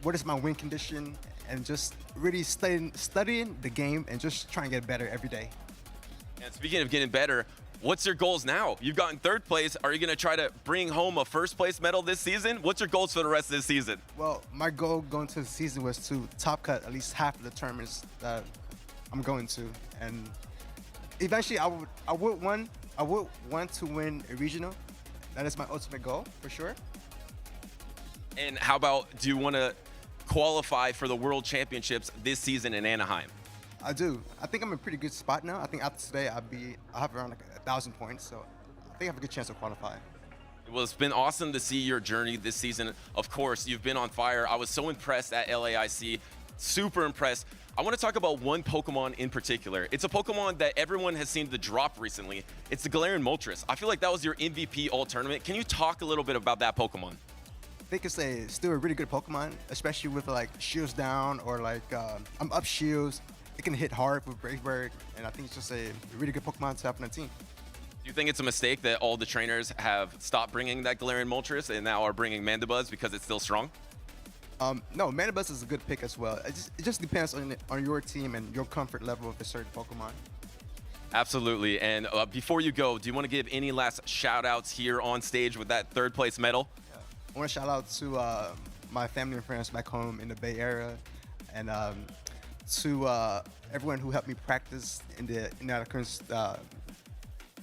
what is my win condition and just really studying the game and just trying to get better every day. And speaking of getting better, what's your goals now? You've gotten 3rd place. Are you going to try to bring home a 1st place medal this season? What's your goals for the rest of this season? Well, my goal going to the season was to top cut at least half of the tournaments that I'm going to, and eventually I would want to win a regional. That is my ultimate goal for sure. And how about, do you want to qualify for the World Championships this season in Anaheim? I do. I think I'm in a pretty good spot now. I think after today I'll have around like 1,000 points, so I think I have a good chance to qualify. Well, it's been awesome to see your journey this season. Of course, you've been on fire. I was so impressed at LAIC, super impressed. I want to talk about one Pokemon in particular. It's a Pokemon that everyone has seemed to drop recently. It's the Garian Moltres. I feel like that was your MVP all tournament. Can you talk a little bit about that Pokemon? I think it's still a really good Pokemon, especially with like shields down or like I'm up shields. It can hit hard with Brave Bird, and I think it's just a really good Pokemon to have on the team. Do you think it's a mistake that all the trainers have stopped bringing that Garian Moltres and now are bringing Mandibuzz because it's still strong? No, Mandibuzz is a good pick as well. It just depends on your team and your comfort level with a certain Pokemon. Absolutely. And before you go, do you want to give any last shout outs here on stage with that 3rd place medal? Yeah. I want to shout out to my family and friends back home in the Bay Area, and to everyone who helped me practice in the Current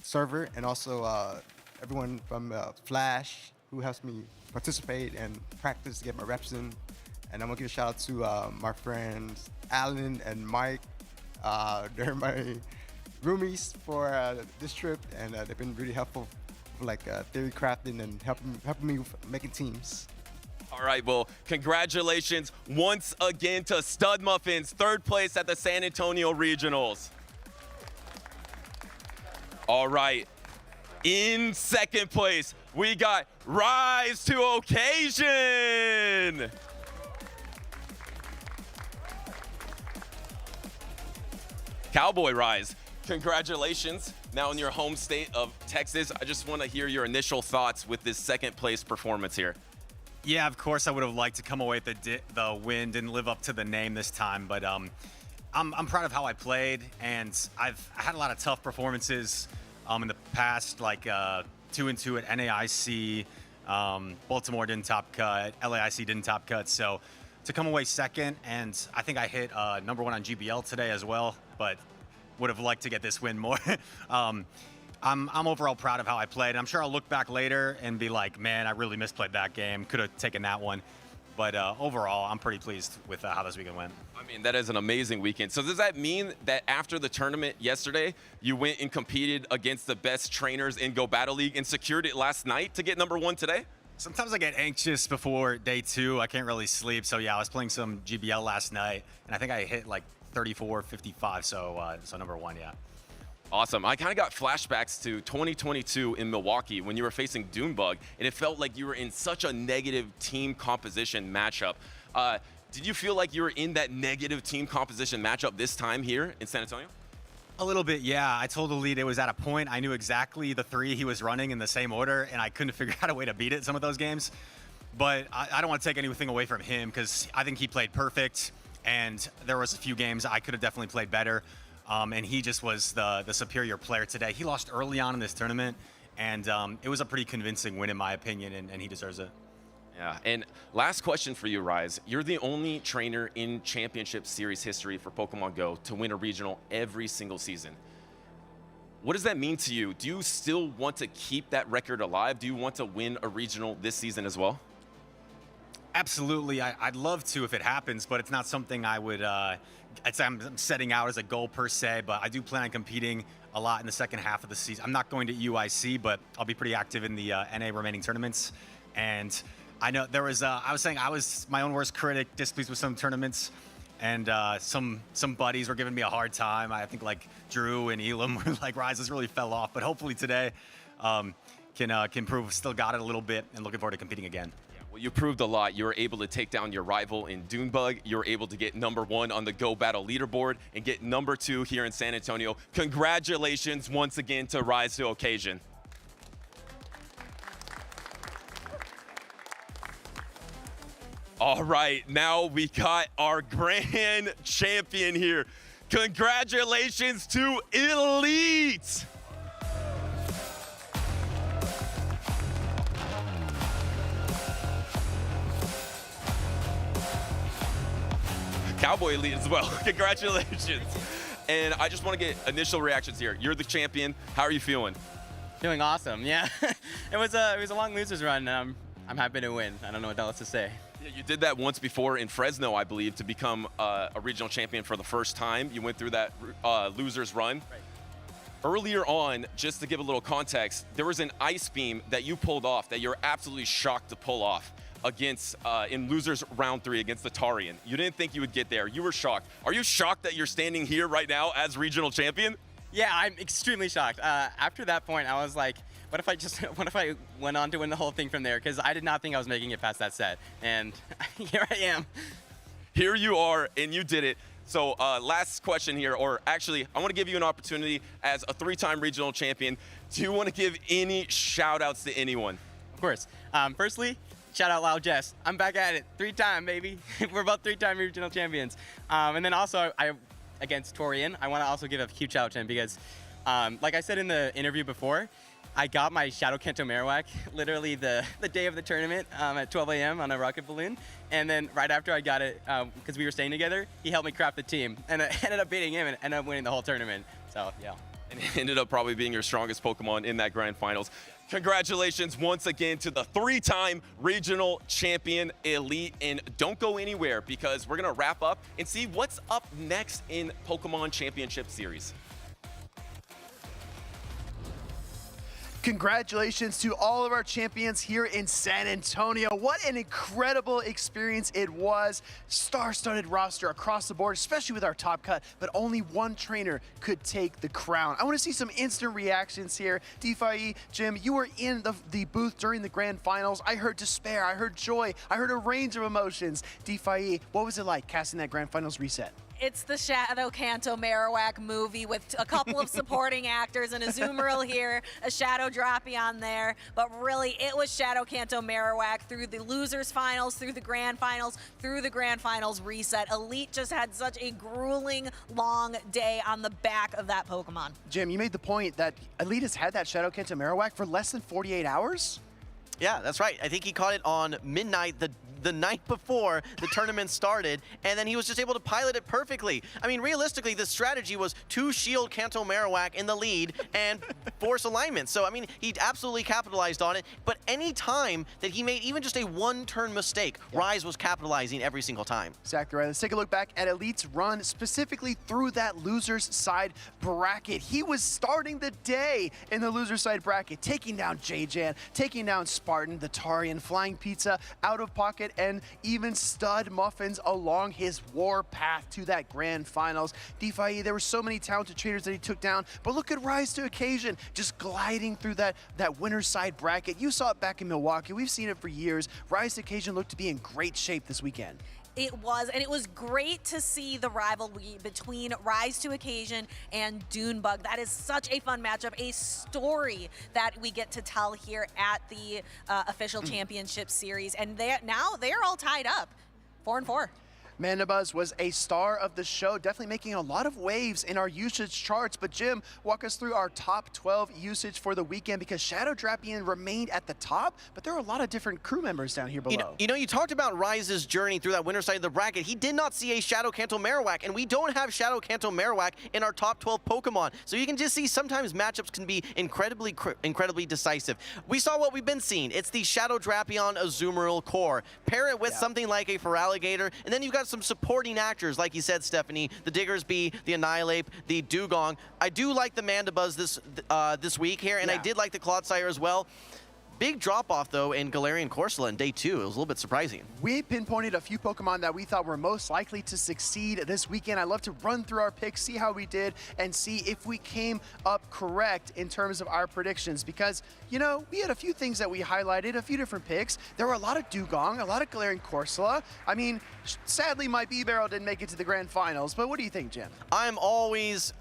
server, and also everyone from Flash who helps me participate and practice to get my reps in. And I'm gonna give a shout out to my friends Alan and Mike. They're my roomies for this trip, and they've been really helpful with like theory crafting and helping me with making teams. All right, well, congratulations once again to Stud Muffins, 3rd place at the San Antonio Regionals. All right, in 2nd place, we got Rise to Occasion. Cowboy Rise, congratulations. Now in your home state of Texas, I just want to hear your initial thoughts with this 2nd place performance here. Yeah, of course I would have liked to come away with the win. Didn't live up to the name this time, but I'm proud of how I played, and I had a lot of tough performances in the past, like 2-2 at NAIC. Baltimore didn't top cut, LAIC didn't top cut, so to come away 2nd, and I think I hit number 1 on GBL today as well, but would have liked to get this win more. I'm overall proud of how I played. I'm sure I'll look back later and be like, man, I really misplayed that game. Could have taken that one. But overall, I'm pretty pleased with how this weekend went. I mean, that is an amazing weekend. So does that mean that after the tournament yesterday, you went and competed against the best trainers in Go Battle League and secured it last night to get number 1 today? Sometimes I get anxious before day 2. I can't really sleep. So yeah, I was playing some GBL last night, and I think I hit like 34, 55. So number 1, yeah. Awesome. I kind of got flashbacks to 2022 in Milwaukee when you were facing Dune Bug, and it felt like you were in such a negative team composition matchup. Did you feel like you were in that negative team composition matchup this time here in San Antonio? A little bit, yeah. I told the lead it was at a point. I knew exactly the 3 he was running in the same order, and I couldn't figure out a way to beat it some of those games. But I don't want to take anything away from him because I think he played perfect, and there was a few games I could have definitely played better. And he just was the superior player today. He lost early on in this tournament, and it was a pretty convincing win in my opinion, and he deserves it. Yeah, and last question for you, Rise. You're the only trainer in Championship Series history for Pokemon Go to win a regional every single season. What does that mean to you? Do you still want to keep that record alive? Do you want to win a regional this season as well? Absolutely. I'd love to if it happens, but it's not something I would I'm setting out as a goal per se, but I do plan on competing a lot in the second half of the season. I'm not going to UIC, but I'll be pretty active in the NA remaining tournaments. And I know there was, I was saying I was my own worst critic, displeased with some tournaments, and some buddies were giving me a hard time. I think like Drew and Elam were like, Rises really fell off, but hopefully today, can prove still got it a little bit, and looking forward to competing again. Well, you proved a lot. You were able to take down your rival in Dune Bug. You were able to get #1 on the Go Battle leaderboard and get #2 here in San Antonio. Congratulations once again to Rise to Occasion. All right, now we got our grand champion here. Congratulations to Elite! Cowboy Elite as well. Congratulations. And I just want to get initial reactions here. You're the champion. How are you feeling? Feeling awesome, yeah. it was a long losers run. I'm happy to win. I don't know what else to say. Yeah, you did that once before in Fresno, I believe, to become a regional champion for the first time. You went through that losers run. Right. Earlier on, just to give a little context, there was an ice beam that you pulled off that you're absolutely shocked to pull off against in losers round 3 against the Tarian. You didn't think you would get there. You were shocked. Are you shocked that you're standing here right now as regional champion? Yeah, I'm extremely shocked. After that point, I was like, what if I went on to win the whole thing from there? Because I did not think I was making it past that set. And here I am. Here you are, and you did it. So last question here, or actually, I want to give you an opportunity as a 3-time regional champion. Do you want to give any shout outs to anyone? Of course. Firstly, shout out Loud Jess. I'm back at it. 3-time, baby. We're both 3-time regional champions. And then also, against Torian, I want to also give a huge shout out to him because, like I said in the interview before, I got my Shadow Kanto Marowak literally the day of the tournament at 12 a.m. on a rocket balloon. And then right after I got it, because we were staying together, he helped me craft the team. And I ended up beating him and ended up winning the whole tournament. So, yeah. And it ended up probably being your strongest Pokemon in that grand finals. Congratulations once again to the 3-time regional champion Elite. And don't go anywhere because we're going to wrap up and see what's up next in Pokemon Championship Series. Congratulations to all of our champions here in San Antonio. What an incredible experience it was. Star-studded roster across the board, especially with our top cut, but only one trainer could take the crown. I want to see some instant reactions here. DeFi, Jim, you were in the booth during the grand finals. I heard despair, I heard joy, I heard a range of emotions. DeFi, what was it like casting that grand finals reset? It's the Shadow Kanto Marowak movie with a couple of supporting actors and a Azumarill here, a Shadow Drapion there. But really, it was Shadow Kanto Marowak through the losers finals, through the grand finals, through the grand finals reset. Elite just had such a grueling, long day on the back of that Pokemon. Jim, you made the point that Elite has had that Shadow Kanto Marowak for less than 48 hours? Yeah, that's right. I think he caught it on midnight the night before the tournament started, and then he was just able to pilot it perfectly. I mean, realistically, the strategy was to shield Kanto Marowak in the lead and force alignment. So, I mean, he absolutely capitalized on it, but any time that he made even just a one-turn mistake, Rise was capitalizing every single time. Exactly right. Let's take a look back at Elite's run, specifically through that loser's side bracket. He was starting the day in the loser's side bracket, taking down J-Jan, taking down Spartan, the Tarian, Flying Pizza, OutOfPoket, and even stud Muffins along his war path to that grand finals. DeFi, there were so many talented trainers that he took down, but look at Rise to Occasion, just gliding through that winner's side bracket. You saw it back in Milwaukee. We've seen it for years. Rise to Occasion looked to be in great shape this weekend. It was, and it was great to see the rivalry between Rise to Occasion and Dune Bug. That is such a fun matchup, a story that we get to tell here at the official championship series. And now they're all tied up, 4-4. Mandabuzz was a star of the show, definitely making a lot of waves in our usage charts. But Jim, walk us through our top 12 usage for the weekend, because Shadow Drapion remained at the top, but there are a lot of different crew members down here below. You talked about Rise's journey through that winner side of the bracket. He did not see a Shadow Kanto Marowak, and we don't have Shadow Kanto Marowak in our top 12 Pokemon. So you can just see sometimes matchups can be incredibly decisive. We saw what we've been seeing. It's the Shadow Drapion Azumarill core. Pair it with something like a Feraligatr, and then you've got some supporting actors, like you said, Stephanie, the Diggersby, the Annihilate, the Dugong. I do like the Mandabuzz this week here, and I did like the Clodsire as well. Big drop-off, though, in Garian Corsola in day 2. It was a little bit surprising. We pinpointed a few Pokemon that we thought were most likely to succeed this weekend. I'd love to run through our picks, see how we did, and see if we came up correct in terms of our predictions. Because, you know, we had a few things that we highlighted, a few different picks. There were a lot of Dugong, a lot of Garian Corsola. I mean, sadly, my B-Barrel didn't make it to the grand finals, but what do you think, Jim? I'm always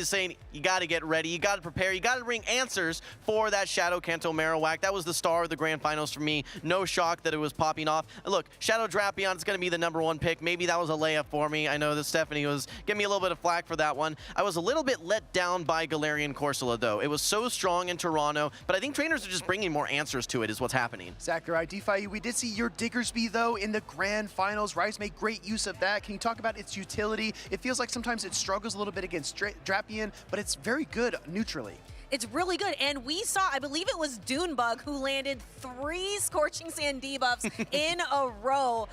saying you got to get ready, you got to prepare, you got to bring answers for that Shadow Kanto Marowak. That was the star of the grand finals for me. No shock that it was popping off. Look, Shadow Drapion is going to be the #1 pick. Maybe that was a layup for me. I know that Stephanie was giving me a little bit of flack for that one. I was a little bit let down by Garian Corsola, though. It was so strong in Toronto, but I think trainers are just bringing more answers to it is what's happening. Exactly right. DeFi, we did see your Diggersby, though, in the grand finals. Rise made great use of that. Can you talk about its utility? It feels like sometimes it struggles a little bit against Drapion, but it's very good neutrally. It's really good, and we saw, I believe it was Dune Bug who landed 3 Scorching Sand debuffs in a row.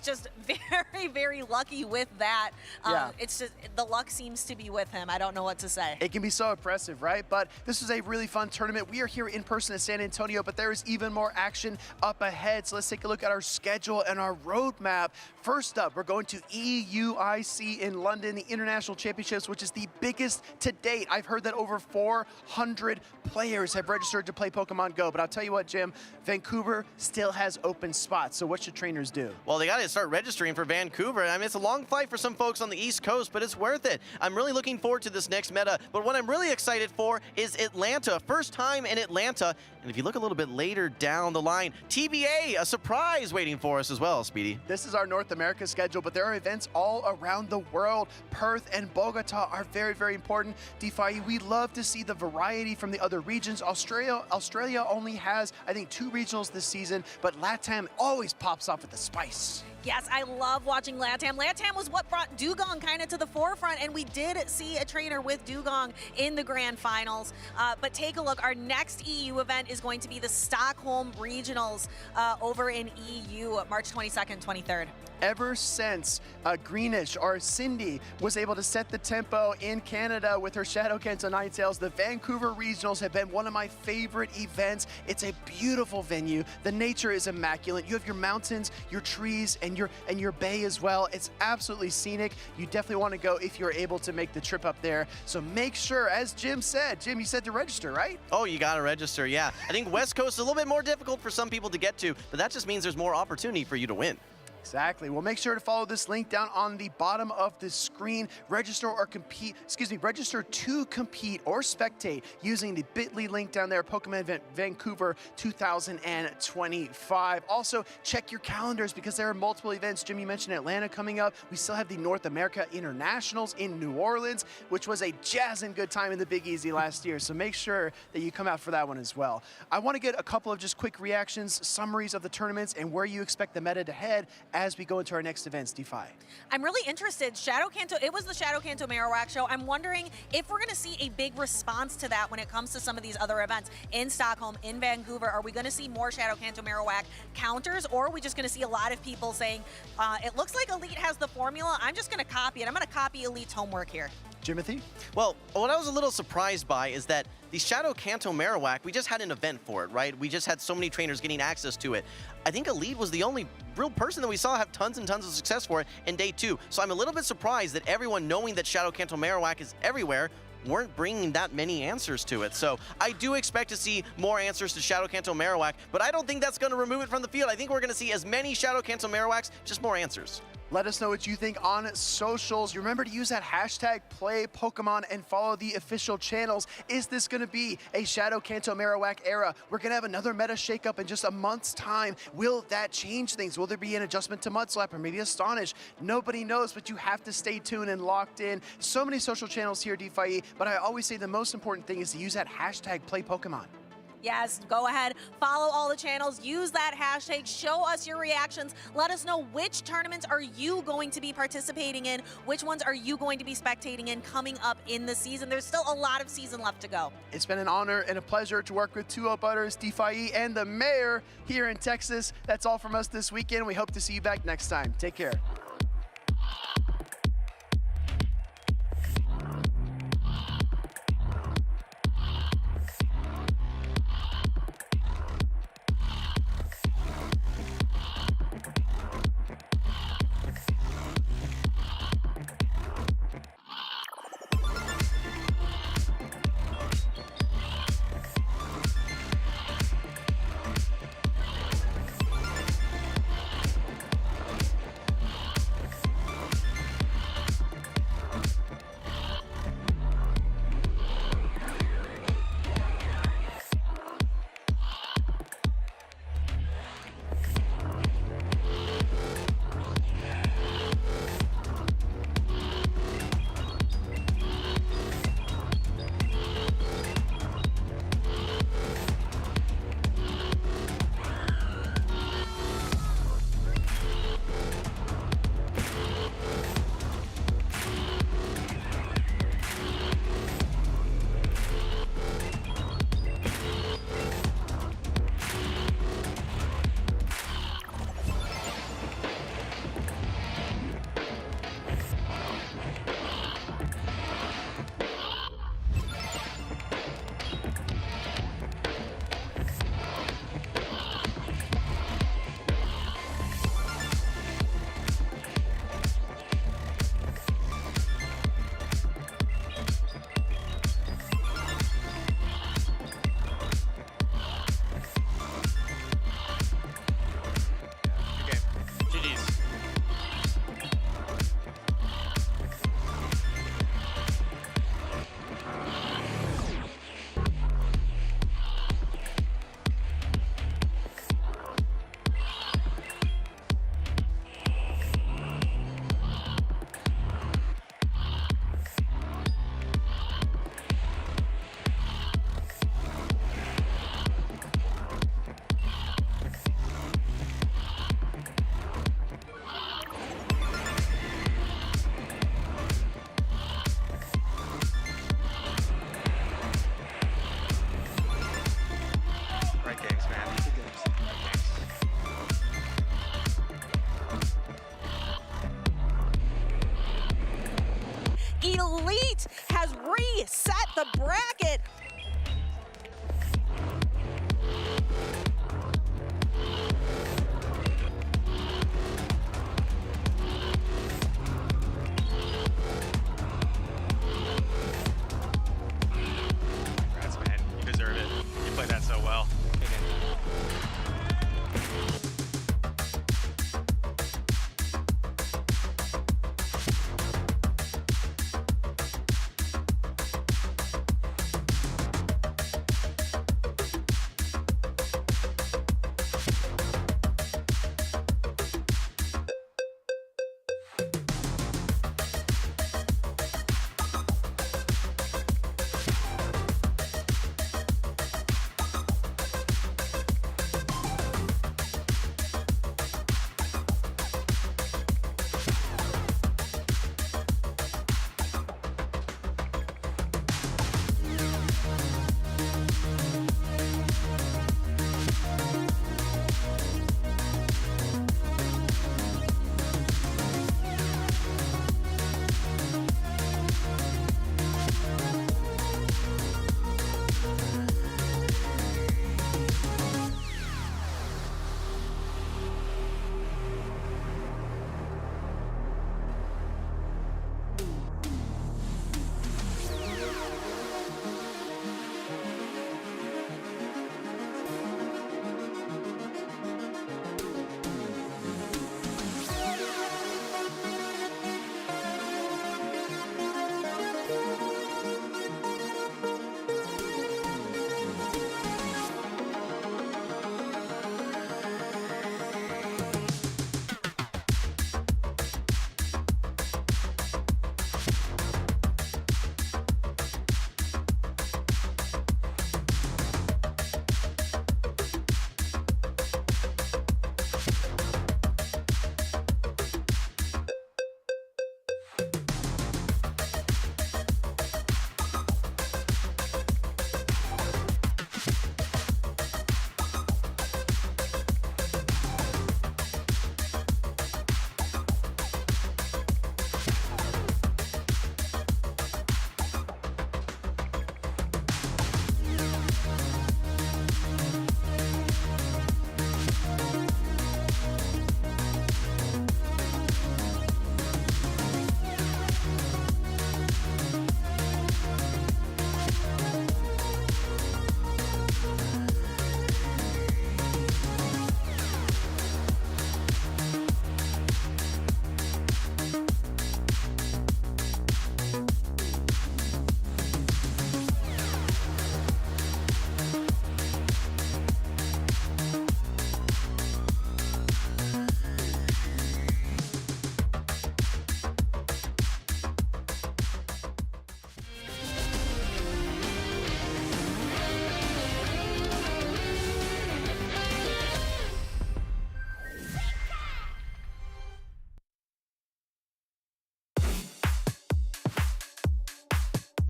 Just very, very lucky with that. Yeah. It's just, the luck seems to be with him. I don't know what to say. It can be so impressive, right? But this was a really fun tournament. We are here in person in San Antonio, but there is even more action up ahead. So let's take a look at our schedule and our roadmap. First up, we're going to EUIC in London, the International Championships, which is the biggest to date. I've heard that over 400 players have registered to play Pokemon Go, but I'll tell you what, Jim, Vancouver still has open spots, so what should trainers do? Well, they got to start registering for Vancouver. I mean, it's a long flight for some folks on the East Coast, but it's worth it. I'm really looking forward to this next meta, but what I'm really excited for is Atlanta. First time in Atlanta, and if you look a little bit later down the line, TBA, a surprise waiting for us as well, Speedy. This is our North America schedule, but there are events all around the world. Perth and Bogota are very, very important. DeFi, we love to see the variety from the other regions. Australia only has, I think, 2 regionals this season, but LATAM always pops off with the spice. Yes, I love watching LATAM. LATAM was what brought Dugong kind of to the forefront, and we did see a trainer with Dugong in the grand finals. But take a look. Our next EU event is going to be the Stockholm Regionals over in EU, March 22nd, 23rd. Ever since Greenish or Cindy was able to set the tempo in Canada with her Shadow Kanto Ninetales, the Vancouver Regionals have been one of my favorite events. It's a beautiful venue. The nature is immaculate. You have your mountains, your trees, and your bay as well. It's absolutely scenic. You definitely want to go if you're able to make the trip up there. So make sure, as Jim said, Jim, you said to register, right? Oh, you got to register, yeah. I think West Coast is a little bit more difficult for some people to get to, but that just means there's more opportunity for you to win. Exactly. Well, make sure to follow this link down on the bottom of the screen. Register to compete or spectate using the bit.ly link down there, Pokemon Event Vancouver 2025. Also, check your calendars because there are multiple events. Jim, you mentioned Atlanta coming up. We still have the North America Internationals in New Orleans, which was a jazzing good time in the Big Easy last year. So make sure that you come out for that one as well. I want to get a couple of just quick reactions, summaries of the tournaments, and where you expect the meta to head as we go into our next events, DeFi. I'm really interested. Shadow Kanto, it was the Shadow Kanto Marowak show. I'm wondering if we're going to see a big response to that when it comes to some of these other events in Stockholm, in Vancouver. Are we going to see more Shadow Kanto Marowak counters, or are we just going to see a lot of people saying, it looks like Elite has the formula, I'm just going to copy it. I'm going to copy Elite's homework here. Jimothy? Well, what I was a little surprised by is that the Shadow Kanto Marowak, we just had an event for it, right? We just had so many trainers getting access to it. I think Elite was the only real person that we saw have tons and tons of success for it in day 2. So I'm a little bit surprised that everyone, knowing that Shadow Kanto Marowak is everywhere, weren't bringing that many answers to it. So I do expect to see more answers to Shadow Kanto Marowak, but I don't think that's going to remove it from the field. I think we're going to see as many Shadow Kanto Marowaks, just more answers. Let us know what you think on socials. Remember to use that hashtag #PlayPokemon and follow the official channels. Is this going to be a Shadow Kanto Marowak era? We're going to have another meta shakeup in just a month's time. Will that change things? Will there be an adjustment to Mudslap or maybe Astonish? Nobody knows, but you have to stay tuned and locked in. So many social channels here, DeFi, but I always say the most important thing is to use that hashtag #PlayPokemon. Yes, go ahead, follow all the channels, use that hashtag, show us your reactions, let us know which tournaments are you going to be participating in, which ones are you going to be spectating in coming up in the season. There's still a lot of season left to go. It's been an honor and a pleasure to work with 2 Butters, DeFi, and the mayor here in Texas. That's all from us this weekend. We hope to see you back next time. Take care. Sweet has reset the bracket.